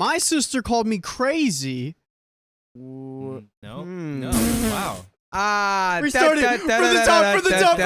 My sister called me crazy. No. Wow. We started from the top. From the top.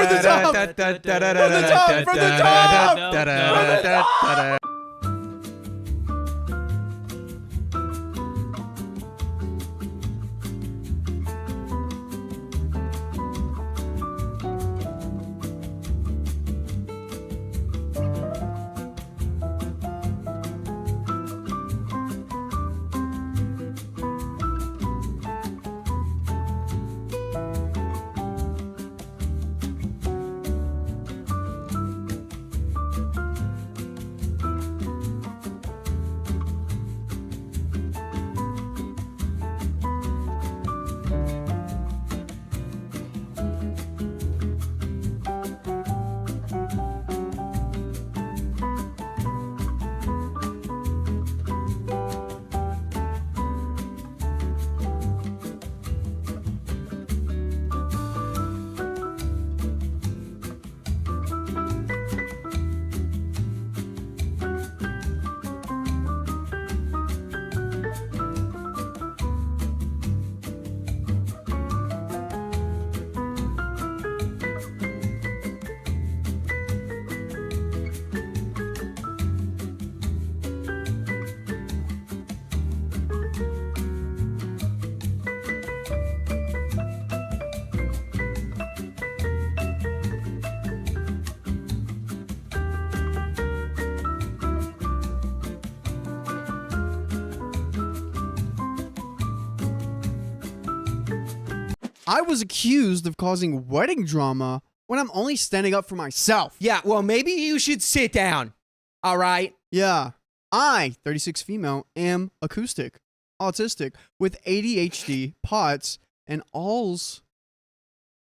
I was accused of causing wedding drama when I'm only standing up for myself. Yeah, well, maybe you should sit down. All right? Yeah. I, 36 female, am acoustic, autistic, with ADHD, POTS, and Ehlers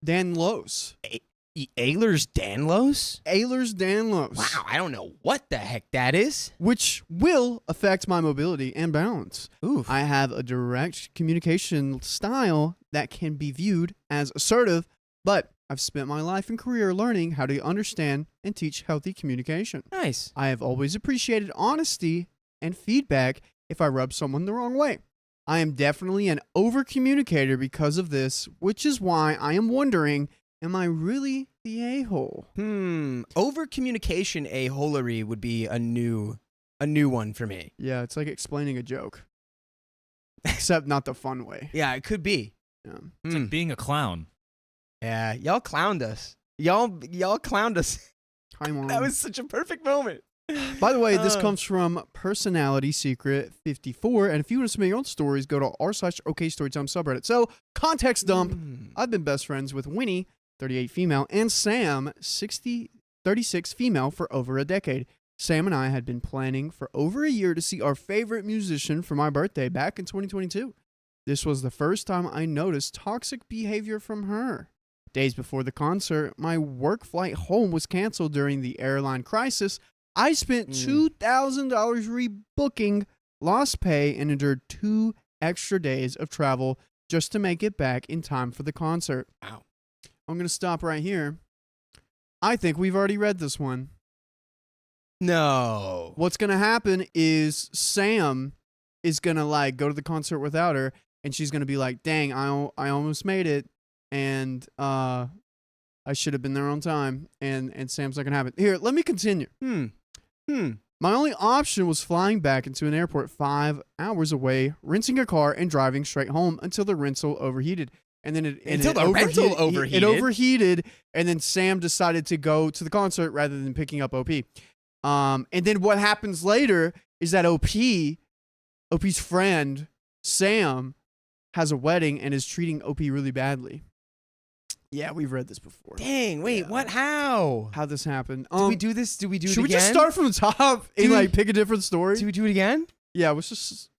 Danlos. Ehlers Danlos? Ehlers Danlos. Wow, I don't know what the heck that is. Which will affect my mobility and balance. Oof. I have a direct communication style that can be viewed as assertive, but I've spent my life and career learning how to understand and teach healthy communication. Nice. I have always appreciated honesty and feedback if I rub someone the wrong way. I am definitely an over-communicator because of this, which is why I am wondering, am I really the a-hole? Over-communication a-holery would be a new one for me. Yeah, it's like explaining a joke. Except not the fun way. Yeah, it could be. Yeah. It's like being a clown. Yeah, y'all clowned us. Y'all clowned us. Hi, Mom. That was such a perfect moment. By the way, this comes from Personality Secret 54, and if you want to submit your own stories, go to r/OKStorytime subreddit. So, context dump. I've been best friends with Winnie, 38 female, and Sam, 36 female, for over a decade. Sam and I had been planning for over a year to see our favorite musician for my birthday back in 2022. This was the first time I noticed toxic behavior from her. Days before the concert, my work flight home was canceled during the airline crisis. I spent $2,000 rebooking, lost pay, and endured 2 extra days of travel just to make it back in time for the concert. Wow. I'm going to stop right here. I think we've already read this one. No. What's going to happen is Sam is going to go to the concert without her, and she's going to be like, dang, I almost made it, and I should have been there on time, and Sam's not going to have it. Here, let me continue. My only option was flying back into an airport 5 hours away, renting a car, and driving straight home until the rental overheated. And then rental overheated? It overheated, and then Sam decided to go to the concert rather than picking up OP. And then what happens later is that OP's friend, Sam, has a wedding and is treating OP really badly. Yeah, we've read this before. Dang, wait, what? How this happened. Did we do this? Did we do it again? Should we just start from the top and pick a different story? Did we do it again? Yeah, let's just...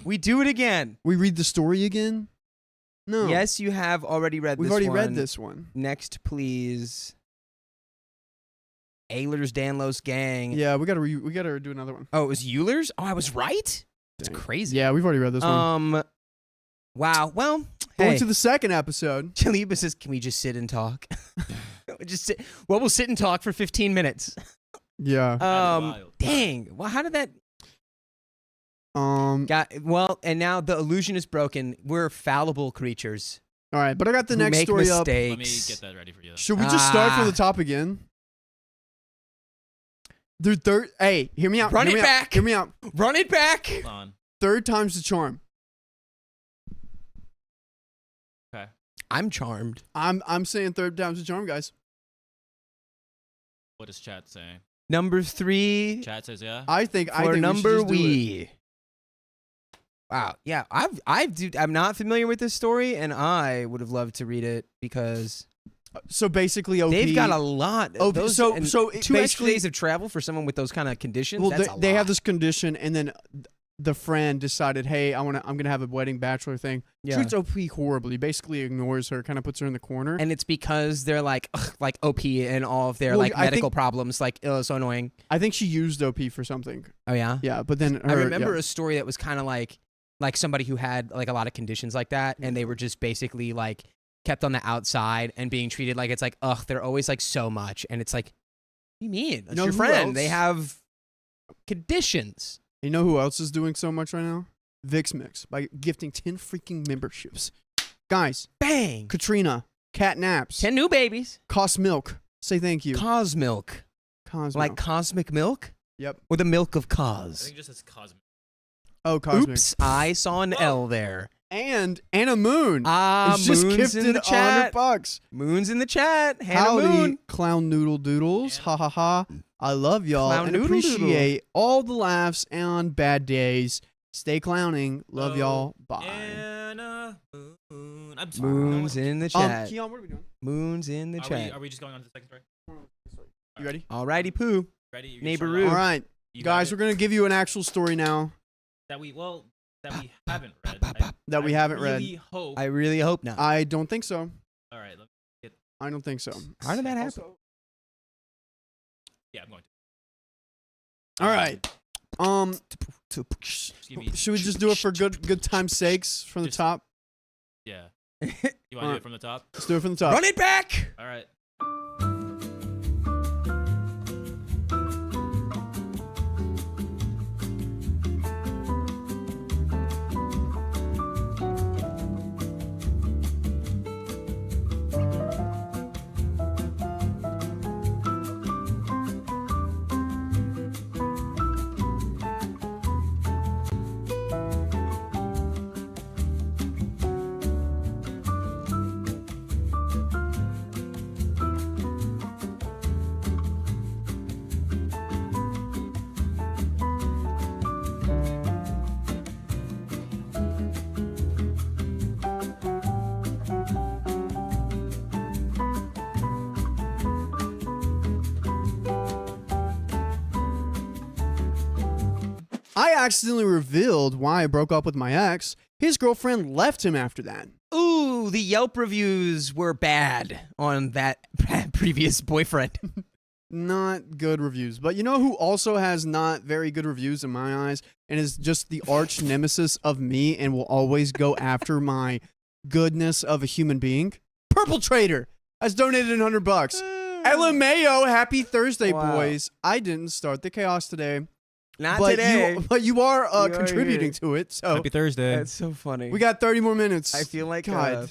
We do it again. We read the story again? No. Yes, you have already read this one. We've already read this one. Next, please. Ehlers Danlos gang. Yeah, we gotta do another one. Oh, it was Ehlers? Oh, I was right? That's Dang. crazy. Yeah, we've already read this one. Wow. Well, Going to the second episode. Chaliba says, can we just sit and talk? We'll sit and talk for 15 minutes. Yeah. Wild. Dang. Well, how did that... Well, and now the illusion is broken. We're fallible creatures. All right, but I got the who next make story up. mistakes. Let me get that ready for you. Should we just start from the top again? Dude, hey, hear me out. Run hear it me back. Out, hear me out. Run it back. Hold on. Third time's the charm. Okay. I'm charmed. I'm saying third time's the charm, guys. What does chat say? Number 3. Chat says yeah. I think number we should just do it. Wow. Yeah. I'm not familiar with this story, and I would have loved to read it because So basically, OP. they've got a lot. OP, Those, so and it 2 extra basically- days of travel for someone with those kind of conditions. Well, That's they a have lot. this condition, and then the friend decided, hey, I'm gonna have a wedding bachelor thing. Yeah. Treats OP horribly. Basically ignores her, kind of puts her in the corner. And it's because they're like OP and all of their Well, like I medical think- problems. Like, oh, so annoying. I think she used OP for something. Oh yeah. Yeah, but then I her- remember yeah. a story that was kind of like somebody who had like a lot of conditions like that, and they were just basically like kept on the outside and being treated like it's like, ugh, they're always like so much, and it's like, what do you mean? That's know your who friend. They else? have conditions. You know who else is doing so much right now? Vix Mix by gifting 10 freaking memberships. Guys, Bang. Katrina, Cat Naps, 10 new babies. Cost Milk. Say thank you. Cosmilk. Cos Like Milk. cosmic milk? Yep. Or the milk of I Cos. think it just says cosmic. Oh, Cosmic. Oops, I saw an L there. And Anna Moon. Moon's It's just in gifted the chat. $100. Moon's in the chat. Hannah Howdy, Moon. Clown Noodle Doodles. Ha ha ha. I love y'all Clown and Noodle appreciate all the laughs on bad days. Stay clowning. Love Oh, y'all. Bye. Anna Moon. I'm sorry. Moon's in the chat. Keon, what are we doing? Moon's in the chat. Are we just going on to the second story? You ready? Alrighty, poo. Ready? You Neighboroo. All right. You Guys, got we're going to give you an actual story now. that we haven't read. That we haven't read. really hope. I really hope not. I don't think so. All right. Let me get. I don't think so. How did that happen? Also- Yeah, I'm going all right. to. Just give me. Should we just do it for good time's sakes from the Just- top? Yeah. You want to do it from the top? Let's do it from the top. Run it back. All right. I accidentally revealed why I broke up with my ex. His girlfriend left him after that. Ooh, the Yelp reviews were bad on that previous boyfriend. Not good reviews. But you know who also has not very good reviews in my eyes and is just the arch nemesis of me and will always go after my goodness of a human being? Purple Trader has donated $100. LMAO, happy Thursday, Wow. boys. I didn't start the chaos today. Not but today. You are You are contributing here. to it. So Happy Thursday. That's so funny. we got 30 more minutes. I feel like God.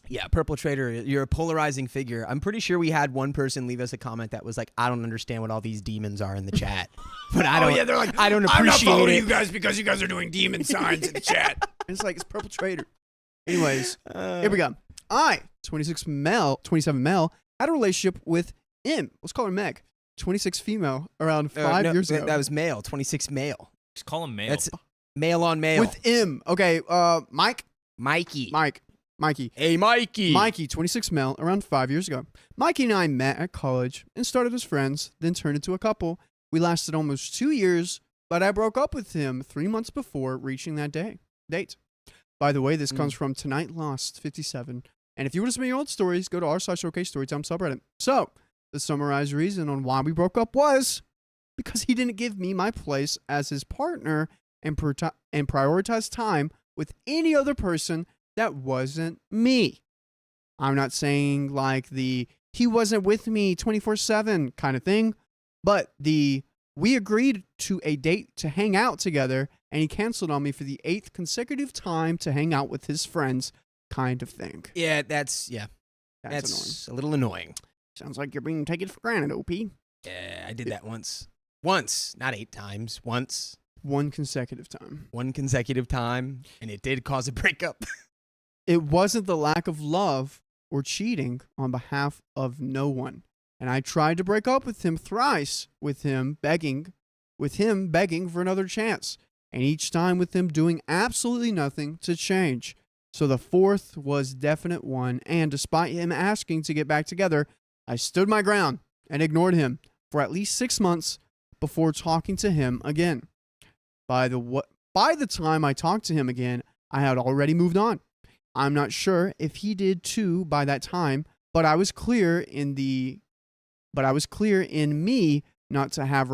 yeah, Purple Trader, you're a polarizing figure. I'm pretty sure we had one person leave us a comment that was like, I don't understand what all these demons are in the chat. But I don't they're like, I don't I'm not appreciate following it. you guys because you guys are doing demon signs in the chat. It's like, it's Purple Trader. Anyways, here we go. 27 male, had a relationship with M. Let's call her Meg. 26 female, around 5 No, years ago. That was male, 26 male. Just call him male. That's male on male. With M. Okay, Mikey. Hey, Mikey. Mikey, 26 male, around 5 years ago. Mikey and I met at college and started as friends, then turned into a couple. We lasted almost 2 years, but I broke up with him 3 months before reaching that date. By the way, this comes from Tonight Lost 57. And if you want to submit your own stories, go to r/OK Storytime subreddit. So, the summarized reason on why we broke up was because he didn't give me my place as his partner and prioritize time with any other person that wasn't me. I'm not saying like the he wasn't with me 24/7 kind of thing, but we agreed to a date to hang out together and he canceled on me for the 8th consecutive time to hang out with his friends, kind of thing. Yeah, that's annoying. a little annoying. Sounds like you're being taken for granted, OP. Yeah, I did that once. Once, not 8 times. Once. One consecutive time. One consecutive time, and it did cause a breakup. It wasn't the lack of love or cheating on behalf of no one. And I tried to break up with him thrice, with him begging for another chance, and each time with him doing absolutely nothing to change. So the 4th was definite one, and despite him asking to get back together, I stood my ground and ignored him for at least 6 months before talking to him again. By the time I talked to him again, I had already moved on. I'm not sure if he did too by that time, but I was clear in me not to have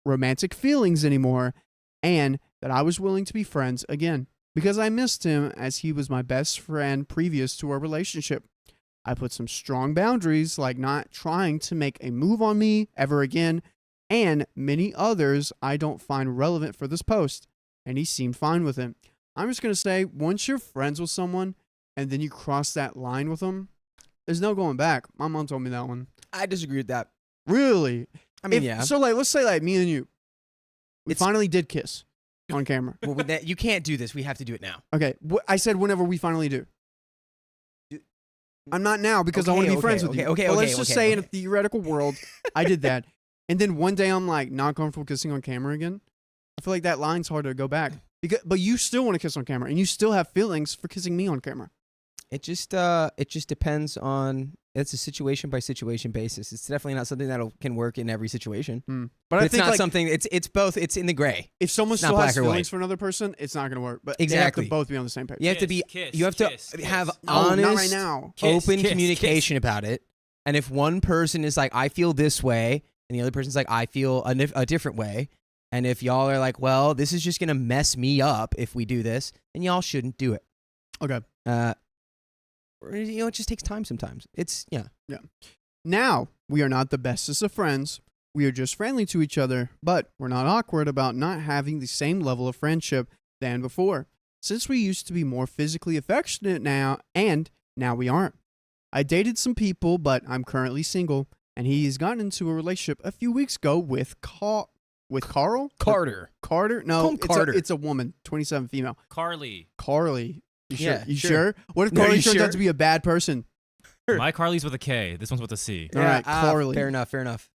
romantic feelings anymore, and that I was willing to be friends again because I missed him as he was my best friend previous to our relationship. I put some strong boundaries, like not trying to make a move on me ever again, and many others I don't find relevant for this post, and he seemed fine with it. I'm just going to say, once you're friends with someone and then you cross that line with them, there's no going back. My mom told me that one. I disagree with that. Really? I mean, yeah. So, let's say, me and you, we finally did kiss on camera. Well, with that, you can't do this. We have to do it now. Okay. I said whenever we finally do. I'm not now because I want to be friends with you. But let's just say in a theoretical world, I did that. And then one day I'm like not comfortable kissing on camera again. I feel like that line's hard to go back. But you still want to kiss on camera, and you still have feelings for kissing me on camera. It just depends on. It's a situation by situation basis. It's definitely not something that can work in every situation. But I it's think not something. It's both. It's in the gray. If someone still has feelings for another person, it's not going to work. But exactly, they have to both be on the same page. You have to be. You have to have honest, not right now. Open communication about it. And if one person is like, "I feel this way," and the other person's like, "I feel a different way," and if y'all are like, "Well, this is just going to mess me up if we do this," then y'all shouldn't do it. Okay. It just takes time sometimes. Yeah. Now, we are not the bestest of friends. We are just friendly to each other, but we're not awkward about not having the same level of friendship than before. Since we used to be more physically affectionate now we aren't. I dated some people, but I'm currently single, and he's gotten into a relationship a few weeks ago with Carl? Carter. Carter? No, Carter. It's a woman, 27 female. Carly. You sure? Yeah, you sure. sure? What if Carly turns out to be a bad person? My Carly's with a K. This one's with a C. All right, Carly. Fair enough.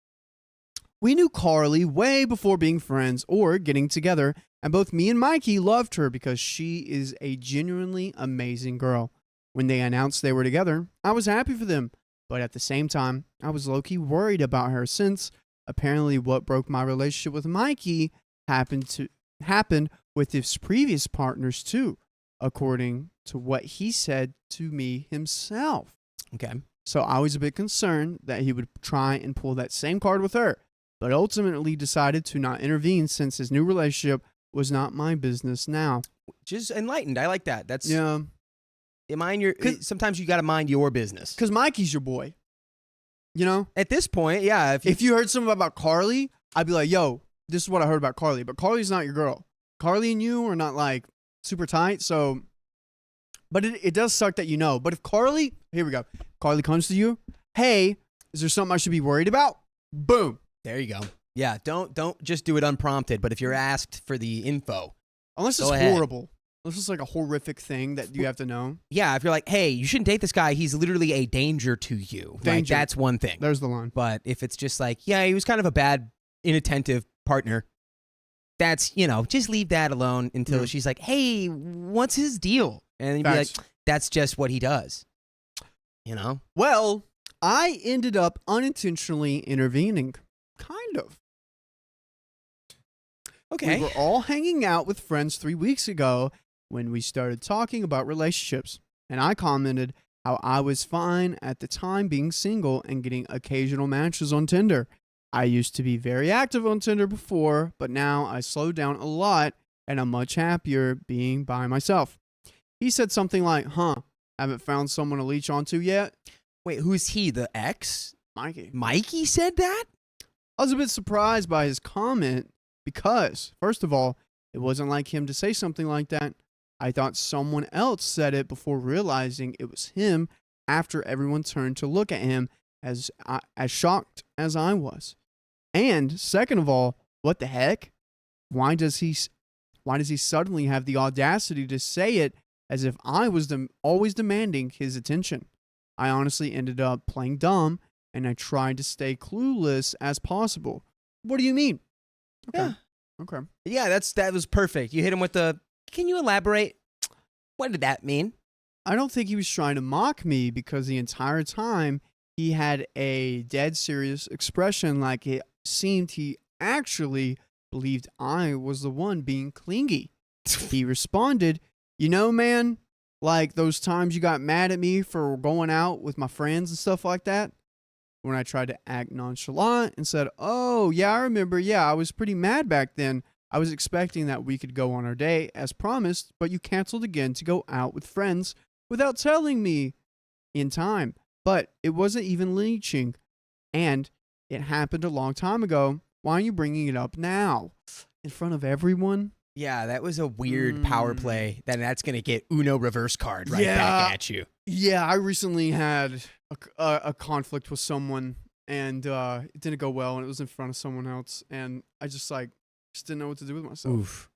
We knew Carly way before being friends or getting together, and both me and Mikey loved her because she is a genuinely amazing girl. When they announced they were together, I was happy for them, but at the same time, I was low-key worried about her since apparently what broke my relationship with Mikey happened with his previous partners too, according to what he said to me himself. Okay. So I was a bit concerned that he would try and pull that same card with her, but ultimately decided to not intervene since his new relationship was not my business now. Just enlightened. I like that. That's yeah. Sometimes you got to mind your business. Because Mikey's your boy. You know? At this point, yeah. If you heard something about Carly, I'd be like, yo, this is what I heard about Carly. But Carly's not your girl. Carly and you are not like super tight. So, but it does suck that you know. But if Carly, here we go. Carly comes to you, hey, is there something I should be worried about? Boom. There you go. Yeah, don't just do it unprompted. But if you're asked for the info, unless it's horrible. This is like a horrific thing that you have to know. Yeah, if you're like, hey, you shouldn't date this guy. He's literally a danger to you. Danger. Like, that's one thing. There's the line. But if it's just like, yeah, he was kind of a bad, inattentive partner, that's, just leave that alone until she's like, hey, what's his deal? And you'd be like, that's just what he does. Well, I ended up unintentionally intervening. Kind of. Okay. We were all hanging out with friends 3 weeks ago when we started talking about relationships, and I commented how I was fine at the time being single and getting occasional matches on Tinder. I used to be very active on Tinder before, but now I slowed down a lot and I'm much happier being by myself. He said something like, haven't found someone to leech onto yet? Wait, who's he, the ex? Mikey. Mikey said that? I was a bit surprised by his comment because, first of all, It wasn't like him to say something like that. I thought someone else said it before realizing it was him after everyone turned to look at him as shocked as I was. And second of all, what the heck? Why does he suddenly have the audacity to say it as if I was always demanding his attention? I honestly ended up playing dumb, and I tried to stay clueless as possible. What do you mean? Okay. Yeah. Okay. Yeah, that was perfect. You hit him with the, can you elaborate? What did that mean? I don't think he was trying to mock me, because the entire time he had a dead serious expression, like it seemed he actually believed I was the one being clingy. He responded, "You know, man, like those times you got mad at me for going out with my friends and stuff like that?" When I tried to act nonchalant and said, "Oh, yeah, I remember. Yeah, I was pretty mad back then. I was expecting that we could go on our date as promised, but you canceled again to go out with friends without telling me in time. But it wasn't even leeching, and it happened a long time ago. Why are you bringing it up now in front of everyone?" Yeah, that was a weird power play. That's going to get Uno reverse card back at you. Yeah, I recently had a conflict with someone, and it didn't go well, and it was in front of someone else, and I just didn't know what to do with myself. Oof.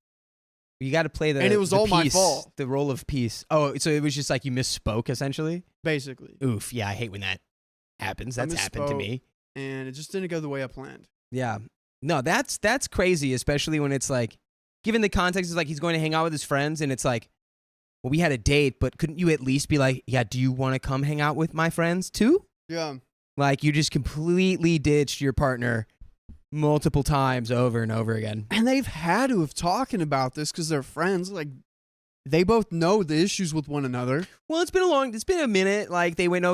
You got to play and it was all my fault. The role of peace. Oh, so it was just like you misspoke, essentially? Basically. Oof, yeah, I hate when that happens. That's happened to me. And it just didn't go the way I planned. Yeah. No, that's crazy, especially when it's like, given the context is like he's going to hang out with his friends, and it's like, well, we had a date, but couldn't you at least be like, yeah, do you want to come hang out with my friends too? Yeah. Like, you just completely ditched your partner multiple times over and over again. And they've had to have talking about this because they're friends. Like, they both know the issues with one another. Well, it's been a minute. Like, they went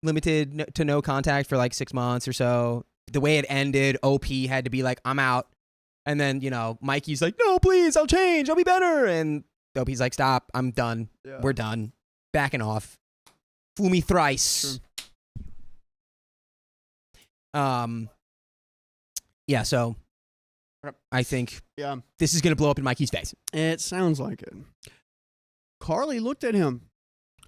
limited to no contact for like 6 months or so. The way it ended, OP had to be like, I'm out. And then, Mikey's like, no, please, I'll change. I'll be better. And OP's like, stop. I'm done. Yeah. We're done. Backing off. Fool me thrice. True. Yeah, so I think Yeah. this is going to blow up in Mikey's face. It sounds like it. Carly looked at him,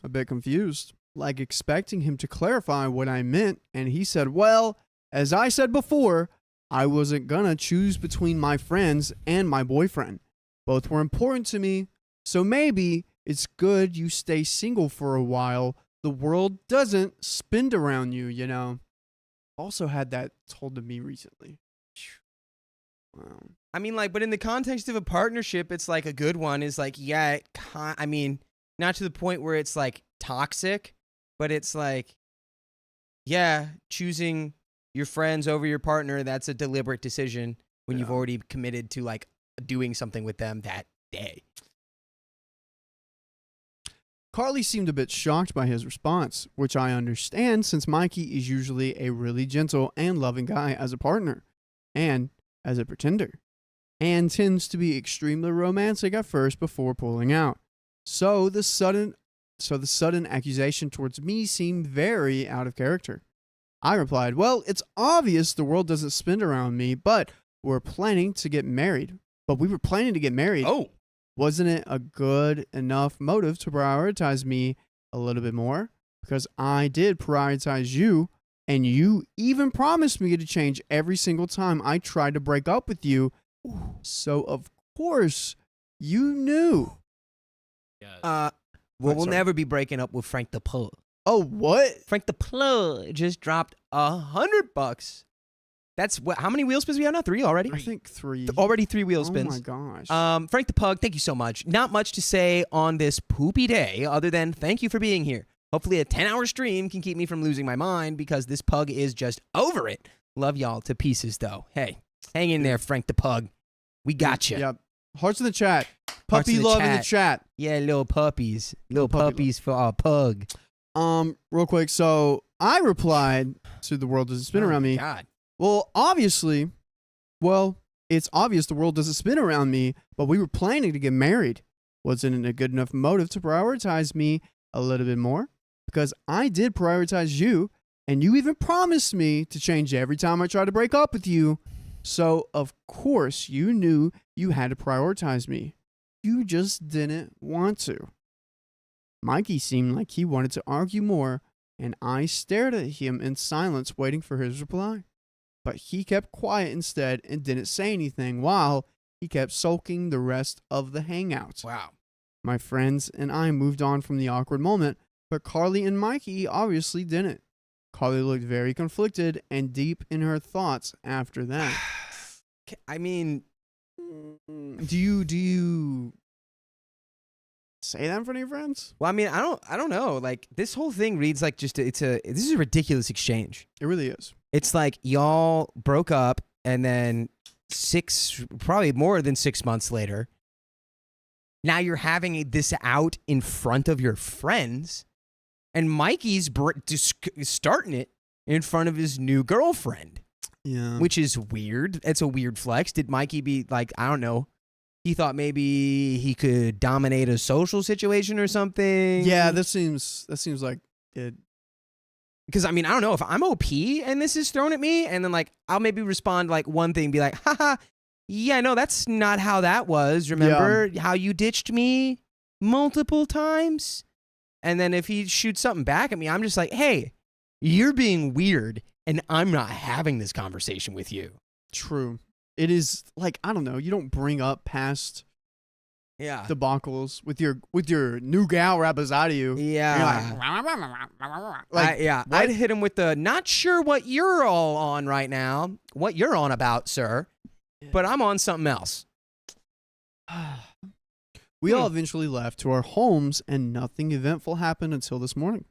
a bit confused, like expecting him to clarify what I meant, and he said, "Well, as I said before, I wasn't gonna choose between my friends and my boyfriend. Both were important to me, so maybe it's good you stay single for a while. The world doesn't spin around you, you know." Also had that told to me recently. Wow. I mean, like, but in the context of a partnership, it's like a good one is like, yeah, I mean, not to the point where it's like toxic, but it's like, yeah, choosing your friends over your partner, that's a deliberate decision when you've already committed to like doing something with them that day. Carly seemed a bit shocked by his response, which I understand since Mikey is usually a really gentle and loving guy as a partner and as a pretender, and tends to be extremely romantic at first before pulling out. So the sudden accusation towards me seemed very out of character. I replied, "Well, it's obvious the world doesn't spin around me, but we were planning to get married. Oh. Wasn't it a good enough motive to prioritize me a little bit more? Because I did prioritize you, and you even promised me to change every single time I tried to break up with you. So, of course, you knew." Yeah. We'll never be breaking up with Frank the Plug. Oh, what? Frank the Plug just dropped $100. That's how many wheel spins we have now? 3 already? I think 3. Already 3 wheel Oh spins. my gosh. Frank the Pug, thank you so much. Not much to say on this poopy day other than thank you for being here. Hopefully a 10-hour stream can keep me from losing my mind because this pug is just over it. Love y'all to pieces, though. Hey, hang in there, Frank the Pug. We got you. Yep. Hearts in the chat. Hearts Puppy in the love chat. in the chat. Yeah, little puppies. Little Puppy puppies for our pug. Real quick. So I replied to "The world doesn't spin around me." God. Well, it's obvious the world doesn't spin around me, but we were planning to get married. Wasn't it a good enough motive to prioritize me a little bit more? Because I did prioritize you, and you even promised me to change every time I tried to break up with you. So, of course, you knew you had to prioritize me. You just didn't want to. Mikey seemed like he wanted to argue more, and I stared at him in silence, waiting for his reply. But he kept quiet instead and didn't say anything while he kept sulking the rest of the hangout. Wow. My friends and I moved on from the awkward moment, but Carly and Mikey obviously didn't. Carly looked very conflicted and deep in her thoughts after that. I mean, Do you say that in front of your friends? well, I mean, I don't know. Like, this whole thing reads like this is a ridiculous exchange. It really is. It's like y'all broke up, and then probably more than 6 months later, now you're having this out in front of your friends, and Mikey's just starting it in front of his new girlfriend, Yeah. which is weird. It's a weird flex. Did Mikey be like, I don't know, he thought maybe he could dominate a social situation or something? Yeah, that seems like it. Because, I mean, I don't know if I'm OP and this is thrown at me, and then, like, I'll maybe respond, like, one thing, be like, haha, yeah, no, that's not how that was. Remember how you ditched me multiple times? And then if he shoots something back at me, I'm just like, hey, you're being weird, and I'm not having this conversation with you. True. It is like, I don't know, you don't bring up past Yeah. debacles with your new gal Rabazadu. Yeah. Like, I'd hit him with the, not sure what you're all on right now, what you're on about, sir, but I'm on something else. We all eventually left to our homes, and nothing eventful happened until this morning.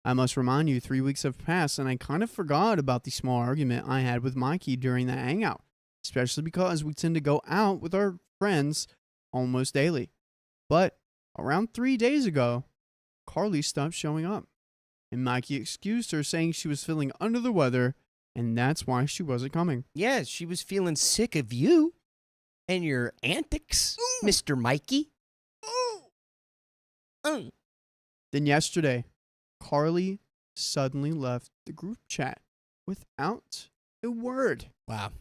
I must remind you, 3 weeks have passed, and I kind of forgot about the small argument I had with Mikey during that hangout, especially because we tend to go out with our friends almost daily. But around 3 days ago, Carly stopped showing up, and Mikey excused her, saying she was feeling under the weather, and that's why she wasn't coming. Yeah, she was feeling sick of you and your antics, Mr. Mikey. Then yesterday, Carly suddenly left the group chat without a word. Wow.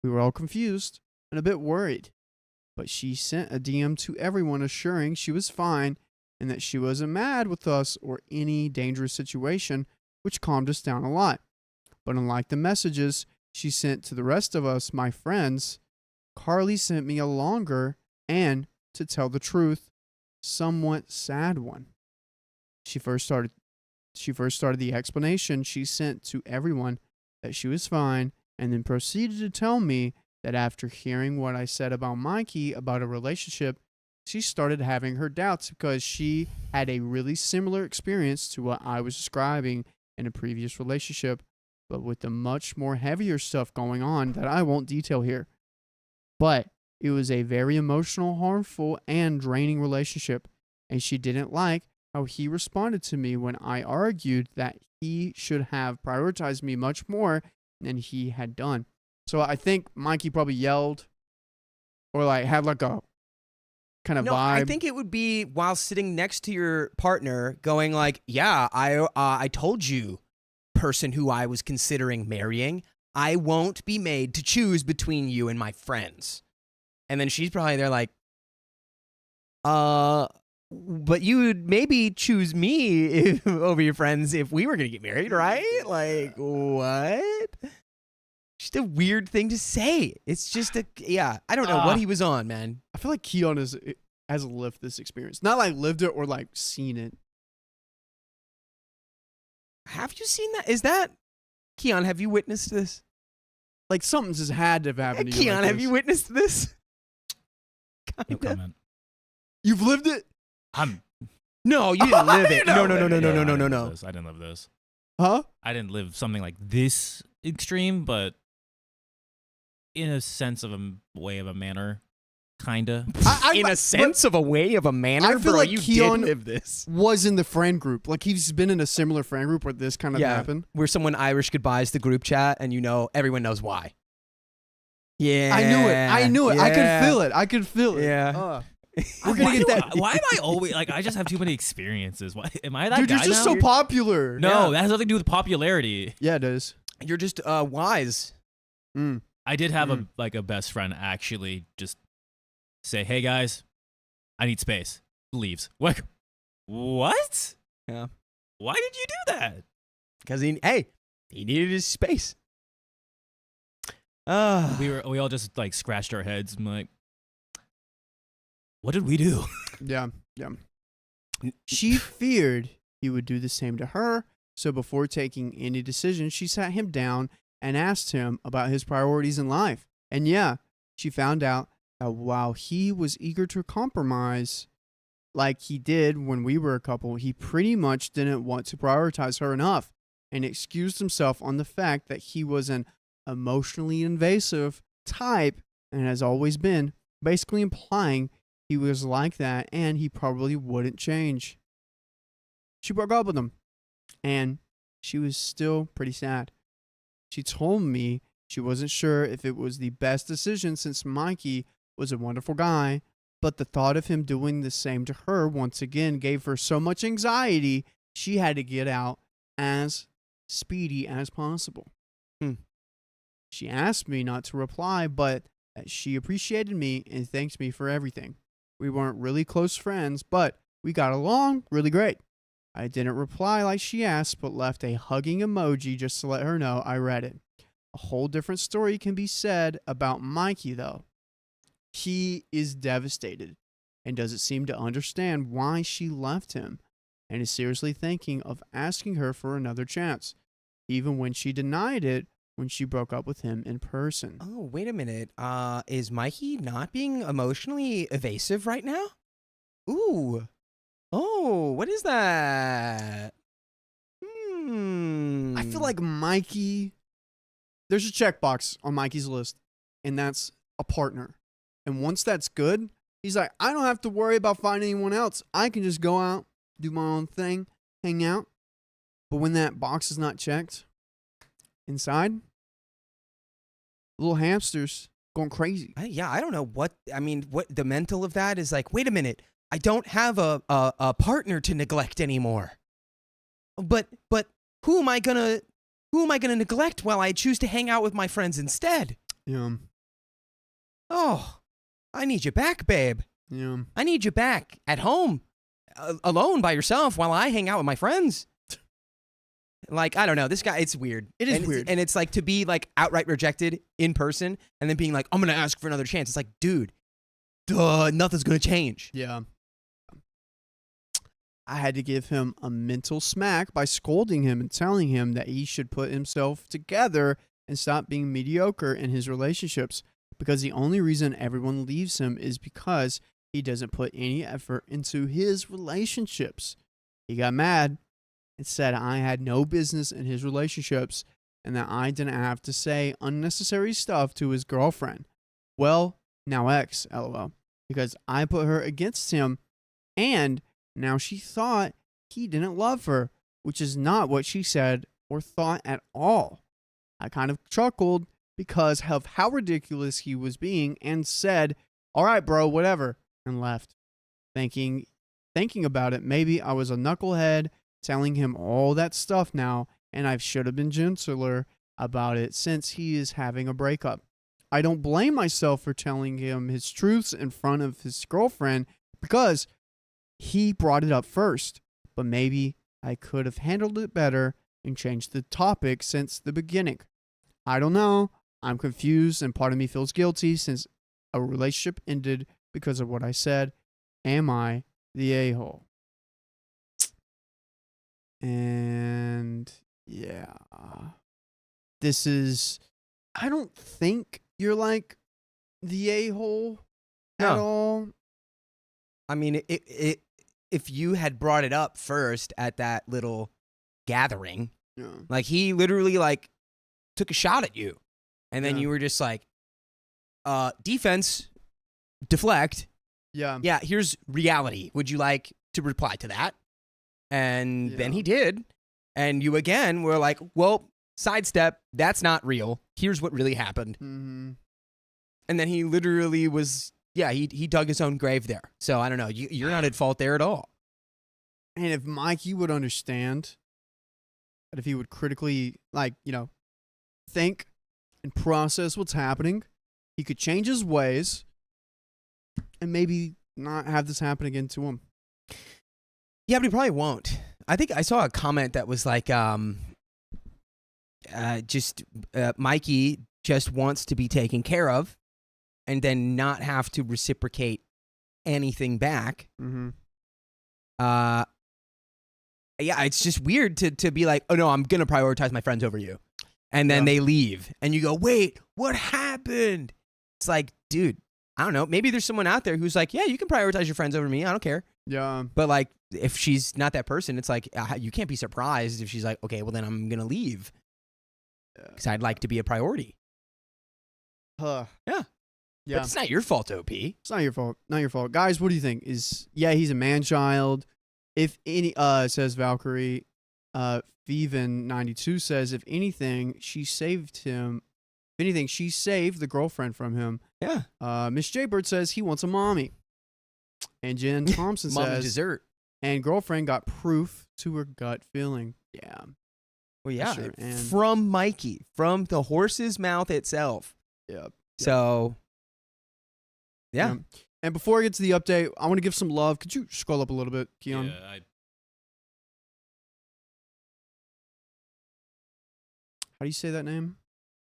We were all confused and a bit worried, but she sent a DM to everyone assuring she was fine and that she wasn't mad with us or any dangerous situation, which calmed us down a lot. But unlike the messages she sent to the rest of us, my friends, Carly sent me a longer and, to tell the truth, somewhat sad one. She first started the explanation she sent to everyone that she was fine, and then proceeded to tell me that after hearing what I said about Mikey about a relationship, she started having her doubts because she had a really similar experience to what I was describing in a previous relationship, but with the much more heavier stuff going on that I won't detail here. But it was a very emotional, harmful, and draining relationship, and she didn't like how he responded to me when I argued that he should have prioritized me much more than he had done. So I think Mikey probably yelled or like had like a kind of No, vibe. I think it would be while sitting next to your partner going like, yeah, I told you, person who I was considering marrying, I won't be made to choose between you and my friends. And then she's probably there like, but you would maybe choose me over your friends if we were going to get married, right? Like, what? Just a weird thing to say. It's just I don't know what he was on, man. I feel like Keon has lived this experience. Not like lived it or like seen it. Have you seen that? Is that, Keon, have you witnessed this? Like something's just had to have happened to you. Keon, like have this. you witnessed this? No comment. You've lived it? No, you didn't live it. You No. don't live it. I No. didn't live this. Huh? I didn't live something like this extreme, but in a sense of a way of a manner, kinda. In a sense of a way of a manner, I feel bro, like you Keon did live this. was in the friend group. Like he's been in a similar friend group where this kind of happened. Where someone Irish goodbyes the group chat, and everyone knows why. Yeah, I knew it. I yeah. could feel it. Yeah. We're gonna get that. Why am I always like? I just have too many experiences. Why am I that Dude, guy you're just now? so popular. No, Yeah. that has nothing to do with popularity. Yeah, it is. You're just wise. Mm. I did have a best friend actually just say, "Hey guys, I need space." Leaves. Like, what? Yeah. Why did you do that? Because he needed his space. We all just like scratched our heads and like, what did we do? Yeah. She feared he would do the same to her, so before taking any decision, she sat him down and asked him about his priorities in life. And yeah, she found out that while he was eager to compromise, like he did when we were a couple, he pretty much didn't want to prioritize her enough and excused himself on the fact that he was an emotionally invasive type and has always been, basically implying he was like that and he probably wouldn't change. She broke up with him and she was still pretty sad. She told me she wasn't sure if it was the best decision since Mikey was a wonderful guy, but the thought of him doing the same to her once again gave her so much anxiety she had to get out as speedy as possible. She asked me not to reply, but that she appreciated me and thanked me for everything. We weren't really close friends, but we got along really great. I didn't reply like she asked, but left a hugging emoji just to let her know I read it. A whole different story can be said about Mikey, though. He is devastated and doesn't seem to understand why she left him and is seriously thinking of asking her for another chance, even when she denied it when she broke up with him in person. Oh, wait a minute. Is Mikey not being emotionally evasive right now? Ooh. Oh, what is that? I feel like Mikey, there's a checkbox on Mikey's list, and that's a partner. And once that's good, he's like, I don't have to worry about finding anyone else. I can just go out, do my own thing, hang out. But when that box is not checked, inside, little hamsters going crazy. I don't know what the mental of that is like, wait a minute, I don't have a partner to neglect anymore. But who am I gonna neglect while I choose to hang out with my friends instead? Yeah. Oh, I need you back, babe. Yeah. I need you back at home, alone by yourself while I hang out with my friends. Like, I don't know. This guy, it's weird. It is weird. And it's like to be like outright rejected in person and then being like, I'm going to ask for another chance. It's like, dude, nothing's going to change. Yeah. I had to give him a mental smack by scolding him and telling him that he should put himself together and stop being mediocre in his relationships, because the only reason everyone leaves him is because he doesn't put any effort into his relationships. He got mad and said I had no business in his relationships and that I didn't have to say unnecessary stuff to his girlfriend. Well, now ex, lol, because I put her against him and now she thought he didn't love her, which is not what she said or thought at all. I kind of chuckled because of how ridiculous he was being and said, all right, bro, whatever, and left. Thinking about it, maybe I was a knucklehead telling him all that stuff now, and I should have been gentler about it since he is having a breakup. I don't blame myself for telling him his truths in front of his girlfriend because he brought it up first, but maybe I could have handled it better and changed the topic since the beginning. I don't know. I'm confused and part of me feels guilty since a relationship ended because of what I said. Am I the a-hole? And yeah, this is, I don't think you're like the a-hole at all. I mean, if you had brought it up first at that little gathering, like he literally like took a shot at you, and then you were just like, defense, deflect. Yeah, here's reality. Would you like to reply to that? And then he did. And you again were like, well, sidestep, that's not real. Here's what really happened. Mm-hmm. And then he literally was, he dug his own grave there. So I don't know. You're not at fault there at all. And if Mikey would understand, that if he would critically, think and process what's happening. He could change his ways and maybe not have this happen again to him. Yeah, but he probably won't. I think I saw a comment that was like, Mikey just wants to be taken care of and then not have to reciprocate anything back. Mm-hmm. Yeah, it's just weird to be like, oh no, I'm going to prioritize my friends over you. And then they leave. And you go, wait, what happened? It's like, dude, I don't know. Maybe there's someone out there who's like, yeah, you can prioritize your friends over me. I don't care. Yeah. But like, if she's not that person, it's like, you can't be surprised if she's like, okay, well then I'm going to leave. Because I'd like to be a priority. Yeah. But it's not your fault, OP. It's not your fault. Not your fault. Guys, what do you think? He's a man-child. If any, says Valkyrie, Feven92 says, if anything, she saved him. If anything, she saved the girlfriend from him. Yeah. Miss Jaybird says he wants a mommy. And Jen Thompson Mommy says, dessert. and girlfriend got proof to her gut feeling. Yeah. Well, yeah. Sure. And From Mikey, from the horse's mouth itself. yeah. So, yeah. And before I get to the update, I want to give some love. Could you scroll up a little bit, Keon? Yeah, How do you say that name?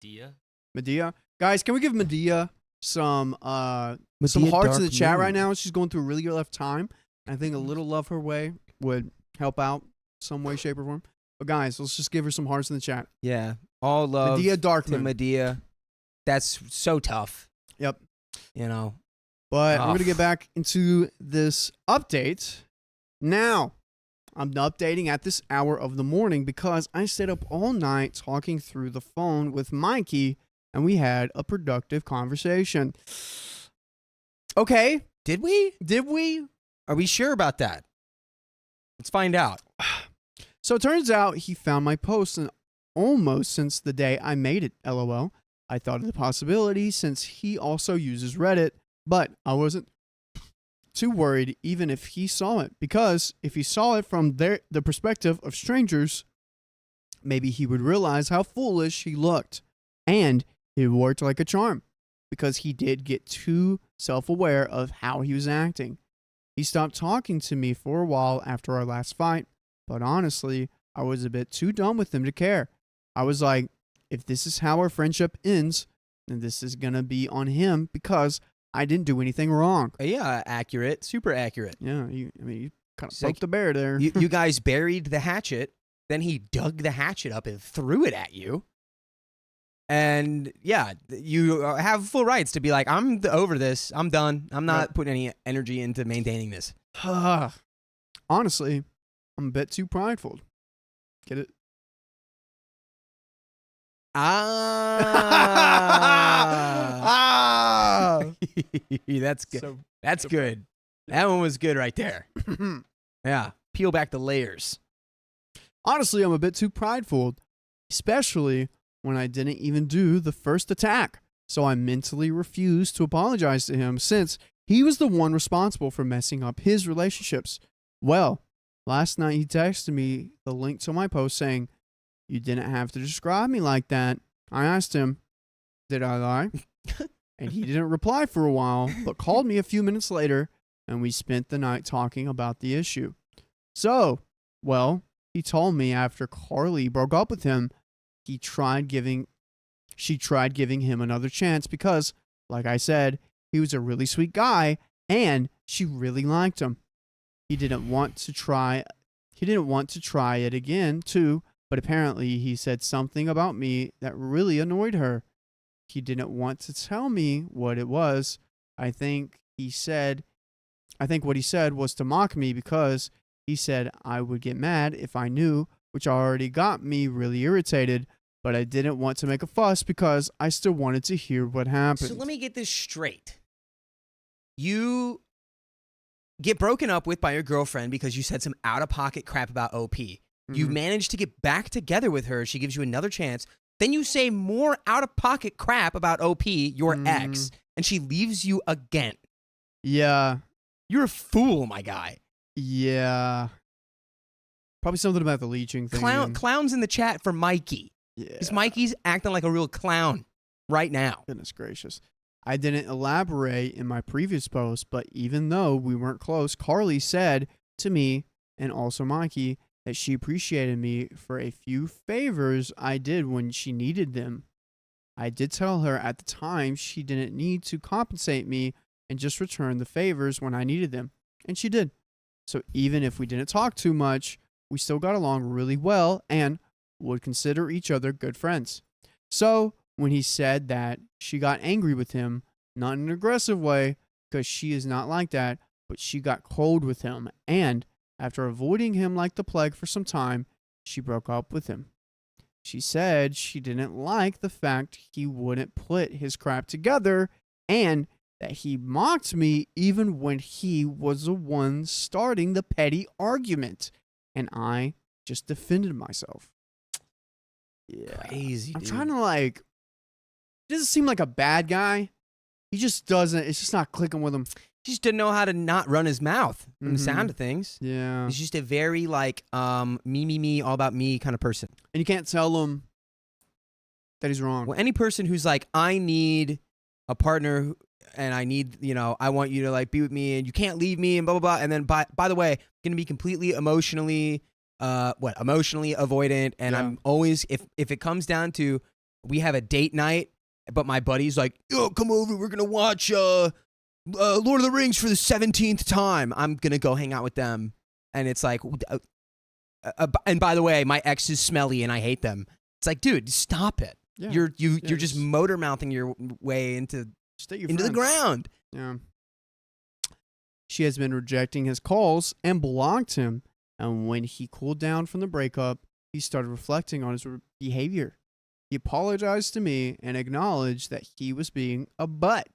Dia. Medea. Guys, can we give Medea some hearts Medea in the Dark chat Moon. right now? She's going through a really rough time. I think a little love her way would help out some way, shape, or form. But guys, let's just give her some hearts in the chat. Yeah. All love Medea to Darkmoon. Medea. That's so tough. Yep. You know. But we're going to get back into this update. Now, I'm updating at this hour of the morning because I stayed up all night talking through the phone with Mikey, and we had a productive conversation. Okay. Did we? Did we? Are we sure about that? Let's find out. So it turns out he found my post and almost since the day I made it, LOL. I thought of the possibility since he also uses Reddit, but I wasn't too worried even if he saw it, because if he saw it from the perspective of strangers, maybe he would realize how foolish he looked. And it worked like a charm, because he did get too self-aware of how he was acting. He stopped talking to me for a while after our last fight, but honestly, I was a bit too dumb with him to care. I was like, if this is how our friendship ends, then this is going to be on him because I didn't do anything wrong. Yeah, accurate. Super accurate. Yeah, you kind of It's broke like the bear there. You guys buried the hatchet, then he dug the hatchet up and threw it at you. And yeah, you have full rights to be like, I'm over this. I'm done. I'm not putting any energy into maintaining this. Honestly, I'm a bit too prideful. Get it? That's good. So- That's good. That one was good right there. Yeah. Peel back the layers. Honestly, I'm a bit too prideful, especially when I didn't even do the first attack. So I mentally refused to apologize to him since he was the one responsible for messing up his relationships. Well, last night he texted me the link to my post saying, "You didn't have to describe me like that." I asked him, "Did I lie?" And he didn't reply for a while, but called me a few minutes later, and we spent the night talking about the issue. So, well, he told me after Carly broke up with him, she tried giving him another chance because, like I said, he was a really sweet guy and she really liked him. He didn't want to try it again too, but apparently he said something about me that really annoyed her. He didn't want to tell me what it was. I think what he said was to mock me because he said I would get mad if I knew, which already got me really irritated, but I didn't want to make a fuss because I still wanted to hear what happened. So let me get this straight. You get broken up with by your girlfriend because you said some out-of-pocket crap about OP. You manage to get back together with her. She gives you another chance. Then you say more out-of-pocket crap about OP, your ex, and she leaves you again. Yeah. You're a fool, my guy. Yeah. Probably something about the leeching thing. Clowns in the chat for Mikey. Yeah. Because Mikey's acting like a real clown. right now. Goodness gracious. I didn't elaborate in my previous post, but even though we weren't close, Carly said to me and also Mikey that she appreciated me for a few favors I did when she needed them. I did tell her at the time she didn't need to compensate me and just return the favors when I needed them. And she did. So even if we didn't talk too much, we still got along really well and would consider each other good friends. So when he said that she got angry with him, not in an aggressive way, because she is not like that, but she got cold with him. And after avoiding him like the plague for some time, she broke up with him. She said she didn't like the fact he wouldn't put his crap together and that he mocked me even when he was the one starting the petty argument. And I just defended myself. Yeah. Crazy, I'm dude. trying to he doesn't seem like a bad guy. He just doesn't. It's just not clicking with him. He just didn't know how to not run his mouth from the sound of things. Yeah. He's just a very me, all about me kind of person. And you can't tell him that he's wrong. Well, any person who's like, I need a partner and I need, I want you to be with me and you can't leave me and blah, blah, blah. And then by the way, I'm going to be completely emotionally avoidant. And Yeah. I'm always, if it comes down to, we have a date night, but my buddy's like, yo, come over. We're going to watch, Lord of the Rings for the 17th time. I'm going to go hang out with them. And it's like, and by the way, my ex is smelly and I hate them. It's like, dude, stop it. Yeah. You're just motor mouthing your way into the ground. Yeah. She has been rejecting his calls and blocked him. And when he cooled down from the breakup, he started reflecting on his behavior. He apologized to me and acknowledged that he was being a butt.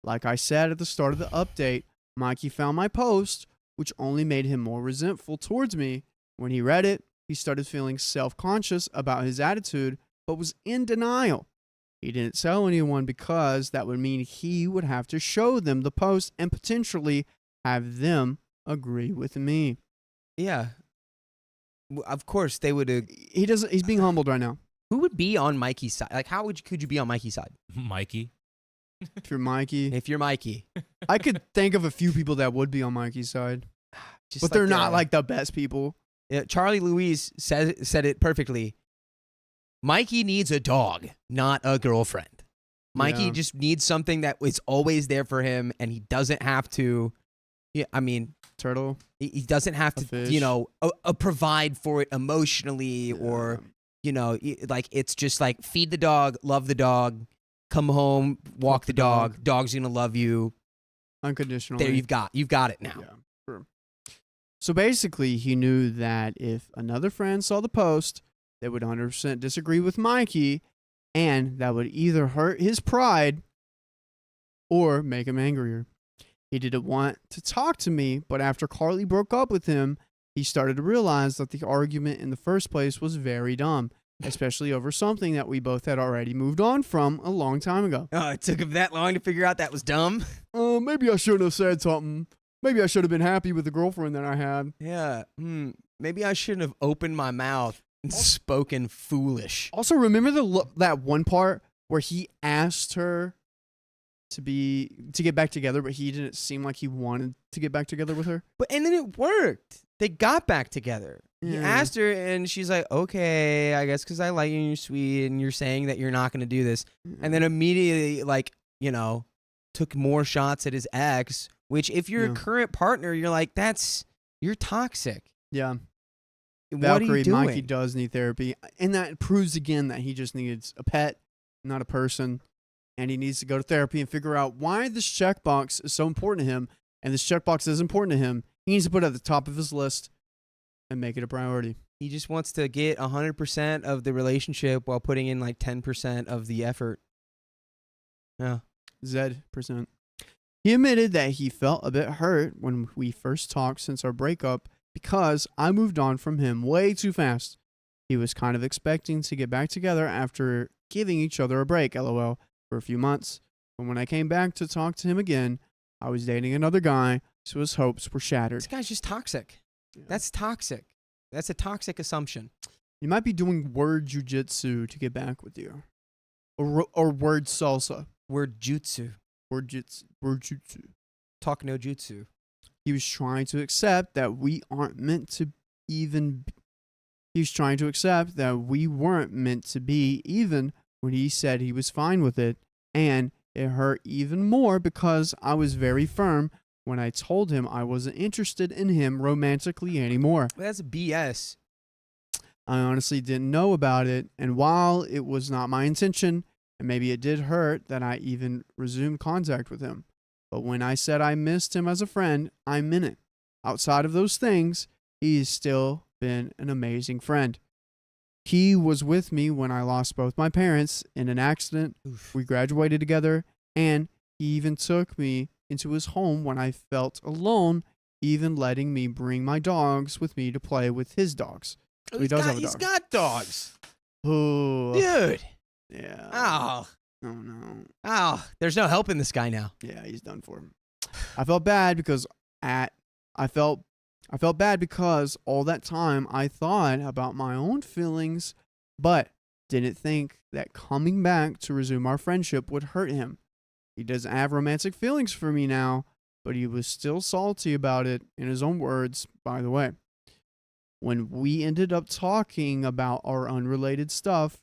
Like I said at the start of the update, Mikey found my post, which only made him more resentful towards me. When he read it, he started feeling self-conscious about his attitude, but was in denial. He didn't tell anyone because that would mean he would have to show them the post and potentially have them agree with me. Yeah. Of course, they would. He's being humbled right now. Who would be on Mikey's side? Like, could you be on Mikey's side? Mikey. If you're Mikey. If you're Mikey. I could think of a few people that would be on Mikey's side. Just But they're not like the best people. Yeah, Charlie Louise said it perfectly. Mikey needs a dog, not a girlfriend. Mikey just needs something that is always there for him, and he doesn't have to. Yeah, I mean, Turtle. he doesn't have to, fish. provide for it emotionally, or it's just like feed the dog, love the dog, come home, walk the dog. Dog's gonna love you Unconditionally. There, you've got it now. Yeah, sure. So basically, he knew that if another friend saw the post, they would 100% disagree with Mikey, and that would either hurt his pride or make him angrier. He didn't want to talk to me, but after Carly broke up with him, he started to realize that the argument in the first place was very dumb, especially over something that we both had already moved on from a long time ago. Oh, it took him that long to figure out that was dumb? Maybe I shouldn't have said something. Maybe I should have been happy with the girlfriend that I had. Yeah. Maybe I shouldn't have opened my mouth and spoken foolish. Also, remember that one part where he asked her to get back together, but he didn't seem like he wanted to get back together with her? And then it worked. They got back together. He asked her, and she's like, okay, I guess because I like you and you're sweet, and you're saying that you're not going to do this. And then immediately, took more shots at his ex, which if you're a current partner, you're like, you're toxic. Yeah. What are you doing? Mikey does need therapy. And that proves again that he just needs a pet, not a person. And he needs to go to therapy and figure out why this checkbox is so important to him. And this checkbox is important to him. He needs to put it at the top of his list and make it a priority. He just wants to get 100% of the relationship while putting in 10% of the effort. Yeah. Z%. He admitted that he felt a bit hurt when we first talked since our breakup because I moved on from him way too fast. He was kind of expecting to get back together after giving each other a break, LOL, for a few months. But when I came back to talk to him again, I was dating another guy, so his hopes were shattered. This guy's just toxic. Yeah. That's toxic. That's a toxic assumption. You might be doing word jujitsu to get back with you. or word salsa. Word jutsu. Word jutsu. Talk no jutsu. He was trying to accept that we aren't meant to even. He was trying to accept that we weren't meant to be, even when he said he was fine with it. And it hurt even more because I was very firm when I told him I wasn't interested in him romantically anymore. That's BS. I honestly didn't know about it, and while it was not my intention, and maybe it did hurt that I even resumed contact with him, but when I said I missed him as a friend, I meant it. Outside of those things, he's still been an amazing friend. He was with me when I lost both my parents in an accident. Oof. We graduated together, and he even took me into his home when I felt alone, even letting me bring my dogs with me to play with his dogs. So he does have a dog. He's got dogs. Oh, Dude. yeah. Oh. Oh no. Oh. There's no helping this guy now. Yeah, he's done for. I felt bad because I felt bad because all that time I thought about my own feelings, but didn't think that coming back to resume our friendship would hurt him. He doesn't have romantic feelings for me now, but he was still salty about it, in his own words, by the way. When we ended up talking about our unrelated stuff,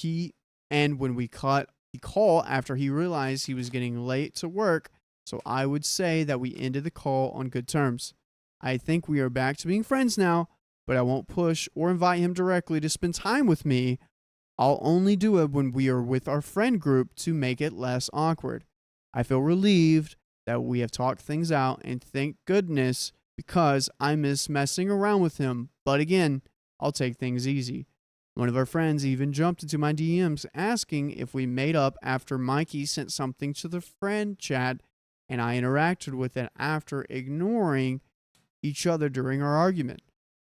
when we cut the call after he realized he was getting late to work, so I would say that we ended the call on good terms. I think we are back to being friends now, but I won't push or invite him directly to spend time with me. I'll only do it when we are with our friend group to make it less awkward. I feel relieved that we have talked things out, and thank goodness, because I miss messing around with him. But again, I'll take things easy. One of our friends even jumped into my DMs asking if we made up after Mikey sent something to the friend chat, and I interacted with it after ignoring each other during our argument.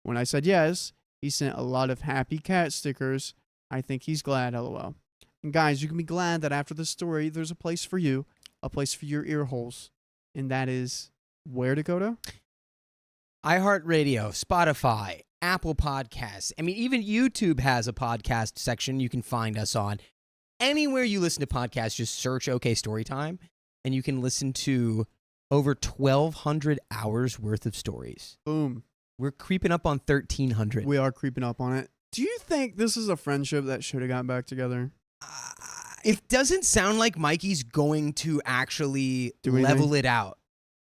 When I said yes, he sent a lot of happy cat stickers. I think he's glad, lol. And guys, you can be glad that after this story, there's a place for you, a place for your ear holes. And that is where, Dakota? iHeartRadio, Spotify, Apple Podcasts. I mean, even YouTube has a podcast section you can find us on. Anywhere you listen to podcasts, just search OK Storytime, and you can listen to over 1,200 hours worth of stories. Boom. We're creeping up on 1,300. We are creeping up on it. Do you think this is a friendship that should have gotten back together? It doesn't sound like Mikey's going to actually level it out.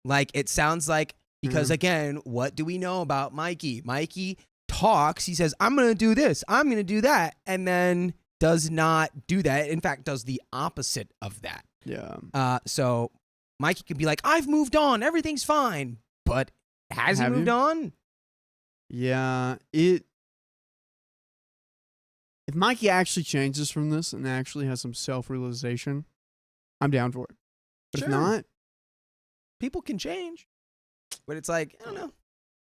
Like, it sounds like, because again, what do we know about Mikey? Mikey talks, he says, I'm going to do this, I'm going to do that, and then does not do that. In fact, does the opposite of that. Yeah. So Mikey could be like, I've moved on, everything's fine. But has he moved on? Yeah. If Mikey actually changes from this and actually has some self-realization, I'm down for it. But Sure. if not, People can change. But it's like, I don't know.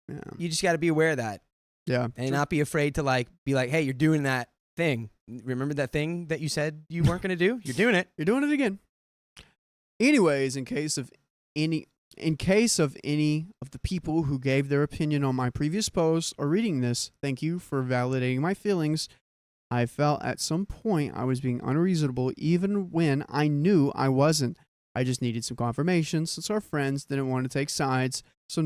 yeah. You just got to be aware of that. Yeah. And not be afraid to be like, hey, you're doing that thing. Remember that thing that you said you weren't going to do? You're doing it. You're doing it again. Anyways, in case of any of the people who gave their opinion on my previous post or reading this, thank you for validating my feelings. I felt at some point I was being unreasonable even when I knew I wasn't. I just needed some confirmation since our friends didn't want to take sides, so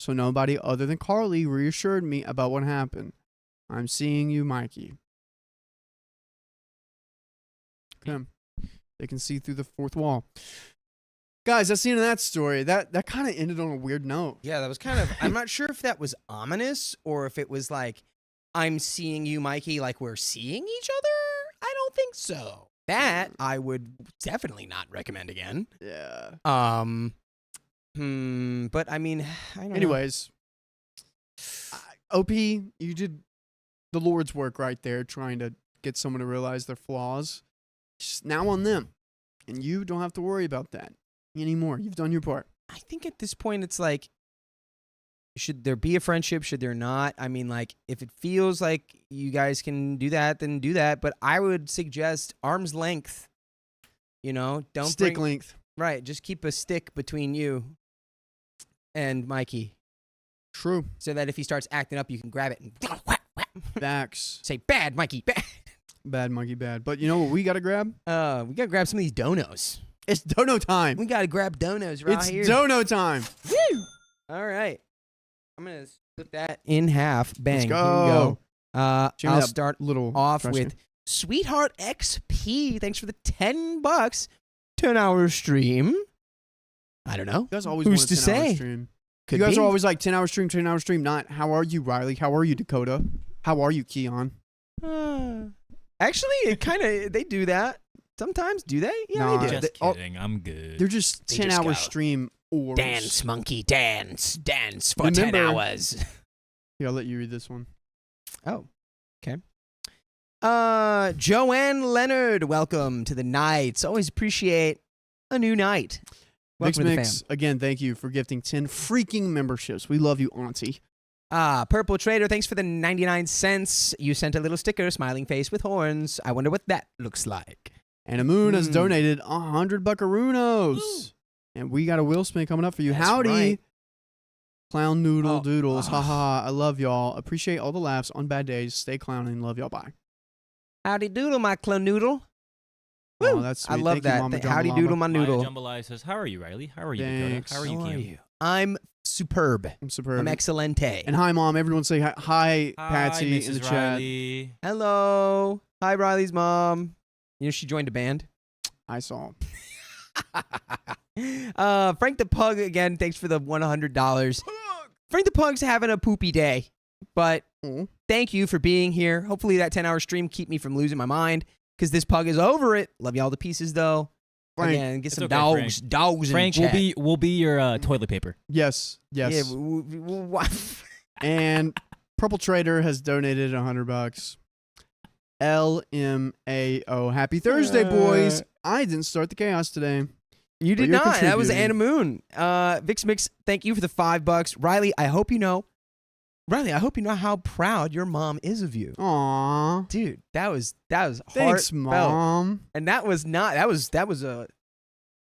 nobody other than Carly reassured me about what happened. I'm seeing you, Mikey. Okay. They can see through the fourth wall. Guys, that's the end of that story. That kind of ended on a weird note. Yeah, that was kind of, I'm not sure if that was ominous or if it was like, I'm seeing you, Mikey, like we're seeing each other. I don't think so. That I would definitely not recommend again. Yeah. But I mean, I don't know. Anyways, OP, you did the Lord's work right there, trying to get someone to realize their flaws. It's now on them, and you don't have to worry about that anymore. You've done your part. I think at this point, it's like, should there be a friendship? Should there not? I mean, like, if it feels like you guys can do that, then do that. But I would suggest arm's length. You know, don't Stick length. Right, just keep a stick between you and Mikey. True. So that if he starts acting up, you can grab it and Facts. say, bad, Mikey, bad. Bad monkey, bad. But you know what we got to grab? We gotta grab some of these donos. It's dono time. We gotta grab donos right It's here. dono time. Woo! All right. I'm gonna split that in half. Bang. Let's Here we go. go. Jimmy, I'll that start little off trash with Sweetheart XP. Thanks for the $10. 10-hour stream. I don't know. You guys always Who's want a to 10-hour say? stream. Could You guys be. are always like 10-hour stream, 10-hour stream. Not how are you, Riley? How are you, Dakota? How are you, Keon? Actually, it kind of they do that sometimes. Do they? Yeah, Nah, they do. Just oh, kidding. I'm good. They're just They just 10-hour go, stream orbs. Dance, monkey, dance for 10 Remember- hours. Here, I'll let you read this one. Oh, okay. Joanne Leonard, welcome to the nights. Always appreciate a new night. Mix Welcome to the Mix, again, thank you for gifting 10 freaking memberships. We love you, Auntie. Purple Trader, thanks for the 99 cents. You sent a little sticker, smiling face with horns. I wonder what that looks like. And Moon has donated 100 buckaroos. Ooh. And we got a wheel spin coming up for you. That's Howdy. right. Clown noodle Oh. doodles. Ha ha. I love y'all. Appreciate all the laughs on bad days. Stay clowning. Love y'all. Bye. Howdy doodle, my clonoodle. Oh, Woo! that's I sweet. love Thank you, that. Mama Howdy Jambalamba. doodle, my noodle. Maya Jambalaya says, how are you, Riley? How are you, Thanks. Dakota? How are you, Keon? I'm superb. I'm superb. I'm excelente. And hi, Mom. Everyone say hi, Hi, Patsy, in the Mrs. chat. Riley. Hello. Hi, Riley's mom. You know, she joined a band. I saw. Frank the Pug, again, thanks for the $100. Frank the Pug's having a poopy day, but Oh. thank you for being here. Hopefully that 10-hour stream keep me from losing my mind, because this pug is over it. Love y'all to pieces, though. Frank. Again, get It's some okay, dogs. Dogs Frank, in chat. we'll be your toilet paper. Yes. Yeah, Yes. And Purple Trader has donated $100. LMAO. Happy Thursday, boys. I didn't start the chaos today. You But did you're not. That was contributing. Anna Moon. Vix Mix, thank you for the $5. Riley, I hope you know how proud your mom is of you. Aw. Dude, that was Thanks, heartfelt. Mom. And that was a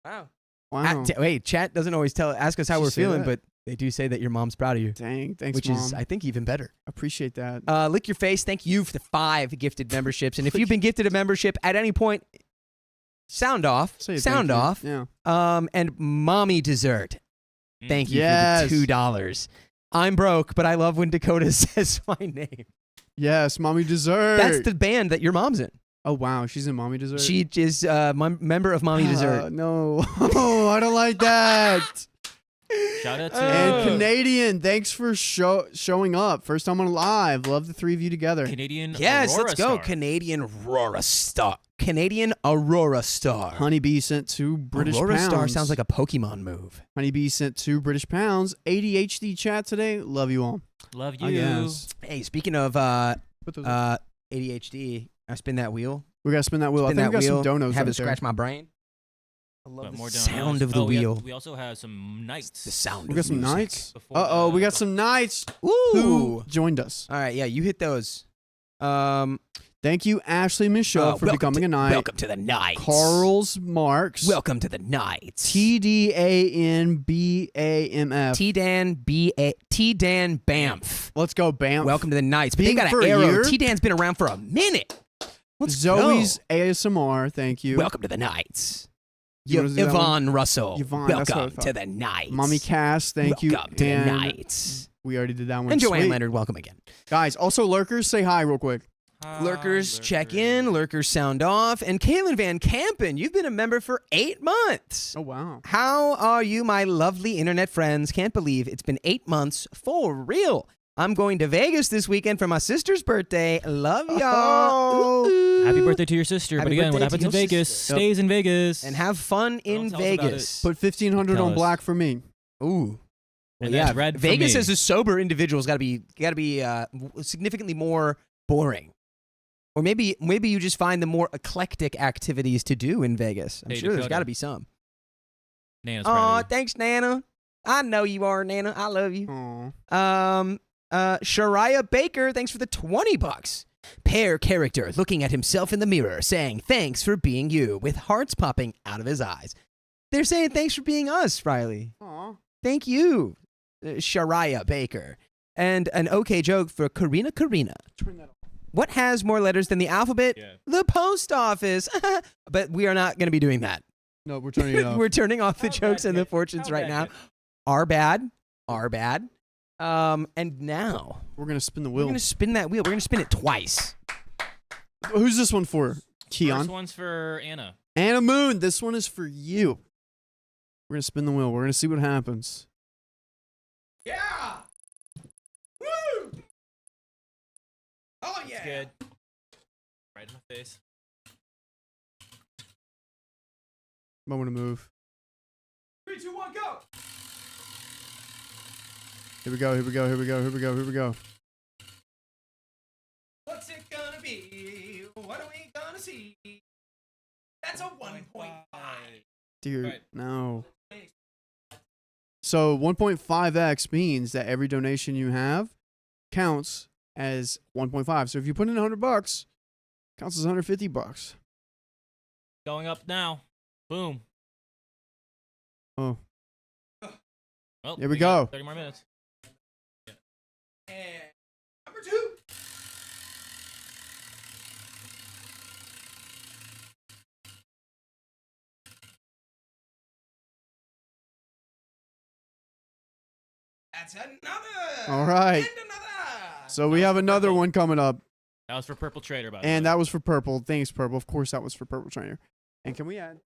wow. Wow. Wait, chat doesn't always ask us how She we're say feeling, that? but they do say that your mom's proud of you, Dang. Thanks, which Mom. is I think even better. Appreciate that. Lick your face. Thank you for the 5 gifted memberships. And if you've been gifted a membership at any point, sound off. Say Sound thank you. off. Yeah. And mommy dessert. Thank you Yes. for the $2. I'm broke, but I love when Dakota says my name. Yes, Mommy Dessert. That's the band that your mom's in. Oh, wow. She's in Mommy Dessert? She is member of Mommy Dessert. No. Oh, I don't like that. Shout out to And Canadian, thanks for showing up. First time on live. Love the 3 of you together. Canadian Yes, Aurora let's go. Star. Canadian Aurora Star. Canadian Aurora Star. Honeybee sent 2 British Aurora pounds. Star sounds like a Pokemon move. Honeybee sent 2 British pounds. ADHD chat today. Love you all. Love you. I guess. Hey, speaking of Put those ADHD, I spin that wheel. we got to spin that wheel. Spin I think that we got wheel. some donos Have right it scratch there. my brain. I But love the more sound donuts. of the Oh, wheel. We also have some nights. The sound We of got some music. knights. Before Uh-oh, the- we got some knights. Ooh. Who joined us? All right, yeah, you hit those. Thank you, Ashley Michaud, for becoming a knight. Welcome to the night. Carl's Marks. Welcome to the night. TDANBAMF. T-Dan Bamf. Let's go, Bam. Welcome to the nights. But Being they got for an a arrow. year? T-Dan's been around for a minute. Let's Zoe's go. ASMR. Thank you. Welcome to the nights. You wanna do that Yvonne Russell. Yvonne, that's what I welcome thought. to the nights. Mommy Cass. Thank you. Welcome to the And nights. we already did that one. And Joanne Sweet. Leonard, welcome again. Guys, also lurkers, say hi real quick. Hi, Lurkers check in, lurkers sound off, and Kaylin Van Kampen, you've been a member for 8 months. Oh, wow. How are you, my lovely internet friends? Can't believe it's been 8 months for real. I'm going to Vegas this weekend for my sister's birthday. Love y'all. Oh. Ooh. Happy birthday to your sister. Happy But again, what birthday to happens in your Vegas sister. stays in Vegas. And have fun in Don't tell us about Vegas. Put 1,500 Tell on us. black for me. Ooh. And yeah, that's red for Vegas me. as a sober individual's got to be significantly more boring. Or maybe you just find the more eclectic activities to do in Vegas. I'm Hey, sure there's Dakota. got to be some. Nana's proud Aw, of you. thanks, Nana. I know you are, Nana. I love you. Aw. Shariah Baker, thanks for the $20. Pear character looking at himself in the mirror, saying thanks for being you, with hearts popping out of his eyes. They're saying thanks for being us, Riley. Aw. Thank you, Shariah Baker. And an okay joke for Karina. Turn that off. What has more letters than the alphabet? Yeah. The post office. But we are not going to be doing that. No, we're turning it off. We're turning off the How's jokes that and the good? fortunes How's right that now. good? Are bad. And now We're gonna spin the we're wheel. going to spin that wheel. We're going to spin it twice. Who's this one for? Keon. First one's for Anna. Anna Moon, this one is for you. We're gonna spin the wheel. We're gonna see what happens. Yeah. Woo. Oh, It's good. Right in my face. Moment to move. 3, 2, 1, go. Here we go. Here we go. Here we go. Here we go. Here we go. What's it going to be? What are we going to see? That's a 1.5. Dude, Right. no. So 1.5x means that every donation you have counts as 1.5. So if you put in $100, counts as $150. Going up now. Boom. Oh, Well, Here we got go. 30 more minutes. And number 2. That's another. All right. And another. So we have another one coming up, That was for Purple Trader, by the and way. that was for Purple. Thanks, Purple. Of course, that was for Purple Trainer. And can we add?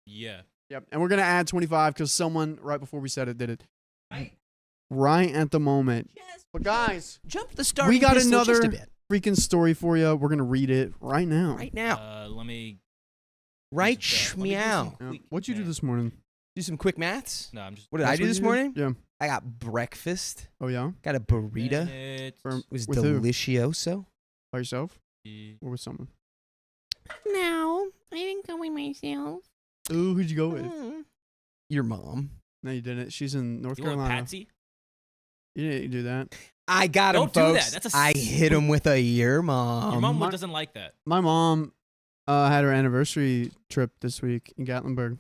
Yeah. Yep. And we're gonna add 25 because someone right before we said it did it Right. right at the moment. Yes. But guys, Jump the starting we got pistol just another a bit. freaking story for you. We're gonna read it right now. Right now. Let me. Right let me do meow. some Yeah. quick What'd you do math. this morning? Do some quick maths. No, I'm just. What did I That's do what this you morning? Yeah. I got breakfast. Oh yeah. Got a burrito. Minutes. For, It was with who? delicioso. By yourself or with someone? No, I didn't go by myself. Ooh, who'd you go with? Your mom. No, you didn't. She's in North You want Carolina. Patsy? You didn't do that. I got him, Don't do that. folks. That's a I hit him with a your mom. Your mom my- doesn't like that. My mom had her anniversary trip this week in Gatlinburg.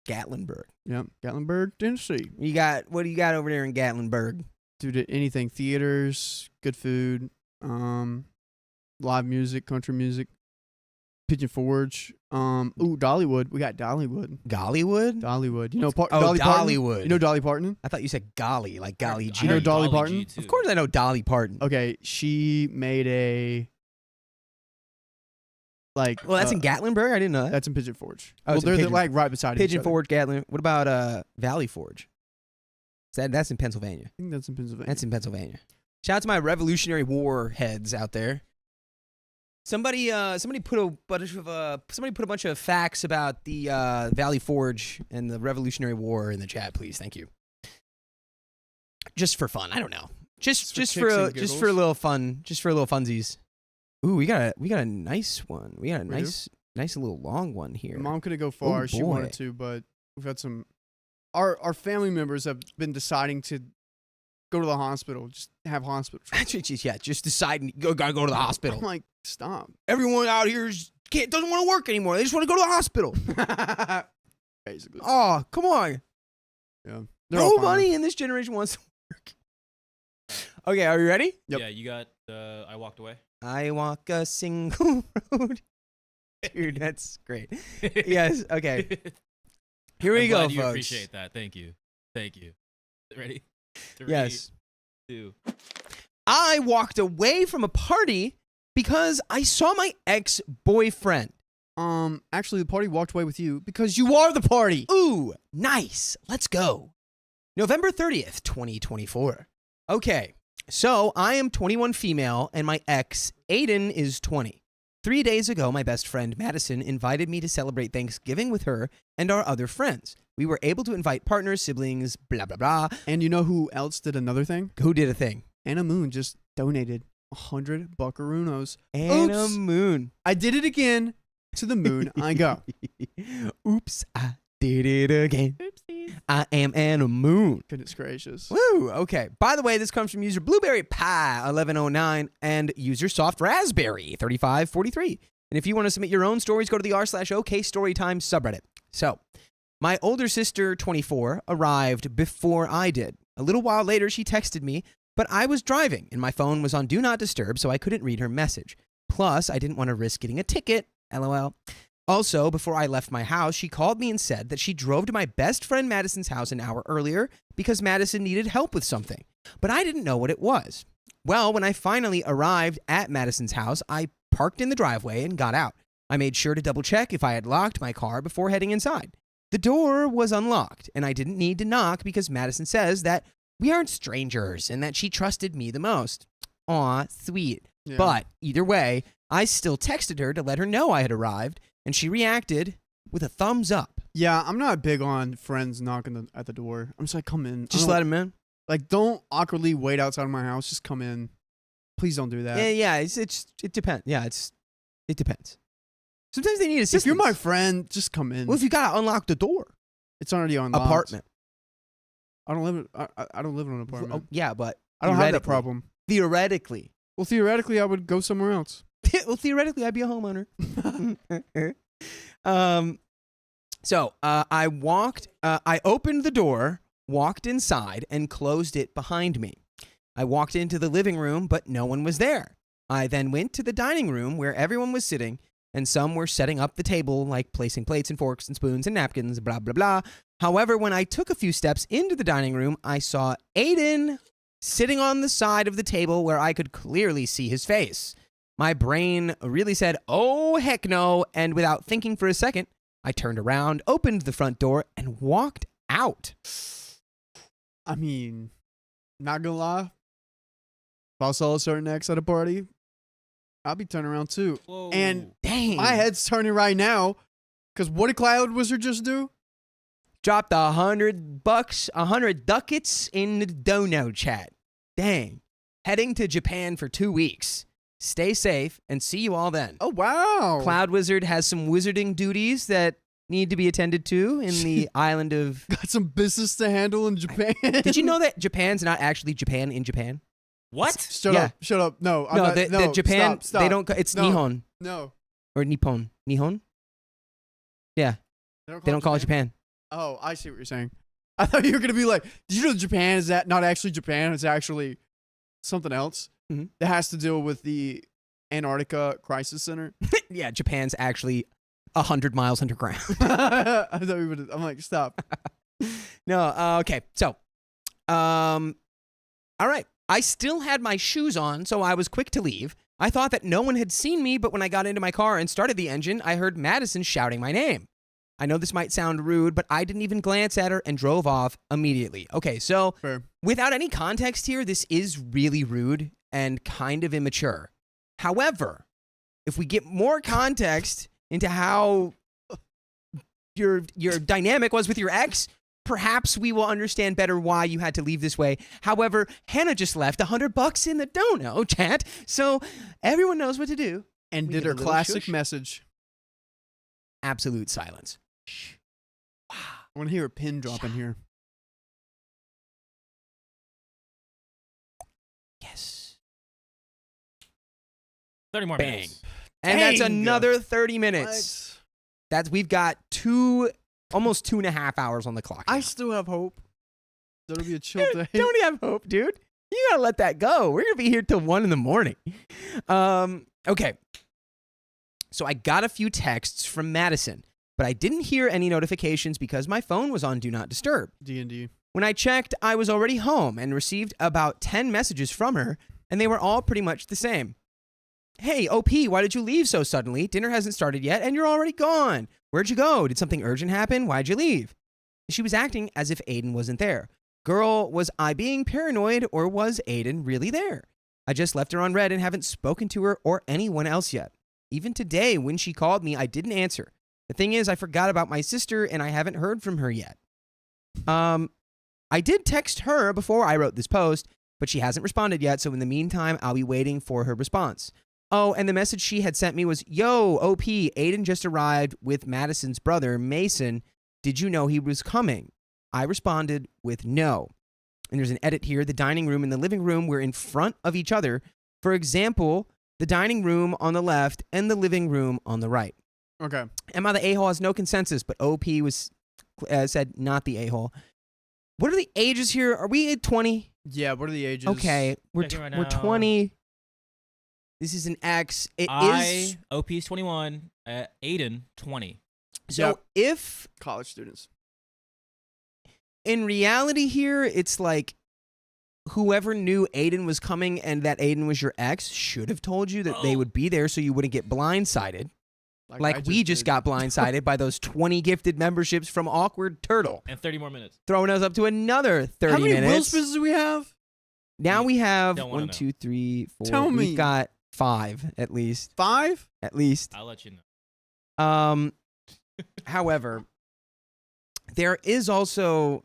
Gatlinburg. Yep, Gatlinburg, Tennessee. What do you got over there in Gatlinburg? Dude, anything, theaters, good food, live music, country music, Pigeon Forge. Dollywood. We got Dollywood. Gollywood? Dollywood. You know Oh, Dolly Parton? Dollywood. You know Dolly Parton? I thought you said golly, like golly G. You know heard Dolly G, Parton? too. Of course I know Dolly Parton. Okay, she made a Well, that's in Gatlinburg? I didn't know that. That's in Pigeon Forge. Oh, Well, it's in they're Pigeon- like right beside each Pigeon other. Forge, Gatlin. What about Valley Forge? That's in Pennsylvania. I think that's in Pennsylvania. That's in Pennsylvania. Shout out to my Revolutionary War heads out there. Somebody put a bunch of facts about the Valley Forge and the Revolutionary War in the chat, please. Thank you. Just for fun, I don't know. Just kicks for and just for a giggles. little fun, just for a little funsies. Ooh, we got a nice one. We got a We do? nice little long one here. Mom couldn't go far. Oh, She boy. wanted to, but we've had some. Our family members have been deciding to go to the hospital. Just have hospital. treatment. Yeah, just deciding gotta go to the hospital. I'm like, stop. Everyone out here doesn't want to work anymore. They just want to go to the hospital. Basically. Oh, come on. Yeah. They're all fine. Nobody in this generation wants to work. Okay, are you ready? Yep. Yeah, you got. I walked away. I walk a single road. Dude, that's great. Yes, okay. Here we I'm go, glad you folks. appreciate that. Thank you. Thank you. Ready? 3, Yes. 2. I walked away from a party because I saw my ex-boyfriend. Actually, the party walked away with you because you are the party. Ooh, nice. Let's go. November 30th, 2024. Okay, so I am 21 female and my ex, Aiden, is 20. 3 days ago, my best friend, Madison, invited me to celebrate Thanksgiving with her and our other friends. We were able to invite partners, siblings, blah, blah, blah. And you know who else did another thing? Who did a thing? Anna Moon just donated 100 buckaroos. Anna Oops. Moon. I did it again. To the moon I go. Oops, I did it again. Oopsies. I am Anna Moon. Goodness gracious. Woo, okay. By the way, this comes from user Blueberry Pie 1109 and user Soft Raspberry 3543. And if you want to submit your own stories, go to the r/OK Storytime subreddit. So, my older sister, 24, arrived before I did. A little while later, she texted me, But I was driving, and my phone was on Do Not Disturb, so I couldn't read her message. Plus, I didn't want to risk getting a ticket. LOL. Also, before I left my house, she called me and said that she drove to my best friend Madison's house an hour earlier because Madison needed help with something. But I didn't know what it was. Well, when I finally arrived at Madison's house, I parked in the driveway and got out. I made sure to double check if I had locked my car before heading inside. The door was unlocked, and I didn't need to knock because Madison says that we aren't strangers and that she trusted me the most. Aw, sweet. Yeah. But either way, I still texted her to let her know I had arrived, and she reacted with a thumbs up. Yeah, I'm not big on friends knocking at the door. I'm just like, come in. Just let them in. Like, don't awkwardly wait outside of my house. Just come in. Please don't do that. Yeah, it depends. Yeah, it depends. Sometimes they need assistance. If you're my friend, just come in. Well, if you gotta unlock the door. It's already unlocked. Apartment. I don't live in. I don't live in an apartment. Oh, yeah, but I don't have that theoretically- problem. Theoretically. Well, theoretically, I would go somewhere else. Well, theoretically, I'd be a homeowner. So I opened the door, walked inside, and closed it behind me. I walked into the living room, but no one was there. I then went to the dining room where everyone was sitting, and some were setting up the table, like placing plates and forks and spoons and napkins, blah, blah, blah. However, when I took a few steps into the dining room, I saw Aiden sitting on the side of the table where I could clearly see his face. My brain really said, oh, heck no, and without thinking for a second, I turned around, opened the front door, and walked out. I mean, not gonna lie. If I saw a certain ex at a party, I'll be turning around too. Whoa. And Dang. my head's turning right now. Because what did Cloud Wizard just do? Dropped $100, 100 ducats in the dono chat. Dang. Heading to Japan for 2 weeks. Stay safe and see you all then. Oh, wow. Cloud Wizard has some wizarding duties that need to be attended to in the island of... Got some business to handle in Japan. Did you know that Japan's not actually Japan in Japan? What? Shut up. Shut up. No. I'm No, not, the Japan, Stop. they don't... It's No. Nihon. No. Or Nippon. Nihon? Yeah, they don't call it Japan. Oh, I see what you're saying. I thought you were going to be like, did you know Japan is that not actually Japan? It's actually something else Mhm. that has to deal with the Antarctica Crisis Center. Yeah, Japan's actually 100 miles underground. I thought we would. I'm like, stop. No, okay. So, all right. I still had my shoes on, so I was quick to leave. I thought that no one had seen me, but when I got into my car and started the engine, I heard Madison shouting my name. I know this might sound rude, but I didn't even glance at her and drove off immediately. Okay, so Fair. without any context here, this is really rude and kind of immature. However, if we get more context into how your dynamic was with your ex, perhaps we will understand better why you had to leave this way. However, Hannah just left $100 in the dono chat, so everyone knows what to do. And We did get a her little classic shush. message. Absolute silence. I want to hear a pin drop in here. Yes. 30 more Bang. minutes. And that's Dang. another 30 minutes. We've got almost 2.5 hours on the clock. I now. still have hope. That'll be a chill day. Don't have hope, dude. You gotta let that go. We're gonna be here till 1 a.m. Okay. So I got a few texts from Madison, but I didn't hear any notifications because my phone was on Do Not Disturb. D&D. When I checked, I was already home and received about 10 messages from her, and they were all pretty much the same. Hey, OP, why did you leave so suddenly? Dinner hasn't started yet, and you're already gone. Where'd you go? Did something urgent happen? Why'd you leave? She was acting as if Aiden wasn't there. Girl, was I being paranoid, or was Aiden really there? I just left her on red and haven't spoken to her or anyone else yet. Even today, when she called me, I didn't answer. The thing is, I forgot about my sister, and I haven't heard from her yet. I did text her before I wrote this post, but she hasn't responded yet, so in the meantime, I'll be waiting for her response. Oh, and the message she had sent me was, Yo, OP, Aiden just arrived with Madison's brother, Mason. Did you know he was coming? I responded with no. And there's an edit here. The dining room and the living room were in front of each other. For example, the dining room on the left and the living room on the right. Okay. Emma the a-hole has no consensus, but OP was said not the a-hole. What are the ages here? Are we at 20? Yeah, what are the ages? Okay, we're Checking right we're now. 20. This is an X. It is OP is 21. Aiden 20. so Yep. if College students. in reality here, it's like whoever knew Aiden was coming and that Aiden was your ex should have told you that they would be there so you wouldn't get blindsided. Like I we just did. got blindsided by those 20 gifted memberships from Awkward Turtle, And 30 more minutes. throwing us up to another 30 How many Will minutes. Smiths do we have? Now we have Don't wanna 1, know. 2, 3, 4. Tell me. We've got 5 at least. 5? At least. I'll let you know. However, there is also.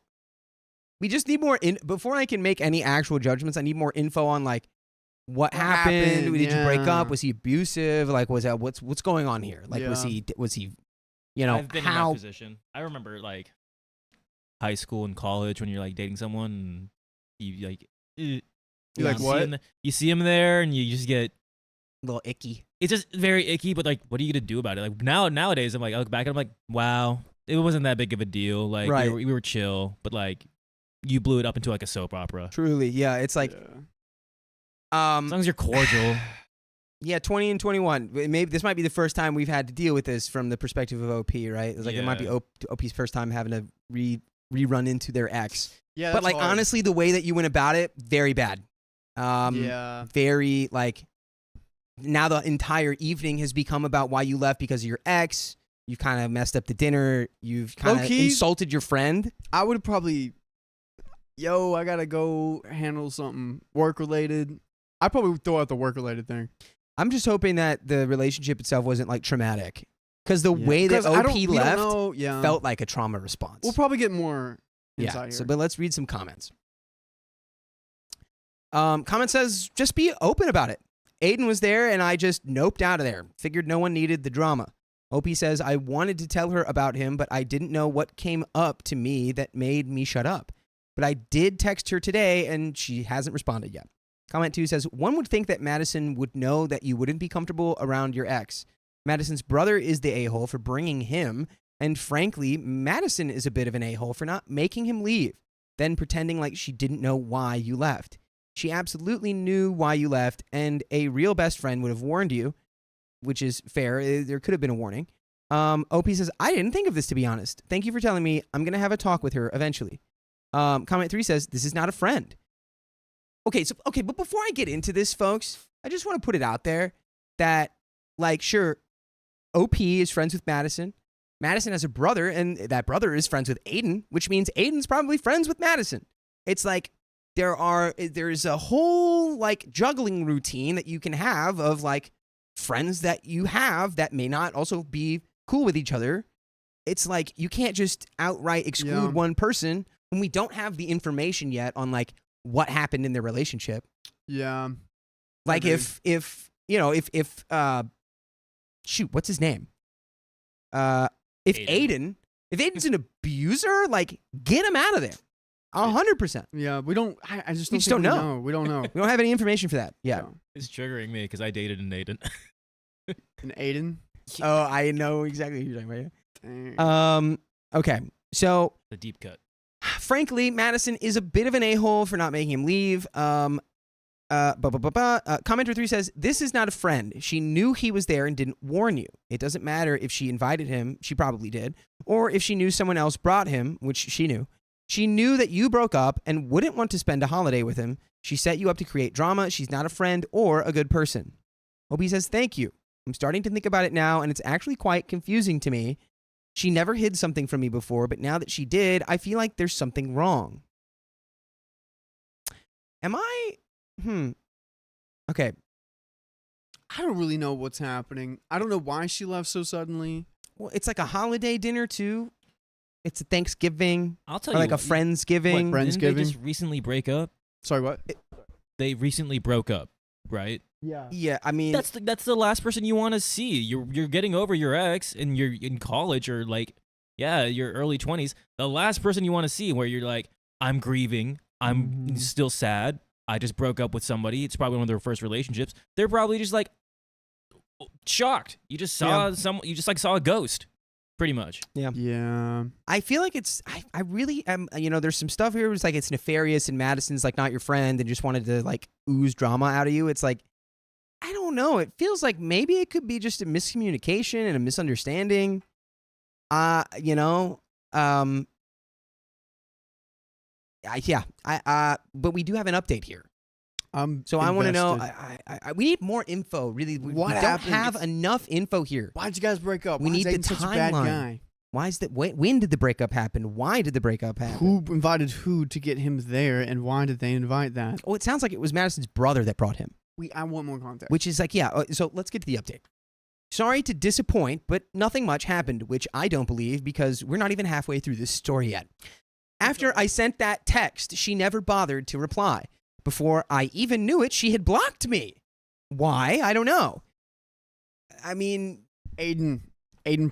We just need more before I can make any actual judgments. I need more info on like what happened. Did you break yeah. up? Was he abusive? Like was that what's going on here? Like was Yeah. he you know I've been in that position. I remember like high school and college when you're like dating someone and you like You're like, see what? him you see him there and you just get a little icky? it's just very icky, but like what are you gonna do about it? Like nowadays I'm like I look back and I'm like, wow, it wasn't that big of a deal. Like Right. we were chill, but like you blew it up into like a soap opera. Truly, yeah. It's like As long as you're cordial. yeah, 20 and 21. Maybe this might be the first time we've had to deal with this from the perspective of OP, right? It's like it might be Yeah. OP's first time having to rerun into their ex. Yeah, But that's like hard. honestly, the way that you went about it, very bad. Yeah. Very like now the entire evening has become about why you left because of your ex. You kind of messed up the dinner. You've kind of Low-key- insulted your friend. I would probably, I gotta go handle something work related. I'd probably throw out the work related thing. I'm just hoping that the relationship itself wasn't like traumatic, because the way that 'Cause I OP don't- we don't left know, yeah. felt like a trauma response. We'll probably get more yeah. insight So, here. but let's read some comments. Comment says, just be open about it. Aiden was there and I just noped out of there. Figured no one needed the drama. OP says, I wanted to tell her about him, but I didn't know what came up to me that made me shut up. But I did text her today and she hasn't responded yet. Comment 2 says, one would think that Madison would know that you wouldn't be comfortable around your ex. Madison's brother is the a-hole for bringing him. And frankly, Madison is a bit of an a-hole for not making him leave, then pretending like she didn't know why you left. She absolutely knew why you left, and a real best friend would have warned you, which is fair. There could have been a warning. OP says, I didn't think of this, to be honest. Thank you for telling me. I'm going to have a talk with her eventually. Comment 3 says, this is not a friend. Okay, but before I get into this, folks, I just want to put it out there that, like, sure, OP is friends with Madison. Madison has a brother, and that brother is friends with Aiden, which means Aiden's probably friends with Madison. It's like there's a whole like juggling routine that you can have of like friends that you have that may not also be cool with each other. It's like you can't just outright exclude one person when we don't have the information yet on like what happened in their relationship. Yeah. Like Agreed. if shoot, what's his name? If Aiden's an abuser, like get him out of there. 100%. Yeah, we don't. I just We don't just think don't we know. We don't know. We don't have any information for that. Yeah. It's triggering me because I dated an Aiden. And Aiden. Oh, I know exactly who you're talking Dang. about. Okay. So, The deep cut. frankly, Madison is a bit of an a-hole for not making him leave. Commenter 3 says, this is not a friend. She knew he was there and didn't warn you. It doesn't matter if she invited him, she probably did, or if she knew someone else brought him, which she knew. She knew that you broke up and wouldn't want to spend a holiday with him. She set you up to create drama. She's not a friend or a good person. Obi says, thank you. I'm starting to think about it now, and it's actually quite confusing to me. She never hid something from me before, but now that she did, I feel like there's something wrong. Am I... Okay. I don't really know what's happening. I don't know why she left so suddenly. Well, it's like a holiday dinner, too. It's a Thanksgiving. I'll tell Or you. like a Friendsgiving. What, Didn't they Friendsgiving? just recently break up? Sorry, what? They recently broke up, right? Yeah. Yeah, I mean... That's the last person you want to see. You're getting over your ex, and you're in college or like, yeah, your early 20s. The last person you want to see, where you're like, I'm grieving, I'm still sad. I just broke up with somebody. It's probably one of their first relationships. They're probably just like shocked. You just saw you just like saw a ghost. Pretty much. Yeah. I feel like I really am, there's some stuff here. It's like it's nefarious and Madison's like not your friend and just wanted to like ooze drama out of you. It's like, I don't know. It feels like maybe it could be just a miscommunication and a misunderstanding. But we do have an update here. So I want to know. We need more info. Really, we don't have enough info here. Why'd you guys break up? We need the such a bad timeline. guy? Why is that? When did the breakup happen? Why did the breakup happen? Who invited who to get him there, and why did they invite that? Oh, it sounds like it was Madison's brother that brought him. I want more context. Which is like, yeah. So let's get to the update. Sorry to disappoint, but nothing much happened, which I don't believe because we're not even halfway through this story yet. After I sent that text, she never bothered to reply. Before I even knew it, she had blocked me. Why? I don't know. I mean, Aiden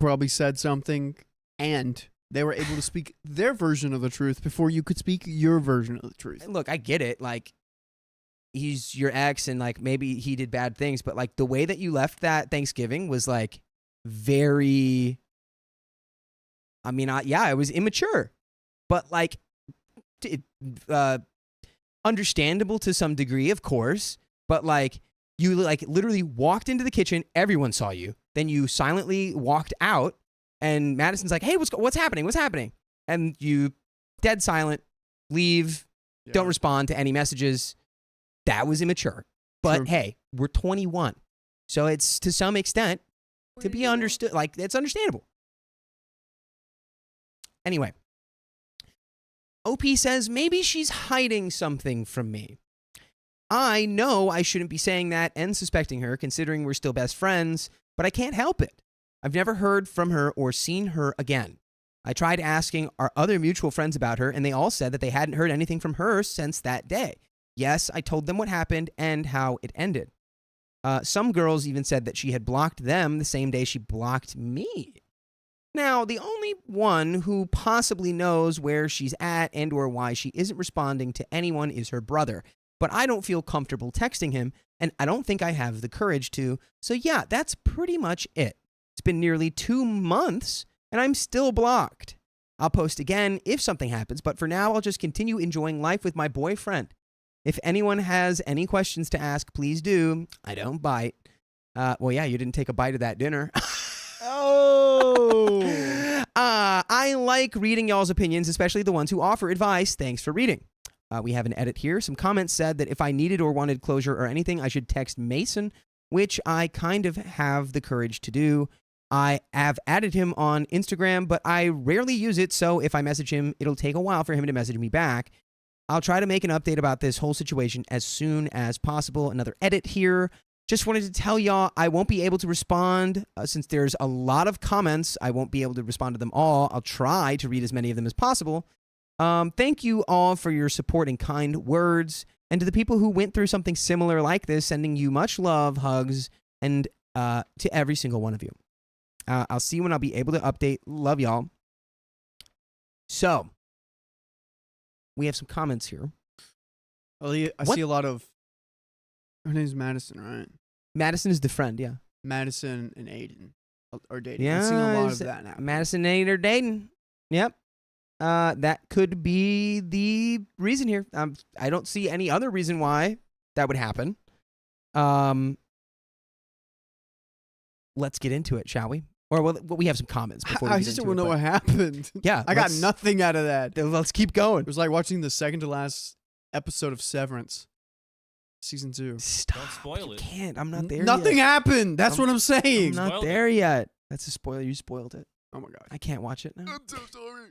probably said something, and they were able to speak their version of the truth before you could speak your version of the truth. look, I get it. Like, he's your ex, and like maybe he did bad things, but like the way that you left that Thanksgiving was like very. I mean, it was immature, but like, understandable to some degree, of course. But like, you like literally walked into the kitchen, everyone saw you. Then you silently walked out, and Madison's like, "Hey, what's happening? What's happening?" And you dead silent, leave, don't respond to any messages. That was immature. But True. hey, we're 21. So it's to some extent to be understood. Like, it's understandable. Anyway, OP says, maybe she's hiding something from me. I know I shouldn't be saying that and suspecting her, considering we're still best friends, but I can't help it. I've never heard from her or seen her again. I tried asking our other mutual friends about her, and they all said that they hadn't heard anything from her since that day. Yes, I told them what happened and how it ended. Some girls even said that she had blocked them the same day she blocked me. Now, the only one who possibly knows where she's at and or why she isn't responding to anyone is her brother. But I don't feel comfortable texting him, and I don't think I have the courage to. So yeah, that's pretty much it. It's been nearly 2 months, and I'm still blocked. I'll post again if something happens, but for now, I'll just continue enjoying life with my boyfriend. If anyone has any questions to ask, please do. I don't bite. Well, yeah, you didn't take a bite of that dinner. Oh! I like reading y'all's opinions, especially the ones who offer advice. Thanks for reading. We have an edit here. Some comments said that if I needed or wanted closure or anything, I should text Mason, which I kind of have the courage to do. I have added him on Instagram, but I rarely use it, so if I message him, it'll take a while for him to message me back. I'll try to make an update about this whole situation as soon as possible. Another edit here. Just wanted to tell y'all I won't be able to respond since there's a lot of comments. I won't be able to respond to them all. I'll try to read as many of them as possible. Thank you all for your support and kind words. And to the people who went through something similar like this, sending you much love, hugs, and to every single one of you. I'll see you when I'll be able to update. Love y'all. So, we have some comments here. I see a lot of. Her name's Madison, right? Madison is the friend, yeah. Madison and Aiden are dating. Yeah, I've seen a lot of that now. Madison and Aiden are dating. Yep. That could be the reason here. I don't see any other reason why that would happen. Let's get into it, shall we? Or we have some comments before we I get just into don't know what happened. Yeah, I got nothing out of that. Let's keep going. It was like watching the second to last episode of Severance, season 2. Stop. Don't spoil it. Can't. I'm not there Nothing yet. happened. That's what I'm saying. I'm not Spoiled there yet. That's a spoiler. You spoiled it. Oh my god. I can't watch it now. I'm so sorry.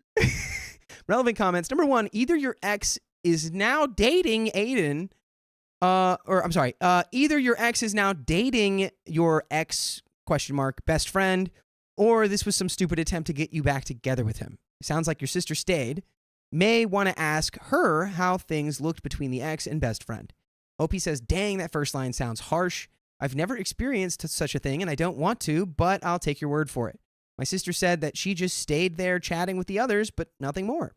Relevant comments. Number 1, either your ex is now dating Aiden, either your ex is now dating your ex best friend, or this was some stupid attempt to get you back together with him. Sounds like your sister stayed. May want to ask her how things looked between the ex and best friend. OP says, dang, that first line sounds harsh. I've never experienced such a thing, and I don't want to, but I'll take your word for it. My sister said that she just stayed there chatting with the others, but nothing more.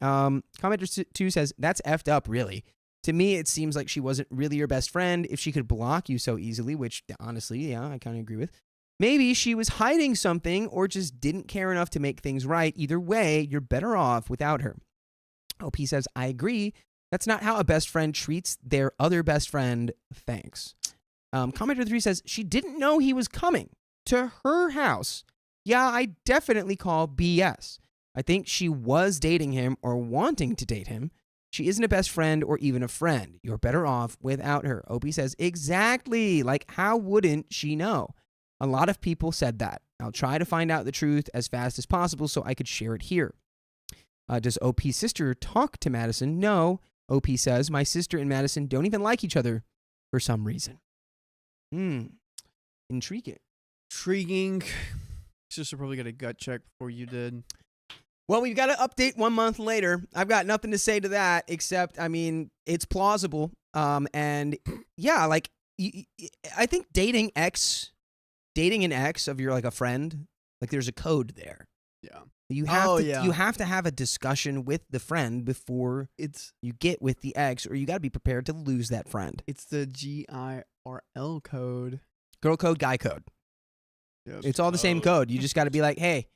Commenter 2 says, that's effed up, really. To me, it seems like she wasn't really your best friend if she could block you so easily, which honestly, yeah, I kind of agree with. Maybe she was hiding something or just didn't care enough to make things right. Either way, you're better off without her. OP says, I agree. That's not how a best friend treats their other best friend. Thanks. Commenter 3 says, she didn't know he was coming to her house. Yeah, I definitely call BS. I think she was dating him or wanting to date him. She isn't a best friend or even a friend. You're better off without her. OP says, exactly. Like, how wouldn't she know? A lot of people said that. I'll try to find out the truth as fast as possible so I could share it here. Does OP's sister talk to Madison? No. OP says, my sister and Madison don't even like each other for some reason. Intriguing. Intriguing. Sister probably got a gut check before you did. Well, we've got to update 1 month later. I've got nothing to say to that except, I mean, it's plausible. And yeah, like, I think dating an ex of your, like, a friend, like, there's a code there. Yeah. You have to have a discussion with the friend before you get with the ex, or you got to be prepared to lose that friend. It's the GIRL code. Girl code, guy code. Yep. It's all the same code. You just got to be like, hey,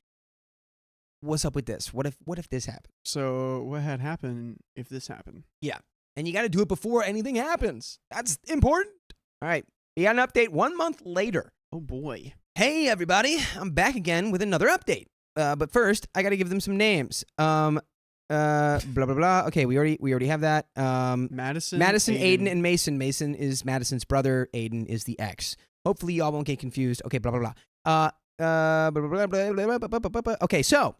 what's up with this? What if this happened? So what had happened if this happened? Yeah. And you got to do it before anything happens. That's important. All right. You got an update 1 month later. Oh, boy. Hey, everybody. I'm back again with another update. But first, I got to give them some names. Blah, blah, blah. Okay, we already have that. Madison, Aiden, and Mason. Mason is Madison's brother. Aiden is the ex. Hopefully, y'all won't get confused. Okay, blah, blah, blah. Blah, blah, blah, blah, blah, blah, blah. Okay, so,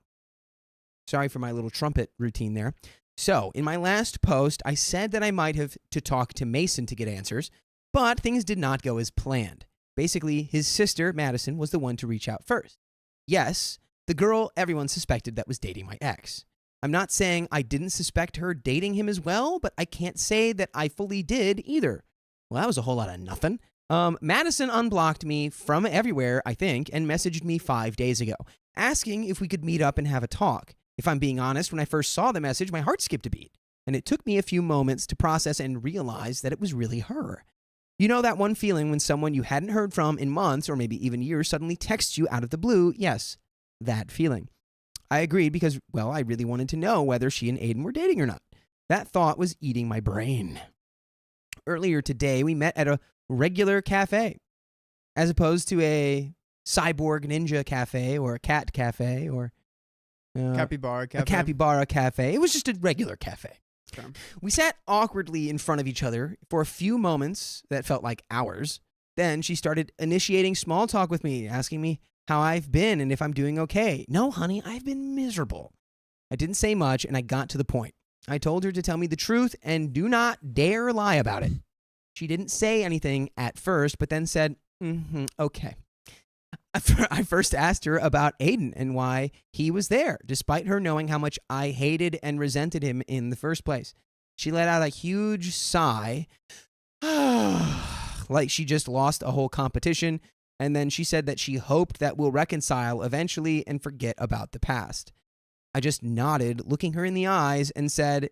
sorry for my little trumpet routine there. So, in my last post, I said that I might have to talk to Mason to get answers, but things did not go as planned. Basically, his sister, Madison, was the one to reach out first. Yes, the girl everyone suspected that was dating my ex. I'm not saying I didn't suspect her dating him as well, but I can't say that I fully did either. Well, that was a whole lot of nothing. Madison unblocked me from everywhere, I think, and messaged me 5 days ago, asking if we could meet up and have a talk. If I'm being honest, when I first saw the message, my heart skipped a beat, and it took me a few moments to process and realize that it was really her. You know that one feeling when someone you hadn't heard from in months or maybe even years suddenly texts you out of the blue? Yes, that feeling. I agreed because, well, I really wanted to know whether she and Aiden were dating or not. That thought was eating my brain. Earlier today, we met at a regular cafe, as opposed to a cyborg ninja cafe or a cat cafe or Capybara cafe. a capybara cafe. It was just a regular cafe. Okay. We sat awkwardly in front of each other for a few moments that felt like hours. Then she started initiating small talk with me, asking me how I've been and if I'm doing okay. No, honey, I've been miserable. I didn't say much, and I got to the point. I told her to tell me the truth and do not dare lie about it. She didn't say anything at first, but then said, okay. I first asked her about Aiden and why he was there, despite her knowing how much I hated and resented him in the first place. She let out a huge sigh, like she just lost a whole competition, and then she said that she hoped that we'll reconcile eventually and forget about the past. I just nodded, looking her in the eyes, and said,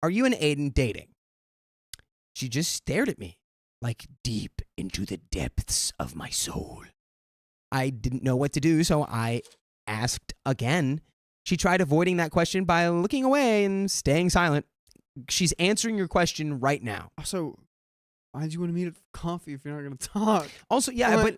"Are you and Aiden dating?" She just stared at me, like deep into the depths of my soul. I didn't know what to do, so I asked again. She tried avoiding that question by looking away and staying silent. She's answering your question right now. Also, why did you want to meet at coffee if you're not going to talk? Also, yeah,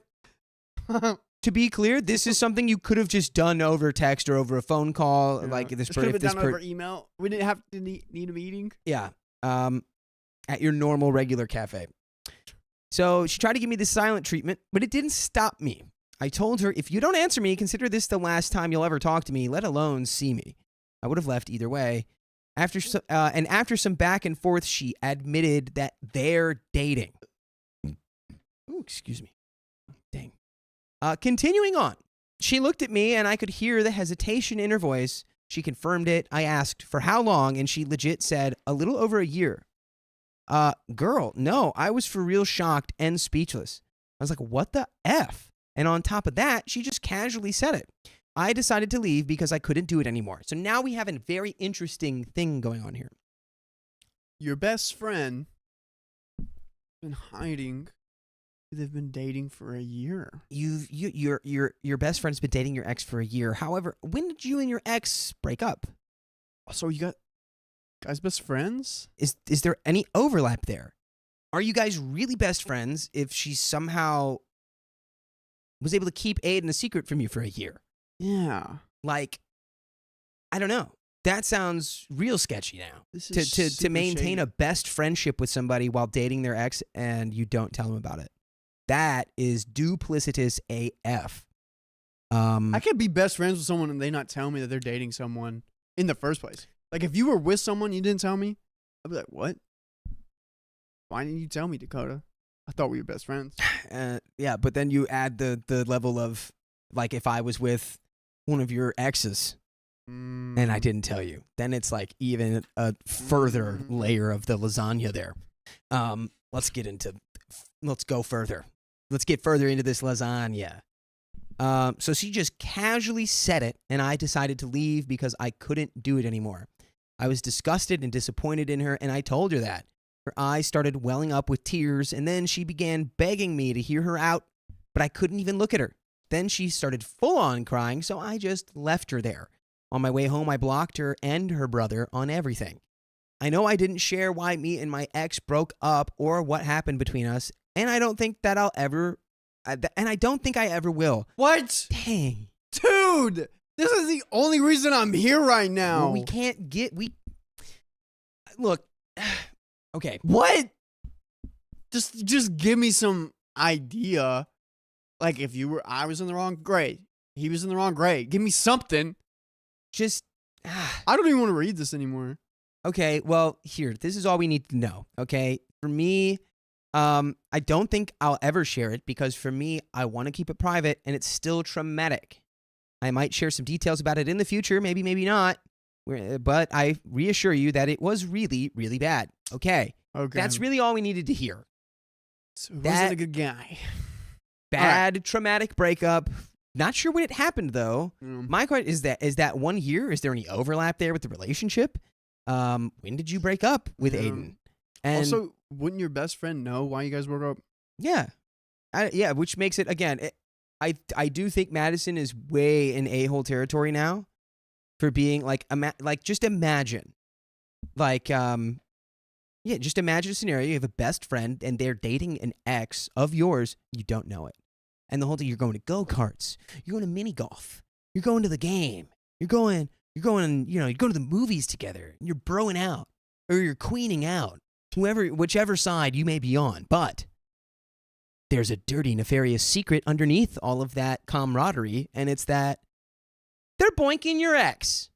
but to be clear, this is something you could have just done over text or over a phone call. Yeah. Like this, could have been done over email. We didn't have to need a meeting. Yeah, at your normal regular cafe. So she tried to give me the silent treatment, but it didn't stop me. I told her, if you don't answer me, consider this the last time you'll ever talk to me, let alone see me. I would have left either way. After some back and forth, she admitted that they're dating. Ooh, excuse me. Dang. Continuing on, she looked at me and I could hear the hesitation in her voice. She confirmed it. I asked for how long, and she legit said a little over a year. Girl, no, I was for real shocked and speechless. I was like, what the F? And on top of that, she just casually said it. I decided to leave because I couldn't do it anymore. So now we have a very interesting thing going on here. Your best friend been hiding They've been dating for a year. Your best friend's been dating your ex for a year. However, when did you and your ex break up? So you got guys best friends? Is there any overlap there? Are you guys really best friends if she somehow was able to keep Aiden a secret from you for a year? Yeah. Like, I don't know. That sounds real sketchy now. This is To super maintain shady. a best friendship with somebody while dating their ex and you don't tell them about it. That is duplicitous AF. I could be best friends with someone and they not tell me that they're dating someone in the first place. Like, if you were with someone you didn't tell me, I'd be like, what? Why didn't you tell me, Dakota? I thought we were best friends. Yeah, but then you add the level of, like, if I was with one of your exes and I didn't tell you, then it's like even a further layer of the lasagna there. Let's go further. Let's get further into this lasagna. So she just casually said it, and I decided to leave because I couldn't do it anymore. I was disgusted and disappointed in her, and I told her that. Her eyes started welling up with tears, and then she began begging me to hear her out, but I couldn't even look at her. Then she started full-on crying, so I just left her there. On my way home, I blocked her and her brother on everything. I know I didn't share why me and my ex broke up or what happened between us, and I don't think that I don't think I ever will. What? Dang. Dude, this is the only reason I'm here right now. Well, look. Okay. What? Just give me some idea. Like, if I was in the wrong, great. He was in the wrong, great. Give me something. I don't even want to read this anymore. Okay, well, this is all we need to know, okay? For me, I don't think I'll ever share it because for me, I want to keep it private and it's still traumatic. I might share some details about it in the future, maybe not, but I reassure you that it was really, really bad, okay? Okay. That's really all we needed to hear. So he wasn't a good guy. Bad, traumatic breakup. Not sure when it happened, though. My question is that 1 year? Is there any overlap there with the relationship? When did you break up with Aiden? And also, wouldn't your best friend know why you guys broke up? Yeah. Which makes it, again, I do think Madison is way in a-hole territory now for being, like, just imagine. Like, just imagine a scenario. You have a best friend, and they're dating an ex of yours. You don't know it. And the whole thing, you're going to go-karts. You're going to mini-golf. You're going to the game. You're going, you're going to the movies together. You're broing out. Or you're queening out. Whichever side you may be on. But there's a dirty, nefarious secret underneath all of that camaraderie, and it's that they're boinking your ex,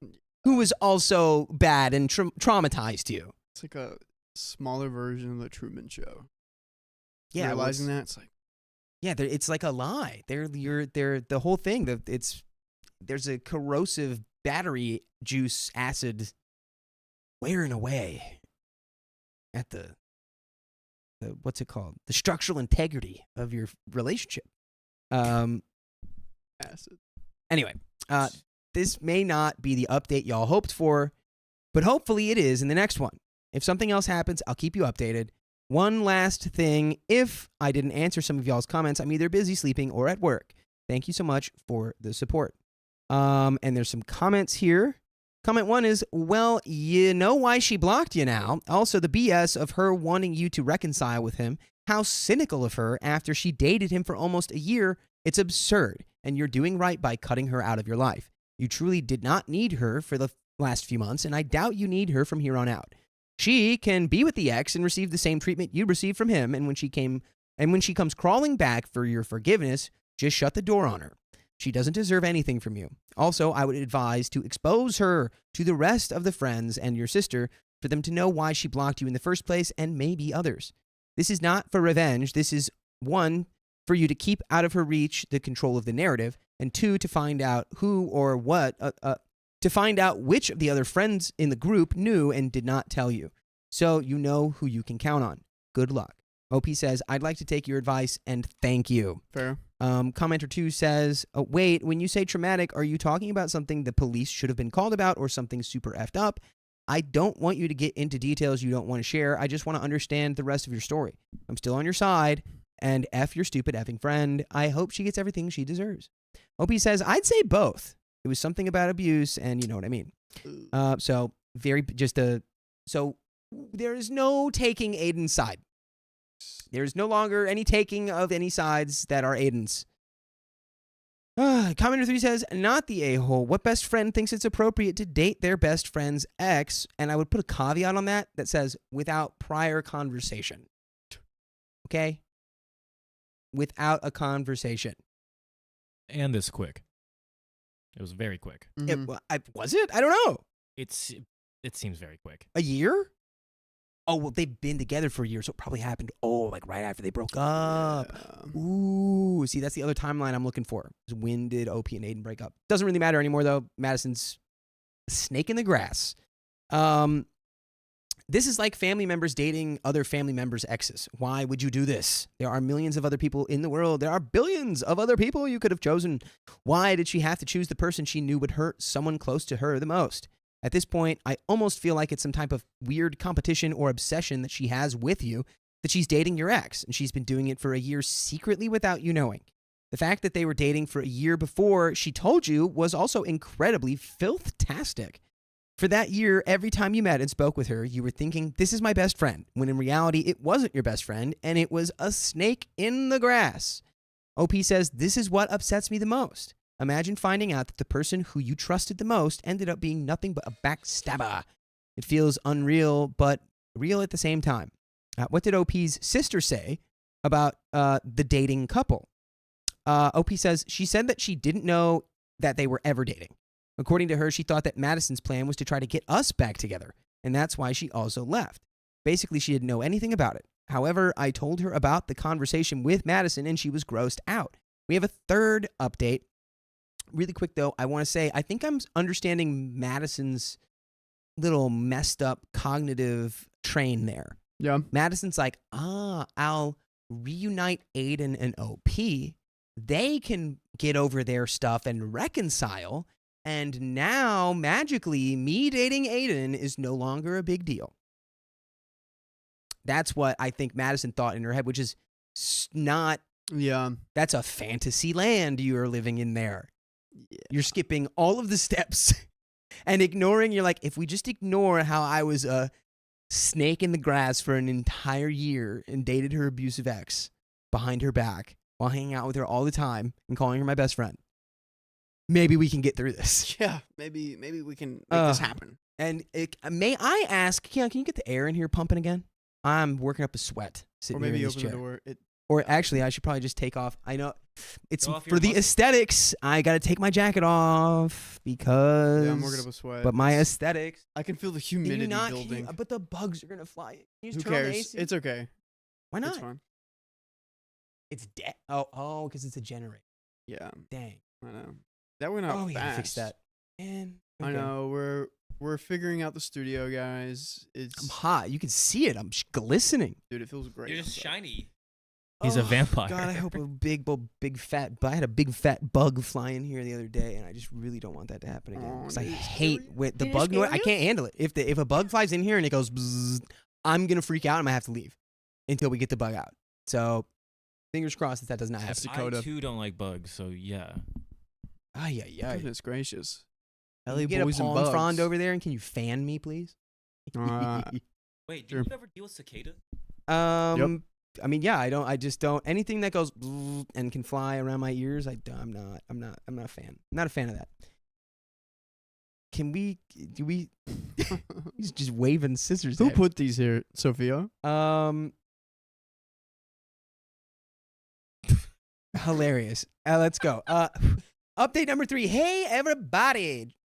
who was also bad and traumatized you. It's like a smaller version of the Truman Show. Yeah, realizing that, it's like, yeah, it's like a lie. They're the whole thing. There's a corrosive battery juice acid wearing away at the what's it called? The structural integrity of your relationship. acid. Anyway, this may not be the update y'all hoped for, but hopefully it is in the next one. If something else happens, I'll keep you updated. One last thing, if I didn't answer some of y'all's comments, I'm either busy sleeping or at work. Thank you so much for the support. And there's some comments here. Comment 1 is, well, you know why she blocked you now. Also, the BS of her wanting you to reconcile with him. How cynical of her after she dated him for almost a year. It's absurd, and you're doing right by cutting her out of your life. You truly did not need her for the last few months, and I doubt you need her from here on out. She can be with the ex and receive the same treatment you received from him, and when she comes crawling back for your forgiveness, just shut the door on her. She doesn't deserve anything from you. Also, I would advise to expose her to the rest of the friends and your sister for them to know why she blocked you in the first place and maybe others. This is not for revenge. This is 1, for you to keep out of her reach the control of the narrative, and 2, to find out who or what, to find out which of the other friends in the group knew and did not tell you. So you know who you can count on. Good luck. OP says, I'd like to take your advice and thank you. Fair. Commenter 2 says, wait, when you say traumatic, are you talking about something the police should have been called about or something super effed up? I don't want you to get into details you don't want to share. I just want to understand the rest of your story. I'm still on your side. And F your stupid effing friend. I hope she gets everything she deserves. OP says, I'd say both. It was something about abuse, and you know what I mean. So there is no taking Aiden's side. There is no longer any taking of any sides that are Aiden's. Commenter 3 says, not the a-hole. What best friend thinks it's appropriate to date their best friend's ex? And I would put a caveat on that says, without prior conversation. Okay? Without a conversation. And this quick. It was very quick. Was it? I don't know. It seems very quick. A year? Oh, well, they've been together for a year, so it probably happened, like right after they broke up. Yeah. Ooh, see, that's the other timeline I'm looking for. When did OP and Aiden break up? Doesn't really matter anymore, though. Madison's a snake in the grass. This is like family members dating other family members' exes. Why would you do this? There are millions of other people in the world. There are billions of other people you could have chosen. Why did she have to choose the person she knew would hurt someone close to her the most? At this point, I almost feel like it's some type of weird competition or obsession that she has with you, that she's dating your ex, and she's been doing it for a year secretly without you knowing. The fact that they were dating for a year before she told you was also incredibly filth-tastic. For that year, every time you met and spoke with her, you were thinking, this is my best friend, when in reality, it wasn't your best friend, and it was a snake in the grass. OP says, this is what upsets me the most. Imagine finding out that the person who you trusted the most ended up being nothing but a backstabber. It feels unreal, but real at the same time. What did OP's sister say about the dating couple? OP says, she said that she didn't know that they were ever dating. According to her, she thought that Madison's plan was to try to get us back together, and that's why she also left. Basically, she didn't know anything about it. However, I told her about the conversation with Madison, and she was grossed out. We have a third update. Really quick, though, I want to say, I think I'm understanding Madison's little messed up cognitive train there. Yeah. Madison's like, I'll reunite Aiden and OP. They can get over their stuff and reconcile. And now, magically, me dating Aiden is no longer a big deal. That's what I think Madison thought in her head, which is not. Yeah. That's a fantasy land you are living in there. Yeah. You're skipping all of the steps and ignoring. You're like, if we just ignore how I was a snake in the grass for an entire year and dated her abusive ex behind her back while hanging out with her all the time and calling her my best friend, maybe we can get through this. Yeah. Maybe we can make this happen. And may I ask, can you get the air in here pumping again? I'm working up a sweat sitting Or maybe here in this open chair. the door. Or actually, I should probably just take off. I know it's Go off for your the muscle. aesthetics. I got to take my jacket off because. Yeah, I'm working up a sweat. But my aesthetics. I can feel the Can humidity you not? building. But the bugs are gonna fly. Can you just Who turn on the cares? AC? It's okay. Why not? It's fine. It's dead. Oh, because it's a generator. Yeah. Dang. I know. That went out Oh, we fast. gotta fix that. Man, I know. We're figuring out the studio, guys. I'm It's hot. You can see it. I'm glistening. dude. It feels great. You're just outside. shiny. He's a vampire. God, I hope a big fat. I had a big fat bug fly in here the other day, and I just really don't want that to happen again. Oh, Because I did it hate scare you? with the Did it bug noise. scare I you? can't handle it. If a bug flies in here and it goes, bzzz, I'm gonna freak out. I'm gonna have to leave until we get the bug out. So, fingers crossed that does not happen. Dakota. I too don't like bugs, so yeah. Ay, ay, ay. Goodness gracious. Can LA you get boys a and palm bugs. frond over there, and can you fan me, please? Wait, did Sure. you ever deal with cicada? I mean, yeah, I just don't. Anything that goes bzzz and can fly around my ears, I'm not a fan. I'm not a fan of that. Do we? He's just waving scissors. Who at put these here, Sophia? me. Hilarious. Let's go. Update number 3. Hey, everybody.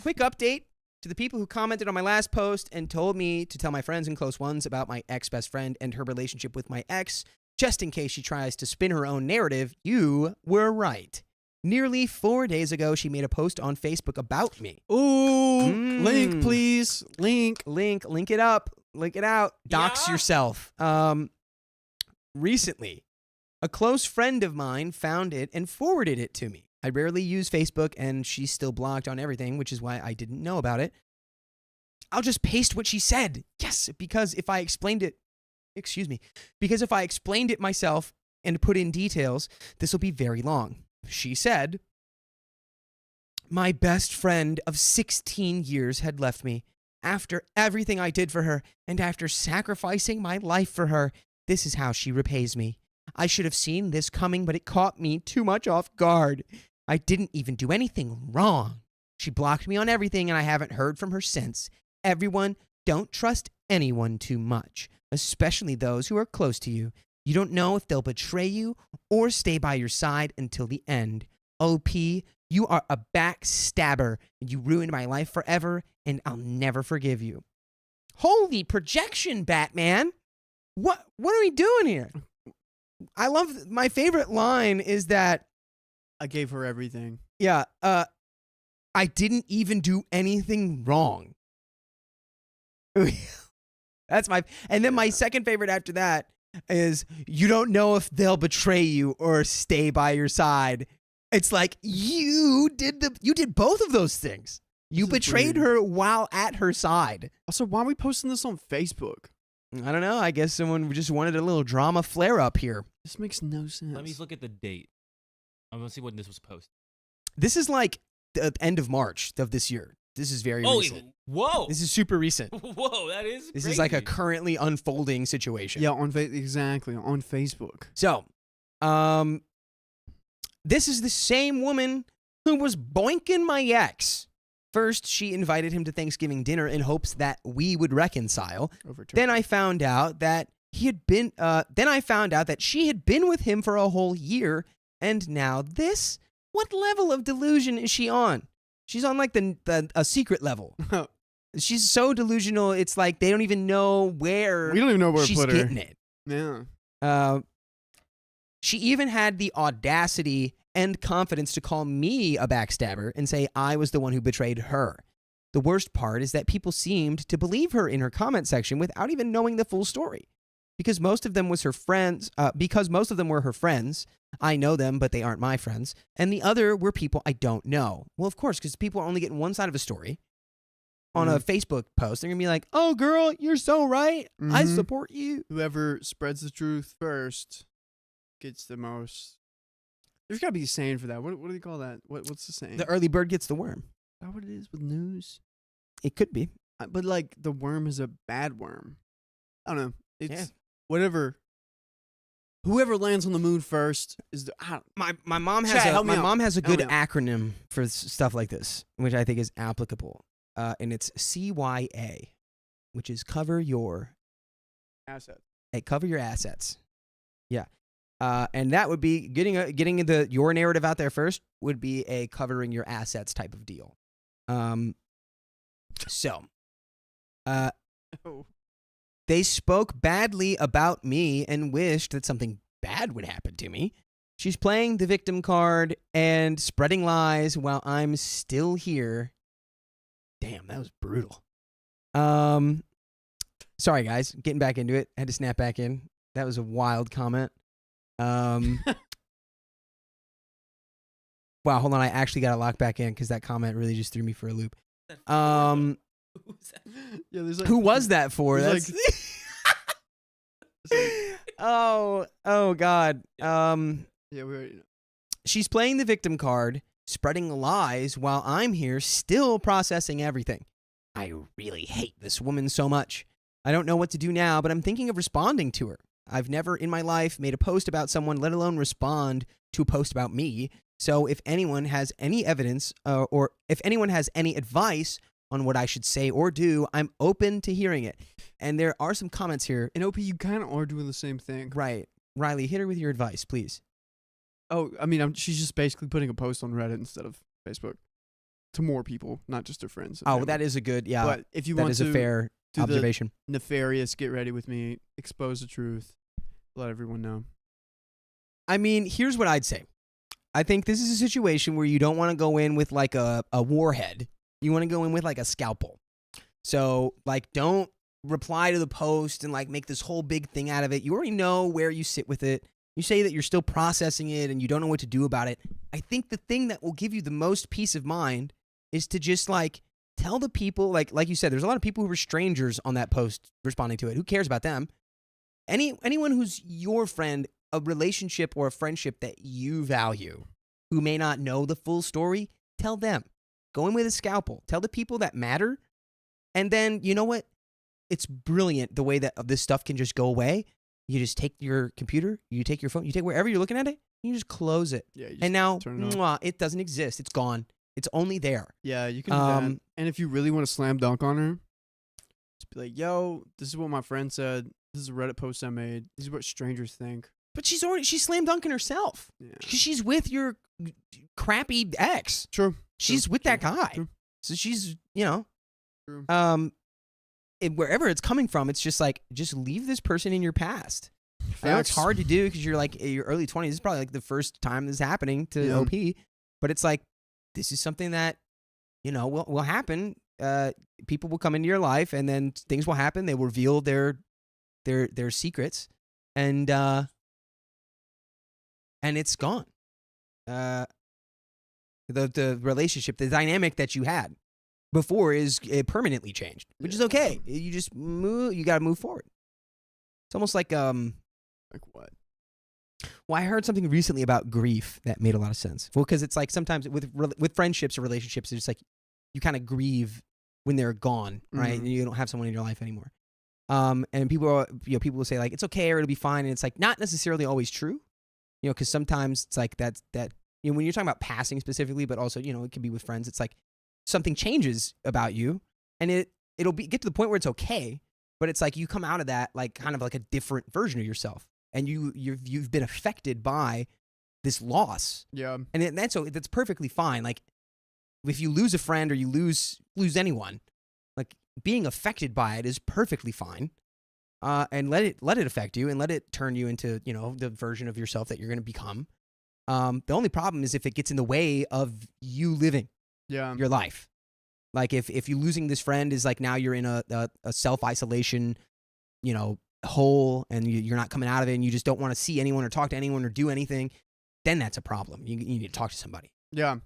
Quick update to the people who commented on my last post and told me to tell my friends and close ones about my ex-best friend and her relationship with my ex, just in case she tries to spin her own narrative. You were right. Nearly 4 days ago, she made a post on Facebook about me. Ooh, link, Mm. please. Link. Link it up. Link it out. Dox Yeah. yourself. Recently, a close friend of mine found it and forwarded it to me. I rarely use Facebook, and she's still blocked on everything, which is why I didn't know about it. I'll just paste what she said. Yes, because if I explained it myself and put in details, this will be very long. She said, "My best friend of 16 years had left me. After everything I did for her, and after sacrificing my life for her, this is how she repays me. I should have seen this coming, but it caught me too much off guard. I didn't even do anything wrong. She blocked me on everything, and I haven't heard from her since. Everyone, don't trust anyone too much, especially those who are close to you. You don't know if they'll betray you or stay by your side until the end. OP, you are a backstabber, and you ruined my life forever, and I'll never forgive you." Holy projection, Batman. What are we doing here? I love, my favorite line is that, I gave her everything. yeah, I didn't even do anything wrong. That's and then my second favorite after that is, "You don't know if they'll betray you or stay by your side." It's like, you did both of those things. You This is betrayed weird. her while at her side. Also, why are we posting this on Facebook? I don't know. I guess someone just wanted a little drama flare up here. This makes no sense. Let me look at the date. I'm gonna see when this was posted. This is like the end of March of this year. This is very recent. Whoa! This is super recent. Whoa, that is. This crazy. is like a currently unfolding situation. Yeah, exactly, on Facebook. So, this is the same woman who was boinking my ex. First, she invited him to Thanksgiving dinner in hopes that we would reconcile. Then I found out that she had been with him for a whole year, and now this. What level of delusion is she on? She's on like a secret level. She's so delusional. It's like they don't even know where. We don't even know where to she's put her. getting it. Yeah. She even had the audacity and confidence to call me a backstabber and say I was the one who betrayed her. The worst part is that people seemed to believe her in her comment section without even knowing the full story. Because most of them were her friends, I know them, but they aren't my friends. And the other were people I don't know. Well, of course, because people are only getting one side of a story. On a Facebook post, they're going to be like, "Oh, girl, you're so right. I Mhm. support you." Whoever spreads the truth first gets the most. There's got to be a saying for that. What do they call that? What's the saying? The early bird gets the worm. Is that what it is with news? It could be. But like the worm is a bad worm. I don't know. It's Yeah. whatever. Whoever lands on the moon first is the. My mom has Chat, a help me my out. mom has a Help good me out. acronym for stuff like this, which I think is applicable. And it's CYA, which is cover your Asset. cover your assets. Yeah. And that would be getting your narrative out there first would be a covering your assets type of deal. So, Oh. they spoke badly about me and wished that something bad would happen to me. She's playing the victim card and spreading lies while I'm still here. Damn, that was brutal. Sorry guys, getting back into it. Had to snap back in. That was a wild comment. Wow, hold on. I actually got to lock back in because that comment really just threw me for a loop. Yeah, there's like, Who was that for? There's That's oh God. Yeah, we already know. She's playing the victim card, spreading lies while I'm here still processing everything. I really hate this woman so much. I don't know what to do now, but I'm thinking of responding to her. I've never in my life made a post about someone, let alone respond to a post about me. So if anyone has any evidence or if anyone has any advice on what I should say or do, I'm open to hearing it. And there are some comments here. And OP, you kind of are doing the same thing. Right. Riley, hit her with your advice, please. Oh, I mean, she's just basically putting a post on Reddit instead of Facebook to more people, not just her friends. and Oh, family. that is a good, yeah. But if you That want is to a fair do the observation. nefarious, get ready with me, expose the truth, let everyone know. I mean, here's what I'd say. I think this is a situation where you don't want to go in with like a warhead. You want to go in with like a scalpel. So, like, don't reply to the post and like make this whole big thing out of it. You already know where you sit with it. You say that you're still processing it and you don't know what to do about it. I think the thing that will give you the most peace of mind is to just like tell the people, like you said, there's a lot of people who were strangers on that post responding to it. Who cares about them? Anyone who's your friend a relationship or a friendship that you value, who may not know the full story, tell them. Go in with a scalpel. Tell the people that matter. And then, you know what? It's brilliant the way that this stuff can just go away. You just take your computer, you take your phone, you take wherever you're looking at it, you just close it. Yeah, and now, it it doesn't exist. It's gone. It's only there. Yeah, you can do that. And if you really want to slam dunk on her, just be like, yo, this is what my friend said. This is a Reddit post I made. This is what strangers think. But she's slam dunking herself. Yeah. She's with your crappy ex. True. She's with that guy. True. So she's, you know, True. Wherever it's coming from, it's just like, just leave this person in your past. I know it's hard to do because you're like in your early 20s. It's probably like the first time this is happening to OP. But it's like, this is something that, you know, will happen. People will come into your life, and then things will happen. They will reveal their secrets, and it's gone. The relationship, the dynamic that you had before is permanently changed, which is okay. You just move. You got to move forward. It's almost like what? Well, I heard something recently about grief that made a lot of sense. Well, because it's like sometimes with friendships or relationships, it's like you kind of grieve when they're gone, right? Mm-hmm. And you don't have someone in your life anymore. And people will say like it's okay or it'll be fine, and it's like not necessarily always true, you know, because sometimes it's like that you know, when you're talking about passing specifically, but also, you know, it can be with friends. It's like something changes about you, and it'll get to the point where it's okay, but it's like you come out of that like kind of like a different version of yourself, and you've been affected by this loss. Yeah, and that's perfectly fine. Like if you lose a friend or you lose anyone, like being affected by it is perfectly fine. And let it affect you and let it turn you into, you know, the version of yourself that you're going to become. The only problem is if it gets in the way of you living your life. Like if you losing this friend is like now you're in a self-isolation, you know, hole, and you're not coming out of it, and you just don't want to see anyone or talk to anyone or do anything, then that's a problem. You need to talk to somebody. Yeah.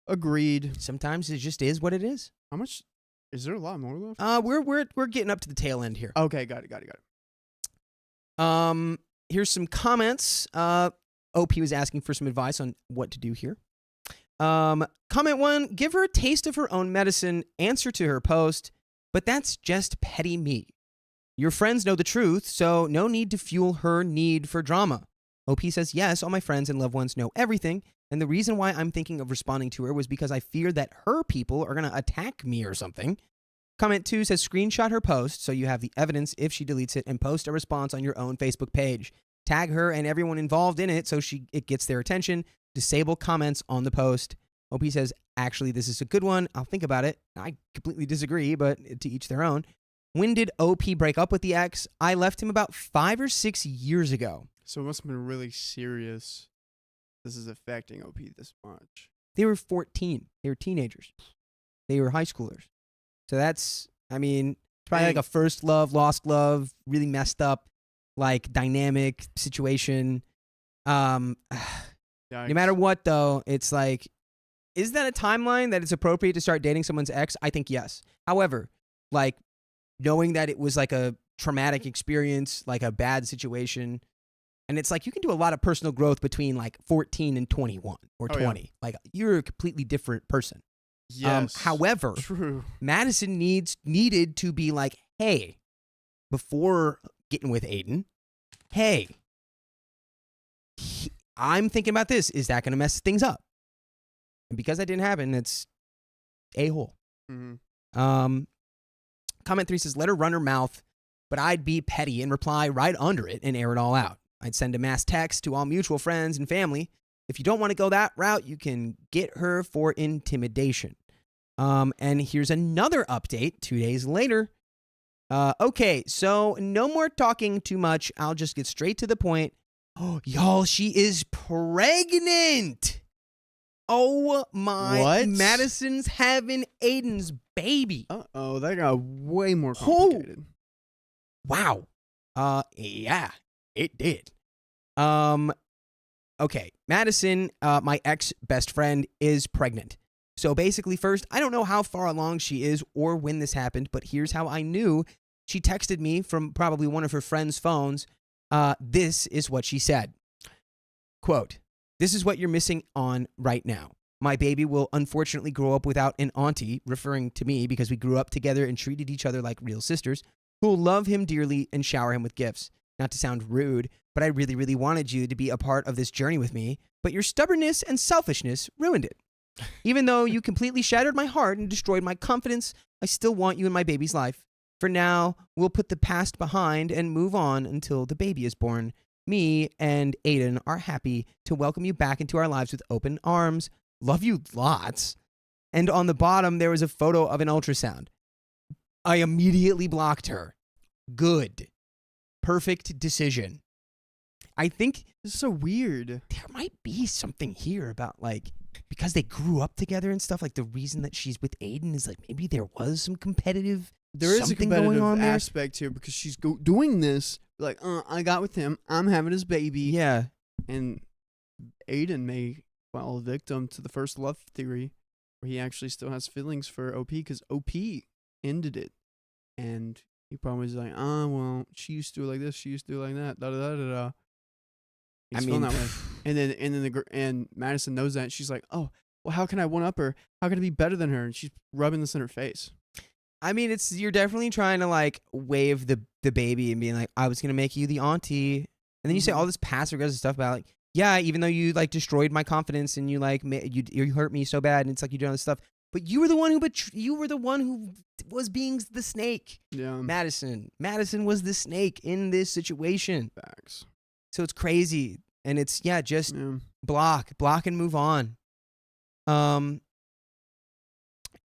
Agreed. Sometimes it just is what it is. How much? Is there a lot more left? We're getting up to the tail end here. Okay, got it. Here's some comments. OP was asking for some advice on what to do here. Comment 1, give her a taste of her own medicine, answer to her post, but that's just petty me. Your friends know the truth, so no need to fuel her need for drama. OP says, yes, all my friends and loved ones know everything, and the reason why I'm thinking of responding to her was because I fear that her people are going to attack me or something. Comment 2 says, screenshot her post so you have the evidence if she deletes it, and post a response on your own Facebook page. Tag her and everyone involved in it so it gets their attention. Disable comments on the post. OP says, actually, this is a good one. I'll think about it. I completely disagree, but to each their own. When did OP break up with the ex? I left him about 5 or 6 years ago. So it must have been really serious. This is affecting OP this much. They were 14. They were teenagers. They were high schoolers. So that's, I mean, it's probably like a first love, lost love, really messed up, like dynamic situation. No matter what, though, it's like, is that a timeline that it's appropriate to start dating someone's ex? I think yes. However, like knowing that it was like a traumatic experience, like a bad situation, and it's like you can do a lot of personal growth between like 14 and 21 or 20. Yeah. Like you're a completely different person. Yes. However, true. Madison needed to be like, hey, before getting with Aiden, hey, I'm thinking about this. Is that going to mess things up? And because that didn't happen, it's a-hole. Mm-hmm. Comment 3 says, let her run her mouth, but I'd be petty and reply right under it and air it all out. I'd send a mass text to all mutual friends and family. If you don't want to go that route, you can get her for intimidation. And here's another update 2 days later. Okay, so no more talking too much. I'll just get straight to the point. Oh, y'all, she is pregnant. Oh my. What? Madison's having Aiden's baby. Uh-oh, that got way more complicated. Wow. Yeah, it did. Okay, Madison, my ex-best friend, is pregnant. So basically, first, I don't know how far along she is or when this happened, but here's how I knew. She texted me from probably one of her friends' phones This is what she said. Quote, "This is what you're missing on right now. My baby will unfortunately grow up without an auntie," referring to me because we grew up together and treated each other like real sisters, "who will love him dearly and shower him with gifts. Not to sound rude, but I really, really wanted you to be a part of this journey with me, but your stubbornness and selfishness ruined it. Even though you completely shattered my heart and destroyed my confidence, I still want you in my baby's life. For now, we'll put the past behind and move on until the baby is born. Me and Aiden are happy to welcome you back into our lives with open arms. Love you lots." And on the bottom, there was a photo of an ultrasound. I immediately blocked her. Good. Perfect decision. I think This is so weird. there might be something here about, like, because they grew up together and stuff, like the reason that she's with Aiden is like maybe there was some competitive There is a something competitive going on there. aspect here because she's doing this. Like, I got with him. I'm having his baby. Yeah. And Aiden may fall victim to the first love theory where he actually still has feelings for OP because OP ended it. And he probably was like, well, she used to do it like this. She used to do it like that. Da, da, da, da, da. He's feeling that way. And Madison knows that. And she's like, oh, well, how can I one up her? How can I be better than her? And she's rubbing this in her face. I mean, you're definitely trying to like wave the baby and being like, I was gonna make you the auntie, and then you say all this passive aggressive stuff about like, yeah, even though you like destroyed my confidence and you like you hurt me so bad, and it's like you did all this stuff, but you were the one who was being the snake. Yeah. Madison was the snake in this situation. Facts. So it's crazy, and it's just Yeah. block and move on.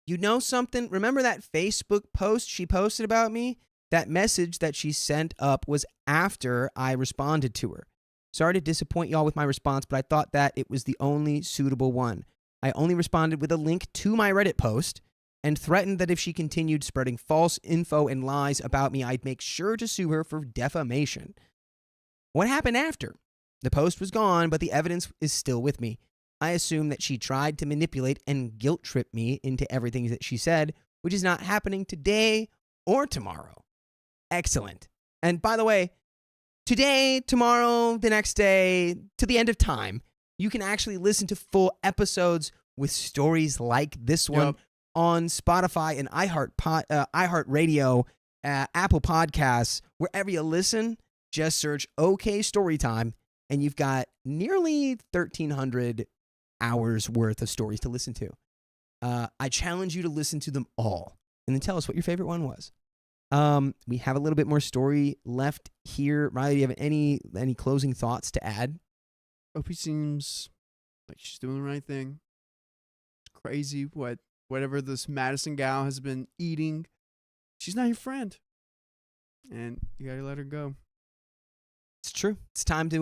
You know something? Remember that Facebook post she posted about me? That message that she sent up was after I responded to her. Sorry to disappoint y'all with my response, but I thought that it was the only suitable one. I only responded with a link to my Reddit post and threatened that if she continued spreading false info and lies about me, I'd make sure to sue her for defamation. What happened after? The post was gone, but the evidence is still with me. I assume that she tried to manipulate and guilt trip me into everything that she said, which is not happening today or tomorrow. Excellent. And by the way, today, tomorrow, the next day, to the end of time, you can actually listen to full episodes with stories like this one on Spotify and iHeartRadio, Apple Podcasts, wherever you listen. Just search OK Storytime, and you've got nearly 1,300 hours worth of stories to listen to. I challenge you to listen to them all, and then tell us what your favorite one was. We have a little bit more story left here. Riley, do you have any closing thoughts to add? OP seems like she's doing the right thing. It's crazy whatever this Madison gal has been eating. She's not your friend, and you gotta let her go. It's true. It's time to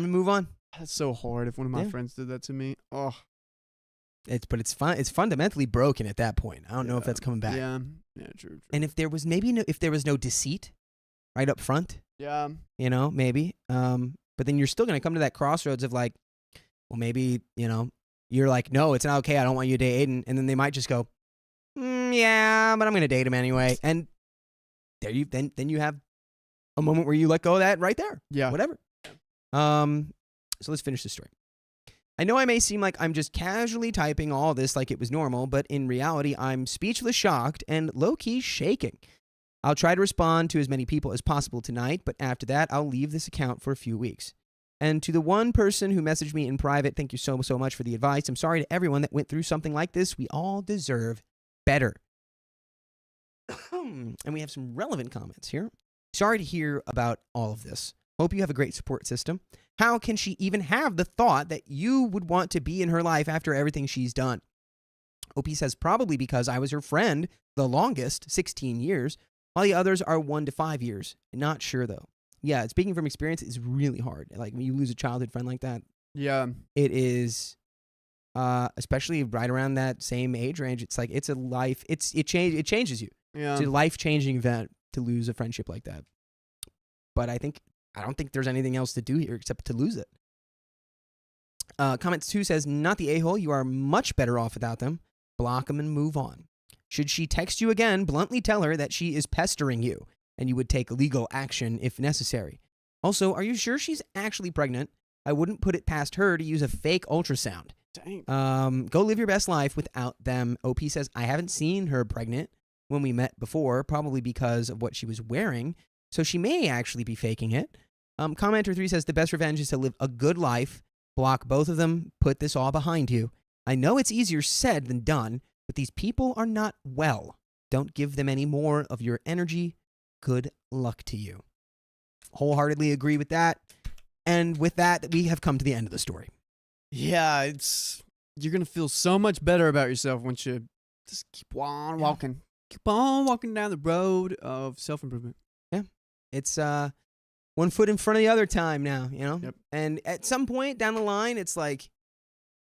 move on. That's so hard. If one of my Yeah. friends did that to me, oh, But it's fun. It's fundamentally broken at that point. I don't know if that's coming back. Yeah, true. And if there was no deceit right up front, Yeah, maybe. But then you're still gonna come to that crossroads of like, well, maybe you're like, no, it's not okay. I don't want you to date Aiden, and then they might just go, yeah, but I'm gonna date him anyway. And there then you have a moment where you let go of that right there. yeah. Whatever. So let's finish this story. I know I may seem like I'm just casually typing all this like it was normal, but in reality, I'm speechless shocked and low-key shaking. I'll try to respond to as many people as possible tonight, but after that, I'll leave this account for a few weeks. And to the one person who messaged me in private, thank you so much for the advice. I'm sorry to everyone that went through something like this. We all deserve better. And we have some relevant comments here. Sorry to hear about all of this. Hope you have a great support system. How can she even have the thought that you would want to be in her life after everything she's done? OP says probably because I was her friend the longest, 16 years, while the others are 1 to 5 years. Not sure though. Yeah, speaking from experience, it's really hard. Like when you lose a childhood friend like that, Yeah. it is, especially right around that same age range. It's like it's a life. It changes you. Yeah. It's a life-changing event to lose a friendship like that. But I don't think there's anything else to do here except to lose it. Comment 2 says, not the a-hole. You are much better off without them. Block them and move on. Should she text you again, bluntly tell her that she is pestering you and you would take legal action if necessary. Also, are you sure she's actually pregnant? I wouldn't put it past her to use a fake ultrasound. Dang. Go live your best life without them. OP says, I haven't seen her pregnant when we met before, probably because of what she was wearing. So she may actually be faking it. Commenter 3 says, the best revenge is to live a good life. Block both of them. Put this all behind you. I know it's easier said than done, but these people are not well. Don't give them any more of your energy. Good luck to you. Wholeheartedly agree with that. And with that, we have come to the end of the story. Yeah, you're going to feel so much better about yourself once you just keep on walking. Keep on walking down the road of self-improvement. Yeah. It's one foot in front of the other time now, you know? Yep. And at some point down the line, it's like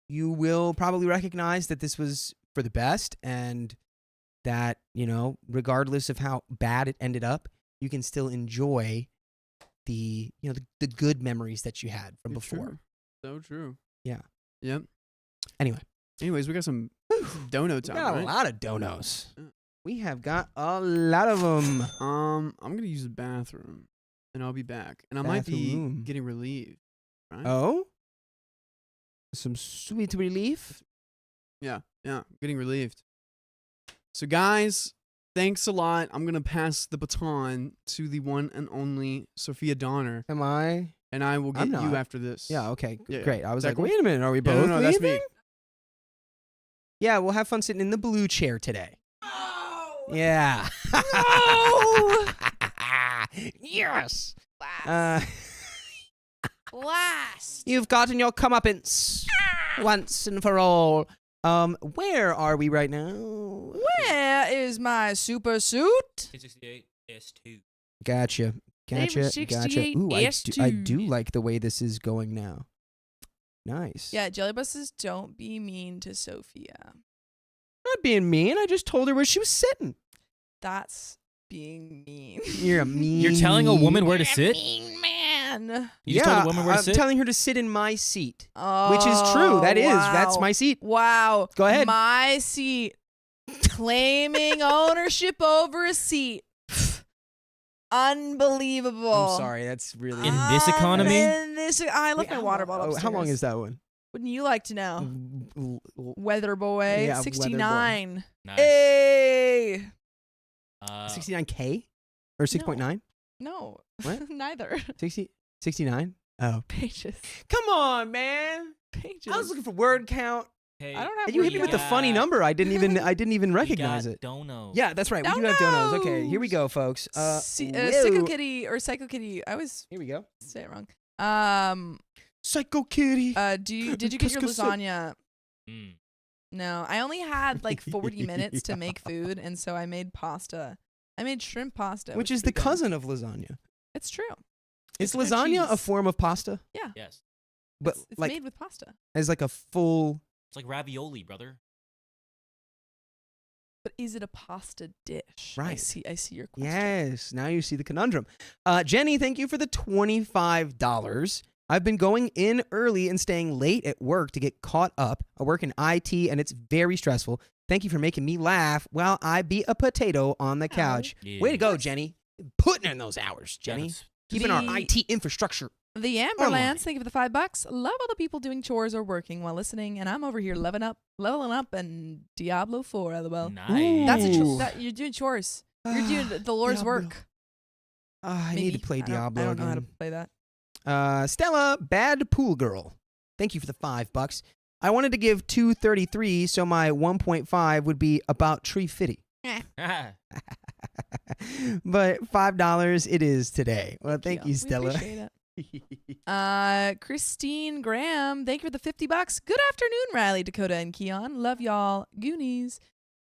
you will probably recognize that this was for the best and that, you know, regardless of how bad it ended up, you can still enjoy the good memories that you had from It's before. true. So true. Yeah. Yep. Anyways, we got some dono we time, got a right? lot of donos. Yeah. We have got a lot of them. I'm going to use the bathroom, and I'll be back. And I might be Bathroom. getting relieved, right? Oh? Some sweet relief? Yeah, getting relieved. So, guys, thanks a lot. I'm going to pass the baton to the one and only Sophia Donner, Am I? and I will I'm get you not. after this. Yeah, okay, Yeah, great. I was Is that like, cool? wait a minute, are we Yeah, both no, that's leaving? me. Yeah, we'll have fun sitting in the blue chair today. Yeah. No! Yes. Last. Last. You've gotten your comeuppance once and for all. Where are we right now? Where is my super suit? 68 S2. Gotcha. Favorite Gotcha. 68 Ooh, I do S2. like the way this is going now. Nice. Yeah, jelly buses, don't be mean to Sophia. Not being mean. I just told her where she was sitting. That's being mean. You're a mean. You're telling a woman where to sit? Mean man. You just told a woman where to I'm sit? telling her to sit in my seat, Oh, which is true. That's wow. my seat. Wow. Go ahead. My seat. Claiming ownership over a seat. Unbelievable. I'm sorry. That's really. In this economy? I left my water bottle upstairs. How long is that one? Wouldn't you like to know? Weather boy. Yeah, weather boy. 69. Nice. Hey. 69K or 6.9? No. What? Neither. 69? Oh. Pages. Come on, man. Pages. I was looking for word count. Hey, I don't have And you hit me with the funny number. I didn't even recognize it. Dono. Yeah, that's right. We do have donos. Okay, here we go, folks. Whoa. Psycho Kitty or Psycho Kitty. I always Here we go. say it wrong. Psycho Kitty. Did you get your lasagna? Mm. No, I only had like 40 minutes to make food, and so I made pasta. I made shrimp pasta, Which is the pretty good. cousin of lasagna. It's true. Is It's with lasagna a cheese. form of pasta? Yeah, Yes. But it's like made with pasta. as like a full. It's like ravioli, brother. But is it a pasta dish? I Right. see your question. Yes. Now you see the conundrum. Jenny, thank you for the $25. I've been going in early and staying late at work to get caught up. I work in IT and it's very stressful. Thank you for making me laugh while I beat a potato on the couch. Yeah. Way to go, Jenny. Putting in those hours, Jenny. That's- Keeping our The- IT infrastructure. The Online. Amberlands, thank you for the $5. Love all the people doing chores or working while listening, and I'm over here leveling up, and Diablo 4, lol. Nice. That's Ooh. you're doing chores. You're doing the Lord's Diablo. work. I need to Maybe. play I don't- Diablo I don't know how to again. play that. Stella, Bad Pool Girl. Thank you for the $5. I wanted to give 233, so my 1.5 would be about 350. But $5 it is today. Well, thank you, We Stella. appreciate it. Christine Graham, thank you for the $50. Good afternoon, Riley, Dakota, and Keon. Love y'all. Goonies.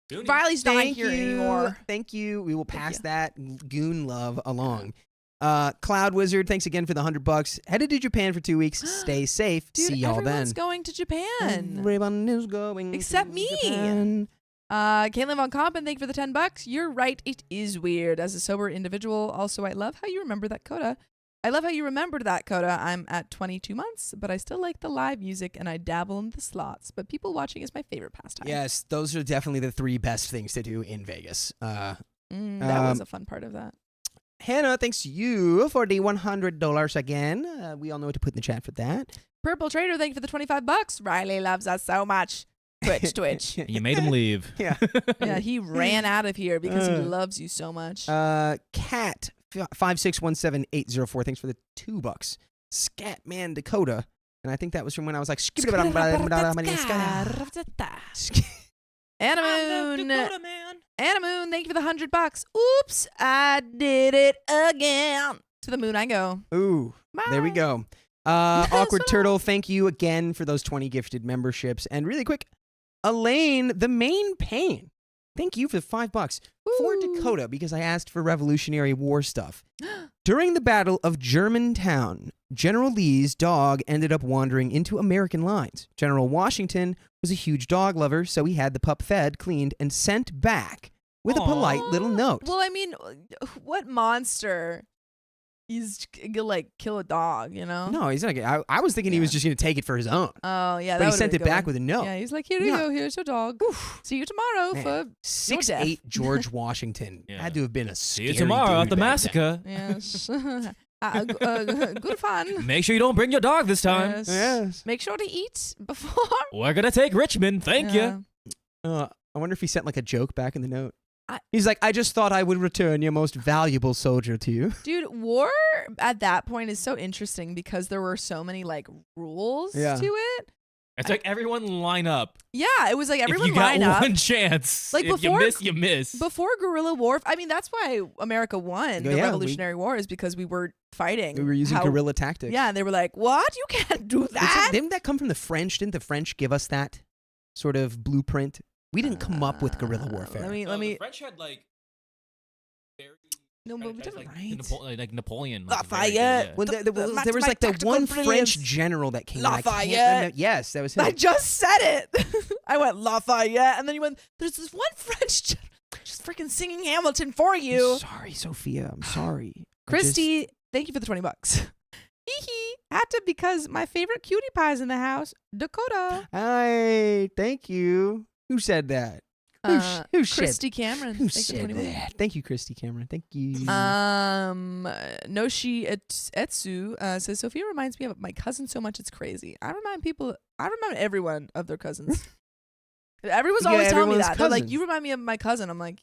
Goonies. Riley's not Thank here you. anymore. Thank you. We will Thank pass you. that goon love along. Cloud Wizard, thanks again for the $100. Headed to Japan for 2 weeks. Stay safe. Dude, See y'all everyone's then. going to Japan. Everyone is going Except to me. Japan. Caitlin Von Compen, thank you for the $10. You're right, it is weird. As a sober individual, also, I love how you remember that coda. I love how you remembered that coda. I'm at 22 months, but I still like the live music and I dabble in the slots. But people watching is my favorite pastime. Yes, those are definitely the 3 best things to do in Vegas. That was a fun part of that. Hannah, thanks to you for the $100 again. We all know what to put in the chat for that. Purple Trader, thank you for the $25. Riley loves us so much. Twitch. You made him leave. Yeah. Yeah, he ran out of here because he loves you so much. Cat 5617804. Thanks for the $2. Scatman Dakota, and I think that was from when I was like. Anamoon, Anamoon, thank you for the $100. Oops, I did it again. To the moon I go. Ooh, there we Bye. go. Awkward Turtle, thank you again for those 20 gifted memberships. And really quick, Elaine, the main pain. Thank you for the $5 for Ooh. Dakota because I asked for Revolutionary War stuff. During the Battle of Germantown, General Lee's dog ended up wandering into American lines. General Washington was a huge dog lover, so he had the pup fed, cleaned, and sent back with a polite little note. Well, I mean, what monster is gonna like kill a dog, you know? No, he's not. I was thinking he was just going to take it for his own. Oh, yeah. But that he sent it back with a note. Yeah, he's like, here you Yeah. go. Here's your dog. See you tomorrow Man. for 6'8" George Washington Yeah. had to have been a See scary you tomorrow at dude the back massacre. Yes. Good fun. Make sure you don't bring your dog this time. Yes. then. Yes. Make sure to eat before. We're gonna take Richmond. Thank you. Yeah. I wonder if he sent like a joke back in the note. I- He's like, I just thought I would return your most valuable soldier to you. Dude, war at that point is so interesting because there were so many like rules Yeah. to it. It's like everyone line up. Yeah, it was like everyone if you got line up. one chance, Like, if before- you miss, you miss. Before guerrilla war, I mean, that's why America won the Yeah, Revolutionary War is because we were fighting. We were using how- guerrilla tactics. Yeah, and they were like, what? You can't do that. Didn't that come from the French? Didn't the French give us that sort of blueprint? We didn't come up with guerrilla warfare. Let me. The French had like very. No, but we didn't. like, Right. like Napoleon. Lafayette. Yeah. Well, there was That's my like the tactical one brilliance. French general that came. I can't Lafayette. remember. Yes, that was him. I just said it. I went Lafayette, and then you went. There's this one French general just freaking singing Hamilton for I'm you, sorry, Sophia. I'm sorry. I just- Christy. Thank you for the $20. Hee hee. Had to because my favorite cutie pie's in the house, Dakota. Hi, thank you. Who said that? Who said Christy Cameron. Who Thank you for said 21. that? Thank you, Christy Cameron. Thank you. Noshi Etsu says Sophia reminds me of my cousin so much it's crazy. I remind everyone of their cousins. Everyone's Yeah, always telling me everyone's that. They're like, cousins. you remind me of my cousin. I'm like,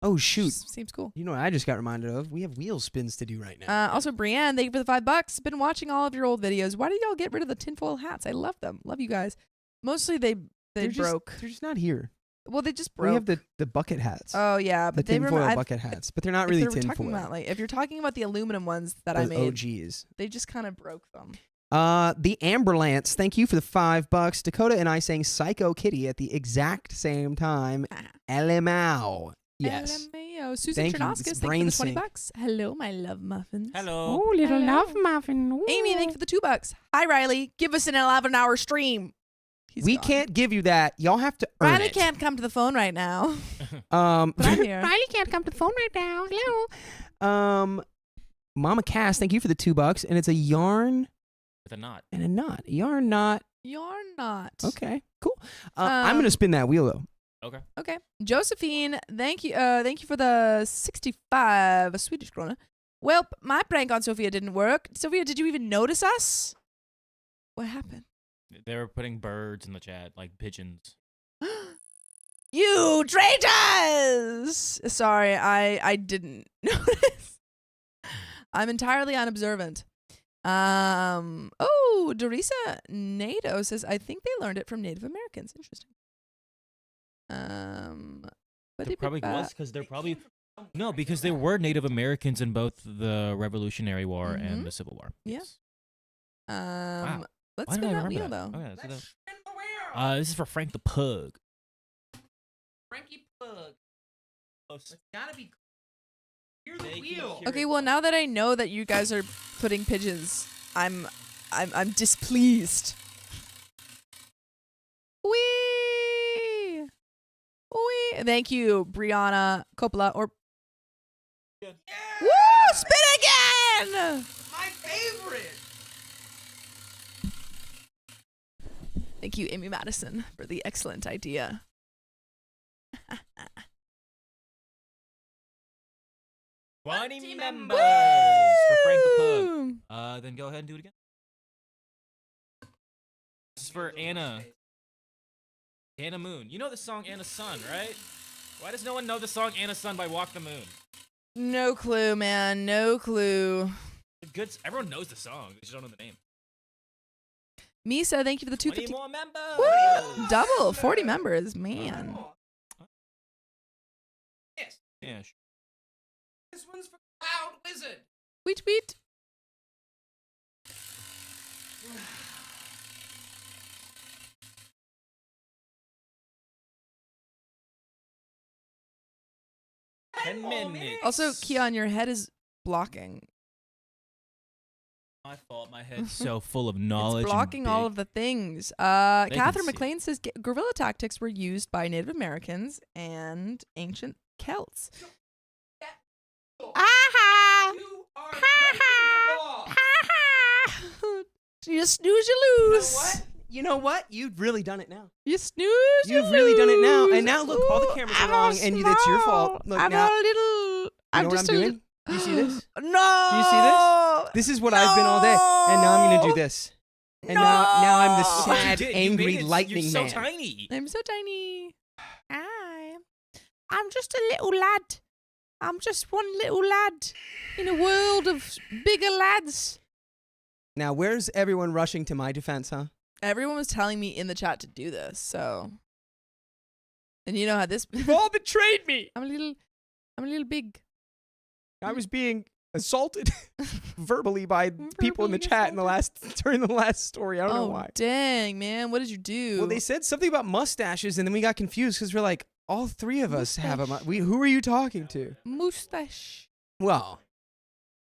Oh shoot! seems cool. You know what I just got reminded of? We have wheel spins to do right now. Also, Brienne, thank you for the $5. Been watching all of your old videos. Why did y'all get rid of the tinfoil hats? I love them. Love you guys. Mostly they They're broke. They're just not here. Well, they just We broke. have the bucket hats. Oh yeah, the but they tinfoil remember. bucket hats, but they're not If really they were talking tinfoil. about, like, if you're talking about the aluminum ones that I Those made, OGs. they just kind of broke them. The Amberlance, thank you for the $5. Dakota and I sang Psycho Kitty at the exact same time. LMAO. Yes. LMAO. Susan Thank you. Chernoskis, It's thank you for brain the sync. $20. Hello, my love muffins. Hello. little Hello. love muffin. Amy, thank you for the $2. Hi, Riley. Give us an 11-hour stream. He's We gone. can't give you that. Y'all have to earn Riley it. can't come to the phone right now. But I'm here. Riley can't come to the phone right now. Hello. Mama Cass, thank you for the $2, and it's a yarn With a knot. and a knot. Yarn knot. You're not. Okay, cool. I'm gonna spin that wheel though. Okay. Okay. Josephine, thank you for the 65 Swedish krona. Well, my prank on Sophia didn't work. Sophia, did you even notice us? What happened? They were putting birds in the chat, like pigeons. You traitors! Sorry, I didn't notice. I'm entirely unobservant. Oh, Dorisa Nato says, I think they learned it from Native Americans. Interesting. There probably was because they're probably no, because there were Native Americans in both the Revolutionary War Mhm. and the Civil War. Yeah. Yes. Wow. Let's Why did spin I that remember wheel, that? though. Okay, this is for Frank the Pug. Frankie Pug. Oh, It's gotta be. Here's the Thank wheel. you. Okay, well, now that I know that you guys are putting pigeons, I'm displeased. Wee! Wee! Thank you, Brianna Coppola. Or woo! Spin again! My favorite. Thank you, Amy Madison, for the excellent idea. 20 members for Frank the Woo! Pug. Then go ahead and do it again. This is for Anna. Anna Moon. You know the song Anna Sun, right? Why does no one know the song Anna Sun by Walk the Moon? No clue, man. No clue. Everyone knows the song. They just don't know the name. Misa, thank you for the 20 250. more members. Woo! Double 40 members, man. Yes. Yeah. Sure. This one's for Cloud Wizard. Tweet, tweet. Ten minutes. Also, Keon, your head is blocking. My fault. My head's so full of knowledge. It's blocking all of the things. Catherine McLean says guerrilla tactics were used by Native Americans and ancient Celts. Aha! You are You snooze, you lose. You know what? You've really done it now. You snooze, You've you really done it now. lose. And now look, all the cameras are I'm wrong, and it's your small. fault. Look I'm now. a little. You I'm know what just I'm a doing? Do you see this? No. Do you see this? This is what I've been all day, and now I'm gonna do this. And now I'm the No. sad, angry lightning You're so man. tiny. I'm so tiny. I'm just a little lad. I'm just one little lad in a world of bigger lads. Now, where's everyone rushing to my defense, huh? Everyone was telling me in the chat to do this, so. And you know how this. You've all betrayed me. I'm a little big. I was being assaulted verbally by people in the chat during the last story. I don't know why. Dang, man. What did you do? Well, they said something about mustaches, and then we got confused because we're like, all three of us have a who are you talking to? Mustache. Well,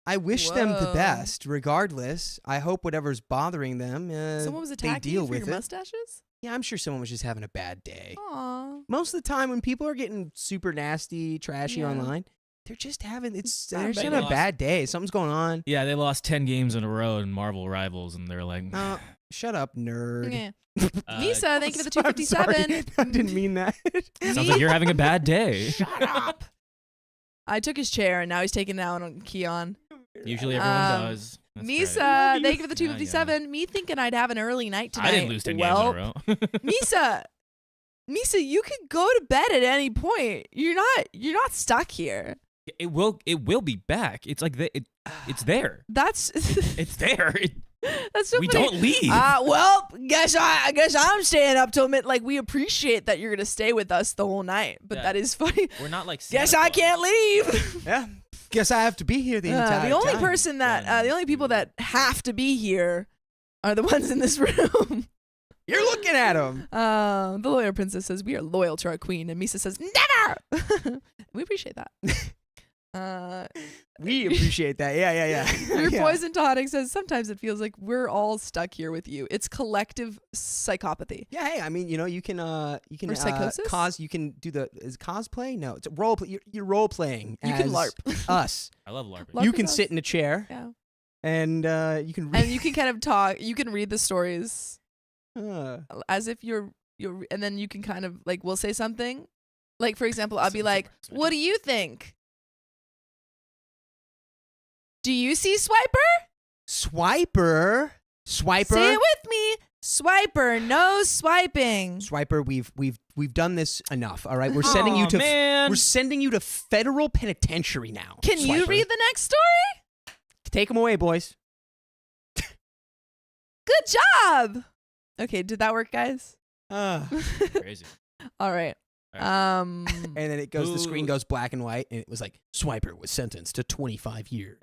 I wish them the Whoa. best, regardless. I hope whatever's bothering them, Someone was they attacking deal you for with your it. mustaches? Yeah, I'm sure someone was just having a bad day. Aw. Most of the time, when people are getting super nasty, trashy Yeah. online, they're just having they're just bad. having a bad day. Something's going on. Yeah, they lost 10 games in a row in Marvel Rivals, and they're like, Shut up, nerd. Yeah. Misa, thank you for the I'm sorry. 257. I didn't mean that. sounds like you're having a bad day. Shut up. I took his chair and now he's taking it out on Keon. Usually everyone does. That's Misa, right. thank you for the Yeah, 257. Me thinking I'd have an early night tonight. I didn't lose 10 games well, in a row. Misa, you could go to bed at any point. You're not stuck here. It will be back. It's like it's there. That's It's there. that's so We funny. don't leave. Well, I guess I'm staying up till mid. Like we appreciate that you're gonna stay with us the whole night, but Yeah. that is funny. We're not like Guess Santa I Claus. can't leave. Yeah. Guess I have to be here the entire The only time. person that, Yeah. the only people that have to be here are the ones in this room. You're looking at him. The lawyer princess says we are loyal to our queen, and Misa says never. We appreciate that. We appreciate that. Yeah. Your Yeah. poison tonic says sometimes it feels like we're all stuck here with you. It's collective psychopathy. Yeah, hey, I mean, you can Or psychosis? you can do is cosplay? No, it's role play. You're role playing. You can LARP. us. I love LARPing. LARP You is can us. sit in a chair Yeah, and you can and you can kind of talk. You can read the stories uh, as if you're, and then you can kind of like we'll say something. Like for example, I'll be like, "What do you think? Do you see Swiper? Swiper. Say it with me. Swiper, no swiping. Swiper, we've done this enough. All right, we're sending you Aw, to man. we're sending you to federal penitentiary now. Can you Swiper. read the next story? Take them away, boys. Good job. Okay, did that work, guys? Crazy. All right. And then it goes. The screen Ooh. goes black and white, and it was like Swiper was sentenced to 25 years.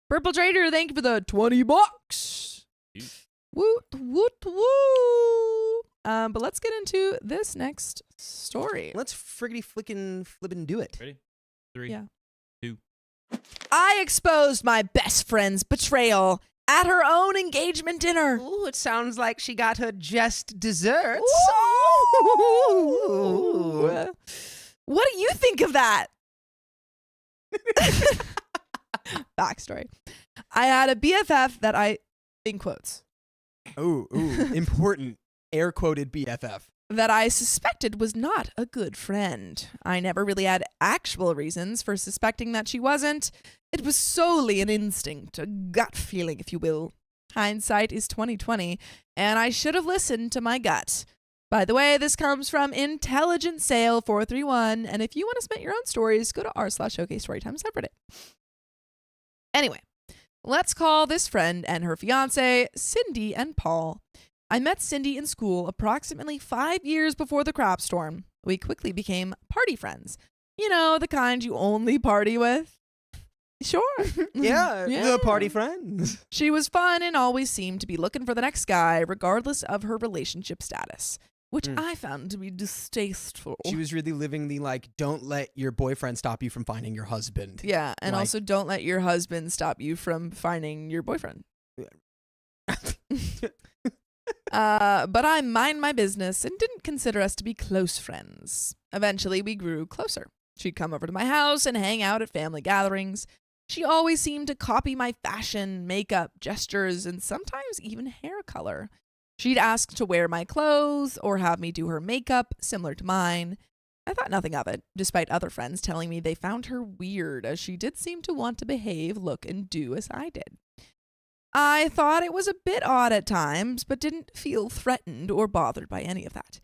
Purple Trader, thank you for the $20. Yeesh. Woot woot woo. But let's get into this next story. Let's friggity flippin' do it. Ready? 3, Yeah. 2. I exposed my best friend's betrayal at her own engagement dinner. Ooh, it sounds like she got her just desserts. Ooh. What do you think of that? Backstory. I had a BFF that I, in quotes. Ooh, important. Air quoted BFF. that I suspected was not a good friend. I never really had actual reasons for suspecting that she wasn't. It was solely an instinct, a gut feeling, if you will. Hindsight is 20/20, and I should have listened to my gut. By the way, this comes from Intelligent Sale 431, and if you want to submit your own stories, go to r/OKStorytime subreddit. Anyway, let's call this friend and her fiance Cindy and Paul. I met Cindy in school approximately 5 years before the crop storm. We quickly became party friends. You know, the kind you only party with. Sure. Yeah, the party friends. She was fun and always seemed to be looking for the next guy, regardless of her relationship status, which I found to be distasteful. She was really living the, like, don't let your boyfriend stop you from finding your husband. Yeah, and Like- also don't let your husband stop you from finding your boyfriend. But I mind my business and didn't consider us to be close friends. Eventually, we grew closer. She'd come over to my house and hang out at family gatherings. She always seemed to copy my fashion, makeup, gestures, and sometimes even hair color. She'd ask to wear my clothes or have me do her makeup, similar to mine. I thought nothing of it, despite other friends telling me they found her weird, as she did seem to want to behave, look, and do as I did. I thought it was a bit odd at times, but didn't feel threatened or bothered by any of that.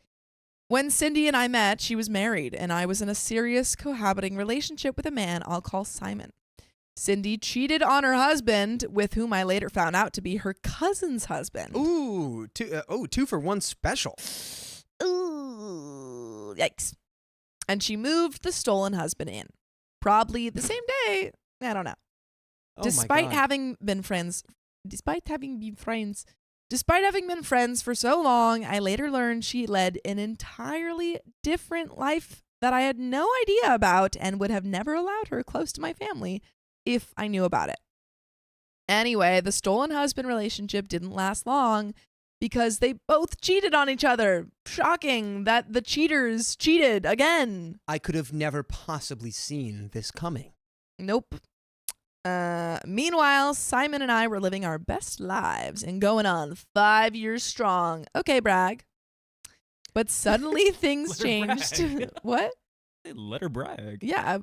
When Cindy and I met, she was married, and I was in a serious cohabiting relationship with a man I'll call Simon. Cindy cheated on her husband, with whom I later found out to be her cousin's husband. Ooh, 2-for-1 special. Ooh, yikes. And she moved the stolen husband in. Probably the same day. I don't know. Oh Despite my God. having been friends for so long, I later learned she led an entirely different life that I had no idea about and would have never allowed her close to my family if I knew about it. Anyway, the stolen husband relationship didn't last long because they both cheated on each other. Shocking that the cheaters cheated again. I could have never possibly seen this coming. Nope. Meanwhile, Simon and I were living our best lives and going on 5 years strong. Okay, brag. But suddenly things Let her changed. brag. What? Let her brag. Yeah,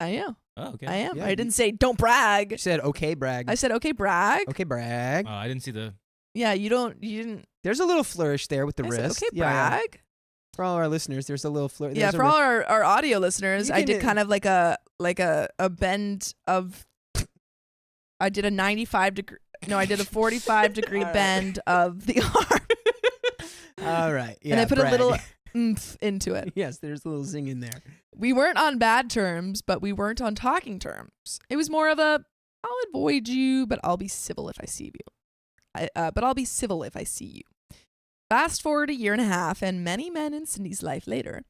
I am. Oh, okay. I am. Yeah, I didn't say don't brag. You said, okay, brag. I said okay, brag. Okay, brag. Oh, I didn't see the. Yeah, you didn't. There's a little flourish there with the I said, wrist. okay, Yeah, yeah. brag. For all our listeners, there's a little flourish. Yeah, for all our audio listeners, You I can- did kind of like a bend of. I did a 95 degree. No, I did a 45 degree All right. bend of the arm. All right. Yeah, And I put brag. a little oomph into it. Yes, there's a little zing in there. We weren't on bad terms, but we weren't on talking terms. It was more of a, I'll avoid you, but I'll be civil if I see you. But I'll be civil if I see you. Fast forward 1.5 years, and many men in Cindy's life later,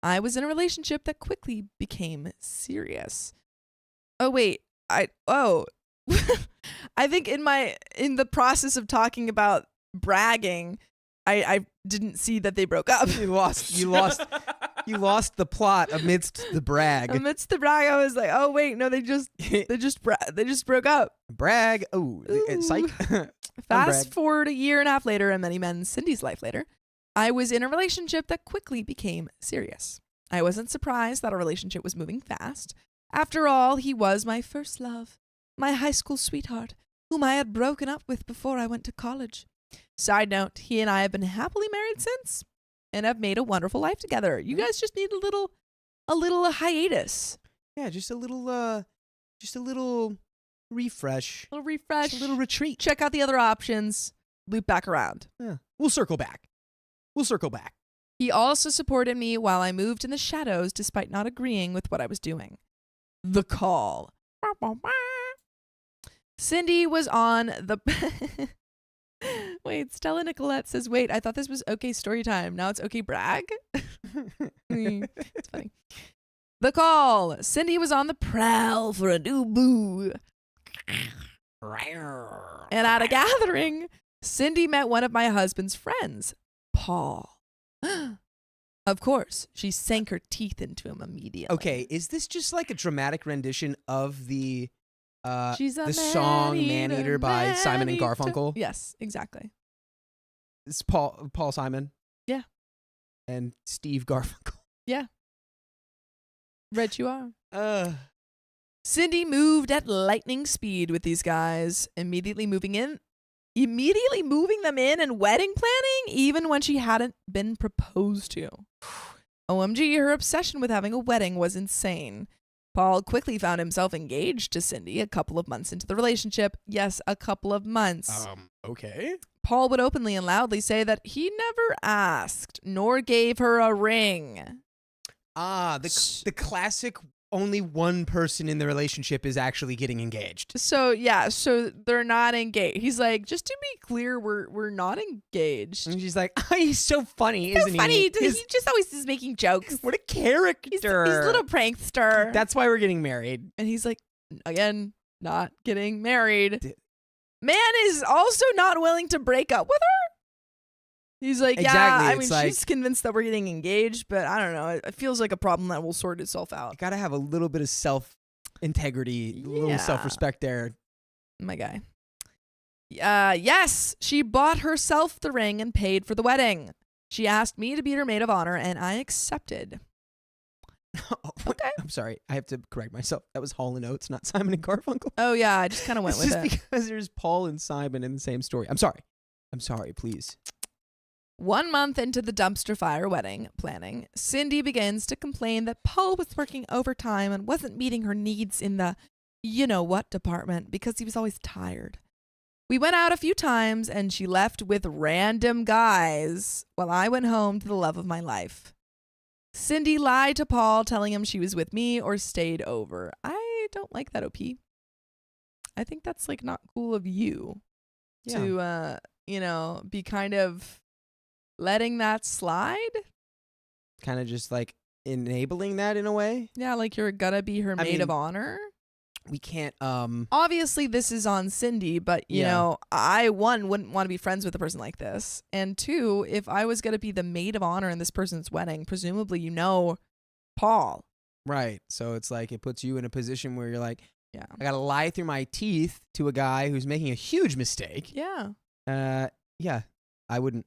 I was in a relationship that quickly became serious. Oh wait, I think in the process of talking about bragging, I didn't see that they broke up. You lost the plot amidst the brag. Amidst the brag, I was like, "Oh wait, no, they just broke up." Brag. Oh, psych. Fast forward 1.5 years later, and many men in Cindy's life later, I was in a relationship that quickly became serious. I wasn't surprised that our relationship was moving fast. After all, he was my first love, my high school sweetheart, whom I had broken up with before I went to college. Side note, he and I have been happily married since and have made a wonderful life together. You guys just need a little hiatus. Yeah, just a little refresh. A little refresh. Just a little retreat. Check out the other options. Loop back around. Yeah. We'll circle back. He also supported me while I moved in the shadows despite not agreeing with what I was doing. The call. Cindy was on the... Wait, Stella Nicolette says, wait, I thought this was okay story time. Now it's okay brag? It's funny. The call. Cindy was on the prowl for a new boo. And at a gathering, Cindy met one of my husband's friends, Paul. Of course, she sank her teeth into him immediately. Okay, is this just like a dramatic rendition of the She's a song "Man-Eater" by Simon and man-eater. Garfunkel? Yes, exactly. It's Paul Simon. Yeah. and Steve Garfunkel. Right, you are. Cindy moved at lightning speed with these guys, immediately moving them in and wedding planning, even when she hadn't been proposed to. OMG, her obsession with having a wedding was insane. Paul quickly found himself engaged to Cindy a couple of months into the relationship. Yes, a couple of months. Okay. Paul would openly and loudly say that he never asked nor gave her a ring. The classic only one person in the relationship is actually getting engaged. So they're not engaged. He's like, just to be clear, we're not engaged. And she's like, oh, he's so funny, isn't he? Funny. He just always is making jokes. What a character. He's a little prankster. That's why we're getting married. And he's like, again, not getting married. Man is also not willing to break up with her. He's like, exactly. Yeah, I mean, she's convinced that we're getting engaged, but I don't know. It feels like a problem that will sort itself out. You got to have a little bit of self-integrity, a little self-respect there. My guy. Yes, she bought herself the ring and paid for the wedding. She asked me to be her maid of honor, and I accepted. Okay. I'm sorry. I have to correct myself. That was Hall & Oates, not Simon and Garfunkel. Oh, yeah. I just kind of went with just it. because there's Paul and Simon in the same story. I'm sorry, please. 1 month into the dumpster fire wedding planning, Cindy begins to complain that Paul was working overtime and wasn't meeting her needs in the you-know-what department because he was always tired. We went out a few times and she left with random guys while I went home to the love of my life. Cindy lied to Paul, telling him she was with me or stayed over. I don't like that, OP. I think that's like not cool of you to, be kind of letting that slide. Kind of just like enabling that in a way. Yeah, like you're gonna be her maid of honor. We can't, Obviously, this is on Cindy, but, you know, I, one, wouldn't want to be friends with a person like this. And two, if I was going to be the maid of honor in this person's wedding, presumably you know Paul. Right. So it's like it puts you in a position where you're like, Yeah. I got to lie through my teeth to a guy who's making a huge mistake. Yeah. Yeah, I wouldn't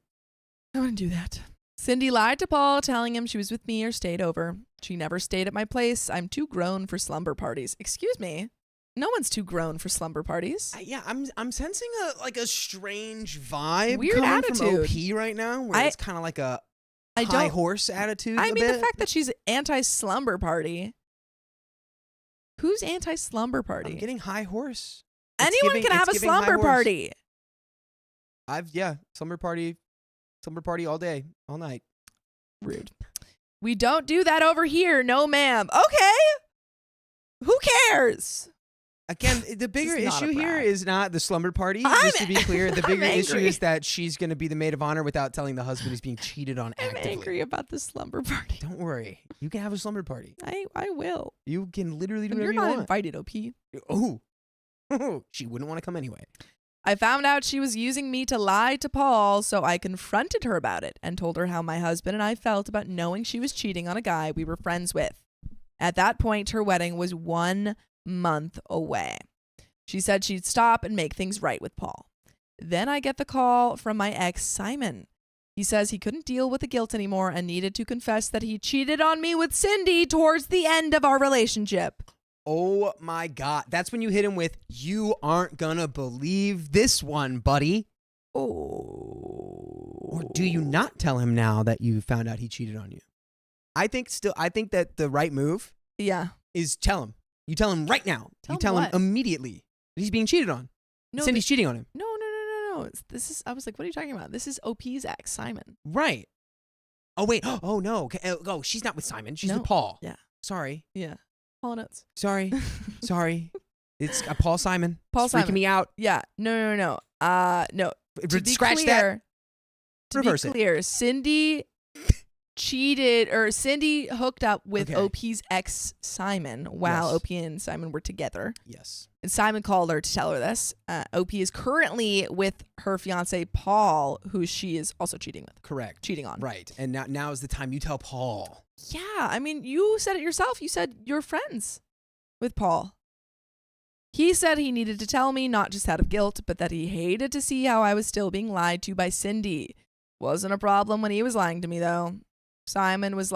do that. Cindy lied to Paul, telling him she was with me or stayed over. She never stayed at my place. I'm too grown for slumber parties. Excuse me. No one's too grown for slumber parties. I'm sensing a strange vibe. Weird coming attitude. from OP right now, where it's kind of like a high horse attitude. I mean, the fact that she's anti-slumber party. Who's anti-slumber party? I'm getting high horse. Anyone can have a slumber party. Slumber party all day, all night. Rude. We don't do that over here. No, ma'am. Okay. Who cares? Again, the bigger issue here is not the slumber party. Just to be clear, the bigger issue is that she's going to be the maid of honor without telling the husband he's being cheated on actively. I'm angry about the slumber party. Don't worry. You can have a slumber party. I will. You can literally do And whatever you're you not want. invited, OP. Oh, she wouldn't want to come anyway. I found out she was using me to lie to Paul, so I confronted her about it and told her how my husband and I felt about knowing she was cheating on a guy we were friends with. At that point, her wedding was 1 month away. She said she'd stop and make things right with Paul. Then I get the call from my ex, Simon. He says he couldn't deal with the guilt anymore and needed to confess that he cheated on me with Cindy towards the end of our relationship. Oh my God. That's when you hit him with, you aren't gonna believe this one, buddy. Oh. Or do you not tell him now that you found out he cheated on you? I think that the right move is tell him. You tell him right now. Tell you tell him him immediately that he's being cheated on. No, Cindy's cheating on him. No. I was like, what are you talking about? This is OP's ex, Simon. Right. Oh, wait. Oh, no. Okay. Oh, she's not with Simon. She's with Paul. Yeah. Sorry. Yeah. Paul Notes. Sorry. It's Paul Simon. Paul it's Simon. freaking me out. Yeah. No. No. Scratch that. Reverse it. To be clear, Cindy cheated, or Cindy hooked up with OP's ex, Simon, while OP and Simon were together. Yes. And Simon called her to tell her this. OP is currently with her fiance, Paul, who she is also cheating with. Correct. Cheating on. Right. And now is the time you tell Paul. Yeah. I mean, you said it yourself. You said you're friends with Paul. He said he needed to tell me, not just out of guilt, but that he hated to see how I was still being lied to by Cindy. Wasn't a problem when he was lying to me, though. Simon was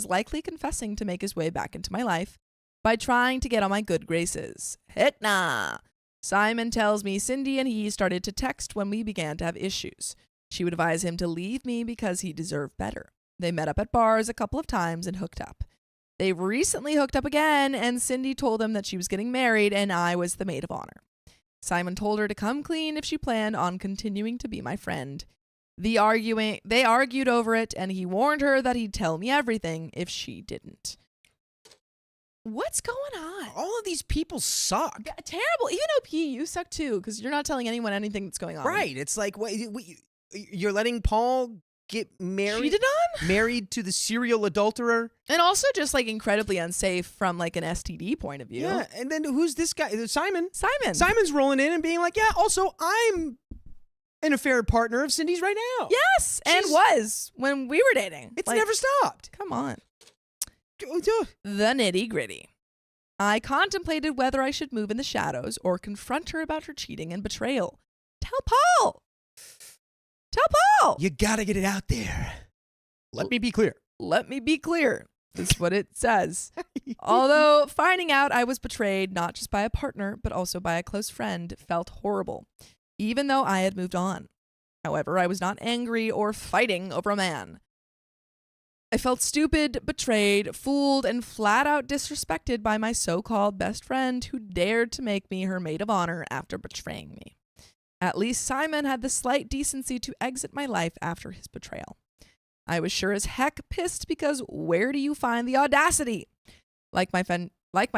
likely confessing to make his way back into my life by trying to get on my good graces. Heck nah. Simon tells me Cindy and he started to text when we began to have issues. She would advise him to leave me because he deserved better. They met up at bars a couple of times and hooked up. They recently hooked up again, and Cindy told him that she was getting married and I was the maid of honor. Simon told her to come clean if she planned on continuing to be my friend. They argued over it, and he warned her that he'd tell me everything if she didn't. What's going on? All of these people suck. Yeah, terrible. Even OP, you suck too, because you're not telling anyone anything that's going on. Right. It's like, you're letting Paul get married to the serial adulterer. And also just like incredibly unsafe from like an STD point of view. Yeah, and then who's this guy? Simon. Simon's rolling in and being like, yeah, also I'm an affair partner of Cindy's right now. Yes, and was when we were dating. It's never stopped. Come on. The nitty gritty. I contemplated whether I should move in the shadows or confront her about her cheating and betrayal. Tell Paul. You gotta get it out there. Let me be clear. That's what it says. Although finding out I was betrayed not just by a partner, but also by a close friend felt horrible, even though I had moved on. However, I was not angry or fighting over a man. I felt stupid, betrayed, fooled, and flat out disrespected by my so-called best friend who dared to make me her maid of honor after betraying me. At least Simon had the slight decency to exit my life after his betrayal. I was sure as heck pissed because where do you find the audacity? Like my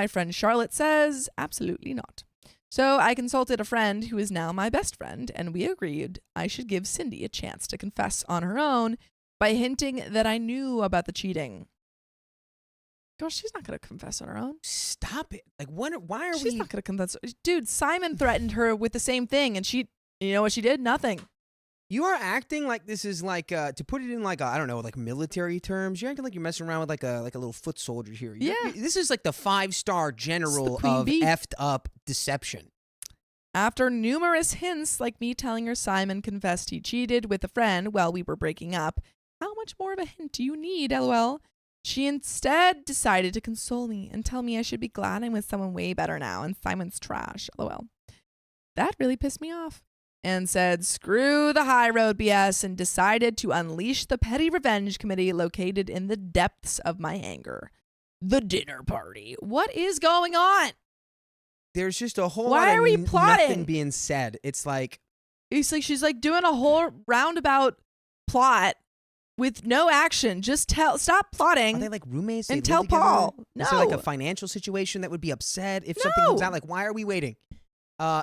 friend Charlotte says, absolutely not. So I consulted a friend who is now my best friend, and we agreed I should give Cindy a chance to confess on her own by hinting that I knew about the cheating. Girl, she's not going to confess on her own. Stop it. Like, why are She's not going to confess. Dude, Simon threatened her with the same thing, and you know what she did? Nothing. You are acting like this is like, to put it in like, I don't know, like military terms, you're acting like you're messing around with like a little foot soldier here. This is like the 5-star general of effed up deception. After numerous hints, like me telling her Simon confessed he cheated with a friend while we were breaking up, how much more of a hint do you need, LOL? She instead decided to console me and tell me I should be glad I'm with someone way better now and Simon's trash, LOL. That really pissed me off. And said, screw the high road BS, and decided to unleash the petty revenge committee located in the depths of my anger. The dinner party. What is going on? There's just a whole Why lot are we of plotting? nothing being said. It's like she's like doing a whole roundabout plot with no action. Just stop plotting. Are they like roommates? And tell Paul. No. Is there like a financial situation that would be upset if something comes out? Like, why are we waiting?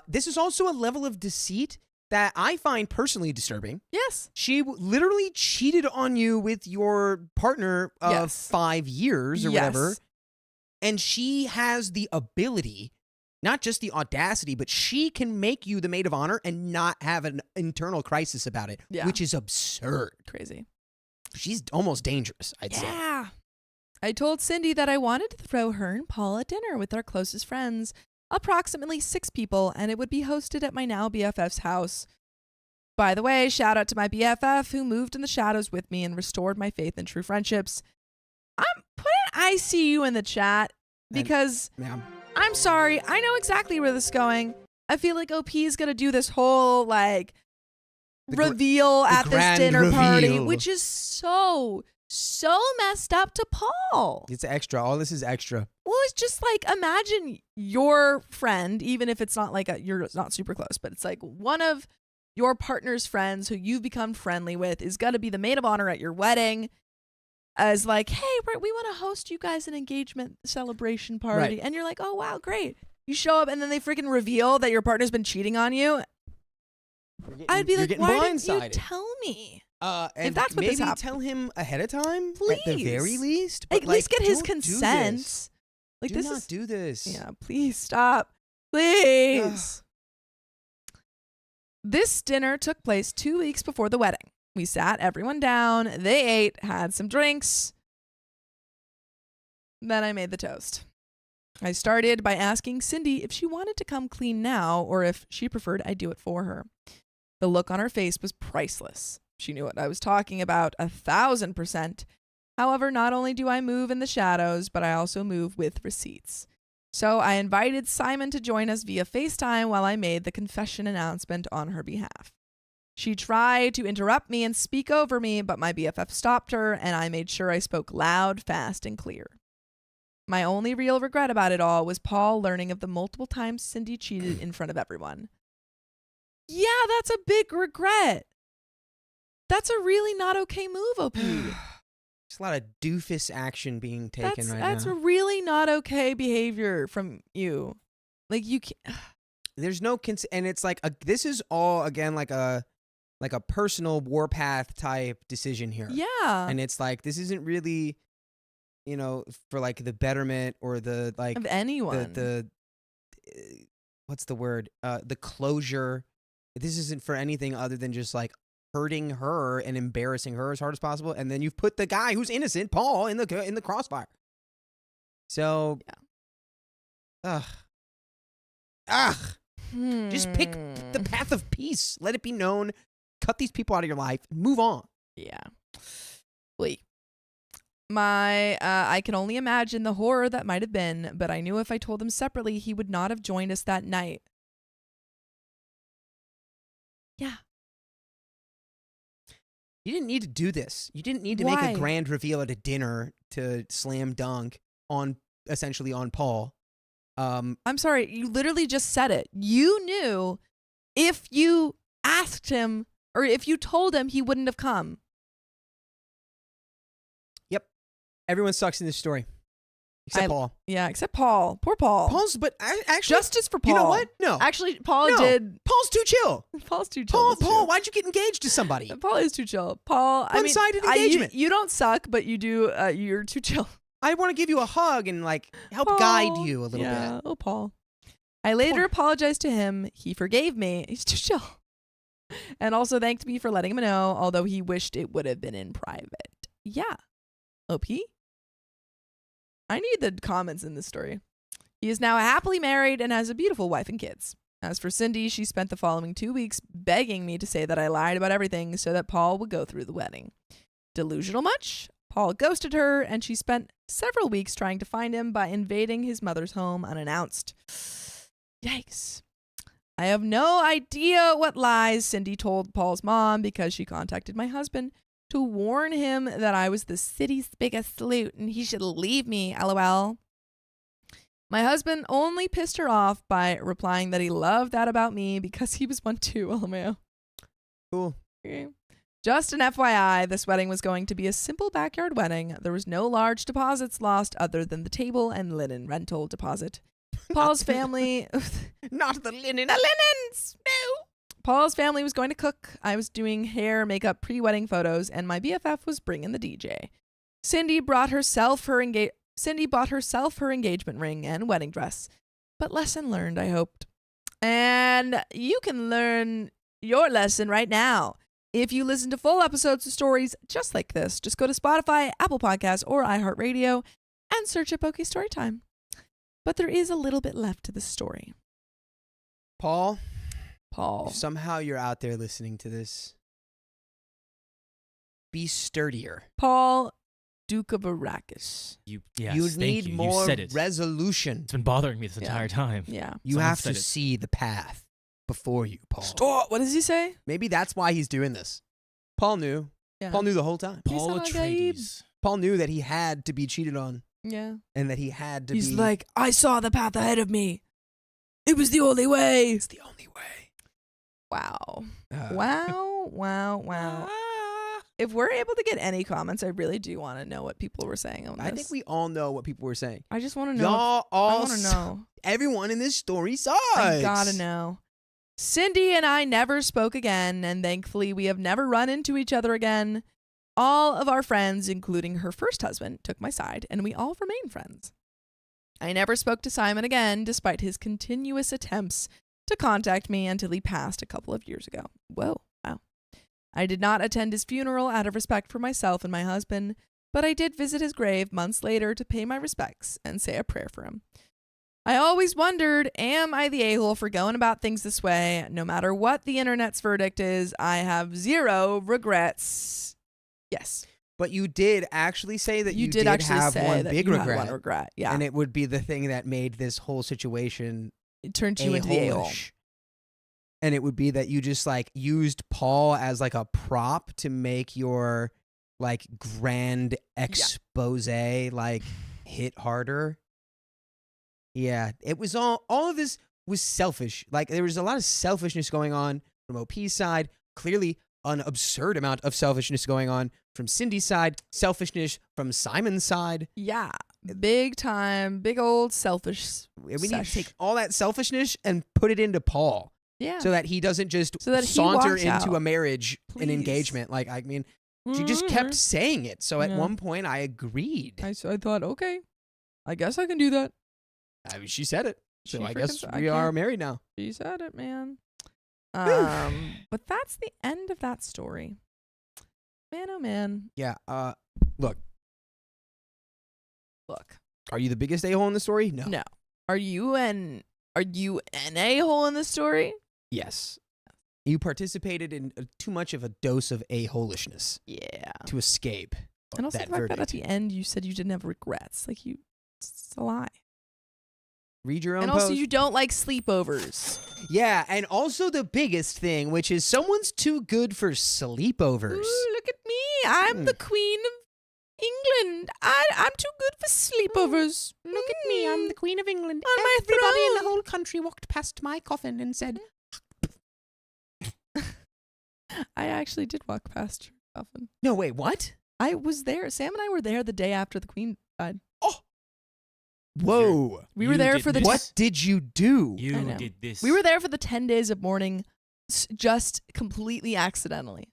This is also a level of deceit that I find personally disturbing. Yes. She literally cheated on you with your partner of 5 years or whatever. And she has the ability, not just the audacity, but she can make you the maid of honor and not have an internal crisis about it, which is absurd. Crazy. She's almost dangerous, I'd say. Yeah. I told Cindy that I wanted to throw her and Paul a dinner with our closest friends, approximately 6 people, and it would be hosted at my now BFF's house. By the way, shout out to my BFF who moved in the shadows with me and restored my faith in true friendships. I'm putting ICU in the chat because I'm sorry. I know exactly where this is going. I feel like OP is going to do this whole like reveal at this dinner party, which is so messed up to Paul. It's extra. All this is extra. Well, it's just like, imagine your friend, even if it's not like you're not super close, but it's like one of your partner's friends who you've become friendly with is going to be the maid of honor at your wedding as like, hey, we want to host you guys an engagement celebration party. Right. And you're like, oh, wow, great. You show up and then they freaking reveal that your partner's been cheating on you. I'd be like, why didn't you tell me? And if that's what maybe this tell him ahead of time, please. At the very least. At least get his consent. Like, do not do this. Yeah, please stop. Please. This dinner took place 2 weeks before the wedding. We sat everyone down. They ate, had some drinks. Then I made the toast. I started by asking Cindy if she wanted to come clean now or if she preferred I do it for her. The look on her face was priceless. She knew what I was talking about 1,000%. However, not only do I move in the shadows, but I also move with receipts. So I invited Simon to join us via FaceTime while I made the confession announcement on her behalf. She tried to interrupt me and speak over me, but my BFF stopped her, and I made sure I spoke loud, fast, and clear. My only real regret about it all was Paul learning of the multiple times Cindy cheated in front of everyone. Yeah, that's a big regret. That's a really not okay move, OP. There's a lot of doofus action being taken That's now. really not okay behavior from you. Like you can't. There's no and it's like this is all again like a personal warpath type decision here. Yeah. And it's like this isn't really, you know, for like the betterment or the like of anyone. the what's the word? The closure. This isn't for anything other than just like hurting her and embarrassing her as hard as possible, and then you've put the guy who's innocent, Paul, in the crossfire. So, yeah. Just pick the path of peace. Let it be known. Cut these people out of your life. And move on. Yeah. Wait. I can only imagine the horror that might have been, but I knew if I told him separately, he would not have joined us that night. Yeah. You didn't need to do this. You didn't need to Why? make a grand reveal at a dinner to slam dunk on essentially on Paul. I'm sorry, you literally just said it. You knew if you asked him or if you told him, he wouldn't have come. Yep. Everyone sucks in this story. Except Paul. Yeah, except Paul. Poor Paul. But actually, justice for Paul. You know what? No. Actually, Paul No. did. Paul's too chill. Paul's too chill. Paul, why'd you get engaged to somebody? Paul is too chill. Paul, One-sided engagement. You don't suck, but you do. You're too chill. I want to give you a hug and like help guide you a little bit. Oh, Paul. I later apologized to him. He forgave me. He's too chill. And also thanked me for letting him know, although he wished it would have been in private. Yeah. OP? I need the comments in this story. He is now happily married and has a beautiful wife and kids. As for Cindy, she spent the following 2 weeks begging me to say that I lied about everything so that Paul would go through the wedding. Delusional much? Paul ghosted her, and she spent several weeks trying to find him by invading his mother's home unannounced. Yikes. I have no idea what lies Cindy told Paul's mom because she contacted my husband to warn him that I was the city's biggest salute and he should leave me, LOL. My husband only pissed her off by replying that he loved that about me because he was one too, LMAO. Cool. Okay. Just an FYI, this wedding was going to be a simple backyard wedding. There was no large deposits lost other than the table and linen rental deposit. Paul's family... Not the linen. The linens! No! Paul's family was going to cook. I was doing hair, makeup, pre-wedding photos, and my BFF was bringing the DJ. Cindy bought herself her engagement ring and wedding dress. But lesson learned, I hoped. And you can learn your lesson right now. If you listen to full episodes of stories just like this, just go to Spotify, Apple Podcasts, or iHeartRadio and search up OK Storytime. But there is a little bit left to the story. Paul, Paul. if somehow you're out there listening to this, be sturdier. Paul, Duke of Arrakis. You thank need you. more You said it. resolution. It's been bothering me this Yeah. entire time. Yeah. You Someone have said to it. see the path before you, Paul. Stop. What does he say? Maybe that's why he's doing this. Paul knew. Yeah. Paul knew the whole time. Paul He's not Gabe. Atreides. Paul knew that he had to be cheated on Yeah. and that he had to He's be... like, I saw the path ahead of me. It was the only way. It's the only way. Wow. Uh, Wow. If we're able to get any comments, I really do want to know what people were saying on this. I think we all know what people were saying. I just want to know. Y'all I all... want to know. Everyone in this story sucks. I gotta know. Cindy and I never spoke again, and thankfully we have never run into each other again. All of our friends, including her first husband, took my side, and we all remain friends. I never spoke to Simon again, despite his continuous attempts to contact me until he passed a couple of years ago. Whoa, wow. I did not attend his funeral out of respect for myself and my husband, but I did visit his grave months later to pay my respects and say a prayer for him. I always wondered, am I the a-hole for going about things this way? No matter what the internet's verdict is, I have 0 regrets. Yes. But you did actually say that You you did actually have say one that big you had regret. one regret. Yeah. And it would be the thing that made this whole situation It turned you into the a-hole. a-hole-ish. And it would be that you just like used Paul as like a prop to make your like grand expose like hit harder. Yeah, it was all of this was selfish. Like there was a lot of selfishness going on from OP's side. Clearly an absurd amount of selfishness going on from Cindy's side, selfishness from Simon's side. Yeah. Big time, big old selfish. We need to take all that selfishness and put it into Paul. Yeah. So that he doesn't just So that he saunter walks into out. a marriage, an Please. engagement. Like, I mean, she just kept saying it. So at Yeah. one point, I agreed. I thought, okay, I guess I can do that. I mean, she said it. So She I guess freaking- I we are can't- married now. She said it, man. But that's the end of that story. Man, oh man. Yeah. Look, Look. are you the biggest a-hole in the story? No. No. Are you an a-hole in this story? Yes. You participated in too much of a dose of a-holishness Yeah. to escape And also that the fact that at verdict. the end you said you didn't have regrets. Like it's a lie. Read your own And also post. you don't like sleepovers. Yeah, and also the biggest thing, which is someone's too good for sleepovers. Ooh, look at me. I'm the queen of England. I'm too good for sleepovers. Look at me, I'm the Queen of England. On my Everybody in the throne. whole country walked past my coffin and said, I actually did walk past your coffin. no, wait, what? I was there. Sam and I were there the day after the queen died. Whoa. We were You there did for the this. What did you do? You I know. did this. We were there for the 10 days of mourning just completely accidentally.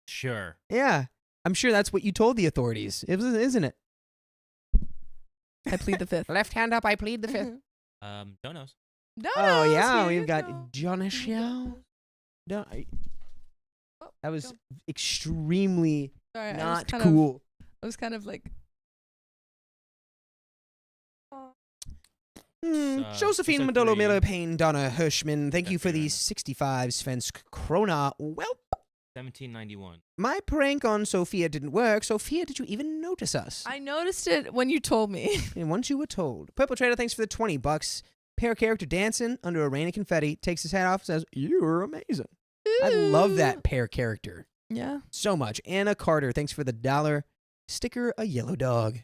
Sure. Yeah, I'm sure that's what you told the authorities, isn't it? I plead the fifth. Left hand up, I plead the fifth. Don't know. No, Oh, yeah, here we've you got go. Johnny Here you Xiao. go. Oh, That was go. extremely Sorry, I was not kind cool. I was kind of like, Josephine episode Madolo 3. Miller Payne Donna Hirschman, thank you for Definitely. the 65 Svensk Krona. Well, 1791. my prank on Sophia didn't work. Sophia, did you even notice us? I noticed it when you told me. And once you were told. Purple Trader, thanks for the $20. Pair character dancing under a rain of confetti, takes his hat off and says, "You're amazing." I love that pair character Yeah. so much. Anna Carter, thanks for the $1 sticker, a yellow dog.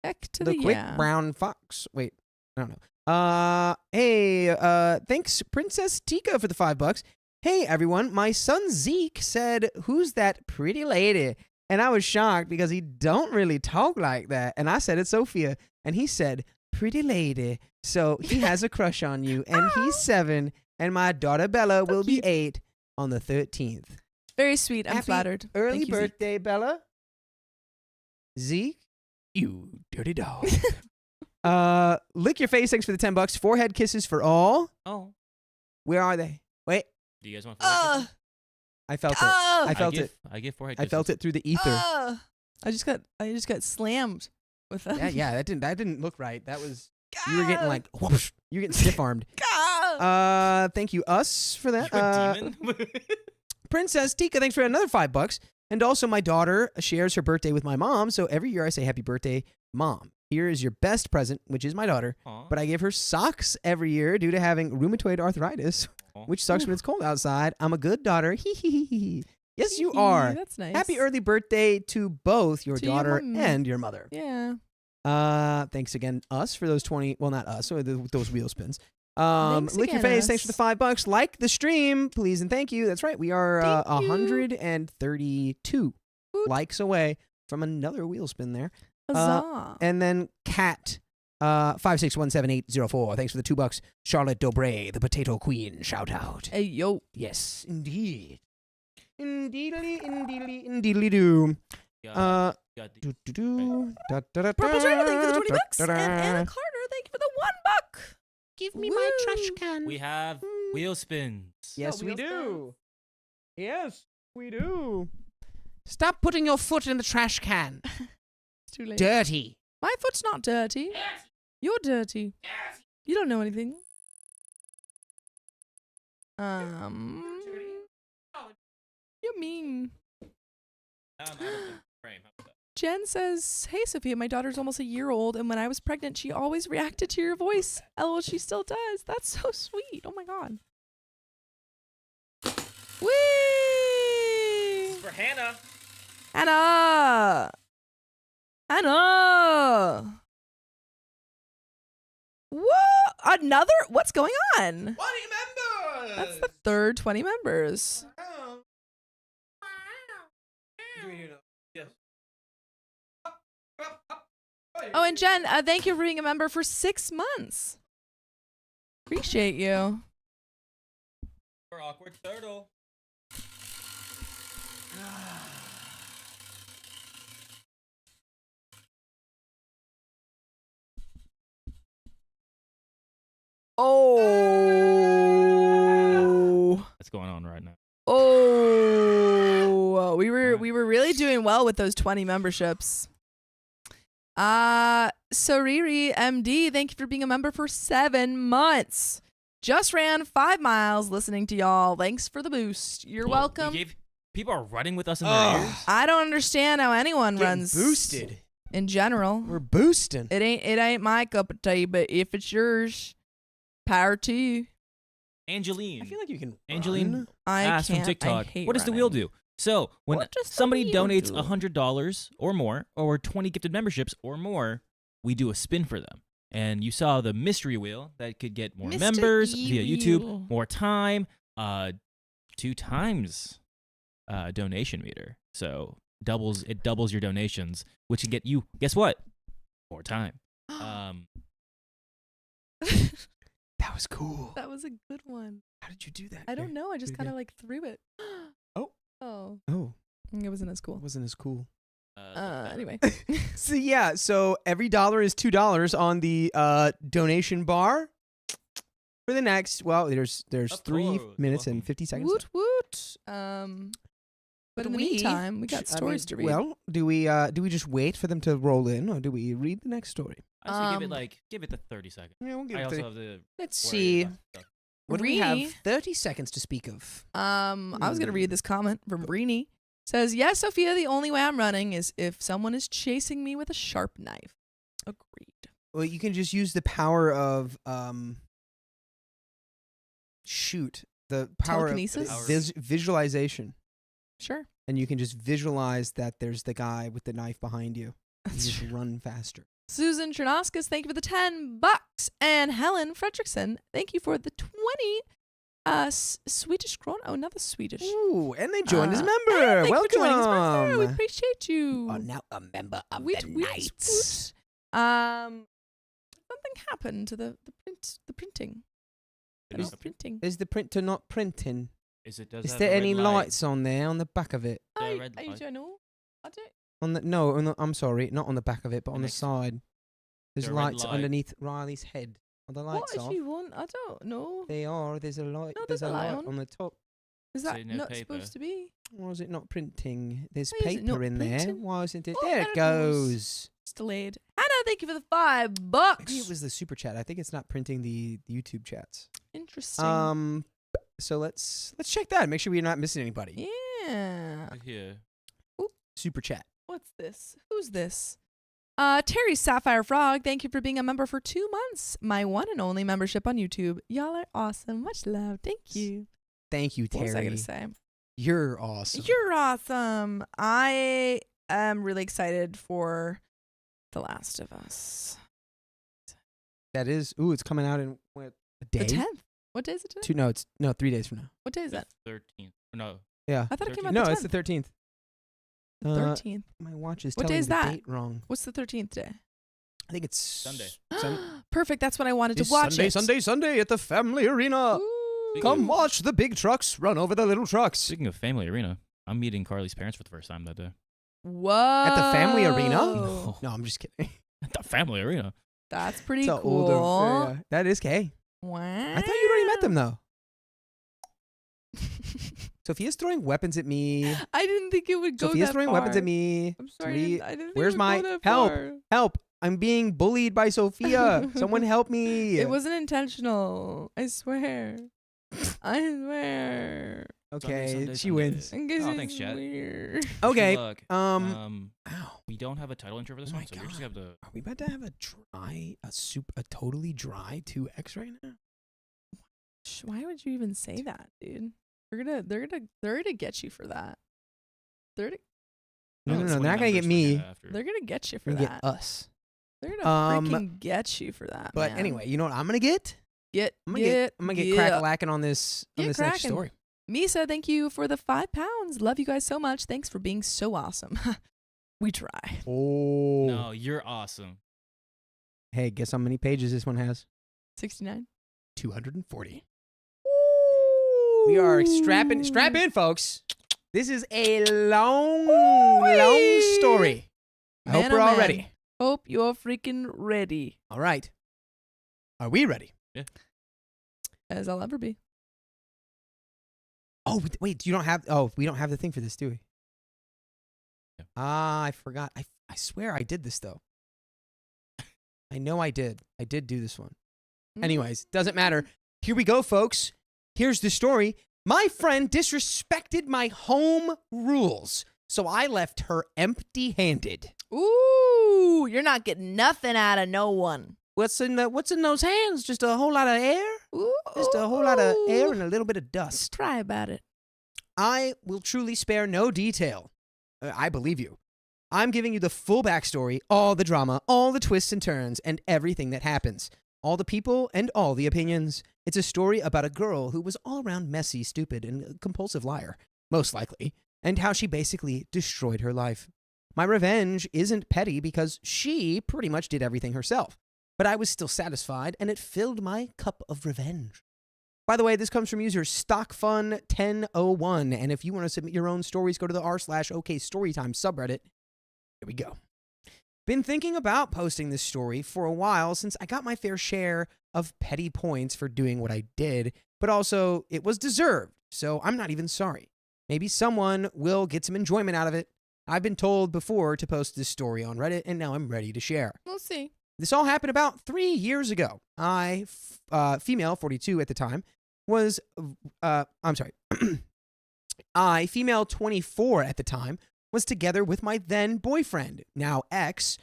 Heck to The the quick yeah. brown fox. Wait, I don't know. Hey, thanks Princess Tika for the $5. Hey everyone, my son Zeke said, "Who's that pretty lady?" And I was shocked because he don't really talk like that. And I said it's Sophia, and he said, "Pretty lady." So he has a crush on you, and he's 7, and my daughter Bella will be 8 on the 13th. Very sweet. I'm Happy flattered. Early Thank you, Zeke. birthday, Bella. Zeke, you dirty dog. Lick your face. Thanks for the $10. Forehead kisses for all. Oh. Where are they? Wait, Do you guys want forehead kisses? I felt it. Oh, I felt it. I give forehead I kisses. felt it through the ether. I just got slammed with that. Yeah, that didn't look right. That was you were getting like whoosh, you were getting stiff armed. Thank you us for that. You're a demon. Princess Tika, thanks for another $5. And also, my daughter shares her birthday with my mom, so every year I say happy birthday, Mom. Here is your best present, which is my daughter. Aw. But I give her socks every year due to having rheumatoid arthritis, Aw. which sucks when it's cold outside. I'm a good daughter. Hee hee hee hee. Yes, you are. That's nice. Happy early birthday to both your To your daughter mom. and your mother. Yeah. Thanks again, us, for those 20. Well, not us, so those wheel spins. Thanks Lick your again, face. Thanks for the us. $5. Like the stream, please, and thank you. That's right. We are Thank you. 132 Woot. likes away from another wheel spin there. Huzzah. And then Cat 5617804. Thanks for the $2. Charlotte Dobre, the Potato Queen. Shout out. Hey, yo. Yes, indeed. Indeedly do. Got the- Do-do-do. Da-da-da-da. Purple Trader, thank you for the $20. And Da-da-da. Anna Carter, thank you for the $1. Give me my trash can. We have wheel spins. Yes, Oh, we wheel do. Yes, we do. Stop putting your foot in the trash can. It's too late. Dirty. My foot's not dirty. You're dirty. You don't know anything. You're mean. Jen says, "Hey Sophia, my daughter's almost a year old, and when I was pregnant, she always reacted to your voice. LOL, she still does. That's so sweet. Oh my god." Whee! For Hannah. Hannah! Hannah! What? Another? What's going on? 20 members. That's the third 20 members. Oh, and Jen, thank you for being a member for 6 months. Appreciate you. For awkward turtle. Oh. What's going on right now? Oh. We were really doing well with those 20 memberships. Soriri MD, thank you for being a member for 7 months. Just ran 5 miles listening to y'all. Thanks for the boost. You're welcome. People are running with us in their ears. I don't understand how anyone runs boosted. in general. We're boosting. It ain't my cup of tea, but if it's yours, power to you. Angeline. I feel like you can. Angeline run. I asked from can't. TikTok, I hate what does the running. wheel do? So when What does the somebody wheel donates do? $100 or more, or 20 gifted memberships or more, we do a spin for them. And you saw the mystery wheel that could get more Mr. members E via wheel. YouTube, more time, 2 times donation meter. So it doubles your donations, which can get you, guess what? More time. That was cool. That was a good one. How did you do that? I don't know. I just do it kind of again. like threw it. Oh. Oh. Oh, It wasn't as cool. it wasn't as cool. Anyway. So yeah, so every dollar is $2 on the donation bar. For the next, well, there's Of 3 course. minutes and Welcome. 50 seconds. Woot woot. But in the meantime, we got stories to read. Well, do we just wait for them to roll in, or do we read the next story? I say give it the 30 seconds. Yeah, we'll give I it also to- have to Let's worry see. about stuff. What do we have? Rini. 30 seconds to speak of. I was gonna read this comment from Brini. Says, "Yes, Sophia, the only way I'm running is if someone is chasing me with a sharp knife." Agreed. Well, you can just use the power of the power Telekinesis? of visualization, Sure. and you can just visualize that there's the guy with the knife behind you. You That's just true. run faster. Susan Chernoskas, thank you for the $10. And Helen Fredrickson, thank you for the 20 Swedish krona. Oh, another Swedish. Ooh, and they joined as a Hey, member. thank you for Welcome. joining us, member. We appreciate you. Are now a member of Weet, the weet, Knights. woot. Something happened to the printing. They're Is- not printing. Is the printer not printing? Does Is have there a any red light? lights on there on the back of it? the red I light? don't know. I don't. I'm sorry, not on the back of it, but The on the next- side. There's the red lights light. underneath Riley's head. Are the What lights if off? you want? I don't know. They are. There's a light. No, there's there's a a light light on. on the top. Is Say that no not paper. supposed to be? Why is it not printing? There's Why is it paper not in there. printing? Why isn't it? Oh, There there it it goes. It's delayed. Hannah, thank you for the $5. Maybe it was the super chat. I think it's not printing the YouTube chats. Interesting. So let's check that. Make sure we're not missing anybody. Yeah. Right here. Super chat. What's this? Who's this? Terry Sapphire Frog, thank you for being a member for 2 months. My one and only membership on YouTube. Y'all are awesome. Much love. Thank you. Thank you, What was I Terry. gonna say? You're awesome. You're awesome. I am really excited for The Last of Us. That is. Ooh, it's coming out in what, a day? The 10th. What day is it today? 3 days from now. What day is The that? 13th. No. Yeah. I thought it came 13th. out No, the it's 10th. the 13th. 13th. My watch is What day telling is the that? date wrong. What's the 13th day? I think it's Sunday. Perfect. That's when I wanted to It's watch Sunday, it. Sunday at the Family Arena. Ooh. Come watch the big trucks run over the little trucks. Speaking of family arena, I'm meeting Carly's parents for the first time that day. Whoa. At the Family Arena? No. No, I'm just kidding. At the family arena. That's pretty It's a cool. older- yeah, that is gay. Wow. I thought you'd already met them though. Sophia's throwing weapons at me. I didn't think it would go Sophia's that throwing far. weapons at me. I'm sorry. Three- I didn't think Where's it would my go that help? far. Help! I'm being bullied by Sophia. Someone help me. It wasn't intentional. I swear. I swear. Okay, Sunday, she Sunday. wins. In case Oh, thanks, it's Chad. weird. Okay. Look, Ow. we don't have a title intro for this Oh one, my so we just God. have to. Are we about to have a totally dry 2X right now? Why would you even say that, dude? They're gonna get you for that. They're No, it's they're what not gonna get numbers we're me. after. they're gonna get you for They're gonna that. get us. They're gonna Um, freaking get you for that. But man. anyway, you know what I'm gonna get? I'm gonna get yeah. crack-a-lacking on this Get next cracking. story. Misa, thank you for the £5. Love you guys so much. Thanks for being so awesome. We try. Oh. No, you're awesome. Hey, guess how many pages this one has? 69. 240. We are strap in, folks. This is a long story. I hope Man, we're oh all man. ready. Hope you're freaking ready. All right. Are we ready? As I'll ever be. Oh, wait, we don't have the thing for this, do we? Yeah. I forgot. I swear I did this, though. I know I did. I did do this one. Anyways, doesn't matter. Here we go, folks. Here's the story. My friend disrespected my home rules, so I left her empty-handed. Ooh, you're not getting nothing out of no one. What's in those hands? Just a whole lot of air? Ooh. Just a whole lot of air and a little bit of dust. Try about it. I will truly spare no detail. I believe you. I'm giving you the full backstory, all the drama, all the twists and turns, and everything that happens. All the people and all the opinions. It's a story about a girl who was all around messy, stupid, and a compulsive liar, most likely, and how she basically destroyed her life. My revenge isn't petty because she pretty much did everything herself, but I was still satisfied, and it filled my cup of revenge. By the way, this comes from user StockFun1001, and if you want to submit your own stories, go to the r/OKStorytime subreddit. Here we go. Been thinking about posting this story for a while since I got my fair share of petty points for doing what I did, but also it was deserved, so I'm not even sorry. Maybe someone will get some enjoyment out of it. I've been told before to post this story on Reddit, and now I'm ready to share. We'll see. This all happened about 3 years ago. I, female 42 at the time, was, I, female 24 at the time, was together with my then boyfriend, now ex,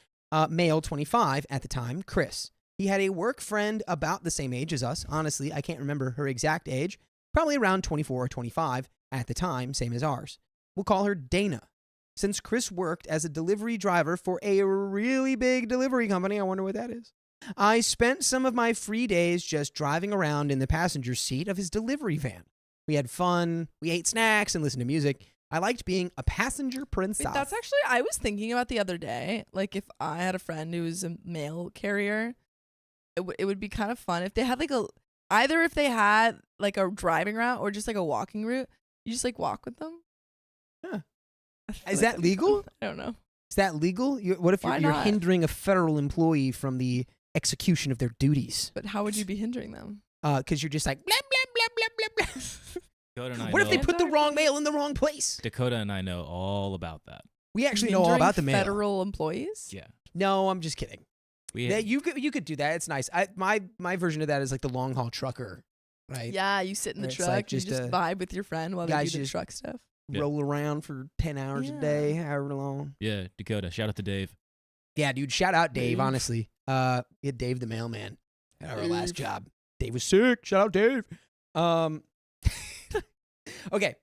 male 25 at the time, Chris. He had a work friend about the same age as us. Honestly, I can't remember her exact age. Probably around 24 or 25 at the time, same as ours. We'll call her Dana. Since Chris worked as a delivery driver for a really big delivery company, I wonder what that is, I spent some of my free days just driving around in the passenger seat of his delivery van. We had fun, we ate snacks, and listened to music. I liked being a passenger princess. Wait, that's actually, I was thinking about the other day, like if I had a friend who was a mail carrier, it would be kind of fun if they had like either if they had like a driving route or just like a walking route, you just like walk with them. Huh. I feel Is like that legal? I don't know. Is that legal? What if Why you're not? hindering a federal employee from the execution of their duties? But how would you be hindering them? Because you're just like, blah, blah, blah, blah, blah. Dakota and I What if they know- put the wrong mail in the wrong place? Dakota and I know all about that. We actually know all Hindering about the mail. federal employees? Yeah. No, I'm just kidding. We Yeah, you could do that. It's nice. My version of that is like the long haul trucker, right? Yeah, you sit in the Where it's truck, like you just just a- vibe with your friend while they guys do the just- truck stuff. Yeah. Roll around for 10 hours a day, however long. Yeah, Dakota. Shout out to Dave. Yeah, dude. Shout out Dave, Dave. honestly. Yeah, Dave the mailman at our last Dave. job. Dave was sick. Shout out Dave. Okay.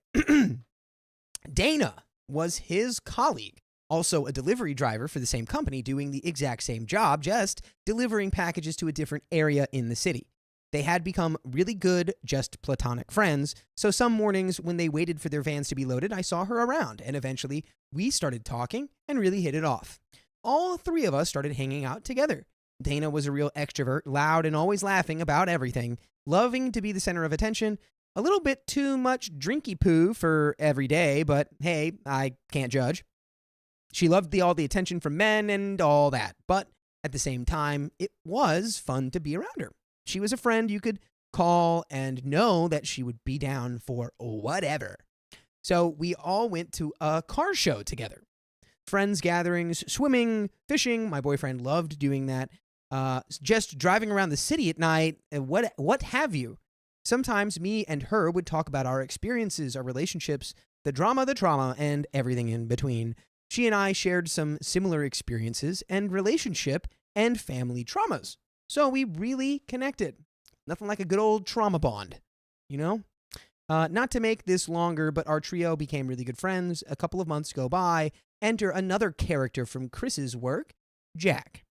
Dana was his colleague, also a delivery driver for the same company, doing the exact same job, just delivering packages to a different area in the city. They had become really good, just platonic friends, so some mornings when they waited for their vans to be loaded, I saw her around, and eventually we started talking and really hit it off. All three of us started hanging out together. Dana was a real extrovert, loud and always laughing about everything, loving to be the center of attention, a little bit too much drinky poo for every day, but hey, I can't judge. She loved all the attention from men and all that, but at the same time, it was fun to be around her. She was a friend you could call and know that she would be down for whatever. So we all went to a car show together. friends gatherings, swimming, fishing. My boyfriend loved doing that. Just driving around the city at night, what have you. Sometimes me and her would talk about our experiences, our relationships, the drama, and everything in between. She and I shared some similar experiences and relationship and family traumas. So we really connected. Nothing like a good old trauma bond, you know? Not to make this longer, but our trio became really good friends. A couple of months go by. Enter another character from Chris's work, Jack.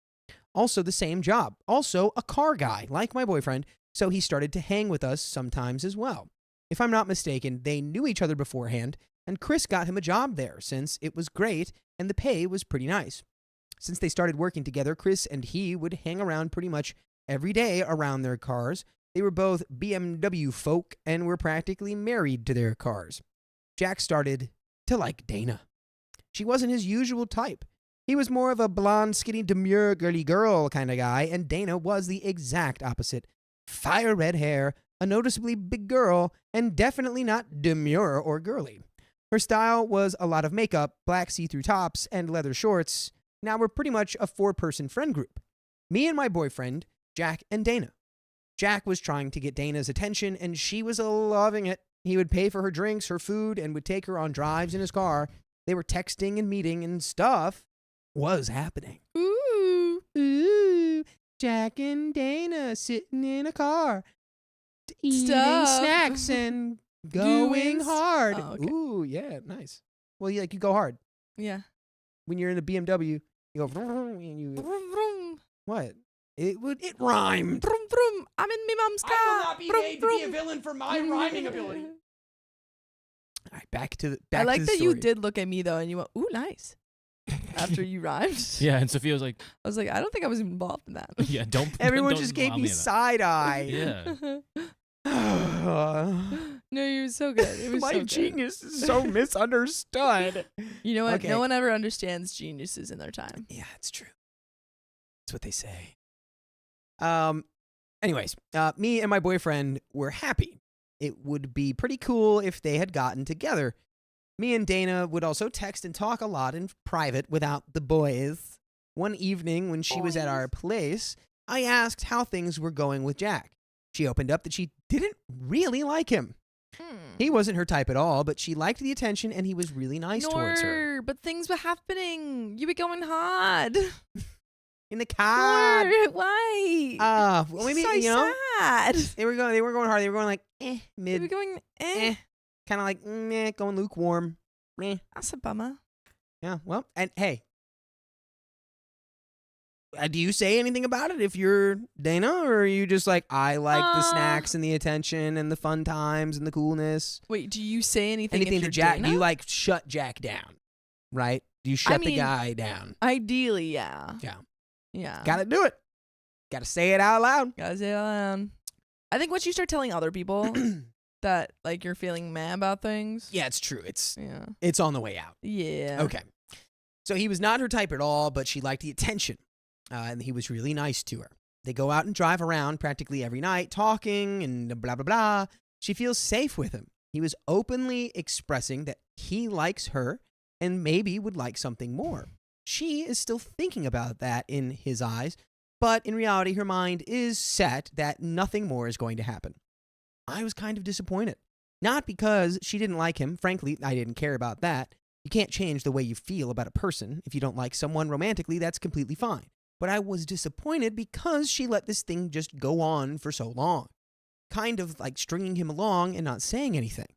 Also the same job. Also a car guy, like my boyfriend, so he started to hang with us sometimes as well. If I'm not mistaken, they knew each other beforehand, and Chris got him a job there since it was great and the pay was pretty nice. Since they started working together, Chris and he would hang around pretty much every day around their cars. They were both BMW folk and were practically married to their cars. Jack started to like Dana. She wasn't his usual type. He was more of a blonde, skinny, demure, girly girl kind of guy, and Dana was the exact opposite. Fire red hair, a noticeably big girl, and definitely not demure or girly. Her style was a lot of makeup, black see-through tops, and leather shorts. Now we're pretty much a 4-person friend group. Me and my boyfriend, Jack and Dana. Jack was trying to get Dana's attention, and she was loving it. He would pay for her drinks, her food, and would take her on drives in his car. They were texting and meeting, and stuff was happening. Ooh, Jack and Dana sitting in a car, eating snacks and going hard. Oh, okay. Ooh, yeah, nice. Well, you go hard. Yeah. When you're in a BMW, you go vroom, and you Vroom, vroom. what? It rhymed. Vroom, vroom. I'm in my mom's car. I will not be Vroom, made vroom. to be a villain for my rhyming ability. All right, back to the I like to the that story. you did look at me though, and you went, "Ooh, nice." After you rhymed. Yeah, and Sophia was like, I was like, I don't think I was involved in that. "Yeah, don't." Everyone don't just gave allow me that." side eye. Yeah. No, you were so good. It was My so good. genius is so misunderstood. You know what? Okay. No one ever understands geniuses in their time. Yeah, it's true. That's what they say. Anyways, me and my boyfriend were happy. It would be pretty cool if they had gotten together. Me and Dana would also text and talk a lot in private without the boys. One evening when she was at our place, I asked how things were going with Jack. She opened up that she didn't really like him. He wasn't her type at all, but she liked the attention and he was really nice towards her. But things were happening. You were going hard. In the car. Why? Well, maybe so you know sad. they were going hard. They were going like You mid, were going, kind of like meh, going lukewarm. Meh. That's a bummer. Yeah. Well, and hey, do you say anything about it if you're Dana, or are you just like, I like the snacks and the attention and the fun times and the coolness? Wait, do you say anything? Anything if to you're Jack? Dana? Do you like shut Jack down? Right? Do you shut the guy down? Ideally, yeah. Yeah. Yeah. Gotta do it. Gotta say it out loud. Gotta say it out loud. I think once you start telling other people that like you're feeling mad about things. Yeah, it's true. It's Yeah. on the way out. Yeah. Okay. So he was not her type at all, but she liked the attention. And he was really nice to her. They go out and drive around practically every night, talking and blah, blah, blah. She feels safe with him. He was openly expressing that he likes her and maybe would like something more. She is still thinking about that in his eyes, but in reality, her mind is set that nothing more is going to happen. I was kind of disappointed. Not because she didn't like him. Frankly, I didn't care about that. You can't change the way you feel about a person. If you don't like someone romantically, that's completely fine. But I was disappointed because she let this thing just go on for so long. Kind of like stringing him along and not saying anything.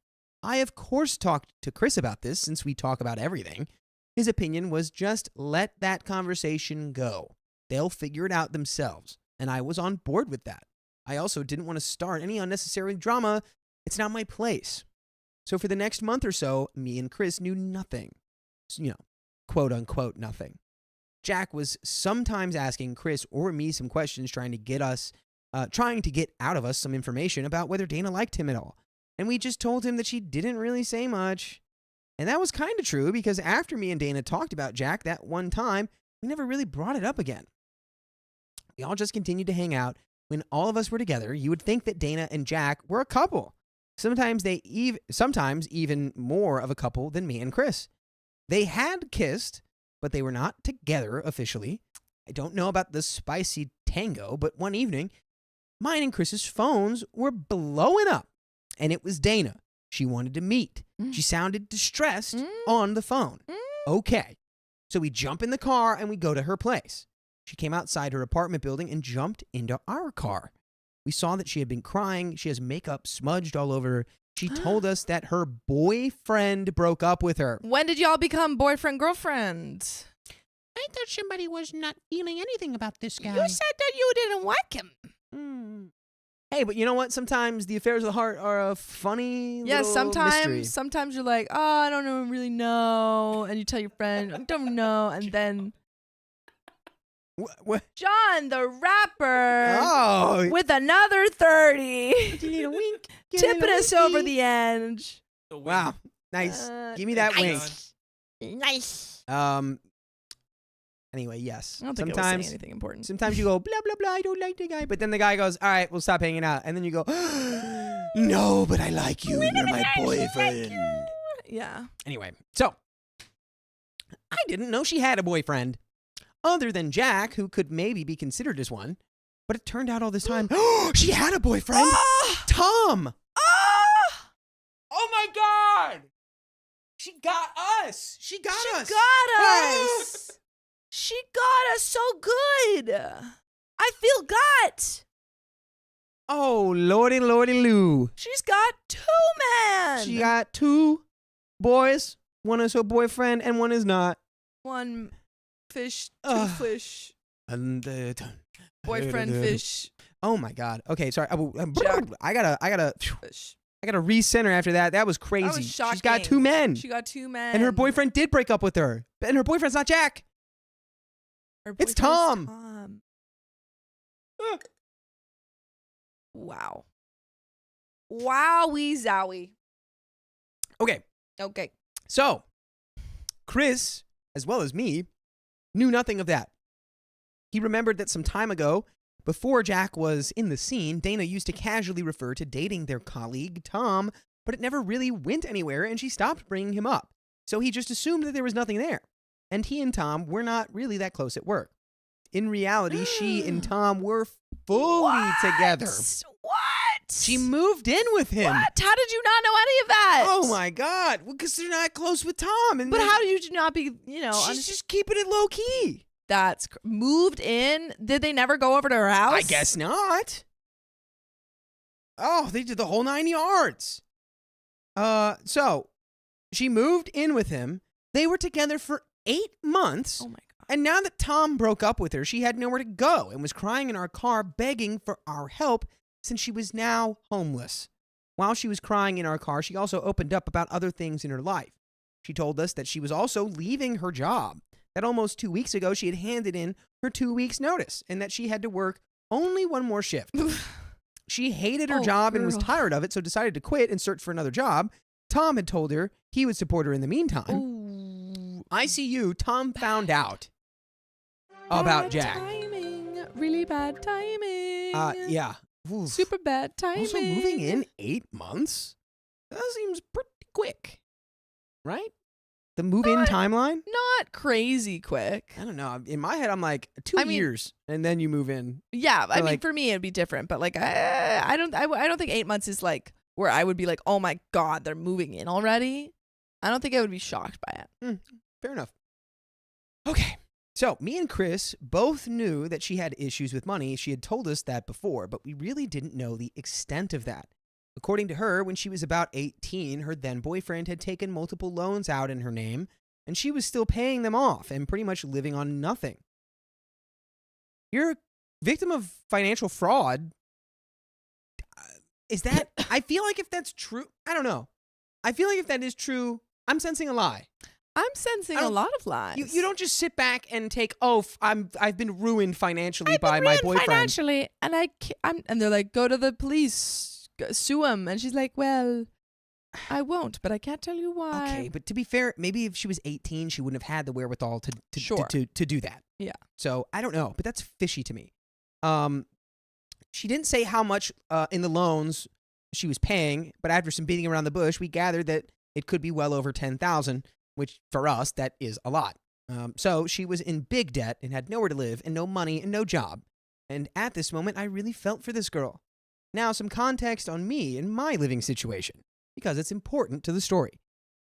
I, of course, talked to Chris about this since we talk about everything. His opinion was just let that conversation go. They'll figure it out themselves. And I was on board with that. I also didn't want to start any unnecessary drama. It's not my place. So for the next month or so, me and Chris knew nothing. You know, quote unquote nothing. Jack was sometimes asking Chris or me some questions, trying to get out of us some information about whether Dana liked him at all. And we just told him that she didn't really say much. And that was kind of true because after me and Dana talked about Jack that one time, we never really brought it up again. We all just continued to hang out. When all of us were together, you would think that Dana and Jack were a couple. Sometimes even more of a couple than me and Chris. They had kissed, but they were not together officially. I don't know about the spicy tango, but one evening, mine and Chris's phones were blowing up, and it was Dana. She wanted to meet. She sounded distressed on the phone. Okay. So we jump in the car and we go to her place. She came outside her apartment building and jumped into our car. We saw that she had been crying. She has makeup smudged all over her. She told us that her boyfriend broke up with her. When did y'all become boyfriend, girlfriend? I thought somebody was not feeling anything about this guy. You said that you didn't like him. Hey, but you know what? Sometimes the affairs of the heart are a funny little mystery. Sometimes you're like, oh, I don't really know. And you tell your friend, I don't know. And then What? John, the rapper, Oh. with another 30. You need a wink. Tipping us over the edge. Wow. Nice. Give me that wink. Nice. Anyway, yes. I don't think I was saying anything important. Sometimes you go, blah, blah, blah, I don't like the guy. But then the guy goes, all right, we'll stop hanging out. And then you go, no, but I like you. You're my boyfriend. Yeah. Anyway, so I didn't know she had a boyfriend other than Jack, who could maybe be considered as one. But it turned out all this time, she had a boyfriend. Tom. Oh, my God. She got us. She got us. She got us so good. I feel got. Oh, lordy, lordy, Lou. She's got 2 men. She got 2 boys. One is her boyfriend and one is not. 1 fish, 2 fish. Boyfriend fish. Oh my God. Okay, sorry. Jack. I gotta Fish. recenter after that. That was crazy. That was shocking. She's got 2 men. She got 2 men. And her boyfriend did break up with her. And her boyfriend's not Jack. Her It's boyfriend's Tom. Wow. Wowie zowie. Okay. Okay. So, Chris, as well as me, knew nothing of that. He remembered that some time ago, before Jack was in the scene, Dana used to casually refer to dating their colleague, Tom, but it never really went anywhere and she stopped bringing him up. So he just assumed that there was nothing there. And he and Tom were not really that close at work. In reality, she and Tom were fully together. What? She moved in with him. What? How did you not know any of that? Oh my God. Well, because they're not close with Tom. And But how did you not be, she's just keeping it low key. That's moved in? Did they never go over to her house? I guess not. Oh, they did the whole 9 yards. So she moved in with him. They were together for 8 months. Oh my God. And now that Tom broke up with her, she had nowhere to go and was crying in our car, begging for our help since she was now homeless. While she was crying in our car, she also opened up about other things in her life. She told us that she was also leaving her job, that almost 2 weeks ago she had handed in her 2 weeks' notice, and that she had to work only one more shift. She hated her job and was tired of it, so decided to quit and search for another job. Tom had told her he would support her in the meantime. Ooh. ICU, Tom found out about Jack. Timing. Really bad timing. Yeah. Oof. Super bad timing. Also, moving in 8 months? That seems pretty quick. Right? The move-in timeline? Not crazy quick. I don't know. In my head, I'm like 2 years, and then you move in. Yeah, I mean, like, for me, it'd be different. But like, I don't think 8 months is like where I would be like, oh my God, they're moving in already. I don't think I would be shocked by it. Fair enough. Okay. So, me and Chris both knew that she had issues with money. She had told us that before, but we really didn't know the extent of that. According to her, when she was about 18, her then boyfriend had taken multiple loans out in her name, and she was still paying them off and pretty much living on nothing. You're a victim of financial fraud. Is that, I feel like if that's true, I don't know. I feel like if that is true, I'm sensing a lie. I'm sensing a lot of lies. You don't just sit back and take, I've been ruined financially by my boyfriend. Financially, and and they're like, go to the police, sue him, and she's like, well, I won't, but I can't tell you why. Okay, but to be fair, maybe if she was 18, she wouldn't have had the wherewithal to do that. Yeah. So I don't know, but that's fishy to me. She didn't say how much in the loans she was paying, but after some beating around the bush, we gathered that it could be well over $10,000. Which, for us, that is a lot. So she was in big debt and had nowhere to live and no money and no job. And at this moment, I really felt for this girl. Now, some context on me and my living situation, because it's important to the story.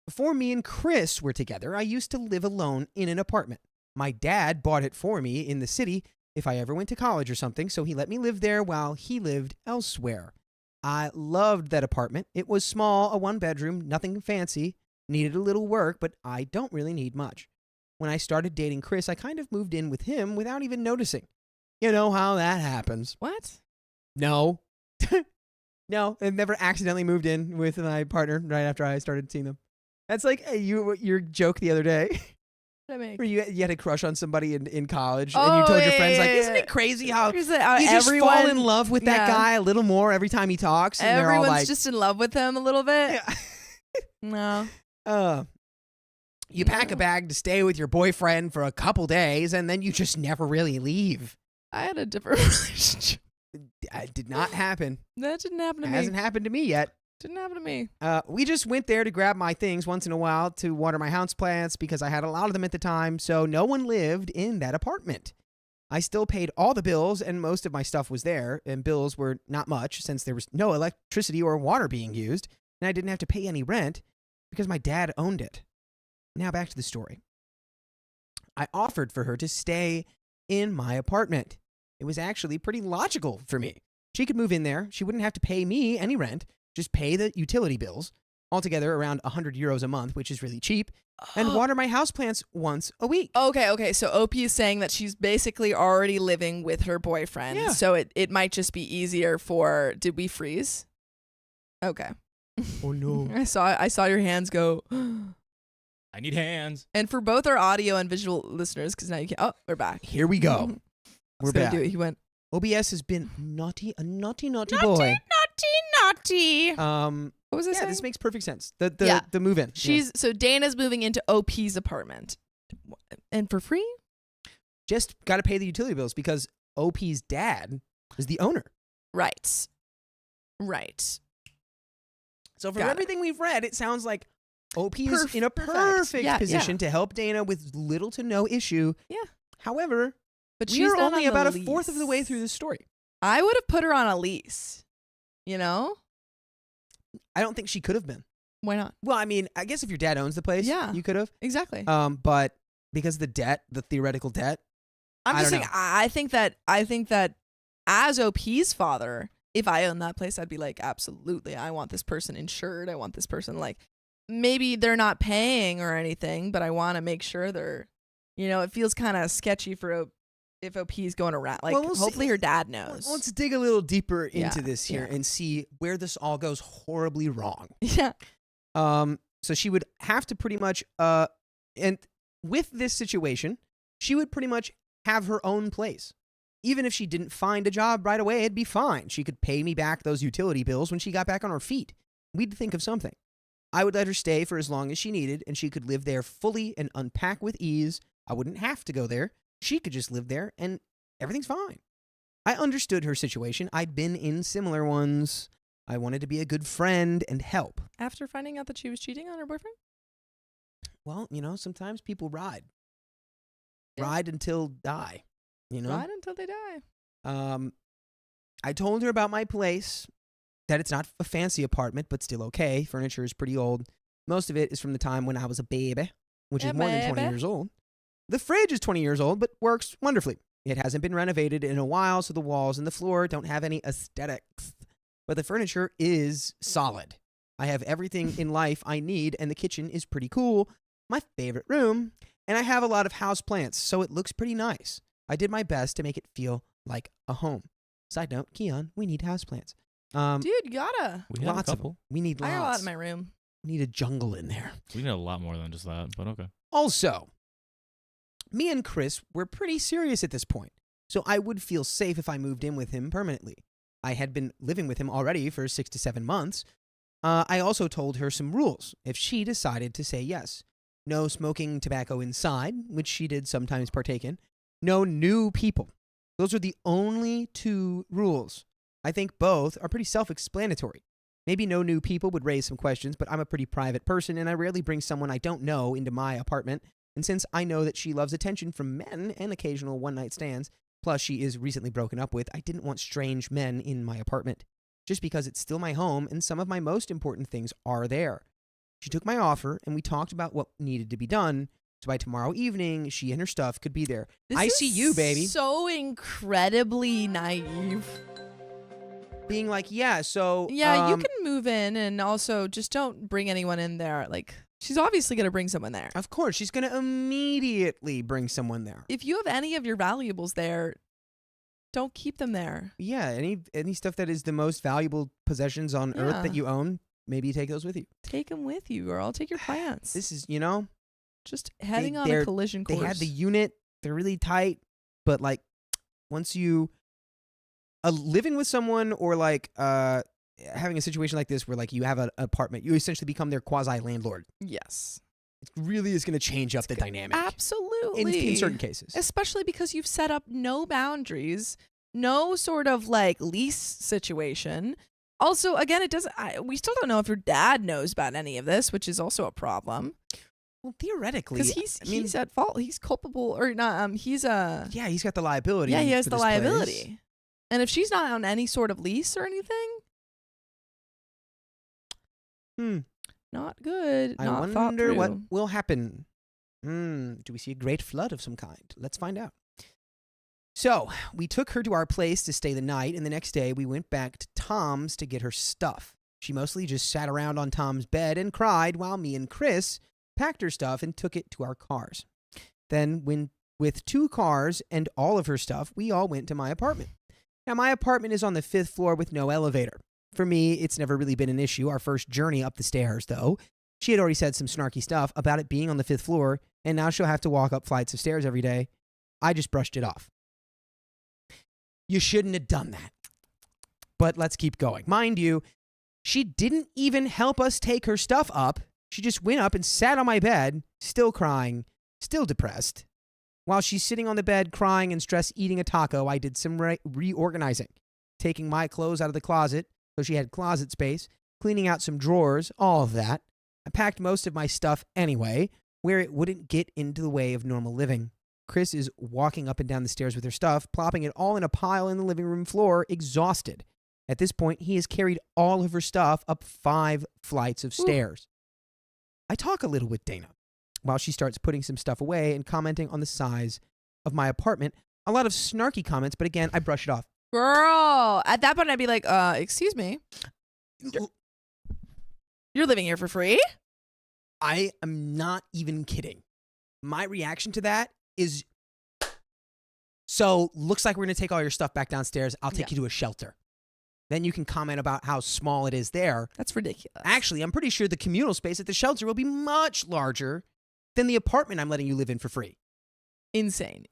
Before me and Chris were together, I used to live alone in an apartment. My dad bought it for me in the city if I ever went to college or something, so he let me live there while he lived elsewhere. I loved that apartment. It was small, a one-bedroom, nothing fancy, needed a little work, but I don't really need much. When I started dating Chris, I kind of moved in with him without even noticing. You know how that happens. What? No. No, I've never accidentally moved in with my partner right after I started seeing them. That's like your joke the other day. What did I make? Where you had a crush on somebody in college, and you told your friends, like, isn't it crazy how you just fall in love with that guy a little more every time he talks? And Everyone's they're all like, just in love with him a little bit. yeah. No. You pack a bag to stay with your boyfriend for a couple days, and then you just never really leave. I had a different relationship. It did not happen. That didn't happen to It me. hasn't happened to me yet. Didn't happen to me. We just went there to grab my things once in a while to water my houseplants because I had a lot of them at the time, so no one lived in that apartment. I still paid all the bills, and most of my stuff was there, and bills were not much since there was no electricity or water being used, and I didn't have to pay any rent because my dad owned it. Now back to the story. I offered for her to stay in my apartment. It was actually pretty logical for me. She could move in there. She wouldn't have to pay me any rent, just pay the utility bills, altogether around 100 euros a month, which is really cheap, and water my houseplants once a week. Okay. So OP is saying that she's basically already living with her boyfriend. Yeah. So it might just be easier for. Did we freeze? Okay. Oh no. I saw your hands go. I need hands. And for both our audio and visual listeners, because now you can. Oh, we're back. Here we go. We're gonna back. do it. He went. OBS has been a naughty boy. Naughty. What was I saying? This makes perfect sense. The move in. So Dana's moving into OP's apartment, and for free. Just got to pay the utility bills because OP's dad is the owner. Right. So from Got it. everything we've read, it sounds like OP is in a Perfect. perfect Yeah, position to help Dana with little to no issue. Yeah. However, But we she's are not only on the about a fourth of the way lease. through the story. I would have put her on a lease. You know? I don't think she could have been. Why not? Well, I mean, I guess if your dad owns the place, Yeah. you could have. Exactly. But because the debt, the theoretical debt, I'm I just don't saying. I think that as OP's father, if I owned that place, I'd be like, absolutely, I want this person insured. I want this person maybe they're not paying or anything, but I want to make sure they're, it feels kind of sketchy for if OP's going around. Like, Well, we'll hopefully see. her dad knows. Let's dig a little deeper into Yeah, this here and see where this all goes horribly wrong. Yeah. So she would have to pretty much, and with this situation, she would pretty much have her own place. Even if she didn't find a job right away, it'd be fine. She could pay me back those utility bills when she got back on her feet. We'd think of something. I would let her stay for as long as she needed, and she could live there fully and unpack with ease. I wouldn't have to go there. She could just live there, and everything's fine. I understood her situation. I'd been in similar ones. I wanted to be a good friend and help. After finding out that she was cheating on her boyfriend? Well, sometimes people ride. Yeah. Ride until die. Right until they die. I told her about my place, that it's not a fancy apartment, but still okay. Furniture is pretty old. Most of it is from the time when I was a baby, which is more than 20 years old. The fridge is 20 years old, but works wonderfully. It hasn't been renovated in a while, so the walls and the floor don't have any aesthetics. But the furniture is solid. I have everything in life I need, and the kitchen is pretty cool. My favorite room. And I have a lot of house plants, so it looks pretty nice. I did my best to make it feel like a home. Side note, Keon, we need houseplants. Dude, you gotta. We have a Lots of couple. them. We need I got a lot lots. in my room. We need a jungle in there. We need a lot more than just that, but okay. Also, me and Chris were pretty serious at this point, so I would feel safe if I moved in with him permanently. I had been living with him already for 6 to 7 months. I also told her some rules if she decided to say yes. No smoking tobacco inside, which she did sometimes partake in. No new people. Those are the only 2 rules. I think both are pretty self-explanatory. Maybe no new people would raise some questions, but I'm a pretty private person, and I rarely bring someone I don't know into my apartment And since I know that she loves attention from men and occasional one-night stands, plus she is recently broken up with, I didn't want strange men in my apartment, just because it's still my home and some of my most important things are there. She took my offer, and we talked about what needed to be done, so by tomorrow evening, she and her stuff could be there. I see you, baby. So incredibly naive. Being like, yeah, so... Yeah, you can move in, and also just don't bring anyone in there. Like, she's obviously going to bring someone there. Of course, she's going to immediately bring someone there. If you have any of your valuables there, don't keep them there. Yeah, any stuff that is the most valuable possessions on earth that you own, maybe you take those with you. Take them with you, or I'll take your plants. This is, just heading on a collision course. They had the unit. They're really tight, but like once you living with someone or like having a situation like this where like you have an apartment, you essentially become their quasi landlord. Yes. It really is going to change up the dynamic. Absolutely. In certain cases. Especially because you've set up no boundaries, no sort of like lease situation. Also, again, we still don't know if your dad knows about any of this, which is also a problem. Well, theoretically, because he's at fault. He's culpable, or not? He's a he's got the liability. Yeah, he has for the this liability. place. And if she's not on any sort of lease or anything, not good. I wonder what will happen. Do we see a great flood of some kind? Let's find out. So we took her to our place to stay the night, and the next day we went back to Tom's to get her stuff. She mostly just sat around on Tom's bed and cried while me and Chris packed her stuff and took it to our cars. Then, with 2 cars and all of her stuff, we all went to my apartment. Now, my apartment is on the 5th floor with no elevator. For me, it's never really been an issue. Our first journey up the stairs, though, she had already said some snarky stuff about it being on the 5th floor, and now she'll have to walk up flights of stairs every day. I just brushed it off. You shouldn't have done that. But let's keep going. Mind you, she didn't even help us take her stuff up. She just went up and sat on my bed, still crying, still depressed. While she's sitting on the bed crying and stressed eating a taco, I did some reorganizing, taking my clothes out of the closet so she had closet space, cleaning out some drawers, all of that. I packed most of my stuff anyway, where it wouldn't get into the way of normal living. Chris is walking up and down the stairs with her stuff, plopping it all in a pile in the living room floor, exhausted. At this point, he has carried all of her stuff up 5 flights of stairs. I talk a little with Dana while she starts putting some stuff away and commenting on the size of my apartment. A lot of snarky comments, but again, I brush it off. Girl, at that point, I'd be like, excuse me. You're living here for free? I am not even kidding. My reaction to that is, so looks like we're going to take all your stuff back downstairs. I'll take you to a shelter. Then you can comment about how small it is there. That's ridiculous. Actually, I'm pretty sure the communal space at the shelter will be much larger than the apartment I'm letting you live in for free. Insane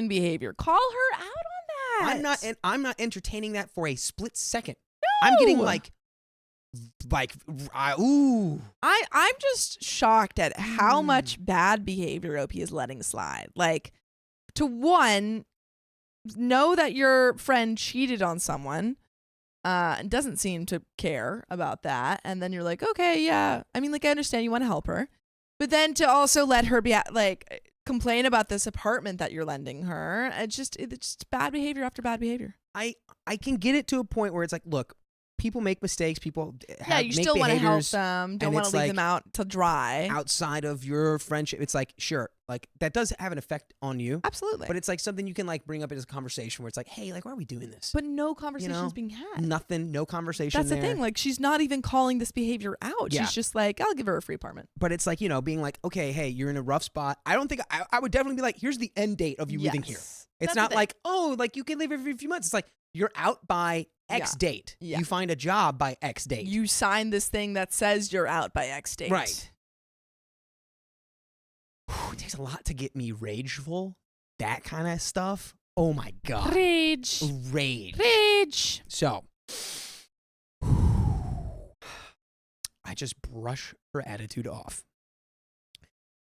behavior. Call her out on that. I'm not entertaining that for a split second. No. I'm getting ooh. I'm just shocked at how much bad behavior OP is letting slide. Like, to one, know that your friend cheated on someone. And doesn't seem to care about that. And then you're like, okay, yeah. I mean, like, I understand you want to help her. But then to also let her be complain about this apartment that you're lending her. It's just bad behavior after bad behavior. I can get it to a point where it's like, look, people make mistakes. People you still want to help them. Don't want to leave them out to dry. Outside of your friendship, it's like, sure, like that does have an effect on you. Absolutely. But it's like something you can like bring up as a conversation where it's like, hey, like, why are we doing this? But no conversation's being had. Nothing, no conversation. That's the thing. Like, she's not even calling this behavior out. Yeah. She's just like, I'll give her a free apartment. But it's like, being like, okay, hey, you're in a rough spot. I don't think I would definitely be like, here's the end date of you living here. It's not like, oh, like you can live every few months. It's like you're out by X date. Yeah. You find a job by X date. You sign this thing that says you're out by X date. Right. It takes a lot to get me rageful. That kind of stuff. Oh my God. Rage. So, I just brush her attitude off.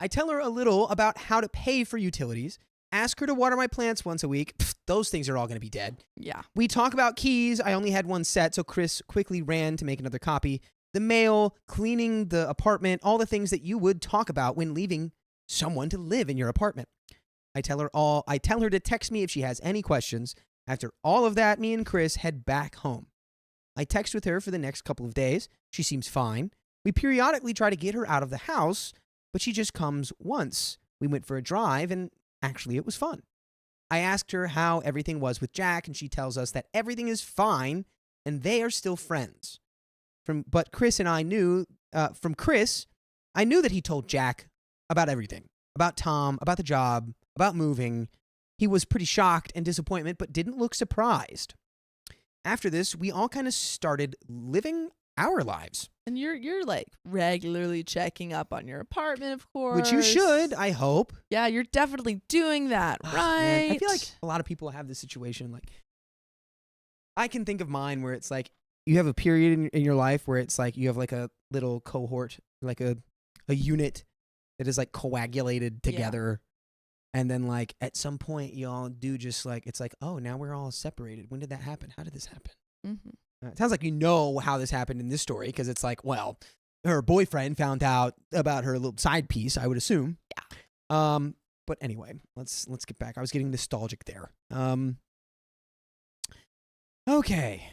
I tell her a little about how to pay for utilities. Ask her to water my plants once a week. Pfft, those things are all going to be dead. Yeah. We talk about keys. I only had one set, so Chris quickly ran to make another copy. The mail, cleaning the apartment, all the things that you would talk about when leaving someone to live in your apartment. I tell her to text me if she has any questions. After all of that, me and Chris head back home. I text with her for the next couple of days. She seems fine. We periodically try to get her out of the house, but she just comes once. We went for a drive, and actually it was fun. I asked her how everything was with Jack, and she tells us that everything is fine, and they are still friends. But Chris and I knew, from Chris, I knew that he told Jack about everything. About Tom, about the job, about moving. He was pretty shocked and disappointed, but didn't look surprised. After this, we all kind of started living our lives. And you're like regularly checking up on your apartment, of course. Which you should, I hope. Yeah, you're definitely doing that, right? Man, I feel like a lot of people have this situation. Like, I can think of mine where it's like you have a period in your life where it's like you have like a little cohort, like a unit that is like coagulated together. And then like at some point y'all do just like, it's like, oh, now we're all separated. When did that happen? How did this happen? Mm-hmm. It sounds like you know how this happened in this story, because it's like, well, her boyfriend found out about her little side piece, I would assume. Yeah. But anyway, let's get back. I was getting nostalgic there. Okay.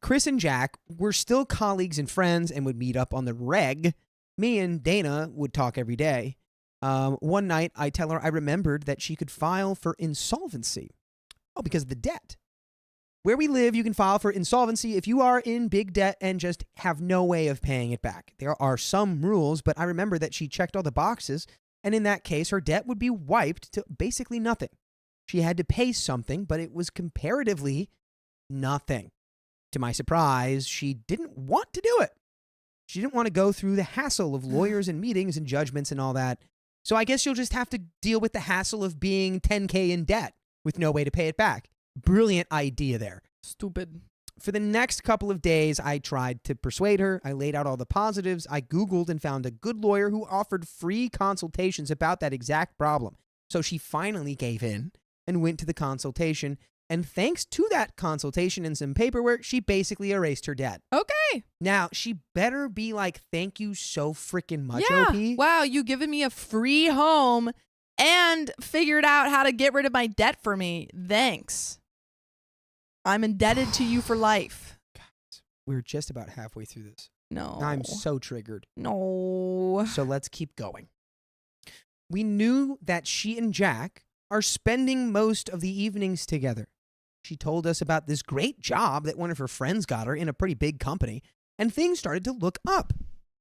Chris and Jack were still colleagues and friends and would meet up on the reg. Me and Dana would talk every day. One night, I tell her I remembered that she could file for insolvency. Oh, because of the debt. Where we live, you can file for insolvency if you are in big debt and just have no way of paying it back. There are some rules, but I remember that she checked all the boxes, and in that case, her debt would be wiped to basically nothing. She had to pay something, but it was comparatively nothing. To my surprise, she didn't want to do it. She didn't want to go through the hassle of lawyers and meetings and judgments and all that. So I guess you'll just have to deal with the hassle of being $10K in debt with no way to pay it back. Brilliant idea there. Stupid. For the next couple of days, I tried to persuade her. I laid out all the positives. I Googled and found a good lawyer who offered free consultations about that exact problem. So she finally gave in and went to the consultation. And thanks to that consultation and some paperwork, she basically erased her debt. Okay. Now, she better be like, thank you so freaking much, Yeah. OP. Wow, you giving me a free home and figured out how to get rid of my debt for me. Thanks. I'm indebted to you for life. We're just about halfway through this. No. I'm so triggered. No. So let's keep going. We knew that she and Jack are spending most of the evenings together. She told us about this great job that one of her friends got her in a pretty big company, and things started to look up.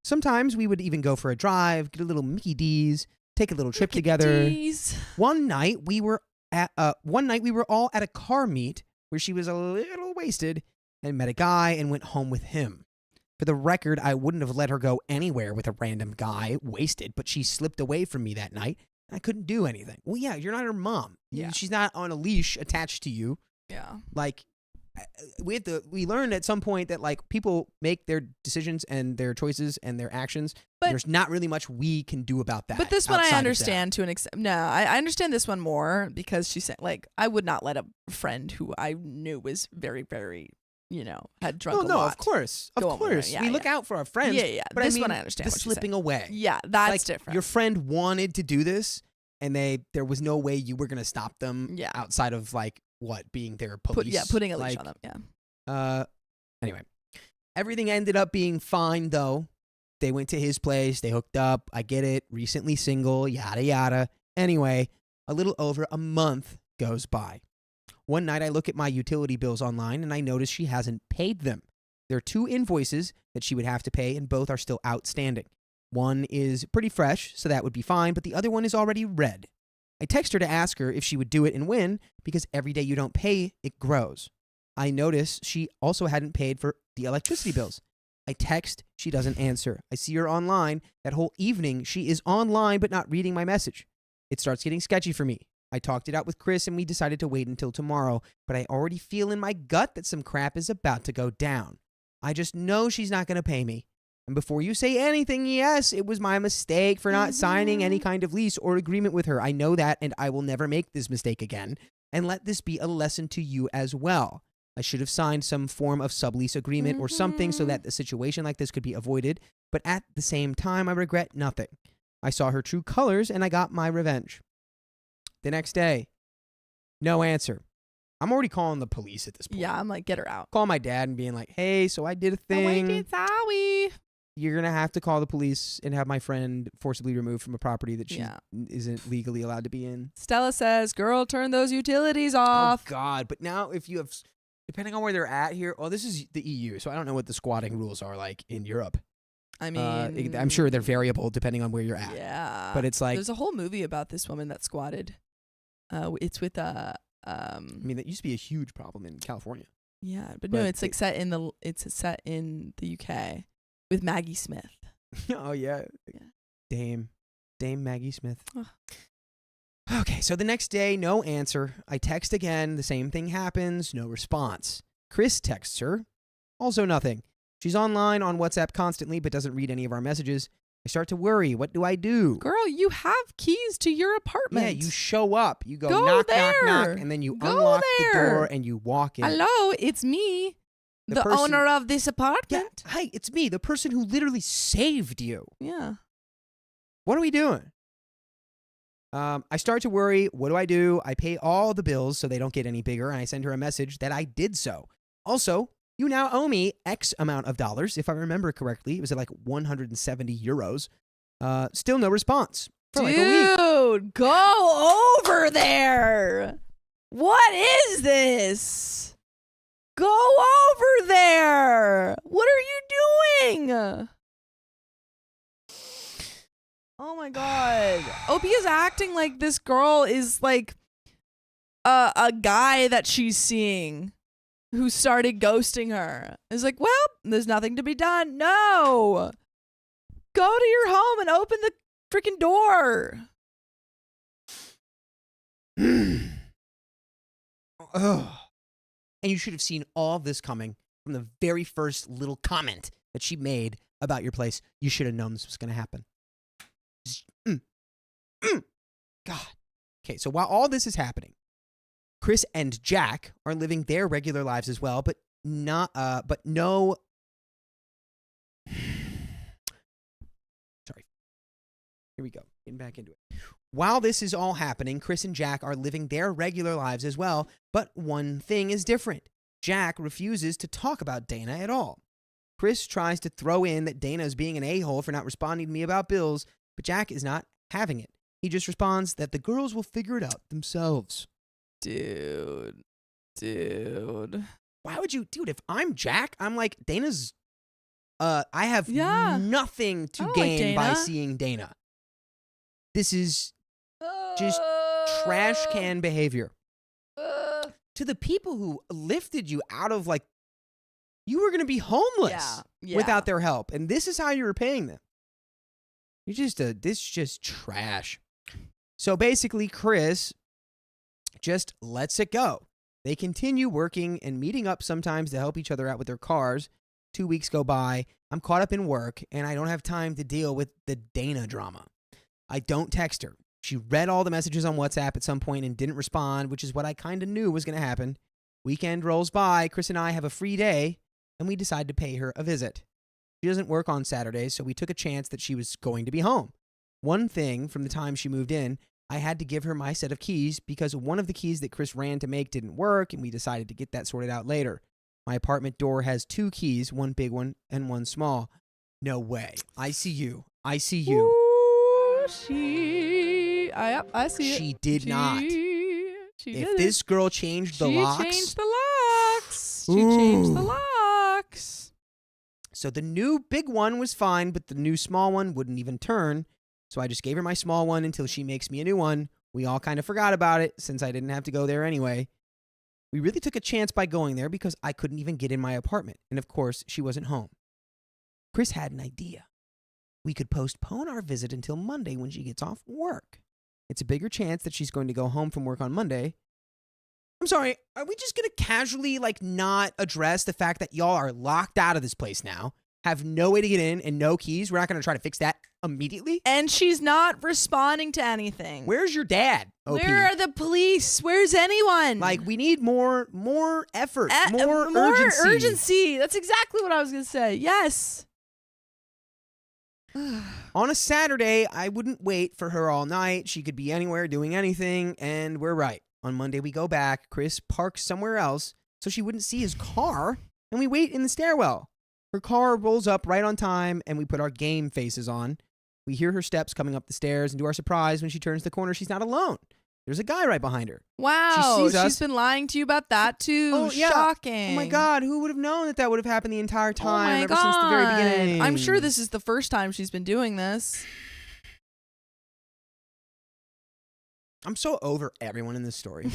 Sometimes we would even go for a drive, get a little Mickey D's, take a little trip together. D's. One night we were all at a car meet where she was a little wasted and met a guy and went home with him. For the record, I wouldn't have let her go anywhere with a random guy wasted, but she slipped away from me that night. I couldn't do anything. Well, yeah, you're not her mom. Yeah. She's not on a leash attached to you. Yeah. Like, we learned at some point that like people make their decisions and their choices and their actions. But there's not really much we can do about that. But this one I outside of understand to an extent. No, I understand this one more because she said, like, I would not let a friend who I knew was very, very, had drunk a lot. No, of course. Of Go on with course. it. Yeah, we look out for our friends. Yeah. But This I mean, one I understand the what you're slipping away. Yeah, that's like, different. Your friend wanted to do this, and there was no way you were going to stop them outside of, like, being their police. Putting a leash on them, yeah. Anyway, everything ended up being fine, though. They went to his place. They hooked up. I get it. Recently single, yada, yada. Anyway, a little over a month goes by. One night I look at my utility bills online and I notice she hasn't paid them. There are 2 invoices that she would have to pay, and both are still outstanding. One is pretty fresh, so that would be fine, but the other one is already red. I text her to ask her if she would do it and when, because every day you don't pay, it grows. I notice she also hadn't paid for the electricity bills. I text, she doesn't answer. I see her online. That whole evening, she is online but not reading my message. It starts getting sketchy for me. I talked it out with Chris and we decided to wait until tomorrow, but I already feel in my gut that some crap is about to go down. I just know she's not going to pay me. And before you say anything, yes, it was my mistake for not signing any kind of lease or agreement with her. I know that, and I will never make this mistake again. And let this be a lesson to you as well. I should have signed some form of sublease agreement or something so that a situation like this could be avoided. But at the same time, I regret nothing. I saw her true colors and I got my revenge. The next day, no answer. I'm already calling the police at this point. Yeah, I'm like, get her out. Call my dad and being like, hey, so I did a thing. Sorry. You're going to have to call the police and have my friend forcibly removed from a property that she isn't legally allowed to be in. Stella says, girl, turn those utilities off. Oh, God. But now if you have, depending on where they're at here, well, this is the EU, so I don't know what the squatting rules are like in Europe. I mean, I'm sure they're variable depending on where you're at. Yeah. But it's like, there's a whole movie about this woman that squatted. It's with I mean, that used to be a huge problem in California. Yeah, but no, it's like set in the UK with Maggie Smith. Oh yeah. Dame Maggie Smith. Ugh. Okay, so the next day, no answer. I text again, the same thing happens, no response. Chris texts her, also nothing. She's online on WhatsApp constantly but doesn't read any of our messages. I start to worry. What do I do? Girl, you have keys to your apartment. Yeah, you show up. You go Go knock, and then you unlock the door and you walk in. Hello, it's me, the owner of this apartment. Yeah, hi, it's me, the person who literally saved you. Yeah. What are we doing? I start to worry. What do I do? I pay all the bills so they don't get any bigger, and I send her a message that I did so. Also, you now owe me X amount of dollars. If I remember correctly, it was at like 170 euros. Still no response for like a week. Dude, go over there. What is this? Go over there. What are you doing? Oh my God. OP is acting like this girl is like a guy that she's seeing who started ghosting her. It's like, well, there's nothing to be done. No. Go to your home and open the freaking door. Ugh. And you should have seen all of this coming from the very first little comment that she made about your place. You should have known this was going to happen. God. Okay, so while all this is happening, Chris and Jack are living their regular lives as well, but no. Sorry. Here we go. Getting back into it. While this is all happening, Chris and Jack are living their regular lives as well, but one thing is different. Jack refuses to talk about Dana at all. Chris tries to throw in that Dana is being an a-hole for not responding to me about bills, but Jack is not having it. He just responds that the girls will figure it out themselves. Dude. Why would you, dude, if I'm Jack, I'm like, Dana's, I have nothing to gain by seeing Dana. This is just trash can behavior. To the people who lifted you out of, like, you were going to be homeless without their help. And this is how you're repaying them. You're just, this is just trash. So basically, Chris just lets it go. They continue working and meeting up sometimes to help each other out with their cars. 2 weeks go by. I'm caught up in work, and I don't have time to deal with the Dana drama. I don't text her. She read all the messages on WhatsApp at some point and didn't respond, which is what I kind of knew was going to happen. Weekend rolls by. Chris and I have a free day, and we decide to pay her a visit. She doesn't work on Saturdays, so we took a chance that she was going to be home. One thing from the time she moved in, I had to give her my set of keys because one of the keys that Chris ran to make didn't work, and we decided to get that sorted out later. My apartment door has 2 keys, one big one and one small. No way. I see you. I see you. Ooh, I see it. She did not. She If this girl changed the locks. She changed the locks. She changed the locks. So the new big one was fine, but the new small one wouldn't even turn. So I just gave her my small one until she makes me a new one. We all kind of forgot about it since I didn't have to go there anyway. We really took a chance by going there because I couldn't even get in my apartment. And of course, she wasn't home. Chris had an idea. We could postpone our visit until Monday when she gets off work. It's a bigger chance that she's going to go home from work on Monday. I'm sorry, are we just going to casually, like, not address the fact that y'all are locked out of this place now, have no way to get in and no keys? We're not going to try to fix that immediately? And she's not responding to anything. Where's your dad, OP? Where are the police? Where's anyone? Like, we need more effort, more urgency. urgency. That's exactly what I was going to say. Yes. On a Saturday, I wouldn't wait for her all night. She could be anywhere doing anything, and we're right. On Monday, we go back. Chris parks somewhere else so she wouldn't see his car, and we wait in the stairwell. Her car rolls up right on time, and we put our game faces on. We hear her steps coming up the stairs, and to our surprise, when she turns the corner, she's not alone. There's a guy right behind her. Wow, She sees us. she's been lying to you about that too. Oh, yeah. Shocking. Oh my God, who would have known that would have happened the entire Oh time my ever God. since the very beginning? I'm sure this is the first time she's been doing this. I'm so over everyone in this story.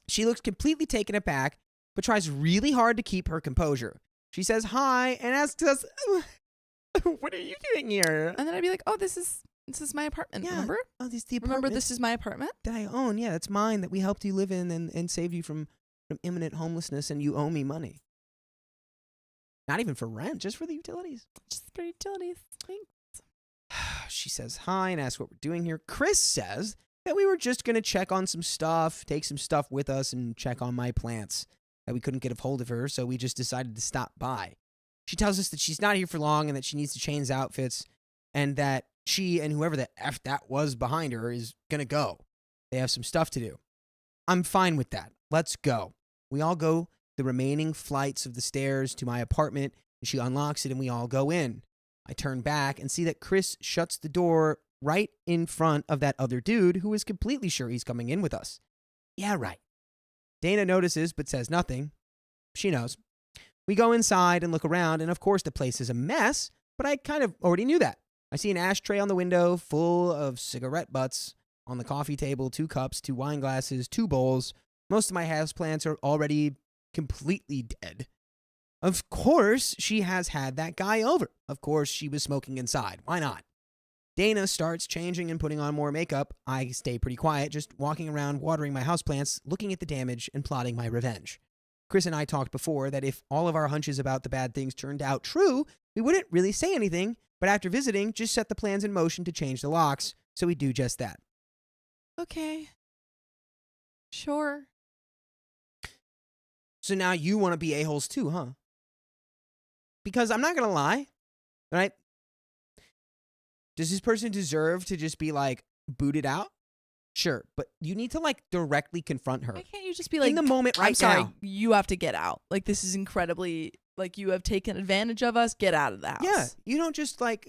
She looks completely taken aback, but tries really hard to keep her composure. She says hi and asks us, "What are you doing here?" And then I'd be like, oh, this is my apartment, Yeah. remember? Oh, this is the apartment Remember, this is my apartment? that I own. Yeah, that's mine that we helped you live in and saved you from imminent homelessness, and you owe me money. Not even for rent, just for the utilities. Just for utilities. Thanks. She says hi and asks what we're doing here. Chris says that we were just going to check on some stuff, take some stuff with us, and check on my plants. That we couldn't get a hold of her, so we just decided to stop by. She tells us that she's not here for long and that she needs to change outfits, and that she and whoever the F that was behind her is going to go. They have some stuff to do. I'm fine with that. Let's go. We all go the remaining flights of the stairs to my apartment, and she unlocks it, and we all go in. I turn back and see that Chris shuts the door right in front of that other dude who is completely sure he's coming in with us. Yeah, right. Dana notices but says nothing. She knows. We go inside and look around, and of course the place is a mess, but I kind of already knew that. I see an ashtray on the window full of cigarette butts. On the coffee table, 2 cups, 2 wine glasses, 2 bowls. Most of my houseplants are already completely dead. Of course, she has had that guy over. Of course, she was smoking inside. Why not? Dana starts changing and putting on more makeup. I stay pretty quiet, just walking around watering my houseplants, looking at the damage, and plotting my revenge. Chris and I talked before that if all of our hunches about the bad things turned out true, we wouldn't really say anything, but after visiting, just set the plans in motion to change the locks, so we do just that. Okay. Sure. So now you want to be a-holes too, huh? Because I'm not going to lie, right? Does this person deserve to just be, like, booted out? Sure, but you need to, like, directly confront her. Why can't you just be like, in the moment right I'm sorry, now. you have to get out. Like, this is incredibly, like, you have taken advantage of us. Get out of the house. Yeah, you don't just, like,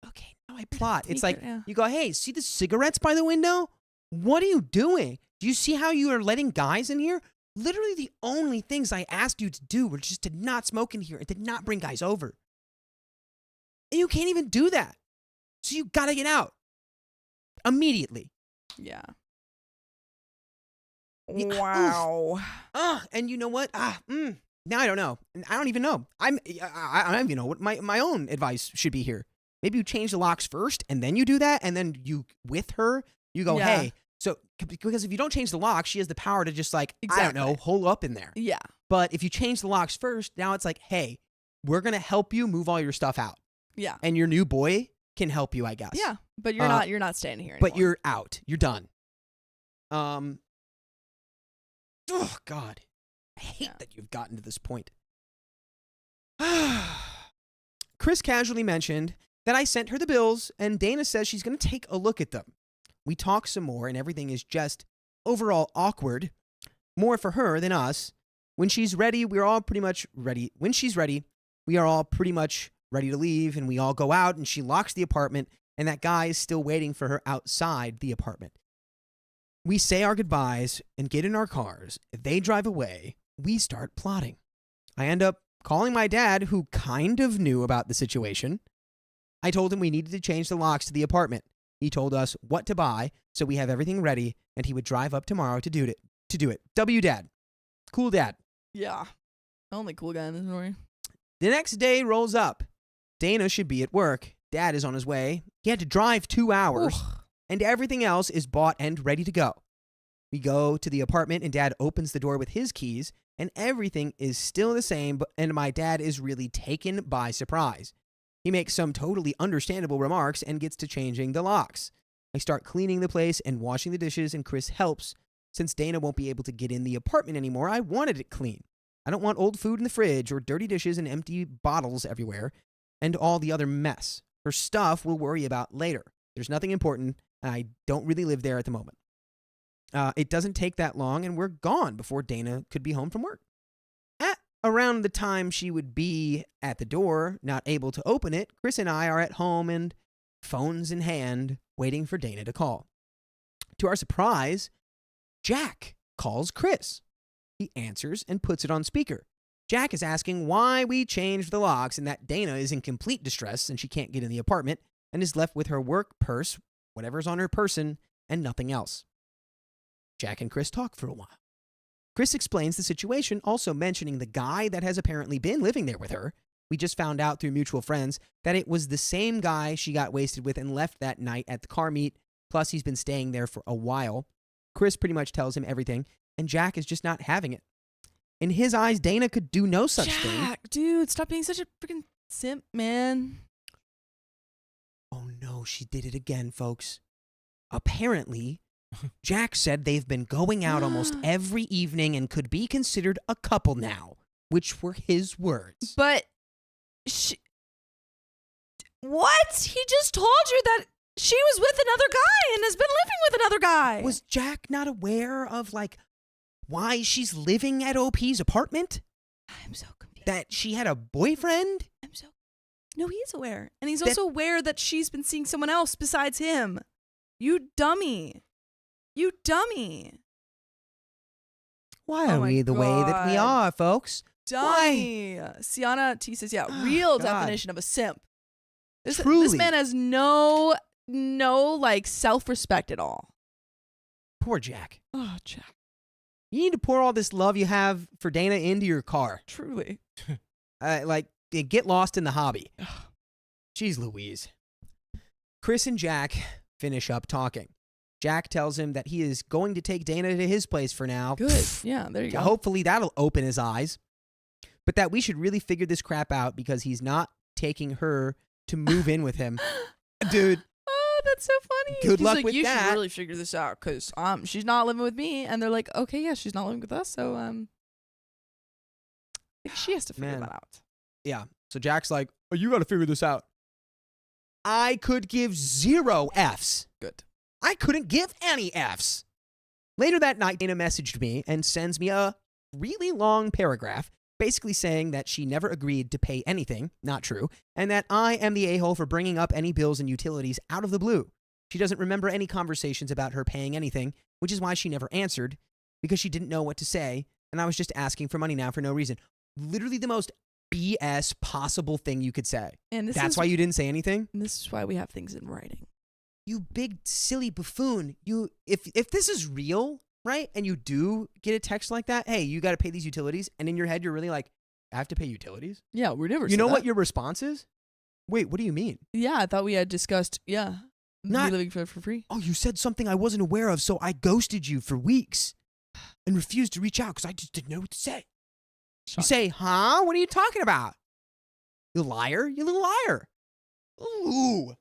okay, now I plot. It's Take like, it, yeah. you go, hey, see the cigarettes by the window? What are you doing? Do you see how you are letting guys in here? Literally the only things I asked you to do were just to not smoke in here and to not bring guys over. And you can't even do that. So you gotta get out. Immediately. Yeah. Yeah, Wow. And you know what? Now I don't know. I don't even know. I don't even know what my own advice should be here. Maybe you change the locks first and then you do that. And then you, with her, you go, Yeah. hey. So, because if you don't change the locks, she has the power to just like, I don't know, Exactly. hole up in there. Yeah. But if you change the locks first, now it's like, hey, we're going to help you move all your stuff out. Yeah. And your new boy can help you, I guess. Yeah. But you're not staying here anymore. But you're out. You're done. Oh, God. I hate that you've gotten to this point. Chris casually mentioned that I sent her the bills, and Dana says she's going to take a look at them. We talk some more, and everything is just overall awkward. More for her than us. When she's ready, we're all pretty much ready. When she's ready, we are all pretty much ready to leave, and we all go out, and she locks the apartment, and that guy is still waiting for her outside the apartment. We say our goodbyes and get in our cars. If they drive away, we start plotting. I end up calling my dad, who kind of knew about the situation. I told him we needed to change the locks to the apartment. He told us what to buy, so we have everything ready, and he would drive up tomorrow to do it. W Dad. Cool Dad. Yeah. Only cool guy in this story. The next day rolls up. Dana should be at work. Dad is on his way. He had to drive 2 hours, and everything else is bought and ready to go. We go to the apartment, and Dad opens the door with his keys, and everything is still the same, and my dad is really taken by surprise. He makes some totally understandable remarks and gets to changing the locks. I start cleaning the place and washing the dishes, and Chris helps. Since Dana won't be able to get in the apartment anymore, I wanted it clean. I don't want old food in the fridge or dirty dishes and empty bottles everywhere. and all the other mess. Her stuff we'll worry about later. There's nothing important, and I don't really live there at the moment. It doesn't take that long, and we're gone before Dana could be home from work. At around the time she would be at the door, not able to open it, Chris and I are at home and phones in hand, waiting for Dana to call. To our surprise, Jack calls Chris. He answers and puts it on speaker. Jack is asking why we changed the locks and that Dana is in complete distress since she can't get in the apartment and is left with her work purse, whatever's on her person, and nothing else. Jack and Chris talk for a while. Chris explains the situation, also mentioning the guy that has apparently been living there with her. We just found out through mutual friends that it was the same guy she got wasted with and left that night at the car meet, plus he's been staying there for a while. Chris pretty much tells him everything, and Jack is just not having it. In his eyes, Dana could do no such thing. Jack, dude, stop being such a freaking simp, man. Oh no, she did it again, folks. Apparently, Jack said they've been going out almost every evening and could be considered a couple now, which were his words. But what? He just told you that she was with another guy and has been living with another guy. Was Jack not aware of, why she's living at OP's apartment? I'm so confused. That she had a boyfriend? No, he's aware. And he's also aware that she's been seeing someone else besides him. You dummy. You dummy. Why are we the way that we are, folks? Dummy. Sienna T says, real definition of a simp. This man has no self-respect at all. Poor Jack. Oh, Jack. You need to pour all this love you have for Dana into your car. Truly. Get lost in the hobby. Jeez Louise. Chris and Jack finish up talking. Jack tells him that he is going to take Dana to his place for now. Good. Yeah, there you go. Hopefully that'll open his eyes. But that we should really figure this crap out because he's not taking her to move in with him. Dude. Oh, that's so funny. Good luck with you that. You should really figure this out because she's not living with me. And they're like, okay, yeah, she's not living with us. So she has to figure that out. Yeah. So Jack's like, oh, you got to figure this out. I could give 0 Fs. Good. I couldn't give any Fs. Later that night, Dana messaged me and sends me a really long paragraph basically saying that she never agreed to pay anything, not true, and that I am the a-hole for bringing up any bills and utilities out of the blue. She doesn't remember any conversations about her paying anything, which is why she never answered, because she didn't know what to say, and I was just asking for money now for no reason. Literally the most BS possible thing you could say. And that's why you didn't say anything? And this is why we have things in writing. You big silly buffoon. If this is real, right, and you do get a text like that, hey, you got to pay these utilities, and in your head you're really like, I have to pay utilities? Yeah, we never You know what your response is? Wait, what do you mean? Yeah, I thought we had discussed, Not living for free. Oh, you said something I wasn't aware of, so I ghosted you for weeks and refused to reach out because I just didn't know what to say. You say, huh? What are you talking about? You liar? You little liar. Ooh.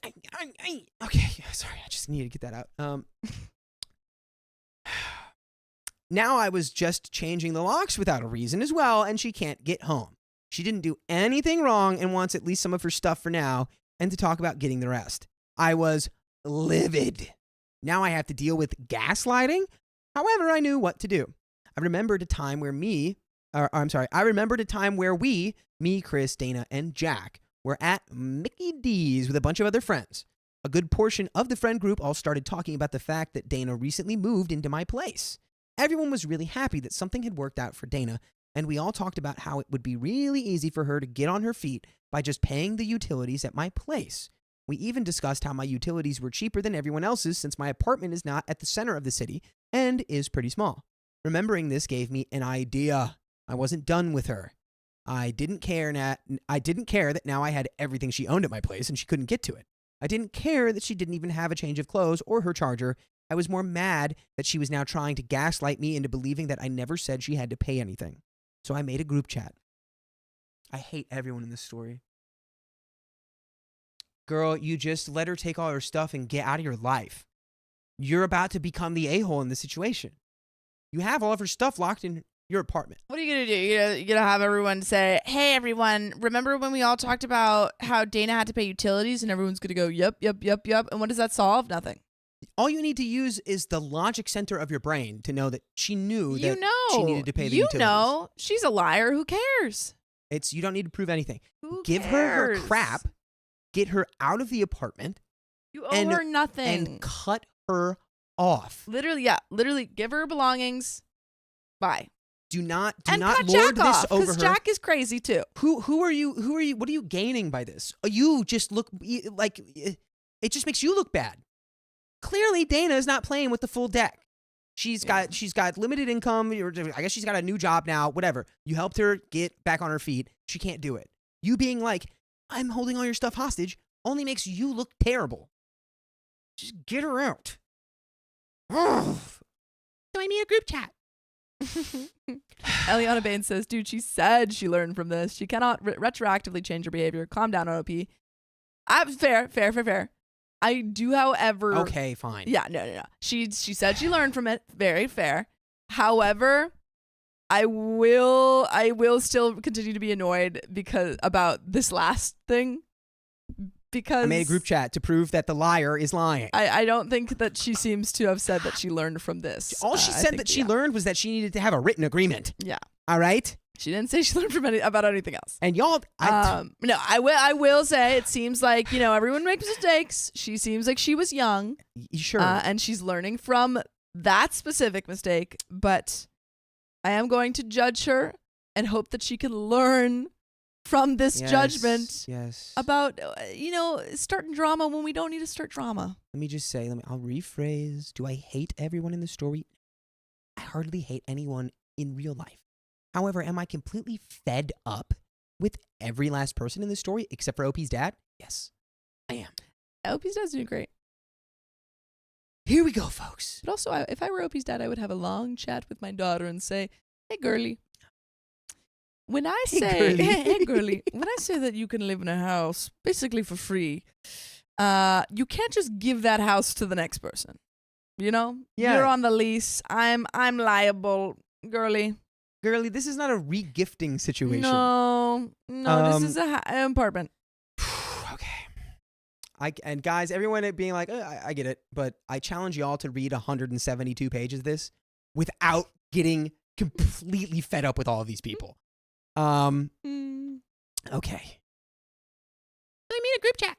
Okay, sorry. I just needed to get that out. Now I was just changing the locks without a reason as well, and she can't get home. She didn't do anything wrong and wants at least some of her stuff for now and to talk about getting the rest. I was livid. Now I have to deal with gaslighting? However, I knew what to do. I remembered a time where me, Chris, Dana, and Jack were at Mickey D's with a bunch of other friends. A good portion of the friend group all started talking about the fact that Dana recently moved into my place. Everyone was really happy that something had worked out for Dana, and we all talked about how it would be really easy for her to get on her feet by just paying the utilities at my place. We even discussed how my utilities were cheaper than everyone else's since my apartment is not at the center of the city and is pretty small. Remembering this gave me an idea. I wasn't done with her. I didn't care that now I had everything she owned at my place and she couldn't get to it. I didn't care that she didn't even have a change of clothes or her charger. I was more mad that she was now trying to gaslight me into believing that I never said she had to pay anything. So I made a group chat. I hate everyone in this story. Girl, you just let her take all her stuff and get out of your life. You're about to become the a-hole in the situation. You have all of her stuff locked in your apartment. What are you gonna do? You're gonna have everyone say, "Hey, everyone, remember when we all talked about how Dana had to pay utilities?" And everyone's gonna go, "Yep, yep, yep, yep." And what does that solve? Nothing. All you need to use is the logic center of your brain to know that she knew that she needed to pay the utilities. You know, she's a liar. Who cares? You don't need to prove anything. Who Give cares? her crap, get her out of the apartment, You owe her nothing. and cut her off. Literally, yeah. Literally, give her her belongings. Bye. Do not And cut lord Jack this off, over because her. Jack is crazy too. Who are you? What are you gaining by this? You just look like it just makes you look bad. Clearly, Dana is not playing with the full deck. She's got limited income. I guess she's got a new job now. Whatever. You helped her get back on her feet. She can't do it. You being like, I'm holding all your stuff hostage, only makes you look terrible. Just get her out. So I need a group chat. Eliana Bain says, dude, she said she learned from this. She cannot retroactively change her behavior. Calm down, OP. Fair. I do, however. Okay, fine. Yeah, no. She said she learned from it. Very fair. However, I will still continue to be annoyed about this last thing. Because I made a group chat to prove that the liar is lying. I don't think that she seems to have said that she learned from this. All she said that she learned was that she needed to have a written agreement. Yeah. All right? She didn't say she learned from about anything else. And y'all... No, I will say it seems like, everyone makes mistakes. She seems like she was young. Sure. And she's learning from that specific mistake. But I am going to judge her and hope that she can learn from this judgment about, starting drama when we don't need to start drama. Let me just say, I'll rephrase. Do I hate everyone in the story? I hardly hate anyone in real life. However, am I completely fed up with every last person in the story except for OP's dad? Yes, I am. OP's dad's doing great. Here we go, folks. But also, if I were OP's dad, I would have a long chat with my daughter and say, hey, girly. When I say, hey, girly, when I say that you can live in a house basically for free, you can't just give that house to the next person. Yeah. You're on the lease. I'm liable, girly. Girly, this is not a re-gifting situation. No, this is an apartment. Okay. And guys, everyone being like, I get it, but I challenge y'all to read 172 pages of this without getting completely fed up with all of these people. Okay. I made a group chat.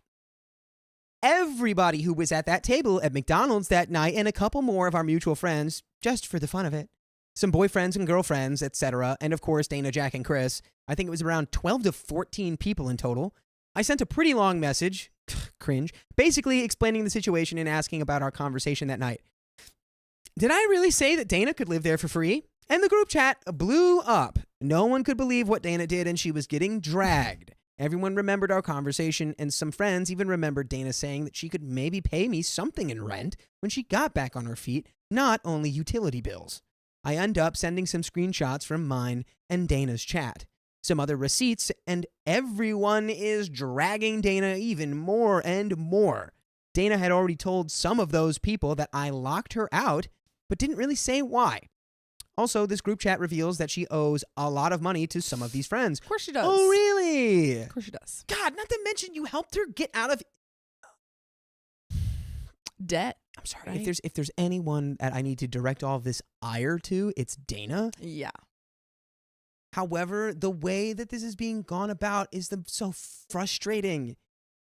Everybody who was at that table at McDonald's that night and a couple more of our mutual friends, just for the fun of it, some boyfriends and girlfriends, etc., and of course Dana, Jack, and Chris. I think it was around 12 to 14 people in total. I sent a pretty long message, cringe, basically explaining the situation and asking about our conversation that night. Did I really say that Dana could live there for free? And the group chat blew up. No one could believe what Dana did, and she was getting dragged. Everyone remembered our conversation, and some friends even remembered Dana saying that she could maybe pay me something in rent when she got back on her feet, not only utility bills. I end up sending some screenshots from mine and Dana's chat, some other receipts, and everyone is dragging Dana even more and more. Dana had already told some of those people that I locked her out, but didn't really say why. Also, this group chat reveals that she owes a lot of money to some of these friends. Of course she does. Oh, really? Of course she does. God, not to mention you helped her get out of debt. I'm sorry. Right? If there's anyone that I need to direct all of this ire to, it's Dana. Yeah. However, the way that this is being gone about is so frustrating.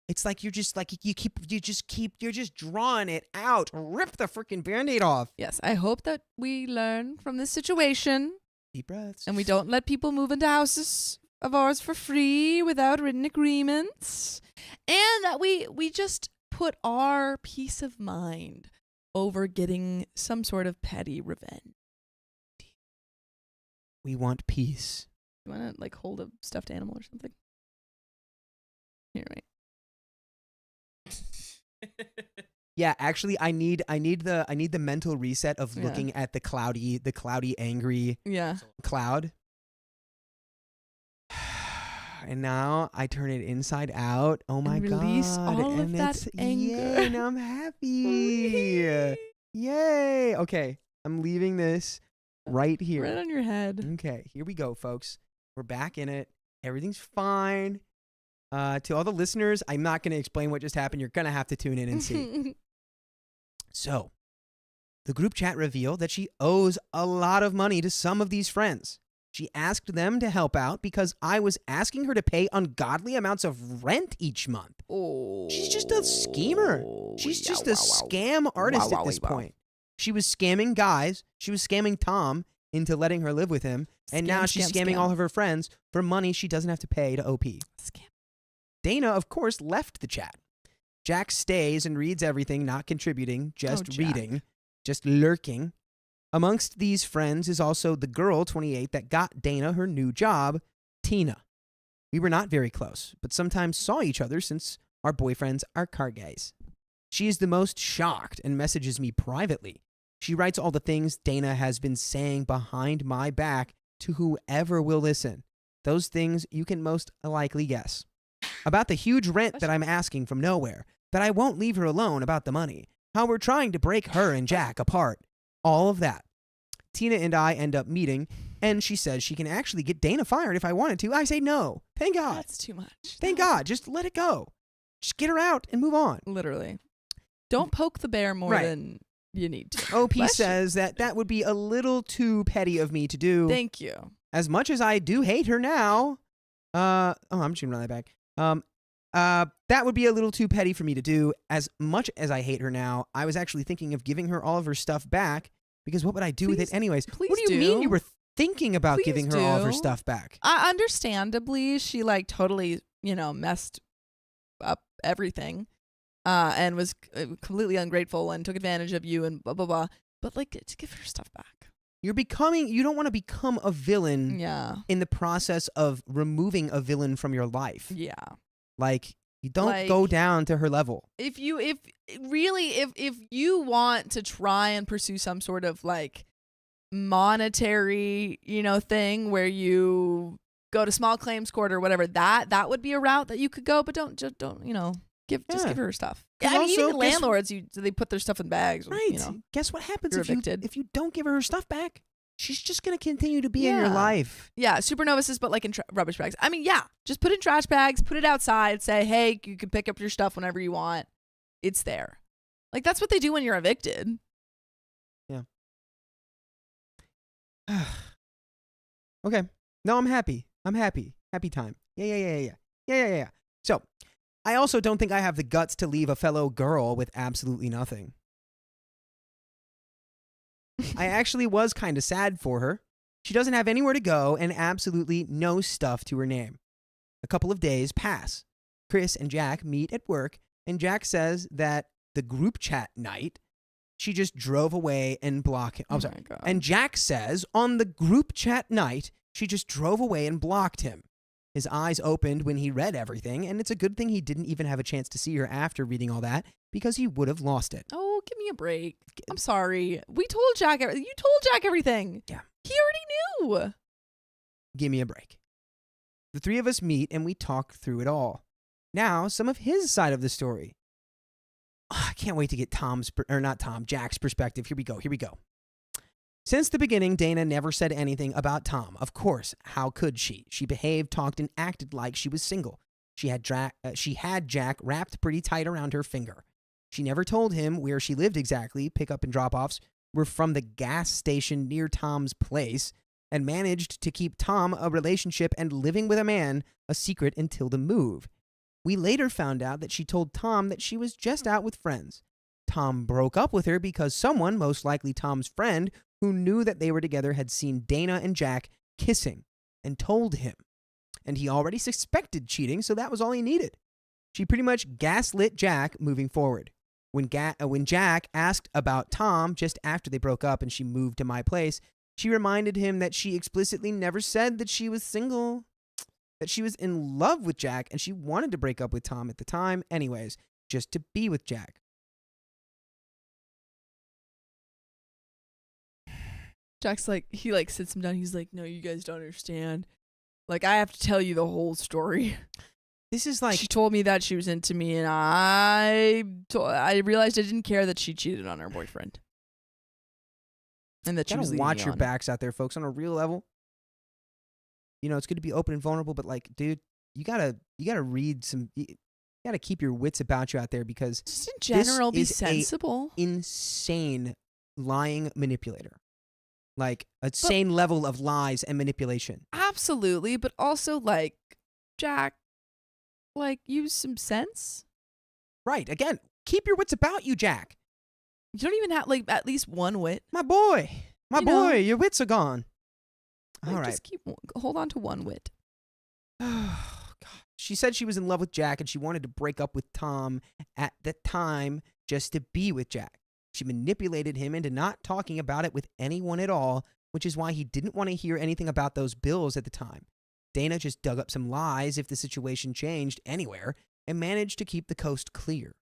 It's like you're just drawing it out. Rip the freaking Band-Aid off. Yes, I hope that we learn from this situation. Deep breaths. And we don't let people move into houses of ours for free without written agreements. And that we just put our peace of mind over getting some sort of petty revenge. We want peace. You want to hold a stuffed animal or something? Here, right. Yeah, actually, I need the mental reset of looking at the cloudy, angry cloud. And now I turn it inside out. Oh my god! Release all of that anger. Yay, and I'm happy. Yay! Okay, I'm leaving this right here. Right on your head. Okay, here we go, folks. We're back in it. Everything's fine. To all the listeners, I'm not going to explain what just happened. You're going to have to tune in and see. So, the group chat revealed that she owes a lot of money to some of these friends. She asked them to help out because I was asking her to pay ungodly amounts of rent each month. Oh, She's just a schemer. She's just a scam artist at this point. She was scamming guys. She was scamming Tom into letting her live with him. And now she's scamming all of her friends for money she doesn't have to pay to OP. Scam. Dana, of course, left the chat. Jack stays and reads everything, not contributing, just reading, just lurking. Amongst these friends is also the girl, 28, that got Dana her new job, Tina. We were not very close, but sometimes saw each other since our boyfriends are car guys. She is the most shocked and messages me privately. She writes all the things Dana has been saying behind my back to whoever will listen. Those things you can most likely guess. About the huge rent that I'm asking from nowhere, that I won't leave her alone about the money, how we're trying to break her and Jack apart. All of that. Tina and I end up meeting, and she says she can actually get Dana fired if I wanted to. I say no. Thank God. That's too much. Thank God. Just let it go. Just get her out and move on. Literally. Don't poke the bear more than you need to. OP says that would be a little too petty of me to do. Thank you. As much as I do hate her now, I'm just gonna run that back. That would be a little too petty for me to do. As much as I hate her now, I was actually thinking of giving her all of her stuff back because what would I do with it anyways? Please What do you mean you were thinking about giving her all of her do. stuff back? Understandably, she like totally, messed up everything, and was completely ungrateful and took advantage of you and blah blah blah. But like, to give her stuff back. You don't want to become a villain in the process of removing a villain from your life. Yeah. Like, you don't go down to her level. If you want to try and pursue some sort of like monetary, thing where you go to small claims court or whatever, that would be a route that you could go, but don't just give her stuff. Yeah, I mean, even the landlords, they put their stuff in bags. Right. Guess what happens if you don't give her stuff back? She's just going to continue to be in your life. Yeah, Supernova says, but like in rubbish bags. I mean, yeah, just put it in trash bags, put it outside, say, hey, you can pick up your stuff whenever you want. It's there. Like, that's what they do when you're evicted. Yeah. Okay. No, I'm happy. Happy time. Yeah. So, I also don't think I have the guts to leave a fellow girl with absolutely nothing. I actually was kind of sad for her. She doesn't have anywhere to go and absolutely no stuff to her name. A couple of days pass. Chris and Jack meet at work, and Jack says that the group chat night, she just drove away and blocked him. Oh my God. And Jack says on the group chat night, she just drove away and blocked him. His eyes opened when he read everything, and it's a good thing he didn't even have a chance to see her after reading all that, because he would have lost it. Oh, give me a break. I'm sorry. You told Jack everything. Yeah. He already knew. Give me a break. The three of us meet, and we talk through it all. Now, some of his side of the story. Oh, I can't wait to get Jack's perspective. Here we go. Since the beginning, Dana never said anything about Tom. Of course, how could she? She behaved, talked, and acted like she was single. She had Jack wrapped pretty tight around her finger. She never told him where she lived exactly. Pickup and drop-offs were from the gas station near Tom's place, and managed to keep Tom a relationship and living with a man a secret until the move. We later found out that she told Tom that she was just out with friends. Tom broke up with her because someone, most likely Tom's friend, who knew that they were together, had seen Dana and Jack kissing and told him. And he already suspected cheating, so that was all he needed. She pretty much gaslit Jack moving forward. When Jack asked about Tom just after they broke up and she moved to my place, she reminded him that she explicitly never said that she was single, that she was in love with Jack, and she wanted to break up with Tom at the time anyways, just to be with Jack. Jack's like, he like sits him down. He's like, no, you guys don't understand. Like, I have to tell you the whole story. This is like, she told me that she was into me, and I realized I didn't care that she cheated on her boyfriend. And that she was Gotta leading watch you your on. backs out there, folks. On a real level, you know, it's good to be open and vulnerable, but like, dude, you gotta read some. You gotta keep your wits about you out there, because Just in general, be is a sensible. insane lying manipulator, like a insane level of lies and manipulation. Absolutely, but also like, Jack, like, use some sense. Right? Again, keep your wits about you, Jack. You don't even have like at least one wit. My boy, You know. your wits are gone. Like, All right. just hold on to one wit. Oh, God. She said she was in love with Jack and she wanted to break up with Tom at the time just to be with Jack. She manipulated him into not talking about it with anyone at all, which is why he didn't want to hear anything about those bills at the time. Dana just dug up some lies if the situation changed anywhere and managed to keep the coast clear.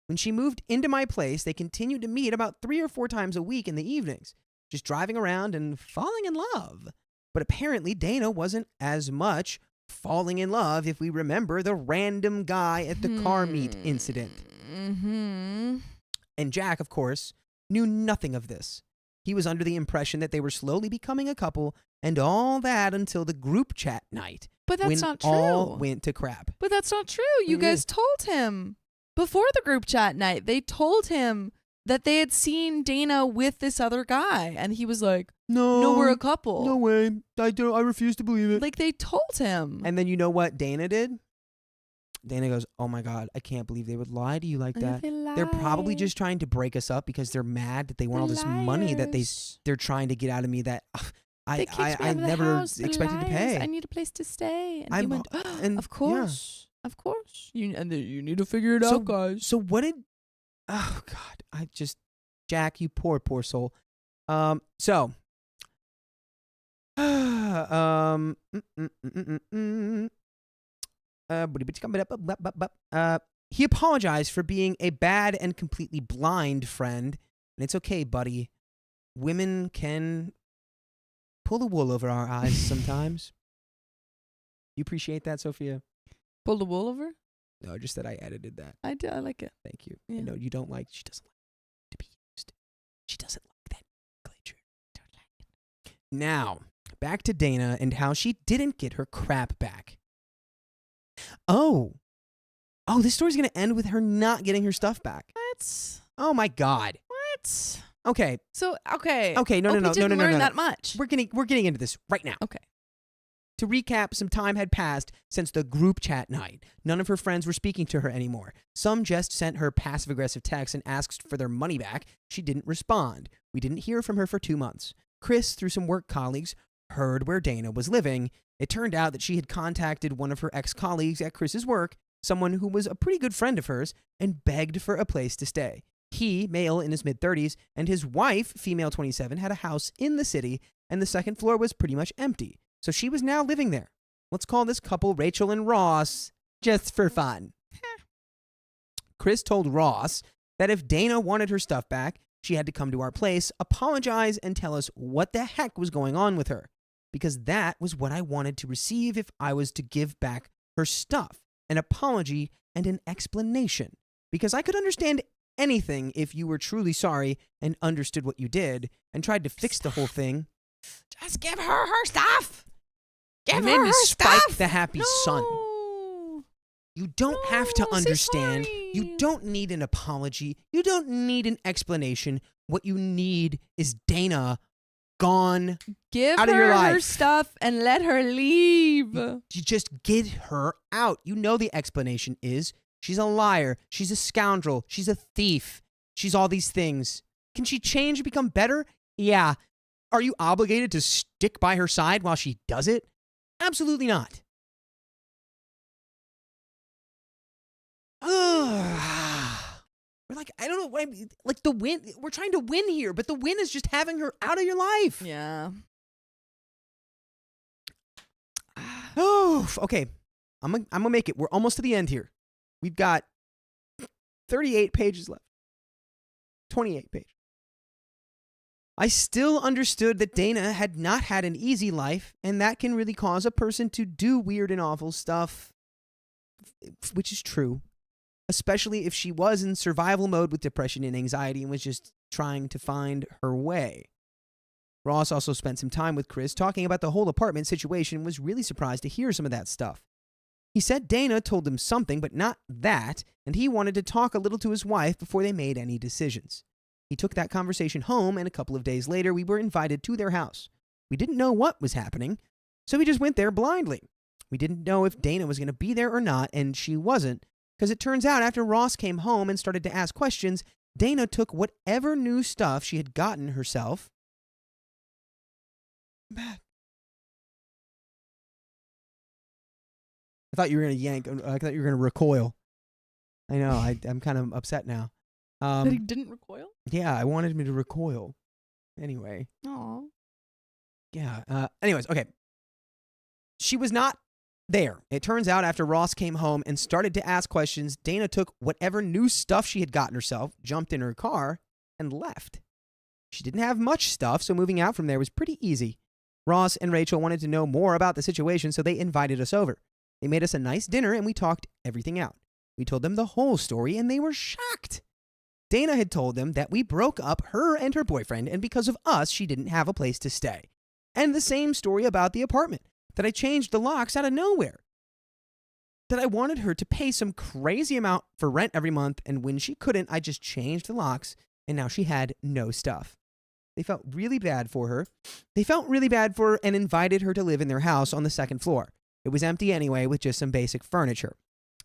When she moved into my place, they continued to meet about 3 or 4 times a week in the evenings, just driving around and falling in love. But apparently Dana wasn't as much falling in love if we remember the random guy at the car meet incident. Mm-hmm. And Jack, of course, knew nothing of this. He was under the impression that they were slowly becoming a couple and all that until the group chat night, But that's when not true. all went to crap. But that's not true. You What do you guys told him before the group chat night. They told him that they had seen Dana with this other guy, and he was like, "No, we're a couple." No way. I refuse to believe it. Like, they told him. And then you know what Dana did? Dana goes, "Oh my God, I can't believe they would lie to you like that. They're probably just trying to break us up because they're mad that they want all this money that they're trying to get out of me that They kicked me I out of the never house. They're expected to liars. pay." I need a place to stay. And he I'm- went, and- "Of course, of course. You need to figure it out, guys." So what did? Oh God, Jack, you poor soul. So. He apologized for being a bad and completely blind friend, and it's okay, buddy. Women can pull the wool over our eyes sometimes. You appreciate that, Sophia? Pull the wool over. No, just that I edited that. I do. I like it. Thank you. Yeah. I know you don't like. She doesn't like to be used. She doesn't like that nomenclature. Don't like it. Now, back to Dana and how she didn't get her crap back. Oh, this story's gonna end with her not getting her stuff back. What? Oh my God. What? Okay. So okay. Okay. No. Didn't learn that much. We're getting into this right now. Okay. To recap, some time had passed since the group chat night. None of her friends were speaking to her anymore. Some just sent her passive-aggressive texts and asked for their money back. She didn't respond. We didn't hear from her for 2 months. Chris, through some work colleagues, heard where Dana was living. It turned out that she had contacted one of her ex-colleagues at Chris's work, someone who was a pretty good friend of hers, and begged for a place to stay. He, male in his mid-30s, and his wife, female 27, had a house in the city, and the second floor was pretty much empty. So she was now living there. Let's call this couple Rachel and Ross, just for fun. Chris told Ross that if Dana wanted her stuff back, she had to come to our place, apologize, and tell us what the heck was going on with her. Because that was what I wanted to receive if I was to give back her stuff. An apology and an explanation. Because I could understand anything if you were truly sorry and understood what you did and tried to fix the whole thing. Just give her stuff. You made me spike the happy sun. You don't have to No, say understand. sorry. You don't need an apology. You don't need an explanation. What you need is Dana gone. Give Out of your her her life. stuff and let her leave. You just get her out. You know the explanation is she's a liar. She's a scoundrel. She's a thief. She's all these things. Can she change and become better? Yeah. Are you obligated to stick by her side while she does it? Absolutely not. We're like, I don't know, like the win. We're trying to win here, but the win is just having her out of your life. Yeah. Oh, okay. I'm gonna make it. We're almost to the end here. We've got 38 pages left. 28 pages. I still understood that Dana had not had an easy life, and that can really cause a person to do weird and awful stuff, which is true, especially if she was in survival mode with depression and anxiety and was just trying to find her way. Ross also spent some time with Chris talking about the whole apartment situation and was really surprised to hear some of that stuff. He said Dana told him something, but not that, and he wanted to talk a little to his wife before they made any decisions. He took that conversation home, and a couple of days later, we were invited to their house. We didn't know what was happening, so we just went there blindly. We didn't know if Dana was going to be there or not, and she wasn't, because it turns out after Ross came home and started to ask questions, Dana took whatever new stuff she had gotten herself. Bad. I thought you were going to yank. I thought you were going to recoil. I know. I'm kind of upset now. That he didn't recoil? Yeah, I wanted me to recoil. Anyway. Aw. Yeah. Anyways, okay. She was not there. It turns out after Ross came home and started to ask questions, Dana took whatever new stuff she had gotten herself, jumped in her car, and left. She didn't have much stuff, so moving out from there was pretty easy. Ross and Rachel wanted to know more about the situation, so they invited us over. They made us a nice dinner, and we talked everything out. We told them the whole story, and they were shocked. Dana had told them that we broke up, her and her boyfriend, and because of us, she didn't have a place to stay. And the same story about the apartment, that I changed the locks out of nowhere. That I wanted her to pay some crazy amount for rent every month, and when she couldn't, I just changed the locks, and now she had no stuff. They felt really bad for her. They felt really bad for her and invited her to live in their house on the second floor. It was empty anyway, with just some basic furniture.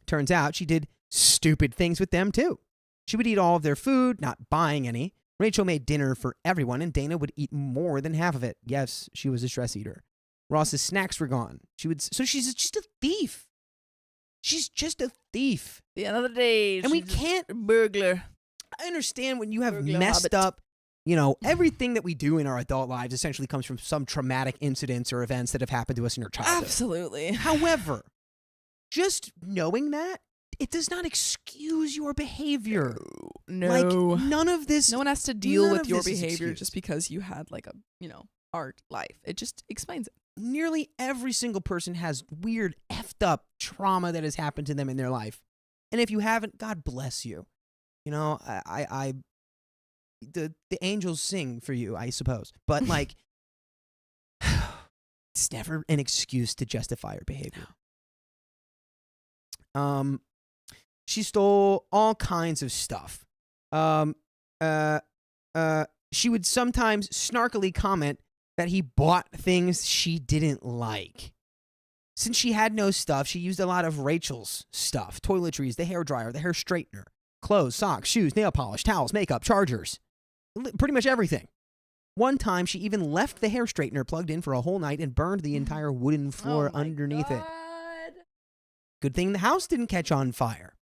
Turns out she did stupid things with them too. She would eat all of their food, not buying any. Rachel made dinner for everyone, and Dana would eat more than half of it. Yes, she was a stress eater. Ross's snacks were gone. So she's just a thief. She's just a thief. The end of the day, And we she's can't. a burglar. I understand when you have Burglar messed hobbit. up, everything that we do in our adult lives essentially comes from some traumatic incidents or events that have happened to us in our childhood. Absolutely. However, just knowing that, it does not excuse your behavior. No. Like, none of this. No one has to deal none with of your this is behavior excused. just because you had like a, art life. It just explains it. Nearly every single person has weird, effed up trauma that has happened to them in their life. And if you haven't, God bless you. The angels sing for you, I suppose. But like, it's never an excuse to justify your behavior. She stole all kinds of stuff. She would sometimes snarkily comment that he bought things she didn't like. Since she had no stuff, she used a lot of Rachel's stuff. Toiletries, the hairdryer, the hair straightener, clothes, socks, shoes, nail polish, towels, makeup, chargers. Pretty much everything. One time, she even left the hair straightener plugged in for a whole night and burned the entire wooden floor underneath it. Good thing the house didn't catch on fire.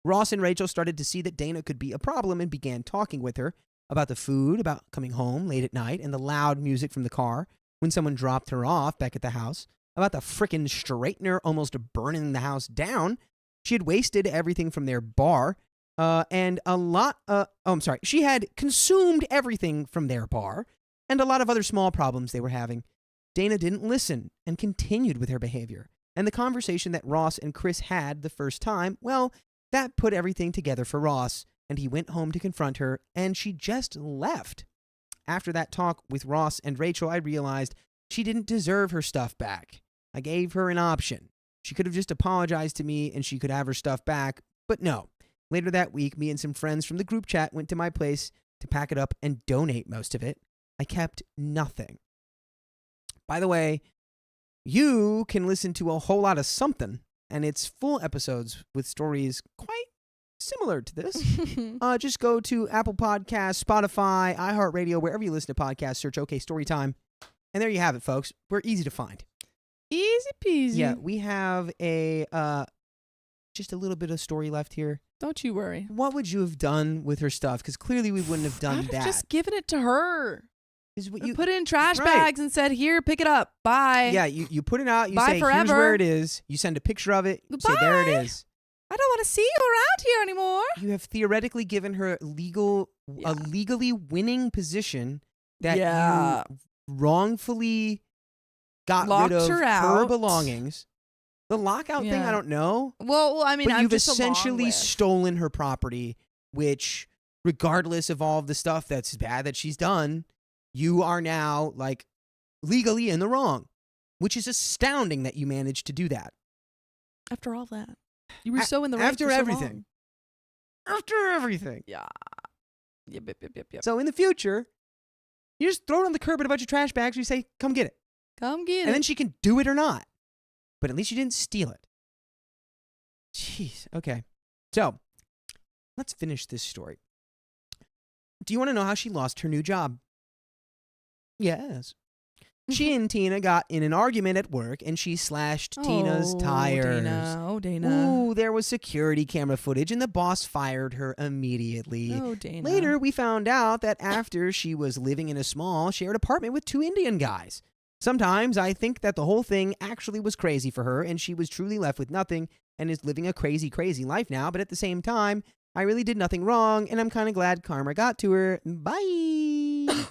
Ross and Rachel started to see that Dana could be a problem and began talking with her about the food, about coming home late at night, and the loud music from the car when someone dropped her off back at the house, about the frickin' straightener almost burning the house down. She had wasted everything from their bar, she had consumed everything from their bar, and a lot of other small problems they were having. Dana didn't listen and continued with her behavior. And the conversation that Ross and Chris had the first time, well, that put everything together for Ross, and he went home to confront her, and she just left. After that talk with Ross and Rachel, I realized she didn't deserve her stuff back. I gave her an option. She could have just apologized to me, and she could have her stuff back, but no. Later that week, me and some friends from the group chat went to my place to pack it up and donate most of it. I kept nothing. By the way, you can listen to a whole lot of something, and it's full episodes with stories quite similar to this. Just go to Apple Podcasts, Spotify, iHeartRadio, wherever you listen to podcasts, search OK Storytime. And there you have it, folks. We're easy to find. Easy peasy. Yeah, we have just a little bit of story left here. Don't you worry. What would you have done with her stuff? Because clearly we wouldn't have done I'd that. have just given it to her. Is what Or you put it in trash right. bags and said, here, pick it up. Bye. Yeah, you put it out. You Bye say, here's forever. where it is. You send a picture of it. You say, there it Goodbye. is. I don't want to see you around here anymore. You have theoretically given her a legally winning position that you wrongfully got Locked rid of her her out. belongings. The lockout thing, Yeah. I don't know. Well, I mean, But I'm you've just along essentially with. stolen her property, which, regardless of all of the stuff that's bad that she's done, you are now like legally in the wrong, which is astounding that you managed to do that. After all that, you were so in the right after for so everything. long. After everything. Yeah. Yep. So in the future, you just throw it on the curb in a bunch of trash bags. You say, come get it. Come get And it. then she can do it or not. But at least you didn't steal it. Jeez. Okay. So let's finish this story. Do you want to know how she lost her new job? Yes. She and Tina got in an argument at work, and she slashed Tina's tires. Dana. Ooh, there was security camera footage, and the boss fired her immediately. Oh, Dana. Later, we found out that after she was living in a small, shared apartment with 2 Indian guys. Sometimes I think that the whole thing actually was crazy for her, and she was truly left with nothing and is living a crazy, crazy life now. But at the same time, I really did nothing wrong, and I'm kind of glad karma got to her. Bye.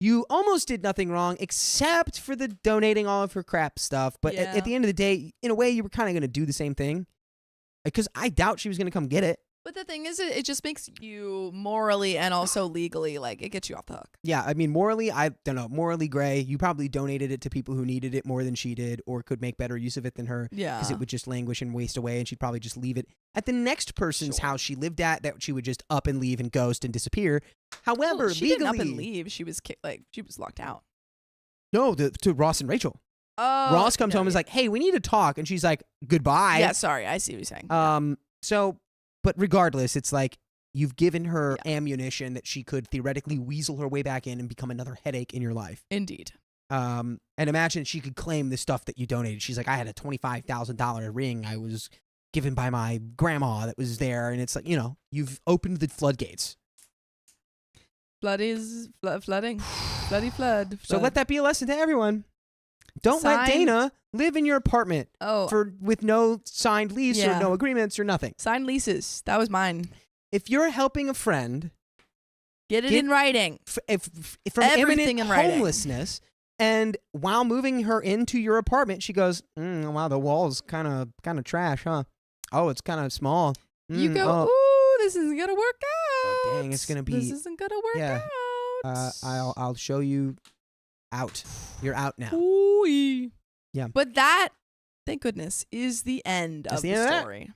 You almost did nothing wrong except for the donating all of her crap stuff. But at the end of the day, in a way, you were kind of going to do the same thing. Because I doubt she was going to come get it. But the thing is, it just makes you morally and also legally, like, it gets you off the hook. Yeah, I mean, morally, I don't know. Morally gray. You probably donated it to people who needed it more than she did or could make better use of it than her. Yeah. Because it would just languish and waste away, and she'd probably just leave it at the next person's house she lived at, that she would just up and leave and ghost and disappear. However, Well, she legally... didn't up and leave. She was she was locked out. No, to Ross and Rachel. Oh, Ross comes home and is like, hey, we need to talk. And she's like, goodbye. Yeah, sorry. I see what you're saying. But regardless, it's like you've given her ammunition that she could theoretically weasel her way back in and become another headache in your life. Indeed. And imagine she could claim the stuff that you donated. She's like, I had a $25,000 ring I was given by my grandma that was there. And it's like, you've opened the floodgates. Flooding. Bloody flood. So let that be a lesson to everyone. Don't let Dana live in your apartment with no signed lease or no agreements or nothing. Signed leases. That was mine. If you're helping a friend, get it in writing. From Everything imminent in writing. homelessness, and while moving her into your apartment, she goes, "Wow, the wall's kind of trash, huh? Oh, it's kind of small." You go, "Ooh, this isn't gonna work out." Oh, dang, it's gonna be. This isn't gonna work out. I'll show you out. You're out now. Ooh-y. Yeah. But that, thank goodness, is the end of the story.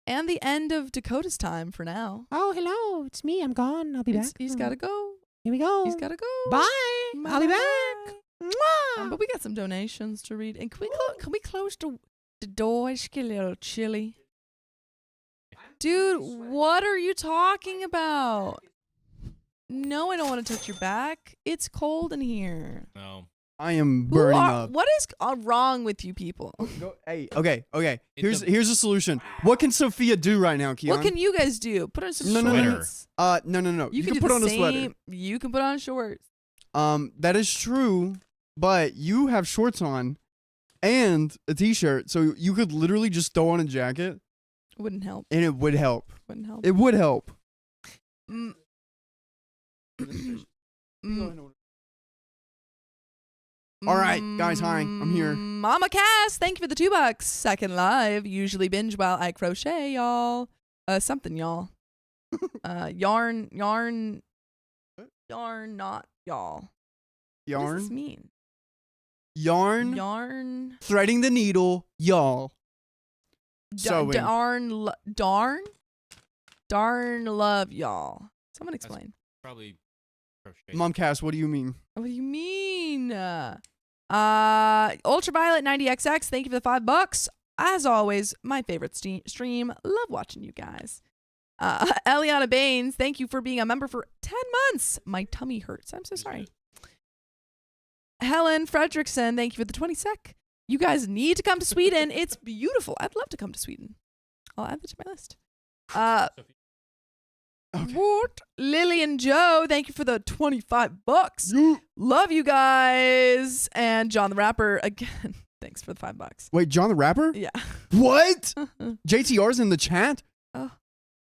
And the end of Dakota's time for now. Oh, hello. It's me. I'm gone. I'll be back. He's got to go. Here we go. He's got to go. Bye. I'll be back. Mwah. But we got some donations to read. And can we close the door? It's a little chilly. Dude, what are you talking about? No, I don't want to touch your back. It's cold in here. No. I am burning up. What is wrong with you people? Hey, okay. Here's a solution. What can Sophia do right now, Keon? What can you guys do? Put on some shorts. No. You can put on a sweater. You can put on shorts. That is true, but you have shorts on and a t-shirt, so you could literally just throw on a jacket. Wouldn't help. And it would help. Wouldn't help. It would help. All right, guys, hi. I'm here. Mama Cass, thank you for the $2. Second live. Usually binge while I crochet, y'all. Something, y'all. Yarn, not y'all. Yarn? What does this mean? Yarn. Threading the needle, y'all. Sewing. Darn love, y'all. Someone explain. Probably crochet. Mom Cass, what do you mean? What do you mean? Ultraviolet 90XX, thank you for the $5. As always, my favorite stream. Love watching you guys. Eliana Baines, thank you for being a member for 10 months. My tummy hurts. I'm so sorry. Helen Fredrickson, thank you for the 20 sec. You guys need to come to Sweden. It's beautiful. I'd love to come to Sweden. I'll add that to my list. Okay. What? Lillian Joe, thank you for the $25. Love you guys. And John the Rapper, again, thanks for the $5. Wait, John the Rapper? Yeah. What? JTR's in the chat?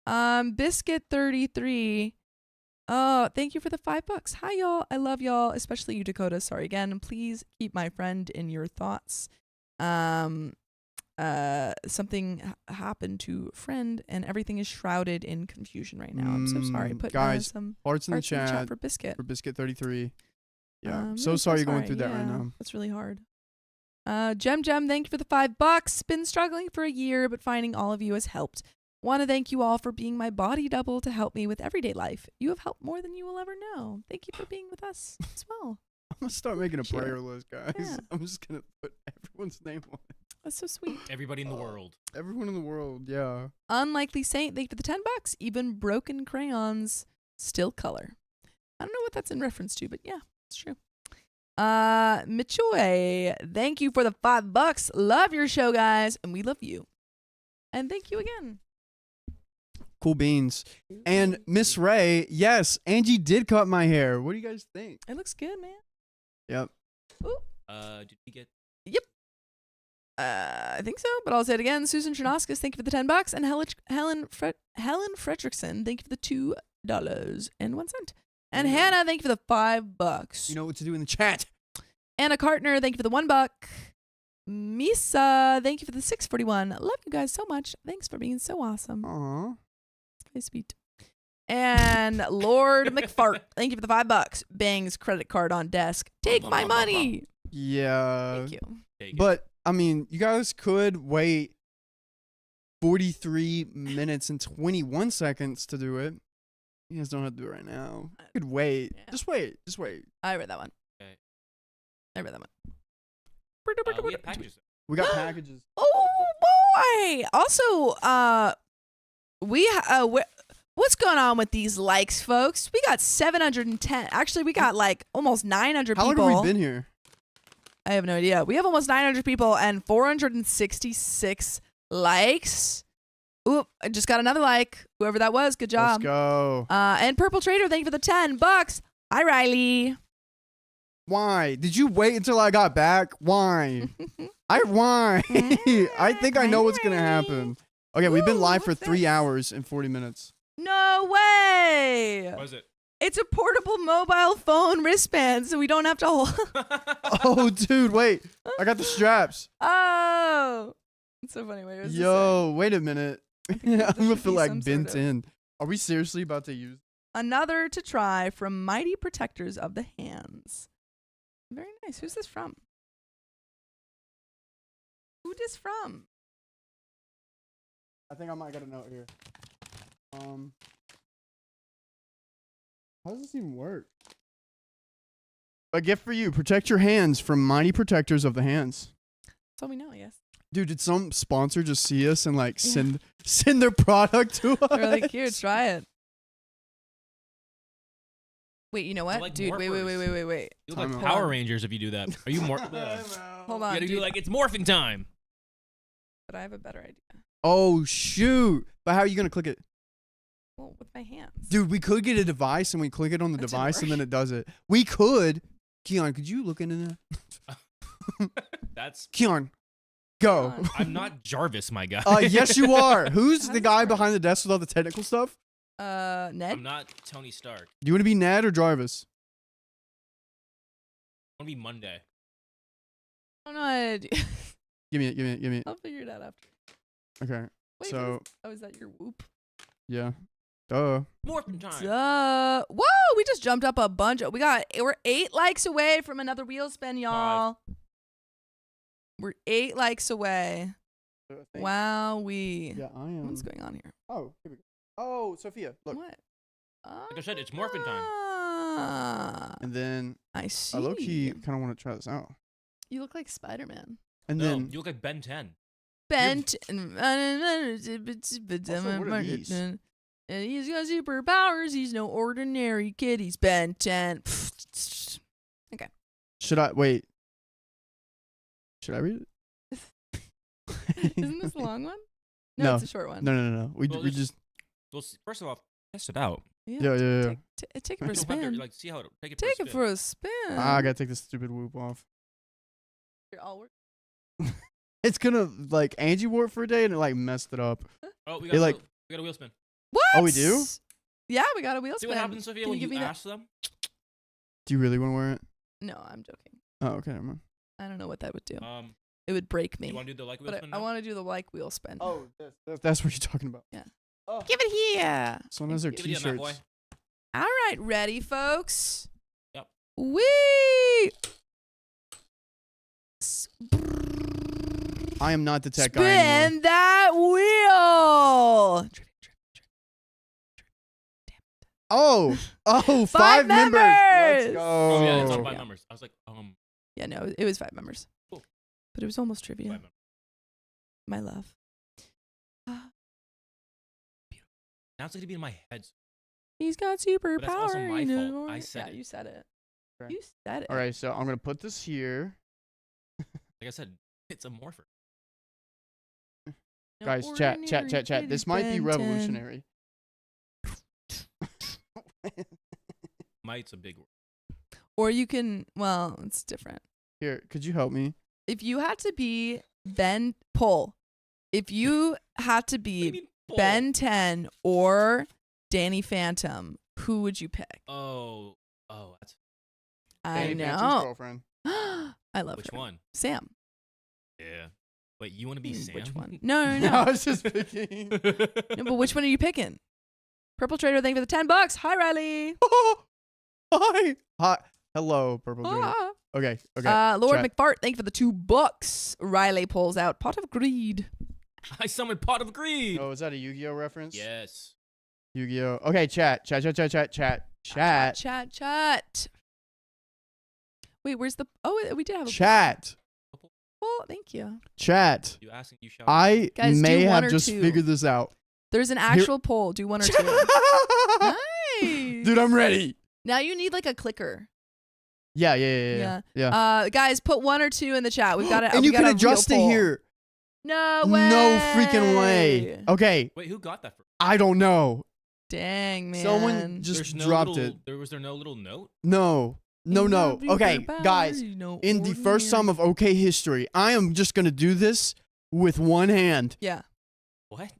Biscuit33. Oh, thank you for the $5. Hi, y'all. I love y'all, especially you, Dakota. Sorry again. Please keep my friend in your thoughts. Something happened to a friend, and everything is shrouded in confusion right now. I'm so sorry. Put guys, some hearts in the chat for Biscuit. For Biscuit 33. Yeah. So sorry you're going through that right now. That's really hard. Jem, thank you for the $5. Been struggling for a year, but finding all of you has helped. Want to thank you all for being my body double to help me with everyday life. You have helped more than you will ever know. Thank you for being with us as well. I'm going to start making a Shit. prayer list, guys. Yeah. I'm just going to put everyone's name on it. That's so sweet. Everybody in the world. Everyone in the world, yeah. Unlikely Saint, thank you for the $10. Even broken crayons still color. I don't know what that's in reference to, but yeah, it's true. Michoy, thank you for the $5. Love your show, guys, and we love you. And thank you again. Cool beans. And Miss Ray, yes, Angie did cut my hair. What do you guys think? It looks good, man. Yep. Ooh. Did we get? Yep. I think so, but I'll say it again. Susan Chernoskus, thank you for the $10, and Helen Fredrickson, thank you for the $2.01. And Hannah, thank you for the $5. You know what to do in the chat. Anna Cartner, thank you for the $1. Misa, thank you for the $6.41. Love you guys so much. Thanks for being so awesome. Aw. Very sweet. And Lord McFart, thank you for the $5. Bangs credit card on desk. Take my money. Yeah. Thank you. But, I mean, you guys could wait 43 minutes and 21 seconds to do it. You guys don't have to do it right now. You could wait. Yeah. Just wait. Just wait. I read that one. Okay. I read that one. We have packages. We got packages. Oh boy! Also, what's going on with these likes, folks? We got 710. Actually, we got like almost 900 How people. long have we been here? I have no idea. We have almost 900 people and 466 likes. Oop! I just got another like. Whoever that was, good job. Let's go. And Purple Trader, thank you for the $10. Hi, Riley. Why? Did you wait until I got back? Why? Why? I think I know what's going to happen. Okay, we've been live for what's 3 this? hours and 40 minutes. No way! What is it? It's a portable mobile phone wristband, so we don't have to hold. Oh, dude, wait. I got the straps. Oh, it's so funny. Wait, what's this say? Yo, wait a minute. I'm there going to should feel be like some bent sort of- in. Are we seriously about to use? Another to try from Mighty Protectors of the Hands. Very nice. Who's this from? Who this from? I think I might get a note here. How does this even work? A gift for you. Protect your hands from Mighty Protectors of the Hands. That's all we know, I guess. Dude, did some sponsor just see us and like send their product to us? They're like, here, try it. Wait, you know what? like Dude, wait. morphers. Wait. You look Time like out. Power Rangers if you do that. Are you more? Hold You on, gotta dude. do like it's morphing time. But I have a better idea. Oh, shoot. But how are you going to click it? Well, with my hands. Dude, we could get a device and we click it on the That didn't device and then work. it does it. We could. Keon, could you look into that? That's. Keon, go. Come on. I'm not Jarvis, my guy. Yes, you are. Who's How the does guy this work? behind the desk with all the technical stuff? Ned? I'm not Tony Stark. Do you want to be Ned or Jarvis? I want to be Monday. I don't know how to do. Give me it. I'll figure it out after. Okay. Wait, So, is that your whoop? yeah. Duh. Morphing time. Duh. Whoa, we just jumped up a bunch. We're 8 likes away from another wheel spin, y'all. We're 8 likes away. Wow, Yeah, I am. What's going on here? Oh, here we go. Oh, Sophia, look. What? Like I said, it's morphin' time. And then I see. I low-key kind of want to try this out. You look like Spider-Man. And No, then you look like Ben 10. Bent. Also, what are these? And he's got superpowers. He's no ordinary kid. He's Ben 10. should I wait? Should I read it? Isn't this a long one? No. It's a short one. No. We Well, we this- just Well, first of all, test it out. Yeah. Take it for a You don't have to, spin. like, see how it. Take it. Take for a it spin. for a spin. I gotta take this stupid whoop off. Here, I'll work. It's gonna like Angie wore it for a day and it like messed it up. Oh, we It, got like- we got a wheel spin. What? Oh, we do? Yeah, we got a wheel See spin. what happens, Sophia, Can when you give you me that? ask them? Do you really want to wear it? No, I'm joking. Oh, okay, never mind. I don't know what that would do. Um, It would break me. you want to do the like wheel But spin? I now? want to do the like wheel spin. Oh, that's what you're talking about. Yeah. Oh. Give it here. Someone has their Give it to you, Matt boy. t-shirts. All right, ready, folks? Yep. Wee! I am not the tech guy anymore. Spin that wheel. Oh, Five five members. Let's members. go. Oh yeah, it's on 5 members. I was like, Yeah, no, it was 5 members. Cool. But it was almost 5 trivia. members. My love. Now it's gonna be in my head. He's got superpower. But that's also my you fault. know. I said Yeah, it. you said it. Okay. You said it. All right, so I'm gonna put this here, Like I said, it's a morpher. No guys. Chat. ordinary This might be Benton. revolutionary. Might's a big word. Or you can, well, it's different. Here, could you help me? If you had to be Ben Pull, if you had to What do you be mean, bull? Ben 10 or Danny Phantom, who would you pick? Oh, that's I Danny Phantom's know. girlfriend. I love which her. one? Sam. Yeah. Wait, you want to be Sam? Which one? No, no, I no. was just picking. No, but which one are you picking? Purple Trader, thank you for the $10. Hi, Riley. Hi. Hi. Hello, Purple Trader. Ah. Okay. Okay. Lord chat. McFart, thank you for the $2. Riley pulls out Pot of Greed. I summoned Pot of Greed. Oh, is that a Yu-Gi-Oh reference? Yes. Yu-Gi-Oh. Okay, chat. Chat. Wait, where's the? Oh, we did have a. Chat. Oh, thank you. Chat. You asking, you shouting. I Guys, do may one have or just two. figured this out. There's an actual poll. Do one or two. Nice. Dude, I'm ready. Now you need like a clicker. Yeah. Guys, put 1 or 2 in the chat. We've got it. And you can adjust it here. No way. No freaking way. Okay, Wait, who got that? I don't know. Dang, man. Someone just There's no dropped little, it. Was there no little note? No. Okay, guys. In the first time of OK history, I am just gonna do this with one hand. Yeah. What?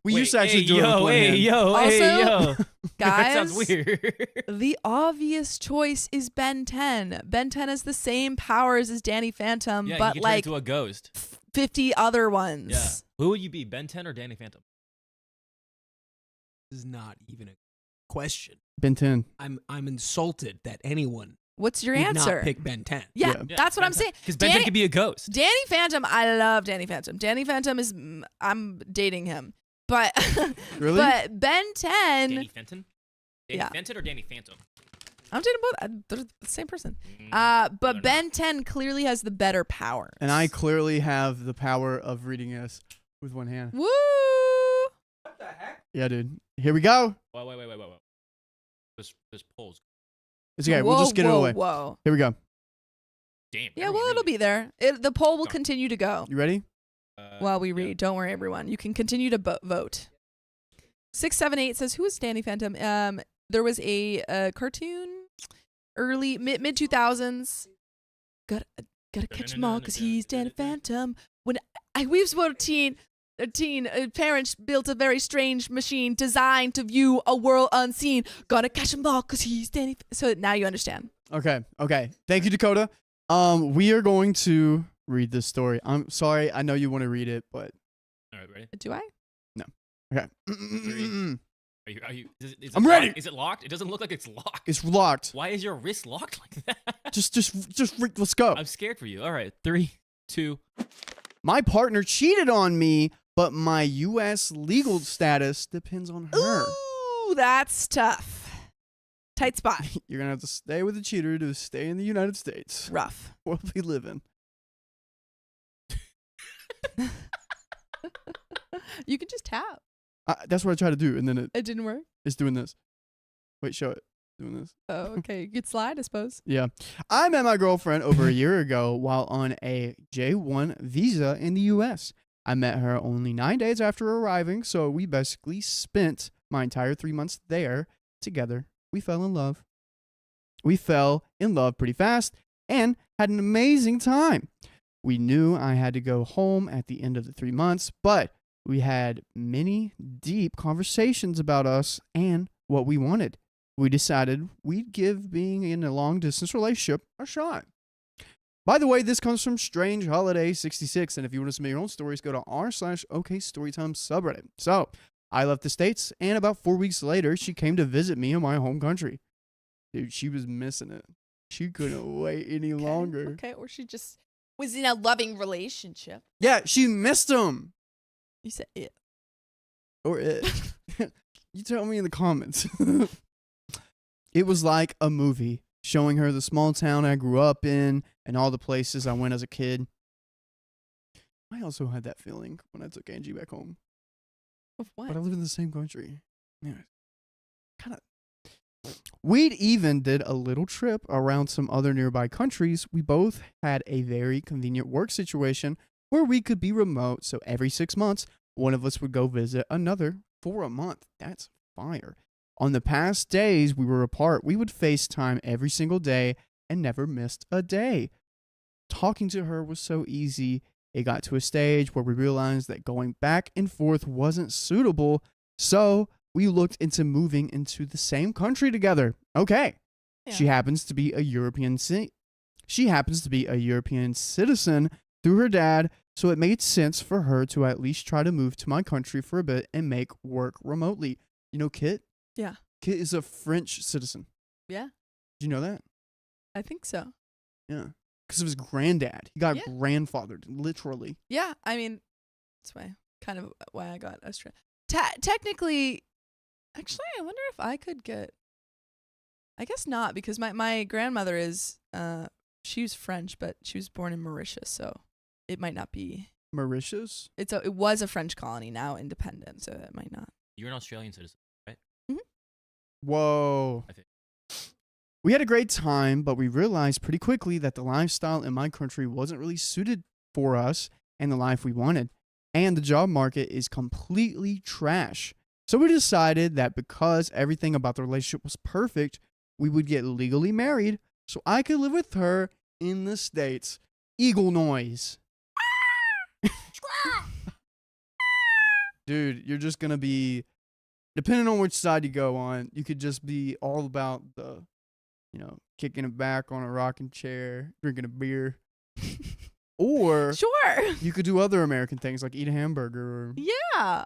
We Wait, used to actually hey, do it with one hand. Yo. that Guys, sounds weird. the obvious choice is Ben 10. Ben 10 has the same powers as Danny Phantom, Yeah, but you can turn like into a ghost. 50 other ones. Yeah. Who would you be, Ben 10 or Danny Phantom? This is not even a question. Ben 10. I'm insulted that anyone What's your would answer? not pick Ben 10. Yeah, Yeah. that's what I'm saying. Because Ben 10 could be a ghost. Danny Phantom, I love Danny Phantom. Danny Phantom is, I'm dating him. But, Really? but Ben 10, Danny Fenton? Danny Yeah. Fenton or Danny Phantom? I'm dating both. They're the same person. No, But no. Ben 10 clearly has the better powers. And I clearly have the power of reading this with one hand. Woo! Yeah, dude. Here we go. Wait. This poll's It's okay. We'll just get it away. Whoa. Here we go. damn. Yeah, well, it'll be there. The poll will continue to go You ready? while we read. Don't worry, everyone. You can continue to vote. 678 says, "Who is Danny Phantom?" There was a cartoon, early mid 2000s. Gotta catch him all because he's Danny Phantom. When we were parents built a very strange machine designed to view a world unseen. Gotta catch him all because he's Danny. So now you understand. Okay. Thank you, Dakota. We are going to read this story. I'm sorry. I know you want to read it, but All right, ready? Do I? okay. Are you? Is it I'm ready. locked? Is it locked? It doesn't look like it's locked. It's locked. Why is your wrist locked like that? Just let's go. I'm scared for you. All right, 3, 2. My partner cheated on me, but my U.S. legal status depends on her. Ooh, that's tough. Tight spot. You're gonna have to stay with the cheater to stay in the United States. Rough. World we live in. You can just tap. That's what I try to do, and then It didn't work. it's doing this. Wait, show it. Doing this. Oh, okay. Good slide, I suppose. Yeah. I met my girlfriend over a year ago while on a J1 visa in the U.S. I met her only 9 days after arriving, so we basically spent my entire 3 months there together. We fell in love. We fell in love pretty fast and had an amazing time. We knew I had to go home at the end of the 3 months, but we had many deep conversations about us and what we wanted. We decided we'd give being in a long-distance relationship a shot. By the way, this comes from Strange Holiday 66, and if you want to submit your own stories, go to r/OKStorytime subreddit. So, I left the States, and about 4 weeks later, she came to visit me in my home country. Dude, she was missing it. She couldn't wait any longer. Okay, or she just was in a loving relationship. Yeah, she missed him. You said it. Or it. You tell me in the comments. It was like a movie, showing her the small town I grew up in and all the places I went as a kid. I also had that feeling when I took Angie back home. Of what? But I live in the same country. Anyways, kind of. We'd even did a little trip around some other nearby countries. We both had a very convenient work situation where we could be remote, so every 6 months, one of us would go visit another for a month. That's fire. On the past days we were apart, we would FaceTime every single day and never missed a day. Talking to her was so easy. It got to a stage where we realized that going back and forth wasn't suitable, so we looked into moving into the same country together. Okay. Yeah. She happens to be a European citizen through her dad, so it made sense for her to at least try to move to my country for a bit and make work remotely. You know Kit? Yeah. Kit is a French citizen. Yeah, Did you know that? I think so. Yeah. Because of his granddad. He got Yeah. grandfathered, literally. Yeah, I mean, that's why I got Australia. Technically, actually, I wonder if I could get. I guess not, because my grandmother is she was French, but she was born in Mauritius, so it might not be. Mauritius? It was a French colony, now independent, so it might not. You're an Australian citizen, right? Whoa. I think. We had a great time, but we realized pretty quickly that the lifestyle in my country wasn't really suited for us and the life we wanted. And the job market is completely trash. So we decided that because everything about the relationship was perfect, we would get legally married so I could live with her in the States. Eagle noise. Dude, you're just going to be, depending on which side you go on, you could just be all about the, kicking it back on a rocking chair, drinking a beer. Or Sure. you could do other American things like eat a hamburger. Or... Yeah.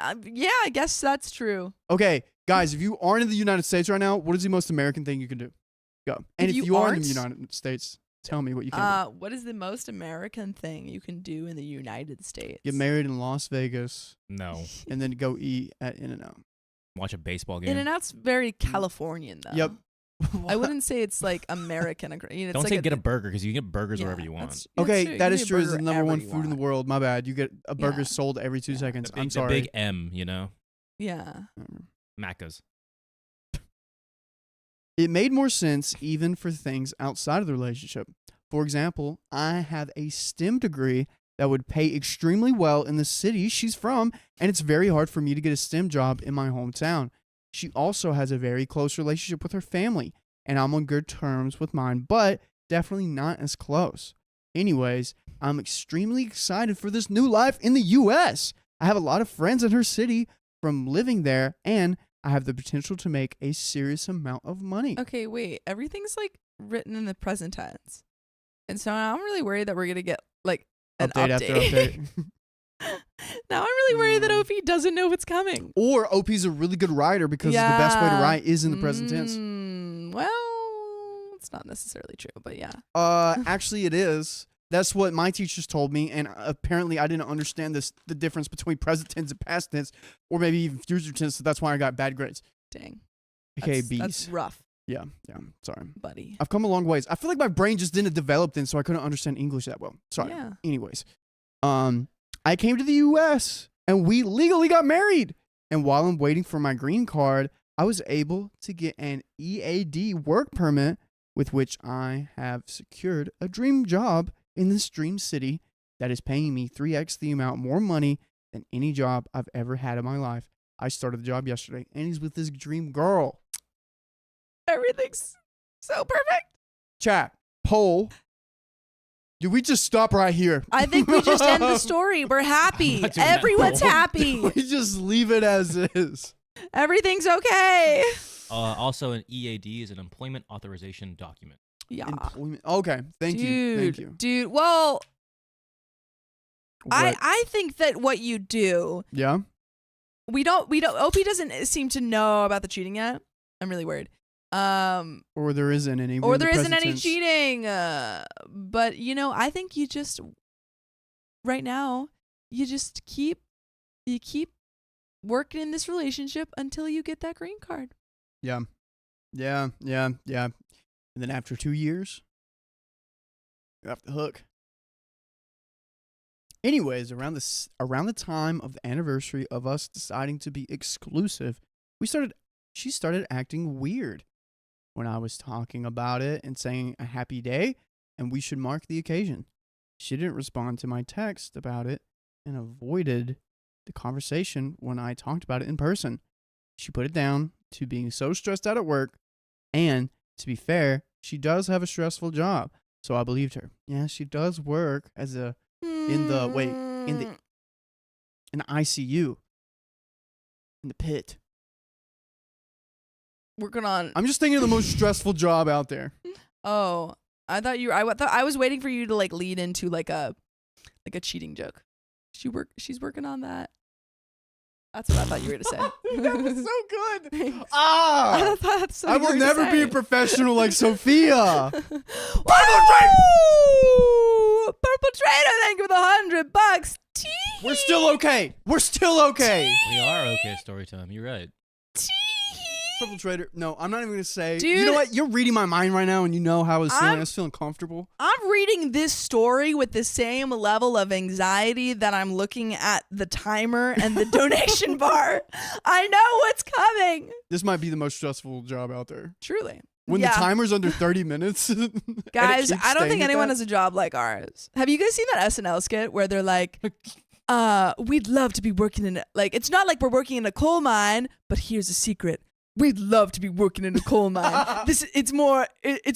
I guess that's true. Okay, guys, if you aren't in the United States right now, what is the most American thing you can do? Go. And if you are in the United States, tell me what you can do. What is the most American thing you can do in the United States? Get married in Las Vegas No. and then go eat at In-N-Out. Watch a baseball game. In-N-Out's very Californian, though. Yep. I wouldn't say it's like American. It's Don't like say get a burger, because you can get burgers wherever you want. Okay, that is true. It's the number number one food in the world. My bad. You get a burger Yeah. sold every 2 seconds. I'm The sorry. big M, Yeah. Macca's. It made more sense even for things outside of the relationship. For example, I have a STEM degree that would pay extremely well in the city she's from, and it's very hard for me to get a STEM job in my hometown. She also has a very close relationship with her family, and I'm on good terms with mine, but definitely not as close. Anyways, I'm extremely excited for this new life in the U.S. I have a lot of friends in her city from living there, and I have the potential to make a serious amount of money. Okay, wait. Everything's like written in the present tense. And so I'm really worried that we're going to get like an update. After update. Now I'm really worried that OP doesn't know what's coming. Or OP's a really good writer because the best way to write is in the present tense. Well, it's not necessarily true, but yeah. Actually, it is. That's what my teachers told me, and apparently I didn't understand the difference between present tense and past tense, or maybe even future tense, so that's why I got bad grades. Dang. Okay, That's B's. rough, Yeah, sorry. buddy. I've come a long ways. I feel like my brain just didn't develop then, so I couldn't understand English that well. Sorry. Yeah. Anyways, I came to the U.S., and we legally got married. And while I'm waiting for my green card, I was able to get an EAD work permit with which I have secured a dream job in this dream city that is paying me 3x the amount more money than any job I've ever had in my life. I started the job yesterday, and he's with this dream girl. Everything's so perfect. Chat, poll. Do we just stop right here? I think we just end the story. We're happy. I'm not doing that. Everyone's happy. We just leave it as is. Everything's okay. Also, an EAD is an employment authorization document. Yeah. Employment. Okay, thank you. Dude, well, What? I think that what you do, Yeah? we don't OP doesn't seem to know about the cheating yet. I'm really worried. Or there isn't any. Or there isn't any cheating. But I think you just right now you just keep working in this relationship until you get that green card. Yeah. And then after 2 years, you're off the hook. Anyways, around the time of the anniversary of us deciding to be exclusive, she started acting weird when I was talking about it and saying a happy day and we should mark the occasion. She didn't respond to my text about it and avoided the conversation when I talked about it in person. She put it down to being so stressed out at work, and to be fair, she does have a stressful job, so I believed her. Yeah, she does work as in the ICU, in the pit. Working on. I'm just thinking of the most stressful job out there. Oh, I thought I was waiting for you to like lead into like a cheating joke. She's working on that. That's what I thought you were going to say. That was so good. Thanks. Ah! I will never be a professional like Sophia. Purple Trader, thank you for the $100. Tee. We're still okay. We are okay, Storytime. You're right. Purple Trader. No, I'm not even going to say. Dude, you know what? You're reading my mind right now, and you know how I was feeling. I was feeling comfortable. I'm reading this story with the same level of anxiety that I'm looking at the timer and the donation bar. I know what's coming. This might be the most stressful job out there. Truly. When the timer's under 30 minutes. Guys, I don't think anyone has a job like ours. Have you guys seen that SNL skit where they're like, we'd love to be working in it's not like we're working in a coal mine, but here's a secret. We'd love to be working in a coal mine. It's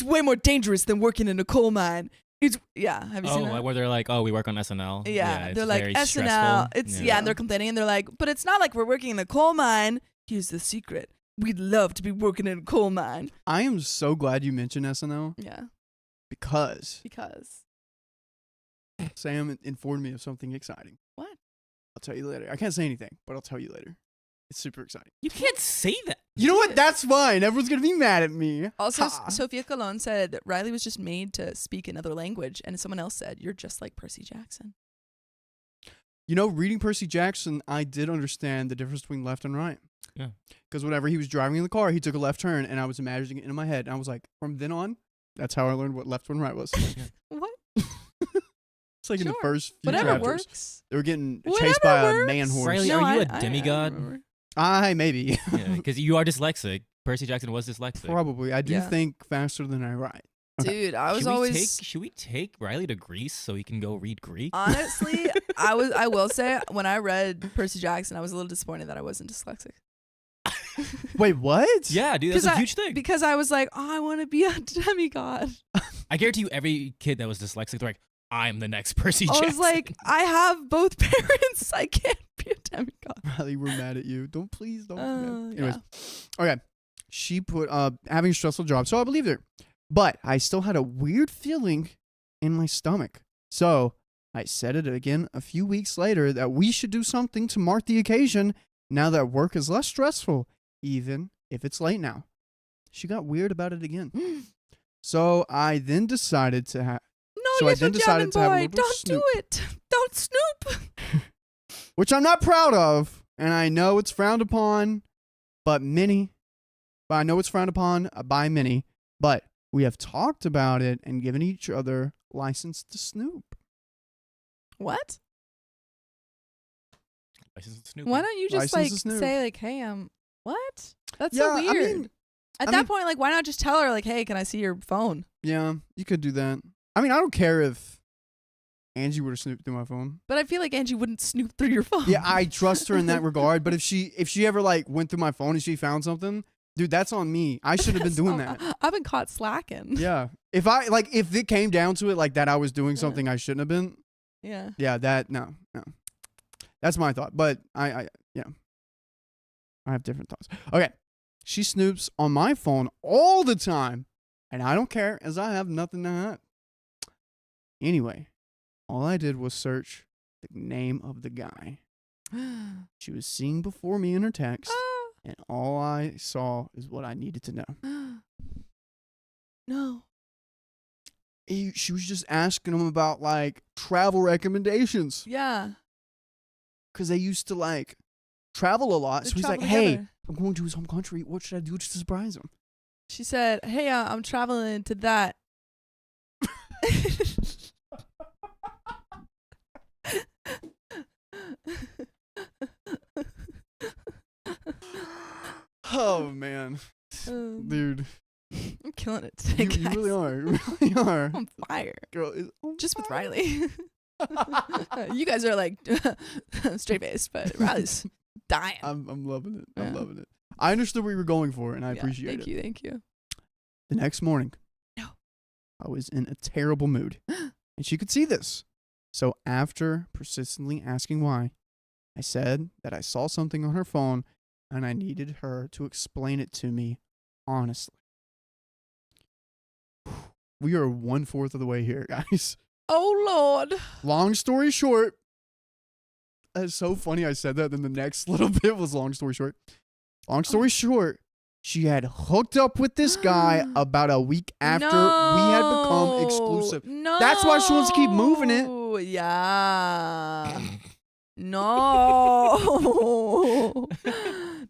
way more dangerous than working in a coal mine. Have you seen that? Where they're like, we work on SNL. Yeah, they're like, SNL. Stressful. It's and they're complaining, and they're like, but it's not like we're working in a coal mine. Here's the secret. We'd love to be working in a coal mine. I am so glad you mentioned SNL. Yeah. Because Sam informed me of something exciting. What? I'll tell you later. I can't say anything, but I'll tell you later. It's super exciting. You can't say that. You know what? That's fine. Everyone's going to be mad at me. Also, Sophia Colon said Riley was just made to speak another language, and someone else said, you're just like Percy Jackson. You know, reading Percy Jackson, I did understand the difference between left and right. Yeah. Because whenever he was driving in the car, he took a left turn, and I was imagining it in my head. And I was like, from then on, that's how I learned what left and right was. What? It's like in the first few Whatever chapters. Works. They were getting chased by a man horse. Riley, No, are you I a demigod? Maybe. Yeah, because you are dyslexic. Percy Jackson was dyslexic. Probably. I do think faster than I write. Okay. Dude, I was always. Should we take Riley to Greece so he can go read Greek? Honestly, I will say when I read Percy Jackson, I was a little disappointed that I wasn't dyslexic. Wait, what? Yeah, dude, that's a huge thing. Because I was like, I want to be a demigod. I guarantee you, every kid that was dyslexic, they're like, I'm the next Percy Jackson. I was like, I have both parents. I can't be a demigod. Riley, we're mad at you. Don't. Anyways, Yeah. okay. She put having a stressful job, so I believed her. But I still had a weird feeling in my stomach. So I said it again a few weeks later that we should do something to mark the occasion now that work is less stressful, even if it's late now. She got weird about it again. So I then decided to have... No, little German boy, don't snoop. do it. Don't snoop. Which I'm not proud of, and I know it's frowned upon, but I know it's frowned upon by many, but we have talked about it and given each other license to snoop. What? License to snoop. Why don't you just License to snoop. say hey, what? That's so weird. At that point, why not just tell her hey, can I see your phone? Yeah, you could do that. I don't care if Angie were to snoop through my phone. But I feel like Angie wouldn't snoop through your phone. Yeah, I trust her in that regard. But if she ever went through my phone and she found something, dude, that's on me. I should have been doing that. I've been caught slacking. Yeah. If it came down to it that I was doing something I shouldn't have been. Yeah. Yeah, no. That's my thought. But I have different thoughts. Okay. She snoops on my phone all the time, and I don't care as I have nothing to hide. Anyway, all I did was search the name of the guy she was seeing before me in her text, and all I saw is what I needed to know. No. She was just asking him about like travel recommendations Yeah. because they used to like travel a lot. They So he's like, travel "Hey, together. I'm going to his home country. What should I do to surprise him?" She said, "Hey, I'm traveling to that." Oh man, dude, I'm killing it today, you guys. really are. You really are. I'm on fire. Girl, is on Just with fire. Riley. You guys are like straight faced, but Riley's dying. I'm loving it. I'm Yeah. loving it. I understood what you were going for, and I Yeah, appreciate thank it. you, thank you. The next morning, No. I was in a terrible mood, and she could see this. So after persistently asking why, I said that I saw something on her phone, and I needed her to explain it to me honestly. We are 1/4 of the way here, guys. Oh Lord. Long story short, it's so funny I said that, then the next little bit was long story short. Long story short, she had hooked up with this guy about a week after we had become exclusive. No. That's why she wants to keep moving it. Yeah. No.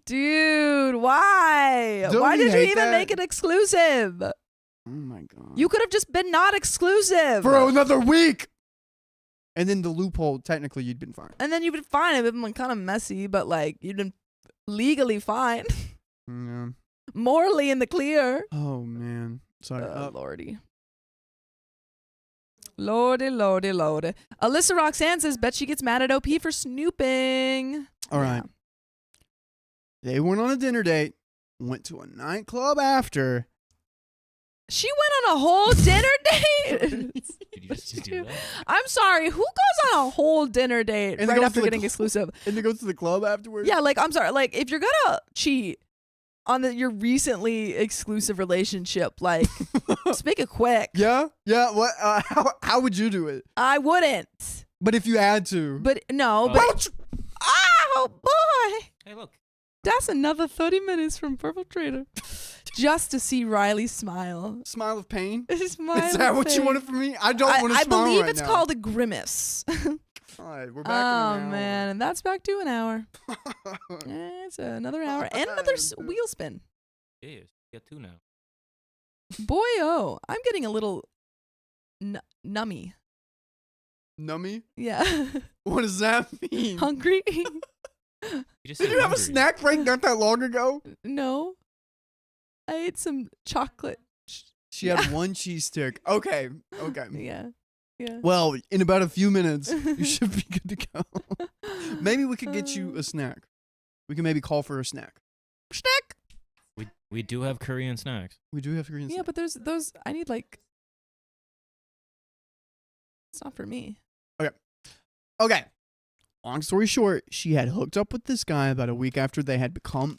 Dude, why? Don't Why you did you hate even that? make it exclusive? Oh my god. You could have just been not exclusive. for another week. And then the loophole, technically you'd been fine. And then you'd been fine. It would have been kind of messy, but like you'd been legally fine. Yeah. Morally in the clear. Oh man. Sorry. Lordy. Lordy, lordy, lordy. Alyssa Roxanne says, bet she gets mad at OP for snooping. All right. They went on a dinner date, went to a nightclub after. She went on a whole dinner date? Did you just do that? I'm sorry. Who goes on a whole dinner date And they right go after to the getting exclusive? And they go to the club afterwards? Yeah, like, I'm sorry. Like, if you're going to cheat on your recently exclusive relationship, like, just make it quick. Yeah? Yeah? What? How would you do it? I wouldn't. But if you had to. But no, Oh. but. Oh, boy. Hey, look. That's another 30 minutes from Purple Trader. Just to see Riley smile. Smile of pain? Smile Is that what you thing. wanted from me? I don't want to I smile believe right it's now. called a grimace. All right, we're back Oh, in an hour. man. And that's back to an hour. It's another hour. And another wheel spin. Yeah, you got two now. Boy, oh. I'm getting a little nummy. Nummy? Yeah. What does that mean? Hungry? You just Did said you have a hungry. snack break not that long ago? No. I ate some chocolate. She had one cheese stick. Okay. Okay. Yeah. Yeah. Well, in about a few minutes, you should be good to go. Maybe we could get you a snack. We can maybe call for a snack. Snack. We do have Korean snacks. We do have Korean Yeah, snack. but there's those. I need like. It's not for me. Okay. Long story short, she had hooked up with this guy about a week after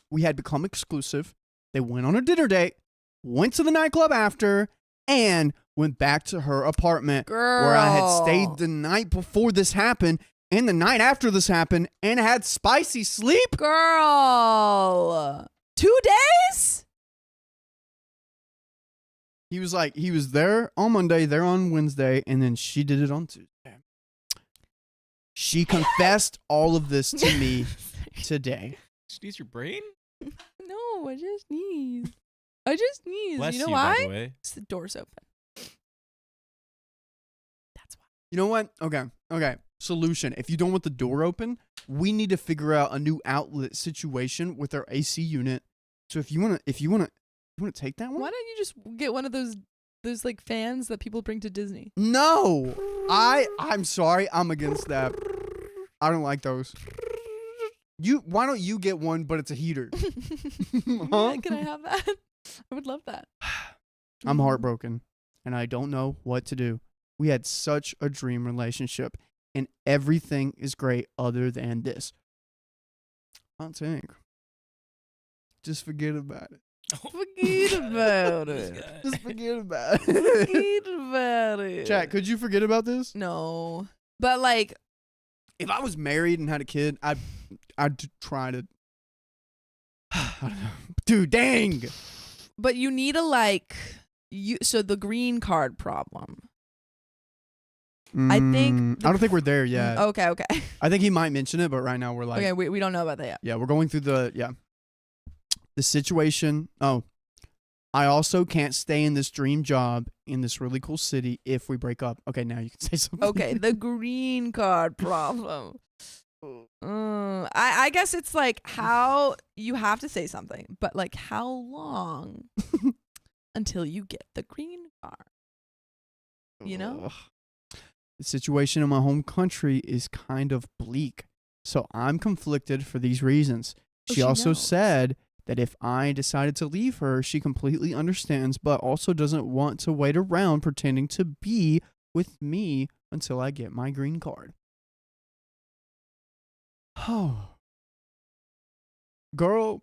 we had become exclusive. They went on a dinner date, went to the nightclub after, and went back to her apartment Girl. where I had stayed the night before this happened and the night after this happened and had spicy sleep. Girl. 2 days? He was there on Monday, there on Wednesday, and then she did it on Tuesday. She confessed all of this to me today. Sneeze your brain? No, I just sneeze. Bless You know by why? the way. It's the door's open. That's why. You know what? Okay. Solution. If you don't want the door open, we need to figure out a new outlet situation with our AC unit. So if you wanna take that one? Why don't you just get one of those like fans that people bring to Disney? No. I'm sorry. I'm against that. I don't like those. Why don't you get one, but it's a heater? Huh? Can I have that? I would love that. I'm heartbroken, and I don't know what to do. We had such a dream relationship, and everything is great other than this. I think. Just forget about it. Forget about it. Just forget about it. Forget about it. Chat, could you forget about this? No. But like, If I was married and had a kid, I'd try to. I don't know. Dude, dang. but you need to So the green card problem. I think I don't think we're there yet. Okay. I think he might mention it, but right now we're like, Okay, we don't know about that yet. yeah, we're going through the situation. Oh, I also can't stay in this dream job in this really cool city if we break up. Okay, now you can say something. Okay, the green card problem. I guess it's like how you have to say something, but like how long until you get the green card? You know? Ugh. The situation in my home country is kind of bleak, so I'm conflicted for these reasons. Oh, She also knows. said that if I decided to leave her, she completely understands, but also doesn't want to wait around pretending to be with me until I get my green card. Oh. Girl,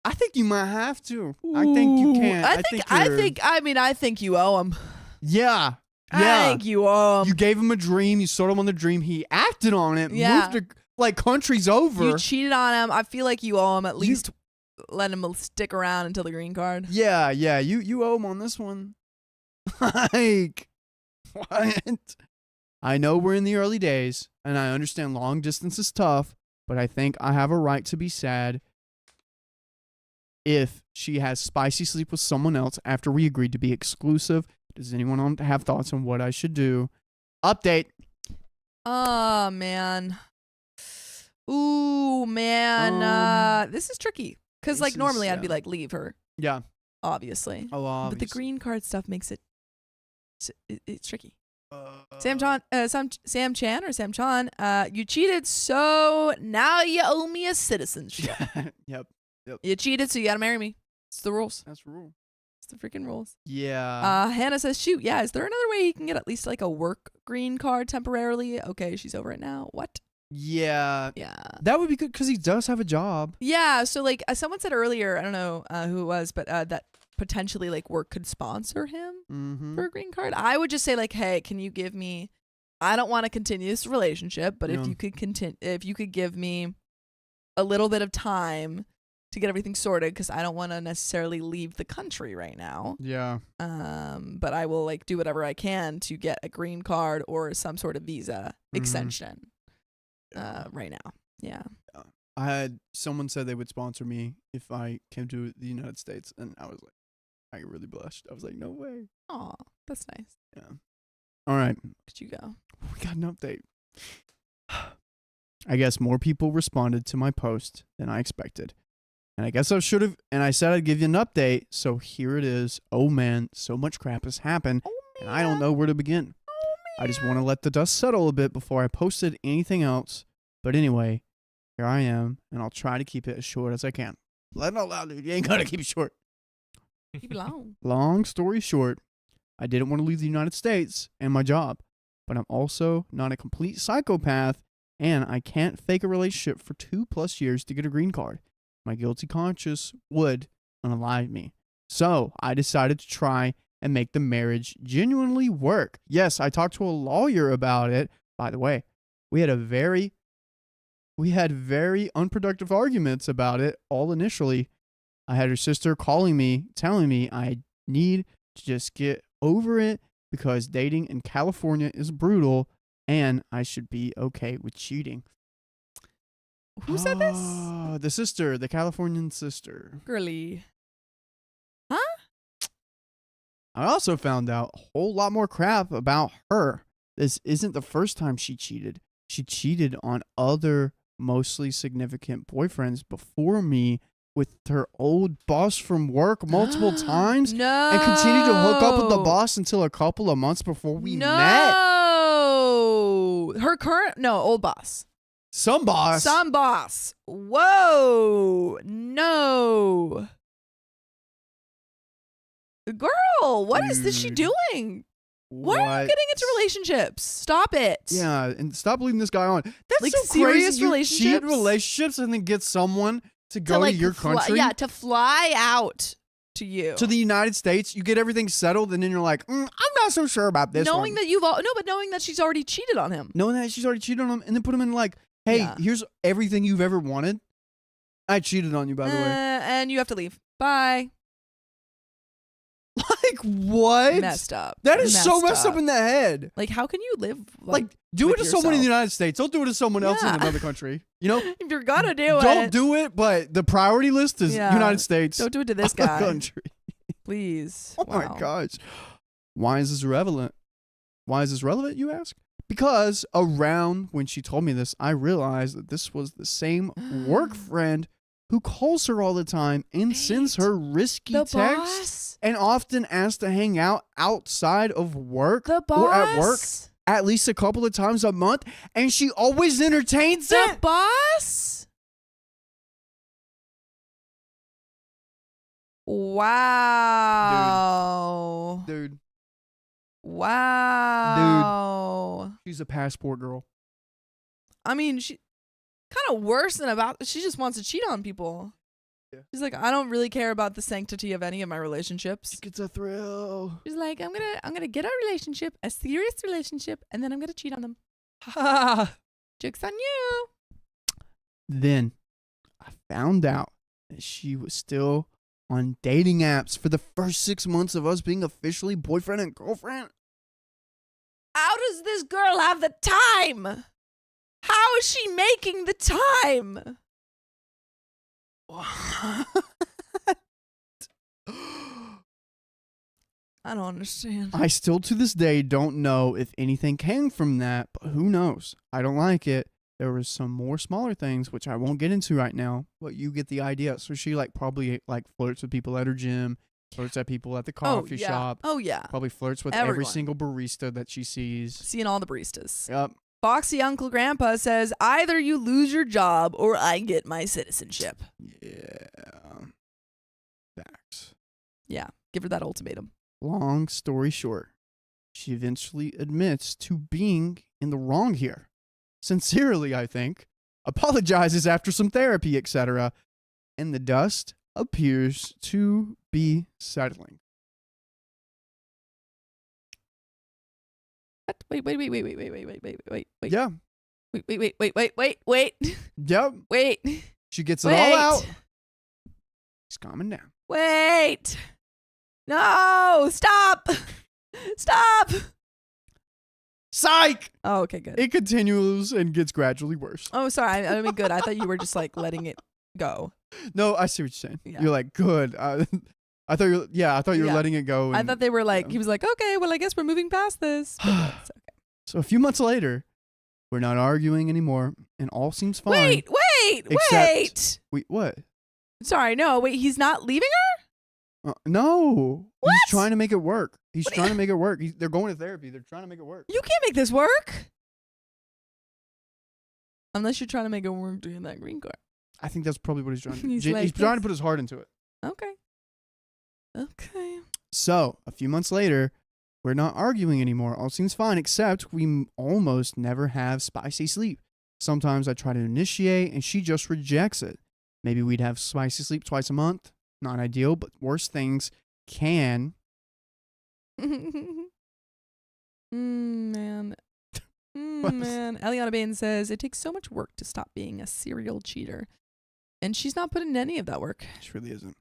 I think you might have to. I think you Ooh, can. I think you owe him. Yeah. I Yeah. think you owe him. You gave him a dream. You sold him on the dream. He acted on it. Yeah. Moved to, like, countries over. You cheated on him. I feel like you owe him at least let him stick around until the green card. Yeah. You owe him on this one. Like, what? I know we're in the early days, and I understand long distance is tough, but I think I have a right to be sad if she has spicy sleep with someone else after we agreed to be exclusive. Does anyone have thoughts on what I should do? Update. Oh man. Ooh man. This is tricky because this like is, normally I'd be yeah. like leave her, Yeah. obviously. Oh, But the obviously. green card stuff makes it's tricky. Sam Chan or Sam Chan, you cheated, so now you owe me a citizenship. Yep. You cheated, so you gotta marry me. It's the rules. That's the rule. It's the freaking rules. Yeah. Hannah says, shoot, yeah, is there another way you can get at least like a work green card temporarily? Okay, she's over it now. What? Yeah. Yeah. That would be good because he does have a job. Yeah, so like someone said earlier, I don't know who it was, but that potentially like work could sponsor him Mm-hmm. for a green card. I would just say like, hey, can you give me? I don't want to continue this relationship, but Yeah. if you could give me a little bit of time to get everything sorted, because I don't want to necessarily leave the country right now. Yeah. But I will like do whatever I can to get a green card or some sort of visa extension. Right now. Yeah. I had someone said they would sponsor me if I came to the United States, and I was like, I really blushed. I was like, no way. Aw, that's nice. Yeah. All right. Could you go? We got an update. I guess more people responded to my post than I expected. And I guess I should have, and I said I'd give you an update, so here it is. Oh man, so much crap has happened, and I don't know where to begin. I just want to let the dust settle a bit before I posted anything else. But anyway, here I am, and I'll try to keep it as short as I can. Let it out loud, dude. You ain't got to keep it short. Keep it long. Long story short, I didn't want to leave the United States and my job, but I'm also not a complete psychopath, and I can't fake a relationship for 2+ years to get a green card. My guilty conscience would unalive me. So I decided to try and make the marriage genuinely work. Yes, I talked to a lawyer about it. By the way, we had very unproductive arguments about it all initially. I had her sister calling me, telling me I need to just get over it because dating in California is brutal and I should be okay with cheating. Who said this? The sister, the Californian sister. Girly. I also found out a whole lot more crap about her. This isn't the first time she cheated. She cheated on other mostly significant boyfriends before me with her old boss from work multiple times. No. And continued to hook up with the boss until a couple of months before we met. No. Her old boss. Some boss. Some boss. Whoa. No. Girl, what is this she Dude. doing? Why are you What? getting into relationships? Stop it. Yeah, and stop leading this guy on. That's Like, so serious crazy. You cheat relationships? relationships and then get someone to go to your country. to fly out to you. To the United States, you get everything settled, and then you're like, I'm not so sure about this knowing one. that knowing that she's already cheated on him. Knowing that she's already cheated on him, and then put him in like, hey, Yeah. here's everything you've ever wanted. I cheated on you, by the way. And you have to leave. Bye. Like, what? Messed up. That is so messed up in the head. Like, how can you live Like, do it with to someone in the yourself? United States. Don't do it to someone else in Yeah. another country. You know? If you're gonna do Don't it, do it, but the priority list is Yeah. United States. don't do it to this other guy, country. please. Oh Wow. my gosh. Why is this relevant? Why is this relevant, you ask? Because around when she told me this, I realized that this was the same work friend who calls her all the time and sends her risky The texts boss. and often asks to hang out outside of work The boss. or at work at least a couple of times a month, and she always entertains The it. boss. Wow. Dude, Wow. she's a passport girl. I mean, she kind of worse than about. She just wants to cheat on people. Yeah. She's like, I don't really care about the sanctity of any of my relationships. She gets a thrill. She's like, I'm gonna get a relationship, a serious relationship, and then I'm gonna cheat on them. Joke's on you. Then I found out that she was still on dating apps for the first 6 months of us being officially boyfriend and girlfriend. How does this girl have the time? How is she making the time? I don't understand. I still to this day don't know if anything came from that, but who knows? I don't like it. There was some more smaller things which I won't get into right now, but you get the idea. So she probably flirts with people at her gym, flirts at people at the coffee shop, Oh yeah. probably flirts with every Everyone. single barista that she sees. Seeing all the baristas. Yep. Foxy Uncle Grandpa says, either you lose your job or I get my citizenship. Yeah. Facts. Yeah. Give her that ultimatum. Long story short, she eventually admits to being in the wrong here. Sincerely, I think. Apologizes after some therapy, etc. And the dust appears to be settling. What? Wait. Yeah. Wait. Yep. Wait. She gets it all out. She's calming down. Wait. No. Stop. Stop. Psych! Oh, okay, good. It continues and gets gradually worse. Oh, sorry. I mean, good. I thought you were just like letting it go. No, I see what you're saying. Yeah. You're like, good. I thought you were Yeah. letting it go. I and- thought they were like, yeah. he was like, okay, well, I guess we're moving past this. But that's okay. So a few months later, we're not arguing anymore, and all seems fine. Wait. Except- Wait, what? Sorry, no, wait, he's not leaving her? No. What? He's trying to make it work. He's What do trying you- to make it work. They're going to therapy. They're trying to make it work. You can't make this work. Unless you're trying to make it work doing that green card. I think that's probably what he's trying to do. He's He's like, trying to yes. put his heart into it. Okay. So, a few months later, we're not arguing anymore. All seems fine, except we almost never have spicy sleep. Sometimes I try to initiate, and she just rejects it. Maybe we'd have spicy sleep twice a month. Not ideal, but worse things can. Man. Man. Eliana Bain says, it takes so much work to stop being a serial cheater. And she's not putting in any of that work. This really isn't.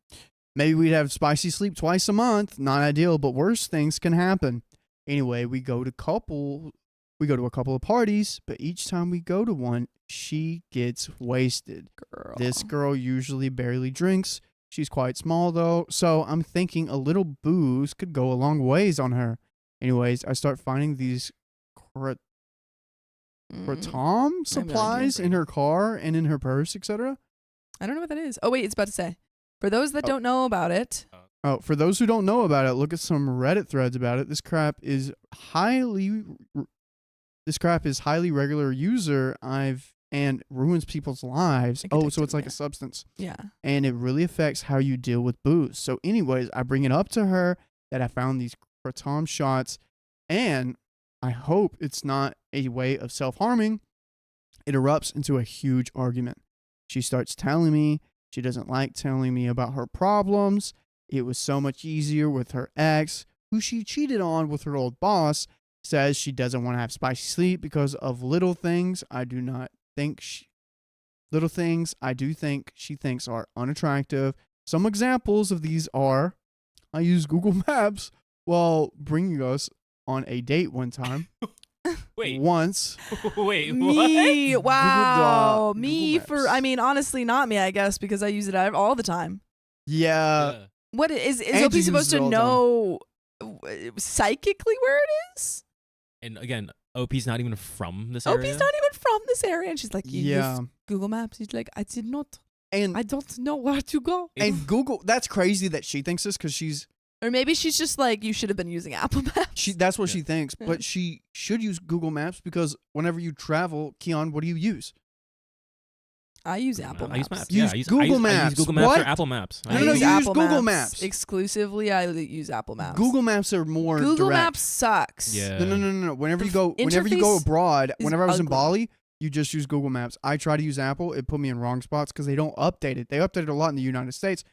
Maybe we'd have spicy sleep twice a month. Not ideal, but worse things can happen. Anyway, we go to a couple of parties, but each time we go to one, she gets wasted. Girl. This girl usually barely drinks. She's quite small though, so I'm thinking a little booze could go a long ways on her. Anyways, I start finding these kratom supplies in her car and in her purse, etc. I don't know what that is. Oh, wait, it's about to say. For those that don't know about it. Oh, for those who don't know about it, look at some Reddit threads about it. This crap is highly regular user. And ruins people's lives. Oh, so it's like a substance. Yeah. And it really affects how you deal with booze. So anyways, I bring it up to her that I found these kratom shots, and I hope it's not a way of self-harming. It erupts into a huge argument. She starts telling me she doesn't like telling me about her problems. It was so much easier with her ex, who she cheated on with her old boss. Says she doesn't want to have spicy sleep because of little things I do think she thinks are unattractive. Some examples of these are I used Google Maps while bringing us on a date one time. Wait. Once. Wait. Me, What? wow. Google Me Maps. for, I mean, honestly, not me, I guess, because I use it all the time. Yeah. Yeah. What is Angie OP supposed uses it to all the time. know psychically where it is? And again, OP's not even from this OP's area. not even from this area. And she's like, you Yeah. use Google Maps. He's like, I did not. And I don't know where to go. and Google, that's crazy that she thinks this because Or maybe she's just like, you should have been using Apple Maps. that's what Yeah. she thinks. Yeah. But she should use Google Maps because whenever you travel, Keon, what do you use? I use Apple I use Maps. Maps. Use Yeah, I use Google I use Maps. Google Maps What? or Apple Maps. No, I no, use- you use Apple Google Maps. Exclusively, I use Apple Maps. Google Maps are more Google direct. Maps sucks. Yeah. No. Whenever The you go interface abroad, is whenever I was in ugly. Bali, you just use Google Maps. I try to use Apple. It put me in wrong spots because they don't update it. They update it a lot in the United States,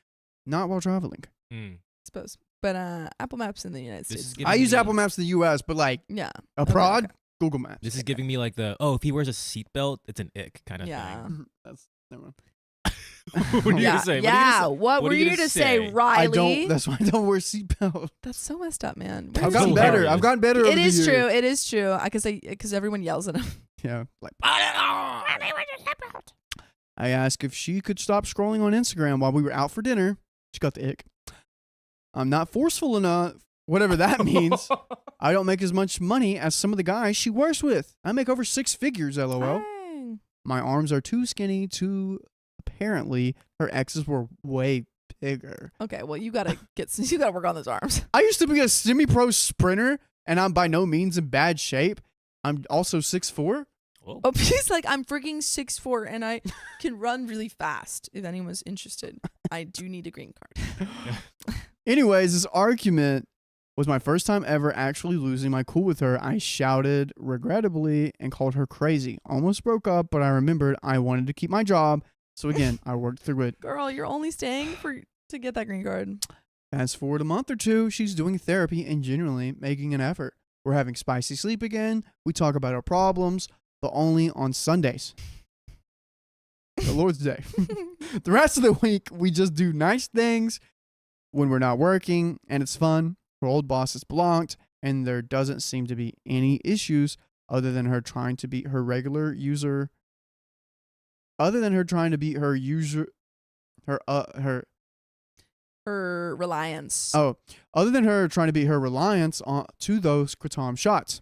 not while traveling. Mm. I suppose. But Apple Maps in the United This is States. giving I use me- Apple Maps in the U.S., but like Yeah. abroad, okay. Google Maps. This is giving me like the if he wears a seatbelt, it's an ick kind of Yeah. That's never mind. thing. What are you Yeah. gonna say? Yeah. What What What were are you you gonna to say, say? Riley? I don't. That's why I don't wear seatbelt. That's so messed up, man. I've gotten better. hilarious. I've gotten better. It over the is years. true. It is true. Because everyone yells at him. Yeah. Like. I asked if she could stop scrolling on Instagram while we were out for dinner. She got the ick. I'm not forceful enough. Whatever that means. I don't make as much money as some of the guys she works with. I make over 6 figures, lol. Dang. My arms are too skinny to apparently her exes were way bigger. Okay, well you gotta you gotta work on those arms. I used to be a semi-pro sprinter and I'm by no means in bad shape. I'm also 6'4". Whoa. Oh, he's like, I'm freaking 6'4" and I can run really fast. If anyone's interested, I do need a green card. Anyways, this argument was my first time ever actually losing my cool with her. I shouted regrettably and called her crazy. Almost broke up, but I remembered I wanted to keep my job. So again, I worked through it. Girl, you're only staying to get that green card. Fast forward a month or two, she's doing therapy and genuinely making an effort. We're having spicy sleep again. We talk about our problems, but only on Sundays. The Lord's Day. The rest of the week, we just do nice things when we're not working, and it's fun. Her old boss is blocked, and there doesn't seem to be any issues other than her trying to beat her regular user. Other than her trying to beat her user, her reliance. other than her trying to beat her reliance on to those Kratom shots.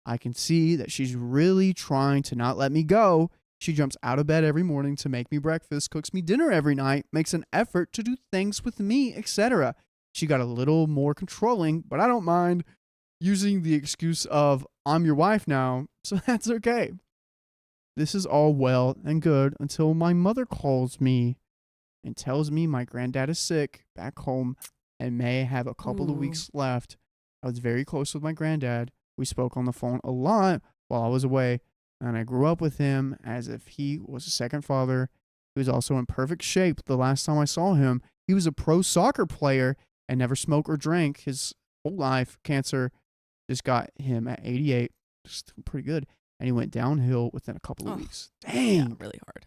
I can see that she's really trying to not let me go. She jumps out of bed every morning to make me breakfast, cooks me dinner every night, makes an effort to do things with me, etc. She got a little more controlling, but I don't mind using the excuse of, I'm your wife now, so that's okay. This is all well and good until my mother calls me and tells me my granddad is sick back home and may have a couple of Ooh. weeks left. I was very close with my granddad. We spoke on the phone a lot while I was away, and I grew up with him as if he was a second father. He was also in perfect shape the last time I saw him. He was a pro soccer player and never smoked or drank his whole life. Cancer just got him at 88. Just pretty good. And he went downhill within a couple of Oh. weeks. Yeah, Dang. really hard.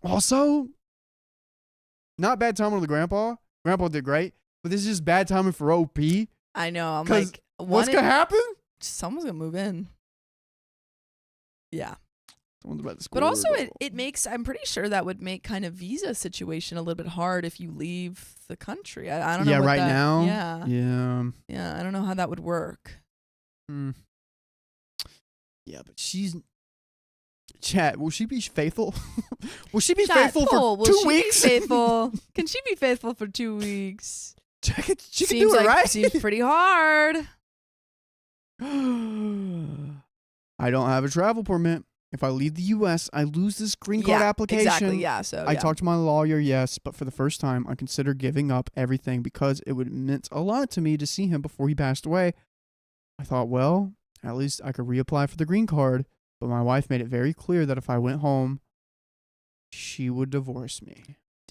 Also, not bad timing with the grandpa. Grandpa did great, but this is just bad timing for OP. I know. I'm 'Cause like, What's going to happen? someone's gonna move in. Yeah. Someone's about to But score a also goal. it makes, I'm pretty sure that would make kind of visa situation a little bit hard if you leave the country. I don't know. Yeah, what right that- now. Yeah. Yeah. Yeah. I don't know how that would work. Hmm. Yeah, but she's. Chat, will she be faithful? Will she be Chat, faithful poll, for will 2 she weeks? Be faithful? Can she be faithful for 2 weeks? she can Seems do it, like, right? Seems pretty hard. I don't have a travel permit. If I leave the U.S., I lose this green card Yeah, application. Exactly. Yeah. So I yeah. talked to my lawyer, yes, but for the first time, I consider giving up everything because it would meant a lot to me to see him before he passed away. I thought, well, at least I could reapply for the green card, but my wife made it very clear that if I went home, she would divorce me.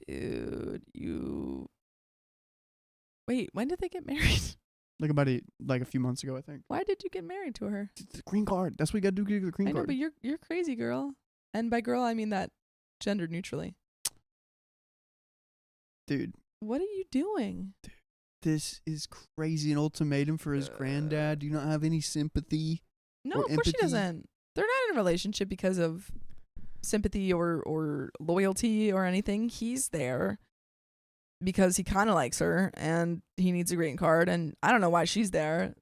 Dude, you. Wait, when did they get married? Like a few months ago, I think. Why did you get married to her? The green card. That's what you got to do to get the green I know, card. but you're crazy, girl. And by girl, I mean that gender neutrally. Dude, What are you doing? This is crazy. An ultimatum for his granddad. Do you not have any sympathy? No, or of course she empathy? doesn't. They're not in a relationship because of sympathy or loyalty or anything. He's there because he kind of likes her and he needs a green card. And I don't know why she's there.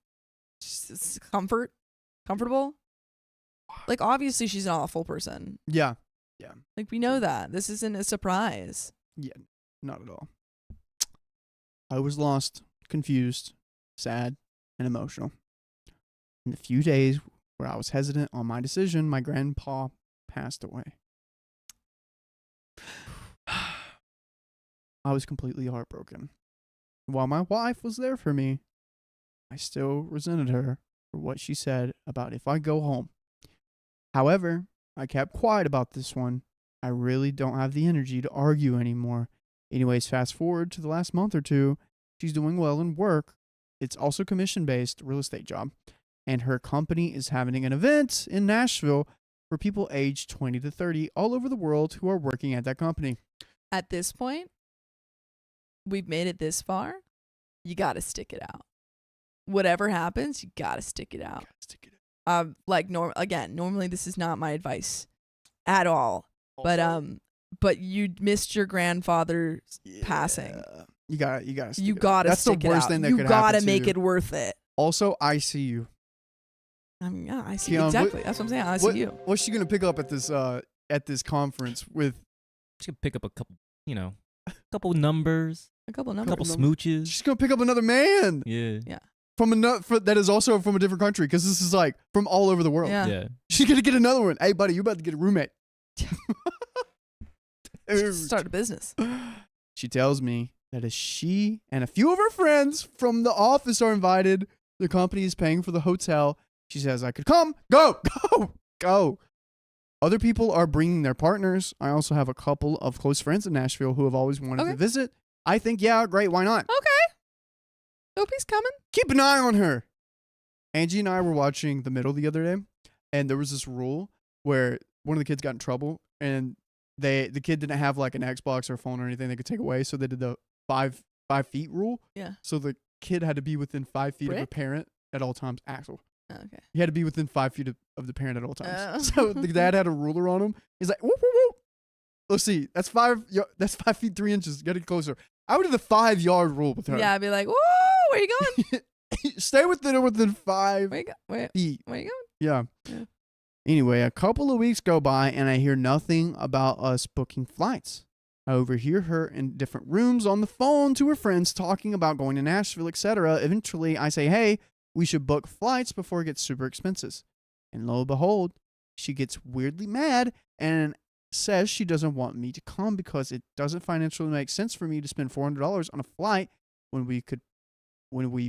It's comfortable. Like, obviously she's an awful person. Yeah. Like, we know that. This isn't a surprise. Yeah, not at all. I was lost, confused, sad, and emotional. In the few days where I was hesitant on my decision, my grandpa passed away. I was completely heartbroken. While my wife was there for me, I still resented her for what she said about if I go home. However, I kept quiet about this one. I really don't have the energy to argue anymore. Anyways, fast forward to the last month or two, she's doing well in work. It's also commission-based real estate job. And her company is having an event in Nashville for people aged 20 to 30 all over the world who are working at that company. At this point, we've made it this far. You got to stick it out. Whatever happens, you got to stick it out. Normally this is not my advice at all. But you missed your grandfather's passing. You gotta stick You it out. gotta That's stick the it worst out. thing that You could gotta happen make to it worth it. Also, I see you. I mean, yeah, I see Keon, exactly. That's what I'm saying. I see you. What's she gonna pick up at this conference with? Just gonna pick up a couple numbers, A couple a numbers. couple smooches. She's gonna pick up another man Yeah. that is also from a different country, because this is like from all over the world. Yeah. Yeah. She's gonna get another one. Hey, buddy, you about to get a roommate. Start a business. She tells me that as she and a few of her friends from the office are invited, the company is paying for the hotel. She says I could come. Go. Other people are bringing their partners. I also have a couple of close friends in Nashville who have always wanted to visit. I think, yeah, great, why not? Okay. Opie's coming. Keep an eye on her. Angie and I were watching The Middle the other day, and there was this rule where one of the kids got in trouble, and the kid didn't have like an Xbox or a phone or anything they could take away, so they did the 5 feet rule. Yeah. So the kid had to be within 5 feet of Brick? the parent at all times. Axel. Oh, okay. He had to be within 5 feet of the parent at all times. Oh. So the dad had a ruler on him. He's like, whoop, whoop, whoop. Let's see. That's 5 feet 3 inches. Get it closer. I would do the 5-yard rule with her. Yeah, I'd be like, whoa, where you going? Stay within 5 Where you go? feet. Where you going? Yeah. Yeah. Anyway, a couple of weeks go by and I hear nothing about us booking flights. I overhear her in different rooms on the phone to her friends talking about going to Nashville, etc. Eventually, I say, hey, we should book flights before it gets super expensive. And lo and behold, she gets weirdly mad and says she doesn't want me to come because it doesn't financially make sense for me to spend $400 on a flight when we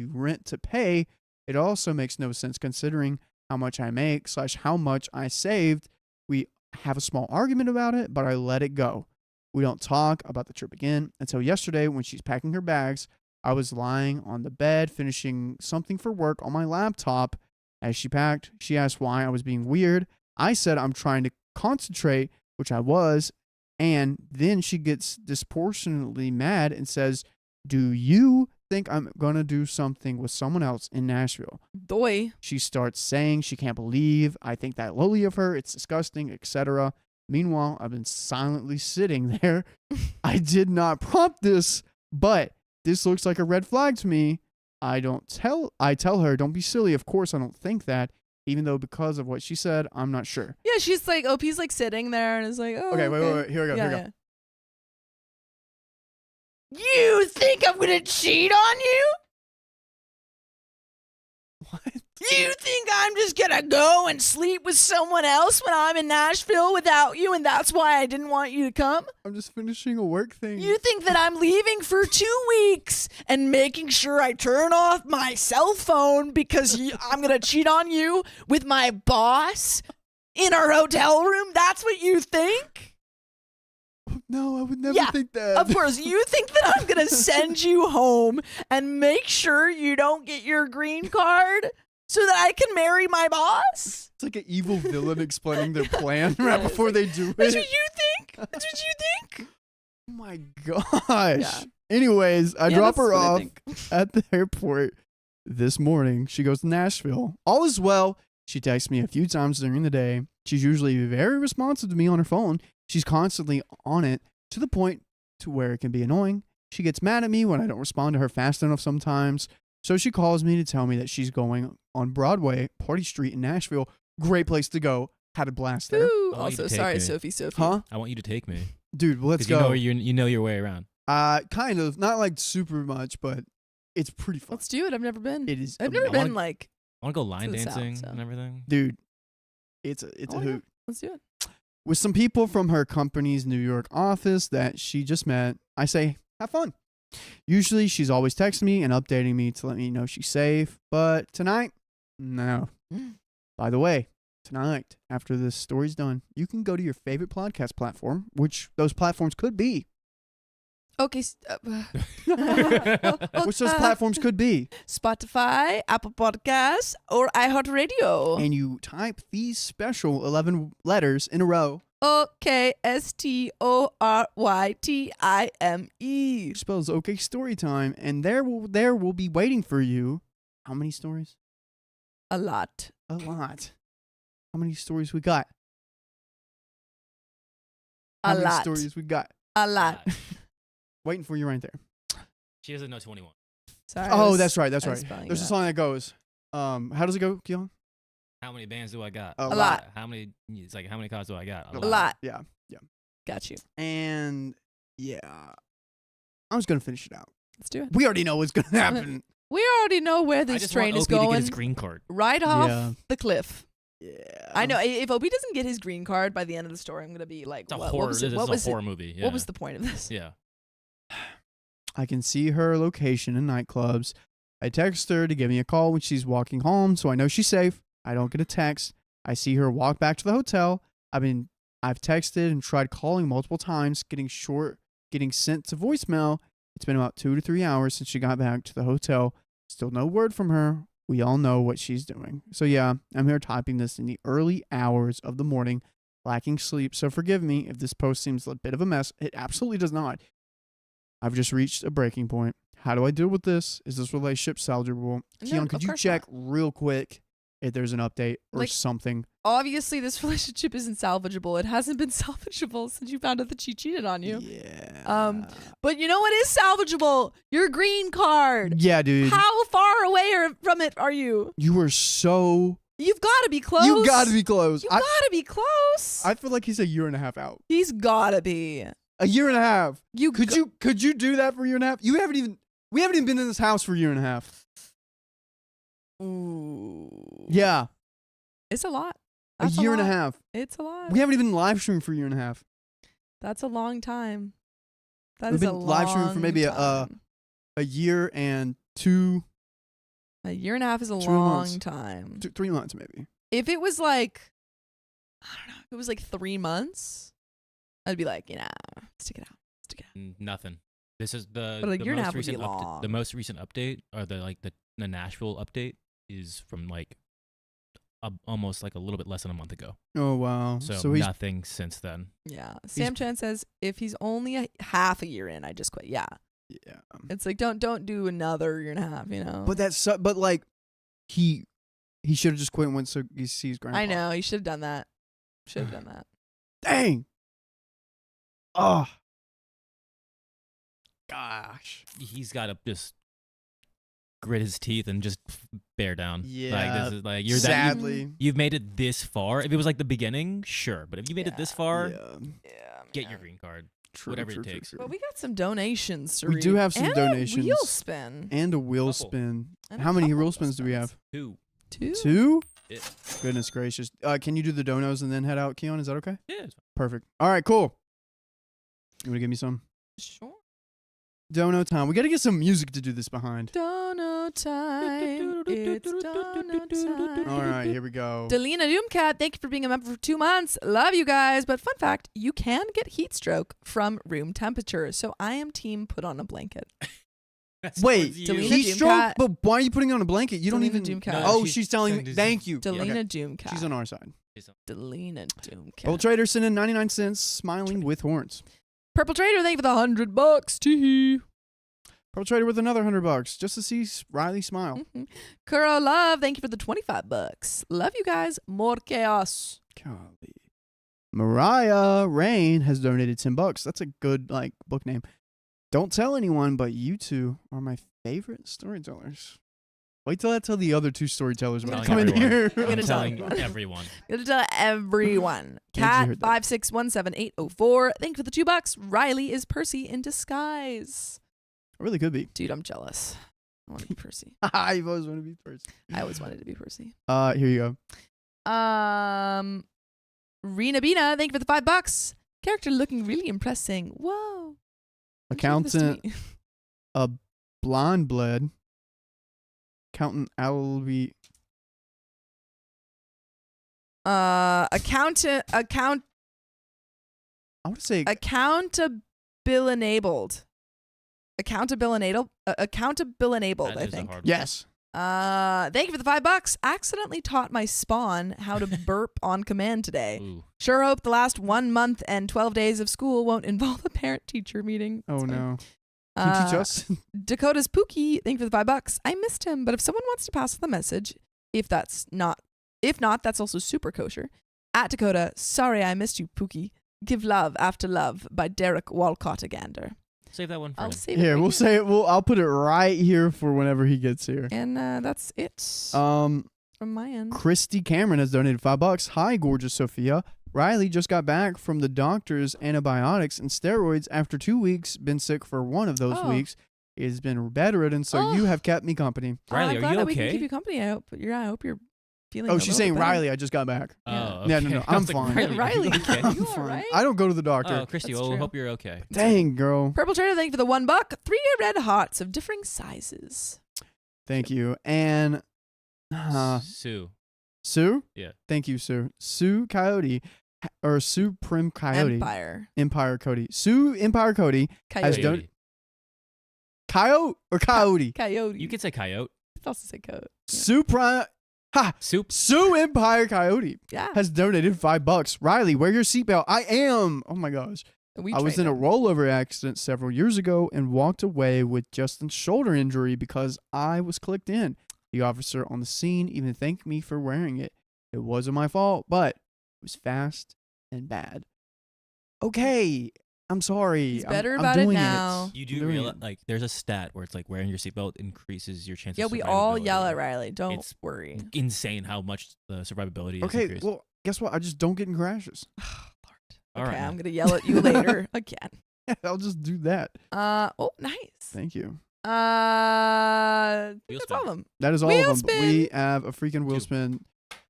rent to pay. It also makes no sense considering how much I make / how much I saved. We have a small argument about it, but I let it go. We don't talk about the trip again until yesterday when she's packing her bags. I was lying on the bed finishing something for work on my laptop. As she packed, she asked why I was being weird. I said I'm trying to concentrate, which I was, and then she gets disproportionately mad and says, do you think I'm going to do something with someone else in Nashville? Doy. She starts saying she can't believe I think that lowly of her, it's disgusting, etc. Meanwhile, I've been silently sitting there. I did not prompt this, but this looks like a red flag to me. I tell her, don't be silly. Of course, I don't think that, even though because of what she said, I'm not sure. Yeah, she's like, OP's like sitting there and is like, oh, Okay, wait. Here we go. Yeah. You think I'm gonna cheat on you? What? You think I'm just gonna go and sleep with someone else when I'm in Nashville without you, and that's why I didn't want you to come? I'm just finishing a work thing. You think that I'm leaving for 2 weeks and making sure I turn off my cell phone because I'm gonna cheat on you with my boss in our hotel room? That's what you think? No, I would never think that. Of course, you think that I'm going to send you home and make sure you don't get your green card so that I can marry my boss? It's like an evil villain explaining their plan right before they do it. That's what you think? That's what you think? Oh my gosh. Yeah. Anyways, I Yeah, drop that's her what I off think. at the airport this morning. She goes to Nashville. All is well. She texts me a few times during the day. She's usually very responsive to me on her phone. She's constantly on it to the point to where it can be annoying. She gets mad at me when I don't respond to her fast enough sometimes. So she calls me to tell me that she's going on Broadway, Party Street in Nashville. Great place to go. Had a blast there. Ooh, I want you to also, take sorry, me. Sophie. Huh? I want you to take me. Dude, let's Because go. you know your way around. Kind of. Not like super much, but it's pretty fun. Let's do it. I've never been. It is. I've never amazing. been like. I want to go line To the south, dancing so. and everything. Dude, it's a I wanna hoot. go. Let's do it. With some people from her company's New York office that she just met, I say, have fun. Usually she's always texting me and updating me to let me know she's safe, but tonight, no. By the way, tonight, after this story's done, you can go to your favorite podcast platform, which those platforms could be. Okay. Which those platforms could be. Spotify, Apple Podcasts, or iHeartRadio. And you type these special 11 letters in a row. OKSTORYTIME. Which spells OK Storytime, and there will be waiting for you. How many stories? A lot. A lot. How many stories we got? How A many lot. stories we got? A lot. Waiting for you right there. She doesn't know 21. Sorry. Oh, that's right. That's I was right. spelling There's a that. song that goes, how does it go, Keon? How many bands do I got? A lot. How many? It's like how many cars do I got? A lot. Yeah. Got you. And yeah, I'm just gonna finish it out. Let's do it. We already know what's gonna happen. We already know where I this just train want is OP to get going. his green card. Right off Yeah. the cliff. Yeah. I know. If OP doesn't get his green card by the end of the story, I'm gonna be like, It's a what, horror. what was it? This What is was a it? horror movie. Yeah. What was the point of this? Yeah. I can see her location in nightclubs. I text her to give me a call when she's walking home, so I know she's safe. I don't get a text. I see her walk back to the hotel. I've texted and tried calling multiple times, getting sent to voicemail. It's been about 2 to 3 hours since she got back to the hotel. Still no word from her. We all know what she's doing. So yeah, I'm here typing this in the early hours of the morning, lacking sleep. So forgive me if this post seems a bit of a mess. It absolutely does not. I've just reached a breaking point. How do I deal with this? Is this relationship salvageable? No, Keon, of could you course check real quick if there's an update or Like, something? Obviously, this relationship isn't salvageable. It hasn't been salvageable since you found out that she cheated on you. Yeah. But you know what is salvageable? Your green card. Yeah, dude. How far away from it are you? You were so. You've got to be close. You got to be close. You got to be close. I feel like he's a year and a half out. He's got to be. A year and a half. Could go- you do that for a year and a half? We haven't even been in this house for a year and a half. Ooh. Yeah, It's a lot. a That's year and a lot. half. It's a lot. We haven't even live streamed for a year and a half. That's a long time. That We've is a been live streaming for maybe time. a year and A year and a half is a 2 long months. time. 3 months maybe. If it was like, I don't know, if it was like 3 months, I'd be like, stick it out. Nothing. This is the But a the year and a most half would be recent long. the most recent update, or the Nashville update, is from like almost like a little bit less than a month ago. Oh wow. So he's nothing since then. Yeah. Sam Chan says if he's only half a year in, I just quit. Yeah. yeah. It's like don't do another year and a half. You know. But but like he should have just quit and went so he sees grandpa. I know he should have done that. Should have done that. Dang. Oh. Gosh. He's got to just grit his teeth and just bear down. Yeah. Like this is like you're Sadly. you've made it this far. If it was like the beginning, sure. But if you made it this far, Yeah. get your green card. True, Whatever it true, takes. true, But true. we got some donations. We do have some and donations. A wheel spin. And a wheel Couple. spin. And a How many couple wheel wheel spins do we spins. have? 2. Two. 2? Yeah. Goodness gracious. Can you do the donos and then head out, Keon? Is that okay? Yeah. it's fine. Perfect. All right, cool. You want to give me some? Sure. Dono time. We got to get some music to do this behind. Dono time. It's dono time. All right, here we go. Delina Doomcat, thank you for being a member for 2 months. Love you guys. But fun fact, you can get heat stroke from room temperature. So I am team put on a blanket. That's Wait, towards you. Delete heat Doom stroke? Cat. But why are you putting it on a blanket? You don't Delina even. Doomcat. No, Oh, she's she's telling me. telling Thank you. Delina Okay. Doomcat. She's on our side. Delina Doomcat. Purple Trader sent in 99 cents, smiling with horns. Purple Trader, thank you for the $100. Tee. Purple Trader with another $100 just to see Riley smile. Kuro Love, thank you for the $25. Love you guys. More chaos. Golly. Mariah Rain has donated $10. That's a good book name. Don't tell anyone, but you two are my favorite storytellers. Wait till I tell the other two storytellers when I come in here. I'm telling everyone. Gonna tell everyone. Thank you. Cat 5617804. Thank you for the $2. Riley is Percy in disguise. I really could be. Dude, I'm jealous. I want to be Percy. I've always wanted to be Percy. I always wanted to be Percy. Here you go. Rena Bina, thank you for the $5. Character looking really impressing. Whoa. Accountant, a blonde bled. Accountant Albie. Accountable I want to say enabled. Accountable enabled, That I is a think. hard one. yes. Thank you for the $5. Accidentally taught my spawn how to burp on command today. Ooh. Sure hope the last 1 month and 12 days of school won't involve a parent-teacher meeting. Oh That's fine. no. Can you teach us? Dakota's Pookie, thank you for the $5. I missed him, but if someone wants to pass the message, if not, that's also super kosher. At Dakota, sorry I missed you, Pookie. Give love after love by Derek Walcott-Agander. Save that one for I'll him. save it. Here, right we'll here. say it. I'll put it right here for whenever he gets here. And that's it Um, from my end. Christy Cameron has donated $5. Hi, gorgeous Sophia. Riley just got back from the doctor's antibiotics and steroids after 2 weeks. Been sick for one of those Oh. weeks. It's been bedridden, so you have kept me company. Riley, I'm are glad you that we can okay? keep you company. I hope you're feeling. Oh, a she's little saying bit better. Riley. I just got back. Oh, Yeah, okay. no, I I'm was like, fine. Riley, okay. I'm You fine. alright? I don't go to the doctor. Oh, Christy, That's well, true. hope you're okay. Dang, girl. Purple Trader, thank you for the $1. 3 red hearts of differing sizes. Thank you. And Sue. Sue? Yeah. Thank you, Sue. Sue Coyote, or Sue Prim Coyote. Empire Cody. Sue Empire Cody has Coyote. done. Coyote or Coyote? Coyote. You could say coyote. could also say coyote. Yeah. Sue Prime. Ha! Soup. Sue Empire Coyote Yeah. has donated $5. Riley, wear your seatbelt. I am. Oh my gosh. I was in a rollover accident several years ago and walked away with just a shoulder injury because I was clicked in. The officer on the scene even thanked me for wearing it. It wasn't my fault, but it was fast and bad. Okay, I'm sorry. He's better I'm about it doing now. You I'm do doing realize, it. like, there's a stat where it's like wearing your seatbelt increases your chances. Yeah, of we all survivability. yell at Riley. Don't It's worry. Insane how much the survivability is. Okay, increased. well, guess what? I just don't get in crashes. All Okay, right, I'm man. gonna yell at you later again. I'll just do that. Oh, nice. Thank you. I think Wheel that's spin. all of them. That is all Wheel of them. But we spin. have a freaking wheel Two. spin.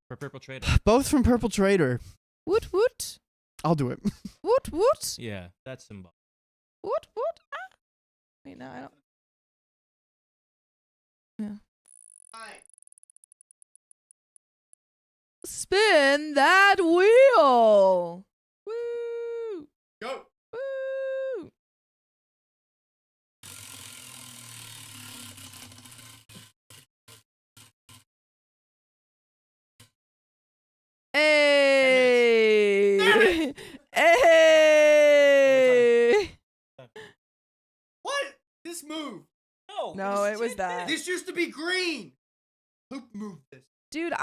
For Purple Trader. Both from Purple Trader. Woot woot. I'll do it. Woot woot. Yeah, that's symbolic. Woot woot. Ah. Wait, no, I don't. Yeah. Spin that wheel. Woo. Go. Woo. Hey. Hey. What? This move. No, it was that. This used to be green. Who moved this? Dude,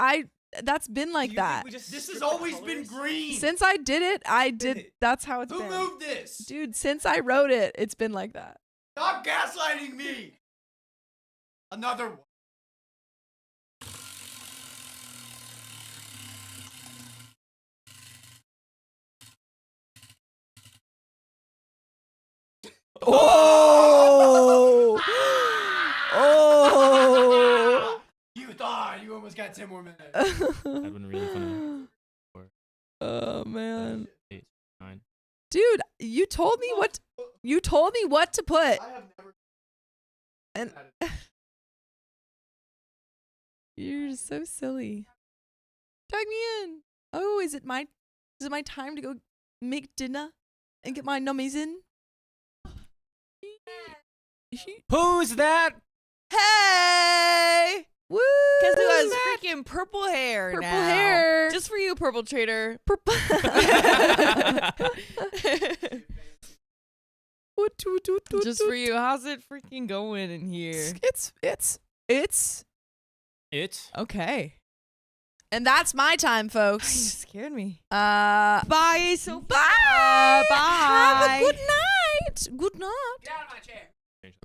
that's been like that. This has always been green. Since I did it, that's how it's Who been. moved this? Dude, since I wrote it, it's been like that. Stop gaslighting me. Another one. Oh! Oh! You thought you almost got 10 more minutes. That would been really funny. Oh man. 8, 9. Dude, you told me what to put. I have never. And you're so silly. Tag me in. Oh, is it my time to go make dinner and get my nummies in? Who's that? Hey! Woo! Because who has freaking purple hair Purple now. hair. Just for you, Purple Trader. purple. Just for you. How's it freaking going in here? It's Okay. and that's my time, You folks. scared me. Bye, Sophia. Bye. Bye. Have a good night. Good night. Get out of my chair.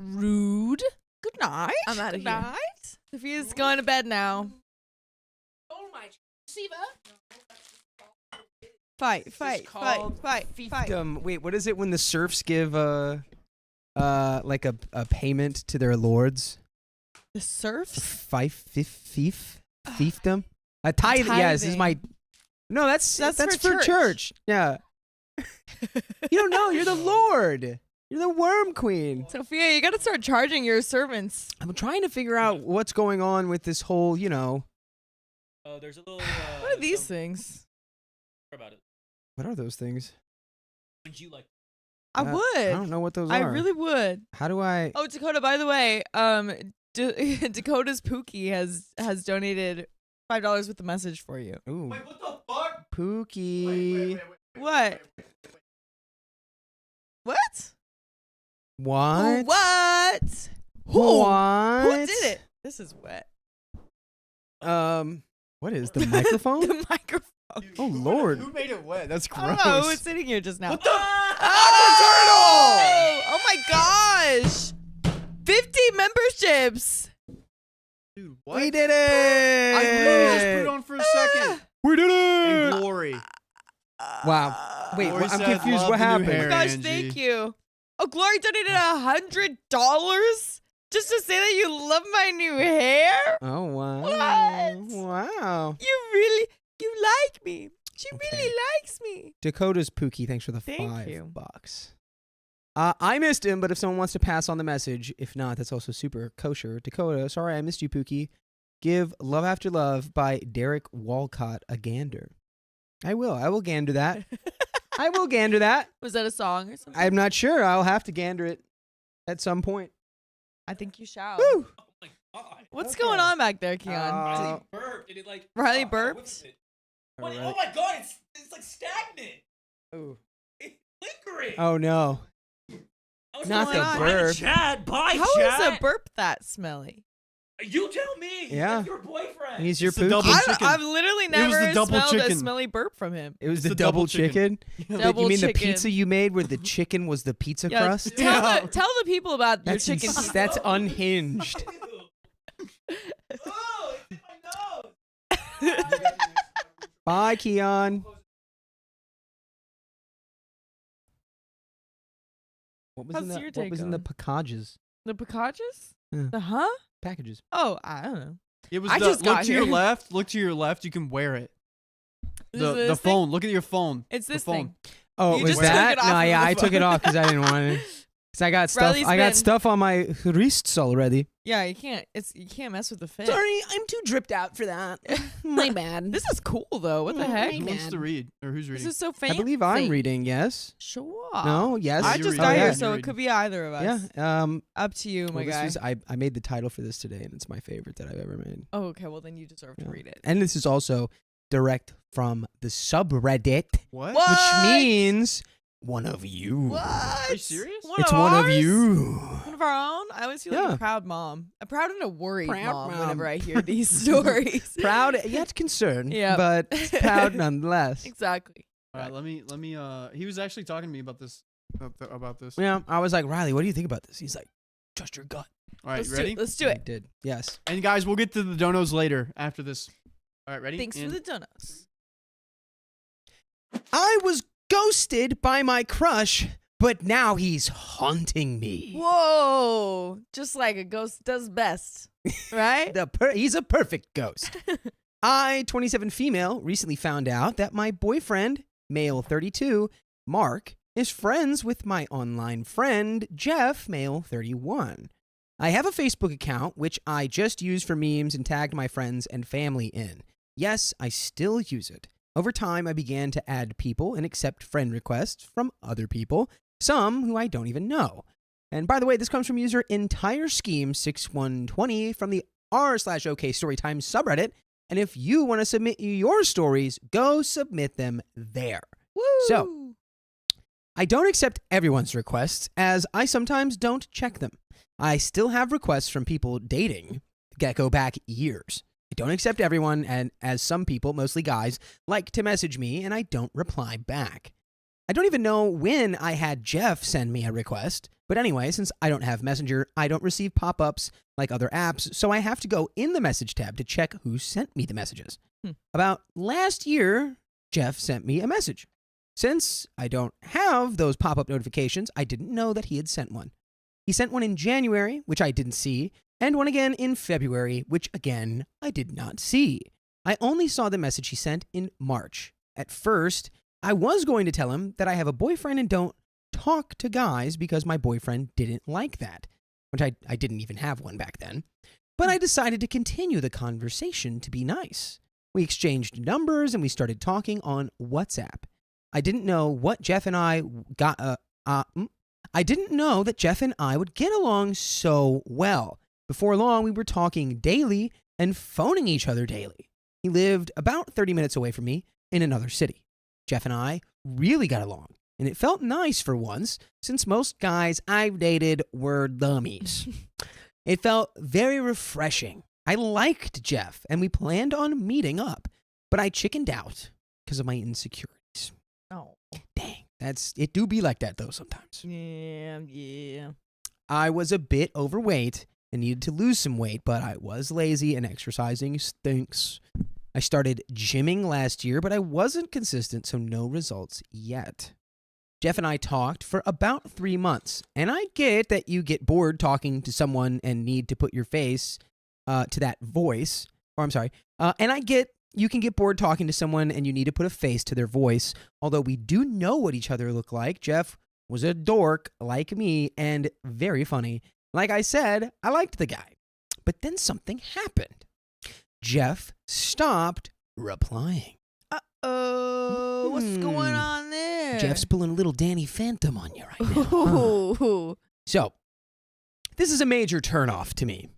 Rude. Good night. I'm outta Good here. night. Sophia's going to bed now. Oh my Siva. Fight. called Wait, what is it when the serfs give like a payment to their lords? The serfs? Fiefdom? A tithe. Yeah, this is my. No, that's for church. Yeah. You don't know. You're the lord. You're the worm queen. Sophia, you got to start charging your servants. I'm trying to figure out what's going on with this whole, Oh, there's a little. What are these things? About it. What are those things? Would you like? I would. I don't know what those I are. really would. How do I? Oh, Dakota, by the way, Dakota's Pookie has donated $5 with the message for you. Ooh, Wait, what the fuck? Pookie. What? What? What? What? What? Who did it? This is wet. What is the microphone? The microphone. Oh Lord. Who made it wet? That's I gross. don't know who was sitting here just now. What the? Oh my gosh! 50 memberships. Dude, what? We did it! I literally just put it on for a second. We did And it! Glory. Wow. Wait, Glory I'm said, confused. "Love What the new happened? Oh hair." my gosh, Angie. thank you. Oh, Glory donated $100 just to say that you love my new hair? Oh wow. What? Wow. You like me. She Okay. really likes me. Dakota's Pookie, thanks for the Thank $5. you. I missed him, but if someone wants to pass on the message, if not, that's also super kosher. Dakota, sorry I missed you, Pookie. Give Love After Love by Derek Walcott a gander. I will gander that. I will gander that. Was that a song or something? I'm not sure. I'll have to gander it at some point. I think you shall. Woo! Oh my god. What's Okay. going on back there, Keon? Riley burped and it like. Riley I burped? whipped it. What? Alright. Oh my god! It's like stagnant. Ooh. It's lingering. Oh no. I was Not like, the bye, burp. Chad. Bye, How Chad. is a burp that smelly? You tell me. Yeah. That's your boyfriend. He's your It's the Pookie. double chicken. I've literally It was the never double smelled a chicken. smelly burp from him. It was It's the the double double chicken. But Double you mean the chicken. pizza you made where the chicken was the pizza Yeah, crust? tell the people about your That's chicken. that's unhinged. Oh, it's in my nose. Bye, Keon. What was How's in the your what day was in the going? packages? The picaches? Yeah. The huh? Packages. Oh, I don't know. It was I the, just look got to your here. left. Look to your left. You can wear it. Is The this thing? phone. Look at your phone. It's The this phone. thing. Oh, You was just took that? it off No, of yeah, the I took it phone. off because I didn't want it. Cause I got stuff. Riley's I got been- stuff on my wrists already. Yeah, you can't mess with the fit. Sorry, I'm too dripped out for that. My bad. This is cool though. What the heck? Who wants to read? Or who's This reading? is so I fancy. believe I'm reading. Yes. Sure. No. Yes. I you just read. got Oh, here, yeah. so You it read. could be either of us. Yeah. Up to you, my Well, guy. I made the title for this today, and it's my favorite that I've ever made. Oh, okay. Well, then you deserve to Yeah. read it. And this is also direct from the subreddit, What? What? which means one of you. What? Are you serious? It's one of ours? you. One of our own? I always feel like Yeah. a proud mom. A proud and a worried Proud mom mom. whenever I hear these stories. Proud yet concerned, Yep. but proud nonetheless. Exactly. All right, let me. He was actually talking to me about this. About this. Yeah, I was like, Riley, what do you think about this? He's like, trust your gut. All right, Let's ready? Do it. I did. Yes. And guys, we'll get to the donos later after this. All right, ready? Thanks for And- the donuts. I was ghosted by my crush, but now he's haunting me. Whoa. Just like a ghost does best. Right? He's a perfect ghost. I, 27 female, recently found out that my boyfriend, male 32, Mark, is friends with my online friend, Jeff, male 31. I have a Facebook account, which I just use for memes and tagged my friends and family in. Yes, I still use it. Over time, I began to add people and accept friend requests from other people, some who I don't even know. And by the way, this comes from user Entire Scheme 6120 from the r/OK Storytime subreddit. And if you want to submit your stories, go submit them there. Woo. So, I don't accept everyone's requests, as I sometimes don't check them. I still have requests from people dating that go back years. I don't accept everyone, and as some people, mostly guys, like to message me, and I don't reply back. I don't even know when I had Jeff send me a request, but anyway, since I don't have Messenger, I don't receive pop-ups like other apps, so I have to go in the message tab to check who sent me the messages. About last year, Jeff sent me a message. Since I don't have those pop-up notifications, I didn't know that he had sent one. He sent one in January, which I didn't see, and one again in February, which again I did not see. I only saw the message he sent in March. At first, I was going to tell him that I have a boyfriend and don't talk to guys because my boyfriend didn't like that, which I didn't even have one back then. But I decided to continue the conversation to be nice. We exchanged numbers and we started talking on WhatsApp. I didn't know what Jeff and I got. I didn't know that Jeff and I would get along so well. Before long, we were talking daily and phoning each other daily. He lived about 30 minutes away from me in another city. Jeff and I really got along, and it felt nice for once, since most guys I've dated were dummies. It felt very refreshing. I liked Jeff, and we planned on meeting up, but I chickened out because of my insecurities. Oh. Dang, it do be like that though sometimes. Yeah. I was a bit overweight and needed to lose some weight, but I was lazy and exercising stinks. I started gymming last year, but I wasn't consistent, so no results yet. Jeff and I talked for about 3 months, and I get that you get bored talking to someone and need to put your face to that voice, and I get you can get bored talking to someone and you need to put a face to their voice, although we do know what each other look like. Jeff was a dork like me and very funny. Like I said, I liked the guy. But then something happened. Jeff stopped replying. Uh-oh. What's going on there? Jeff's pulling a little Danny Phantom on you right now. Ooh. So, this is a major turnoff to me.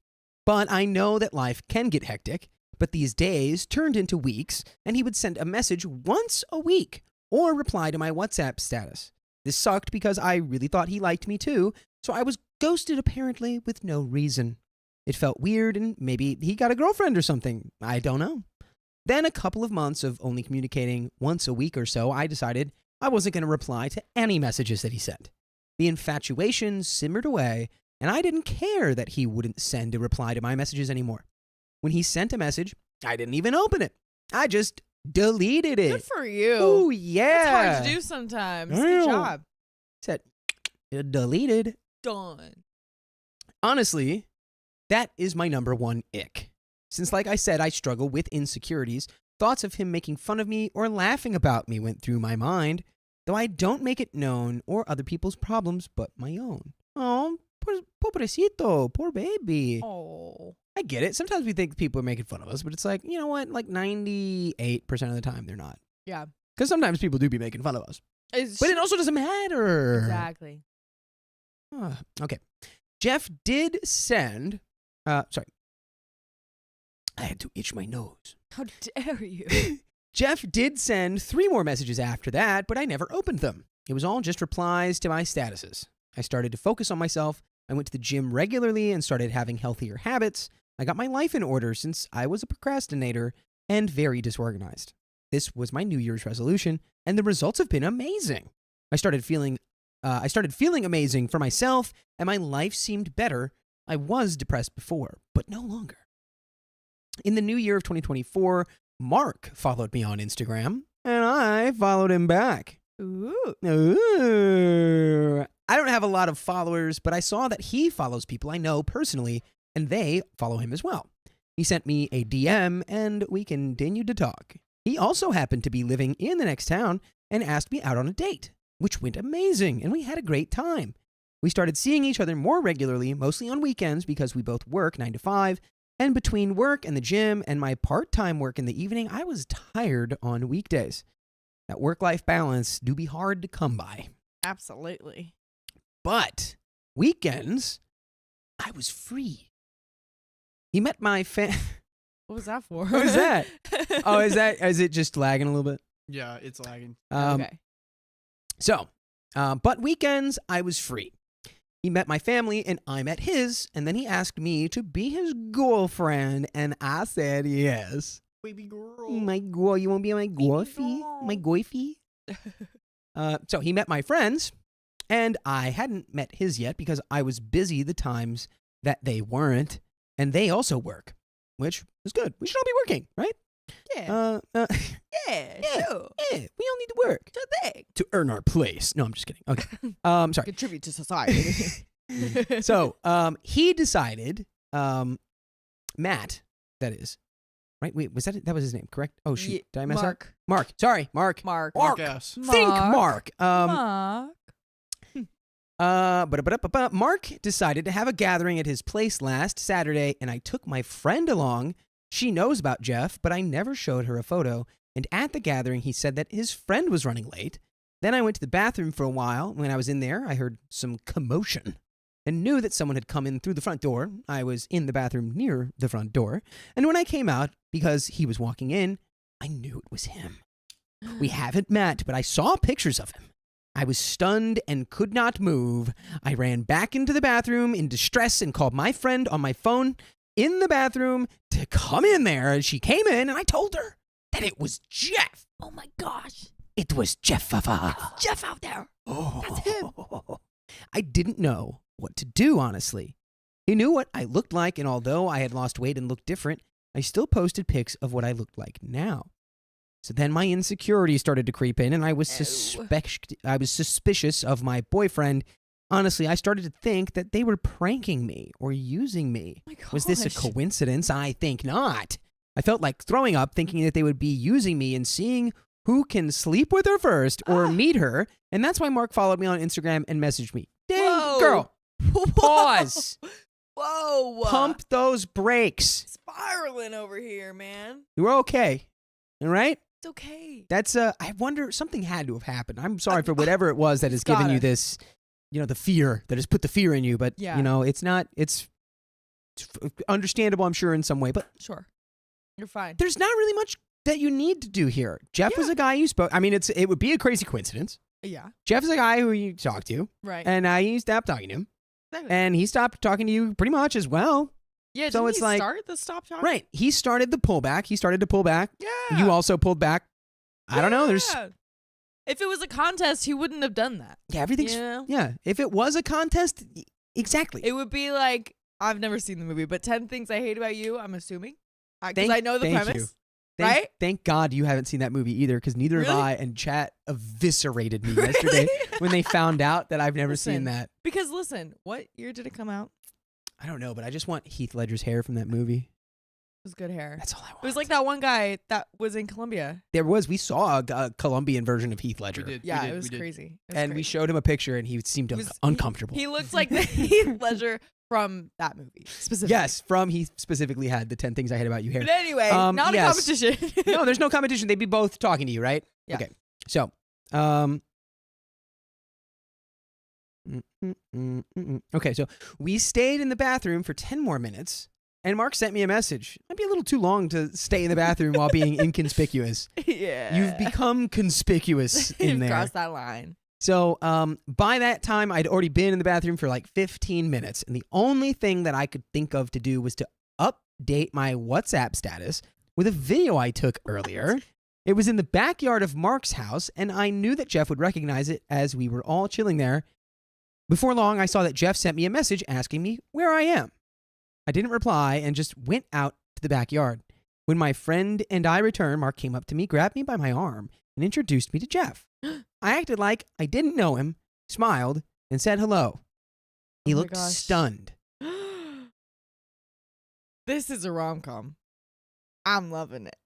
But I know that life can get hectic, but these days turned into weeks, and he would send a message once a week or reply to my WhatsApp status. This sucked because I really thought he liked me too, so I was ghosted apparently with no reason. It felt weird, and maybe he got a girlfriend or something. I don't know. Then a couple of months of only communicating once a week or so, I decided I wasn't going to reply to any messages that he sent. The infatuation simmered away, and I didn't care that he wouldn't send a reply to my messages anymore. When he sent a message, I didn't even open it. I just deleted it. Good for you. Oh, yeah. That's hard to do sometimes. I Good know. job. Said, deleted. Done. Honestly, that is my number one ick. Since, like I said, I struggle with insecurities, thoughts of him making fun of me or laughing about me went through my mind, though I don't make it known or other people's problems but my own. Oh, pobrecito, poor baby. Oh. I get it. Sometimes we think people are making fun of us, but it's like, you know what? Like 98% of the time, they're not. Yeah. Because sometimes people do be making fun of us. But it also doesn't matter. Exactly. Okay. Jeff did send... sorry. I had to itch my nose. How dare you? Jeff did send 3 more messages after that, but I never opened them. It was all just replies to my statuses. I started to focus on myself. I went to the gym regularly and started having healthier habits. I got my life in order since I was a procrastinator and very disorganized. This was my New Year's resolution, and the results have been amazing. I started feeling amazing for myself, and my life seemed better. I was depressed before, but no longer. In the new year of 2024, Mark followed me on Instagram, and I followed him back. Ooh. I don't have a lot of followers, but I saw that he follows people I know personally, and they follow him as well. He sent me a DM, and we continued to talk. He also happened to be living in the next town and asked me out on a date, which went amazing, and we had a great time. We started seeing each other more regularly, mostly on weekends because we both work 9 to 5, and between work and the gym and my part-time work in the evening, I was tired on weekdays. That work-life balance do be hard to come by. Absolutely. But weekends, I was free. He met my What was that for? What was that? Is it just lagging a little bit? Yeah, it's lagging. Okay. So, But weekends, I was free. He met my family, and I met his, and then he asked me to be his girlfriend, and I said yes. Baby girl. My girl, you want to be my goify? My goify? So he met my friends, and I hadn't met his yet because I was busy the times that they weren't, and they also work, which is good. We should all be working, right? Yeah. Yeah, Sure. yeah, we all need to work Sure thing. to earn our place. No, I'm just kidding. Okay. Sorry. Contribute to society. So, he decided, Matt, that is, right? Wait, was that it? That was his name, correct? Oh, shoot. Did I mess up? Mark. Sorry, Mark. Mark. Mark. Yes. Think Mark. Mark. Mark decided to have a gathering at his place last Saturday, and I took my friend along. She knows about Jeff, but I never showed her a photo. And at the gathering, he said that his friend was running late. Then I went to the bathroom for a while. When I was in there, I heard some commotion and knew that someone had come in through the front door. I was in the bathroom near the front door. And when I came out, because he was walking in, I knew it was him. We haven't met, but I saw pictures of him. I was stunned and could not move. I ran back into the bathroom in distress and called my friend on my phone in the bathroom to come in there. And she came in, and I told her that it was Jeff. Oh my gosh. It was Jeff. Jeff out there. Oh. That's him. I didn't know what to do, honestly. He knew what I looked like, and although I had lost weight and looked different, I still posted pics of what I looked like now. So then my insecurity started to creep in, and I was suspicious of my boyfriend. Honestly, I started to think that they were pranking me or using me. Oh my Was this a gosh. coincidence? I think not. I felt like throwing up, thinking that they would be using me and seeing who can sleep with her first or meet her. And that's why Mark followed me on Instagram and messaged me. Dang, Whoa. girl, pause. Whoa. Pump those brakes. Spiraling over here, man. You're okay. All right? It's okay. That's, I wonder, something had to have happened. I'm sorry for whatever it was that has given you gotta. this, the fear, that has put the fear in you. But, Yeah. it's not, it's understandable, I'm sure, in some way. But Sure. You're fine. there's not really much that you need to do here. Jeff was a guy you spoke. I mean, it would be a crazy coincidence. Yeah. Jeff is a guy who you talked to, Right. and you stopped talking to him, Exactly. and he stopped talking to you pretty much as well. Yeah, So didn't it's he like- start the stop talking? Right. He started the pullback. He started to pull back. Yeah. You also pulled back. I don't know. There's Yeah. If it was a contest, he wouldn't have done that. everything's You know? yeah. If it was a contest, exactly. It would be like, I've never seen the movie, but 10 Things I Hate About You, I'm assuming. Because Thank- I know the thank premise. Thank right? God you haven't seen that movie either, because neither have Really? I. And chat eviscerated me yesterday when they found out that I've never seen Listen. that. Because listen, what year did it come out? I don't know, but I just want Heath Ledger's hair from that movie. It was good hair. That's all I want. It was like that one guy that was in Colombia. we saw a Colombian version of Heath Ledger. We did. Yeah, we did, it was we did. crazy. It was And we crazy. showed him a picture, and he seemed He was- uncomfortable. He looked like the Heath Ledger from that movie specifically. Yes, he specifically had the 10 Things I Hate About You hair. But anyway, not yes. a competition. No, there's no competition. They'd be both talking to you, right? Yeah. Okay. So, okay, so we stayed in the bathroom for 10 more minutes, and Mark sent me a message. Might be a little too long to stay in the bathroom while being inconspicuous. Yeah. You've become conspicuous in You've there. crossed that line. So by that time, I'd already been in the bathroom for like 15 minutes, and the only thing that I could think of to do was to update my WhatsApp status with a video I took earlier. It was in the backyard of Mark's house, and I knew that Jeff would recognize it as we were all chilling there. Before long, I saw that Jeff sent me a message asking me where I am. I didn't reply and just went out to the backyard. When my friend and I returned, Mark came up to me, grabbed me by my arm, and introduced me to Jeff. I acted like I didn't know him, smiled, and said hello. He Oh my looked gosh. stunned. This is a rom-com. I'm loving it.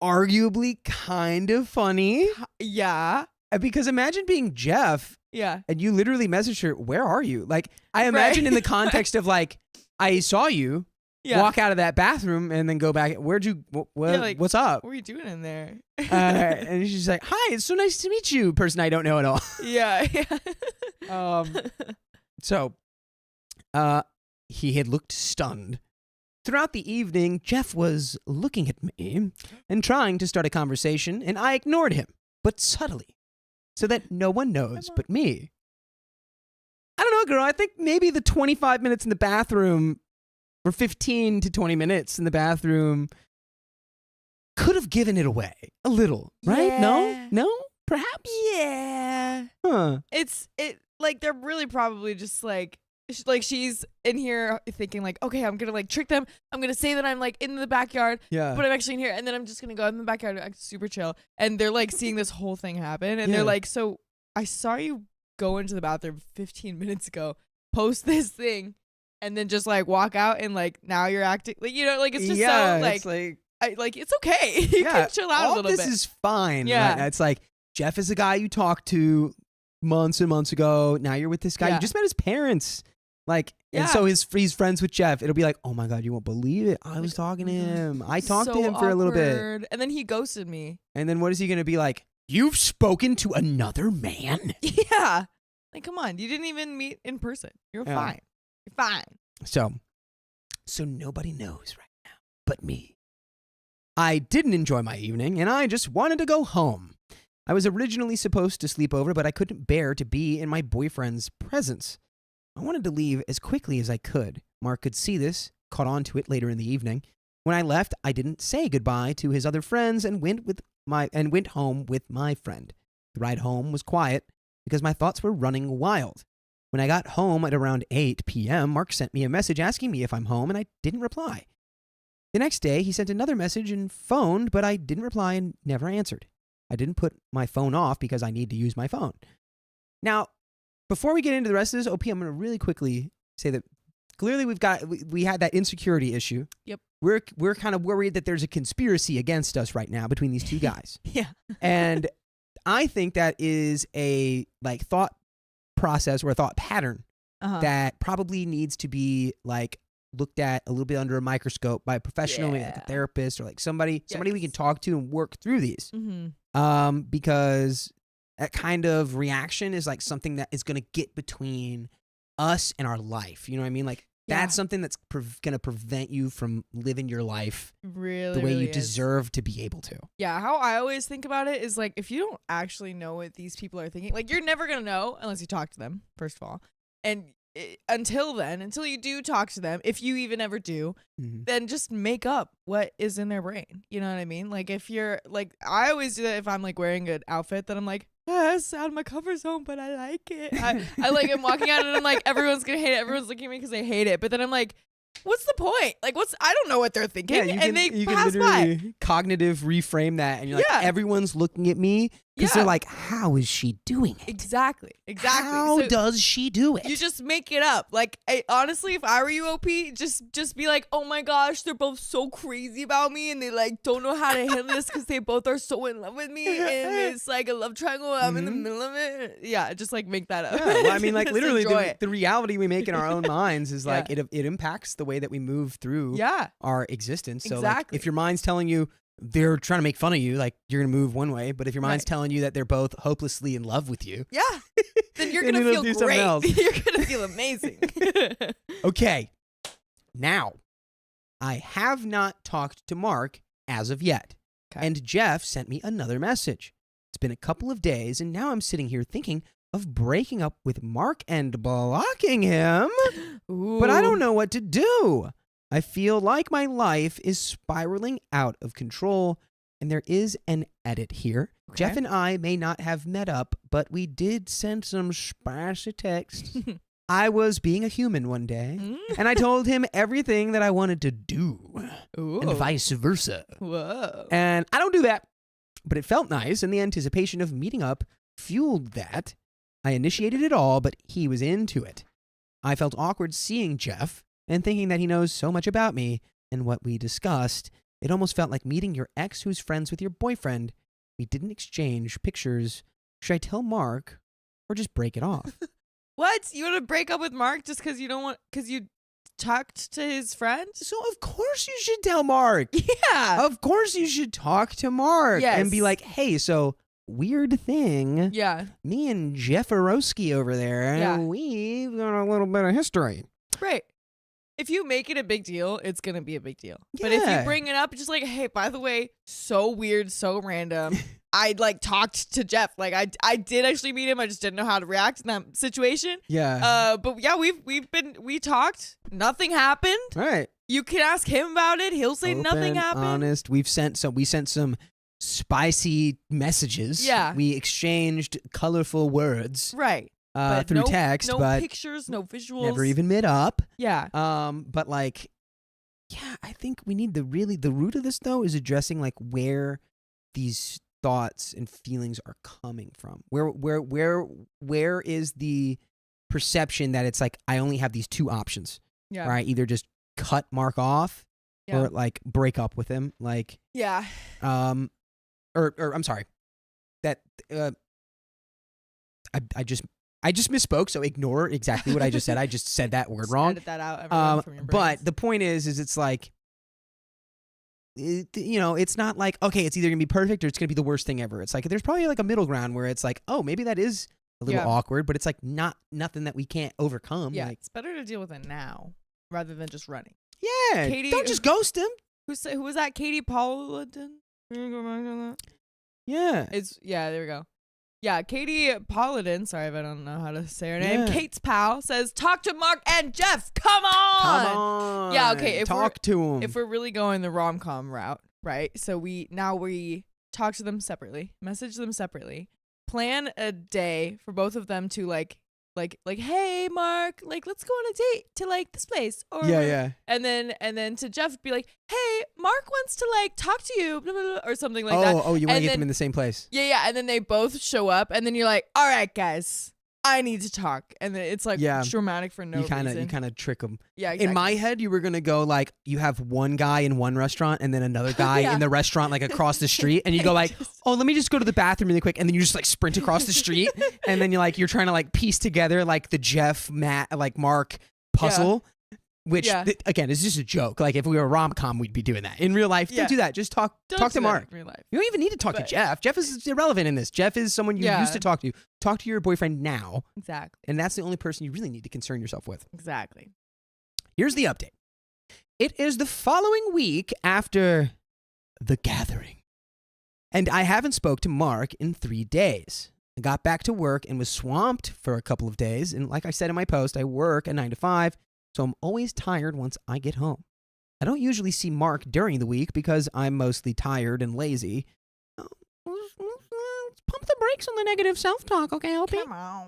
Arguably kind of funny. yeah. Because imagine being Jeff Yeah. and you literally message her, where are you? Like, I imagine in the context of like, I saw you Yeah. walk out of that bathroom and then go back. Where'd you, like, what's up? What are you doing in there? And she's like, hi, it's so nice to meet you, person I don't know at all. yeah. So, he had looked stunned. Throughout the evening, Jeff was looking at me and trying to start a conversation, and I ignored him. but subtly, so that no one knows but me. I don't know, girl. I think maybe the 25 minutes in the bathroom, or 15 to 20 minutes in the bathroom, could have given it away a little, right? Yeah. No? Perhaps? Yeah. Huh. Like they're really probably just like she's in here thinking like, okay, I'm gonna like trick them. I'm gonna say that I'm like in the backyard, Yeah. but I'm actually in here, and then I'm just gonna go in the backyard, act super chill, and they're like seeing this whole thing happen, and Yeah. they're like, so I saw you go into the bathroom 15 minutes ago, post this thing, and then just like walk out, and like now you're acting like, you know, like it's just so like it's okay. You can chill out a little bit. All this is fine. Yeah. Right? It's like Jeff is a guy you talked to months and months ago. Now you're with this guy. Yeah. You just met his parents. Like, and Yeah. so he's friends with Jeff. It'll be like, oh my God, you won't believe it. I was talking to him. I talked to So him for a little bit. awkward. And then he ghosted me. And then what is he going to be like? You've spoken to another man? Yeah. Like, come on. You didn't even meet in person. You're Yeah. fine. You're fine. So nobody knows right now but me. I didn't enjoy my evening, and I just wanted to go home. I was originally supposed to sleep over, but I couldn't bear to be in my boyfriend's presence. I wanted to leave as quickly as I could. Mark could see this, caught on to it later in the evening. When I left, I didn't say goodbye to his other friends and went home with my friend. The ride home was quiet because my thoughts were running wild. When I got home at around 8 p.m., Mark sent me a message asking me if I'm home, and I didn't reply. The next day, he sent another message and phoned, but I didn't reply and never answered. I didn't put my phone off because I need to use my phone. Now, before we get into the rest of this, OP, I'm going to really quickly say that clearly we had that insecurity issue. Yep. We're kind of worried that there's a conspiracy against us right now between these two guys. Yeah. And I think that is a like thought process or a thought pattern that probably needs to be like looked at a little bit under a microscope by a professional, maybe like a therapist or like somebody we can talk to and work through these. Because that kind of reaction is like something that is going to get between us and our life. You know what I mean? Like that's something that's going to prevent you from living your life Really, the way really you is. deserve to be able to. Yeah, how I always think about it is like if you don't actually know what these people are thinking, like you're never gonna know unless you talk to them, first of all. And until you do talk to them, if you even ever do, then just make up what is in their brain. You know what I mean? Like if you're like, I always do that if I'm like wearing an outfit that I'm like, it's out of my comfort zone, but I like it. I like I'm walking out and I'm like, everyone's gonna hate it. Everyone's looking at me because they hate it. But then I'm like, what's the point? Like, I don't know what they're thinking. And they pass by. Cognitive reframe that. And you're like, everyone's looking at me because they're like, how is she doing it? Exactly. How So does she do it? you just make it up. Like, honestly, if I were you, OP, just be like, oh my gosh, they're both so crazy about me, and they like don't know how to handle this because they both are so in love with me, and it's like a love triangle. I'm in the middle of it. Yeah, just like make that up. Yeah, well, I mean, like Just literally, enjoy it. the reality we make in our own minds is like it impacts the way that we move through our existence. So, like, if your mind's telling you they're trying to make fun of you, like you're gonna move one way, but if your mind's telling you that they're both hopelessly in love with you, then you're then gonna it'll feel do something great. else. You're gonna feel amazing. Okay, now I have not talked to Mark as of yet, and Jeff sent me another message. It's been a couple of days, and now I'm sitting here thinking of breaking up with Mark and blocking him, but I don't know what to do. I feel like my life is spiraling out of control, and there is an edit here. Okay. Jeff and I may not have met up, but we did send some spicy texts. I was being a human one day, and I told him everything that I wanted to do, and vice versa. Whoa. And I don't do that, but it felt nice, and the anticipation of meeting up fueled that. I initiated it all, but he was into it. I felt awkward seeing Jeff and thinking that he knows so much about me and what we discussed. It almost felt like meeting your ex who's friends with your boyfriend. We didn't exchange pictures. Should I tell Mark or just break it off? What? You want to break up with Mark just because you don't want, because you talked to his friend? So of course you should tell Mark. Yeah. Of course you should talk to Mark and be like, hey, so weird thing. Yeah. Me and Jefferoski over there, we've got a little bit of history. Right. If you make it a big deal, it's going to be a big deal. Yeah. But if you bring it up, just like, hey, by the way, so weird, so random. I like talked to Jeff. Like I did actually meet him. I just didn't know how to react in that situation. Yeah. But yeah, we talked. Nothing happened. Right. You can ask him about it. He'll say nothing Open, happened. Honest. We sent some spicy messages. Yeah. We exchanged colorful words Right. But through no, text, no but pictures, no visuals. never even met up. Yeah. But like, yeah, I think we need the root of this though is addressing like where these thoughts and feelings are coming from. Where is the perception that it's like I only have these two options? Yeah. Right? Either just cut Mark off Yeah. or like break up with him. Like Yeah. or I'm sorry. That I just misspoke, so ignore exactly what I just said. I just said that word Just wrong. Edit that out, everyone, from your brains. But the point is it's like, it's not like, okay, it's either going to be perfect or it's going to be the worst thing ever. It's like, there's probably like a middle ground where it's like, oh, maybe that is a little Yeah. awkward, but it's like nothing that we can't overcome. Yeah, Like, it's better to deal with it now rather than just running. yeah, Katie- don't just ghost him. Who was that? Katie Paladin? Can you go back on that? Yeah. There we go. Yeah, Katie Paladin. Sorry if I don't know how to say her name. Yeah. Kate's pal says, "Talk to Mark and Jeff. Come on." Come on. Yeah, okay, if Talk to him. If we're really going the rom-com route, right? So we talk to them separately, message them separately, plan a day for both of them to like, hey Mark, like let's go on a date to like this place, or yeah. and then to Jeff be like, hey, Mark wants to like talk to you, blah, blah, blah, or something like that. Oh, you want to And get then- them in the same place. Yeah, and then they both show up, and then you're like, all right, guys, I need to talk, and then it's like Yeah. dramatic for no you reason. kind of trick them. Yeah, exactly. In my head, you were gonna go like you have one guy in one restaurant and then another guy Yeah. in the restaurant like across the street, and you go like, oh, let me just go to the bathroom really quick, and then you just like sprint across the street, and then you're trying to like piece together like the Jeff, Matt, like Mark puzzle, which Yeah. Again is just a joke. Like if we were a rom-com, we'd be doing that. In real life, Yeah. don't do that. Just talk Don't to do that Mark. in real life. You don't even need to talk to But- Jeff. Jeff is irrelevant in this. Jeff is someone you Yeah. used to talk to. Talk to your boyfriend now, Exactly. and that's the only person you really need to concern yourself with. Exactly. Here's the update. It is the following week after the gathering, and I haven't spoke to Mark in 3 days. I got back to work and was swamped for a couple of days, and like I said in my post, I work a 9 to 5, so I'm always tired once I get home. I don't usually see Mark during the week because I'm mostly tired and lazy. Let's pump the brakes on the negative self-talk, okay, LP? Come on.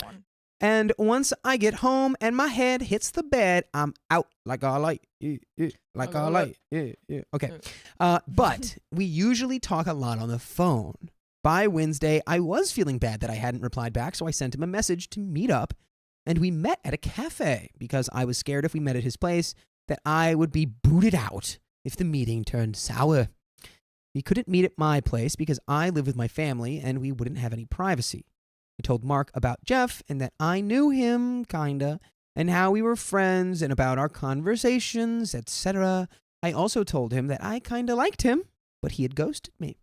And once I get home and my head hits the bed, I'm out like a light. Like a light. Okay. But we usually talk a lot on the phone. By Wednesday, I was feeling bad that I hadn't replied back, so I sent him a message to meet up. And we met at a cafe because I was scared if we met at his place that I would be booted out if the meeting turned sour. We couldn't meet at my place because I live with my family and we wouldn't have any privacy. I told Mark about Jeff and that I knew him, kinda, and how we were friends and about our conversations, etc. I also told him that I kinda liked him, but he had ghosted me.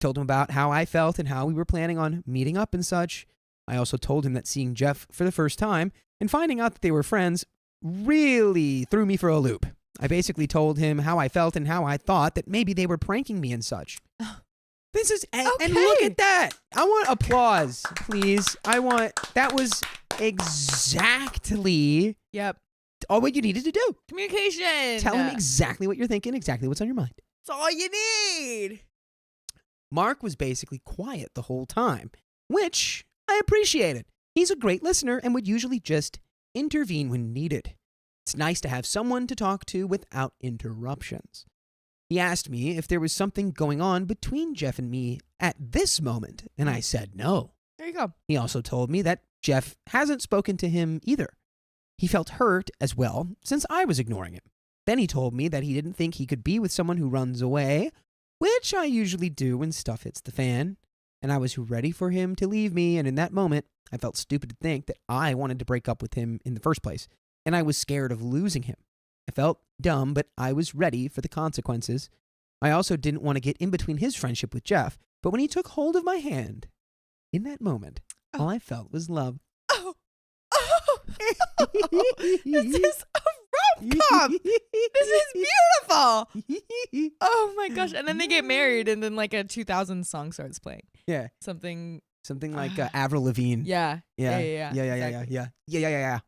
Told him about how I felt and how we were planning on meeting up and such. I also told him that seeing Jeff for the first time and finding out that they were friends really threw me for a loop. I basically told him how I felt and how I thought that maybe they were pranking me and such. This is, and look at that. I want applause, please. That was exactly Yep. all what you needed to do. Communication. Tell him exactly what you're thinking, exactly what's on your mind. That's all you need. Mark was basically quiet the whole time, which I appreciated. He's a great listener and would usually just intervene when needed. It's nice to have someone to talk to without interruptions. He asked me if there was something going on between Jeff and me at this moment, and I said no. There you go. He also told me that Jeff hasn't spoken to him either. He felt hurt as well, since I was ignoring him. Then he told me that he didn't think he could be with someone who runs away, which I usually do when stuff hits the fan, and I was ready for him to leave me, and in that moment, I felt stupid to think that I wanted to break up with him in the first place, and I was scared of losing him. I felt dumb, but I was ready for the consequences. I also didn't want to get in between his friendship with Jeff, but when he took hold of my hand, in that moment, all I felt was love. Oh. This is a rom-com. This is beautiful. Oh my gosh. And then they get married and then like a 2000 song starts playing. Yeah. something. Something like Avril Lavigne. Yeah. Yeah. Yeah.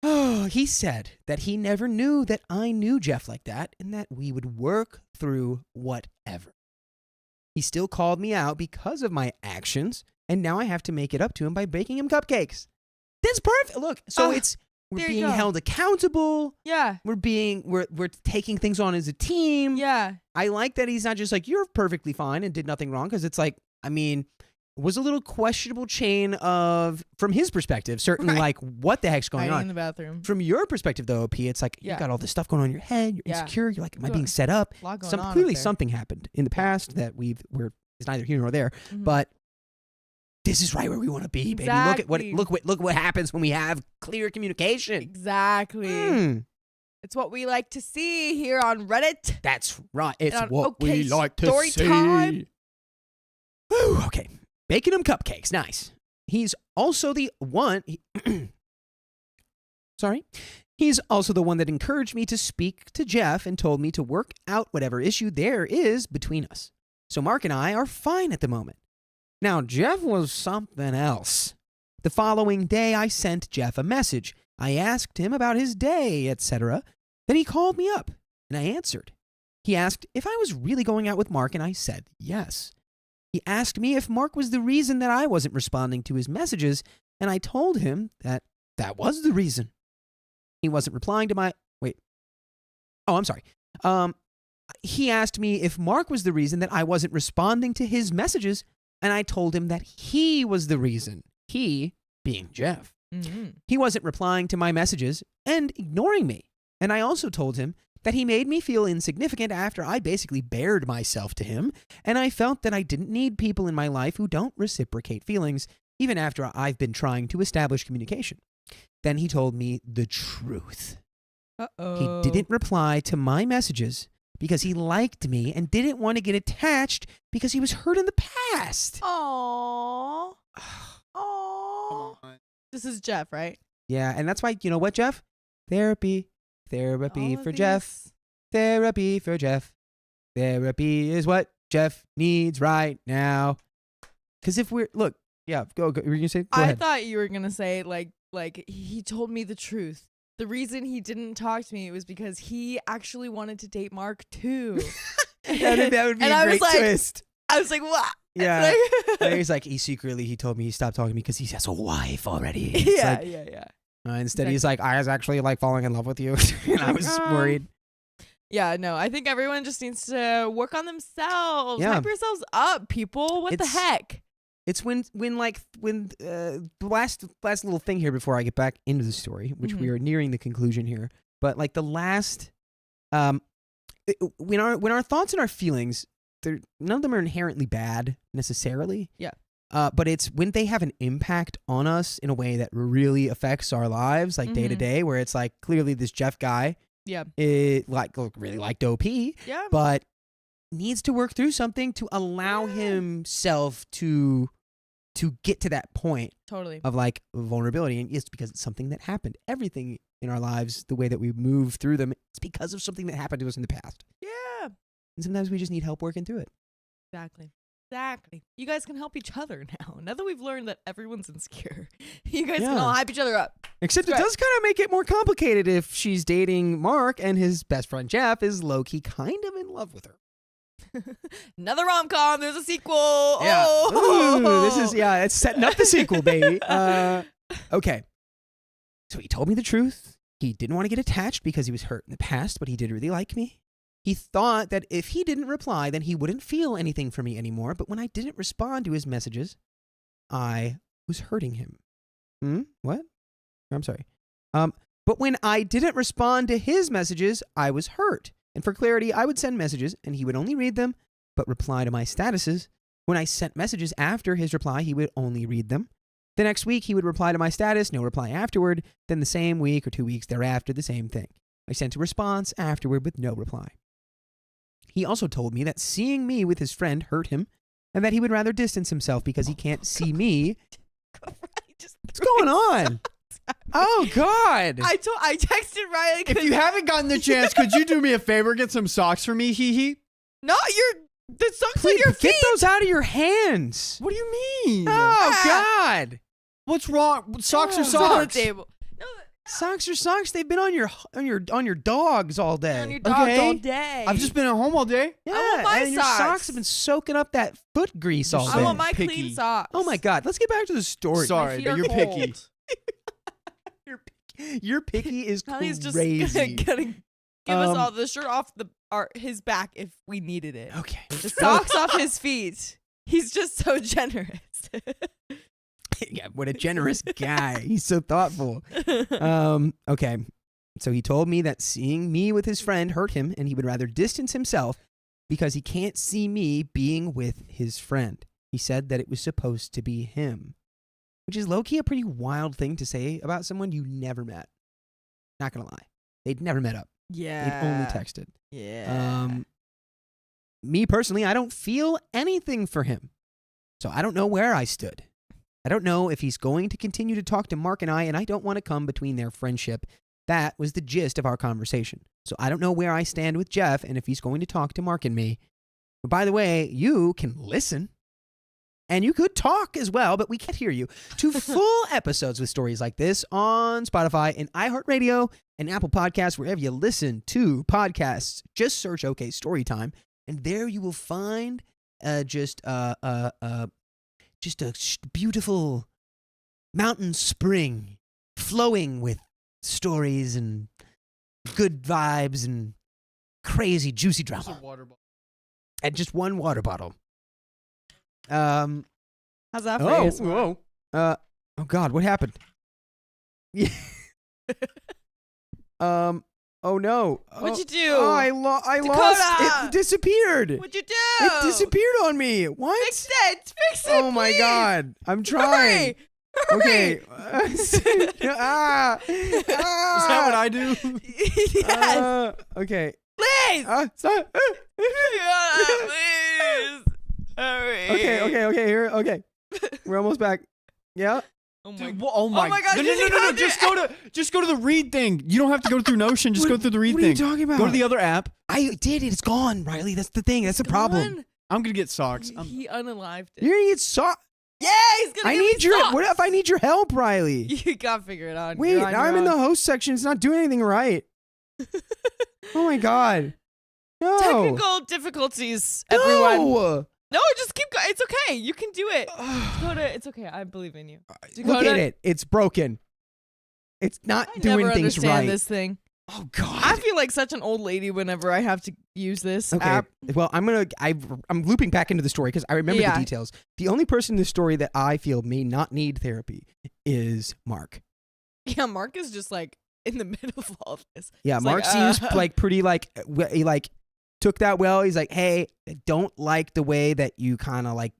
Oh, he said that he never knew that I knew Jeff like that and that we would work through whatever. He still called me out because of my actions, and now I have to make it up to him by baking him cupcakes. That's perfect. Look, so we're there you being go. held accountable. Yeah. We're taking things on as a team. Yeah. I like that he's not just like, you're perfectly fine and did nothing wrong, because it's like, I mean, it was a little questionable chain from his perspective, certainly Right. like, what the heck's going Hiding on? in the bathroom. From your perspective, though, OP, it's like, Yeah. you got all this stuff going on in your head, you're Yeah. insecure, you're like, am I Going- being set up? A lot going on. Clearly up there. something happened in the past that is neither here nor there, Mhm. but this is right where we want to be, baby. Exactly. Look what happens when we have clear communication. Exactly. Mm, It's what we like to see here on Reddit. that's right. It's on what OK we like to Story see. Time. Whew, okay. Baking him cupcakes. Nice. He's also the one. Sorry. He's also the one that encouraged me to speak to Jeff and told me to work out whatever issue there is between us. So Mark and I are fine at the moment. Now, Jeff was something else. The following day, I sent Jeff a message. I asked him about his day, etc. Then he called me up, and I answered. He asked if I was really going out with Mark, and I said yes. He asked me if Mark was the reason that I wasn't responding to his messages, and I told him that was the reason. He wasn't replying to my... Wait. Oh, I'm sorry. He asked me if Mark was the reason that I wasn't responding to his messages, and I told him that he was the reason. He being Jeff. Mm-hmm. He wasn't replying to my messages and ignoring me. And I also told him that he made me feel insignificant after I basically bared myself to him, and I felt that I didn't need people in my life who don't reciprocate feelings, even after I've been trying to establish communication. Then he told me the truth. Uh-oh. He didn't reply to my messages because he liked me and didn't want to get attached because he was hurt in the past. Aww. Aww. This is Jeff, right? Yeah, and that's why, you know what, Jeff? Therapy All for of Jeff. these- Therapy for Jeff. Therapy is what Jeff needs right now. Because if we're, look, yeah, go. Were you going to say? Go I ahead. thought you were gonna say like he told me the truth. The reason he didn't talk to me was because he actually wanted to date Mark too. that would be And a I was great like- twist. I was like, what? Yeah. It's And like- he's like, he told me he stopped talking to me because he has a wife already. It's yeah, like, yeah. instead, he's like, I was actually like falling in love with you. And I was worried. Yeah, no, I think everyone just needs to work on themselves. Yeah. Hype yourselves up, people. What the It's- heck? It's when the last little thing here before I get back into the story, which we are nearing the conclusion here, but like the last, when our thoughts and our feelings, none of them are inherently bad necessarily. Yeah. But it's when they have an impact on us in a way that really affects our lives, like day to day, where it's like clearly this Jeff guy, Yeah. really liked OP, Yeah. but needs to work through something to allow himself to get to that point Totally. of like vulnerability. And it's because it's something that happened. Everything in our lives, the way that we move through them, it's because of something that happened to us in the past. Yeah. And sometimes we just need help working through it. Exactly. You guys can help each other now. Now that we've learned that everyone's insecure, you guys can Yeah. all hype each other up. Except Right. it does kind of make it more complicated if she's dating Mark and his best friend Jeff is low-key kind of in love with her. Another rom-com. There's a sequel. Yeah. Oh. Ooh, it's setting up the sequel, baby. Okay. So he told me the truth. He didn't want to get attached because he was hurt in the past, but he did really like me. He thought that if he didn't reply, then he wouldn't feel anything for me anymore. But when I didn't respond to his messages, I was hurting him. What? I'm sorry. But when I didn't respond to his messages, I was hurt. And for clarity, I would send messages and he would only read them, but reply to my statuses. When I sent messages after his reply, he would only read them. The next week, he would reply to my status, no reply afterward. Then the same week or 2 weeks thereafter, the same thing. I sent a response afterward with no reply. He also told me that seeing me with his friend hurt him and that he would rather distance himself because he can't see me. What's going on? Oh, God. I texted Riley. If you haven't gotten the chance, could you do me a favor? Get some socks for me, hee hee. No, you're The socks on Please, your feet. get those out of your hands. What do you mean? Oh God. What's wrong? Socks are It's on the socks. table. No, Socks are socks. They've been on your dogs all day. on your dogs Okay. all day. I've just been at home all day. Yeah, want my and your socks socks. have been soaking up that foot grease all so I day. want my picky. clean socks. Oh my God. Let's get back to the story. Sorry, feet but are you're cold. picky. Your picky is Kelly's just crazy. gonna give us Um, all the shirt off his back if we needed it. Okay. The socks off his feet. He's just so generous. Yeah, what a generous guy. He's so thoughtful. Okay. So he told me that seeing me with his friend hurt him and he would rather distance himself because he can't see me being with his friend. He said that it was supposed to be him, which is low-key a pretty wild thing to say about someone you never met. Not gonna lie. They'd never met up. Yeah. They'd only texted. Yeah. Me personally, I don't feel anything for him. So I don't know where I stood. I don't know if he's going to continue to talk to Mark and I don't want to come between their friendship. That was the gist of our conversation. So I don't know where I stand with Jeff and if he's going to talk to Mark and me. But by the way, you can listen. And you could talk as well, but we can't hear you. To full episodes with stories like this on Spotify and iHeartRadio and Apple Podcasts, wherever you listen to podcasts, just search OK Storytime. And there you will find just a beautiful mountain spring flowing with stories and good vibes and crazy juicy Just a drama. water bottle. And just one water bottle. How's that for Oh, you? whoa. Oh God, what happened? Yeah. Oh no. What'd you do? Oh, I lost. Dakota! It disappeared. What'd you do? It disappeared on me. What? Fix it. Fix it. Oh my please. God. I'm trying. Hurry. Okay. Hurry. ah. Is that what I do? Yes. Okay. Please. Stop. Please. Hurry. Okay. Here. Okay. We're almost back. Yeah. Oh my Dude, oh my God, No, you no, no, no, got no. it. Just go to the read thing. You don't have to go through Notion. Just go through the read What thing. are you talking about? Go to the other app. I did it. It's gone, Riley. That's the thing. That's the problem. Gone? I'm gonna get socks. He unalived it. You're gonna get socks. Yeah, he's gonna. I give need me your. socks. What if I need your help, Riley? You gotta figure it out. Wait, You're on your I'm in the own. host section. It's not doing anything right. Oh my God. No. Technical difficulties, everyone. No. No, just keep going. It's okay. You can do it. Dakota, it's okay. I believe in you. Look Dakota? at it. It's broken. It's not I doing never things understand right. this thing. Oh God. I feel like such an old lady whenever I have to use this Okay. app. Well, I'm looping back into the story because I remember Yeah. the details. The only person in the story that I feel may not need therapy is Mark. Yeah, Mark is just like in the middle of all of this. Yeah, It's Mark like, seems like pretty he like took that well. He's like, hey, I don't like the way that you kind of like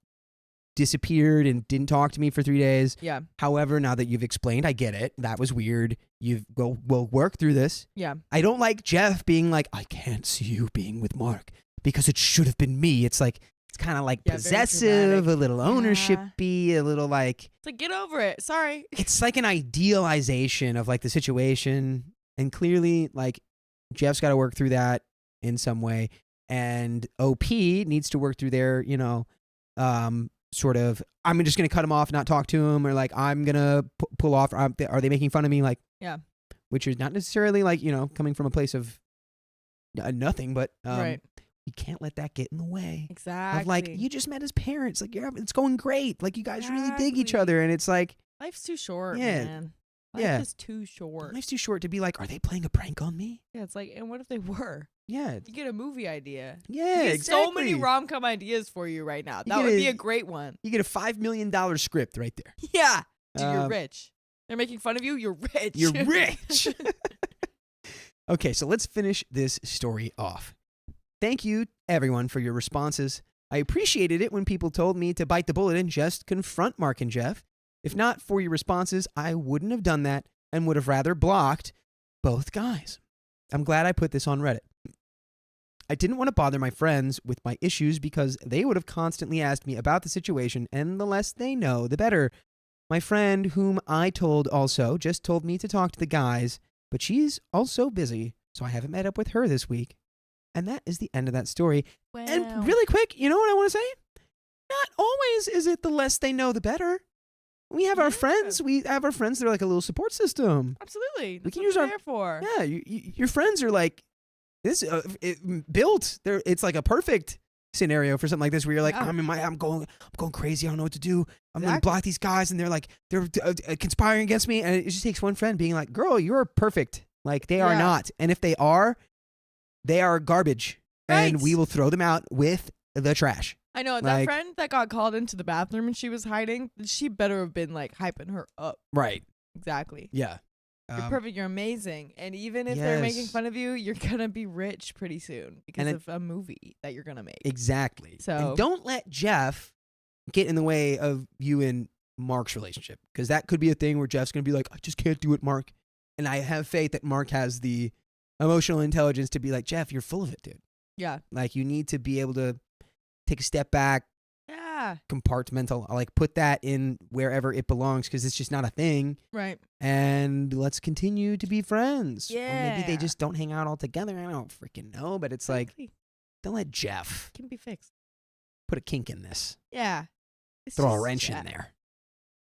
disappeared and didn't talk to me for 3 days. Yeah, However, now that you've explained, I get it. That was weird. We'll work through this. yeah. I don't like Jeff being like, I can't see you being with Mark because it should have been me. It's like, it's kind of like Yeah, very possessive, dramatic. a little ownership-y, a little like, It's like, get over it. Sorry. it's like an idealization of like the situation. And clearly, like, Jeff's got to work through that in some way. And OP needs to work through their, sort of, I'm just going to cut him off, not talk to him, or like, I'm going to pull off. Are they making fun of me? Like, Yeah. Which is not necessarily like, coming from a place of nothing, but Right. you can't let that get in the way. Exactly. Of like, you just met his parents. Like, it's going great. Like, you guys really dig each Exactly. other. And it's like, Life's too short, Yeah. man. Life Yeah. is too short. life's too short to be like, are they playing a prank on me? Yeah, it's like, and what if they were? Yeah. You get a movie idea. Yeah, There's exactly. so many rom-com ideas for you right now. You That get would a- be a great one. You get a $5 million script right there. Yeah. Dude, you're Um, rich. They're making fun of you. You're rich. You're rich. Okay, so let's finish this story off. Thank you, everyone, for your responses. I appreciated it when people told me to bite the bullet and just confront Mark and Jeff. If not for your responses, I wouldn't have done that and would have rather blocked both guys. I'm glad I put this on Reddit. I didn't want to bother my friends with my issues because they would have constantly asked me about the situation, and the less they know, the better. My friend, whom I told also, just told me to talk to the guys, but she's also busy, so I haven't met up with her this week. And that is the end of that story. Wow. And really quick, you know what I want to say? Not always is it the less they know, the better. We have our friends. We have our friends that are like a little support system. Absolutely. That's can what use they're our- there for. Yeah, your friends are like this. Built. It's like a perfect scenario for something like this, where you're like, Yeah. I'm going crazy. I don't know what to do. I'm gonna Exactly. block these guys, and they're conspiring against me. And it just takes one friend being like, "Girl, you're perfect. Like they are Yeah. not. And if they are garbage, and Right. we will throw them out with the trash." I know that Like- friend that got called into the bathroom and she was hiding. She better have been like hyping her up. Right. Exactly. Yeah. You're perfect. You're amazing. And even if they're making yes. fun of you, you're gonna be rich pretty soon because And of a movie that you're gonna make. Exactly. So- and don't let Jeff get in the way of you and Mark's relationship, because that could be a thing where Jeff's gonna be like, I just can't do it, Mark. And I have faith that Mark has the emotional intelligence to be like, Jeff, you're full of it, dude. Yeah. Like you need to be able to take a step back, Yeah. compartmental, like put that in wherever it belongs, because it's just not a thing. Right. And let's continue to be friends. Or maybe they Yeah. just don't hang out all together. I don't freaking know, but it's like, Exactly. don't let Jeff Can be fixed. put a kink in this. Yeah. It's Throw a just wrench Jeff. in there.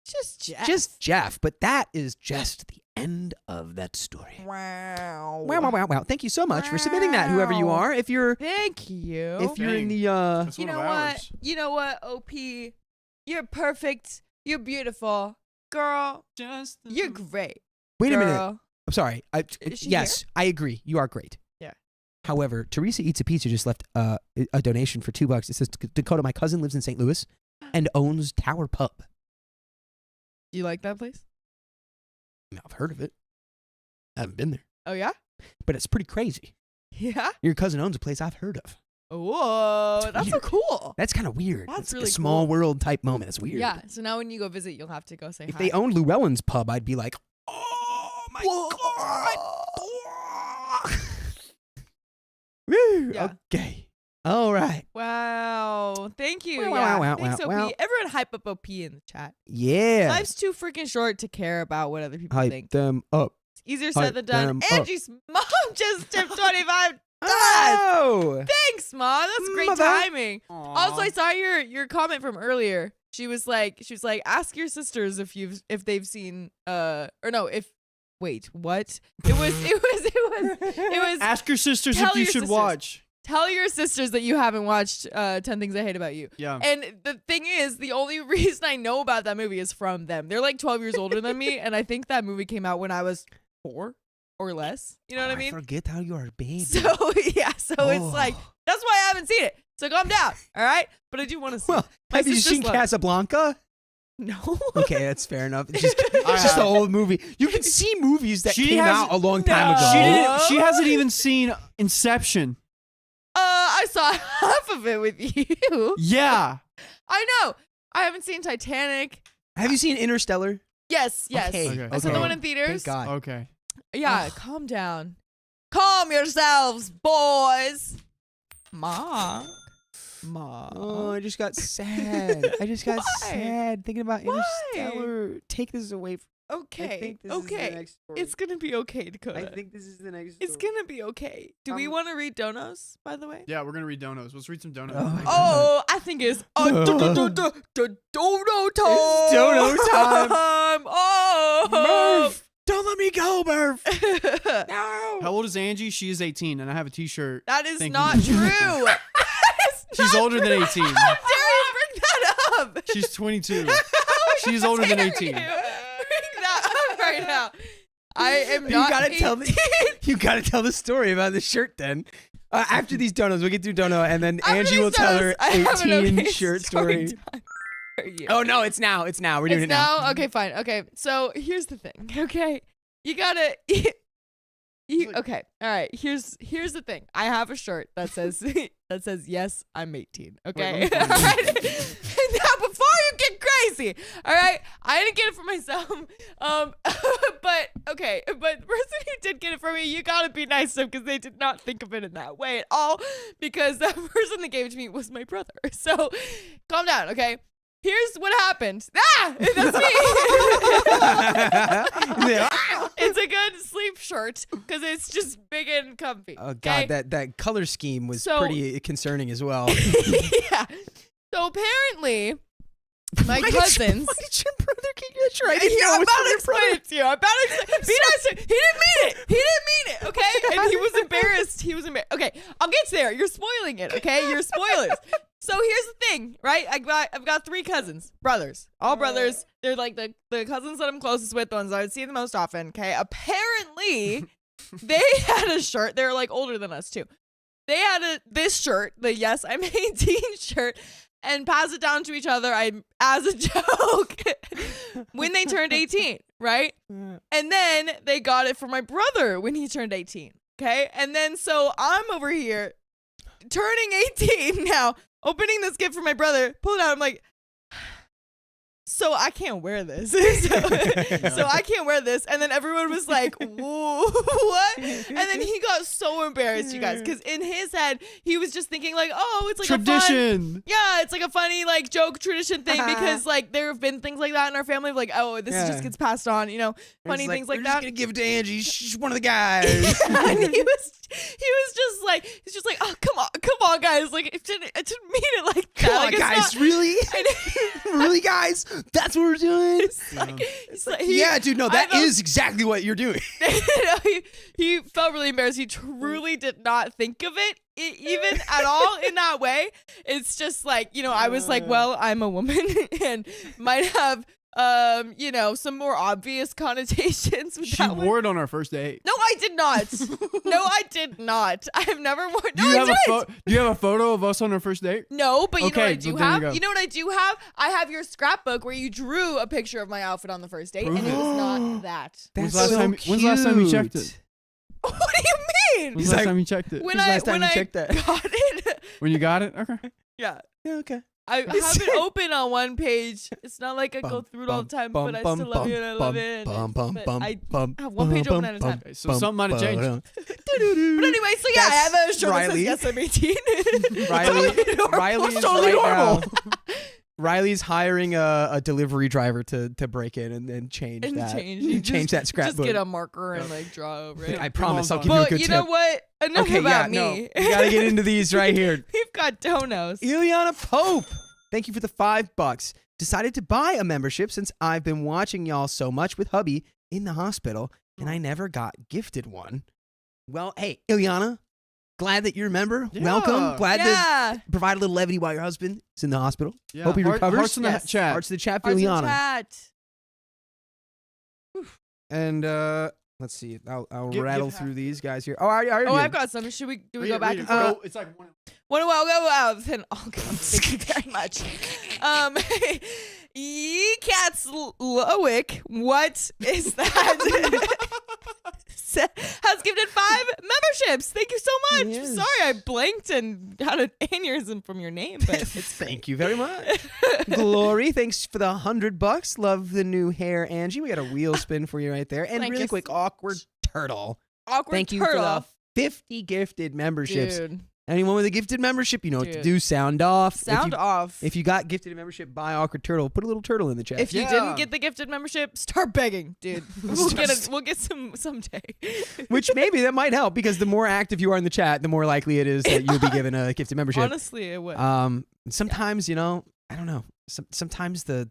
Just Jeff. Just Jeff. But that is just the end of that story. Wow. Wow. Thank you so much for submitting that, whoever you Wow. are. If you're Thank you. in the That's You one know of what? ours. You know what, OP? You're perfect. You're beautiful. Girl, you're great. wait a minute. Girl. I'm sorry. Is she Yes, I agree. You are great. Yeah. However, Teresa Eats a Pizza just left a donation for $2. It says, Dakota, my cousin lives in St. Louis and owns Tower Pub. You like that place? Now, I've heard of it. I haven't been there. Oh, yeah? But it's pretty crazy. Yeah? Your cousin owns a place I've heard of. Whoa. That's so weird. cool. That's kind of weird. That's It's really a small cool. world type moment. It's weird. Yeah. So now when you go visit, you'll have to go say If hi. they owned Llewellyn's Pub, I'd be like, oh my God. Woo. Yeah. Okay. All right. Wow. Thank you. Wow, Yeah. wow, Thanks, wow, OP. wow. Everyone hype up OP in the chat. Yeah. Life's too freaking short to care about what other people Hype think. them up. It's easier hype said than done. them up. Angie's mom just tipped 25. Oh. Thanks, Mom. That's great Mother. timing. Also, I saw your comment from earlier. She was like, ask your sisters if they've seen wait, what? It was Ask your sisters Tell if you your should sisters. watch. tell your sisters that you haven't watched 10 Things I Hate About You. Yeah. And the thing is, the only reason I know about that movie is from them. They're like 12 years older than me, and I think that movie came out when I was 4 or less. You know what I mean? Forget how you are a baby. So yeah, it's like that's why I haven't seen it. So calm down, all right? But I do want to see. Well, My have you sisters seen love it. Casablanca? No. Okay, that's fair enough. It's just an old movie. You can see movies that She came has- out a long time ago. She didn't. She hasn't even seen Inception. I saw half of it with you. Yeah. I know. I haven't seen Titanic. Have you seen Interstellar? Yes. Okay. Okay. I saw the one in theaters. Thank God. Okay. Yeah, calm down. Calm yourselves, boys. Mark. Oh, I just got sad. I just got Why? sad thinking about Why? Interstellar. Take this away from I Okay. think this is the Okay. next story. It's gonna be okay, Dakota. I think this is the next it's story. gonna be okay. Do we want to read donos, by the way? Yeah, we're gonna read donos. Let's read some donos. Oh my God. Oh, I think it's dono time. It's dono time. Oh, Murph, don't let me go, Murph. no. How old is Angie? She is 18, and I have a T-shirt. That is Thank not you. true. That is She's not older than true. 18. How dare you bring that up? She's 22. How She's older than dare 18. you bring that up right now. I am You not gotta 18. tell You gotta tell the story about the shirt then. After these donos, we'll get through dono, and then After Angie these will tell her donos, I have an 18 okay shirt story. time for you. Oh no, it's now. It's now. We're doing It's it now. now? Okay, fine. Okay, so here's the thing. Okay, you gotta. Okay, all right. Here's the thing. I have a shirt that says yes, I'm 18. Okay, Wait, all right. Now before you get crazy, all right. I didn't get it for myself. But okay. But the person who did get it for me, you gotta be nice to them because they did not think of it in that way at all. Because that person that gave it to me was my brother. So calm down. Okay. Here's what happened. Ah, that's me. It's a good sleep sleeve shirt because it's just big and comfy. Oh God, okay? that color scheme was So- pretty concerning as well. Yeah. So apparently, my cousins. Why did your brother keep that shirt? I Yeah, didn't know I'm it was about from to your explain brother. it to you. I'm about to explain. Be nice. He didn't mean it. He didn't mean it. Okay, and he was embarrassed. He was embarrassed. Okay, I'll get there. You're spoiling it. Okay, you're spoilers. So here's the thing, right? I've got 3 cousins, brothers, all brothers. They're like the cousins that I'm closest with, the ones I would see the most often. Okay, apparently they had a shirt. They're like older than us too. They had this shirt, the Yes I'm 18 shirt, and passed it down to each other as a joke when they turned 18, right? And then they got it for my brother when he turned 18, okay? And then so I'm over here turning 18 now, opening this gift for my brother, pull it out, I'm like, so I can't wear this. so I can't wear this. And then everyone was like, whoa, what? And then he got so embarrassed, you guys, because in his head, he was just thinking like, oh, it's like a fun, Tradition. yeah, it's like a funny like joke tradition thing because like there have been things like that in our family of like, oh, this Yeah. just gets passed on, you know, funny things like We're that. just gonna give it to Angie. She's one of the guys. And he was just like, he's just like, oh, come on, guys, like it didn't mean it like that. Come on, Like, it's guys. not- Really? And Really, guys? That's what we're doing? it's like, he- Yeah, dude. No, that I know- is exactly what you're doing. he felt really embarrassed. He truly did not think of it even at all in that way. It's just like, you know, I was like, well, I'm a woman and might have, you know, some more obvious connotations with She that one. wore it on our first date. No, I did not. No, I did not. I have never worn. Do No, you I have did. do you have a photo of us on our first date? No, but you know what I Okay, do well, there you have? go. You know what I do have? I have your scrapbook where you drew a picture of my outfit on the first date, and it was not that. When's That's the last so time- when's the last time you checked cute. it? What do you mean? When's He's the last like- time you checked it? When When's the I last time when you I checked that? got it, When you got it? Okay. yeah. Yeah, okay. I have it open on one page. It's not like I go through it all the time, but I still love you and I love it. But I have one page open at a time. Okay, so something might have changed. But anyway, so yeah, I have a shirt Riley. that says yes, I'm 18. Riley's Totally right normal. now. Riley's hiring a delivery driver to break in and change And that. change. You change that scrapbook. Just get a marker and like draw over it. I promise I'll give you a But good you tip. know what? Enough Okay, about yeah, me. no. We gotta get into these right here. We've got donos. Ileana Pope, thank you for the $5. Decided to buy a membership since I've been watching y'all so much with hubby in the hospital, and I never got gifted one. Well, hey, Ileana, glad that you're a member. Yeah. Welcome. Glad Yeah. to provide a little levity while your husband is in the hospital. Yeah. Hope he recovers. Hearts in the Yes. chat. Hearts to the chat for Hearts in Ileana. chat. And let's see. I'll Give rattle half. through these guys here. Oh, I already Oh, did. I've got some. Should we do we Read go it, back read and it. forth? It's like one. I'll go. Then I'll go. Thank you very much. Cats Loic, what is that? Has gifted 5 memberships. Thank you so much. Yes. Sorry, I blanked and had an aneurysm from your name, but it's Thank you very much. Glory, thanks for the $100. Love the new hair, Angie. We got a wheel spin for you right there. And Thank really you. quick, Awkward Turtle. awkward Thank you turtle. for the 50 gifted memberships. Dude, Anyone with a gifted membership, you know what to Dude. do. Sound off. sound off. If you got gifted a membership by Awkward Turtle, put a little turtle in the chat. If you Yeah. didn't get the gifted membership, start begging, dude. We'll get some someday. Which maybe that might help because the more active you are in the chat, the more likely it is that you'll be given a gifted membership. Honestly, it would. Sometimes, you know, I don't know. Sometimes the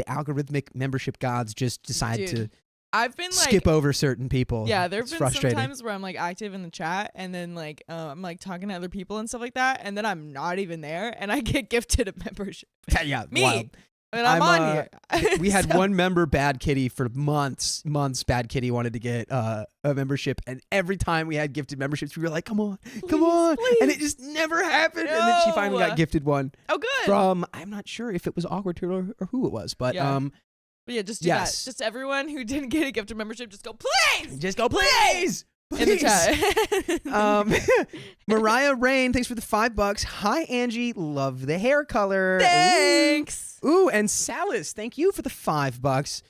algorithmic membership gods just decide Dude, to I've been like skip over certain people. Yeah, there have It's been frustrating. some times where I'm like active in the chat and then like I'm like talking to other people and stuff like that, and then I'm not even there and I get gifted a membership. Yeah, Me. wild. And I'm I'm, on here. We had So- one member, Bad Kitty, for months. Bad Kitty wanted to get a membership, and every time we had gifted memberships, we were like, "Come on, come on!" And it just never happened. And then she finally No. got gifted one Oh, good. from I'm not sure if it was Awkward Turtle or who it was, but Yeah. But yeah, just do Yes. that. Just everyone who didn't get a gifted membership, just go please just go please. in the chat. Mariah Rain, thanks for the $5. Hi Angie, love the hair color. Thanks. Ooh, and Salis, thank you for the $5.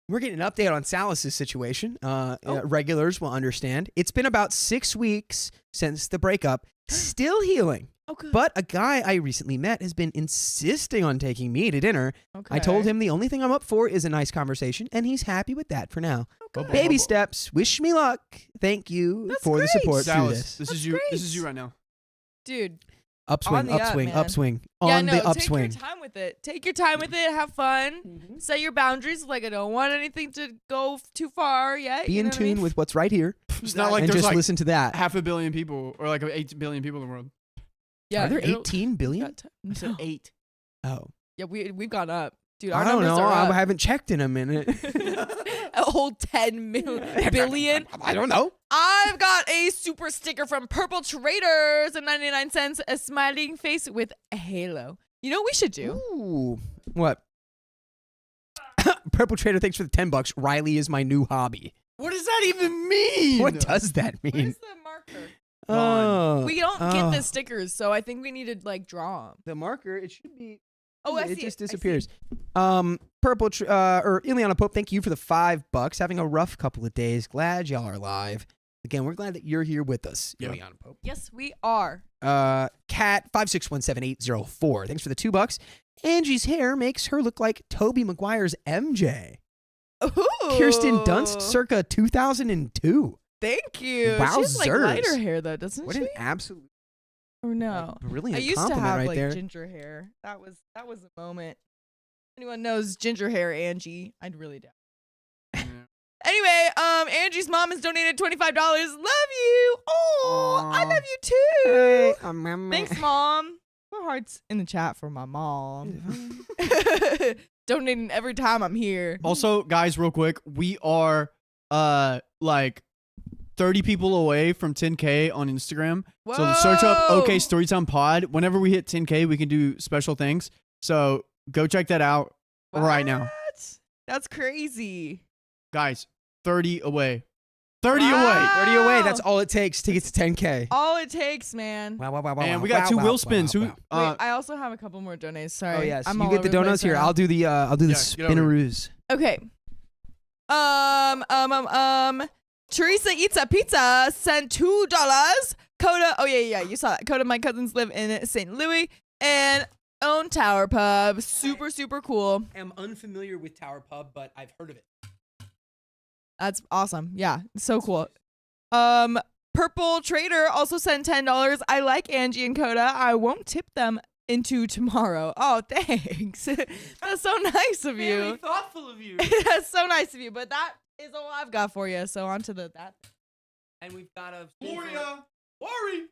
We're getting an update on Salis' situation. Regulars will understand. It's been about 6 weeks since the breakup, Still healing. Oh, good. But a guy I recently met has been insisting on taking me to dinner. Okay. I told him the only thing I'm up for is a nice conversation, and he's happy with that for now. Okay. Baby steps. Wish me luck. Thank you That's for the great. support through Dallas, this. this That's is you. great. This is you right now. Dude. Upswing, On the up, upswing, man. upswing. Yeah, On no, the upswing. take your time with it. Take your time with it. Have fun. Set your boundaries. Like, I don't want anything to go too far yet. Be you in know what I tune mean? with what's right here, It's not like and there's just like listen to that. 500 million people or like 8 billion people in the world. Yeah. Are there it'll- 18 billion? got time. said 8. Oh, Yeah, we've gone up. Dude, our I don't numbers know. are I up. haven't checked in a minute. A whole 10 billion. I don't know. I've got a super sticker from Purple Traders at 99 cents, a smiling face with a halo. You know what we should do? Ooh, what? Purple Trader, thanks for the $10. Riley is my new hobby. What does that even mean? What does that mean? Where's the marker? Oh, We don't get oh. the stickers, so I think we need to like draw them. The marker, it should be. Oh, I it see just I see disappears. Purple or Ileana Pope, thank you for the $5. Having a rough couple of days. Glad y'all are alive. Again, we're glad that you're here with us, Yeah. Ileana Pope. Yes, we are. Cat 5617804. Thanks for the $2. Angie's hair makes her look like Tobey Maguire's MJ. Ooh. Kirsten Dunst, circa 2002. Thank you. She has like Wowzers. lighter hair though, doesn't What she? an absolute Or no? brilliant I used to compliment have right like there. ginger hair. That was a moment. Anyone knows ginger hair, Angie? I'd really doubt. Anyway, Angie's mom has donated $25. Love you. Oh, I Aw. love you too. Hey, Thanks, mom. More hearts in the chat for my mom. Donating every time I'm here. Also, guys, real quick, we are like 30 people away from 10K on Instagram. So search up Whoa. OK Storytime Pod. Whenever we hit 10K, we can do special things. So go check that out right now. What? That's crazy. Guys, 30 away. 30 away. Wow. 30 away. That's all it takes to get to 10K. All it takes, man. Wow, wow, wow, wow. And wow, we got wow, 2 wow, will wow, spins. wow, Who? wow. Wait, I also have a couple more donates. Sorry. Oh yes, I'm you all get the over place donuts here. right now. I'll do the Yeah, get over here. spinneroos. Okay. Teresa Eats a Pizza sent $2. Coda, oh yeah, you saw that. Coda, my cousins live in St. Louis and own Tower Pub. Super, super cool. I'm unfamiliar with Tower Pub, but I've heard of it. That's awesome. Yeah, so cool. Purple Trader also sent $10. I like Angie and Coda. I won't tip them into tomorrow. Oh, thanks. That's so nice of you. thoughtful of you. That's so nice of you. But that is all I've got for you. So on to that. And we've got a Gloria. Worry.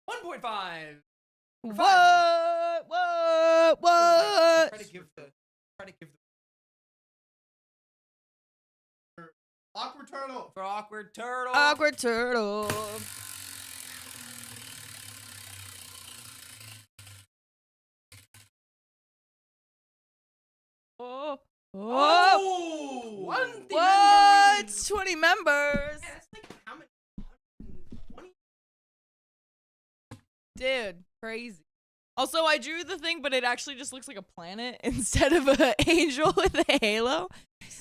1.5. What? Try to give the. Awkward turtle. For awkward turtle. Awkward turtle. Oh. Oh. What? 20 members. Dude, crazy. Also, I drew the thing, but it actually just looks like a planet instead of an angel with a halo.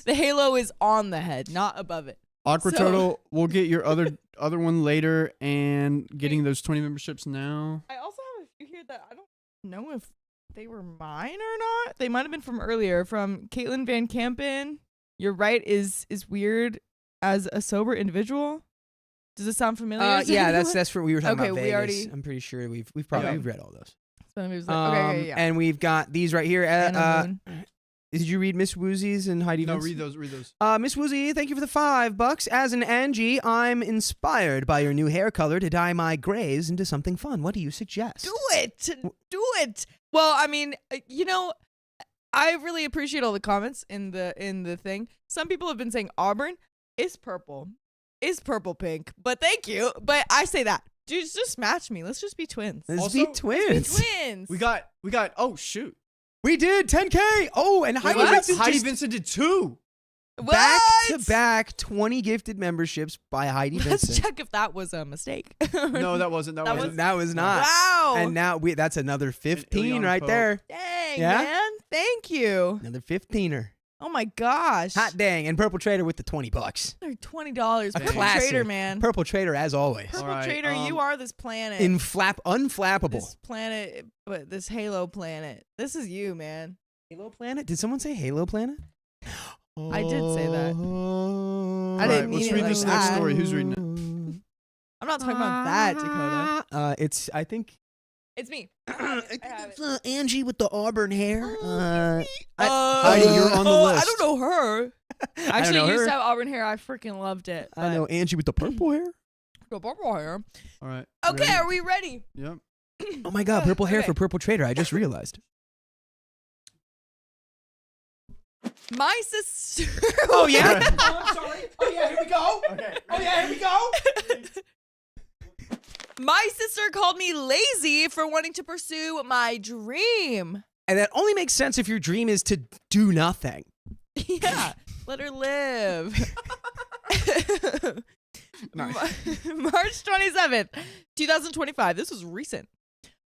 The halo is on the head, not above it. Awkward So- turtle. We'll get your other one later, and getting those 20 memberships now. I also have a few here that I don't know if they were mine or not. They might have been from earlier, from Caitlin Van Campen. You're right, is weird as a sober individual. Does it sound familiar? to Yeah, anyone? that's what we were talking Okay, about. we Vegas. already- I'm pretty sure we've Okay. read all those. So maybe it was like- okay, yeah. And we've got these right here. Anna Moon. Did you read Miss Woozy's and Heidi? No, Vincent? read those. Miss Woozy, thank you for the $5. As an Angie, I'm inspired by your new hair color to dye my grays into something fun. What do you suggest? Do it. Well, I mean, I really appreciate all the comments in the thing. Some people have been saying Auburn is purple, pink, but thank you. But I say that. Dude, just match me. Let's just be twins. Let's Also, be let's be twins. Twins. We got. Oh shoot. We did 10K. Oh, and Heidi What? Vincent Heidi just- Vincent did 2. Back to What? back 20 gifted memberships by Heidi Let's Vincent. check if that was a mistake. No, that wasn't. That, That wasn't. That was not. Wow. And now that's another 15 Ileana right Pope. there. Dang, Yeah? man. Thank you. Another 15er. Oh my gosh. Hot dang. And Purple Trader with the $20. They're $20. Purple classic. Trader, man. Purple Trader as always. Purple All right, Trader, you are this planet. Unflappable. This planet, but this Halo planet. This is you, man. Halo Planet? Did someone say Halo Planet? I did say that. I I didn't mean let's it read like this next that. story. Who's reading it? I'm not talking about that, Dakota. It's, I think. It's me. I think it's, Angie with the auburn hair. Heidi, you're on the list. I don't know her. I Actually, don't know used her. to have auburn hair. I freaking loved it. I know Angie with the purple hair. But purple hair. All right. Okay, Ready? are we ready? Yep. Oh my God, purple hair Okay. for Purple Trader. I just realized. My sister. Oh, yeah? Oh, I'm sorry. Oh, yeah, here we go. Okay. Oh, yeah, here we go. My sister called me lazy for wanting to pursue my dream. And that only makes sense if your dream is to do nothing. Yeah, let her live. Nice. March 27th, 2025. This was recent.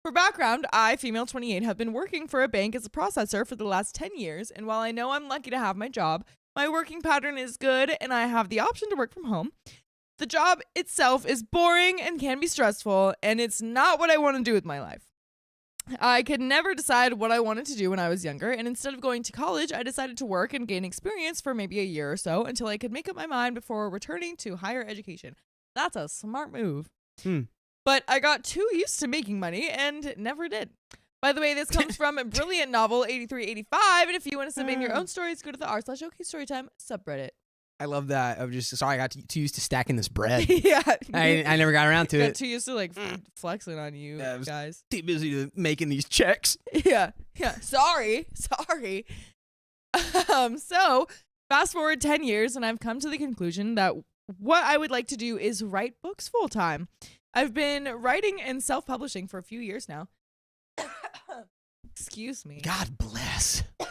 For background, I, female 28, have been working for a bank as a processor for the last 10 years, and while I know I'm lucky to have my job, my working pattern is good and I have the option to work from home. The job itself is boring and can be stressful, and it's not what I want to do with my life. I could never decide what I wanted to do when I was younger, and instead of going to college, I decided to work and gain experience for maybe a year or so until I could make up my mind before returning to higher education. That's a smart move. But I got too used to making money and never did. By the way, this comes from a brilliant novel 8385, and if you want to submit your own stories, go to the r/OKStorytime subreddit. I love that. I'm just sorry I got too used to stacking this bread. Yeah. I never got around to got it. too used to like flexing on you Yeah, I was- guys. Too busy to making these checks. Yeah. Sorry. So fast forward 10 years, and I've come to the conclusion that what I would like to do is write books full time. I've been writing and self-publishing for a few years now. Excuse me. God bless. I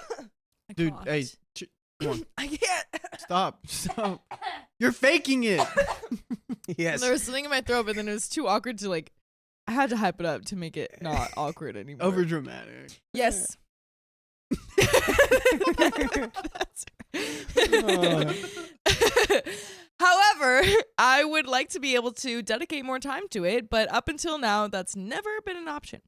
Dude, coughed. hey, come on. I can't. Stop. You're faking it. Yes. There was something in my throat, but then it was too awkward to like. I had to hype it up to make it not awkward anymore. Over dramatic. Yes. However, I would like to be able to dedicate more time to it, but up until now, that's never been an option.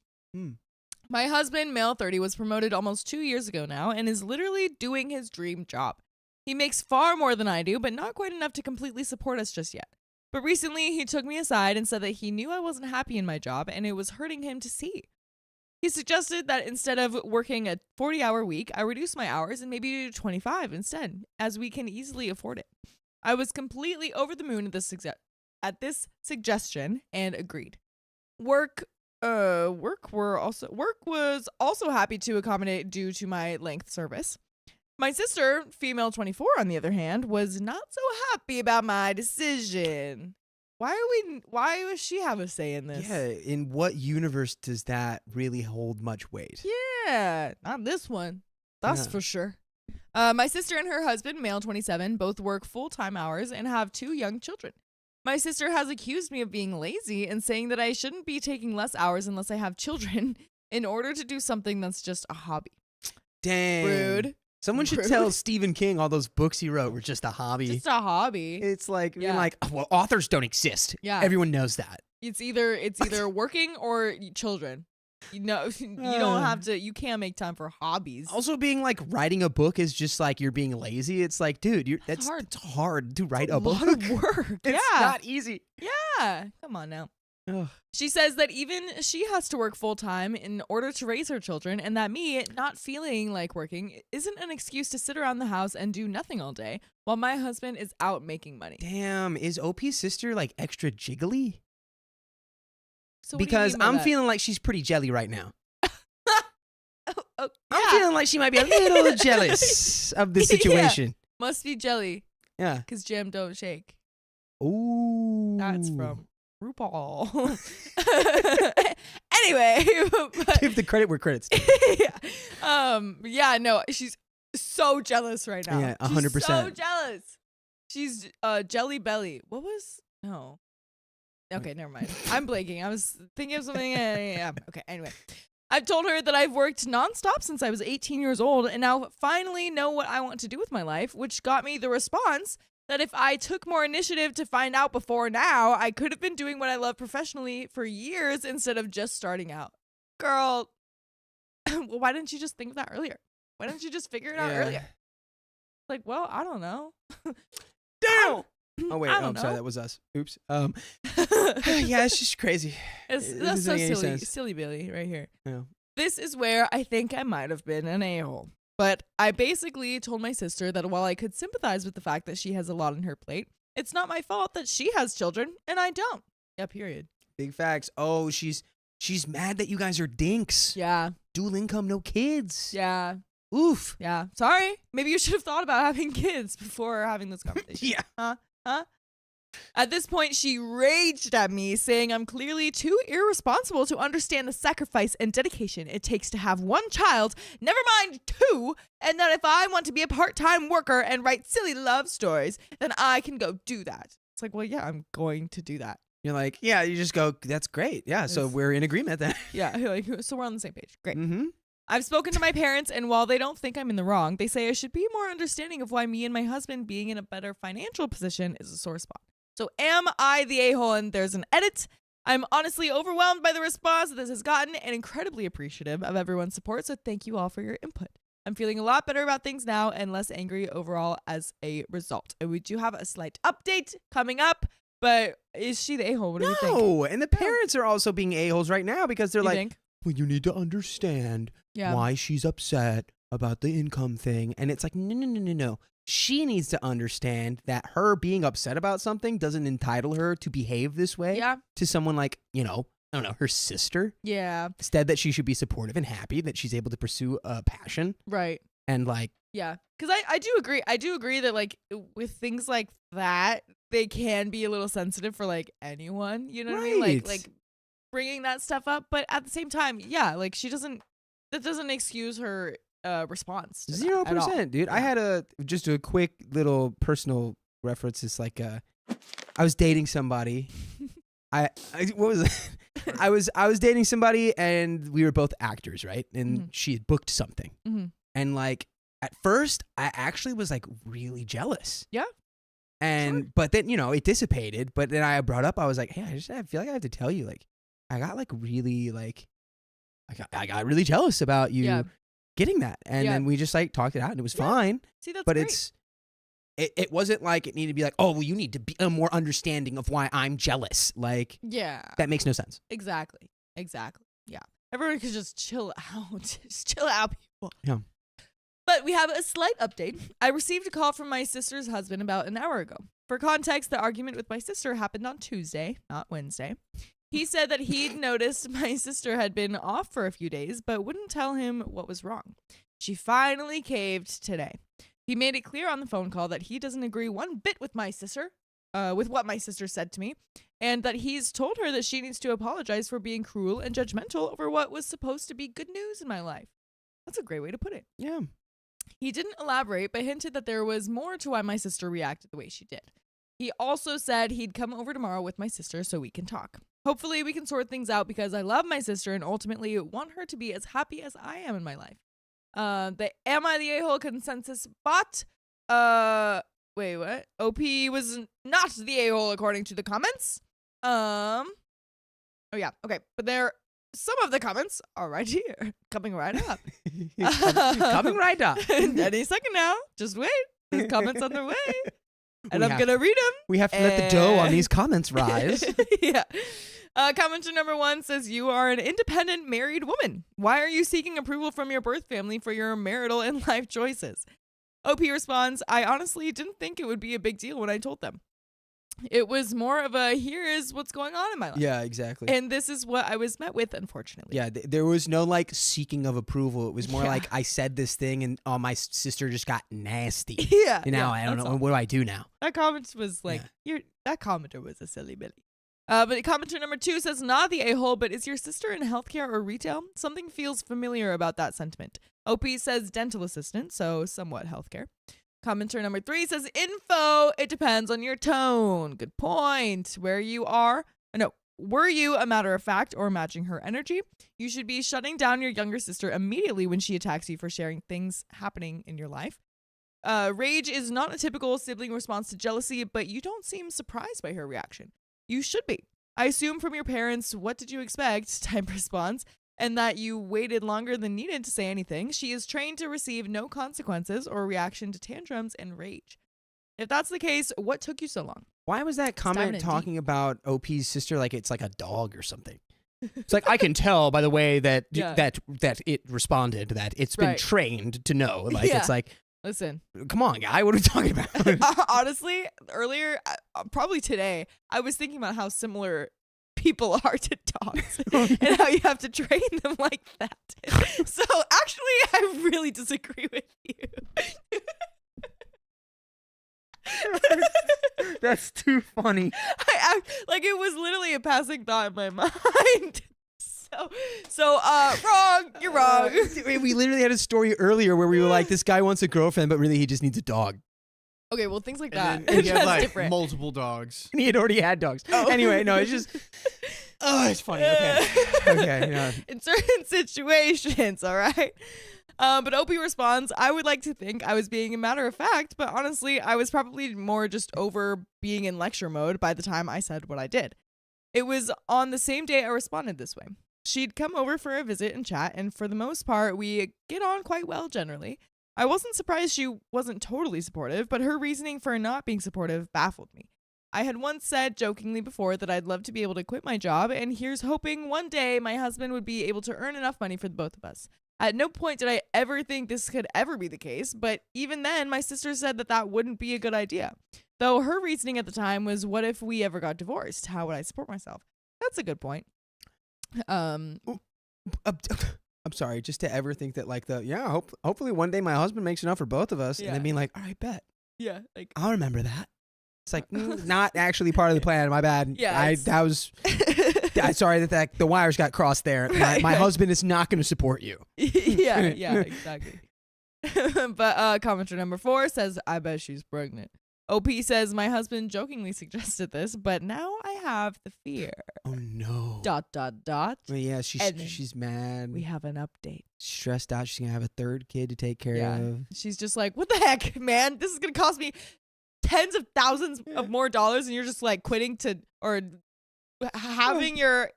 My husband, male 30, was promoted almost 2 years ago now and is literally doing his dream job. He makes far more than I do, but not quite enough to completely support us just yet. But recently, he took me aside and said that he knew I wasn't happy in my job and it was hurting him to see. He suggested that instead of working a 40-hour week, I reduce my hours and maybe do 25 instead, as we can easily afford it. I was completely over the moon at this suggestion and agreed. Work was also happy to accommodate due to my length service. My sister, female 24, on the other hand, was not so happy about my decision. Why does she have a say in this? Yeah, in what universe does that really hold much weight? Yeah, not this one. That's Yeah. for sure. My sister and her husband, male 27, both work full-time hours and have 2 young children. My sister has accused me of being lazy and saying that I shouldn't be taking less hours unless I have children in order to do something that's just a hobby. Dang. Rude. Someone should Rude. tell Stephen King all those books he wrote were just a hobby. Just a hobby. It's like, Yeah. well, authors don't exist. Yeah. Everyone knows that. It's either working or children. You know, you can't make time for hobbies. Also, being like writing a book is just like you're being lazy. It's like, dude, that's hard. It's hard to write a a book. lot of work. It's Yeah. not easy. Yeah. Come on now. Ugh. She says that even she has to work full time in order to raise her children, and that me not feeling like working isn't an excuse to sit around the house and do nothing all day while my husband is out making money. Damn, is OP's sister like extra jiggly? So what do you Because mean by I'm that? feeling like she's pretty jelly right now. Oh, I'm yeah. feeling like she might be a little jealous of the Yeah. situation. Must be jelly Yeah. because jam don't shake. Ooh. That's from RuPaul. Anyway, but Give the credit where credit's due. yeah. No, she's so jealous right now. Yeah, She's 100%. so jealous. She's Jelly Belly. What was no? Okay, never mind. I'm blanking. I was thinking of something. Yeah. Okay. Anyway, I've told her that I've worked nonstop since I was 18 years old, and now finally know what I want to do with my life. Which got me the response that if I took more initiative to find out before now, I could have been doing what I love professionally for years instead of just starting out. Girl, well, why didn't you just think of that earlier? Why didn't you just figure it out earlier? Like, well, I don't know. Damn. Oh wait, I I'm don't sorry, know. that was us. Oops. Yeah, it's just crazy. That's It so doesn't make any silly, sense. silly Billy right here. Yeah. This is where I think I might have been an a-hole. But I basically told my sister that while I could sympathize with the fact that she has a lot on her plate, it's not my fault that she has children and I don't. Yeah, period. Big facts. Oh, she's mad that you guys are dinks. Yeah, Dual income, no kids. yeah, Oof. yeah. Sorry. Maybe you should have thought about having kids before having this conversation. Yeah. Huh? At this point, she raged at me, saying I'm clearly too irresponsible to understand the sacrifice and dedication it takes to have one child, never mind two, and that if I want to be a part-time worker and write silly love stories, then I can go do that. It's like, well, yeah, I'm going to do that. You're like, yeah, you just go, that's great. Yeah, so It's- we're in agreement then. Yeah, like, so we're on the same page. Great. Mm-hmm. I've spoken to my parents, and while they don't think I'm in the wrong, they say I should be more understanding of why me and my husband being in a better financial position is a sore spot. So am I the a-hole? And there's an edit. I'm honestly overwhelmed by the response that this has gotten and incredibly appreciative of everyone's support, so thank you all for your input. I'm feeling a lot better about things now and less angry overall as a result. And we do have a slight update coming up, but is she the a-hole? What do you think? No, and the parents are also being a-holes right now because they're You like, think? well, you need to understand Yeah. why she's upset about the income thing. And it's like, no. She needs to understand that her being upset about something doesn't entitle her to behave this way Yeah. to someone like, I don't know, her sister. Yeah. Instead, that she should be supportive and happy that she's able to pursue a passion. Right. And like, Yeah. Because I do agree. I do agree that, like, with things like that, they can be a little sensitive for, like, anyone. You know what I mean? Right. Like bringing that stuff up. But at the same time, yeah, like, that doesn't excuse her response to that at all. 0%, dude. I had just a quick little personal reference. It's like, I was dating somebody. What was it? I was dating somebody and we were both actors, right? And Mhm. she had booked something. Mm-hmm. And like at first I actually was like really jealous. Yeah. And but then, it dissipated. But then I brought up, I was like, hey, I feel like I have to tell you, like, I got like really like I got really jealous about you Yeah. getting that. And Yeah. then we just like talked it out and it was Yeah. fine. See, that's But great. it wasn't like it needed to be like, oh, well, you need to be more understanding of why I'm jealous. Like, Yeah. that makes no sense. Exactly. Yeah. Everyone could just chill out. Just chill out, people. Yeah. But we have a slight update. I received a call from my sister's husband about an hour ago. For context, the argument with my sister happened on Tuesday, not Wednesday. He said that he'd noticed my sister had been off for a few days, but wouldn't tell him what was wrong. She finally caved today. He made it clear on the phone call that he doesn't agree one bit with my sister, with what my sister said to me, and that he's told her that she needs to apologize for being cruel and judgmental over what was supposed to be good news in my life. That's a great way to put it. Yeah. He didn't elaborate, but hinted that there was more to why my sister reacted the way she did. He also said he'd come over tomorrow with my sister so we can talk. Hopefully we can sort things out because I love my sister and ultimately want her to be as happy as I am in my life. The Am I the A-hole consensus bot? Wait, what? OP was not the a-hole according to the comments. Oh yeah, okay. But some of the comments are right here, coming right up. coming right up. Any second now. Just wait. There's comments on their way. And I'm going to read them. We have to let the dough on these comments rise. Yeah. Commenter number 1 says, you are an independent married woman. Why are you seeking approval from your birth family for your marital and life choices? OP responds, I honestly didn't think it would be a big deal when I told them. It was more of a, here is what's going on in my life. Yeah, exactly. And this is what I was met with, unfortunately. Yeah, there was no like seeking of approval. It was more Yeah. like I said this thing and my sister just got nasty. Yeah. And now yeah, I don't that's know. all. What do I do now? That comment was like, that commenter was a silly Billy. But commenter number 2 says, not the a-hole, but is your sister in healthcare or retail? Something feels familiar about that sentiment. OP says dental assistant, so somewhat healthcare. Commenter number 3 says, info, it depends on your tone. Good point. Were you a matter of fact or matching her energy? You should be shutting down your younger sister immediately when she attacks you for sharing things happening in your life. Rage is not a typical sibling response to jealousy, but you don't seem surprised by her reaction. You should be. I assume from your parents, what did you expect type response, and that you waited longer than needed to say anything. She is trained to receive no consequences or reaction to tantrums and rage. If that's the case, what took you so long? Why was that diving comment in talking about OP's sister like it's like a dog or something? It's like, I can tell by the way that Yeah. that it responded that it's been Right. trained to know. Like, Yeah. it's like, Listen, come on, guy, what are we talking about? honestly, earlier, probably today, I was thinking about how similar people are to dogs and how you have to train them like that. So actually, I really disagree with you. That's too funny. Like it was literally a passing thought in my mind. So wrong. You're wrong. We literally had a story earlier where we were like, this guy wants a girlfriend, but really he just needs a dog. Okay, well, things like that. And then you have That's like different. multiple dogs. And he had already had dogs. Oh. Anyway, no, it's just, oh, it's funny. Okay. Okay, yeah. In certain situations, all right? But Opie responds, I would like to think I was being a matter of fact, but honestly, I was probably more just over being in lecture mode by the time I said what I did. It was on the same day I responded this way. She'd come over for a visit and chat, and for the most part, we get on quite well generally. I wasn't surprised she wasn't totally supportive, but her reasoning for not being supportive baffled me. I had once said jokingly before that I'd love to be able to quit my job, and here's hoping one day my husband would be able to earn enough money for the both of us. At no point did I ever think this could ever be the case, but even then, my sister said that that wouldn't be a good idea. Though her reasoning at the time was, what if we ever got divorced? How would I support myself? That's a good point. I'm sorry, just to ever think that like hopefully one day my husband makes enough for both of us, and Yeah. then being like, all right, bet. Yeah, like I'll remember that. It's like not actually part of the plan. My bad. Yeah, Sorry that the wires got crossed there. My husband is not going to support you. yeah, exactly. But commenter number 4 says, I bet she's pregnant. OP says, my husband jokingly suggested this, but now I have the fear. Oh no. ... Well, yeah, And she's mad. we have an update. Stressed out. She's gonna have a third kid to take care Yeah. of. She's just like, what the heck, man? This is going to cost me tens of thousands of more dollars, and you're just like quitting to, or having your,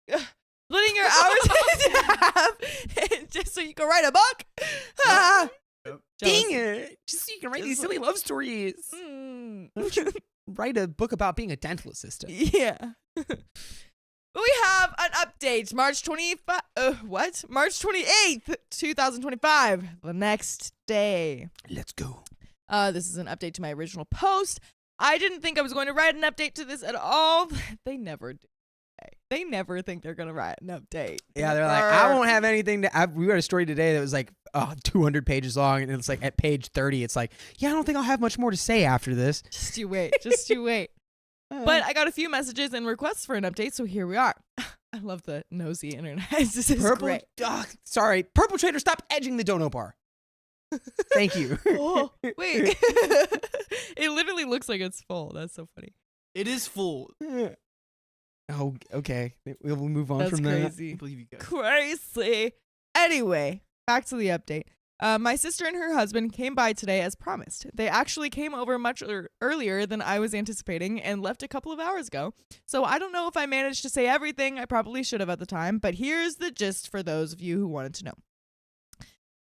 splitting your hours in half and just so you can write a book? Ah. Dang it! Just so you can write these silly love stories. Mm. Why don't you write a book about being a dental assistant? Yeah. But we have an update. March 28th, 2025. The next day. Let's go. This is an update to my original post. I didn't think I was going to write an update to this at all. They never do. They never think they're going to write an update. Yeah, they're like, I won't have anything to. We read a story today that was like 200 pages long, and it's like at page 30, it's like, yeah, I don't think I'll have much more to say after this. Just you wait. Just you wait. But I got a few messages and requests for an update, so here we are. I love the nosy internet. This is great. Sorry, Purple Trader, stop edging the dono bar. Thank you. Oh, wait. It literally looks like it's full. That's so funny. It is full. Oh, okay. We'll move on That's from I crazy. can't believe you guys. Crazy. Anyway, back to the update. My sister and her husband came by today as promised. They actually came over much earlier than I was anticipating and left a couple of hours ago. So I don't know if I managed to say everything. I probably should have at the time, but here's the gist for those of you who wanted to know.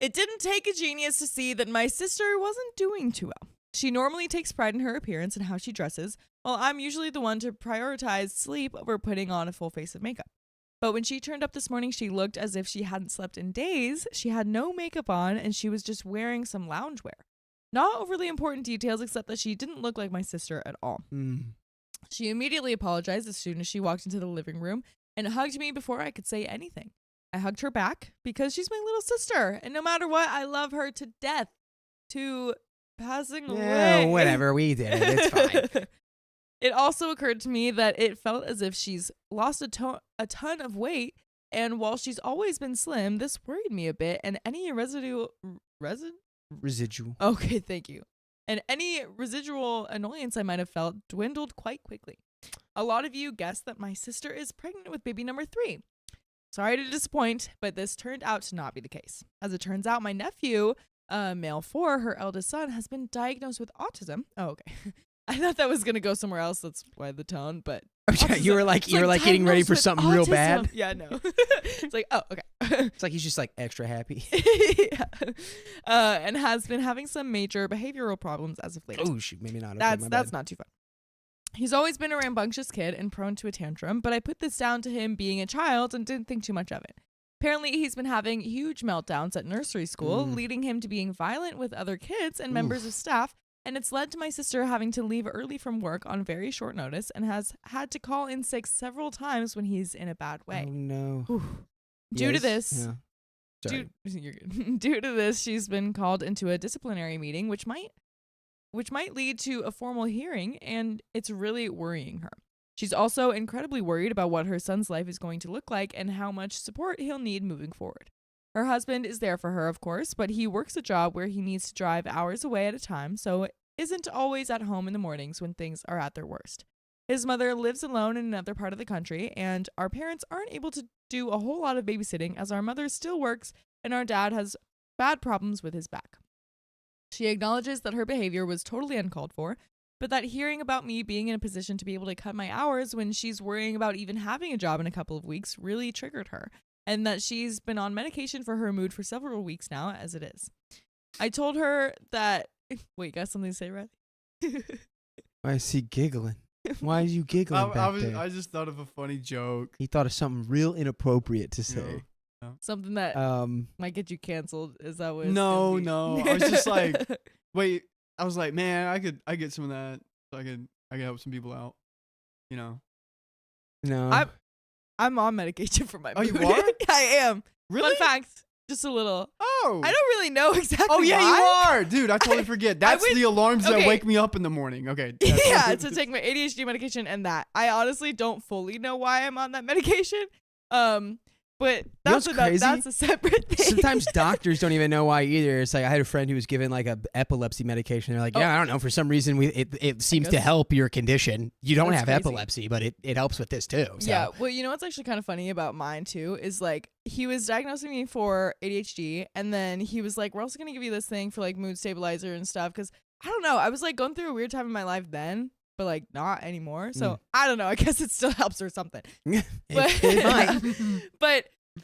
It didn't take a genius to see that my sister wasn't doing too well. She normally takes pride in her appearance and how she dresses, while I'm usually the one to prioritize sleep over putting on a full face of makeup. But when she turned up this morning, she looked as if she hadn't slept in days. She had no makeup on, and she was just wearing some loungewear. Not overly important details, except that she didn't look like my sister at all. She immediately apologized as soon as she walked into the living room and hugged me before I could say anything. I hugged her back because she's my little sister, and no matter what, I love her to death. To passing away. Yeah, whatever. We did it. It's fine. It also occurred to me that it felt as if she's lost a ton of weight, and while she's always been slim, this worried me a bit, and any residual... Okay, thank you. And any residual annoyance I might have felt dwindled quite quickly. A lot of you guessed that my sister is pregnant with baby number 3. Sorry to disappoint, but this turned out to not be the case. As it turns out, my nephew, male 4, her eldest son, has been diagnosed with autism. Oh, okay. I thought that was gonna go somewhere else. That's why the tone. But you were like getting ready for something real bad. Yeah, no. It's like, oh, okay. It's like he's just like extra happy. Yeah. And has been having some major behavioral problems as of late. Oh shoot, maybe not. That's not too fun. He's always been a rambunctious kid and prone to a tantrum, but I put this down to him being a child and didn't think too much of it. Apparently, he's been having huge meltdowns at nursery school, leading him to being violent with other kids and members of staff. And it's led to my sister having to leave early from work on very short notice and has had to call in sick several times when he's in a bad way. Oh no. Due to this, Sorry. you're good. Due to this, she's been called into a disciplinary meeting, which might lead to a formal hearing, and it's really worrying her. She's also incredibly worried about what her son's life is going to look like and how much support he'll need moving forward. Her husband is there for her, of course, but he works a job where he needs to drive hours away at a time, so isn't always at home in the mornings when things are at their worst. His mother lives alone in another part of the country, and our parents aren't able to do a whole lot of babysitting as our mother still works and our dad has bad problems with his back. She acknowledges that her behavior was totally uncalled for, but that hearing about me being in a position to be able to cut my hours when she's worrying about even having a job in a couple of weeks really triggered her, and that she's been on medication for her mood for several weeks now, as it is. I told her that... Wait, you got something to say, Riley? I see giggling. Why are you giggling back there? I just thought of a funny joke. He thought of something real inappropriate to say. No. Something that might get you canceled. Is that what? No. I was just like, wait. I was like, man, I get some of that, so I could help some people out. You know. No. I'm on medication for my mood. Oh, you are? I am. Really? Fun fact, just a little. Oh. I don't really know exactly. Oh yeah, why. you are, dude. I totally forget. That's the alarms that wake me up in the morning. Okay. Yeah, to take my ADHD medication and that. I honestly don't fully know why I'm on that medication. But that's a separate thing. Sometimes doctors don't even know why either. It's like I had a friend who was given like a epilepsy medication. They're like, yeah, I don't know. For some reason, it seems to help your condition. You don't have epilepsy, but it helps with this too. So. Yeah. Well, you know what's actually kind of funny about mine too is like he was diagnosing me for ADHD, and then he was like, we're also gonna give you this thing for like mood stabilizer and stuff because I don't know. I was like going through a weird time in my life then. But like not anymore. So I don't know. I guess it still helps or something. It might.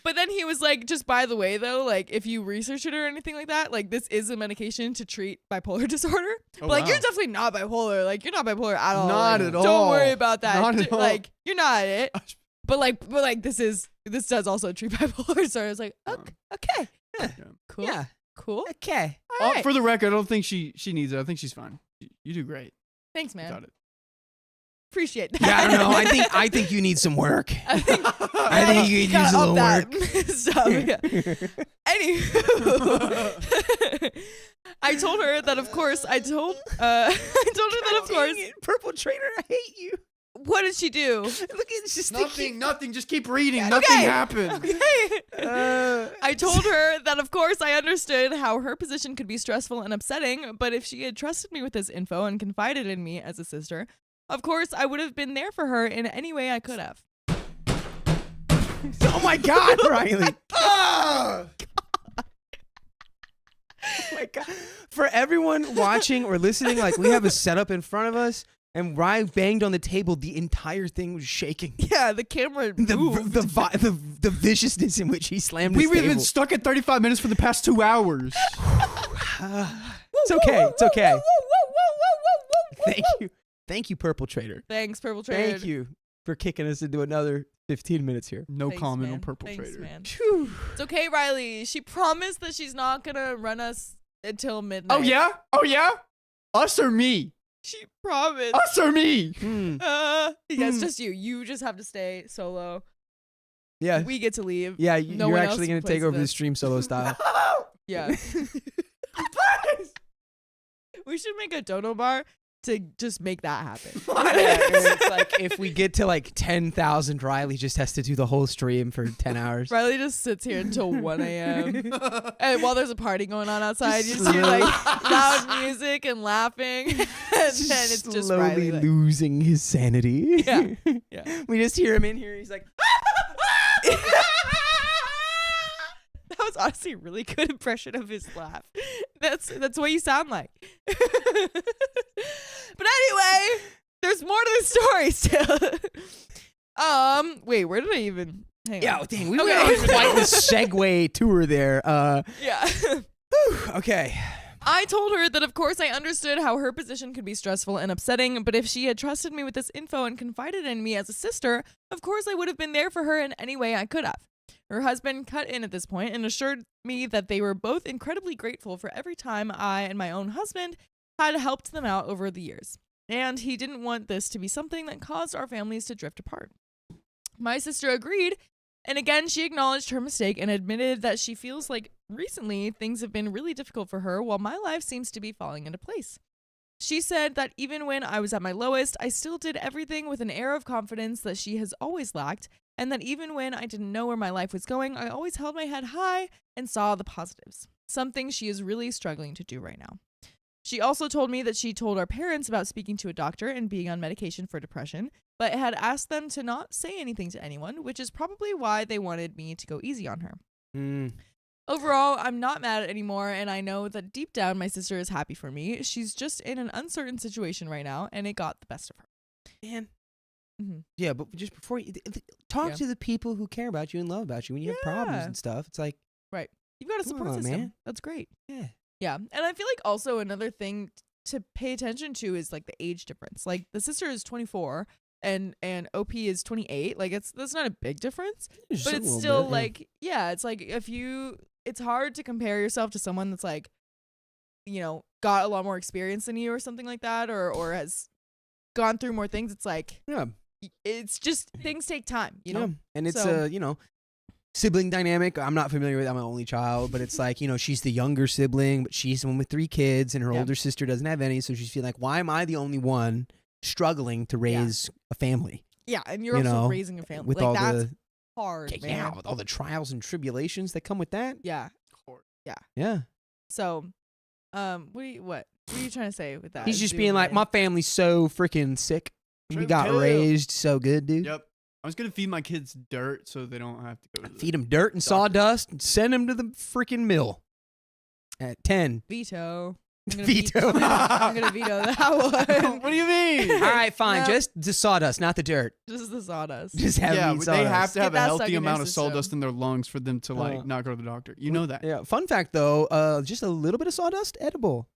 But then he was like, just by the way though, like if you research it or anything like that, like this is a medication to treat bipolar disorder. But like you're definitely not bipolar. Like you're not bipolar at all. Not like, at all. Don't worry about that. Not at all. Like you're not it. But this does also treat bipolar. So I was like, okay. Yeah. Cool. Yeah. Cool. Okay. All right. For the record, I don't think she needs it. I think she's fine. You do great. Thanks, man. Got it. Appreciate that. Yeah, I don't know. I think you need some work. I think you could use a little work. Anywho, I told her that of course. Purple Trainer, I hate you. What did she do? Look, it's just Nothing. Just keep reading. Okay. Nothing happened. Okay. I told her that of course I understood how her position could be stressful and upsetting, but if she had trusted me with this info and confided in me as a sister, of course I would have been there for her in any way I could have. Oh my God, Riley. Oh my God. For everyone watching or listening, like we have a setup in front of us. And Ryan banged on the table. The entire thing was shaking. Yeah, the camera moved. The viciousness in which he slammed his table. We've been stuck at 35 minutes for the past 2 hours. It's okay. It's okay. Thank you, Purple Trader. Thanks, Purple Trader. Thank you for kicking us into another 15 minutes here. No Thanks, comment man. on Purple Thanks, Trader. Man. It's okay, Riley. She promised that she's not going to run us until midnight. Oh, yeah? Us or me? She promised. Us or me? Yes, just you. You just have to stay solo. Yeah. We get to leave. Yeah, No you're one actually else going to take plays over the this. stream solo style. Yeah. We should make a dono bar to just make that happen. Yeah, it's like if we get to like 10,000, Riley just has to do the whole stream for 10 hours. Riley just sits here until 1 a.m. And while there's a party going on outside, you just hear like loud music and laughing. And then it's just slowly Riley. Like, losing his sanity. Yeah. Yeah. We just hear him in here. He's like, That was honestly a really good impression of his laugh. That's what you sound like. But anyway, there's more to the story still. Wait, where did I even hang yeah, on? dang, we went on quite the segue tour there. Yeah. Okay. I told her that of course I understood how her position could be stressful and upsetting, but if she had trusted me with this info and confided in me as a sister, of course I would have been there for her in any way I could have. Her husband cut in at this point and assured me that they were both incredibly grateful for every time I and my own husband had helped them out over the years. And he didn't want this to be something that caused our families to drift apart. My sister agreed, and again she acknowledged her mistake and admitted that she feels like recently things have been really difficult for her while my life seems to be falling into place. She said that even when I was at my lowest, I still did everything with an air of confidence that she has always lacked, and that even when I didn't know where my life was going, I always held my head high and saw the positives, something she is really struggling to do right now. She also told me that she told our parents about speaking to a doctor and being on medication for depression, but had asked them to not say anything to anyone, which is probably why they wanted me to go easy on her. Overall, I'm not mad anymore, and I know that deep down my sister is happy for me. She's just in an uncertain situation right now, and it got the best of her. Man. Mm-hmm. Yeah, but just before you talk to the people who care about you and love about you when you have problems and stuff. It's like, right. You've got a support system. Man. That's great. Yeah. Yeah. And I feel like also another thing to pay attention to is like the age difference. Like the sister is 24 and OP is 28. Like that's not a big difference, but it's still like, yeah, it's like it's hard to compare yourself to someone that's like, you know, got a lot more experience than you or something like that, or has gone through more things. It's like, yeah, it's just things take time, you know? And it's So- you know, sibling dynamic. I'm not familiar with it. I'm an only child, but it's like, you know, she's the younger sibling, but she's the one with 3 kids and her older sister doesn't have any. So she's feeling like, why am I the only one struggling to raise a family? Yeah. And you're You also know, raising a family. with Like all that's the hard, man. with all the trials and tribulations that come with that. Yeah. Yeah. So, what are you trying to say with that? He's just Zoom being like, in? my family's so freaking sick. We Truth got tale. raised so good, dude. Yep. I was gonna feed my kids dirt so they don't have to go to the Feed them dirt and doctor. sawdust and send them to the freaking mill at 10. Veto. I'm gonna Veto. I'm gonna veto that one. What do you mean? All right, fine. No. Just the sawdust, not the dirt. Just the sawdust. Just have Yeah, me but sawdust. they have to have Get a that healthy stuck in amount their of sawdust system. in their lungs for them to like not go to the doctor. You know that. Yeah. Fun fact though, just a little bit of sawdust edible.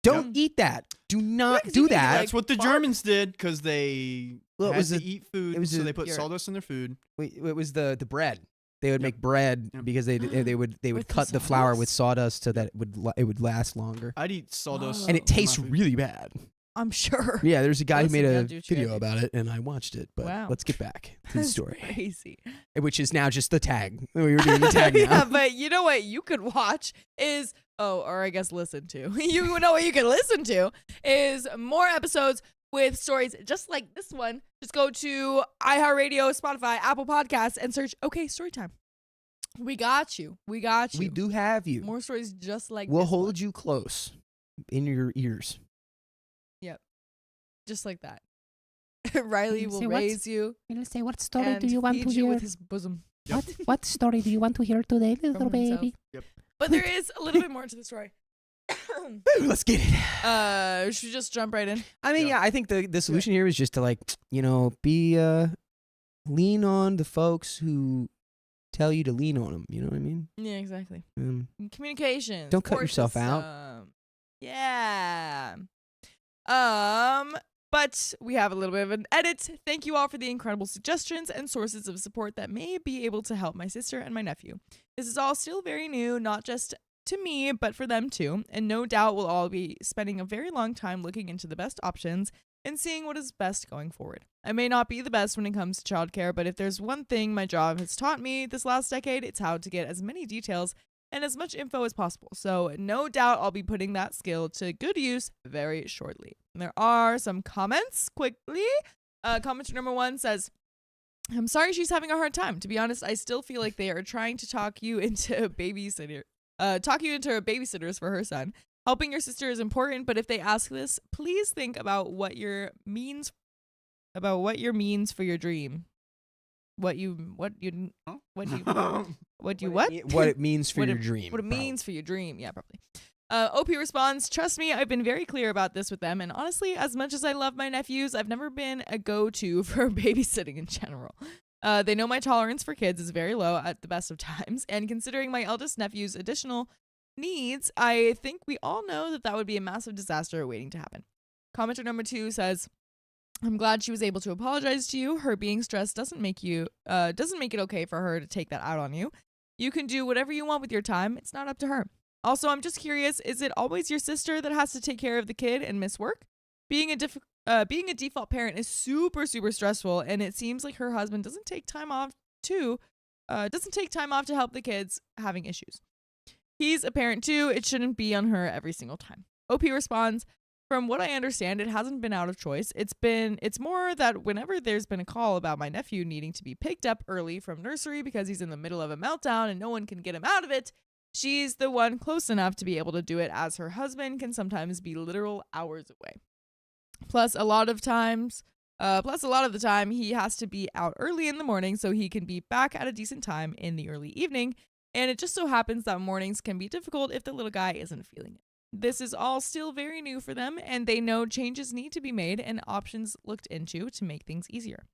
Don't eat that. Do not 'cause do you can, that. That's what the Germans did because they Well, it had was to a- eat food, it was so a- they put You're- sawdust in their food. It was the bread. They would Yep. make bread Yep. because they would With the cut the flour with sawdust? sawdust so that it would last longer. I'd eat sawdust, And it in my tastes food. really bad. I'm sure. Yeah, there's a guy who Listen, made gotta a do what you video gotta do. about it, and I watched it. But Wow. let's get back to the That's story, crazy. which is now just the tag. We were doing the tag now. Yeah, but you know what you could watch is or I guess listen to. You know what you can listen to is more episodes with stories just like this one. Just go to iHeartRadio, Spotify, Apple Podcasts, and search OK Storytime. We got you. We got you. We do have you. More stories just like We'll this hold one. you close in your ears. Just like that. Riley will Say what's- raise you Let's say, what story and do you want feed to you hear? with his bosom. What story do you want to hear today, little From himself. baby? But there is a little bit more to the story. Ooh, let's get it. Should we just jump right in? I mean, yeah, I think the solution here is just to be lean on the folks who tell you to lean on them. You know what I mean? Yeah, exactly. Communication. Don't cut yourself out. Yeah. But we have a little bit of an edit. Thank you all for the incredible suggestions and sources of support that may be able to help my sister and my nephew. This is all still very new, not just to me, but for them too. And no doubt we'll all be spending a very long time looking into the best options and seeing what is best going forward. I may not be the best when it comes to childcare, but if there's one thing my job has taught me this last decade, it's how to get as many details and as much info as possible. So no doubt I'll be putting that skill to good use very shortly. And there are some comments quickly. Commenter number 1 says, I'm sorry she's having a hard time. To be honest, I still feel like they are trying to talk you into a babysitters for her son. Helping your sister is important, but if they ask this, please think about what your means for your dream. What it means for your dream. What it means for your dream. Yeah, probably. OP responds, trust me, I've been very clear about this with them, and honestly, as much as I love my nephews, I've never been a go-to for babysitting in general. They know my tolerance for kids is very low at the best of times, and considering my eldest nephew's additional needs, I think we all know that would be a massive disaster waiting to happen. Commenter number 2 says, I'm glad she was able to apologize to you. Her being stressed doesn't make it okay for her to take that out on you. You can do whatever you want with your time. It's not up to her. Also, I'm just curious, is it always your sister that has to take care of the kid and miss work? Being a default parent is super, super stressful, and it seems like her husband doesn't take time off to help the kids having issues. He's a parent too. It shouldn't be on her every single time. OP responds, from what I understand, it hasn't been out of choice. It's more that whenever there's been a call about my nephew needing to be picked up early from nursery because he's in the middle of a meltdown and no one can get him out of it, she's the one close enough to be able to do it, as her husband can sometimes be literal hours away. Plus, a lot of the time, he has to be out early in the morning so he can be back at a decent time in the early evening. And it just so happens that mornings can be difficult if the little guy isn't feeling it. This is all still very new for them, and they know changes need to be made and options looked into to make things easier.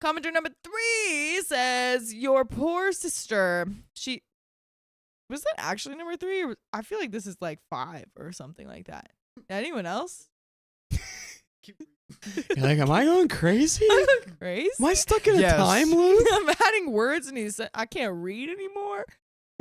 Commenter number 3 says, your poor sister. Was that actually number 3? Or I feel like this is like 5 or something like that. Anyone else? You're like, am I going crazy? I'm going crazy? Am I stuck in a Yes. time loop? I'm adding words and I can't read anymore.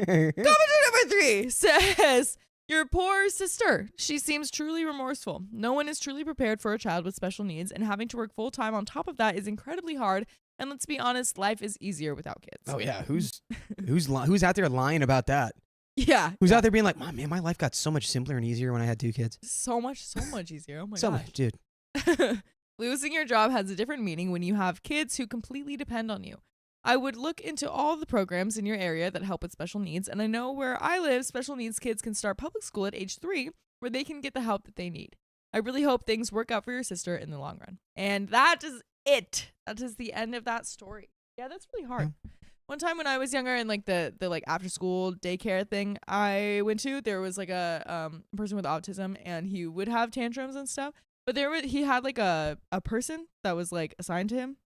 Commenter number 3 says, your poor sister. She seems truly remorseful. No one is truly prepared for a child with special needs, and having to work full time on top of that is incredibly hard. And let's be honest, life is easier without kids. Oh yeah, who's out there lying about that? Yeah. Who's out there being like, man, my life got so much simpler and easier when I had 2 kids. So much easier. Oh my So gosh. much, dude. Losing your job has a different meaning when you have kids who completely depend on you. I would look into all the programs in your area that help with special needs, and I know where I live, special needs kids can start public school at age 3, where they can get the help that they need. I really hope things work out for your sister in the long run. And that is it. That is the end of that story. Yeah, that's really hard. Yeah. One time when I was younger, and like the like after school daycare thing I went to, there was like a person with autism, and he would have tantrums and stuff. But he had like a person that was like assigned to him,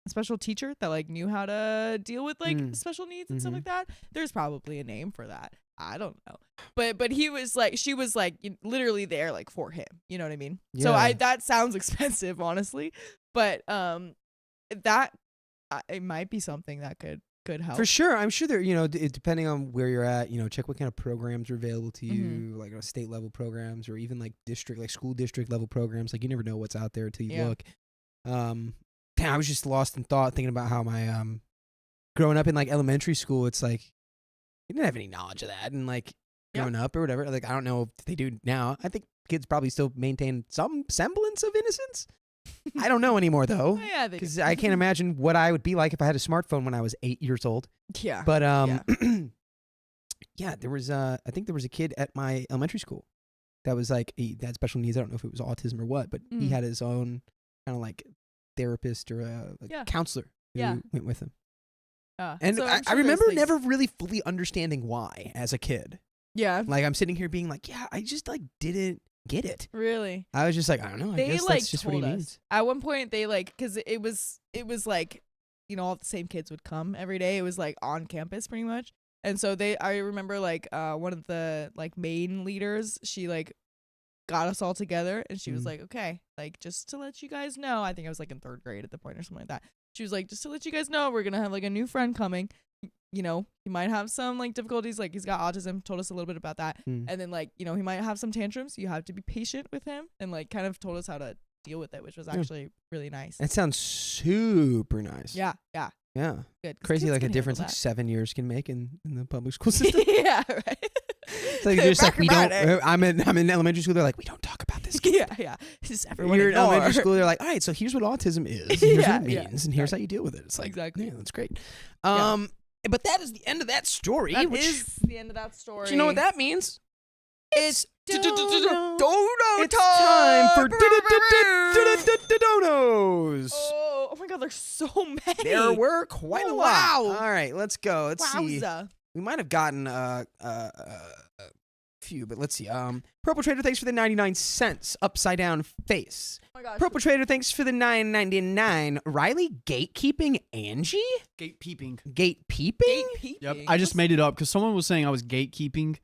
a special teacher that like knew how to deal with like special needs and stuff like that. There's probably a name for that. I don't know. But she was like literally there like for him. You know what I mean? Yeah. So that sounds expensive, honestly. But that it might be something that could help. For sure. I'm sure there, depending on where you're at, check what kind of programs are available to you, like state level programs or even like school district level programs. Like you never know what's out there until you look. I was just lost in thought thinking about how my growing up in like elementary school, it's like you didn't have any knowledge of that, and like growing up or whatever. Like I don't know if they do now. I think kids probably still maintain some semblance of innocence. I don't know anymore though, because I can't imagine what I would be like if I had a smartphone when I was 8 years old. Yeah, but there was I think there was a kid at my elementary school that was like he had special needs. I don't know if it was autism or what, but he had his own kind of like therapist or counselor who went with him. And so I remember never really fully understanding why as a kid. Yeah. Like I'm sitting here being like, I just like didn't get it. Really? I was just like, I don't know. I guess that's just what he means. At one point they like, cause it was like, all the same kids would come every day. It was like on campus pretty much. And so I remember like one of the like main leaders, she like got us all together and she was like, okay, like just to let you guys know, I think I was like in 3rd grade at the point or something like that. She was like, just to let you guys know, we're going to have like a new friend coming. He might have some like difficulties, like he's got autism, told us a little bit about that. And then like, he might have some tantrums. You have to be patient with him, and like kind of told us how to deal with it, which was actually really nice. That sounds super nice. Yeah. Yeah. Good. 'cause Crazy kids like a can difference like handle 7 years can make in the public school system. that. Yeah, right. It's like they're just like, we don't. I'm in elementary school. They're like, we don't talk about this. Yeah. Just everyone You're in elementary ignore. school. They're like, all right, so here's what autism is. And here's Yeah, what it yeah, means, and here's how you deal with it. It's like, Exactly. yeah, that's great. Yeah. But that is the end of that story. That which, is the end of that story. do you know what that means? It's dono. dono It's time for time. donos. Oh my god, there's so many. There were quite a Oh, lot. wow. All right, let's go. Let's see. Wowza. We might have gotten a few, but let's see. Purple Trader, thanks for the 99 cents. Upside down face. Oh my gosh. Purple Trader, thanks for the $9.99. Riley, gatekeeping Angie? Gate peeping. Gate peeping? Yep. I just made it up because someone was saying I was gatekeeping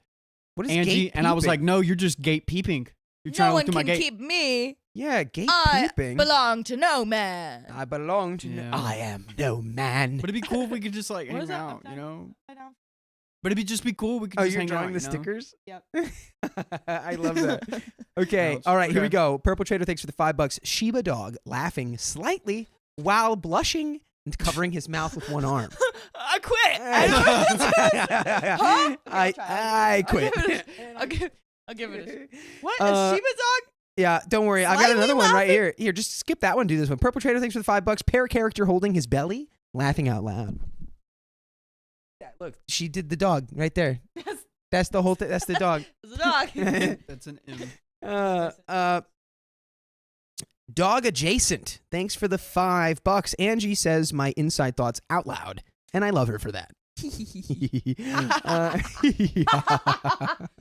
What is Angie, and I was like, gatekeeping? no, you're just gate peeping. You're trying No Oh, to look one through my can gate. keep me. Yeah, gate I peeping. belong to no man. I belong to. Yeah. I am no man. But it'd be cool if we could just like What hang is that? out, Upside you know? down. But it'd be just be cool. We could Oh, just you're hang drawing out, the you know? stickers? Yep. I love that. Okay. Ouch. All right, here we Okay. go. Purple Trader, thanks for the $5. Shiba Dog, laughing slightly while blushing and covering his mouth with one arm. I quit. Huh? I I quit. I'll give it a What? Uh, A Shiba dog? Yeah, don't worry. I've got Slightly another one right laughing? here. Here, just skip that one. Do this one. Purple Trader, thanks for the $5. Pair character holding his belly, laughing out loud. Yeah, look, she did the dog right there. That's the whole thing. That's the dog. It's a dog. That's an M. Dog adjacent. Thanks for the $5. Angie says my inside thoughts out loud, and I love her for that. Oh,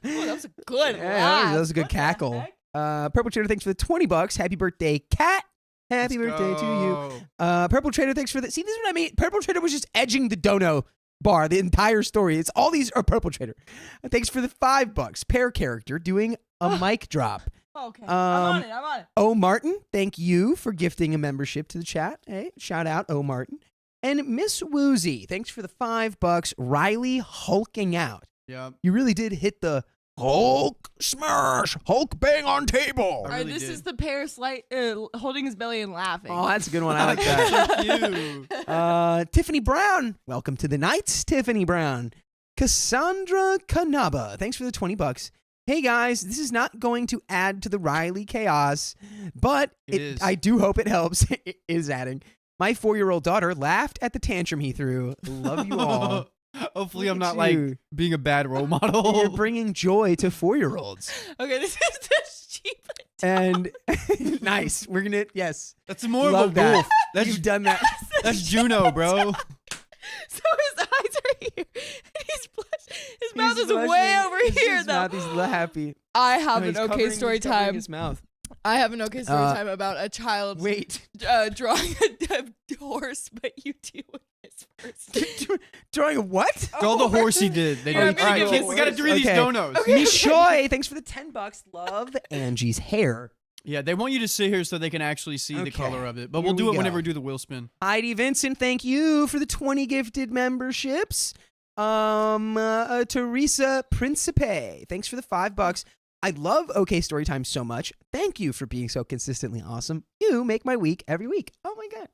that was a good Yeah, that was a good What the cackle. heck? Purple Trader, thanks for the $20. Happy birthday, cat. Happy birthday to you. Purple Trader, thanks for the. See, this is what I mean. Purple Trader was just edging the dono bar the entire story. It's all these are Purple Trader. Thanks for the $5. Pair character doing a mic drop. Okay. I'm on it. O Martin, thank you for gifting a membership to the chat. Hey, shout out O Martin. And Miss Woozy, thanks for the $5. Riley hulking out. Yep. You really did hit the Hulk smash, Hulk bang on table. All right, really this did. is the pair holding his belly and laughing. Oh, that's a good one. I like that. Thank you. Tiffany Brown, welcome to the Knights, Tiffany Brown. Cassandra Kanaba, thanks for the $20. Hey guys, this is not going to add to the Riley chaos, but It is. I do hope it helps. It is adding. My 4-year-old daughter laughed at the tantrum he threw. Love you all. Hopefully, Look I'm at not like you. being a bad role model. You're bringing joy to 4-year-olds. Okay, this is the sheep. And nice. We're gonna That's more Love of a that. wolf. That's You've done that. that's Juno, bro. So his eyes are here. And he's his mouth He's is way blushing. over His here, though. mouth, he's happy. I have No, an he's okay covering- story he's covering time. His mouth. I have an okay story time about a child Wait. drawing a horse, but you do it first. Drawing a what? All the horse he did. They Yeah, did. I'm All gonna right, give kids, we got to do these Okay. donos. Mishoy, thanks for the $10. Love Angie's hair. Yeah, they want you to sit here so they can actually see the Okay. color of it. But Here we'll do we it whenever go. we do the wheel spin. Heidi Vincent, thank you for the 20 gifted memberships. Teresa Principe, thanks for the $5. I love OK Storytime so much. Thank you for being so consistently awesome. You make my week every week. Oh my god.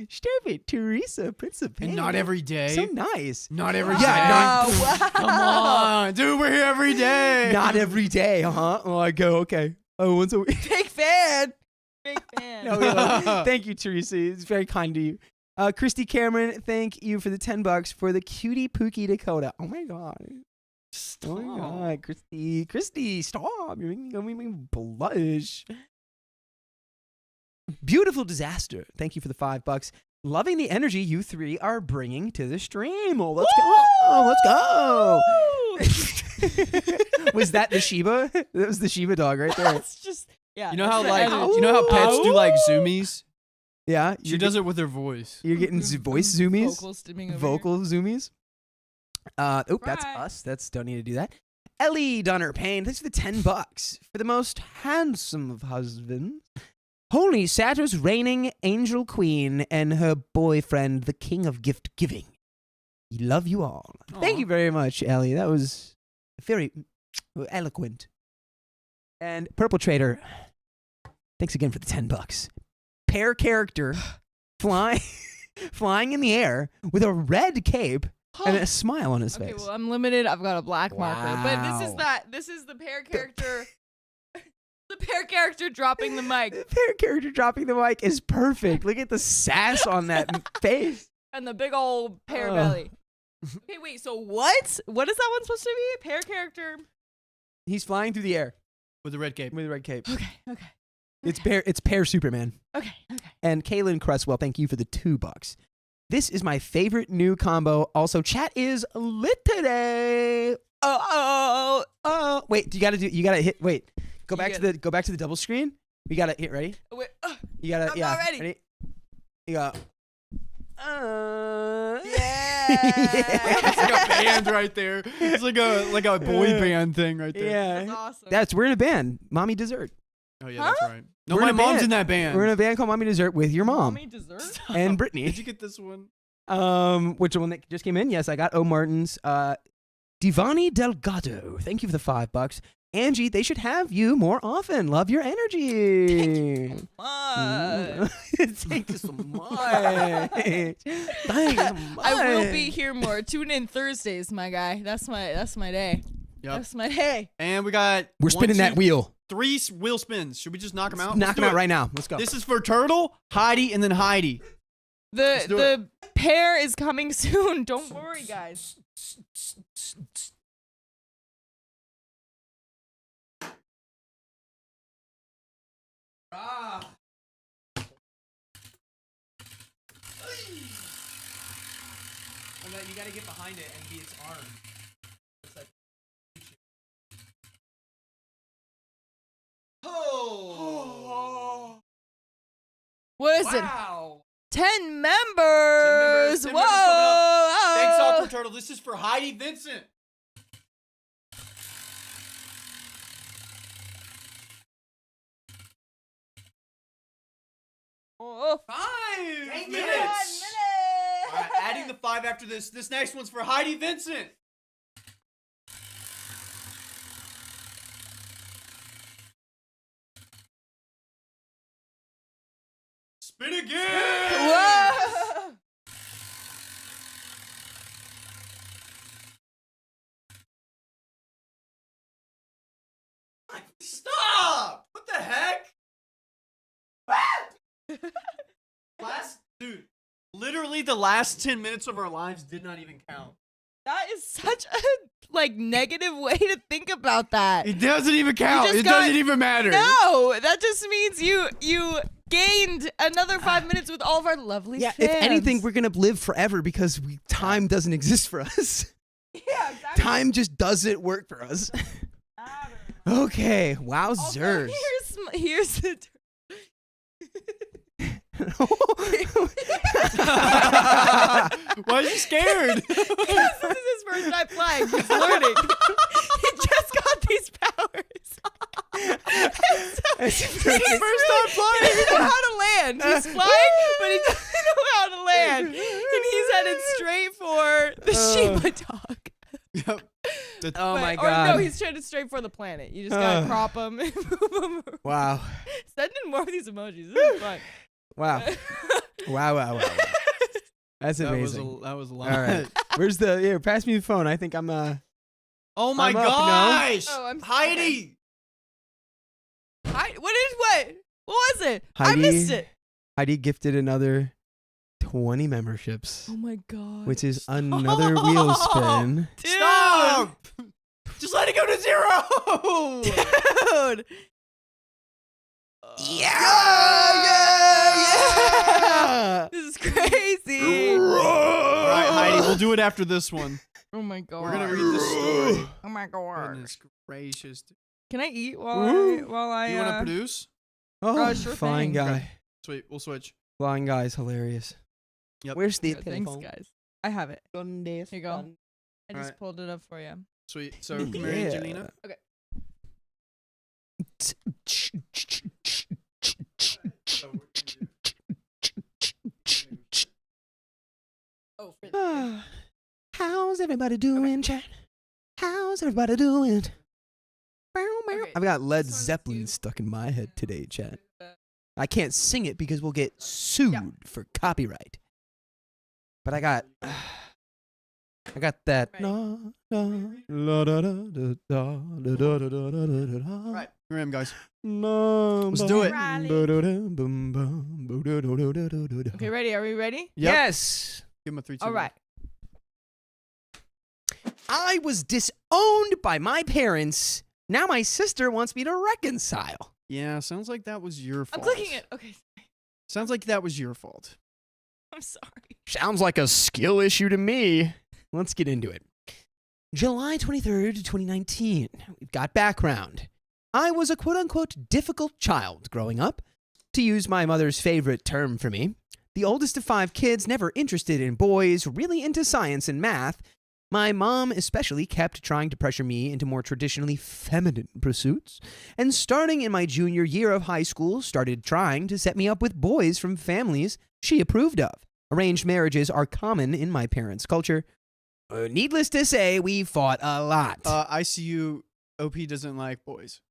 Stop it, Teresa Principe. And not every day. So nice. Not every day. Yeah, Wow. Come on, dude. We're here every day. Not every day, huh? Oh, I go, okay. Oh, once a week. Big fan. Big fan. No, we love- Thank you, Teresa. It's very kind to you. Christy Cameron, thank you for the $10 for the cutie Pookie Dakota. Oh my god. Oh my god, Christy, stop. You're making me blush. Beautiful disaster. Thank you for the $5. Loving the energy you three are bringing to the stream. Oh, let's go. Oh, let's go. Was that the Shiba? That was the Shiba dog right there. That's just You know how that's the like energy. you know how pets do like zoomies? Yeah. She does it with her voice. You're getting voice zoomies? Vocal stimming over Vocal zoomies. That's Right. us. Don't need to do that. Ellie Donner Payne, thanks for the $10 for the most handsome of husbands. Holy Saturn's reigning angel queen and her boyfriend, the king of gift giving. We love you all. Thank Aw. you very much, Ellie. That was very eloquent. And Purple Trader, thanks again for the $10. Pair character flying flying in the air with a red cape and a smile on his Okay, face. well, I'm limited. I've got a black marker. But this is Wow. that. This is the pair character. The pair character dropping the mic. The pair character dropping the mic is perfect. Look at the sass on that face. And the big old pear Oh. belly. Okay, wait. So what? What is that one supposed to be? Pair character. He's flying through the air With the red cape. with a red cape. Okay. Okay. It's pair Superman. Okay. Okay. And Kaylin Cresswell, thank you for the $2. This is my favorite new combo. Also, chat is lit today. Oh. Wait, you gotta hit. Wait, go back to the double screen. We gotta hit. Ready? Wait. You gotta. I'm yeah. not ready. You got. Yeah. It's like a band right there. It's like a boy band thing right there. That's Yeah. awesome. We're in a band. Mommy Dessert. Oh yeah, that's right. No, We're in my a mom's band. in that band. We're in a band called Mommy Dessert with your mom Mommy dessert? and Brittany. Did you get this one? Which one that just came in? Yes, I got O. Martin's. Divani Delgado. Thank you for the $5. Angie, they should have you more often. Love your energy. Thank you so much. Thank you so much. I will be here more. Tune in Thursdays, my guy. That's my day. Yep. That's my day. And we got We're spinning that wheel. 3 wheel spins. Should we just knock them out? Knock Let's them do out it. right now. Let's go. This is for Turtle, Heidi, and then Heidi. Let's do The pair is coming soon. Don't worry, guys. You gotta get behind it and be its arm. Oh! Listen, Wow! 10 members. members, 10 members coming Whoa! Thanks, Awkward Turtle. This is for Heidi Vincent. Oh, 5 Dang it. minutes. All right, adding the 5 after this. This next one's for Heidi Vincent. Spin again. Whoa! Stop! What the heck? Dude, literally the last 10 minutes of our lives did not even count. That is such a negative way to think about that. It doesn't even count. just It got- doesn't even matter. No, that just means you gained another 5 minutes with all of our lovely Yeah, fans. if anything, we're gonna live forever because time doesn't exist for us. yeah, exactly. Time just doesn't work for us. Okay, wowzers. Also, here's the. Why are you scared? This is his first time flying. He's learning. He just got these powers. It's He's first time flying. He doesn't know how to land. He's flying, but he doesn't know how to land. And he's headed straight for the Shiba dog. Yep. Oh my Or god. no, he's headed straight for the planet. You just gotta crop him and move him. Wow. Send in more of these emojis. This is fun. Wow. Wow. That's amazing. That was a lot. All right. Where's the here, pass me the phone. I think I'm Oh my I'm up, no? gosh. Oh, I'm Heidi. What was it? I Heidi. missed it. Heidi gifted another 20 memberships. Oh my god. Which is another wheel spin. Dude. Stop. Just let it go to 0. Dude. Yeah. This is crazy. All right, Heidi, we'll do it after this one. Oh my god. We're gonna read this story. Oh my god. Goodness gracious. Can I eat You want while to produce? Oh, sure flying thing. guy. Sweet, we'll switch. Flying guy is hilarious. Yep. Where's the Thanks, telephone? guys. I have it. Here you go. I just Alright. pulled it up for you. Sweet. So, come here, Angelina. Oh, How's everybody doing, chat? How's everybody doing? Okay, I've got Led this one's Zeppelin you. stuck in my head today, chat. I can't sing it because we'll get sued for copyright. But I got that. Right. Right. Here I am, guys. Let's do it. Okay, ready? Are we ready? Yep. Yes. Give him a 3, 2. All right. I was disowned by my parents. Now my sister wants me to reconcile. Yeah, sounds like that was your I'm fault. clicking it. Okay. Sounds like that was your fault. I'm sorry. Sounds like a skill issue to me. Let's get into it. July 23rd, 2019. We've got background. I was a quote-unquote difficult child growing up. To use my mother's favorite term for me, the oldest of 5 kids, never interested in boys, really into science and math. My mom especially kept trying to pressure me into more traditionally feminine pursuits, and starting in my junior year of high school, started trying to set me up with boys from families she approved of. Arranged marriages are common in my parents' culture. Needless to say, we fought a lot. ICU OP doesn't like boys.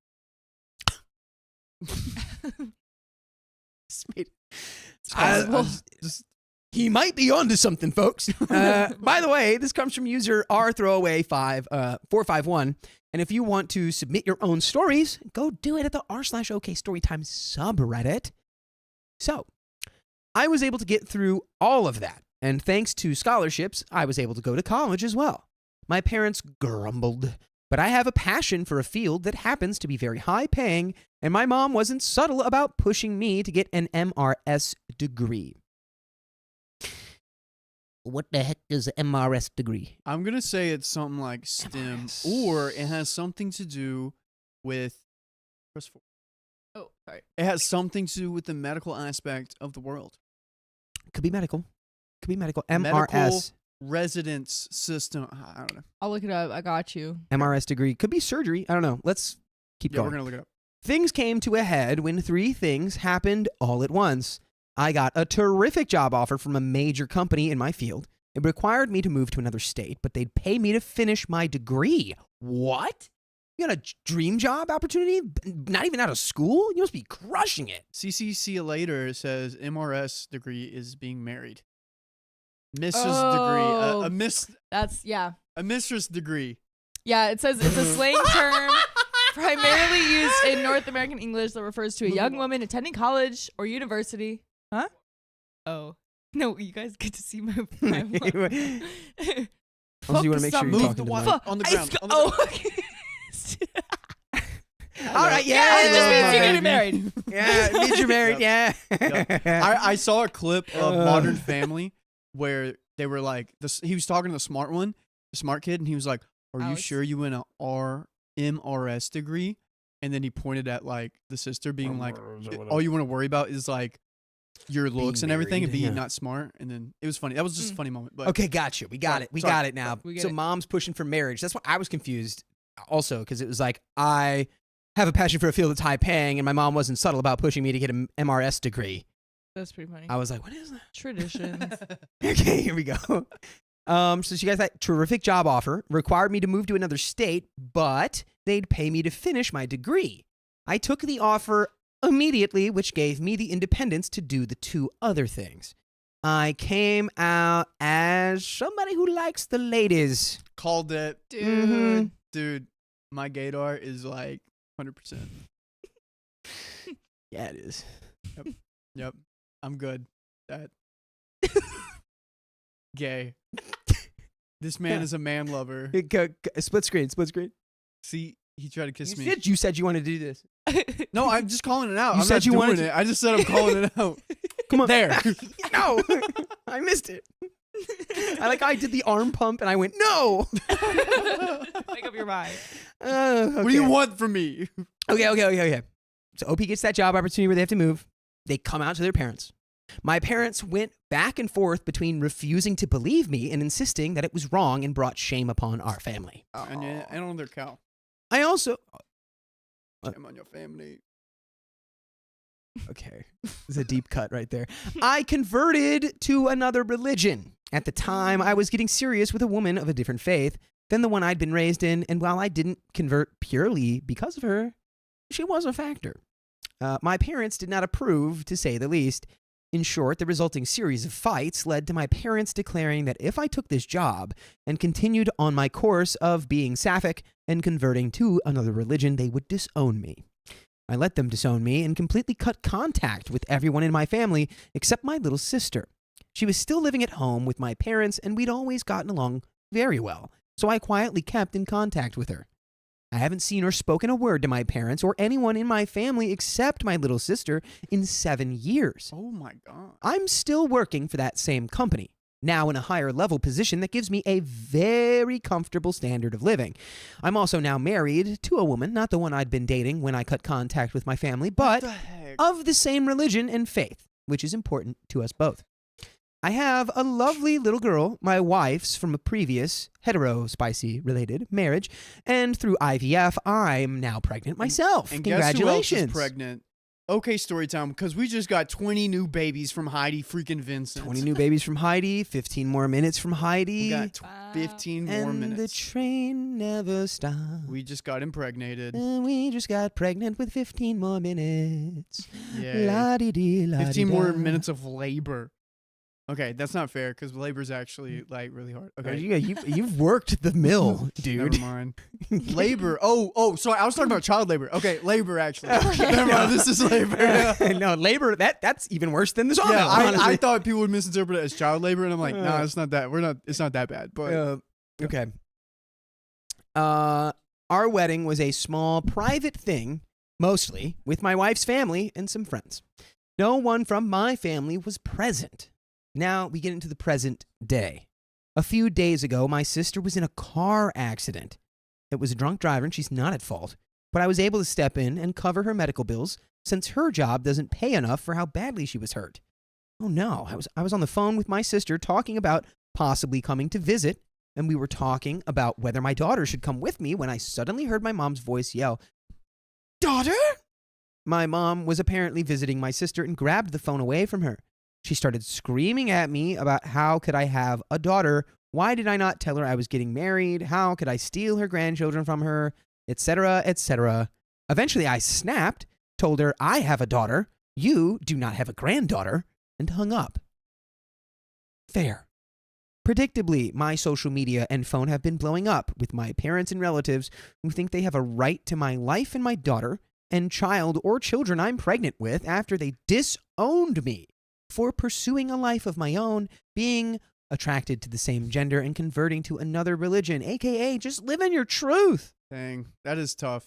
He might be onto something, folks. By the way, this comes from user rthrowaway451. And if you want to submit your own stories, go do it at the r/OK Storytime subreddit. So, I was able to get through all of that. And thanks to scholarships, I was able to go to college as well. My parents grumbled, but I have a passion for a field that happens to be very high paying, and my mom wasn't subtle about pushing me to get an MRS degree. What the heck is an MRS degree? I'm going to say it's something like STEM, MRS. or it has something to do with. Press 4. Oh, sorry. It has something to do with the medical aspect of the world. Could be medical. Could be medical. Medical MRS. residence system. I don't know. I'll look it up. I got you. MRS degree. Could be surgery. I don't know. Let's keep Yeah, going. we're going to look it up. Things came to a head when 3 things happened all at once. I got a terrific job offer from a major company in my field. It required me to move to another state, but they'd pay me to finish my degree. What? You got a dream job opportunity? Not even out of school? You must be crushing it. CCC later says MRS degree is being married. Mrs. Oh. degree. That's, yeah. A mistress degree. Yeah, it says it's a slang term primarily used in North American English that refers to a young woman attending college or university. Huh? Oh. No, you guys get to see my Also, you want to make sure you're Move talking the to water the mic. on the ground. On the Oh, ground. okay. All right, yeah. Yeah, it just means you're baby. getting married. Yeah, it means you're married, yeah. I saw a clip of Modern Family where they were like, he was talking to the smart one, the smart kid, and he was like, "Are you Alex. sure you went a MRS degree?" And then he pointed at like the sister being like, "All you want to worry about is like your looks and everything, and married, being yeah. not smart." And then it was funny. That was just a funny moment. But Okay, gotcha. We got Sorry, it. We sorry. got it now. We get So it. mom's pushing for marriage. That's why I was confused also, because it was like, I have a passion for a field that's high paying, and my mom wasn't subtle about pushing me to get an MRS degree. That's pretty funny. I was like, what is that? Traditions. Okay, here we go. So she got that terrific job offer, required me to move to another state, but they'd pay me to finish my degree. I took the offer immediately, which gave me the independence to do the 2 other things. I came out as somebody who likes the ladies. called it, Mhm. dude. My gaydar is like 100%. Yeah, it is. Yep, I'm good. That gay. This man is a man lover. Split screen. See, he tried to kiss me. You said you wanted to do this. No, I'm just calling it out. You I'm said not you doing wanted it. to- I just said I'm calling it out. Come on. There. No, I missed it. I did the arm pump and I went, no. Make up your mind. What do you want from me? Okay. So OP gets that job opportunity where they have to move. They come out to their parents. My parents went back and forth between refusing to believe me and insisting that it was wrong and brought shame upon our family. And on their cow. I also... Shame on your family. Okay. There's a deep cut right there. I converted to another religion. At the time, I was getting serious with a woman of a different faith than the one I'd been raised in, and while I didn't convert purely because of her, she was a factor. My parents did not approve, to say the least. In short, the resulting series of fights led to my parents declaring that if I took this job and continued on my course of being sapphic and converting to another religion, they would disown me. I let them disown me and completely cut contact with everyone in my family except my little sister. She was still living at home with my parents, and we'd always gotten along very well, so I quietly kept in contact with her. I haven't seen or spoken a word to my parents or anyone in my family except my little sister in 7 years. Oh my God. I'm still working for that same company, now in a higher level position that gives me a very comfortable standard of living. I'm also now married to a woman, not the one I'd been dating when I cut contact with my family, but of the same religion and faith, which is important to us both. I have a lovely little girl, my wife's from a previous hetero-spicy related marriage, and through IVF, I'm now pregnant myself. And Congratulations. guess who else is pregnant? Okay, story time, because we just got 20 new babies from Heidi freaking Vincent. 20 new babies from Heidi, 15 more minutes from Heidi. We got 15 more and minutes. the train never stops. We just got impregnated. And we just got pregnant with 15 more minutes. Yay. La-dee-dee, 15 more la-dee-da. minutes of labor. Okay, that's not fair because labor's actually like really hard. Okay, Yeah, you've worked the mill, dude. never mind. Labor. Oh, sorry. I was talking about child labor. Okay, labor actually. Okay, Never no. mind. This is labor. No, labor, that's even worse than the sawmill, Yeah, I honestly. thought people would misinterpret it as child labor, and I'm like, no, it's not that. It's not that bad. But Okay. Our wedding was a small private thing, mostly, with my wife's family and some friends. No one from my family was present. Now we get into the present day. A few days ago, my sister was in a car accident. It was a drunk driver, and she's not at fault. But I was able to step in and cover her medical bills since her job doesn't pay enough for how badly she was hurt. Oh no, I was on the phone with my sister talking about possibly coming to visit, and we were talking about whether my daughter should come with me when I suddenly heard my mom's voice yell, "Daughter?" My mom was apparently visiting my sister and grabbed the phone away from her. She started screaming at me about how could I have a daughter? Why did I not tell her I was getting married? How could I steal her grandchildren from her? Etc., etc. Eventually I snapped, told her I have a daughter, you do not have a granddaughter, and hung up. Fair. Predictably, my social media and phone have been blowing up with my parents and relatives who think they have a right to my life and my daughter and child or children I'm pregnant with after they disowned me for pursuing a life of my own, being attracted to the same gender, and converting to another religion, aka just living your truth. dang, that is tough.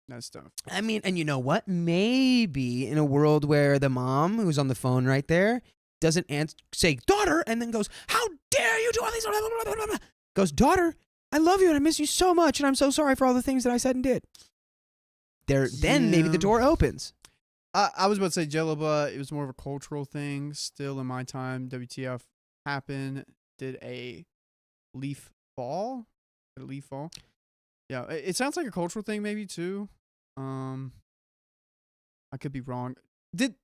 That's tough. I mean, and you know what? Maybe in a world where the mom who's on the phone right there doesn't say daughter and then goes, "How dare you do all these?" Blah, blah, blah, blah, blah. Goes, "Daughter, I love you and I miss you so much, and I'm so sorry for all the things that I said and did." Then maybe the Yeah. door opens. I was about to say Jello, but it was more of a cultural thing. Still in my time, WTF happened. Did a leaf fall? Did a leaf fall? Yeah, it sounds like a cultural thing maybe too. I could be wrong. Did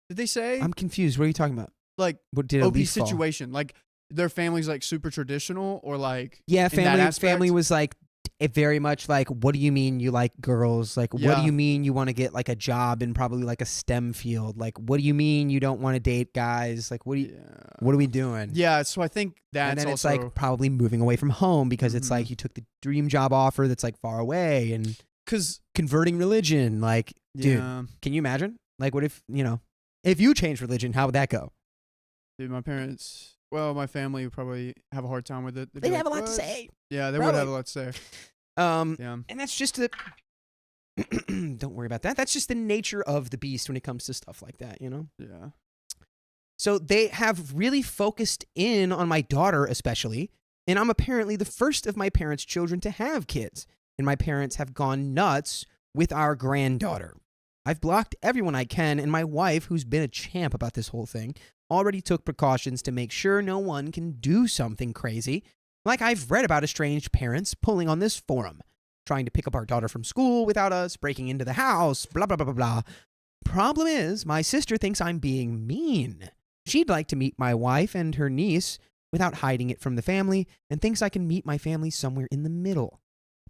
they say I'm confused. What are you talking about? like What did a OP leaf fall? situation? Like their family's like super traditional or like Yeah, in that aspect? family was like it very much like, what do you mean you like girls? Like, what do Yeah. you mean you want to get like a job in probably like a STEM field? Like, what do you mean you don't want to date guys? Like, what are we doing? Yeah, so I think that's and then it's also like probably moving away from home because it's Mhm. like you took the dream job offer that's like far away and because converting religion. Like, dude, yeah, can you imagine? Like, what if, if you changed religion, how would that go? dude, my parents. Well, my family would probably have a hard time with it. They'd be They'd have a like, lot to "What?" say. Yeah, they would Probably. have a lot to say. Yeah. And that's just the don't worry about that. That's just the nature of the beast when it comes to stuff like that, Yeah. So they have really focused in on my daughter especially, and I'm apparently the first of my parents' children to have kids, and my parents have gone nuts with our granddaughter. I've blocked everyone I can, and my wife, who's been a champ about this whole thing, already took precautions to make sure no one can do something crazy, like I've read about estranged parents pulling on this forum, trying to pick up our daughter from school without us, breaking into the house, blah, blah, blah, blah, blah. Problem is, my sister thinks I'm being mean. She'd like to meet my wife and her niece without hiding it from the family, and thinks I can meet my family somewhere in the middle.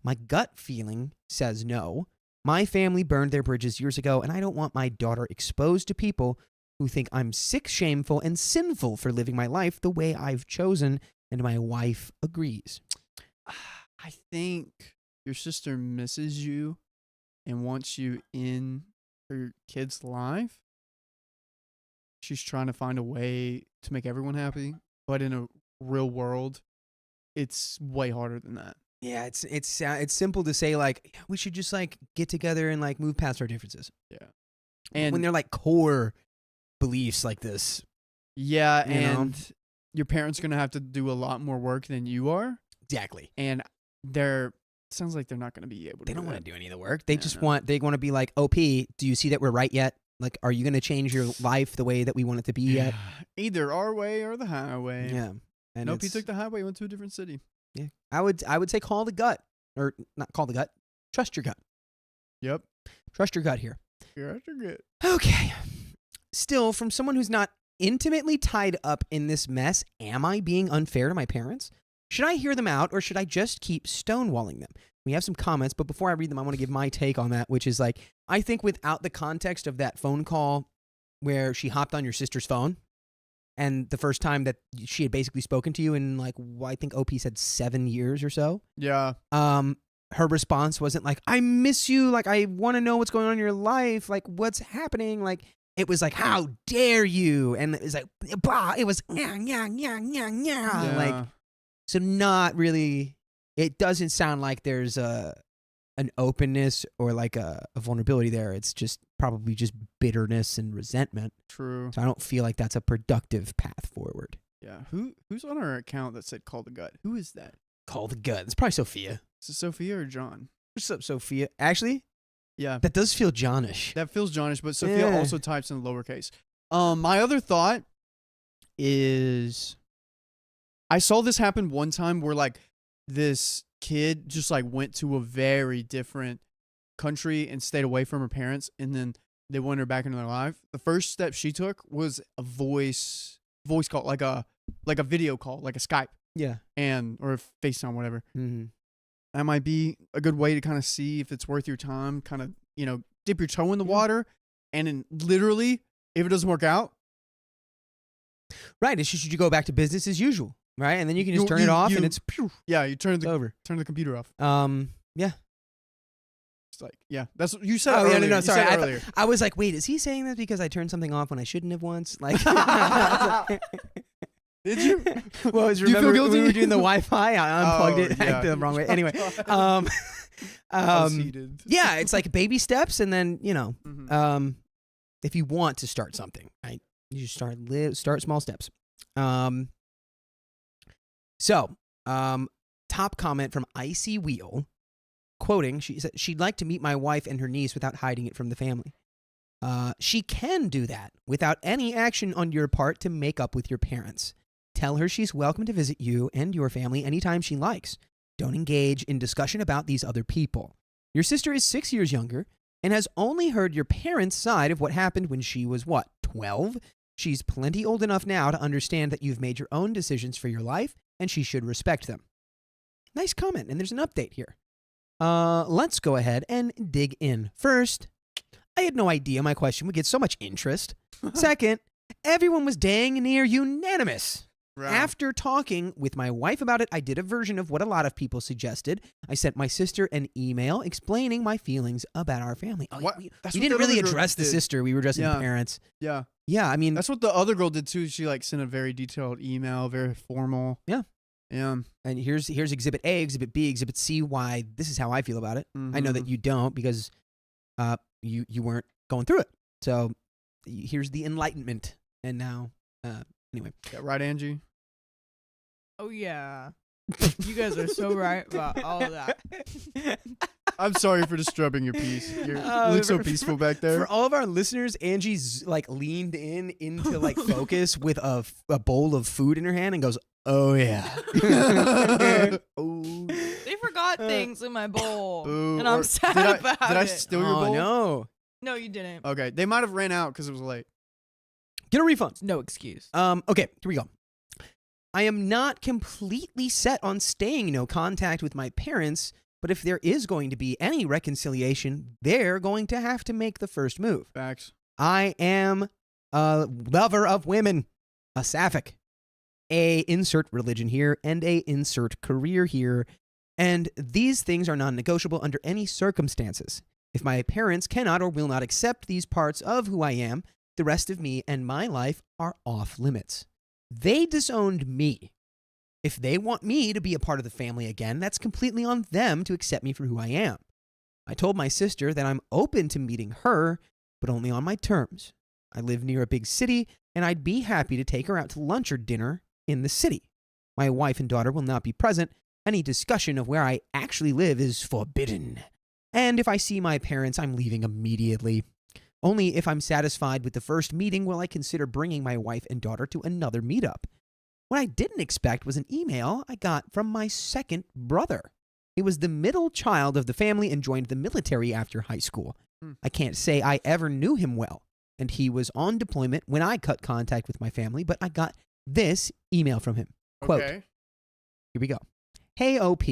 My gut feeling says no. My family burned their bridges years ago, and I don't want my daughter exposed to people who think I'm sick, shameful, and sinful for living my life the way I've chosen, and my wife agrees. I think your sister misses you and wants you in her kid's life. She's trying to find a way to make everyone happy, but in a real world, it's way harder than that. Yeah, it's simple to say like we should just like get together and like move past our differences. Yeah. And And when they're like core beliefs like this, yeah, you know? and your parents are going to have to do a lot more work than you are. exactly. And sounds like they're not going to be able to They don't do want to that. do any of the work. They Yeah, just no. want to be like, OP, do you see that we're right yet? Like, are you going to change your life the way that we want it to be yet? Either our way or the highway. Yeah. And Nope, he it's- took the highway, went to a different city. Yeah. I would say call the gut. Or not call the gut. Trust your gut. Yep. Trust your gut here. You're good. Okay. Still, from someone who's not intimately tied up in this mess, am I being unfair to my parents? Should I hear them out or should I just keep stonewalling them? We have some comments, but before I read them, I want to give my take on that, which is like, I think without the context of that phone call where she hopped on your sister's phone and the first time that she had basically spoken to you in like, I think OP said 7 years or so. Yeah. Her response wasn't like, I miss you. Like, I want to know what's going on in your life. Like, what's happening? Like, it was like, how dare you? And it was like, bah, it was, yeah. Like, so not really, it doesn't sound like there's an openness or like a vulnerability there. It's just probably just bitterness and resentment. True. So I don't feel like that's a productive path forward. Yeah. Who's on our account that said call the gut? Who is that? Call the gut. It's probably Sophia. Is it Sophia or John? What's up, Sophia? Actually, Yeah. that does feel Johnish. That feels Johnish, but Sophia Yeah. also types in lowercase. My other thought is I saw this happen one time where like this kid just like went to a very different country and stayed away from her parents, and then they wanted her back into their life. The first step she took was a voice call, like a video call, like a Skype Yeah. or a FaceTime, whatever. Mm-hmm. That might be a good way to kind of see if it's worth your time, kind of, dip your toe in the water, and then literally, if it doesn't work out, Right. It's just you go back to business as usual, right? And then you can just You- turn you- it off, and you- it's phew, yeah, you turn it's over. the computer off. Yeah. It's like, yeah, that's what you said. Oh, yeah, earlier. no, You sorry. said I, earlier. I was like, wait, is he saying that because I turned something off when I shouldn't have once? Like, Did you? well, Do you feel remember guilty? we were doing the Wi-Fi? I unplugged Oh, it yeah. the wrong way. Anyway, I was heated. yeah, it's like baby steps, and then Mhm. if you want to start something, right, you just start small steps. Top comment from Icy Wheel, quoting, she said she'd like to meet my wife and her niece without hiding it from the family. She can do that without any action on your part to make up with your parents. Tell her she's welcome to visit you and your family anytime she likes. Don't engage in discussion about these other people. Your sister is 6 years younger and has only heard your parents' side of what happened when she was, 12? She's plenty old enough now to understand that you've made your own decisions for your life, and she should respect them. Nice comment, and there's an update here. Let's go ahead and dig in. First, I had no idea my question would get so much interest. Second, everyone was dang near unanimous. Right. After talking with my wife about it, I did a version of what a lot of people suggested. I sent my sister an email explaining my feelings about our family. Oh, What? We That's we what didn't the really other girl address the did. sister. We were addressing Yeah. the parents. Yeah, Yeah, I mean, that's what the other girl did too. She like sent a very detailed email, very formal. Yeah. Yeah. and here's Exhibit A, Exhibit B, Exhibit C, why this is how I feel about it. I know that Mhm. you don't because you weren't going through it. So here's the enlightenment. And now, anyway. Yeah, right, Angie. Oh yeah. You guys are so right about all of that. I'm sorry for disturbing your peace. You Oh, look so for- peaceful back there. For all of our listeners, Angie's like leaned into like focus with a bowl of food in her hand and goes, "Oh yeah." Oh. They forgot things in my bowl, Boo. and I'm Or sad did about Did I it. steal your Oh bowl? no. No, you didn't. Okay, they might have ran out because it was late. Get a refund. No excuse. Okay, here we go. I am not completely set on staying in no contact with my parents, but if there is going to be any reconciliation, they're going to have to make the first move. Facts. I am lover of women, a sapphic, a insert religion here, and a insert career here. And these things are non-negotiable under any circumstances. If my parents cannot or will not accept these parts of who I am, the rest of me and my life are off limits. They disowned me. If they want me to be a part of the family again, that's completely on them to accept me for who I am. I told my sister that I'm open to meeting her, but only on my terms. I live near a big city, and I'd be happy to take her out to lunch or dinner in the city. My wife and daughter will not be present. Any discussion of where I actually live is forbidden. And if I see my parents, I'm leaving immediately. Only if I'm satisfied with the first meeting will I consider bringing my wife and daughter to another meetup. What I didn't expect was an email I got from my second brother. He was the middle child of the family and joined the military after high school. I can't say I ever knew him well, and he was on deployment when I cut contact with my family, but I got this email from him. Quote, Okay. Here we go. Hey, OP.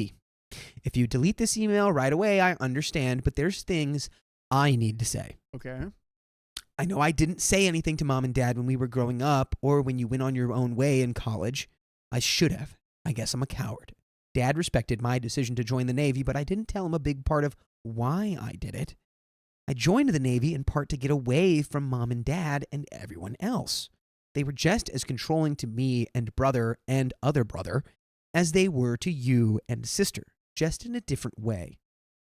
If you delete this email right away, I understand, but there's things I need to say. Okay. I know I didn't say anything to mom and dad when we were growing up or when you went on your own way in college. I should have. I guess I'm a coward. Dad respected my decision to join the Navy, but I didn't tell him a big part of why I did it. I joined the Navy in part to get away from mom and dad and everyone else. They were just as controlling to me and brother and other brother as they were to you and sister, just in a different way.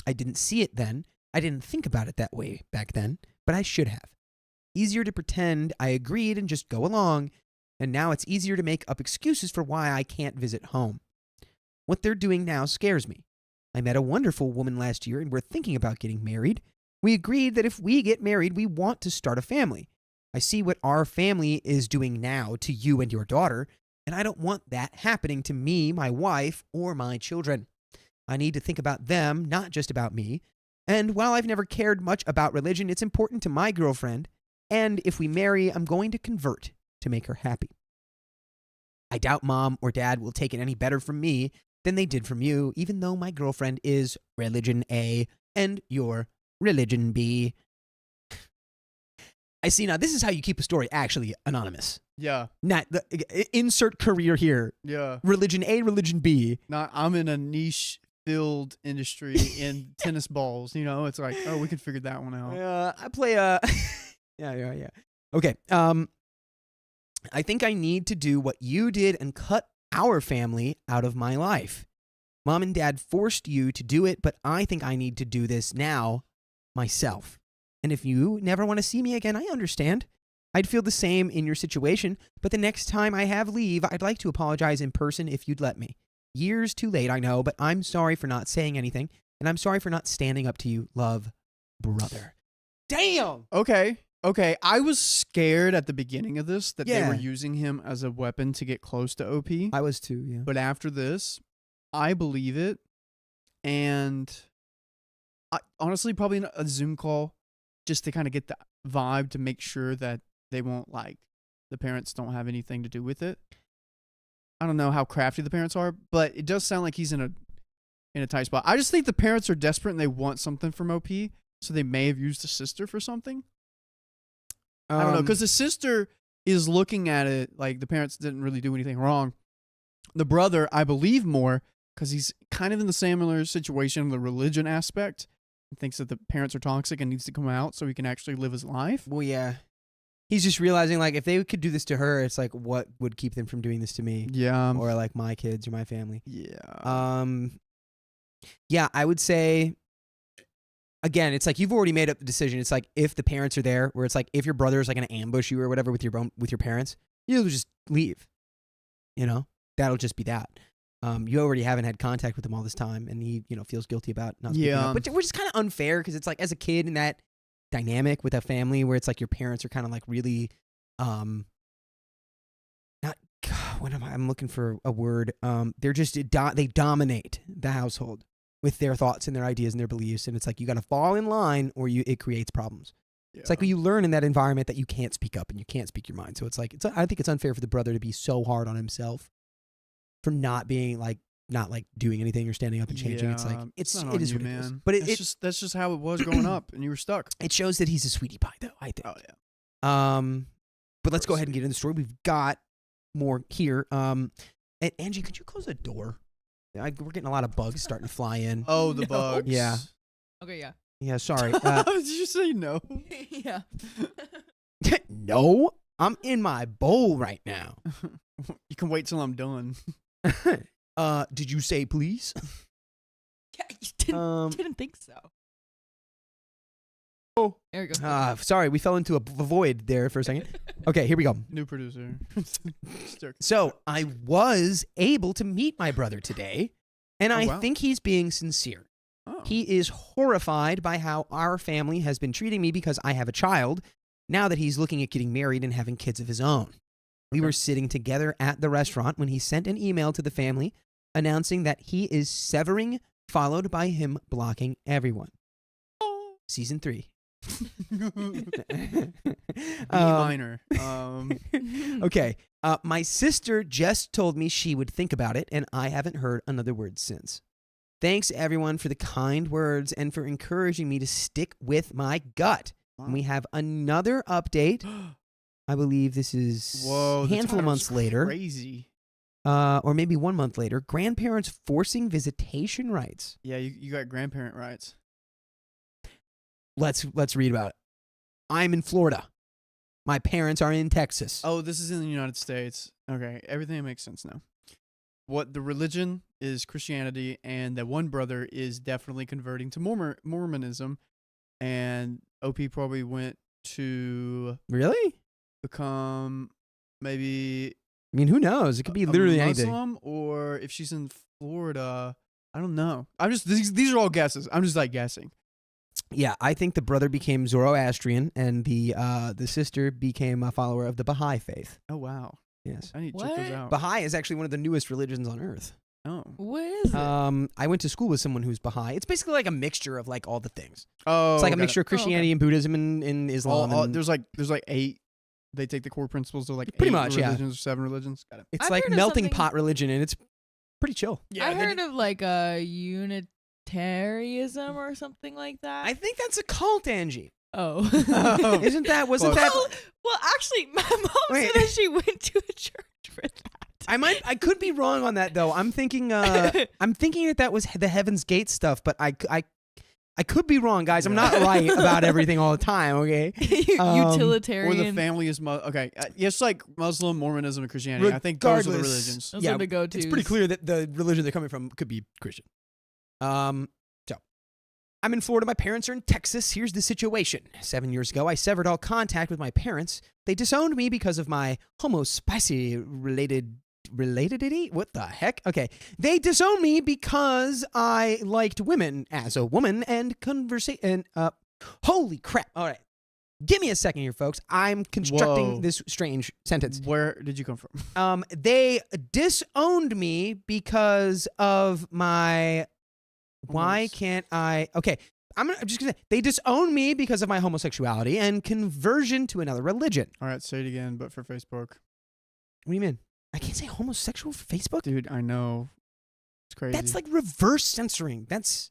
I didn't see it then. I didn't think about it that way back then, but I should have. Easier to pretend I agreed and just go along, and now it's easier to make up excuses for why I can't visit home. What they're doing now scares me. I met a wonderful woman last year and we're thinking about getting married. We agreed that if we get married, we want to start a family. I see what our family is doing now to you and your daughter, and I don't want that happening to me, my wife, or my children. I need to think about them, not just about me. And while I've never cared much about religion, it's important to my girlfriend. And if we marry, I'm going to convert to make her happy. I doubt mom or dad will take it any better from me than they did from you, even though my girlfriend is religion A and you're religion B. I see now. This is how you keep a story actually anonymous. Yeah. Not insert career here. Yeah. Religion A, religion B. Not I'm in a niche filled industry in tennis balls. You know, it's like, oh, we could figure that one out. I play yeah. Okay. I think I need to do what you did and cut our family out of my life. Mom and dad forced you to do it, but I think I need to do this now myself. And if you never want to see me again, I understand. I'd feel the same in your situation, but the next time I have leave, I'd like to apologize in person if you'd let me. Years too late, I know, but I'm sorry for not saying anything, and I'm sorry for not standing up to you. Love, brother. Damn! Okay. I was scared at the beginning of this that they Yeah. were using him as a weapon to get close to OP. I was too, yeah. But after this, I believe it. And I, honestly, probably a Zoom call just to kind of get the vibe to make sure that they won't, like, the parents don't have anything to do with it. I don't know how crafty the parents are, but it does sound like he's in a tight spot. I just think the parents are desperate and they want something from OP, so they may have used the sister for something. I don't know, because the sister is looking at it like the parents didn't really do anything wrong. The brother, I believe more, because he's kind of in the similar situation, the religion aspect. He thinks that the parents are toxic and needs to come out so he can actually live his life. Well, yeah. He's just realizing, like, if they could do this to her, it's like, what would keep them from doing this to me? Yeah. Or, like, my kids or my family. Yeah. Yeah, I would say, again, it's like you've already made up the decision. It's like if the parents are there, where it's like if your brother is like going to ambush you or whatever with your parents, you'll just leave. You know, that'll just be that. You already haven't had contact with him all this time, and he, feels guilty about not speaking up, which is kind of unfair because it's like as a kid in that dynamic with a family where it's like your parents are kind of like really, not. What am I? I'm looking for a word. They're just they dominate the household with their thoughts and their ideas and their beliefs, and it's like you got to fall in line or it creates problems. Yeah. It's like when you learn in that environment that you can't speak up and you can't speak your mind. So it's like I think it's unfair for the brother to be so hard on himself for not being like not like doing anything or standing up and changing. Yeah, It's like not it is on what you, it is. man. But that's just how it was growing up, and you were stuck. it shows that he's a sweetie pie though. I think. Oh yeah. But let's go ahead and get into the story. We've got more here. And Angie, could you close the door? We're getting a lot of bugs starting to fly in. Oh, the bugs. Yeah. Okay, yeah. Yeah, sorry. Did you say no? Yeah. No, I'm in my bowl right now. You can wait till I'm done. Did you say please? Yeah, you didn't think so. Oh. There we go. Sorry, we fell into a void there for a second. Okay, here we go. New producer. So I was able to meet my brother today, and I wow. think he's being sincere. Oh. He is horrified by how our family has been treating me because I have a child, now that he's looking at getting married and having kids of his own. We were sitting together at the restaurant when he sent an email to the family announcing that he is severing, followed by him blocking everyone. Season 3. B minor. Okay. My sister just told me she would think about it, and I haven't heard another word since. Thanks, everyone, for the kind words and for encouraging me to stick with my gut. Wow. And we have another update. I believe this is a handful of months later. Crazy. Or maybe 1 month later. Grandparents forcing visitation rights. Yeah, you got grandparent rights. Let's read about it. I'm in Florida. My parents are in Texas. Oh, this is in the United States. Okay, everything makes sense now. What the religion is Christianity, and that one brother is definitely converting to Mormonism, and OP probably went to Really? become maybe I mean, who knows? It could be literally a anything. Muslim, or if she's in Florida, I don't know. I'm just these are all guesses. I'm just like guessing. Yeah, I think the brother became Zoroastrian, and the sister became a follower of the Baha'i faith. Oh wow. Yes. I need to check those What? out. Baha'i is actually one of the newest religions on earth. Oh. What is it? I went to school with someone who's Baha'i. It's basically like a mixture of like all the things. Oh. It's like a got mixture of it. Christianity and Buddhism and Islam. and there's like 8. They take the core principles of like Pretty 8 much, yeah. religions or 7 religions. Got it. it's I've like heard of melting something- pot religion, and it's pretty chill. I heard of like a Unitarianism or something like that. I think that's a cult, Angie. Oh. Isn't that? Wasn't Close. that? Well, actually, my mom Wait. said that she went to a church for that. I could be wrong on that though. I'm thinking that was the Heaven's Gate stuff, but I could be wrong, guys. I'm not right about everything all the time. Okay. Utilitarian. Or the family is okay. Yes, like Muslim, Mormonism, and Christianity. I think those are the Regardless. religions. Those are the go-tos. It's pretty clear that the religion they're coming from could be Christian. So I'm in Florida. My parents are in Texas. Here's the situation. 7 years ago, I severed all contact with my parents. They disowned me because of my relatedity? What the heck? Okay. They disowned me because I liked women as a woman and holy crap. All right. Give me a second here, folks. I'm constructing Whoa. this strange sentence. Where did you come from? They disowned me because of my. Why can't I? Okay, I'm just gonna say they disowned me because of my homosexuality and conversion to another religion. All right, say it again, but for Facebook. What do you mean? I can't say homosexual for Facebook. Dude, I know. It's crazy. That's like reverse censoring. That's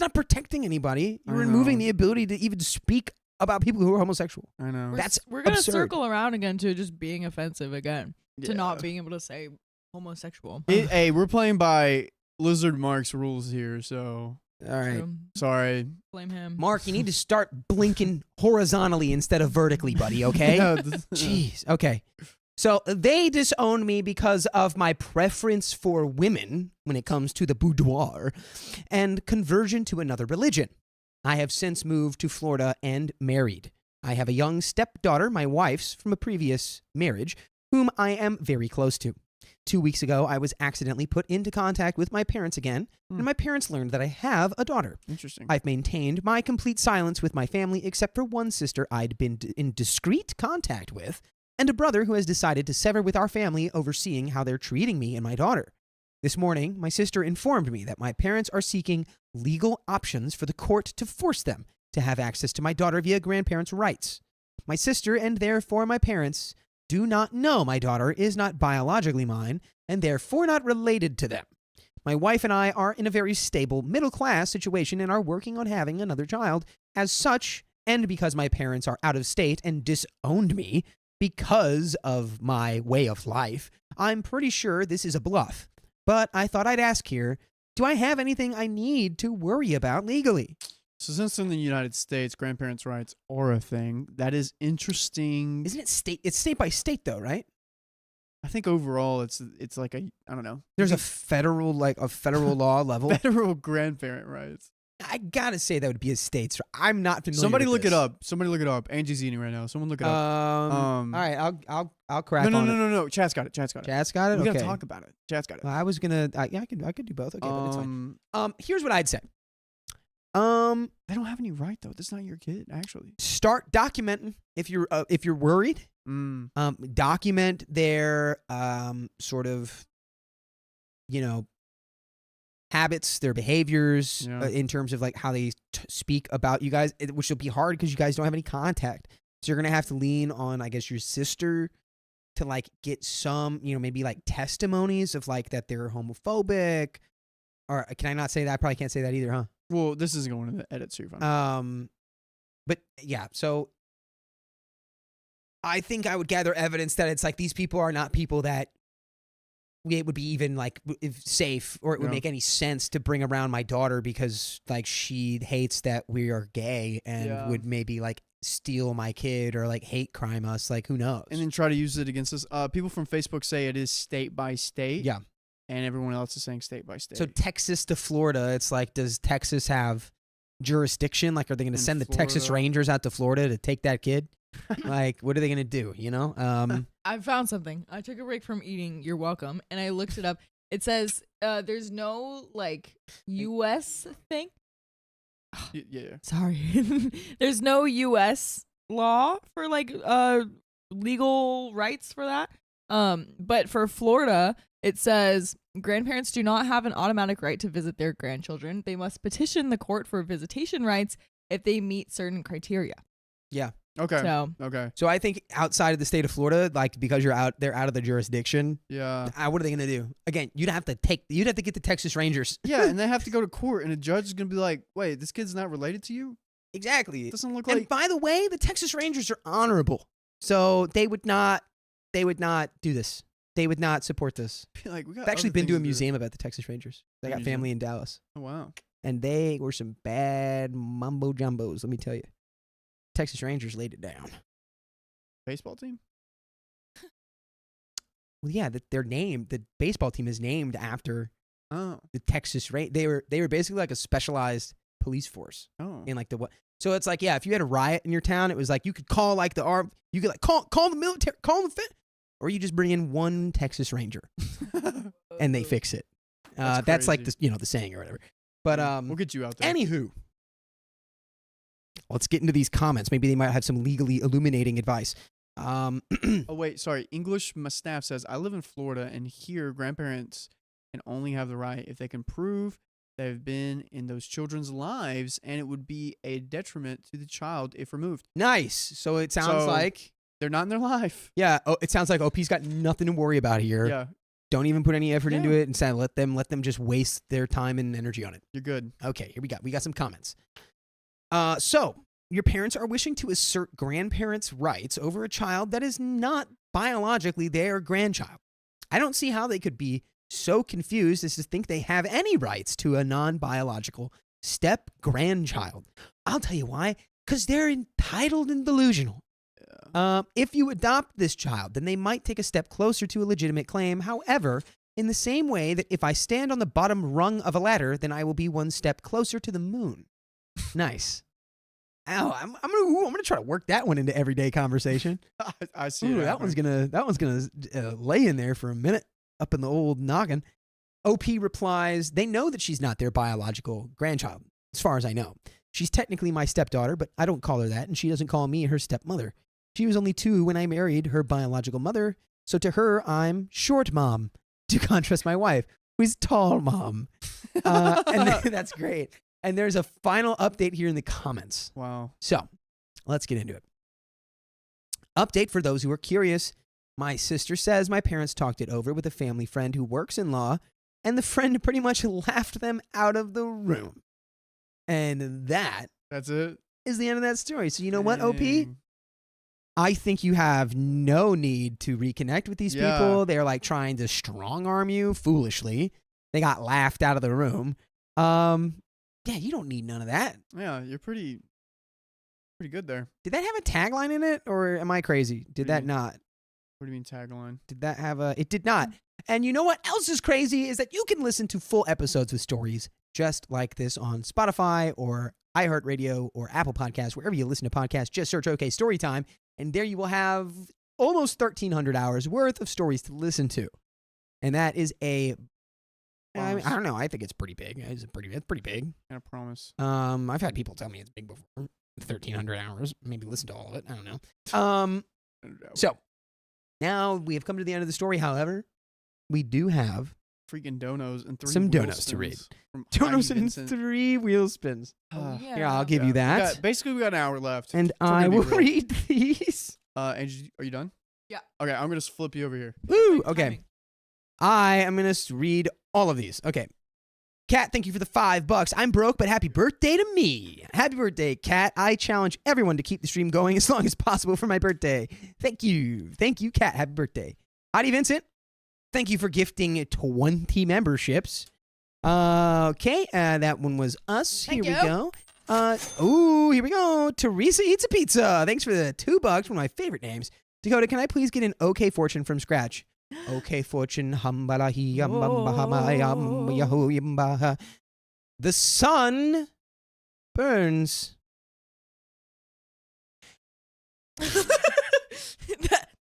not protecting anybody. You're I removing know. the ability to even speak about people who are homosexual. I know. That's we're gonna absurd. circle around again to just being offensive again, to not Yeah. being able to say homosexual. Hey, we're playing by Lizard Mark's rules here, so All right. sorry. Blame him. Mark, you need to start blinking horizontally instead of vertically, buddy, okay? Yeah, Jeez. Okay. So they disowned me because of my preference for women when it comes to the boudoir and conversion to another religion. I have since moved to Florida and married. I have a young stepdaughter, my wife's, from a previous marriage, whom I am very close to. 2 weeks ago, I was accidentally put into contact with my parents again, and my parents learned that I have a daughter. Interesting. I've maintained my complete silence with my family except for one sister I'd been in discreet contact with, and a brother who has decided to sever with our family over seeing how they're treating me and my daughter. This morning, my sister informed me that my parents are seeking legal options for the court to force them to have access to my daughter via grandparents' rights. My sister, and therefore my parents, do not know my daughter is not biologically mine, and therefore not related to them. My wife and I are in a very stable middle-class situation and are working on having another child. As such, and because my parents are out of state and disowned me, Because of my way of life, I'm pretty sure this is a bluff. But I thought I'd ask here, do I have anything I need to worry about legally? So since in the United States, grandparents' rights are a thing, that is interesting. Isn't it state? It's state by state though, right? I think overall it's like I don't know. There's a federal law level. Federal grandparent rights. I gotta say that would be a state's. I'm not familiar. Somebody with look this. it up. Somebody look it up. Angie's eating right now. Someone look it up. All right, I'll crack. No. Chat's got it. Chat's got it. We Okay. gotta talk about it. Chat's got it. I was gonna. I could do both. Okay, but it's fine. Here's what I'd say. They don't have any right though. That's not your kid, actually. Start documenting if you're worried. Document their sort of, habits, their behaviors in terms of like how they speak about you guys, which will be hard because you guys don't have any contact. So you're gonna have to lean on, I guess, your sister to like get some, maybe like testimonies of like that they're homophobic. Or can I not say that? I probably can't say that either, huh? Well, this is going in the edit, so you're fine. But yeah, so I think I would gather evidence that it's like these people are not people that it would be even like safe or it would make any sense to bring around my daughter because like she hates that we are gay and would maybe like steal my kid or like hate crime us. Like who knows? And then try to use it against us. People from Facebook say it is state by state. Yeah. And everyone else is saying state by state. So Texas to Florida, it's like, does Texas have jurisdiction? Like, are they going to send the Texas Rangers out to Florida to take that kid? Like, what are they going to do? I found something. I took a break from eating. You're welcome. And I looked it up. It says there's no like U.S. thing. Yeah. Sorry. There's no U.S. law for like legal rights for that. But for Florida, it says grandparents do not have an automatic right to visit their grandchildren. They must petition the court for visitation rights if they meet certain criteria. Yeah. Okay. So, So I think outside of the state of Florida, like because they're out of the jurisdiction. Yeah. What are they gonna do? Again, you'd have to get the Texas Rangers. Yeah, and they have to go to court, and a judge is gonna be like, "Wait, this kid's not related to you." Exactly. It doesn't look And like. by the way, the Texas Rangers are honorable, so they would not do this. They would not support this. Like, we got I've actually other been things to a do. museum about the Texas Rangers. They got family in Dallas. Oh wow. And they were some bad mumbo jumbos, let me tell you. Texas Rangers laid it down. Baseball team. Well, yeah, the baseball team is named after Oh. the Texas Rangers. They were basically like a specialized police force Oh. in like the what. So it's like, yeah, if you had a riot in your town, it was like you could call like the arm, you could like call the military, call the fit, or you just bring in one Texas Ranger and they fix it. That's like crazy. the saying or whatever. But we'll get you out there. anywho, let's get into these comments. Maybe they might have some legally illuminating advice. Oh wait, sorry. English Mustaff says, "I live in Florida, and here grandparents can only have the right if they can prove they've been in those children's lives, and it would be a detriment to the child if removed." Nice. So it sounds like they're not in their life. yeah. Oh, it sounds like OP's got nothing to worry about here. Yeah, Don't even put any effort into Yeah. it, and say let them just waste their time and energy on it. you're good. Okay, here we got some comments. So your parents are wishing to assert grandparents' rights over a child that is not biologically their grandchild. I don't see how they could be so confused as to think they have any rights to a non-biological step-grandchild. I'll tell you why. Because they're entitled and delusional. If you adopt this child, then they might take a step closer to a legitimate claim. However, in the same way that if I stand on the bottom rung of a ladder, then I will be one step closer to the moon. Nice. Ow, I'm gonna try to work that one into everyday conversation. I see. Ooh, it that one's happening. gonna lay in there for a minute up in the old noggin. OP replies, they know that she's not their biological grandchild, as far as I know. She's technically my stepdaughter, but I don't call her that, and she doesn't call me her stepmother. She was only 2 when I married her biological mother, so to her, I'm short mom, to contrast my wife, who is tall mom. And that's great. And there's a final update here in the comments. Wow. So let's get into it. Update for those who are curious. My sister says my parents talked it over with a family friend who works in law, and the friend pretty much laughed them out of the room. And that That's it. is the end of that story. So you know what, OP? Dang. I think you have no need to reconnect with these Yeah. people. They're like trying to strong arm you foolishly. They got laughed out of the room. Yeah, you don't need none of that. Yeah, you're pretty good there. Did that have a tagline in it, or am I crazy? Did do you that mean? not? What do you mean tagline? Did that have a? It did not. And you know what else is crazy is that you can listen to full episodes with stories just like this on Spotify or iHeartRadio or Apple Podcasts, wherever you listen to podcasts. Just search OK Storytime, and there you will have almost 1,300 hours worth of stories to listen to. And that is I don't know. I think it's pretty big. It's pretty big. I promise. I've had people tell me it's big before. 1,300 hours. Maybe listen to all of it. I don't know. So now we have come to the end of the story. However, we do have freaking donos and three some wheel donos to read. spins from donos Heidi and Vincent. 3 wheel spins. Yeah. Here, I'll give you that. Basically, we got an hour left. And we're I gonna be will real. read these. Angie, are you done? Yeah. Okay, I'm gonna flip you over here. Woo! Okay. Timing. I am going to read all of these. Okay. Kat, thank you for the $5. I'm broke, but happy birthday to me. Happy birthday, Kat. I challenge everyone to keep the stream going as long as possible for my birthday. Thank you. Thank you, Kat. Happy birthday. Heidi Vincent, thank you for gifting 20 memberships. Okay, that one was us. Thank Here you. we go. Here we go. Teresa Eats a Pizza. Thanks for the $2. One of my favorite names. Dakota, can I please get an OK Fortune from scratch? OK Fortune, humbalahi, yambaha. The sun burns.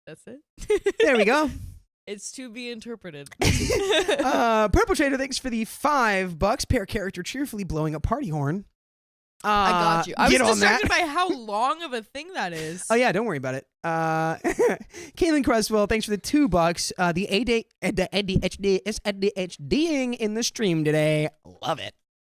That's it. There we go. It's to be interpreted. Purple Trader, thanks for the $5. Pair character cheerfully blowing a party horn. I got you. I was get on that. distracted by how long of a thing that is. Oh yeah, don't worry about it. Caitlin Cresswell, thanks for the $2. The ADHDing in the stream today. Love it.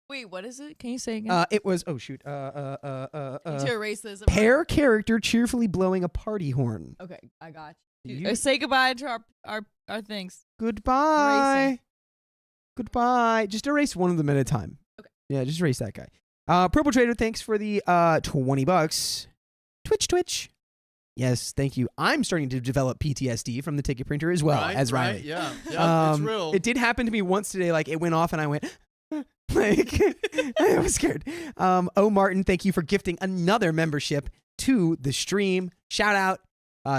Wait, what is it? Can you say again? It was I need to erase this. pair character cheerfully blowing a party horn. Okay, I got you. You- Say goodbye to our things. Goodbye. Erasing. Goodbye. Just erase one of them at a time. Okay. Yeah, just erase that guy. Purple Trader, thanks for the $20. Twitch. Yes, thank you. I'm starting to develop PTSD from the ticket printer as well as Riley. Yeah, it's real. It did happen to me once today. Like, it went off and I went, like, I was scared. Martin, thank you for gifting another membership to the stream. Shout out.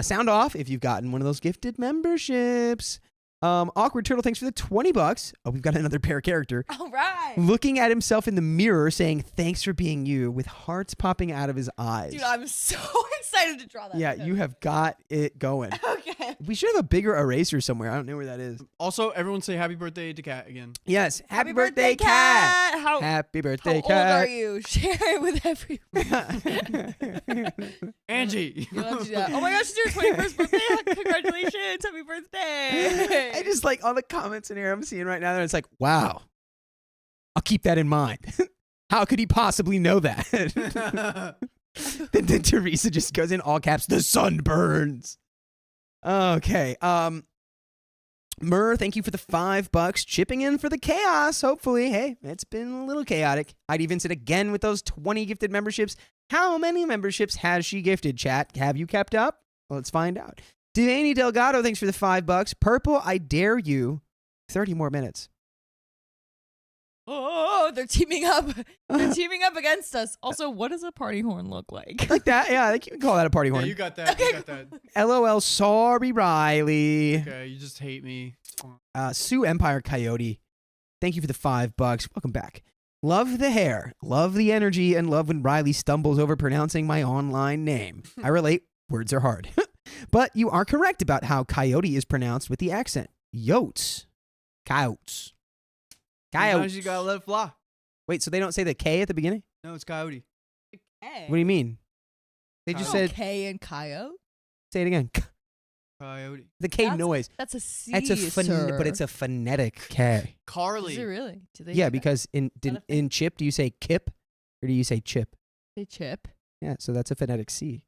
Sound off if you've gotten one of those gifted memberships. Awkward Turtle, thanks for the $20. Oh, we've got another pair character. All right. Looking at himself in the mirror saying, thanks for being you, with hearts popping out of his eyes. Dude, I'm so excited to draw that. Yeah, you have got it going. Okay. We should have a bigger eraser somewhere. I don't know where that is. Also, everyone say happy birthday to Kat again. Yes. Happy birthday, Kat. Happy Happy birthday, How old are Kat. you? Share it with everyone. Angie. You love to do that. Oh my gosh, it's your 21st birthday. Congratulations. Happy birthday. I just like all the comments in here I'm seeing right now. It's like, wow. I'll keep that in mind. How could he possibly know that? then Teresa just goes in all caps, the sun burns. Okay. Murr, thank you for the $5. Chipping in for the chaos, hopefully. Hey, it's been a little chaotic. Heidi Vincent again with those 20 gifted memberships. How many memberships has she gifted, chat? Have you kept up? Let's find out. Devaney Delgado, thanks for the $5. Purple, I dare you. 30 more minutes. Oh, they're teaming up. They're teaming up against us. Also, what does a party horn look like? Like that? Yeah, you can call that a party Yeah, horn. you got that. You got that. LOL, sorry, Riley. Okay, you just hate me. It's fine. Sue Empire Coyote, thank you for the $5. Welcome back. Love the hair, love the energy, and love when Riley stumbles over pronouncing my online name. I relate, words are hard. But you are correct about how coyote is pronounced with the accent. Yotes. Coyotes. Sometimes Coyotes. you gotta let it fly. Wait, so they don't say the K at the beginning? No, it's coyote. K. What do you mean? They just said, K and coyote. say it again. Coyote. The K That's- noise. That's a C. It's a sir. but it's a phonetic K. Carly. Is it really? Do they Yeah, do that? because in chip, do you say kip or do you say chip? They chip. Yeah, so that's a phonetic C.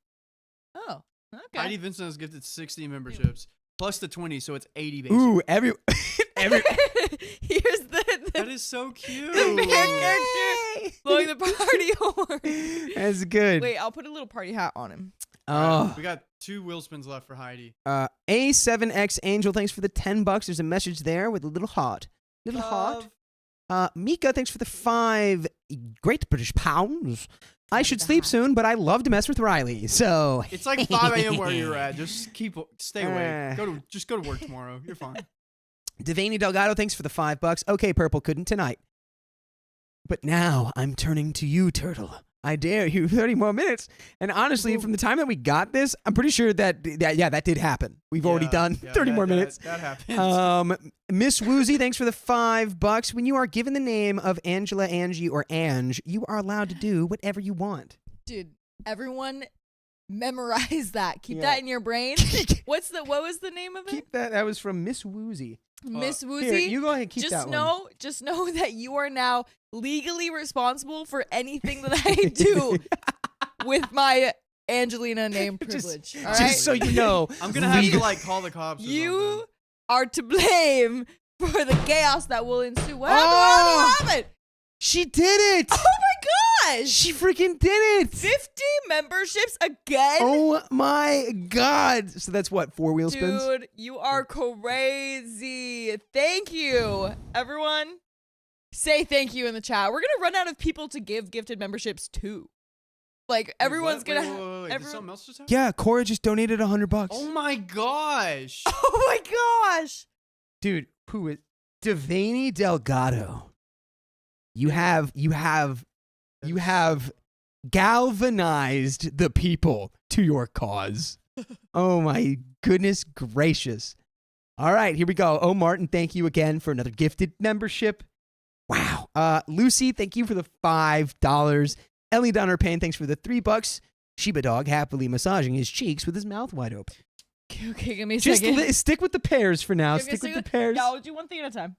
Oh, okay. Heidi Vincent has gifted 60 memberships plus the 20, so it's 80 basically. Ooh, every Here's That is so cute. the main character blowing the party horn. That's good. Wait, I'll put a little party hat on him. Oh. We got 2 wheel spins left for Heidi. A7X Angel, thanks for the $10. There's a message there with a little heart. Little heart. Mika, thanks for the 5 Great British Pounds. I should sleep soon, but I love to mess with Riley, so. It's like 5 a.m. where you're at. Just stay awake. Just go to work tomorrow. You're fine. Devaney Delgado, thanks for the $5. Okay, Purple, couldn't tonight. But now I'm turning to you, Turtle. I dare you 30 more minutes. And honestly, from the time that we got this, I'm pretty sure that did happen. We've already done 30 more minutes. That happened. Miss Woozy, thanks for the $5. When you are given the name of Angela, Angie, or Ange, you are allowed to do whatever you want. Dude, everyone memorize that. Keep that in your brain. What was the name of it? Keep that. That was from Miss Woozy. Miss Woozy. Here, you go ahead and keep that one. Just know that you are now legally responsible for anything that I do with my Angelina name privilege. All right? Just so you know. I'm going to have to call the cops or you are to blame for the chaos that will ensue. What happened? She did it! Oh my gosh! She freaking did it! 50 memberships again? Oh my god! So that's what, 4 wheel spins? Dude, you are crazy. Thank you, everyone. Say thank you in the chat. We're gonna run out of people to give gifted memberships to. Like everyone's gonna. Did something else just happen? Yeah, Cora just donated $100. Oh my gosh! Oh my gosh! Dude, who is Devaney Delgado? You have galvanized the people to your cause. Oh my goodness gracious. All right, here we go. Oh, Martin, thank you again for another gifted membership. Wow. Lucy, thank you for the $5. Ellie Donner Payne, thanks for the $3. Shiba Dog happily massaging his cheeks with his mouth wide open. Okay, give me a Just second. stick with the pairs for now. Stick with the pairs. Yeah, I'll do one thing at a time.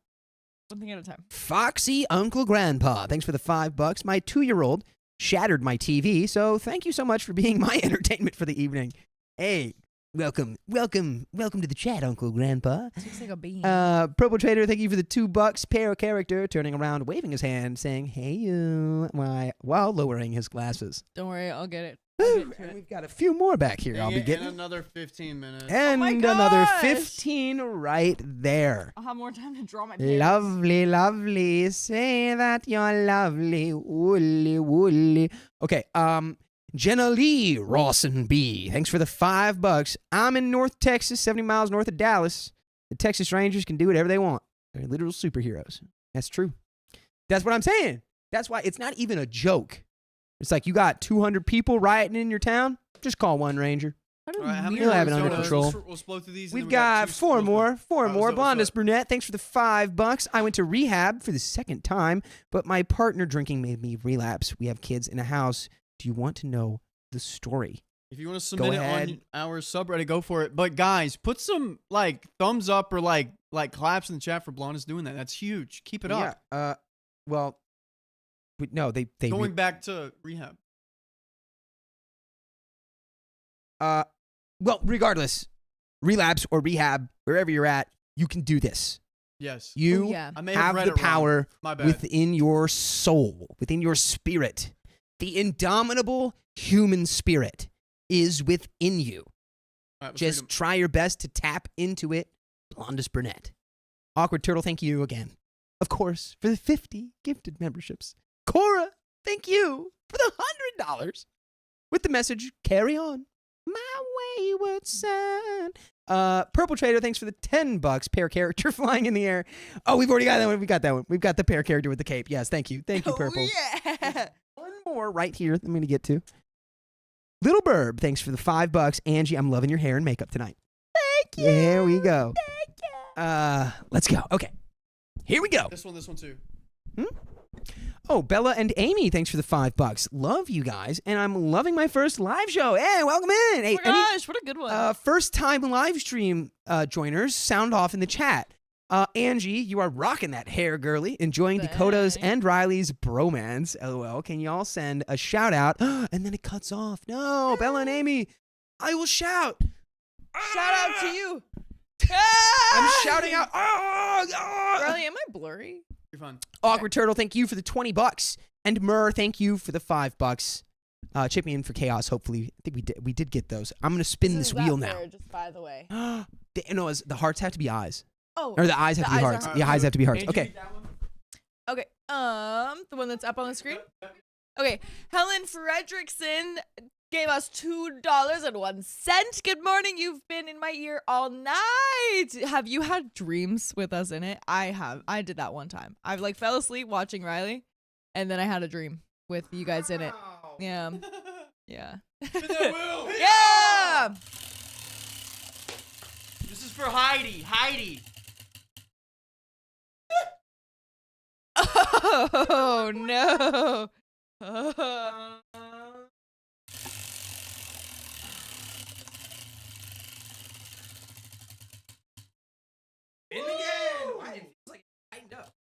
One thing at a time. Foxy Uncle Grandpa, thanks for the $5. My 2-year-old shattered my TV, so thank you so much for being my entertainment for the evening. Hey, welcome to the chat, Uncle Grandpa. Looks like a bean. Purple Trader, thank you for the $2. Para character turning around, waving his hand, saying "Hey you," while lowering his glasses. Don't worry, I'll get it. And we've got a few more back here. I'll be getting another 15 minutes. and my another gosh. 15 right there. I'll have more time to draw my pants. Lovely, lovely. Say that you're lovely. Woolly, woolly. Okay. Jenna Lee Rawson B. Thanks for the $5. I'm in North Texas, 70 miles north of Dallas. The Texas Rangers can do whatever they want. They're literal superheroes. That's true. That's what I'm saying. That's why it's not even a joke. It's like you got 200 people rioting in your town. Just call one Ranger. All right, how many You'll have it more? under control. We'll blow through these. and We've then we got 2 four more. Four more. what's up? Blondest Brunette, thanks for the $5. I went to rehab for the 2nd time, but my partner drinking made me relapse. We have kids in a house. Do you want to know the story? If you want to submit it on our subreddit, go for it. But guys, put some thumbs up or like claps in the chat for Blondest doing that. That's huge. Keep it up. Yeah. Well, no, they Going back to rehab. Well, regardless, relapse or rehab, wherever you're at, you can do this. Yes. You I may have read the it wrong. power My bad. within your soul, within your spirit. The indomitable human spirit is within you. All right, let's Just read 'em. try your best to tap into it. Blondest Brunette. Awkward Turtle, thank you again. Of course, for the 50 gifted memberships. Cora, thank you for the $100 with the message, carry on, my wayward son. Purple Trader, thanks for the $10. Pair character flying in the air. Oh, we've already got that one. We got that one. We've got the pair character with the cape. Yes, thank you. Thank you, Purple. Oh, yeah. One more right here I'm going to get to. Little Burb, thanks for the $5. Angie, I'm loving your hair and makeup tonight. Thank you. There we go. Thank you. Let's go. Okay. Here we go. This one too. Oh, Bella and Amy, thanks for the $5. Love you guys, and I'm loving my first live show. Hey, welcome in. Hey, Oh my gosh, what a good one. first time live stream joiners, sound off in the chat. Angie, you are rocking that hair, girly. Enjoying Dakota's Thanks. and Riley's bromance. LOL. Can y'all send a shout out? And then it cuts off. No, Bella and Amy, I will shout. Shout out to you. I'm shouting out. Riley, am I blurry? You're fine. Awkward Turtle, thank you for the $20. And Murr, thank you for the $5. Chipping in for chaos. Hopefully, I think we did get those. I'm gonna spin this wheel now. Just by the way. No, the hearts have to be eyes, Oh. or the eyes have to be hearts. The eyes have to be hearts. Okay. Okay. The one that's up on the screen. Okay. Helen Fredrickson gave us $2.01. Good morning. You've been in my ear all night. Have you had dreams with us in it? I have. I did that one time. I like fell asleep watching Riley, and then I had a dream with you guys in it. Yeah. Yeah. Yeah. This is for Heidi. Heidi. Oh no. In again. Why it feels like it's tightened up.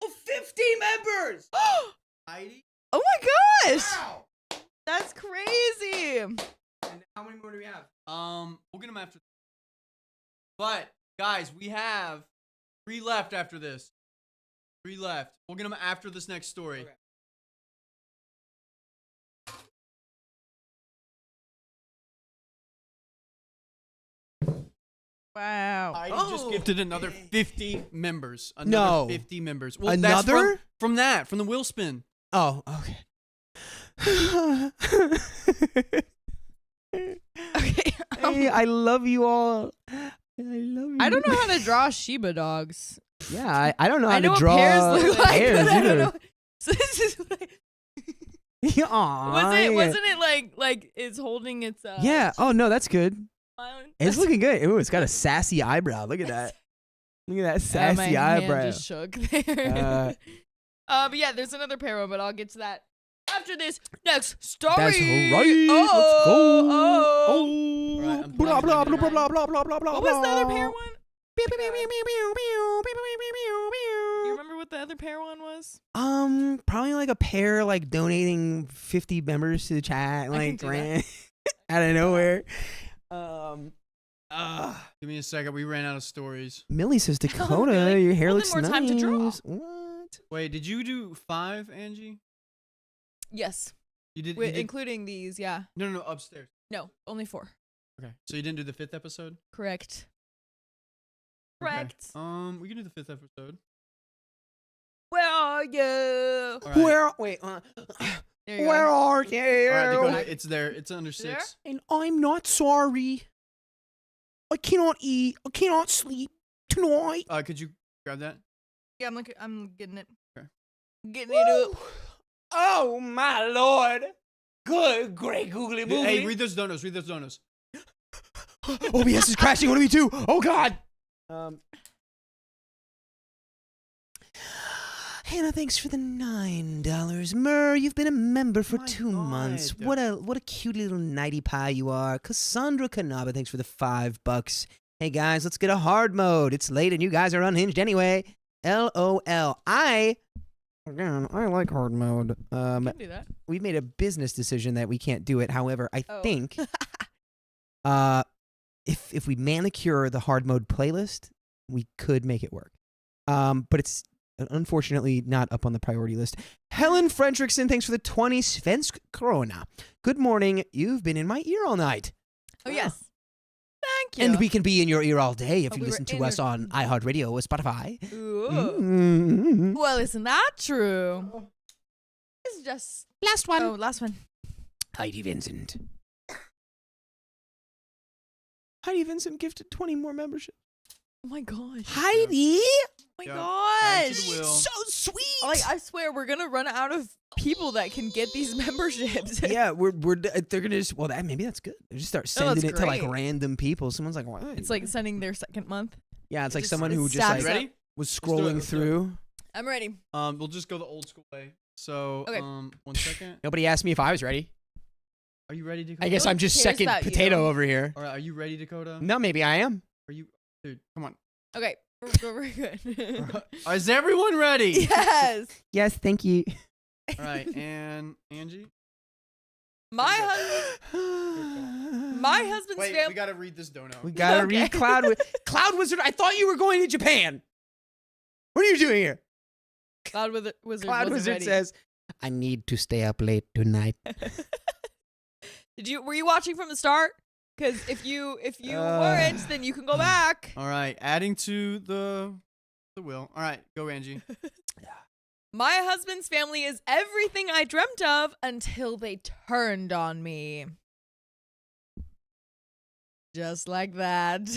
Oh, 50 members. Heidi. Oh my gosh. Wow. That's crazy. And how many more do we have? We'll get them after. But guys, we have 3 left after this. 3 left. We'll get them after this next story. Okay. Wow. I Oh. just gifted another 50 members. No. 50 members. Well, Another? That's from the wheel spin. Oh, okay. Okay. Hey, I love you all. I love you. I don't know how to draw Shiba dogs. Yeah, I don't know how I know to what draw pears look like, pears but I don't either. know. So this is like, Aw, yeah. wasn't it like it's holding its Yeah. Oh no, that's good. smile? It's looking good. Ooh, it's got a sassy eyebrow. Look at that. Look at that sassy my eyebrow. hand just shook there. But yeah, there's another pair one, but I'll get to that after this next story. That's right. Oh, Let's go. Oh. All right, I'm Blah blah blah plugging blah it blah in. blah blah blah. What was the other blah. pair one? You remember what the other pair one was? Probably like a pair like donating 50 members to the chat, can like do that. ran out of nowhere. Give me a second. We ran out of stories. Millie says, Dakota, really? your hair Well, looks then more nice. time to draw. What? Wait, did you do 5, Angie? Yes, You did. including these. Yeah, No, upstairs. no, only 4. Okay. So you didn't do the 5th episode? Correct. Okay. Correct. We can do the 5th episode. Where are you? All right. Where? Wait. There you Where go. are you? All right, Dakota, it's there. It's under There? 6. And I'm not sorry. I cannot eat. I cannot sleep tonight. Could you grab that? Yeah, I'm getting it. Okay. Getting it up. Oh my lord! Good, great googly moogly. Hey, read those donos. Read those donos. OBS is crashing. What do we do? Oh god. Hannah, thanks for the $9. Murr, you've been a member for My 2 months. God. What a cute little nighty pie you are. Cassandra Kanaba, thanks for the $5. Hey guys, let's get a hard mode. It's late and you guys are unhinged anyway. LOL. I like hard mode. Can do that. We've made a business decision that we can't do it. However, I Oh. think if we manicure the hard mode playlist, we could make it work. But it's unfortunately not up on the priority list. Helen Fredrickson, thanks for the 20 svensk krona. Good morning. You've been in my ear all night. Oh yes. Thank you. And we can be in your ear all day if Oh, you we were listen to in us your- on iHeartRadio or Spotify. Ooh. Mm. Well, isn't that true? It's just Last one. oh, last one. Heidi Vincent. Heidi Vincent gifted 20 more memberships. Oh my gosh. Heidi! Oh my Yeah. gosh. Add to the wheel. So sweet! Like I swear we're gonna run out of people that can get these memberships. Yeah, they're gonna just maybe that's good. They just start No, sending that's it to like great. random people. Someone's like, what? It's like sending their second month. yeah, it's like just- someone who it just like stacks up. Ready? was do it, scrolling let's do it. through. I'm ready. We'll just go the old school way. So, Okay. 1 second. Nobody asked me if I was ready. Are you ready, Dakota? I guess Who I'm just cares second about you? potato over here. All right, are you ready, Dakota? No, maybe I am. Are you, dude? Come on. Okay. We're good. Is everyone ready? Yes. Yes, thank you. All right, and Angie. My husband. My husband's Wait, family. we gotta read this donut. We gotta Okay. read Cloud Wizard. I thought you were going to Japan. What are you doing here? Cloud Wizard. Cloud wasn't Wizard ready. says, I need to stay up late tonight. Were you watching from the start? Because if you weren't, then you can go back. All right, adding to the wheel. All right, go Angie. My husband's family is everything I dreamt of until they turned on me. Just like that.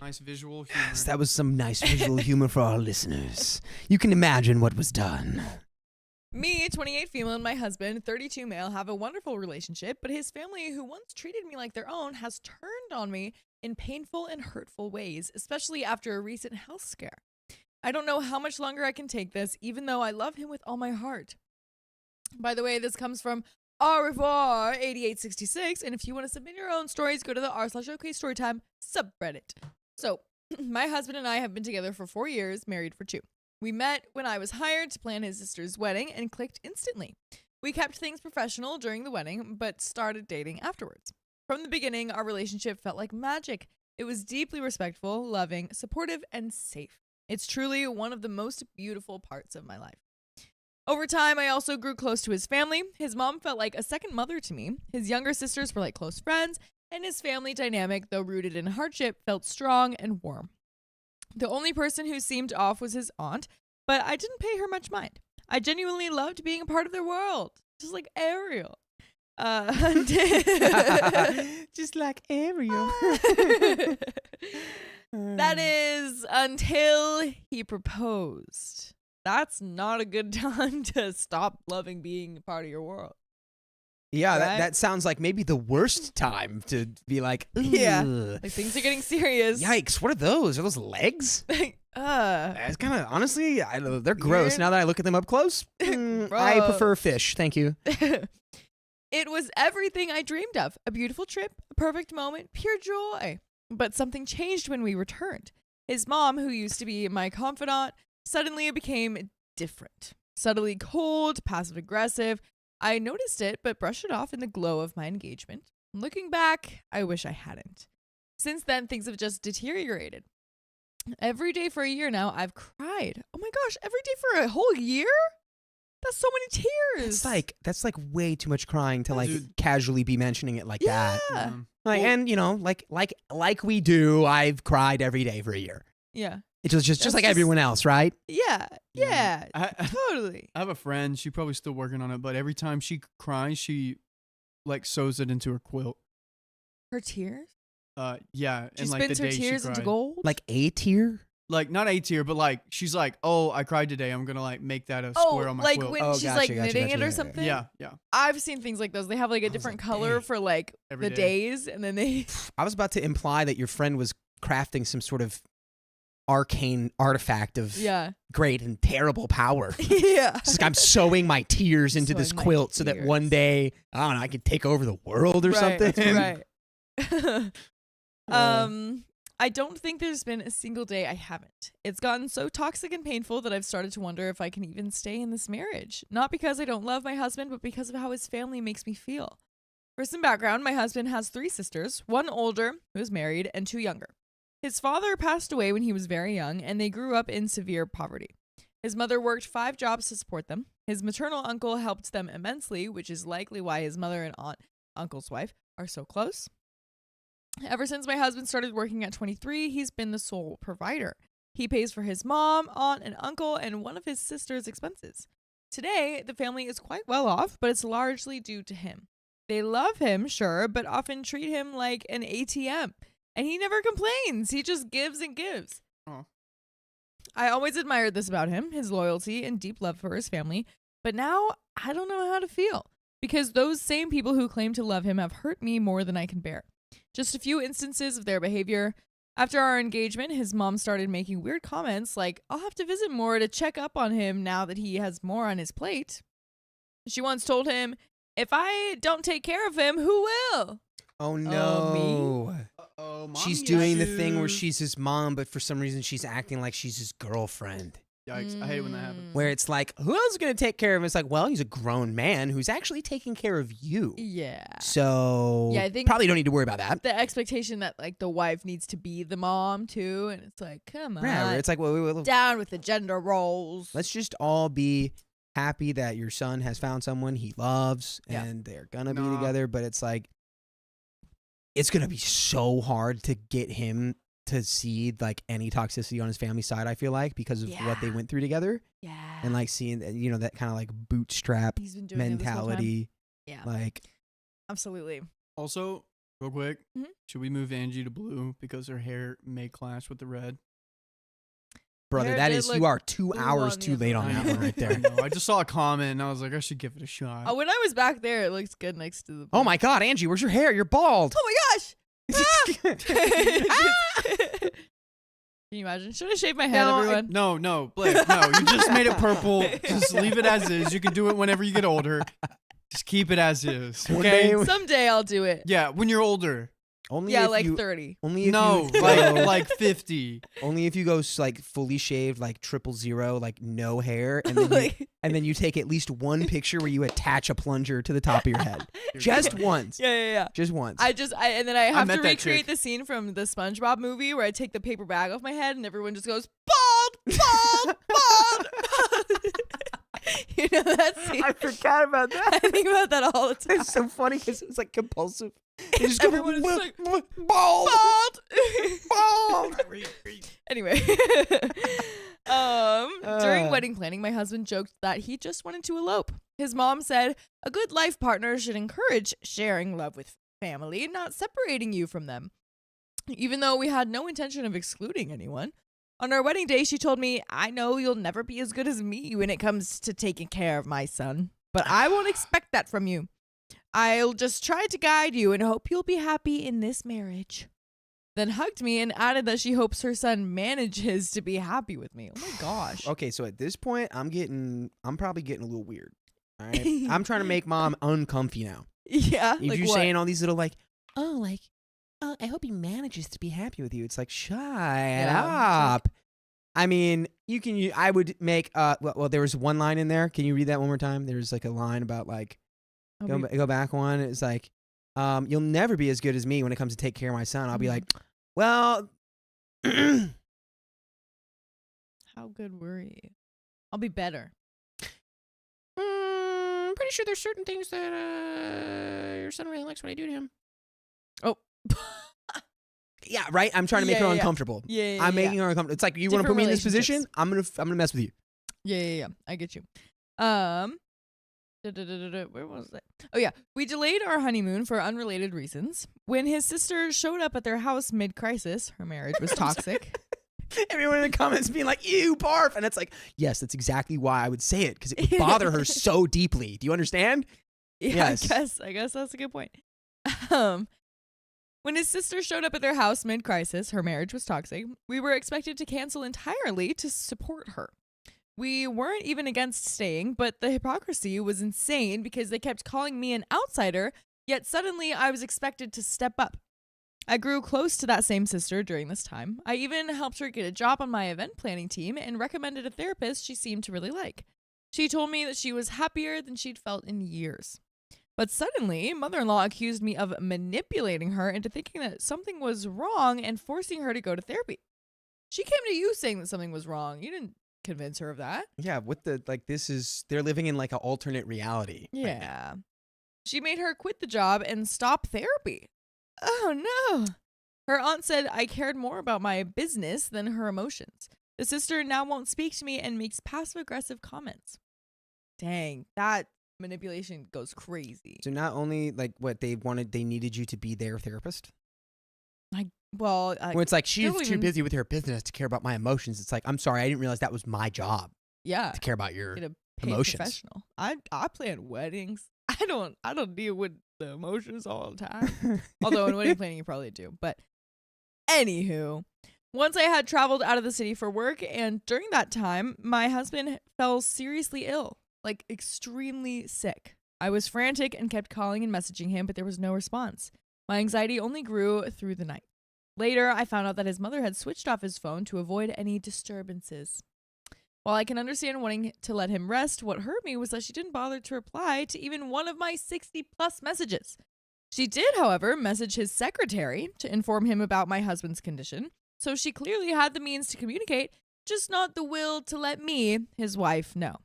Nice visual humor. Yes, that was some nice visual humor for our listeners. You can imagine what was done. Me, 28 female, and my husband, 32 male, have a wonderful relationship, but his family, who once treated me like their own, has turned on me in painful and hurtful ways, especially after a recent health scare. I don't know how much longer I can take this, even though I love him with all my heart. By the way, this comes from Au revoir 8866, and if you want to submit your own stories, go to the r/OK Storytime subreddit. So, my husband and I have been together for 4 years, married for 2. We met when I was hired to plan his sister's wedding and clicked instantly. We kept things professional during the wedding, but started dating afterwards. From the beginning, our relationship felt like magic. It was deeply respectful, loving, supportive, and safe. It's truly one of the most beautiful parts of my life. Over time, I also grew close to his family. His mom felt like a second mother to me. His younger sisters were like close friends, and his family dynamic, though rooted in hardship, felt strong and warm. The only person who seemed off was his aunt, but I didn't pay her much mind. I genuinely loved being a part of their world, just like Ariel. Just like Ariel. That is until he proposed. That's not a good time to stop loving being a part of your world. Yeah, Right? that sounds like maybe the worst time to be like, Yeah. "Ugh. Like things are getting serious. Yikes, what are those? Are those legs? It's kind of, honestly, they're gross. Weird. Now that I look at them up close, I Bro. prefer fish. Thank you. It was everything I dreamed of. A beautiful trip, a perfect moment, pure joy. But something changed when we returned. His mom, who used to be my confidant, suddenly became different. Subtly cold, passive-aggressive. I noticed it, but brushed it off in the glow of my engagement. Looking back, I wish I hadn't. Since then, things have just deteriorated. Every day for a year now, I've cried. Oh my gosh, every day for a whole year? That's so many tears. That's like way too much crying to like Dude. casually be mentioning it like that. Yeah. Like, Well- and you know, like we do, I've cried every day for a year. Yeah. It was just That's like just- everyone else, right? Yeah. Yeah. I Totally. have a friend. She's probably still working on it, but every time she cries, she like sews it into her quilt. Her tears? Yeah, She and like the spins her day tears she into cried. gold? Like A tier. Like not A tier, but like she's like, oh, I cried today. I'm gonna like make that a Oh, square on my like quilt. when Oh, she's gotcha, like gotcha, knitting gotcha, it or yeah. something? Yeah, yeah. I've seen things like those. They have like a I was different like, color dang. for like Every the day. days, and then they. I was about to imply that your friend was crafting some sort of arcane artifact of Yeah. great and terrible power. Yeah. It's like I'm sewing my tears into this Sewing my quilt so that tears. one day, I don't know, I could take over the world or Right, something. Right. I don't think there's been a single day I haven't. It's gotten so toxic and painful that I've started to wonder if I can even stay in this marriage. Not because I don't love my husband, but because of how his family makes me feel. For some background, my husband has 3 sisters, 1 older, who is married, and 2 younger. His father passed away when he was very young, and they grew up in severe poverty. His mother worked 5 jobs to support them. His maternal uncle helped them immensely, which is likely why his mother and aunt, uncle's wife, are so close. Ever since my husband started working at 23, he's been the sole provider. He pays for his mom, aunt, and uncle, and one of his sister's expenses. Today, the family is quite well off, but it's largely due to him. They love him, sure, but often treat him like an ATM. And he never complains. He just gives and gives. Oh. I always admired this about him, his loyalty and deep love for his family. But now I don't know how to feel because those same people who claim to love him have hurt me more than I can bear. Just a few instances of their behavior. After our engagement, his mom started making weird comments like, I'll have to visit more to check up on him now that he has more on his plate. She once told him, if I don't take care of him, who will? Oh no. Uh-oh, She's doing the thing where she's his mom, but for some reason she's acting like she's his girlfriend. Yikes! I hate when that happens. Where it's like, who else is going to take care of him? It's like, well, he's a grown man who's actually taking care of you. Yeah. So Yeah, I think probably don't need to worry about that. the expectation that like the wife needs to be the mom too, and it's like, come on, Yeah, it's like, well, down with the gender roles. let's just all be happy that your son has found someone he loves and they're going to be together. But it's like, it's going to be so hard to get him to see like any toxicity on his family side, I feel like, because of what they went through together. Yeah. And like seeing, that kind of like bootstrap He's been doing it this whole time. mentality. Yeah. Like, Absolutely. Also, real quick, Mhm. should we move Angie to blue because her hair may clash with the red? brother, Hair that did is, look you are 2 blue hours on the too late on other that one. one right I there. know. I just saw a comment and I was like, I should give it a shot. Oh, when I was back there, it looks good next to the. Oh my God, Angie, where's your hair? You're bald. Oh my gosh! Can you imagine? Should I shave my head, everyone? No, Blake, no. You just made it purple. Just leave it as is. You can do it whenever you get older. Just keep it as is. One Okay? day- Someday I'll do it. Yeah, when you're older. Only Yeah, if like you, 30. only if No, you like 50. only if you go like fully shaved, like 000, like no hair, and then you, and then you take at least one picture where you attach a plunger to the top of your head, just once, Yeah. just once. And then I have to met that recreate chick. the scene from the SpongeBob movie where I take the paper bag off my head and everyone just goes bald, bald, bald, bald. You know that scene? I forgot about that. I think about that all the time. It's so funny because it's like compulsive. They just go Everyone is like, bald, bald. bald. Anyway, during wedding planning, my husband joked that he just wanted to elope. His mom said a good life partner should encourage sharing love with family, not separating you from them. Even though we had no intention of excluding anyone. On our wedding day, she told me, I know you'll never be as good as me when it comes to taking care of my son, but I won't expect that from you. I'll just try to guide you and hope you'll be happy in this marriage. Then hugged me and added that she hopes her son manages to be happy with me. Oh my gosh. Okay, so at this point, I'm probably getting a little weird. All right, I'm trying to make mom uncomfy now. Yeah. If like you're what? saying all these little like, I hope he manages to be happy with you. It's like, shut up. I mean, I would make, well, there was one line in there. Can you read that one more time? There's like a line about like, go back one. It's like, you'll never be as good as me when it comes to take care of my son. I'll be like, well, how good were you? I'll be better. I'm pretty sure there's certain things that your son really likes when I do to him. Oh. yeah, right. I'm trying to make her uncomfortable. Yeah. I'm making her uncomfortable. It's like, you want to Different put me in this relationships. position? I'm gonna mess with you. Yeah. I get you. Where was it? Oh yeah, we delayed our honeymoon for unrelated reasons. When his sister showed up at their house mid-crisis, her marriage was toxic. Everyone in the comments being like, ew, barf. And it's like, yes, that's exactly why I would say it, because it would bother her so deeply. Do you understand? Yeah, Yes. I guess that's a good point. When his sister showed up at their house mid-crisis, her marriage was toxic. We were expected to cancel entirely to support her. We weren't even against staying, but the hypocrisy was insane because they kept calling me an outsider, yet suddenly I was expected to step up. I grew close to that same sister during this time. I even helped her get a job on my event planning team and recommended a therapist she seemed to really like. She told me that she was happier than she'd felt in years. But suddenly, mother-in-law accused me of manipulating her into thinking that something was wrong and forcing her to go to therapy. She came to you saying that something was wrong. You didn't convince her of that. Yeah, they're living in like an alternate reality. Yeah. She made her quit the job and stop therapy. Oh no. Her aunt said I cared more about my business than her emotions. The sister now won't speak to me and makes passive-aggressive comments. Dang, that manipulation goes crazy. So not only like what they needed you to be their therapist. Well, Where it's like, she's don't too even- busy with her business to care about my emotions. It's like, I'm sorry, I didn't realize that was my job yeah. to care about your Get a paid emotions. professional. I plan weddings. I don't deal with the emotions all the time. Although in wedding planning you probably do. But anywho, once I had traveled out of the city for work, and during that time, my husband fell seriously ill, like extremely sick. I was frantic and kept calling and messaging him, but there was no response. My anxiety only grew through the night. Later, I found out that his mother had switched off his phone to avoid any disturbances. While I can understand wanting to let him rest, what hurt me was that she didn't bother to reply to even one of my 60+ messages. She did, however, message his secretary to inform him about my husband's condition, so she clearly had the means to communicate, just not the will to let me, his wife, know.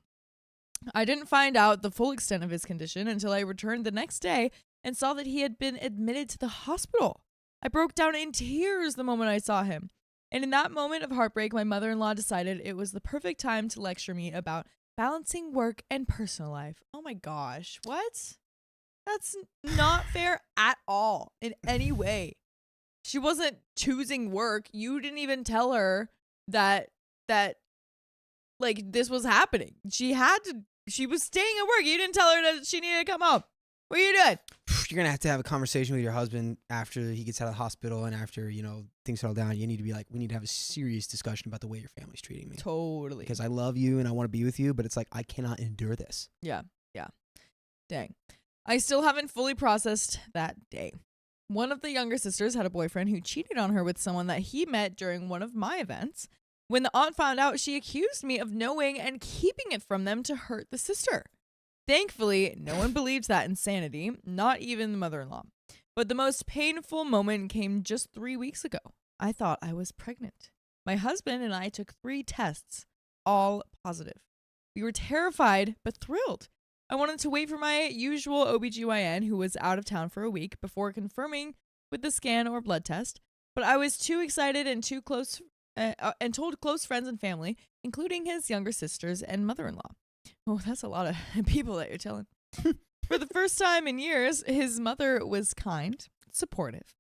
I didn't find out the full extent of his condition until I returned the next day and saw that he had been admitted to the hospital. I broke down in tears the moment I saw him. And in that moment of heartbreak, my mother-in-law decided it was the perfect time to lecture me about balancing work and personal life. Oh my gosh, what? That's not fair at all in any way. She wasn't choosing work. You didn't even tell her that like this was happening. She was staying at work. You didn't tell her that she needed to come home. What are you doing? You're gonna have to have a conversation with your husband after he gets out of the hospital and after things settle down. You need to be like, we need to have a serious discussion about the way your family's treating me. Totally. Because I love you and I want to be with you, but it's like I cannot endure this. Yeah. Dang. I still haven't fully processed that day. One of the younger sisters had a boyfriend who cheated on her with someone that he met during one of my events. When the aunt found out, she accused me of knowing and keeping it from them to hurt the sister. Thankfully, no one believed that insanity, not even the mother-in-law. But the most painful moment came just 3 weeks ago. I thought I was pregnant. My husband and I took 3 tests, all positive. We were terrified, but thrilled. I wanted to wait for my usual OBGYN, who was out of town for a week, before confirming with the scan or blood test. But I was too excited and too close, and told close friends and family, including his younger sisters and mother-in-law. Oh, that's a lot of people that you're telling. For the first time in years, his mother was kind, supportive.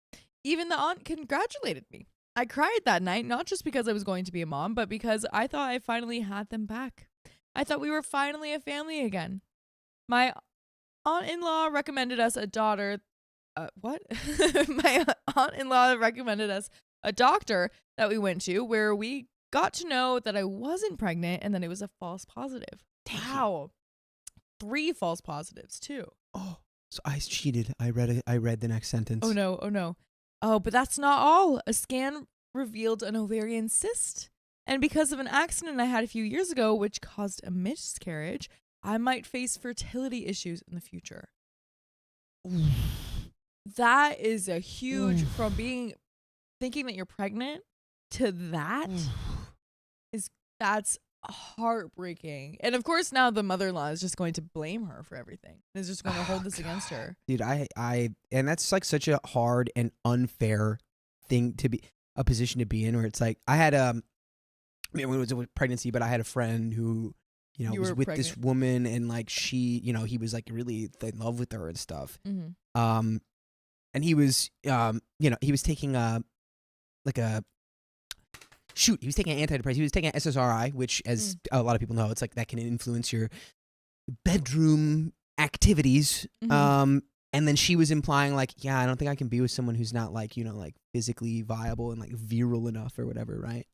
Even the aunt congratulated me. I cried that night, not just because I was going to be a mom, but because I thought I finally had them back. I thought we were finally a family again. My aunt-in-law recommended us a daughter. My aunt-in-law recommended us a doctor that we went to where we got to know that I wasn't pregnant and that it was a false positive. Wow. 3 false positives too. Oh, so I cheated. I read the next sentence. Oh no. Oh, but that's not all. A scan revealed an ovarian cyst. And because of an accident I had a few years ago, which caused a miscarriage, I might face fertility issues in the future. That is a huge, from thinking that you're pregnant to that's heartbreaking. And of course now the mother-in-law is just going to blame her for everything. Is just going to hold this against her. Dude, and that's like such a hard and unfair thing to be, a position to be in, where it's like I had it was a pregnancy, but I had a friend who was with this woman, and like she, he was like really in love with her and stuff. Mm-hmm. And he was he was taking he was taking an antidepressant. He was taking an SSRI, which, as a lot of people know, it's like that can influence your bedroom activities. Mm-hmm. And then she was implying like, yeah, I don't think I can be with someone who's not like, like physically viable and like virile enough or whatever, right?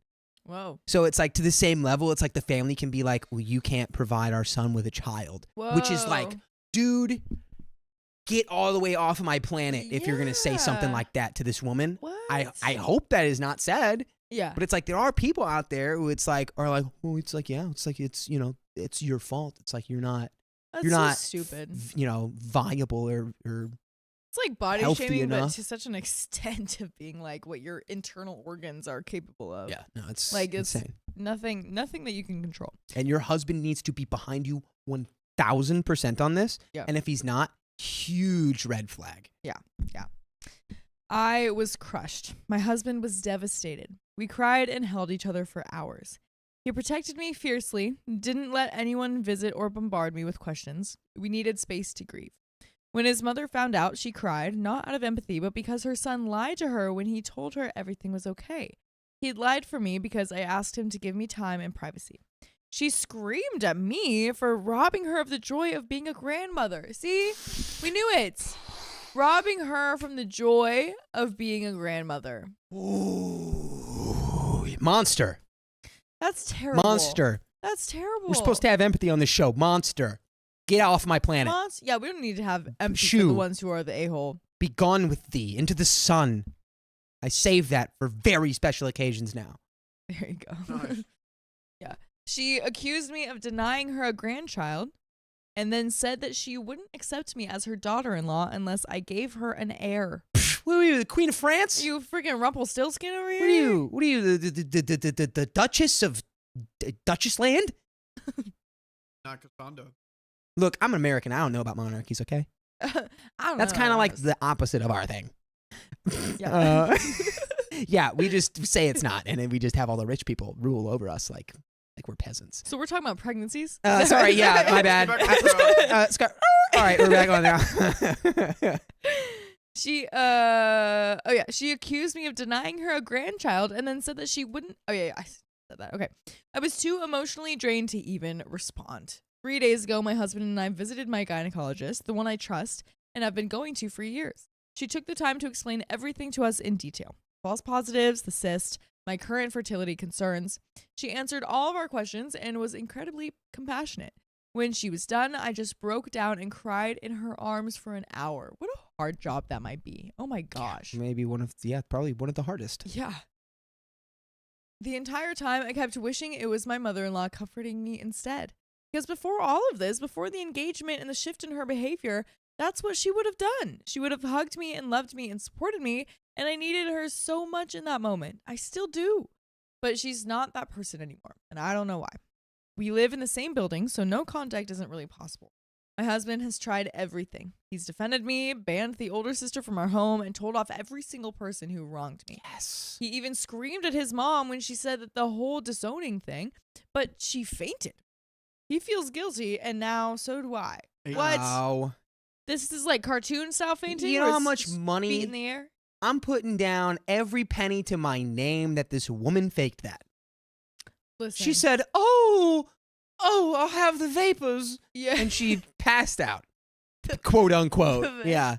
Whoa. So it's like to the same level. It's like the family can be like, well, you can't provide our son with a child. Whoa. Which is like, dude, get all the way off of my planet if you're going to say something like that to this woman. What? I hope that is not said. Yeah. But it's like there are people out there who it's like, are like, well, it's like, yeah, it's like, it's, it's your fault. It's like you're not stupid. Viable or it's like body healthy shaming, enough. but to such an extent of being like what your internal organs are capable of. Yeah, no, it's like it's insane. Nothing that you can control. And your husband needs to be behind you 1000% on this. Yeah. And if he's not, huge red flag. Yeah. I was crushed. My husband was devastated. We cried and held each other for hours. He protected me fiercely, didn't let anyone visit or bombard me with questions. We needed space to grieve. When his mother found out, she cried, not out of empathy, but because her son lied to her when he told her everything was okay. He had lied for me because I asked him to give me time and privacy. She screamed at me for robbing her of the joy of being a grandmother. See? We knew it. Robbing her from the joy of being a grandmother. Ooh, monster. That's terrible. Monster. That's terrible. We're supposed to have empathy on this show. Monster. Get off my planet. Yeah, we don't need to have empathy for the ones who are the a-hole. Be gone with thee into the sun. I save that for very special occasions now. There you go. Yeah. She accused me of denying her a grandchild and then said that she wouldn't accept me as her daughter-in-law unless I gave her an heir. What are you, the Queen of France? You freaking Rumpelstiltskin over here? What are you, the Duchess of Duchess Land? Not Cassandra. Look, I'm an American. I don't know about monarchies, okay? I don't That's know. kind of like the opposite of our thing. Yeah. Yeah, we just say it's not, and then we just have all the rich people rule over us like we're peasants. So we're talking about pregnancies? Sorry, yeah, my bad. Back to the Scott, all right, we're back on now. She she accused me of denying her a grandchild and then said that she wouldn't. Oh yeah, I said that. Okay. I was too emotionally drained to even respond. 3 days ago, my husband and I visited my gynecologist, the one I trust, and I've been going to for years. She took the time to explain everything to us in detail. False positives, the cyst, my current fertility concerns. She answered all of our questions and was incredibly compassionate. When she was done, I just broke down and cried in her arms for an hour. What a hard job that might be. Oh my gosh. Maybe probably one of the hardest. Yeah. The entire time, I kept wishing it was my mother-in-law comforting me instead. Because before all of this, before the engagement and the shift in her behavior, that's what she would have done. She would have hugged me and loved me and supported me, and I needed her so much in that moment. I still do. But she's not that person anymore, and I don't know why. We live in the same building, so no contact isn't really possible. My husband has tried everything. He's defended me, banned the older sister from our home, and told off every single person who wronged me. Yes. He even screamed at his mom when she said that the whole disowning thing, but she fainted. He feels guilty, and now so do I. What? Wow. This is like cartoon style fainting? You where know how it's much just money feet in the air? I'm putting down every penny to my name that this woman faked that. Listen. She said, "Oh, I'll have the vapors," yeah. and she passed out, quote unquote. Yeah,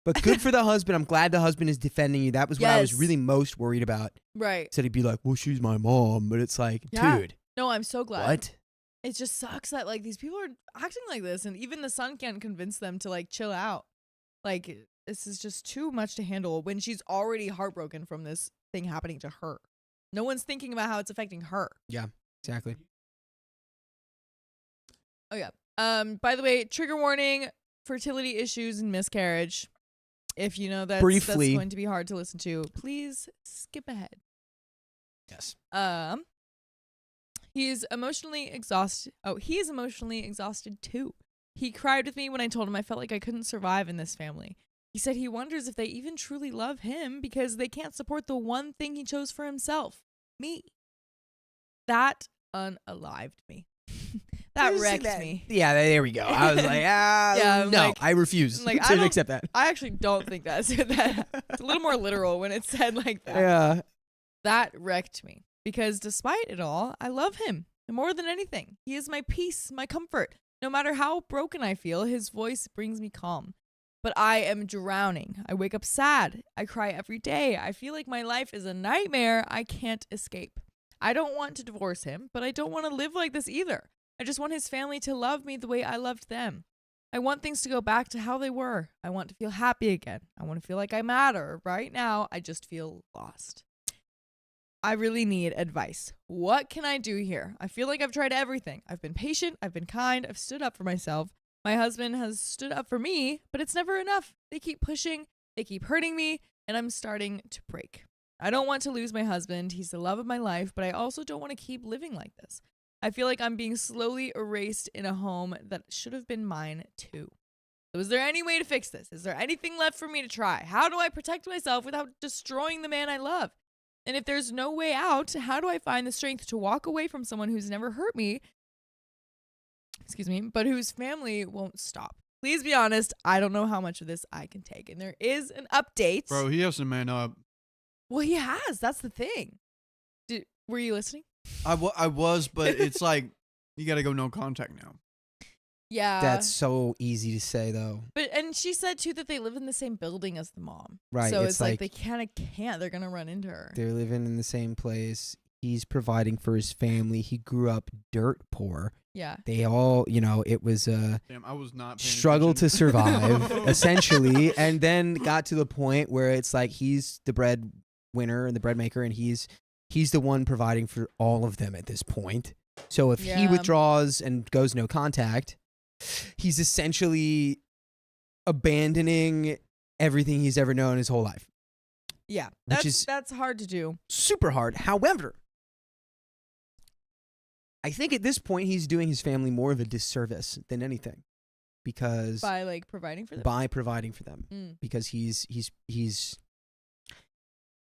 but good for the husband. I'm glad the husband is defending you. That was what I was Yes. really most worried about. Right. Said he'd be like, "Well, she's my mom," but it's like, Yeah. dude, No, I'm so glad. what? It just sucks that like these people are acting like this, and even the son can't convince them to like chill out. Like this is just too much to handle when she's already heartbroken from this thing happening to her. No one's thinking about how it's affecting her. Exactly. Oh yeah. By the way, trigger warning: fertility issues and miscarriage. If you know that's Briefly. going to be hard to listen to, please skip ahead. Yes. He is emotionally exhausted. Oh, he is emotionally exhausted too. He cried with me when I told him I felt like I couldn't survive in this family. He said he wonders if they even truly love him because they can't support the one thing he chose for himself, me. That unalived me. That wrecked me. Yeah, there we go. I was like, Yeah, no, like- I refuse like, I to don't- accept that. I actually don't think that's that. It's a little more literal when it's said like that. Yeah. That wrecked me because despite it all, I love him more than anything. He is my peace, my comfort. No matter how broken I feel, his voice brings me calm. But I am drowning. I wake up sad. I cry every day. I feel like my life is a nightmare I can't escape. I don't want to divorce him, but I don't want to live like this either. I just want his family to love me the way I loved them. I want things to go back to how they were. I want to feel happy again. I want to feel like I matter. Right now, I just feel lost. I really need advice. What can I do here? I feel like I've tried everything. I've been patient. I've been kind. I've stood up for myself. My husband has stood up for me, but it's never enough. They keep pushing. They keep hurting me, and I'm starting to break. I don't want to lose my husband. He's the love of my life, but I also don't want to keep living like this. I feel like I'm being slowly erased in a home that should have been mine too. So is there any way to fix this? Is there anything left for me to try? How do I protect myself without destroying the man I love? And if there's no way out, how do I find the strength to walk away from someone who's never hurt me, but whose family won't stop? Please be honest. I don't know how much of this I can take. And there is an update. Bro, he has to man up. Well, he has. That's the thing. Were you listening? I was, but it's like, you got to go no contact now. Yeah. That's so easy to say, though. And she said, too, that they live in the same building as the mom. Right, So it's it's like like- they kind of can't. They're going to run into her. They're living in the same place. He's providing for his family. He grew up dirt poor. Yeah. They all, it was a Damn, I was not paying struggle to attention. survive, essentially, and then got to the point where it's like he's the breadwinner and the bread maker, and he's the one providing for all of them at this point. So if he Yeah. withdraws and goes no contact, he's essentially abandoning everything he's ever known his whole life. Yeah, Which that's hard to do. Super hard. However, I think at this point he's doing his family more of a disservice than anything, because By like providing for them. by providing for them, Mm. because he's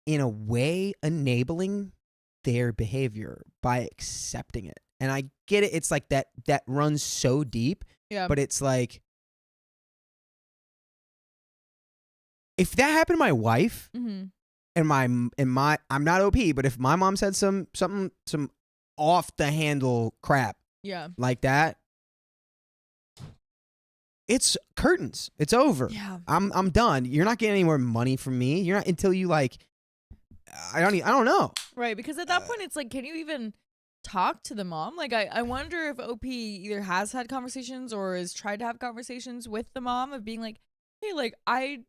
in a way enabling their behavior by accepting it. And I get it. It's like that runs so deep, Yeah. but it's like, if that happened to my wife Mm-hmm. and my I'm not OP, but if my mom said some off the handle crap Yeah. like that, it's curtains. It's over. Yeah. I'm done. You're not getting any more money from me. You're not until you like. I don't know. Right, because at that point it's like, can you even talk to the mom? Like, I wonder if OP either has had conversations or has tried to have conversations with the mom of being like, hey, like, I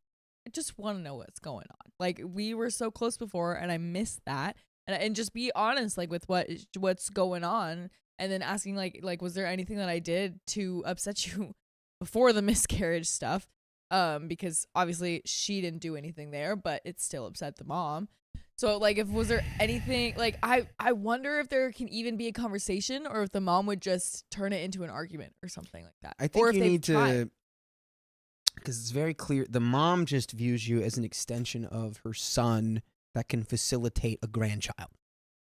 just want to know what's going on. Like, we were so close before and I missed that. And just be honest, like, with what's going on, and then asking like was there anything that I did to upset you before the miscarriage stuff? Because obviously she didn't do anything there, but it still upset the mom. So like, was there anything, like, I wonder if there can even be a conversation, or if the mom would just turn it into an argument or something like that. I or think if you they've need tried. to, because it's very clear. The mom just views you as an extension of her son that can facilitate a grandchild.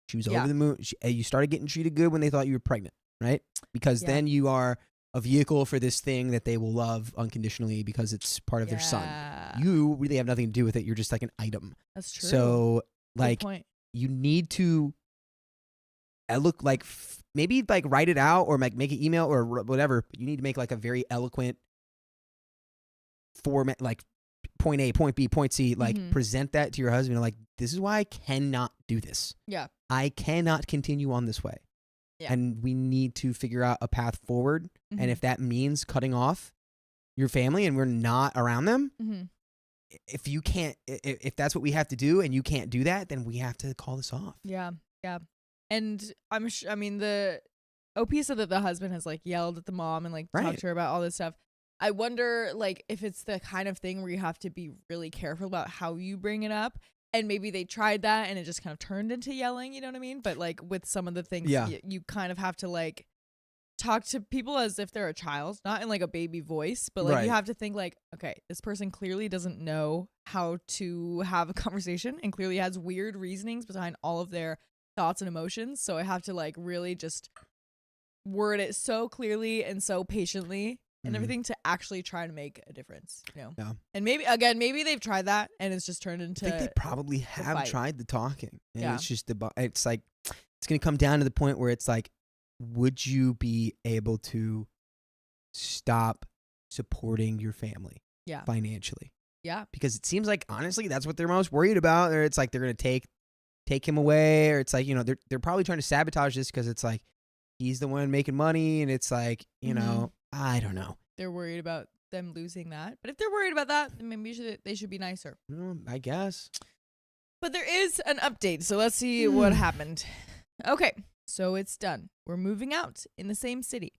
She was Yeah. over the moon. You started getting treated good when they thought you were pregnant, right? Because Yeah. then you are a vehicle for this thing that they will love unconditionally because it's part of their son. Yeah. You really have nothing to do with it. You're just like an item. That's true. So Good like, point. you need to look like maybe like write it out or like make an email or whatever. But you need to make like a very eloquent format, like point A, point B, point C, like Mhm. present that to your husband. Like, this is why I cannot do this. Yeah. I cannot continue on this way. Yeah. And we need to figure out a path forward. Mhm. And if that means cutting off your family and we're not around them, Mhm. if you can't, if that's what we have to do and you can't do that, then we have to call this off. Yeah, yeah. And I mean, the OP said that the husband has like yelled at the mom and like Right. talked to her about all this stuff. I wonder like if it's the kind of thing where you have to be really careful about how you bring it up. And maybe they tried that and it just kind of turned into yelling, you know what I mean? But like with some of the things, Yeah. you kind of have to like talk to people as if they're a child, not in like a baby voice, but like Right. you have to think like, okay, this person clearly doesn't know how to have a conversation and clearly has weird reasonings behind all of their thoughts and emotions. So I have to like really just word it so clearly and so patiently and Mhm. everything to actually try to make a difference, you know? Yeah. And maybe they've tried that and it's just turned into I think they probably have fight. tried the talking. And Yeah. it's just it's like, it's going to come down to the point where it's like, would you be able to stop supporting your family Yeah. financially? Yeah. Because it seems like, honestly, that's what they're most worried about. Or it's like they're going to take him away, or it's like, you know, they're probably trying to sabotage this because it's like he's the one making money, and it's like, you know, I don't know. They're worried about them losing that. But if they're worried about that, then maybe they should be nicer. I guess. But there is an update, so let's see what happened. Okay, so it's done. We're moving out in the same city.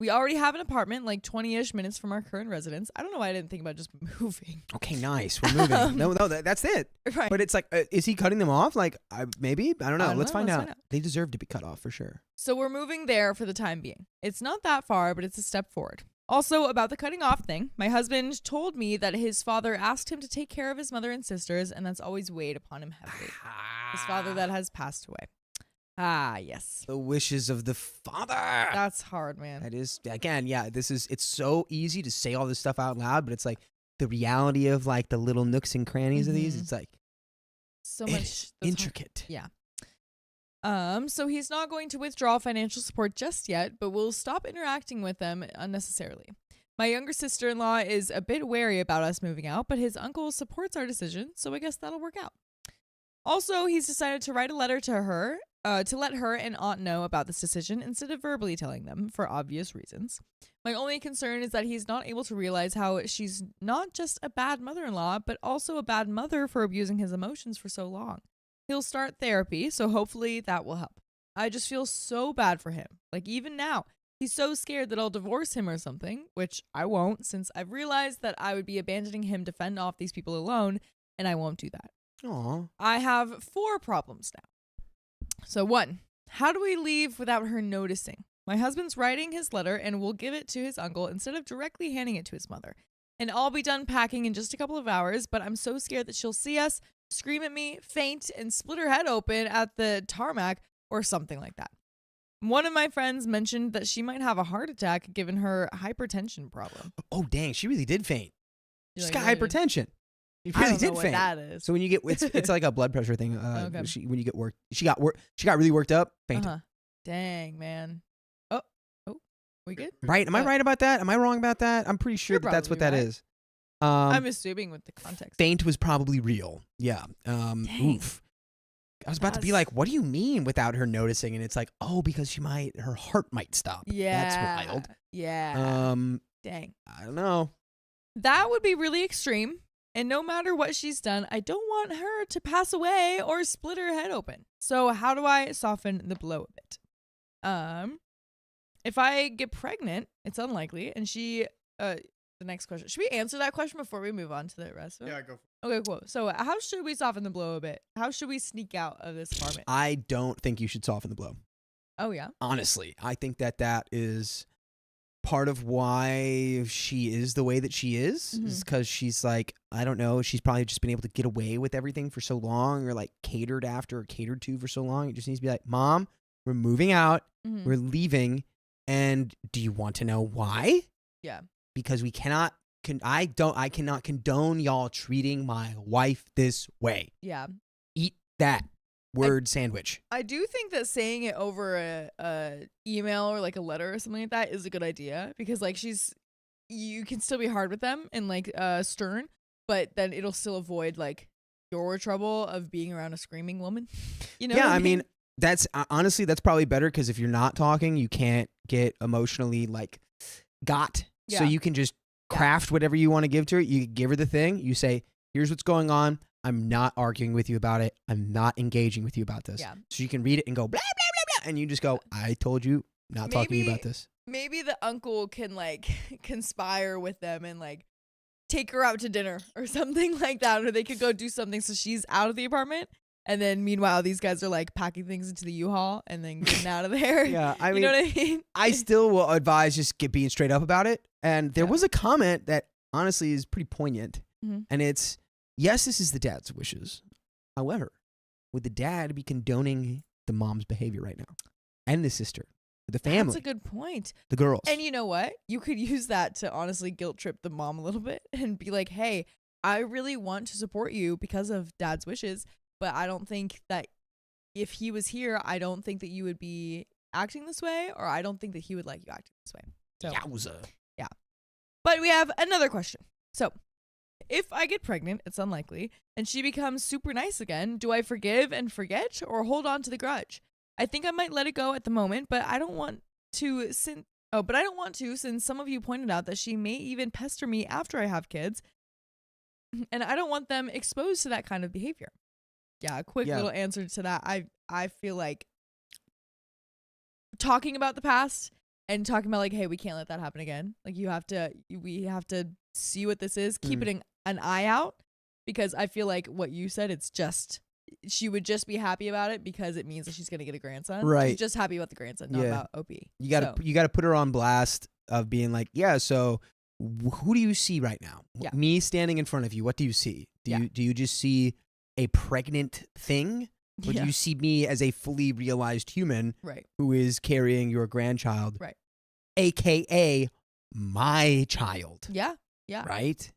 We already have an apartment like 20-ish minutes from our current residence. I don't know why I didn't think about just moving. Okay, nice. We're moving. no, that's it. Right. But it's like, is he cutting them off? Like, maybe? I don't know. I don't Let's know. find Let's out. find out. They deserve to be cut off for sure. So we're moving there for the time being. It's not that far, but it's a step forward. Also, about the cutting off thing, my husband told me that his father asked him to take care of his mother and sisters, and that's always weighed upon him heavily. His father that has passed away. Ah, yes. The wishes of the father. That's hard, man. That is, again, yeah, it's so easy to say all this stuff out loud, but it's like the reality of like the little nooks and crannies of these, Mhm. it's like So much that's hard. intricate. Yeah. So he's not going to withdraw financial support just yet, but will stop interacting with them unnecessarily. My younger sister-in-law is a bit wary about us moving out, but his uncle supports our decision, so I guess that'll work out. Also, he's decided to write a letter to her, to let her and aunt know about this decision instead of verbally telling them, for obvious reasons. My only concern is that he's not able to realize how she's not just a bad mother-in-law, but also a bad mother for abusing his emotions for so long. He'll start therapy, so hopefully that will help. I just feel so bad for him. Like, even now, he's so scared that I'll divorce him or something, which I won't, since I've realized that I would be abandoning him to fend off these people alone, and I won't do that. Aw. I have 4 problems now. So 1, how do we leave without her noticing? My husband's writing his letter and will give it to his uncle instead of directly handing it to his mother. And I'll be done packing in just a couple of hours, but I'm so scared that she'll see us, scream at me, faint, and split her head open at the tarmac or something like that. One of my friends mentioned that she might have a heart attack given her hypertension problem. Oh, dang. She really did faint. You're She's like, got really? hypertension. She I really don't know did what faint. that is. So when you get, it's like a blood pressure thing. Okay. When you get worked, she got really worked up, fainted. Uh-huh. Dang, man. Oh, we good? Right? Am I right about that? Am I wrong about that? I'm pretty sure You're that's what that probably right. is. I'm assuming with the context. Faint was probably real. Yeah. Dang. Oof. I was about to be That's- like, what do you mean without her noticing? And it's like, oh, because her heart might stop. Yeah. That's wild. Yeah. Dang. I don't know. That would be really extreme. And no matter what she's done, I don't want her to pass away or split her head open. So how do I soften the blow a bit? If I get pregnant, it's unlikely. And the next question. Should we answer that question before we move on to the rest of it? Yeah, go for it. Okay, cool. So how should we soften the blow a bit? How should we sneak out of this apartment? I don't think you should soften the blow. Oh, yeah? Honestly, I think that is part of why she is the way that she is because she's like, I don't know, she's probably just been able to get away with everything for so long or like catered to for so long. It just needs to be like, Mom, we're moving out. Mhm. We're leaving. And do you want to know why? Yeah. Because we cannot, I cannot condone y'all treating my wife this way. Yeah. Eat that word sandwich. I do think that saying it over a email or like a letter or something like that is a good idea because like you can still be hard with them and like stern, but then it'll still avoid like your trouble of being around a screaming woman. You know? Yeah, what I mean, that's honestly, that's probably better because if you're not talking, you can't get emotionally like got. So Yeah. you can just craft whatever you want to give to her. You give her the thing. You say, here's what's going on. I'm not arguing with you about it. I'm not engaging with you about this. Yeah. So you can read it and go, blah, blah, blah, blah. And you just go, I told you not talking to you about this. Maybe the uncle can like conspire with them and like take her out to dinner or something like that, or they could go do something so she's out of the apartment. And then meanwhile, these guys are like packing things into the U-Haul and then getting out of there. Yeah, I mean, you know what I mean? I still will advise just being straight up about it. And there Yeah. was a comment that honestly is pretty poignant. Mhm. And it's, yes, this is the dad's wishes. However, would the dad be condoning the mom's behavior right now? And the sister, the family, That's a good point. the girls. And you know what? You could use that to honestly guilt trip the mom a little bit and be like, hey, I really want to support you because of dad's wishes, but I don't think that if he was here, I don't think that you would be acting this way, or I don't think that he would like you acting this way. So, Yowza. but we have another question. So, if I get pregnant, it's unlikely, and she becomes super nice again, do I forgive and forget or hold on to the grudge? I think I might let it go at the moment, but I don't want to since some of you pointed out that she may even pester me after I have kids, and I don't want them exposed to that kind of behavior. Yeah, a quick little answer to that. I feel like talking about the past and talking about like, hey, we can't let that happen again. Like we have to see what this is, keep it an eye out, because I feel like what you said, it's just she would just be happy about it because it means that she's gonna get a grandson. Right. She's just happy about the grandson, not about OP. You gotta put her on blast of being like, yeah, so who do you see right now? Yeah. Me standing in front of you, what do you see? Do you just see a pregnant thing? Or do you see me as a fully realized human Right. who is carrying your grandchild? Right. AKA my child. Yeah. Yeah. Right?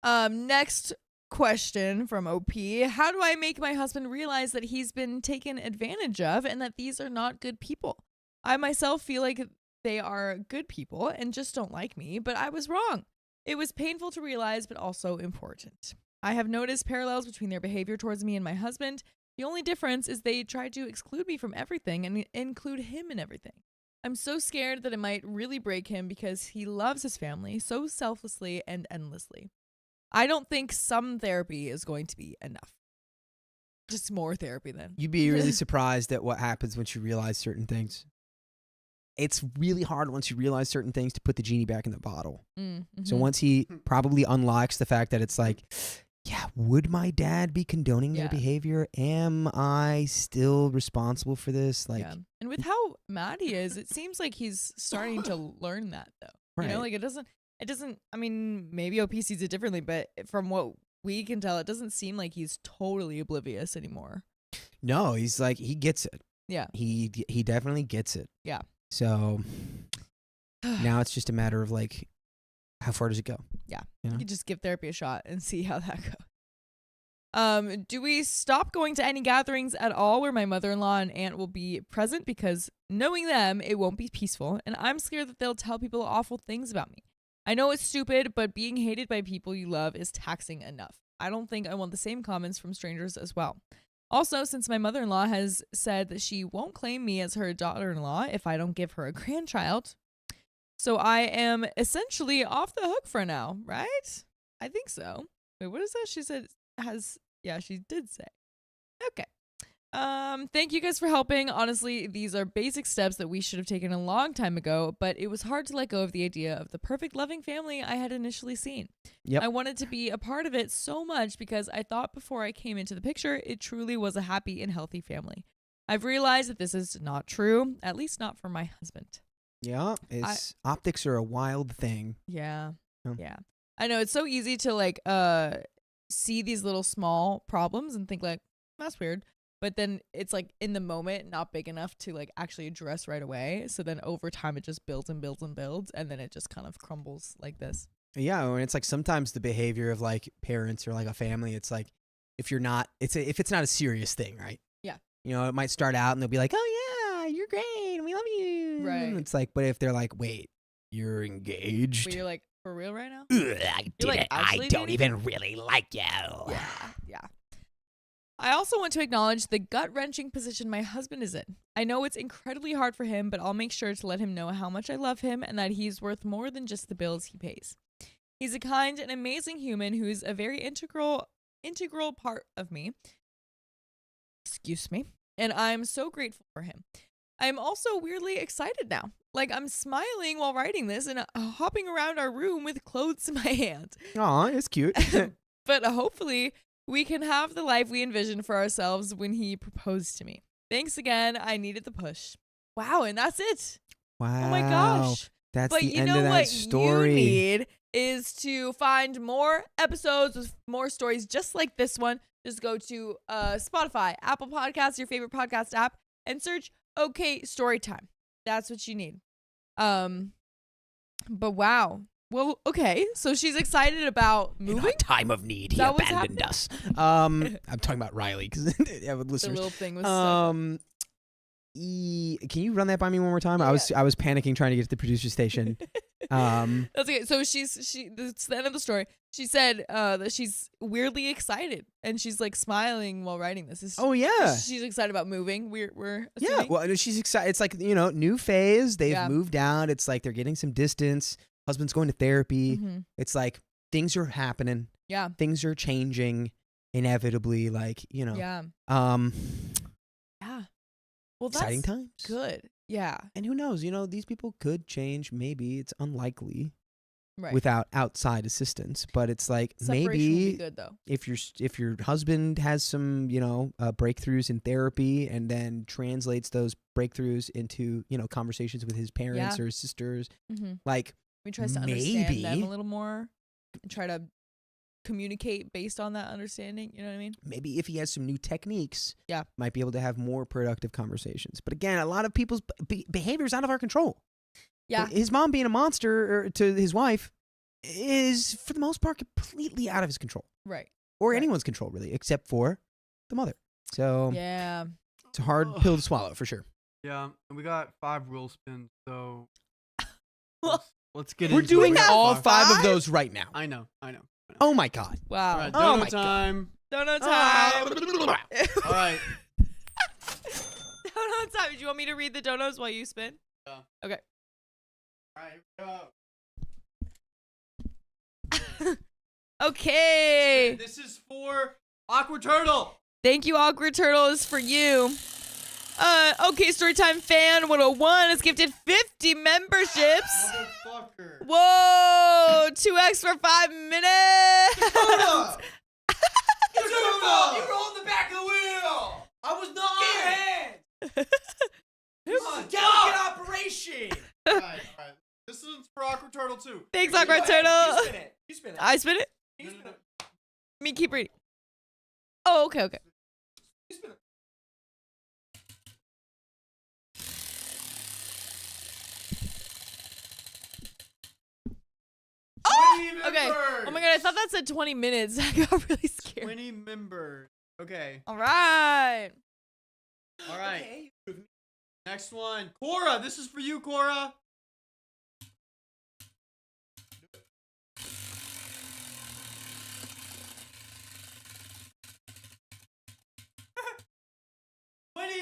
Next question from OP. How do I make my husband realize that he's been taken advantage of and that these are not good people? I myself feel like they are good people and just don't like me, but I was wrong. It was painful to realize, but also important. I have noticed parallels between their behavior towards me and my husband. The only difference is they tried to exclude me from everything and include him in everything. I'm so scared that it might really break him because he loves his family so selflessly and endlessly. I don't think some therapy is going to be enough. Just more therapy then. You'd be really surprised at what happens once you realize certain things. It's really hard once you realize certain things to put the genie back in the bottle. So once he probably unlocks the fact that it's like, yeah, would my dad be condoning their behavior? Am I still responsible for this? Like, and with how mad he is, it seems like he's starting to learn that though. Right. You know, like it doesn't, I mean, maybe OP sees it differently, but from what we can tell, it doesn't seem like he's totally oblivious anymore. no, he's like, he gets it. Yeah. He definitely gets it. Yeah. So now it's just a matter of like, how far does it go? Yeah. You know? You just give therapy a shot and see how that goes. Do we stop going to any gatherings at all where my mother-in-law and aunt will be present? Because knowing them, it won't be peaceful, and I'm scared that they'll tell people awful things about me. I know it's stupid, but being hated by people you love is taxing enough. I don't think I want the same comments from strangers as well. Also, since my mother-in-law has said that she won't claim me as her daughter-in-law if I don't give her a grandchild, so I am essentially off the hook for now, right? I think so. Wait, what is that? She said she did say. Okay. Thank you guys for helping. Honestly, these are basic steps that we should have taken a long time ago, but it was hard to let go of the idea of the perfect loving family I had initially seen. Yep. I wanted to be a part of it so much because I thought before I came into the picture, it truly was a happy and healthy family. I've realized that this is not true, at least not for my husband. Yeah, optics are a wild thing. Yeah. Oh. Yeah. I know it's so easy to like see these little small problems and think like, that's weird. But then it's like in the moment not big enough to like actually address right away. So then over time it just builds and builds and builds, and then it just kind of crumbles like this. Yeah, and it's like sometimes the behavior of like parents or like a family, it's like if it's not a serious thing, right? Yeah. You know, it might start out and they'll be like, "Oh yeah, you're great, and we love you." Right. It's like, but if they're like, "Wait, you're engaged?" But you're like, for real right now? I You're like, actually don't dating? even really like you. Yeah. I also want to acknowledge the gut-wrenching position my husband is in. I know it's incredibly hard for him, but I'll make sure to let him know how much I love him and that he's worth more than just the bills he pays. He's a kind and amazing human who's a very integral part of me. Excuse me. And I'm so grateful for him. I'm also weirdly excited now. Like, I'm smiling while writing this and hopping around our room with clothes in my hand. Aw, it's cute. But hopefully we can have the life we envisioned for ourselves when he proposed to me. Thanks again. I needed the push. Wow, and that's it. Wow. Oh my gosh. That's But the you end know of that what story. you need is to find more episodes with more stories just like this one. Just go to Spotify, Apple Podcasts, your favorite podcast app, and search OK Storytime. That's what you need. But wow. Well, okay. So she's excited about In moving. our time of need, he That was abandoned us. I'm talking about Riley because yeah, with The listeners. little thing was Can you run that by me one more time? I was panicking trying to get to the producer station. That's okay. So that's the end of the story. She said that she's weirdly excited and she's like smiling while writing this. Oh yeah. She's excited about moving. We're Yeah, assuming. well, she's excited. It's like, new phase. They've Yeah. moved out. It's like they're getting some distance. Husband's going to therapy. Mhm. It's like things are happening. Yeah. Things are changing inevitably. Like, Yeah. Yeah. Well, that's exciting times. good. Yeah. And who knows? These people could change. Maybe it's unlikely Right. without outside assistance. But it's like Separation would maybe be good though. if your husband has some breakthroughs in therapy and then translates those breakthroughs into conversations with his parents Yeah. or his sisters, Mm-hmm. like We tries to understand them maybe- a little more and try to communicate based on that understanding. You know what I mean? maybe if he has some new techniques, Yeah. might be able to have more productive conversations. But again, a lot of people's behavior is out of our control. Yeah. His mom being a monster to his wife is, for the most part, completely out of his control. Right. Or Right. anyone's control, really, except for the mother. So Yeah. it's a hard pill to swallow, for sure. Yeah, and we got 5 rule spins, so Well, let's get We're into it. doing We got all 5. 5 of those right now. I know. Oh, my God. Wow. All right, Oh donut my God. time. Donut Ah. time. All right. Donut time. Do you want me to read the donuts while you spin? Yeah. Okay. All right, here we go. Okay. This is for Awkward Turtle. Thank you, Awkward Turtle, is for you. Okay, Storytime Fan 101 has gifted 50 memberships. Motherfucker. Whoa! 2x for 5 minutes. Dakota! It's your fault. You were on the back of the wheel. I was not on your hands. This is a delicate operation. All right. This is for Awkward Turtle too. Thanks, You Awkward go ahead. Turtle. You spin it. You spin it. I spin it? You spin it. Me keep reading. Oh, okay. You spin it. Oh! Okay. Oh my god, I thought that said 20 minutes. I got really scared. 20 members. Okay. All right. All right. Okay. Next one. Cora, this is for you, Cora.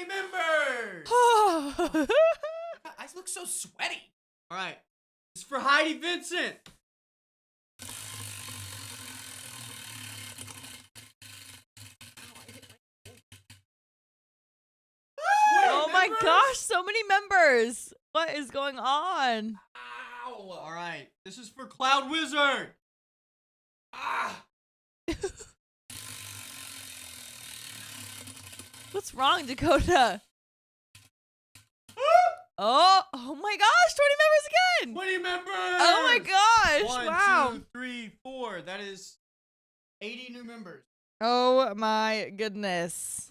Members. Eyes look so sweaty. All right. This is for Heidi Vincent. Oh my gosh, so many members. What is going on? Ow. All right. This is for Cloud Wizard. Ah. What's wrong, Dakota? Oh my gosh, 20 members again. 20 members. Oh my gosh. 1, Wow. 2, 3, 4. That is 80 new members. Oh my goodness.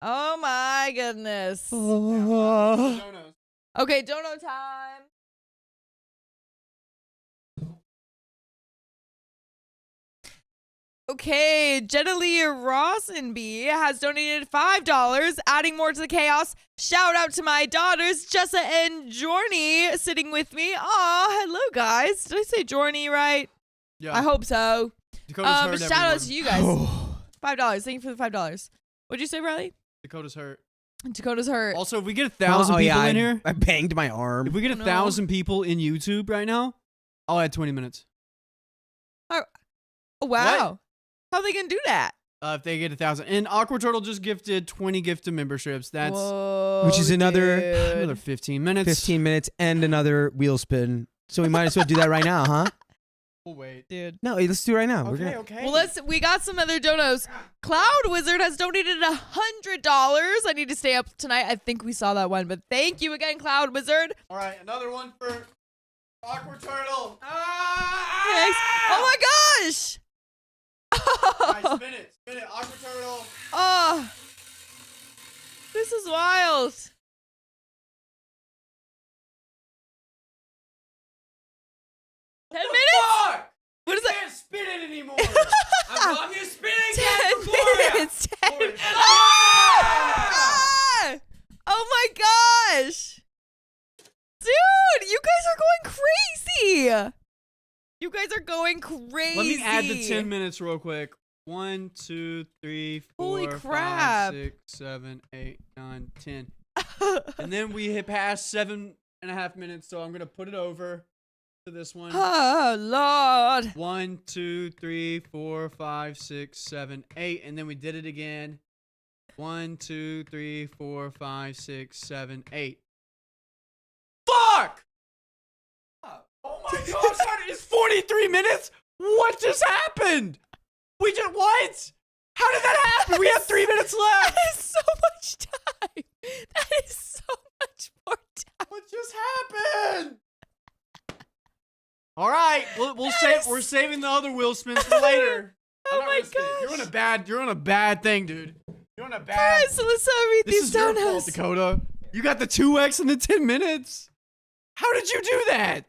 Oh my goodness. Donos. Okay, dono time. Okay, Jenna Lee Rosenby has donated $5, adding more to the chaos. Shout out to my daughters, Jessa and Jorny, sitting with me. Aw, hello guys. Did I say Jorny right? Yeah. I hope so. Dakota's hurt, But shout out everyone. to you guys. $5. Thank you for the $5. What'd you say, Riley? Dakota's hurt. Dakota's hurt. Also, if we get 1,000 people yeah, in here, I banged my arm. if we get Oh, no. 1,000 people in YouTube right now, I'll add 20 minutes. Oh, wow. How are they going to do that? If they get 1,000. And Awkward Turtle just gifted 20 gifted memberships. That's Whoa, Which is another- dude. another 15 minutes. 15 minutes and another wheel spin. So we might as well do that right now, huh? We'll wait. Dude. No, let's do it right now. We're Okay. gonna, Okay. Well, we got some other donos. Cloud Wizard has donated $100. I need to stay up tonight. I think we saw that one, but thank you again, Cloud Wizard. All right, another one for Awkward Turtle. Thanks. Oh my gosh. All right, spin it. Spin it. Awkward Turtle. Oh, this is wild. What 10 the minutes? fuck? What is I that? can't spin it anymore. I'm gonna spin it again 10 for Gloria. minutes. 10 Gloria. minutes. Ah! Oh my gosh. Dude, you guys are going crazy. You guys are going crazy. Let me add the 10 minutes real quick. 1, 2, 3, 4, Holy 5, crap. 6, 7, 8, 9, 10. And then we hit past 7.5 minutes, so I'm going to put it over to this one. Oh, Lord. 1, 2, 3, 4, 5, 6, 7, 8. And then we did it again. 1, 2, 3, 4, 5, 6, 7, 8. Fuck! Oh my gosh, It's 43 minutes? What just happened? We just, what? How did that happen? We have 3 minutes left. That is so much time. That is so much more time. What just happened? All right, we'll save. We're saving the other wheel spins for later. Oh I'm not my risking it. gosh. You're on a bad thing, dude. You're on a bad. Alright, so let's read This these is your fault, donos. Dakota. You got the 2x in the 10 minutes. How did you do that?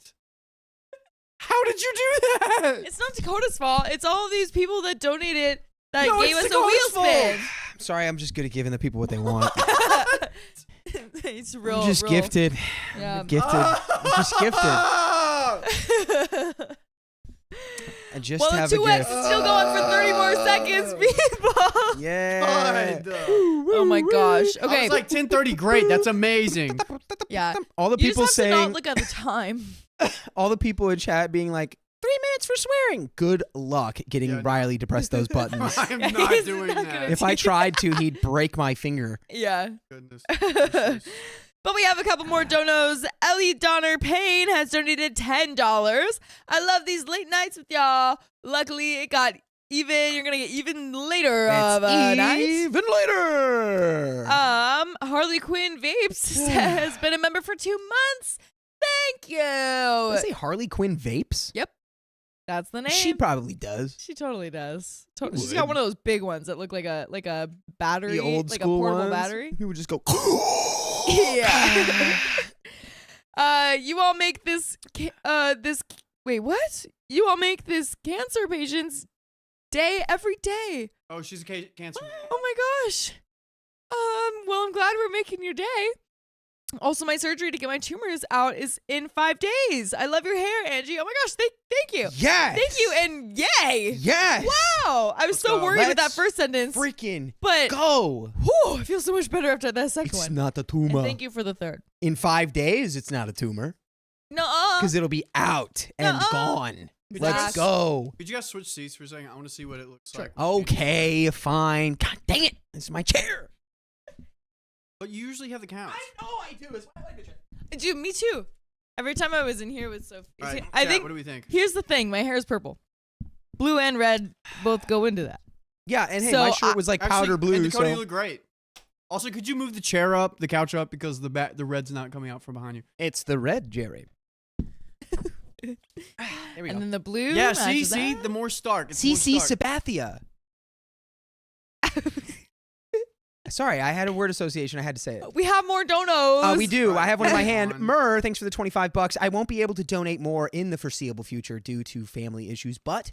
How did you do that? It's not Dakota's fault. It's all of these people that donated that No, gave it's us a wheel Dakota's spin. I'm sorry, I'm just good at giving the people what they want. It's real. I'm just real. gifted. Yeah. I'm gifted. I'm just gifted. I just Well, have the a 2x gift. is still going for 30 more seconds, people. Yeah. Oh my gosh. I Okay. was like 10:30. Great. That's amazing. Yeah. All the You people just have to not saying, look at the time. all the people in chat being like, 3 minutes for swearing. Good luck getting Yeah, no. Riley to press those buttons. I am Yeah, not he's doing not that. gonna If I tried to, he'd break my finger. Yeah. Goodness. But we have a couple more donos. Ellie Donner Payne has donated $10. I love these late nights with y'all. Luckily, it got even. You're gonna get even later of a night. Even later. Harley Quinn Vapes has been a member for 2 months. Thank you. Did I say Harley Quinn vapes? Yep, that's the name. She probably does. She totally does. She's would. got one of those big ones that look like a battery, The old like school a portable ones. battery. He would just go. Yeah. You all make this. Wait, what? You all make this cancer patient's day every day. Oh, she's a cancer. Oh my gosh. Well, I'm glad we're making your day. Also, my surgery to get my tumors out is in 5 days. I love your hair, Angie. Oh my gosh, thank you. Yes. Thank you, and yay. Yes. Wow. I was Let's so go. worried with that Let's first sentence. Freaking But go. whew, I feel so much better after that second It's one. not a And tumor. thank you for the third. In 5 days, it's not a tumor Nuh-uh. because it'll be out and Nuh-uh. gone. Could Let's you guys- go. Could you guys switch seats for a second? I want to see what it looks Sure. like. Okay, fine. God dang it. This is my chair. But you usually have the couch. know I do. It's my chair. Dude, me too. Every time I was in here with Sophie. All right, I chat, think what do we think? here's the thing. My hair is purple. Blue and red both go into that. Yeah, and hey, So my shirt was like Actually, powder blue. And Dakota, So you look great. Also, could you move the chair up, the couch up, because the red's not coming out from behind you. it's the red, Jerry. There we And go. then the blue. Yeah, see, matches see, that. the more stark. It's more CC stark. Sabathia. Sorry, I had a word association. I had to say it. We have more donos. We do. I have one in my hand. Come on. Myrrh, thanks for the $25. I won't be able to donate more in the foreseeable future due to family issues, but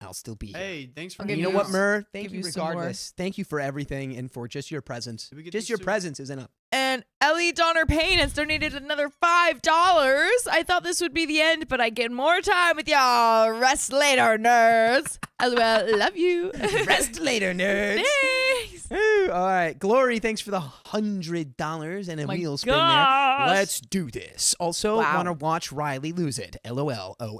I'll still be here. Hey, thanks for I'll And give you know you what, s- Myrrh? Thank give you you some more. regardless. Thank you for everything and for just your presence. Did we get Just these your two? presence is enough. And Ellie Donner Payne has donated another $5. I thought this would be the end, but I get more time with y'all. Rest later, nerds. LOL, love you. Rest later, nerds. Thanks. Ooh, all right. Glory, thanks for the $100 and a My wheel spin gosh. there. Let's do this. Also, Wow. want to watch Riley lose it. LOL. OL.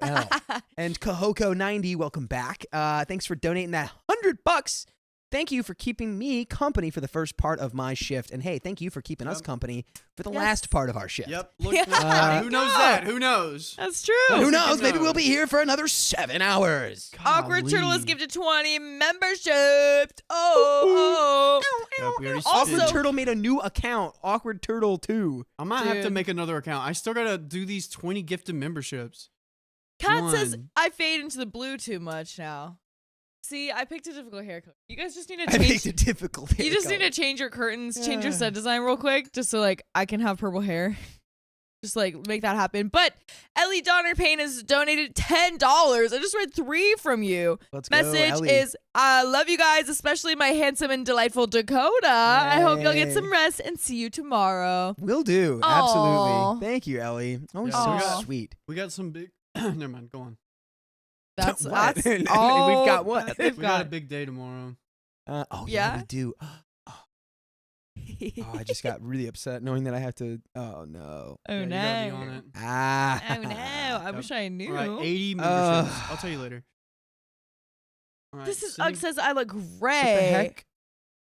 And Kahoko90, welcome back. Thanks for donating that $100. Thank you for keeping me company for the first part of my shift. And hey, thank you for keeping us Yep. company for the Yes. last part of our shift. Yep. Look, Yeah. who knows that? Who knows? That's true. Who Who knows? Maybe we'll knows? be here for another 7 hours. Awkward Turtle has Golly. gifted 20 membership. Oh. Yep, we already Also- Awkward Turtle made a new account. Awkward Turtle 2. I might have to Dude. make another account. I still gotta do these 20 gifted memberships. Kat says One. I fade into the blue too much now. See, I picked a difficult hair color. You guys just need to I change. picked a difficult You just haircut. need to change your curtains, change your Yeah. set design real quick, just so like I can have purple hair. Just like make that happen. But Ellie Donner Payne has donated $10. I just read 3 from you. Let's go, Message Ellie. is I love you guys, especially my handsome and delightful Dakota. I hope you'll get some Yay. rest and see you tomorrow. Will do. Aw. Absolutely. Thank you, Ellie. Always Yeah, so we got- sweet. We got some big. Never mind. Go on. That's What? that's We've all got what? that We They've got a got. big day tomorrow. Yeah, Yeah? we do. Oh, I just got really upset knowing that I have to. Oh, no. Oh Yeah, you gotta be on no. it. Ah. Oh no. I wish I knew. All right, 80 Ugh. memberships. I'll tell you later. All right, This is sending- Ugg says I look What the gray. heck?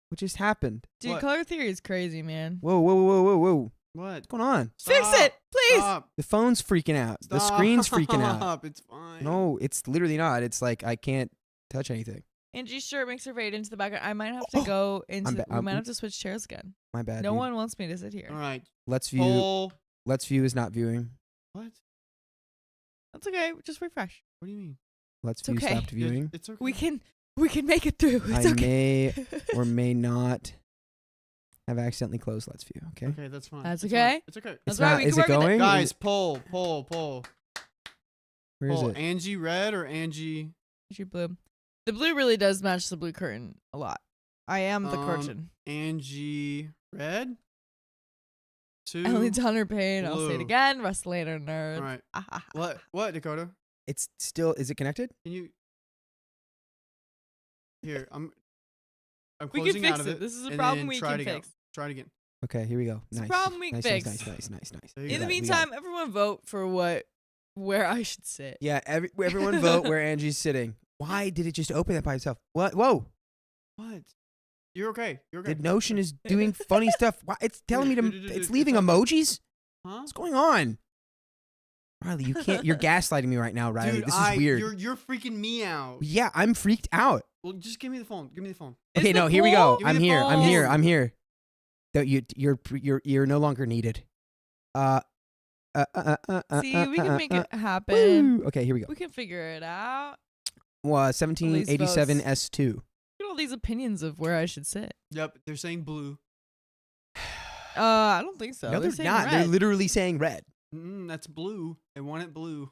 What just happened? Dude, What? color theory is crazy, man. Whoa, whoa, whoa, whoa, whoa. What? What's going on? Fix Stop. it, please. Stop. The phone's freaking out. The Stop. screen's freaking out. It's fine. No, it's literally not. It's like I can't touch anything. Angie's shirt makes her fade into the background. I might have to go into. ba- We I'm- might have to switch chairs again. My bad. No dude. one wants me to sit here. All right. Let's view. Poll. Let's view is not viewing. What? That's okay. Just refresh. What do you mean? Let's It's view okay. stopped viewing. It's okay. We can make it through. It's I okay. may or may not have accidentally closed Let's View. Okay. Okay, that's fine. That's It's okay. fine. It's okay. That's It's right. not- We is can it work with going? Guys, poll. Where is Poll. it? Angie red or Angie? Angie blue. The blue really does match the blue curtain a lot. I am the Um, curtain. Angie red. 2. Ellie Donner Payne. I'll say it blue. again. Rest later, nerd. All right. What, Dakota? It's still. Is it connected? Can you? Here, I'm We closing can out fix of it. it. This is a and problem then we try can it again. fix. Try it again. Okay, here we go. It's a Nice. problem we nice, can nice, fix. nice, nice, nice, nice. There you In go. the We got it. meantime, everyone vote for what where I should sit. Yeah, everyone vote where Angie's sitting. Why did it just open that by itself? What? Whoa. What? You're okay. You're okay. The Notion is doing funny stuff. Why? It's telling me to. It's leaving emojis. Huh? What's going on? Riley, you can't. You're gaslighting me right now, Riley. Dude, This is weird. You're freaking me out. Yeah, I'm freaked out. Well, just give me the phone. Give me the phone. Okay, Is no, the here we go. poll- Give me I'm the here. I'm phone. here. I'm here. Though you're no longer needed. See, we can make it happen. Woo. Okay, here we go. We can figure it out. 1787 S2. Look at all these opinions of where I should sit. Yep, they're saying blue. I don't think so. No, they're saying not. red. They're literally saying red. That's blue. I want it blue.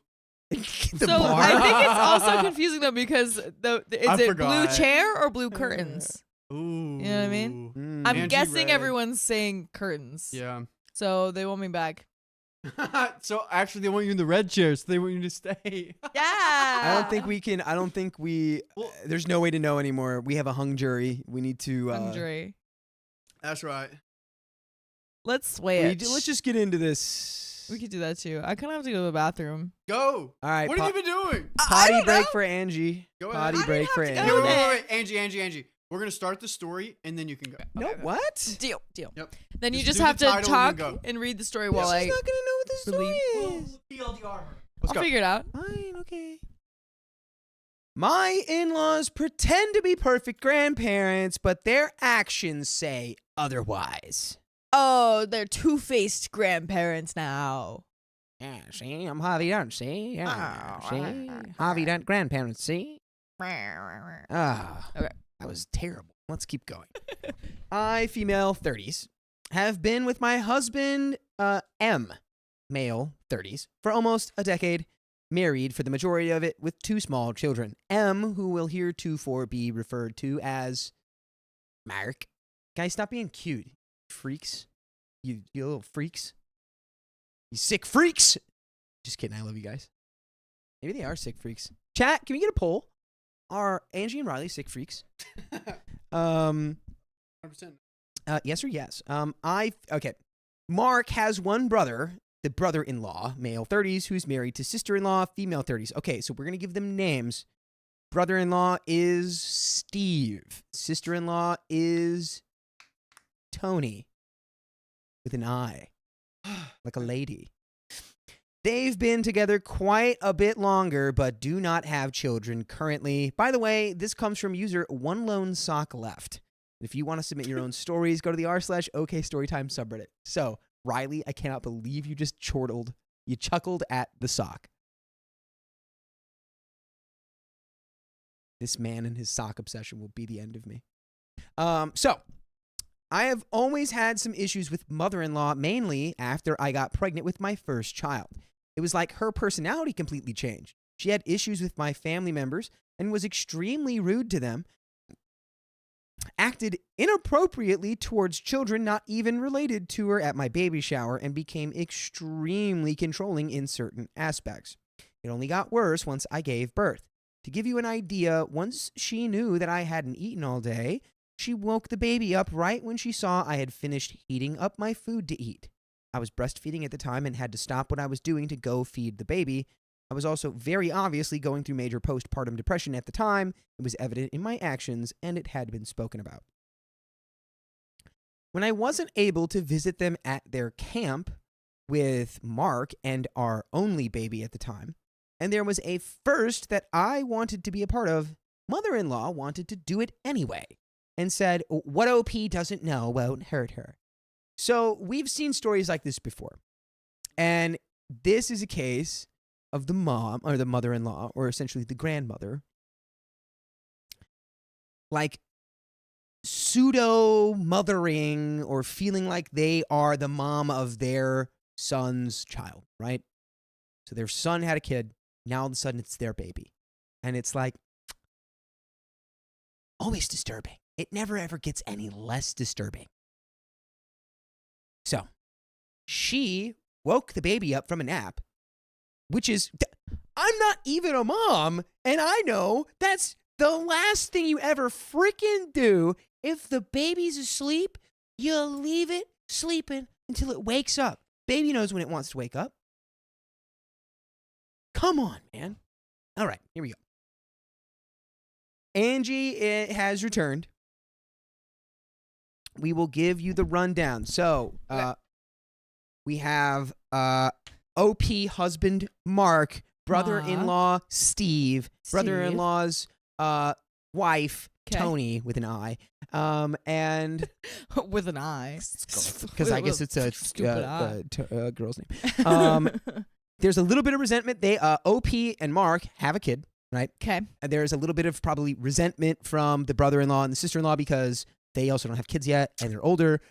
The So bar. I think it's also confusing though because is it blue forgot. chair or blue curtains? Ooh. You know what I mean? Mm. I'm Angie guessing red. everyone's saying curtains. Yeah. So they want me back. So actually, they want you in the red chair, so they want you to stay. Yeah. I don't think we can. I don't think we. Well- There's no way to know anymore. We have a hung jury. We need to. Andre. That's right. Let's sway it. Let's just get into this. We could do that too. I kind of have to go to the bathroom. Go. All right. What have you been doing? Potty break for Angie. Go ahead. Potty I break for to go Angie. Wait, there. wait, Angie. We're gonna start the story, and then you can go. No, what? Deal. Yep. Then you Just just do have the to title talk and then go. and read the story She's while not I. gonna know what the story Relieve- is. Feel the armor. Let's I'll go. figure it out. Fine, okay. My in-laws pretend to be perfect grandparents, but their actions say otherwise. Oh, they're two-faced grandparents now. Yeah, see, I'm Harvey Dent, see? Yeah, Oh, see? Harvey Dent grandparents, see? Ah, Okay. that was terrible. Let's keep going. I, female, 30s, have been with my husband, M, male, 30s, for almost a decade, married for the majority of it with 2 small children. M, who will heretofore be referred to as Mark. Guys, stop being cute. Freaks. You little freaks. You sick freaks. Just kidding. I love you guys. Maybe they are sick freaks. Chat, can we get a poll? Are Angie and Riley sick freaks? 100%. Yes or yes? Okay. Mark has one brother, the brother-in-law, male 30s, who's married to sister-in-law, female 30s. Okay, so we're going to give them names. Brother-in-law is Steve. Sister-in-law is Tony. With an I. Like a lady. They've been together quite a bit longer, but do not have children currently. By the way, this comes from user One Lone Sock Left. If you want to submit your own stories, go to the r/OKStorytime subreddit. So, Riley, I cannot believe you just chortled. You chuckled at the sock. This man and his sock obsession will be the end of me. So, I have always had some issues with mother-in-law, mainly after I got pregnant with my first child. It was like her personality completely changed. She had issues with my family members and was extremely rude to them, acted inappropriately towards children not even related to her at my baby shower, and became extremely controlling in certain aspects. It only got worse once I gave birth. To give you an idea, once she knew that I hadn't eaten all day, she woke the baby up right when she saw I had finished heating up my food to eat. I was breastfeeding at the time and had to stop what I was doing to go feed the baby. I was also very obviously going through major postpartum depression at the time. It was evident in my actions, and it had been spoken about. When I wasn't able to visit them at their camp with Mark and our only baby at the time, and there was a first that I wanted to be a part of, mother-in-law wanted to do it anyway and said, what OP doesn't know won't hurt her. So we've seen stories like this before. And this is a case of the mom or the mother-in-law, or essentially the grandmother, like pseudo mothering or feeling like they are the mom of their son's child, right? So their son had a kid. Now all of a sudden it's their baby. And it's like always disturbing. It never ever gets any less disturbing. So she woke the baby up from a nap, which is, I'm not even a mom, and I know that's the last thing you ever freaking do. If the baby's asleep, you leave it sleeping until it wakes up. Baby knows when it wants to wake up. Come on, man. All right, here we go. Angie has returned. We will give you the rundown. So, we have OP husband Mark, brother-in-law Steve, brother-in-law's wife 'Kay. Tony with an I, and With an eye. because I guess it's a Stupid eye. girl's name. There's a little bit of resentment. They OP and Mark have a kid, right? Okay. And there's a little bit of probably resentment from the brother-in-law and the sister-in-law because they also don't have kids yet and they're older.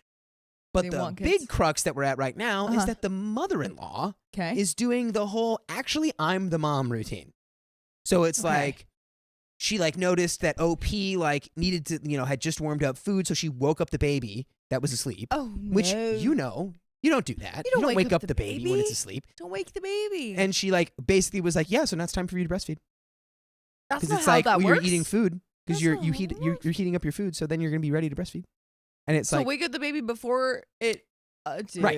But They the want kids. big crux that we're at right now is that the mother-in-law Okay. is doing the whole actually I'm the mom routine. So it's Okay. like she like noticed that OP like needed to, had just warmed up food, so she woke up the baby that was asleep. Oh, Which no. you don't do that. You don't wake up the baby when it's asleep. Don't wake the baby. And she like basically was like, yeah, so now it's time for you to breastfeed. that's Because not it's how like that you're works. eating food because That's you're not you how heat it you're, works. you're heating up your food, so then you're gonna be ready to breastfeed. And it's So like wake up the baby before it. Dude. Right.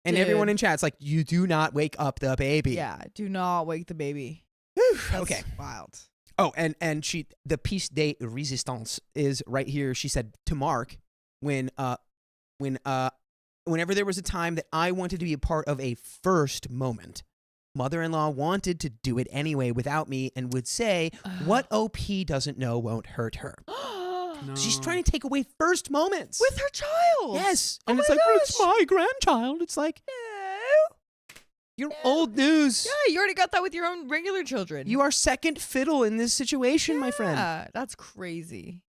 and everyone dude. in chat's like, you do not wake up the baby. Yeah. Do not wake the baby. Whew, That's okay. Wild. Oh, and the piece de resistance is right here. She said to Mark whenever there was a time that I wanted to be a part of a first moment, mother-in-law wanted to do it anyway without me and would say, what OP doesn't know won't hurt her. No. She's trying to take away first moments. With her child. Yes. Oh And it's my like, well, it's gosh. my grandchild. It's like, you're old news. Yeah, you already got that with your own regular children. You are second fiddle in this situation, my friend. Yeah, that's crazy.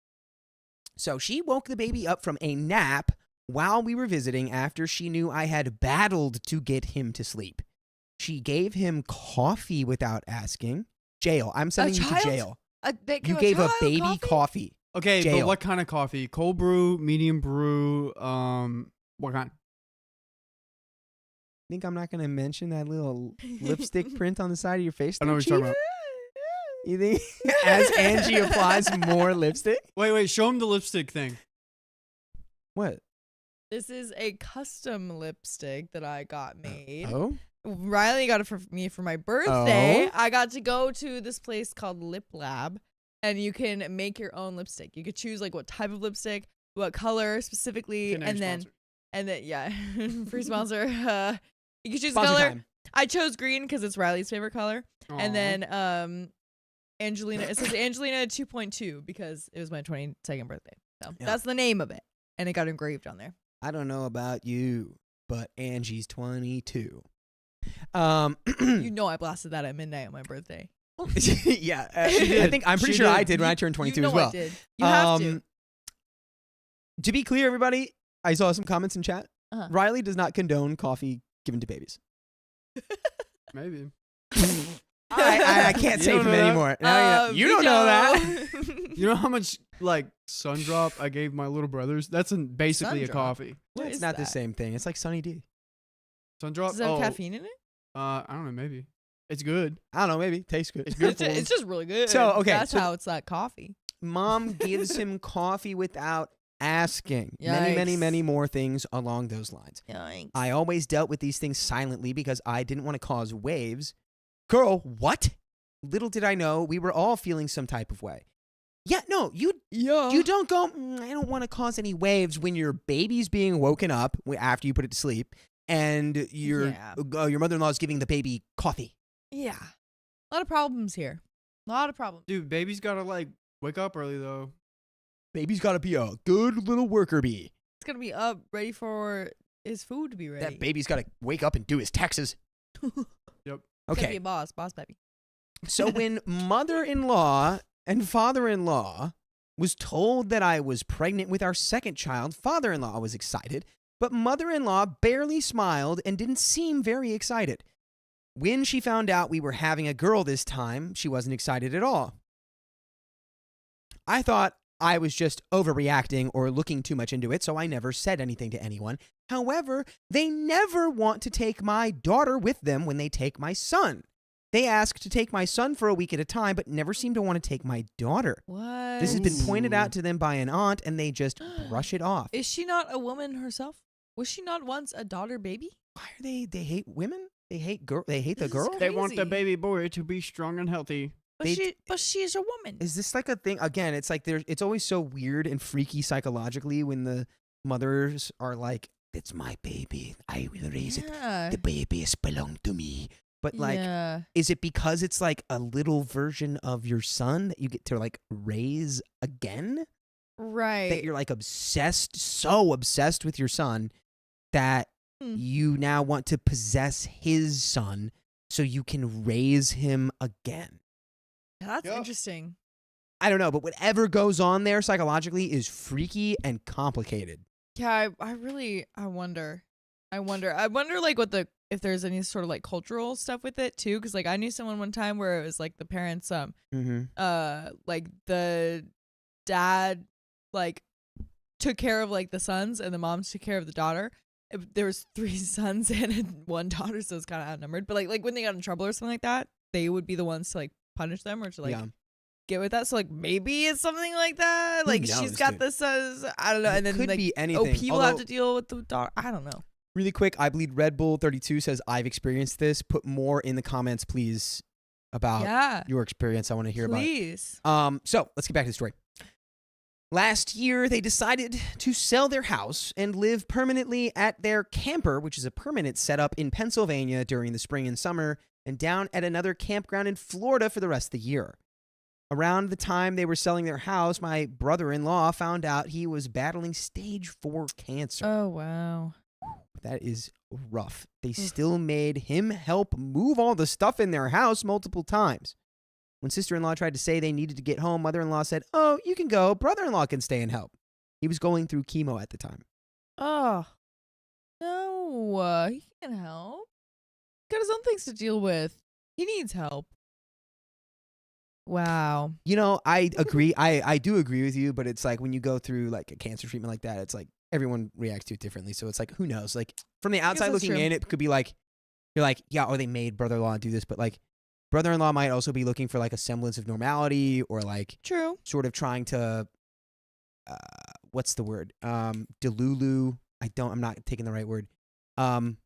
So she woke the baby up from a nap while we were visiting after she knew I had battled to get him to sleep. She gave him coffee without asking. Jail. I'm sending you to child? jail. They You give gave a child baby coffee. Okay, Jail. but what kind of coffee? Cold brew, medium brew, what kind? Think I'm not going to mention that little lipstick print on the side of your face? I know there, what you're Chief? talking You think as Angie applies more lipstick? Wait, show him the lipstick thing. What? This is a custom lipstick that I got made. Oh? Riley got it for me for my birthday. Oh? I got to go to this place called Lip Lab, and you can make your own lipstick. You could choose like what type of lipstick, what color specifically, Generic and sponsor. then yeah, free sponsor. You could choose a Sponsor color. time. I chose green because it's Riley's favorite color, Aw. and then Angelina. It says Angelina 2.2 because it was my 22nd birthday. So Yeah. that's the name of it, and it got engraved on there. I don't know about you, but Angie's 22. You know, I blasted that at midnight on my birthday. Yeah, She did. I'm pretty She sure did. I did when I turned 22 you know as well. I did. You have to. To be clear, everybody, I saw some comments in chat. Uh-huh. Riley does not condone coffee given to babies. Maybe. I can't You save don't him know that? anymore. Now you don't know that. You know how much like sun drop I gave my little brothers? That's basically a Sun drop? coffee. What It's is not the that? same thing. It's like Sunny D. Sun drop. Does it have caffeine in it? I don't know. Maybe it's good. I don't know. Maybe tastes good. It's good It's, for 'em. it's just really good. So, okay, that's so- how it's like coffee. Mom gives him coffee without asking. Many Yikes. more things along those lines. Yikes. I always dealt with these things silently because I didn't want to cause waves. Girl, what? Little did I know we were all feeling some type of way. Yeah, no, you don't go, I don't want to cause any waves when your baby's being woken up after you put it to sleep and your mother-in-law is giving the baby coffee. Yeah. A lot of problems here. A lot of problems. Dude, baby's gotta like wake up early though. Baby's got to be a good little worker bee. It's going to be up, ready for his food to be ready. That baby's got to wake up and do his taxes. Yep. It's gotta Okay. be a boss baby. So when mother-in-law and father-in-law was told that I was pregnant with our second child, father-in-law was excited, but mother-in-law barely smiled and didn't seem very excited. When she found out we were having a girl this time, she wasn't excited at all. I thought I was just overreacting or looking too much into it, so I never said anything to anyone. However, they never want to take my daughter with them when they take my son. They ask to take my son for a week at a time, but never seem to want to take my daughter. What? This has been pointed Ooh. out to them by an aunt, and they just brush it off. Is she not a woman herself? Was she not once a daughter baby? Why are they hate women? They hate the girl. is They want the Crazy. baby boy to be strong and healthy. But she's a woman. Is this like a thing? Again, it's like it's always so weird and freaky psychologically when the mothers are like, "It's my baby. I will raise it. Yeah. The baby is belong to me." But like, yeah. is it because it's like a little version of your son that you get to like raise again? Right. That you're like so obsessed with your son that you now want to possess his son so you can raise him again. That's Yep. interesting. I don't know, but whatever goes on there psychologically is freaky and complicated. Yeah, I wonder. I wonder like if there's any sort of like cultural stuff with it too, because like I knew someone one time where it was like the parents like the dad like took care of like the sons and the mom took care of the daughter. There was 3 sons and 1 daughter, so it's kind of outnumbered. But like when they got in trouble or something like that, they would be the ones to like punish them or to like get with that. So like maybe it's something like that. Who Like knows, she's got dude? this as I don't know, and It then could like be anything. people have Although- to deal with the daughter. I don't know. Really quick, I Bleed Red Bull 32 says, I've experienced this. Put more in the comments, please, about Yeah, your experience. I want to hear please. about it. So let's get back to the story. Last year, they decided to sell their house and live permanently at their camper, which is a permanent setup in Pennsylvania during the spring and summer, and down at another campground in Florida for the rest of the year. Around the time they were selling their house, my brother-in-law found out he was battling stage 4 cancer. Oh wow. That is rough. They still made him help move all the stuff in their house multiple times. When sister-in-law tried to say they needed to get home, mother-in-law said, "Oh, you can go. Brother-in-law can stay and help." He was going through chemo at the time. Oh no, he can't help. Got his own things to deal with. He needs help. Wow. You know, I agree. I do agree with you, but it's like when you go through like a cancer treatment like that, it's like everyone reacts to it differently. So it's like, who knows? Like from the outside that's looking true. in, it could be like, you're like, yeah, or they made brother-in-law do this, but like brother-in-law might also be looking for like a semblance of normality or like True. sort of trying to, what's the word? Delulu. I'm not taking the right word. Kind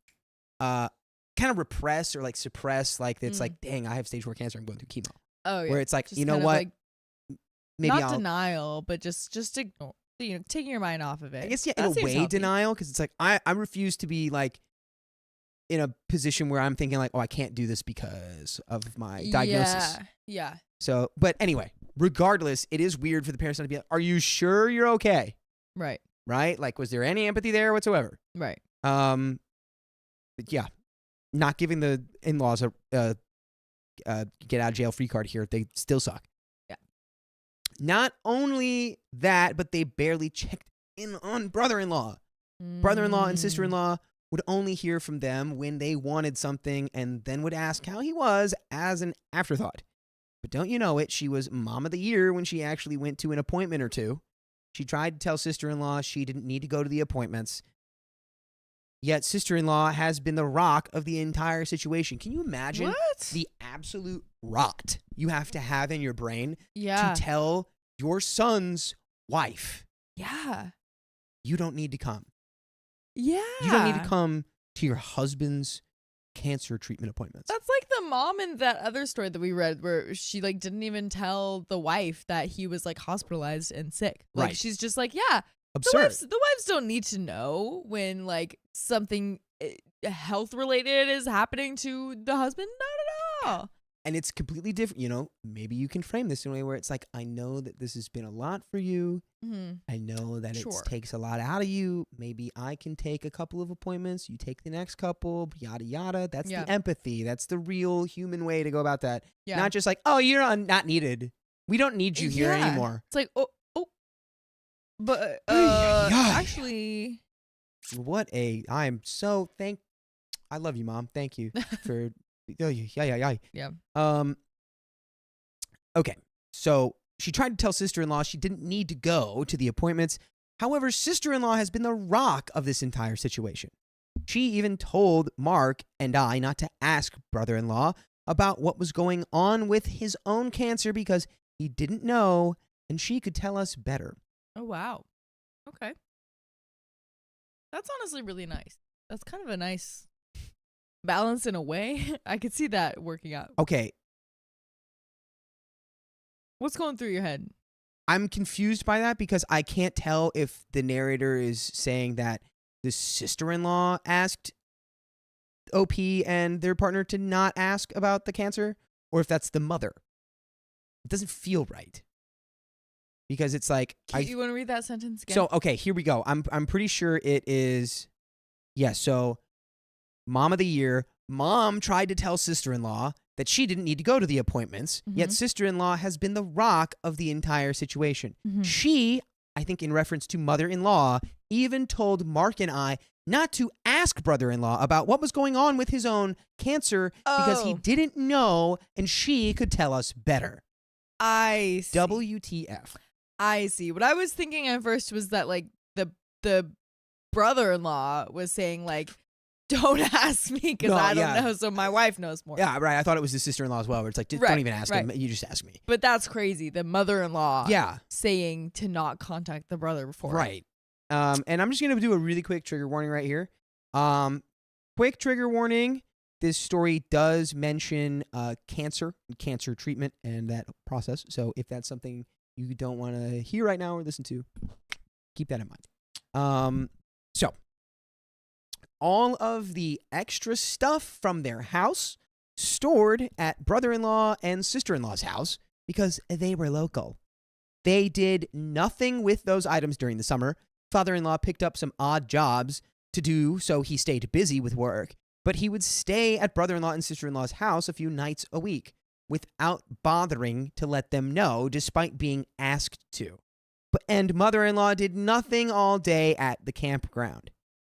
of repress or like suppress, like it's like, dang, I have stage 4 cancer. I'm going through chemo. Oh yeah. Where it's like, Just you know kind of, what? like, Maybe not I'll. denial, but just ignore, taking your mind off of it. I guess yeah, That in a seems way, healthy. denial, because it's like I refuse to be like in a position where I'm thinking like, oh, I can't do this because of my diagnosis. Yeah. So, but anyway, regardless, it is weird for the parents not to be like, "Are you sure you're okay?" Right. Right? Like, was there any empathy there whatsoever? Right. But yeah, not giving the in-laws a get out of jail free card here. They still suck. Yeah. Not only that, but they barely checked in on brother-in-law. Brother-in-law and sister-in-law would only hear from them when they wanted something and then would ask how he was as an afterthought. But don't you know it, she was mom of the year when she actually went to an appointment or two. She tried to tell sister-in-law she didn't need to go to the appointments. Yet sister-in-law has been the rock of the entire situation. Can you imagine What? the absolute rot you have to have in your brain Yeah. to tell your son's wife, Yeah. you don't need to come. Yeah. You don't need to come to your husband's cancer treatment appointments. That's like the mom in that other story that we read where she like didn't even tell the wife that he was like hospitalized and sick. Like Right. she's just like, yeah, Absurd. the wives don't need to know when like something health related is happening to the husband. Not at all. And it's completely different. You know, maybe you can frame this in a way where it's like, I know that this has been a lot for you. Mm-hmm. I know that Sure. it takes a lot out of you. Maybe I can take a couple of appointments. You take the next couple, yada, yada. That's Yeah. the empathy. That's the real human way to go about that. Yeah. Not just like, oh, you're not needed. We don't need you here Yeah. anymore. It's like, oh. But Ay, ay, ay. actually, I am so I love you, Mom. Thank you for, yeah. Okay, so she tried to tell sister-in-law she didn't need to go to the appointments. However, sister-in-law has been the rock of this entire situation. She even told Mark and I not to ask brother-in-law about what was going on with his own cancer because he didn't know and she could tell us better. Oh, wow. Okay. That's honestly really nice. That's kind of a nice balance in a way. I could see that working out. Okay, What's going through your head? I'm confused by that because I can't tell if the narrator is saying that the sister-in-law asked OP and their partner to not ask about the cancer, or if that's the mother. It doesn't feel right. Because it's like You want to read that sentence again? So okay, here we go. I'm pretty sure it is so mom of the year, mom tried to tell sister-in-law that she didn't need to go to the appointments, yet sister-in-law has been the rock of the entire situation. She, I think in reference to mother-in-law, even told Mark and I not to ask brother-in-law about what was going on with his own cancer because he didn't know and she could tell us better. I see. WTF. I see. What I was thinking at first was that like the brother-in-law was saying like, don't ask me because No, I don't yeah. know, so my wife knows more. Yeah, right. I thought it was his sister-in-law as well, where it's like, don't Right, even ask right. him. You just ask me. But that's crazy. The mother-in-law Yeah. saying to not contact the brother before. Right. And I'm just going to do a really quick trigger warning right here. Quick trigger warning. This story does mention cancer treatment and that process. So if that's something you don't want to hear right now or listen to, keep that in mind. So all of the extra stuff from their house stored at brother-in-law and sister-in-law's house because they were local. They did nothing with those items during the summer. Father-in-law picked up some odd jobs to do, so he stayed busy with work. But he would stay at brother-in-law and sister-in-law's house a few nights a week without bothering to let them know, despite being asked to. And mother-in-law did nothing all day at the campground.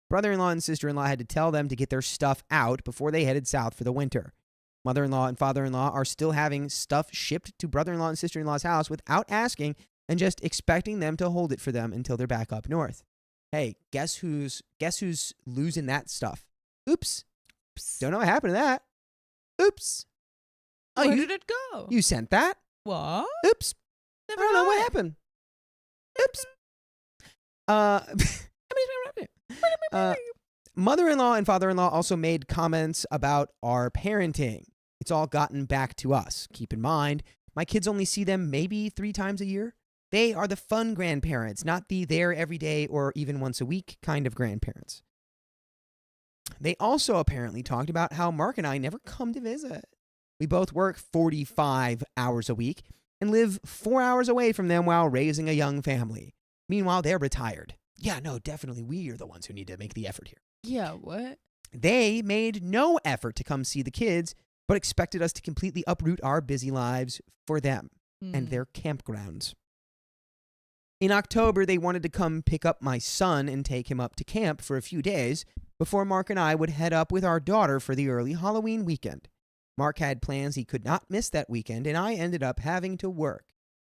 Brother-in-law and sister-in-law had to tell them to get their stuff out before they headed south for the winter. Mother-in-law and father-in-law are still having stuff shipped to brother-in-law and sister-in-law's house without asking and just expecting them to hold it for them until they're back up north. Hey, guess who's losing that stuff? Oops. Don't know what happened to that. Oops. Oh, Where did it go? You sent that? What? Oops. Never I don't know what mind. happened. Oops. Mother-in-law and father-in-law also made comments about our parenting. It's all gotten back to us. Keep in mind, my kids only see them maybe 3 times a year. They are the fun grandparents, not the there every day or even once a week kind of grandparents. They also apparently talked about how Mark and I never come to visit. We both work 45 hours a week and live 4 hours away from them while raising a young family. Meanwhile, they're retired. Yeah, no, definitely we are the ones who need to make the effort here. Yeah, what? They made no effort to come see the kids, but expected us to completely uproot our busy lives for them and their campgrounds. In October, they wanted to come pick up my son and take him up to camp for a few days before Mark and I would head up with our daughter for the early Halloween weekend. Mark had plans he could not miss that weekend, and I ended up having to work.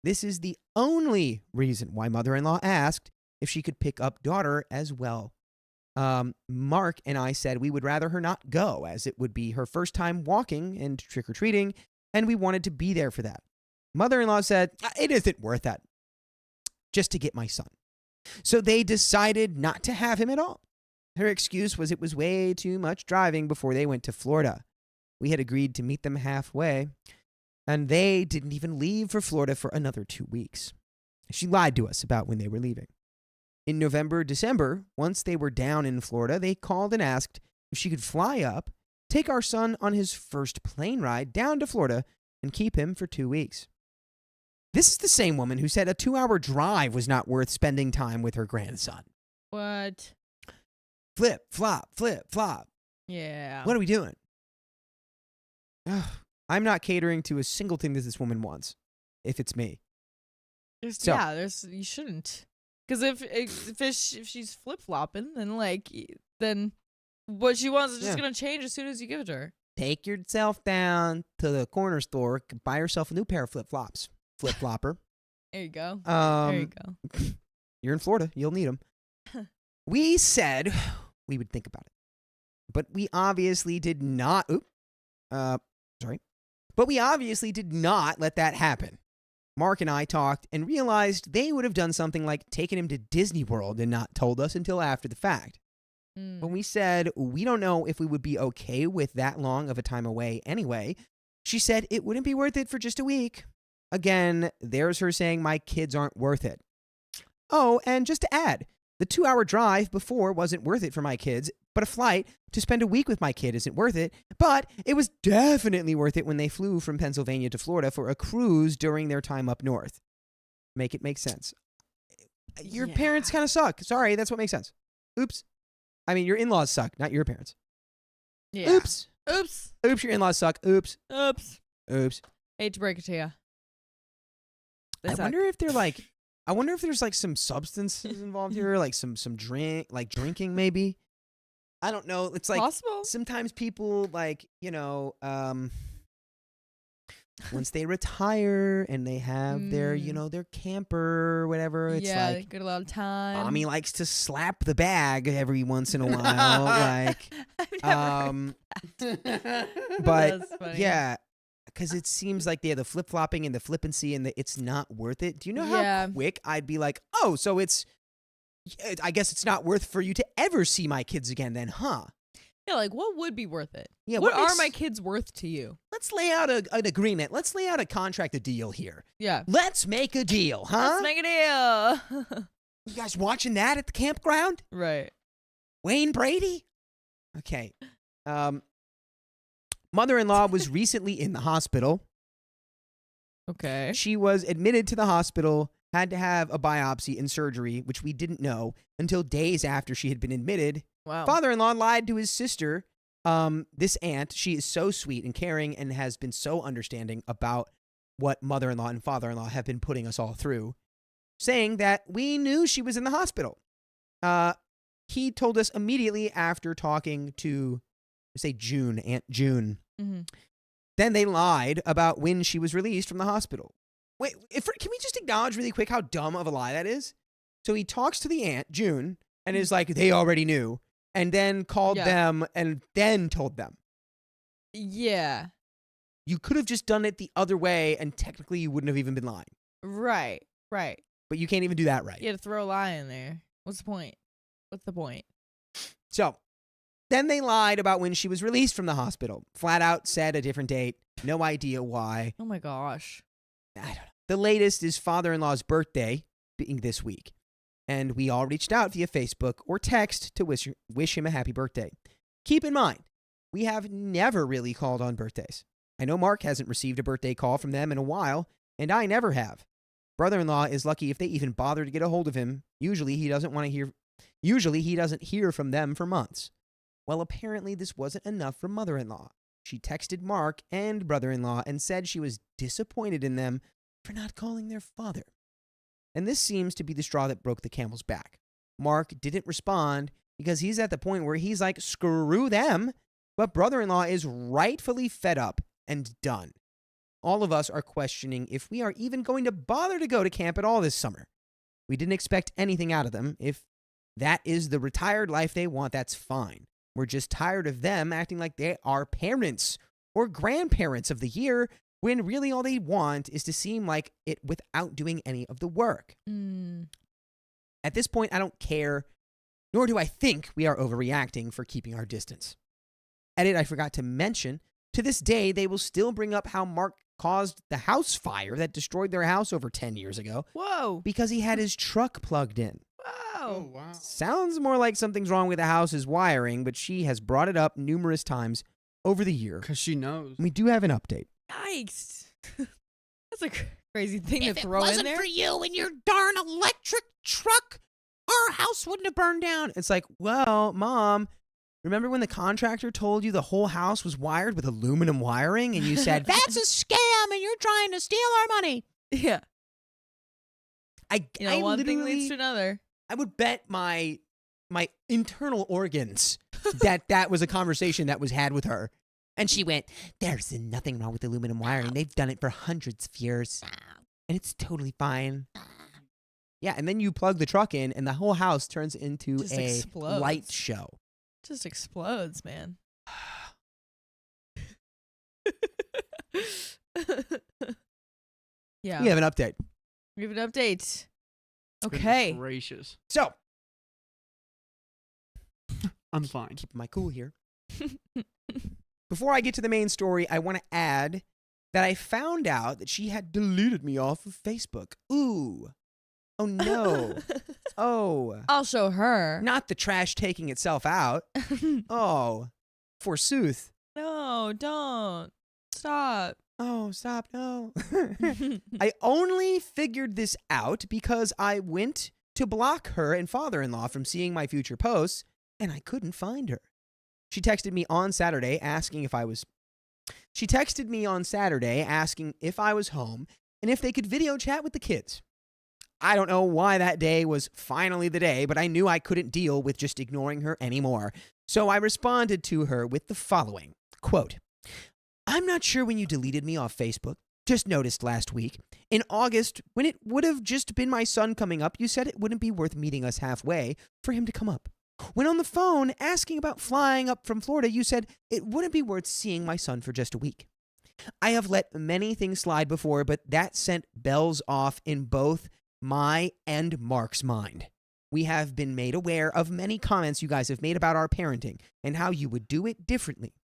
This is the only reason why mother-in-law asked if she could pick up daughter as well. Mark and I said we would rather her not go, as it would be her first time walking and trick-or-treating, and we wanted to be there for that. Mother-in-law said, it isn't worth that, just to get my son. So they decided not to have him at all. Her excuse was it was way too much driving before they went to Florida. We had agreed to meet them halfway, and they didn't even leave for Florida for another 2 weeks. She lied to us about when they were leaving. In November, December, once they were down in Florida, they called and asked if she could fly up, take our son on his first plane ride down to Florida, and keep him for 2 weeks. This is the same woman who said a 2-hour drive was not worth spending time with her grandson. What? Flip, flop, flip, flop. Yeah. What are we doing? I'm not catering to a single thing that this woman wants, if it's me. You shouldn't. Because if she's flip flopping, then what she wants is just gonna change as soon as you give it to her. Take yourself down to the corner store, buy yourself a new pair of flip flops. Flip flopper. There you go. There you go. You're in Florida. You'll need them. We said we would think about it, but we obviously did not. But we obviously did not let that happen. Mark and I talked and realized they would have done something like taken him to Disney World and not told us until after the fact. When we said we don't know if we would be okay with that long of a time away anyway, she said it wouldn't be worth it for just a week. Again, there's her saying my kids aren't worth it. Oh, and just to add, the 2-hour drive before wasn't worth it for my kids, but a flight to spend a week with my kid isn't worth it. But it was definitely worth it when they flew from Pennsylvania to Florida for a cruise during their time up north. Make it make sense. Your parents kind of suck. Sorry, that's what makes sense. Oops. I mean, your in-laws suck, not your parents. Yeah. Oops. Oops. Oops, your in-laws suck. Oops. Oops. Oops. Hate to break it to you. I wonder if they're like, I wonder if there's like some substances involved here, like some drink, like drinking maybe. I don't know. It's like possible. sometimes people like, once they retire and they have their, their camper or whatever, it's yeah, like get a lot of time. mommy likes to slap the bag every once in a while, like, but That's funny. yeah, because it seems like they have the flip flopping and the flippancy, and it's not worth it. Do you know how quick I'd be like, oh, so I guess it's not worth for you to ever see my kids again, then, huh? Yeah, like what would be worth it? Yeah, what what are my kids worth to you? Let's lay out an agreement. Let's lay out a contract, a deal here. Yeah. Let's make a deal, huh? Let's make a deal. You guys watching that at the campground? Right. Wayne Brady? Okay. Mother-in-law was recently in the hospital. Okay. She was admitted to the hospital, had to have a biopsy and surgery, which we didn't know until days after she had been admitted. Wow. Father-in-law lied to his sister, this aunt. She is so sweet and caring and has been so understanding about what mother-in-law and father-in-law have been putting us all through, saying that we knew she was in the hospital. He told us immediately after talking to, say, Aunt June. Mm-hmm. Then they lied about when she was released from the hospital. Wait, can we just acknowledge really quick how dumb of a lie that is? So he talks to the aunt, June, and is like, they already knew, and then called them and then told them. Yeah. You could have just done it the other way, and technically you wouldn't have even been lying. Right. Right. But you can't even do that right. You had to throw a lie in there. What's the point? What's the point? So then they lied about when she was released from the hospital. Flat out said a different date. No idea why. Oh my gosh. I don't know. The latest is father-in-law's birthday being this week. And we all reached out via Facebook or text to wish him a happy birthday. Keep in mind, we have never really called on birthdays. I know Mark hasn't received a birthday call from them in a while, and I never have. Brother-in-law is lucky if they even bother to get a hold of him. Usually he doesn't hear from them for months. Well, apparently this wasn't enough for mother-in-law. She texted Mark and brother-in-law and said she was disappointed in them for not calling their father. And this seems to be the straw that broke the camel's back. Mark didn't respond because he's at the point where he's like, screw them. But brother-in-law is rightfully fed up and done. All of us are questioning if we are even going to bother to go to camp at all this summer. We didn't expect anything out of them. If that is the retired life they want, that's fine. We're just tired of them acting like they are parents or grandparents of the year when really all they want is to seem like it without doing any of the work. At this point, I don't care, nor do I think we are overreacting for keeping our distance. Edit, I forgot to mention, to this day, they will still bring up how Mark caused the house fire that destroyed their house over 10 years ago. Whoa. Because he had his truck plugged in. Wow. wow. Sounds more like something's wrong with the house's wiring, but she has brought it up numerous times over the year. Because she knows. We do have an update. Yikes. That's a crazy thing If to it throw in wasn't there. for you and your darn electric truck, our house wouldn't have burned down. It's like, well, Mom, remember when the contractor told you the whole house was wired with aluminum wiring and you said, That's a scam and you're trying to steal our money. Yeah. I One thing literally- leads to another. I would bet my internal organs that was a conversation that was had with her. And she went, there's nothing wrong with aluminum wiring. They've done it for hundreds of years. And it's totally fine. Yeah, and then you plug the truck in and the whole house turns into Just a explodes. light show. Just explodes, man. Yeah. We have an update. We have an update. Goodness Okay. gracious. So, I'm fine. Keep my cool here. Before I get to the main story, I want to add that I found out that she had deleted me off of Facebook. Ooh. Oh, no. Oh. I'll show her. Not the trash taking itself out. Oh. Forsooth. No, don't. Stop. Oh, stop. No. I only figured this out because I went to block her and father-in-law from seeing my future posts, and I couldn't find her. She texted me on Saturday asking if I was home and if they could video chat with the kids. I don't know why that day was finally the day, but I knew I couldn't deal with just ignoring her anymore. So I responded to her with the following, quote, I'm not sure when you deleted me off Facebook. Just noticed last week. In August, when it would have just been my son coming up, you said it wouldn't be worth meeting us halfway for him to come up. When on the phone asking about flying up from Florida, you said it wouldn't be worth seeing my son for just a week. I have let many things slide before, but that sent bells off in both my and Mark's mind. We have been made aware of many comments you guys have made about our parenting and how you would do it differently.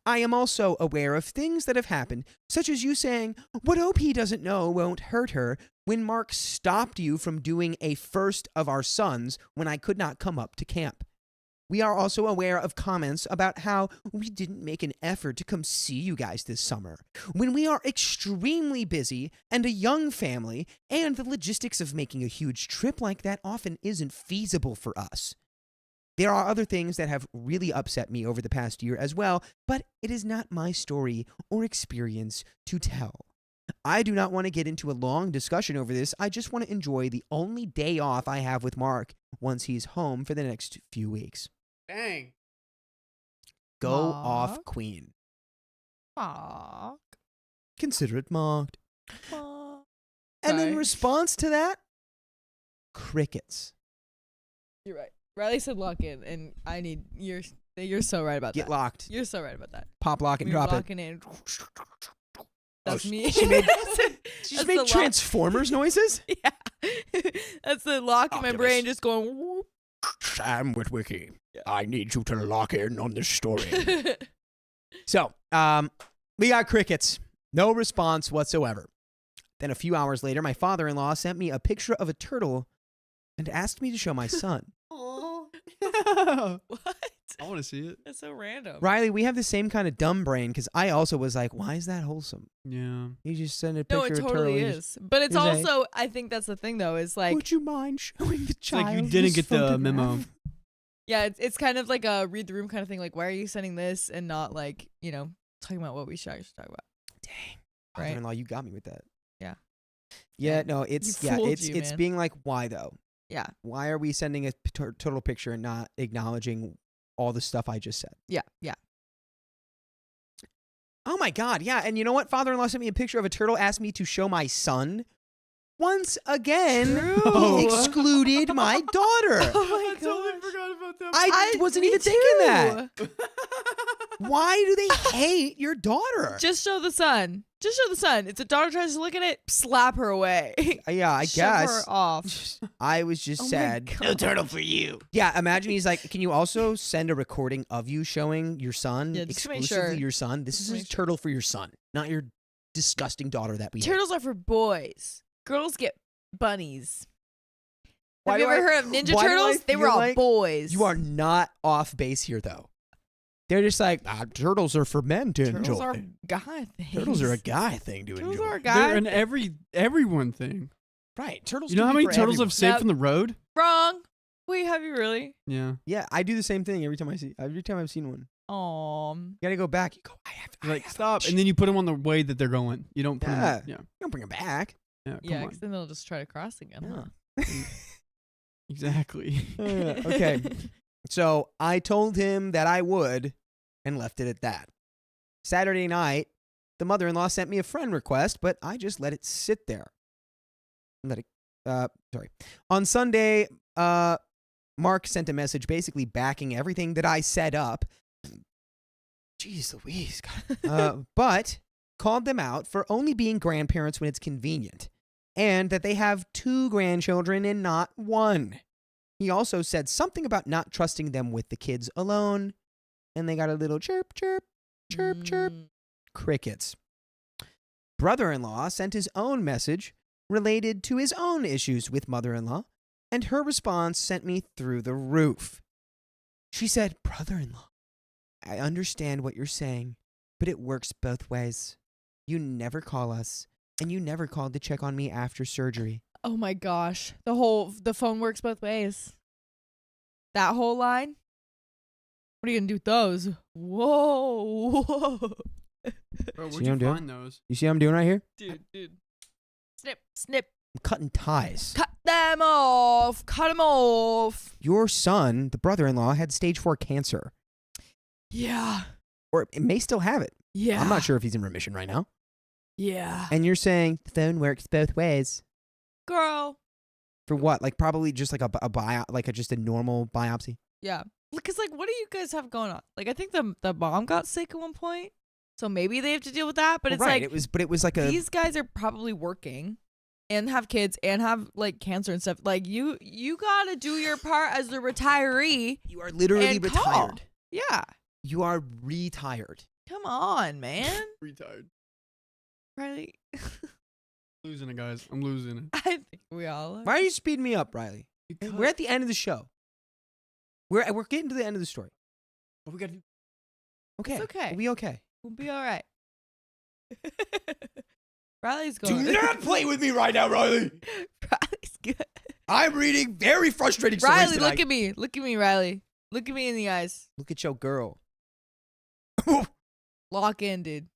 I am also aware of things that have happened, such as you saying, what OP doesn't know won't hurt her, when Mark stopped you from doing a first of our sons when I could not come up to camp. We are also aware of comments about how we didn't make an effort to come see you guys this summer, when we are extremely busy and a young family, and the logistics of making a huge trip like that often isn't feasible for us. There are other things that have really upset me over the past year as well, but it is not my story or experience to tell. I do not want to get into a long discussion over this. I just want to enjoy the only day off I have with Mark once he's home for the next few weeks. Dang. Go Mark? off, Queen. Fuck. Consider it marked. Fuck. And in Sorry. response to that, crickets. You're right. Riley said lock in, and I need you're so right about Get that. locked. You're so right about that. Pop, lock, and When you're drop it. locking in. That's me. She made, That's she just the made lock. Transformers noises? Yeah. That's the lock in my Optimus. brain just going whoop. Sam Witwicky, Yeah. I need you to lock in on this story. So, we got crickets. No response whatsoever. Then a few hours later, my father-in-law sent me a picture of a turtle and asked me to show my son. I What? want to see it. That's so random. Riley, we have the same kind of dumb brain because I also was like, why is that wholesome? Yeah. You just send a No, picture it of a turtle. totally and just, is. But it's Here's a- also, I think that's the thing though, is like, would you mind showing the It's child? like you didn't this get the photograph?" memo. yeah, it's kind of like a read the room kind of thing. Like, why are you sending this and not like, talking about what we should actually talk about? Dang. Right. Father-in-law, you got me with that. Yeah. Yeah, no, it's You fooled it's you, it's man. being like, why though? Yeah. Why are we sending a total picture and not acknowledging all the stuff I just said? Yeah. Yeah. Oh my God, yeah. And you know what? Father-in-law sent me a picture of a turtle, asked me to show my son. Once again, True. he excluded my daughter. Oh my I totally gosh. forgot about that. I wasn't me even thinking that. too. Why do they hate your daughter? Just show the sun. Just show the sun. If the daughter tries to look at it, slap her away. Yeah, I Shove guess. her off. I was just Oh my sad. God. No turtle for you. Yeah, imagine he's like, can you also send a recording of you showing your son, Yeah, just to make exclusively sure. your son? This Just is to a make sure. turtle for your son, not your disgusting daughter that we hate. Turtles are for boys. Girls get bunnies. Why Have you do ever I- heard of Ninja why do I Turtles? They were feel all like boys. You are not off base here, though. They're just like, turtles are for men to Turtles enjoy. are guy things. Turtles are a guy thing to Turtles enjoy. are a They're guy. an everyone thing. Right. Turtles You know can how be many for turtles everyone. I've saved Yep. from the road? Wrong. Wait, have you really? Yeah. Yeah, I do the same thing every time I've seen one. Aw. You gotta go back. You go, I You're like, have stop. a And then you put them on the way that they're going. You don't put Yeah. them. Yeah. You don't bring them back. Yeah. Come Yeah, on. because then they'll just try to cross again. Yeah. Huh? Exactly. Okay. So I told him that I would and left it at that. Saturday night, the mother-in-law sent me a friend request, but I just let it sit there. On Sunday, Mark sent a message basically backing everything that I set up. Jeez Louise. God. But called them out for only being grandparents when it's convenient, and that they have 2 grandchildren and not 1. He also said something about not trusting them with the kids alone, and they got a little chirp, chirp, chirp, chirp. Crickets. Brother-in-law sent his own message related to his own issues with mother-in-law, and her response sent me through the roof. She said, brother-in-law, I understand what you're saying, but it works both ways. You never call us, and you never called to check on me after surgery. Oh my gosh. The phone works both ways. That whole line? What are you gonna do with those? Whoa. Bro, See where'd you what I'm doing? find those? You see what I'm doing right here? Dude. Snip, snip. I'm cutting ties. Cut them off. Cut them off. Your son, the brother-in-law, had stage 4 cancer. Yeah. Or it may still have it. Yeah. I'm not sure if he's in remission right now. Yeah. And you're saying the phone works both ways. Girl. For what? Like probably just like just a normal biopsy? Yeah. Because like, what do you guys have going on? Like, I think the mom got sick at one point, so maybe they have to deal with that. But Well, it's right. like it was like a. these guys are probably working and have kids and have like cancer and stuff. Like you gotta do your part as the retiree. You are literally and retired. call. Yeah. You are retired. Come on, man. Retired. Riley. Losing it, guys. I'm losing it. I think we all are. Why are you speeding me up, Riley? Because We're at the end of the show. We're getting to the end of the story. what we gotta do. Okay. It's okay. We'll be okay. We'll be all right. Riley's going. Do not play with me right now, Riley. Riley's good. I'm reading very frustrating stories Riley, tonight. look at me. Look at me, Riley. Look at me in the eyes. Look at your girl. Lock in, dude.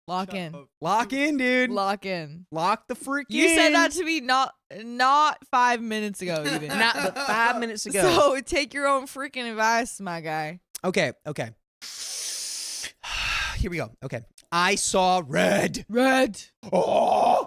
Lock Shut in. up. Lock in, dude. Lock in. Lock the freak You in. said that to me not 5 minutes ago, even. Not but 5 minutes ago. So take your own freaking advice, my guy. Okay. Here we go. Okay. I saw red. Red. Oh.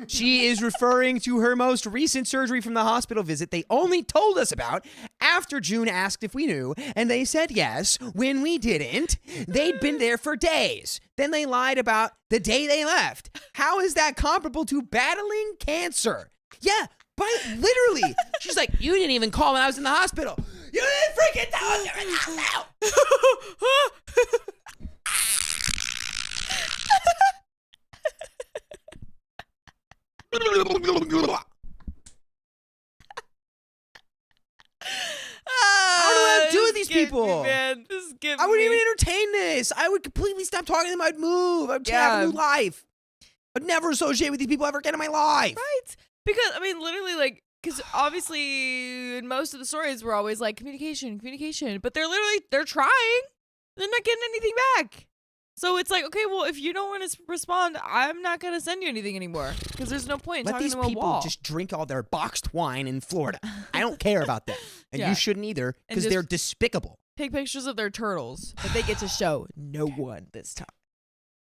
She is referring to her most recent surgery from the hospital visit they only told us about after June asked if we knew, and they said yes when we didn't. They'd been there for days. Then they lied about the day they left. How is that comparable to battling cancer? Yeah, but literally. She's like, you didn't even call when I was in the hospital. You didn't freaking tell us you were in the hospital. How do I do with these people? Man, this is getting I wouldn't me. even entertain this. I would completely stop talking to them. I'd move. I'd have a new life. I'd never associate with these people ever again in my life. Right? Because, I mean, literally, like, because obviously in most of the stories we're always like communication, but they're trying. They're not getting anything back. So it's like, okay, well, if you don't want to respond, I'm not going to send you anything anymore because there's no point in Let talking these to a people wall. just drink all their boxed wine in Florida. I don't care about them. And Yeah. you shouldn't either And because just- they're despicable. Take pictures of their turtles, but they get to show no one this time.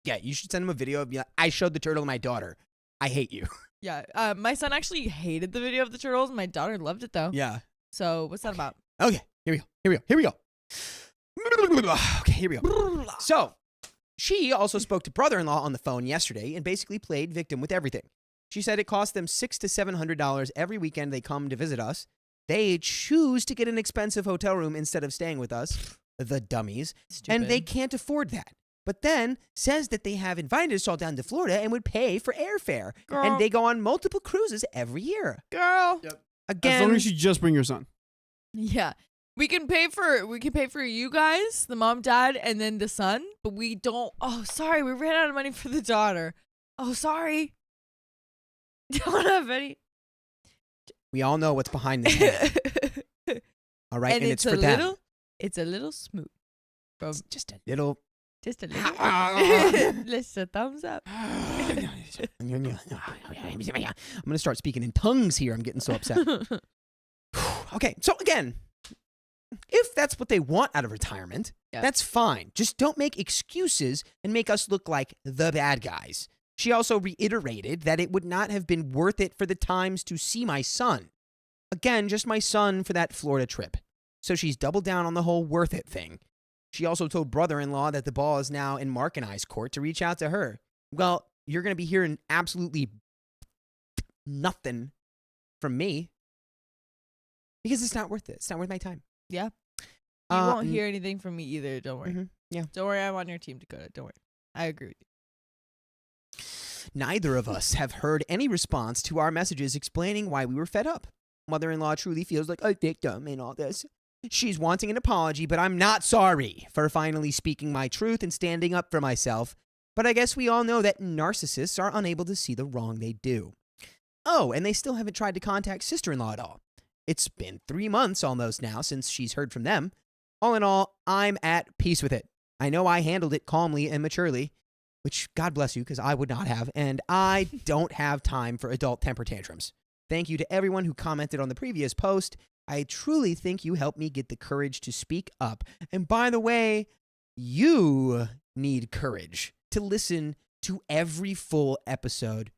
Yeah, you should send them a video of, I showed the turtle to my daughter. I hate you. Yeah, my son actually hated the video of the turtles. My daughter loved it though. Yeah. So what's that about? Okay, here we go. Okay, here we go. So, she also spoke to brother-in-law on the phone yesterday and basically played victim with everything. She said it cost them $600 to $700 every weekend they come to visit us. They choose to get an expensive hotel room instead of staying with us, the dummies, and they can't afford that. But then says that they have invited us all down to Florida and would pay for airfare. Girl. And they go on multiple cruises every year. Girl. Yep. Again, As long as you just bring your son. Yeah. We can pay for you guys, the mom, dad, and then the son, but we don't. Oh, sorry, we ran out of money for the daughter. Oh, sorry. Don't have any. we all know what's behind this hand. All right, and it's for them. It's a little smooth. From It's just a little. just a little. Just a thumbs up. I'm gonna start speaking in tongues here. I'm getting so upset. Okay, so again, if that's what they want out of retirement, Yeah. that's fine. Just don't make excuses and make us look like the bad guys. She also reiterated that it would not have been worth it for the times to see my son. Again, just my son for that Florida trip. So she's doubled down on the whole worth it thing. She also told brother-in-law that the ball is now in Mark and I's court to reach out to her. Well, you're going to be hearing absolutely nothing from me. because it's not worth it. It's not worth my time. Yeah. You won't n- hear anything from me either. Don't worry. Mhm, yeah. Don't worry. I'm on your team, Dakota. Don't worry. I agree with you. Neither of us have heard any response to our messages explaining why we were fed up. Mother-in-law truly feels like a victim in all this. She's wanting an apology, but I'm not sorry for finally speaking my truth and standing up for myself. But I guess we all know that narcissists are unable to see the wrong they do. Oh, and they still haven't tried to contact sister-in-law at all. It's been 3 months almost now since she's heard from them. All in all, I'm at peace with it. I know I handled it calmly and maturely, which God bless you, because I would not have, and I don't have time for adult temper tantrums. Thank you to everyone who commented on the previous post. I truly think you helped me get the courage to speak up. And by the way, you need courage to listen to every full episode.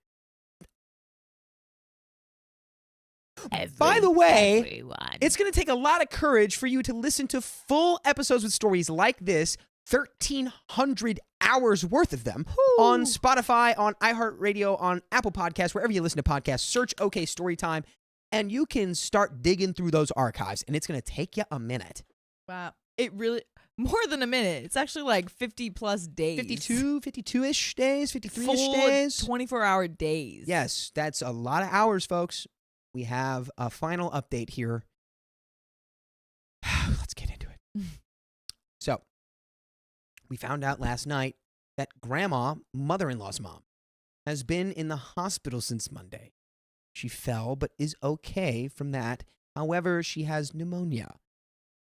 By the way, it's going to take a lot of courage for you to listen to full episodes with stories like this, 1,300 hours worth of them, on Spotify, on iHeartRadio, on Apple Podcasts, wherever you listen to podcasts. Search OK Storytime, and you can start digging through those archives, and it's going to take you a minute. Wow. It really, more than a minute. It's actually like 50 plus days. 52-ish days, 53-ish Full days. 24-hour days. Yes, that's a lot of hours, folks. We have a final update here. Let's get into it. So, we found out last night that Grandma, mother-in-law's mom, has been in the hospital since Monday. She fell, but is okay from that. However, she has pneumonia.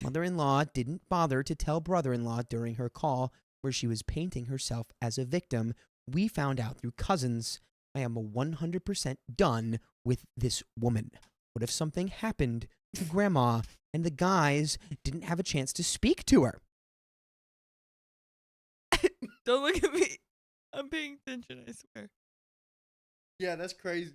Mother-in-law didn't bother to tell brother-in-law during her call where she was painting herself as a victim. We found out through cousins. I am 100% done with this woman. What if something happened to Grandma and the guys didn't have a chance to speak to her? Don't look at me. I'm paying attention, I swear. Yeah, that's crazy.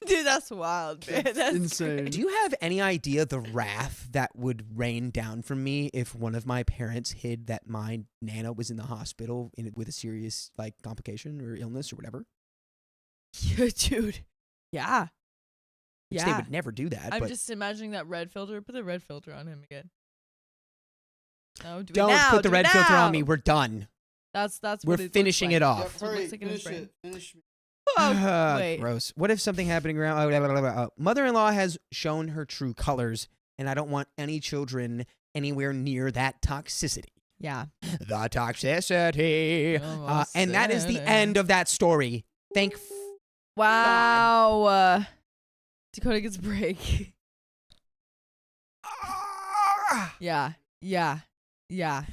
Dude, that's wild, man. That's insane. Do you have any idea the wrath that would rain down from me if one of my parents hid that my Nana was in the hospital with a serious complication or illness or whatever? Yeah, dude. Yeah. Which they would never do that. I'm but just imagining that red filter. Put the red filter on him again. No, do it don't now, put the do it red filter on now. me. We're done. That's We're what it finishing looks it like. off. That's what it looks like in his finish brain. it. Finish me. Oh, wait. Gross. What if something happened around? Mother-in-law has shown her true colors, and I don't want any children anywhere near that toxicity. Yeah. The toxicity. Oh, And that is the sad. end of that story. Thank Wow. Dakota gets a break. Yeah. Yeah. Yeah.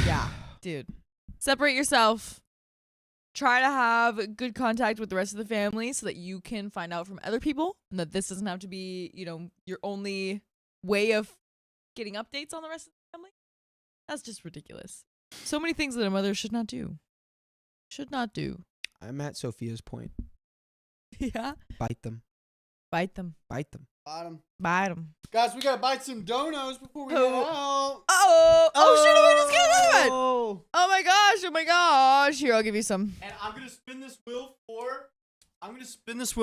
Yeah. Dude. Separate yourself. Try to have good contact with the rest of the family so that you can find out from other people and that this doesn't have to be, your only way of getting updates on the rest of the family. That's just ridiculous. So many things that a mother should not do. Should not do. I'm at Sophia's point. Yeah. Bite them. Bite them. Bite them. Bottom. Bite them. Guys, we gotta bite some donuts before we get Oh. out. Oh, shoot, I just got another one. Oh. Oh my gosh. Here, I'll give you some. And I'm gonna spin this wheel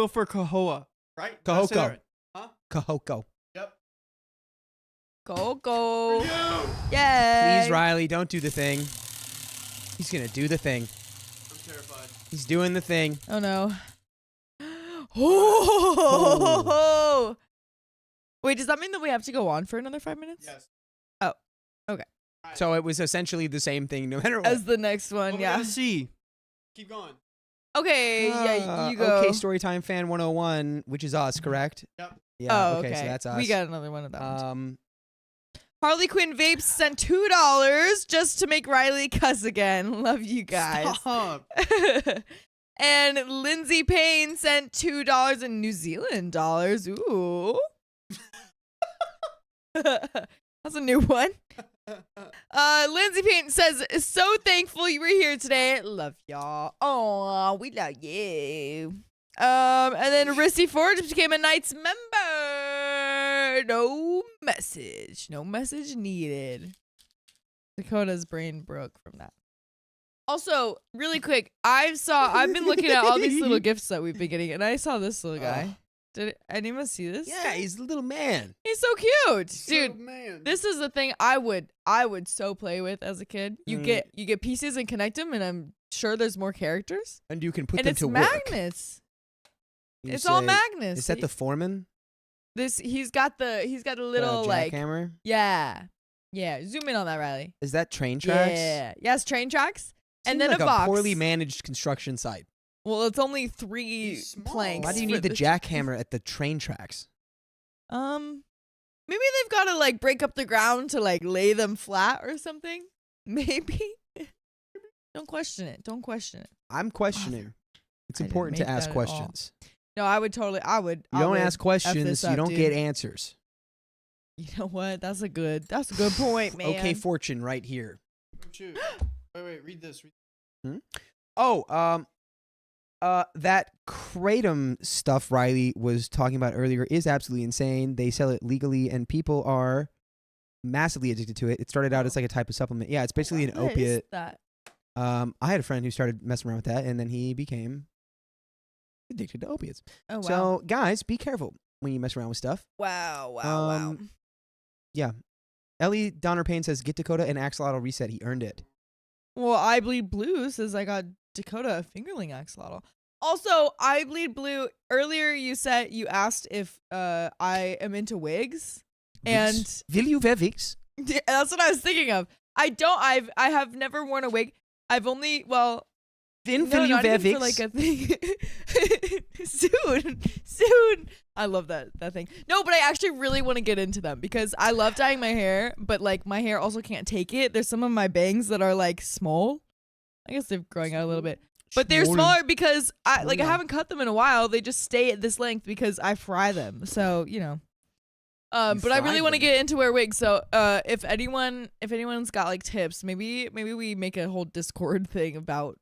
for Kahoa. Right? Did I say that Kahoko. right? Huh? Kahoko. Yep. Go. For you. Yay. Please, Riley, don't do the thing. He's going to do the thing. I'm terrified. He's doing the thing. Oh no. Oh. Wait, does that mean that we have to go on for another 5 minutes? Yes. So it was essentially the same thing no matter what. As the next one, Well, we yeah. gotta see. Keep going. Okay, yeah, you go. Okay, Storytime Fan 101, which is us, correct? Yep. Yeah, Oh, okay, so that's us. We got another one of them. Um, Harley Quinn Vapes sent $2 just to make Riley cuss again. Love you guys. Stop. And Lindsay Payne sent $2 in New Zealand dollars. Ooh. That's a new one. Lindsay Payne says, so thankful you were here today. Love y'all. Oh, we love you. And then Risty Ford just became a Knights member. No message needed. Dakota's brain broke from that. Also, really quick, I've been looking at all these little gifts that we've been getting, and I saw this little guy. Did anyone see this? Yeah, he's a little man. He's so cute, Oh, dude. man. This is the thing I would so play with as a kid. You get pieces and connect them, and I'm sure there's more characters. And you can put And them it's to work. magnets. You It's all say, magnets. Is that the foreman? He's got a little like jackhammer? yeah. Zoom in on that, Riley. Is that train tracks? Yeah. Yes, train tracks. And Seems then like a box. poorly managed construction site. Well, it's only 3 He's small. planks. Why do you for need the the- jackhammer at the train tracks? Maybe they've got to like break up the ground to like lay them flat or something. Maybe. Don't question it. I'm questioning. It's I didn't important to make ask that at all. questions. No, I would. You I don't would ask F questions, this you up, don't dude. get answers. You know what? That's a good point, man. Okay, fortune right here. Oh, shoot. Wait, read this. Oh, that kratom stuff Riley was talking about earlier is absolutely insane. They sell it legally, and people are massively addicted to it. It started out as like a type of supplement. Yeah, it's basically an What is opiate. that? I had a friend who started messing around with that, and then he became addicted to opiates. Oh wow! So, guys, be careful when you mess around with stuff. Wow! Yeah. Ellie Donner Payne says, get Dakota an axolotl reset. He earned it. Well, I Bleed Blue says I got Dakota a fingerling axolotl. Also, I Bleed Blue. Earlier, you asked if I am into wigs, and Will you wear wigs? that's what I was thinking of. I have never worn a wig. I've only Then no, will you not wear even for wigs? like a thing. soon. I love that thing. No, but I actually really want to get into them because I love dyeing my hair, but like my hair also can't take it. There's some of my bangs that are like small. I guess they're growing out a little bit, but they're smaller because I haven't cut them in a while. They just stay at this length because I fry them. So you know. But I really want to get into wear wigs. So if anyone's got like tips, maybe we make a whole Discord thing about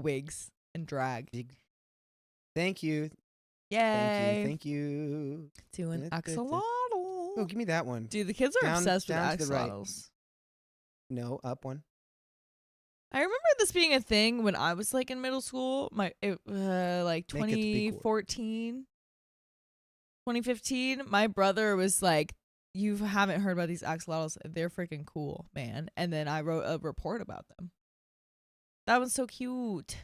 wigs and drag. Thank you. Yay! Thank you. To an Oh, axolotl. give me that one. Dude, the kids are Down- obsessed with down to the right. axolotls. No, up one. I remember this being a thing when I was like in middle school. Like Make it the big word. 2014, 2015. My brother was like, "You haven't heard about these axolotls? They're freaking cool, man." And then I wrote a report about them. That was so cute.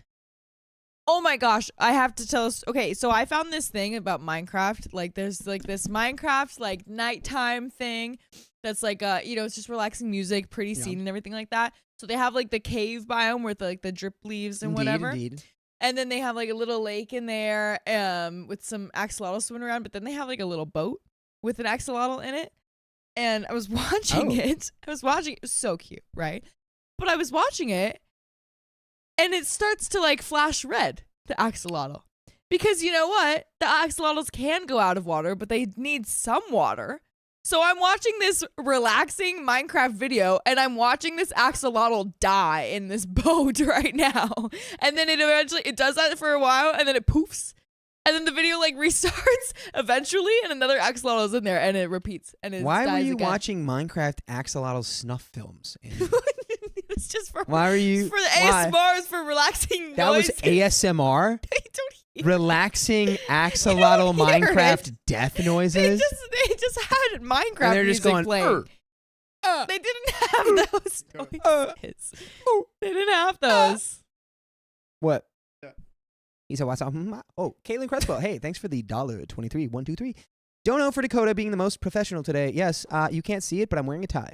Oh my gosh, I have to tell us. Okay, so I found this thing about Minecraft. Like there's like this Minecraft like nighttime thing that's like it's just relaxing music, pretty scene and everything like that. So they have like the cave biome with like the drip leaves and whatever. Indeed. And then they have like a little lake in there with some axolotls swimming around, but then they have like a little boat with an axolotl in it. And I was watching it. It was so cute, right? But I was watching it and it starts to like flash red, the axolotl. Because you know what? The axolotls can go out of water, but they need some water. So I'm watching this relaxing Minecraft video and I'm watching this axolotl die in this boat right now. And then it does that for a while and then it poofs. And then the video like restarts eventually and another axolotl is in there and it repeats. And it Why were dies you again. watching Minecraft axolotl snuff films? Andy? It's just for Why were you? it's for the why? ASMR, it's for relaxing That was noise. ASMR? I don't hear. Relaxing axolotl hear Minecraft it. death They noises? just had Minecraft And they're just music going, playing. They didn't have those noises. They didn't have those. What? Yeah. He said, what's up? Oh, Caitlin Crespo. Hey, thanks for the $23. 1, 2, 3. Dono for Dakota being the most professional today. Yes, you can't see it, but I'm wearing a tie.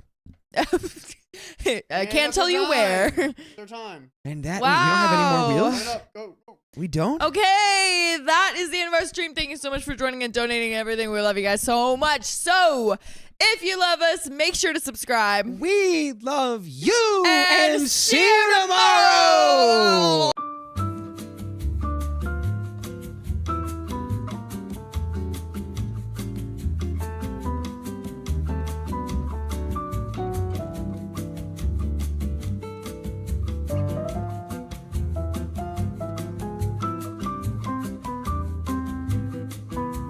I can't tell you where. Their time. And that, we don't have any more Wow. wheels? Line up. Go. We don't? Okay, that is the end of our stream. Thank you so much for joining and donating and everything. We love you guys so much. So, if you love us, make sure to subscribe. We love you And and see you tomorrow.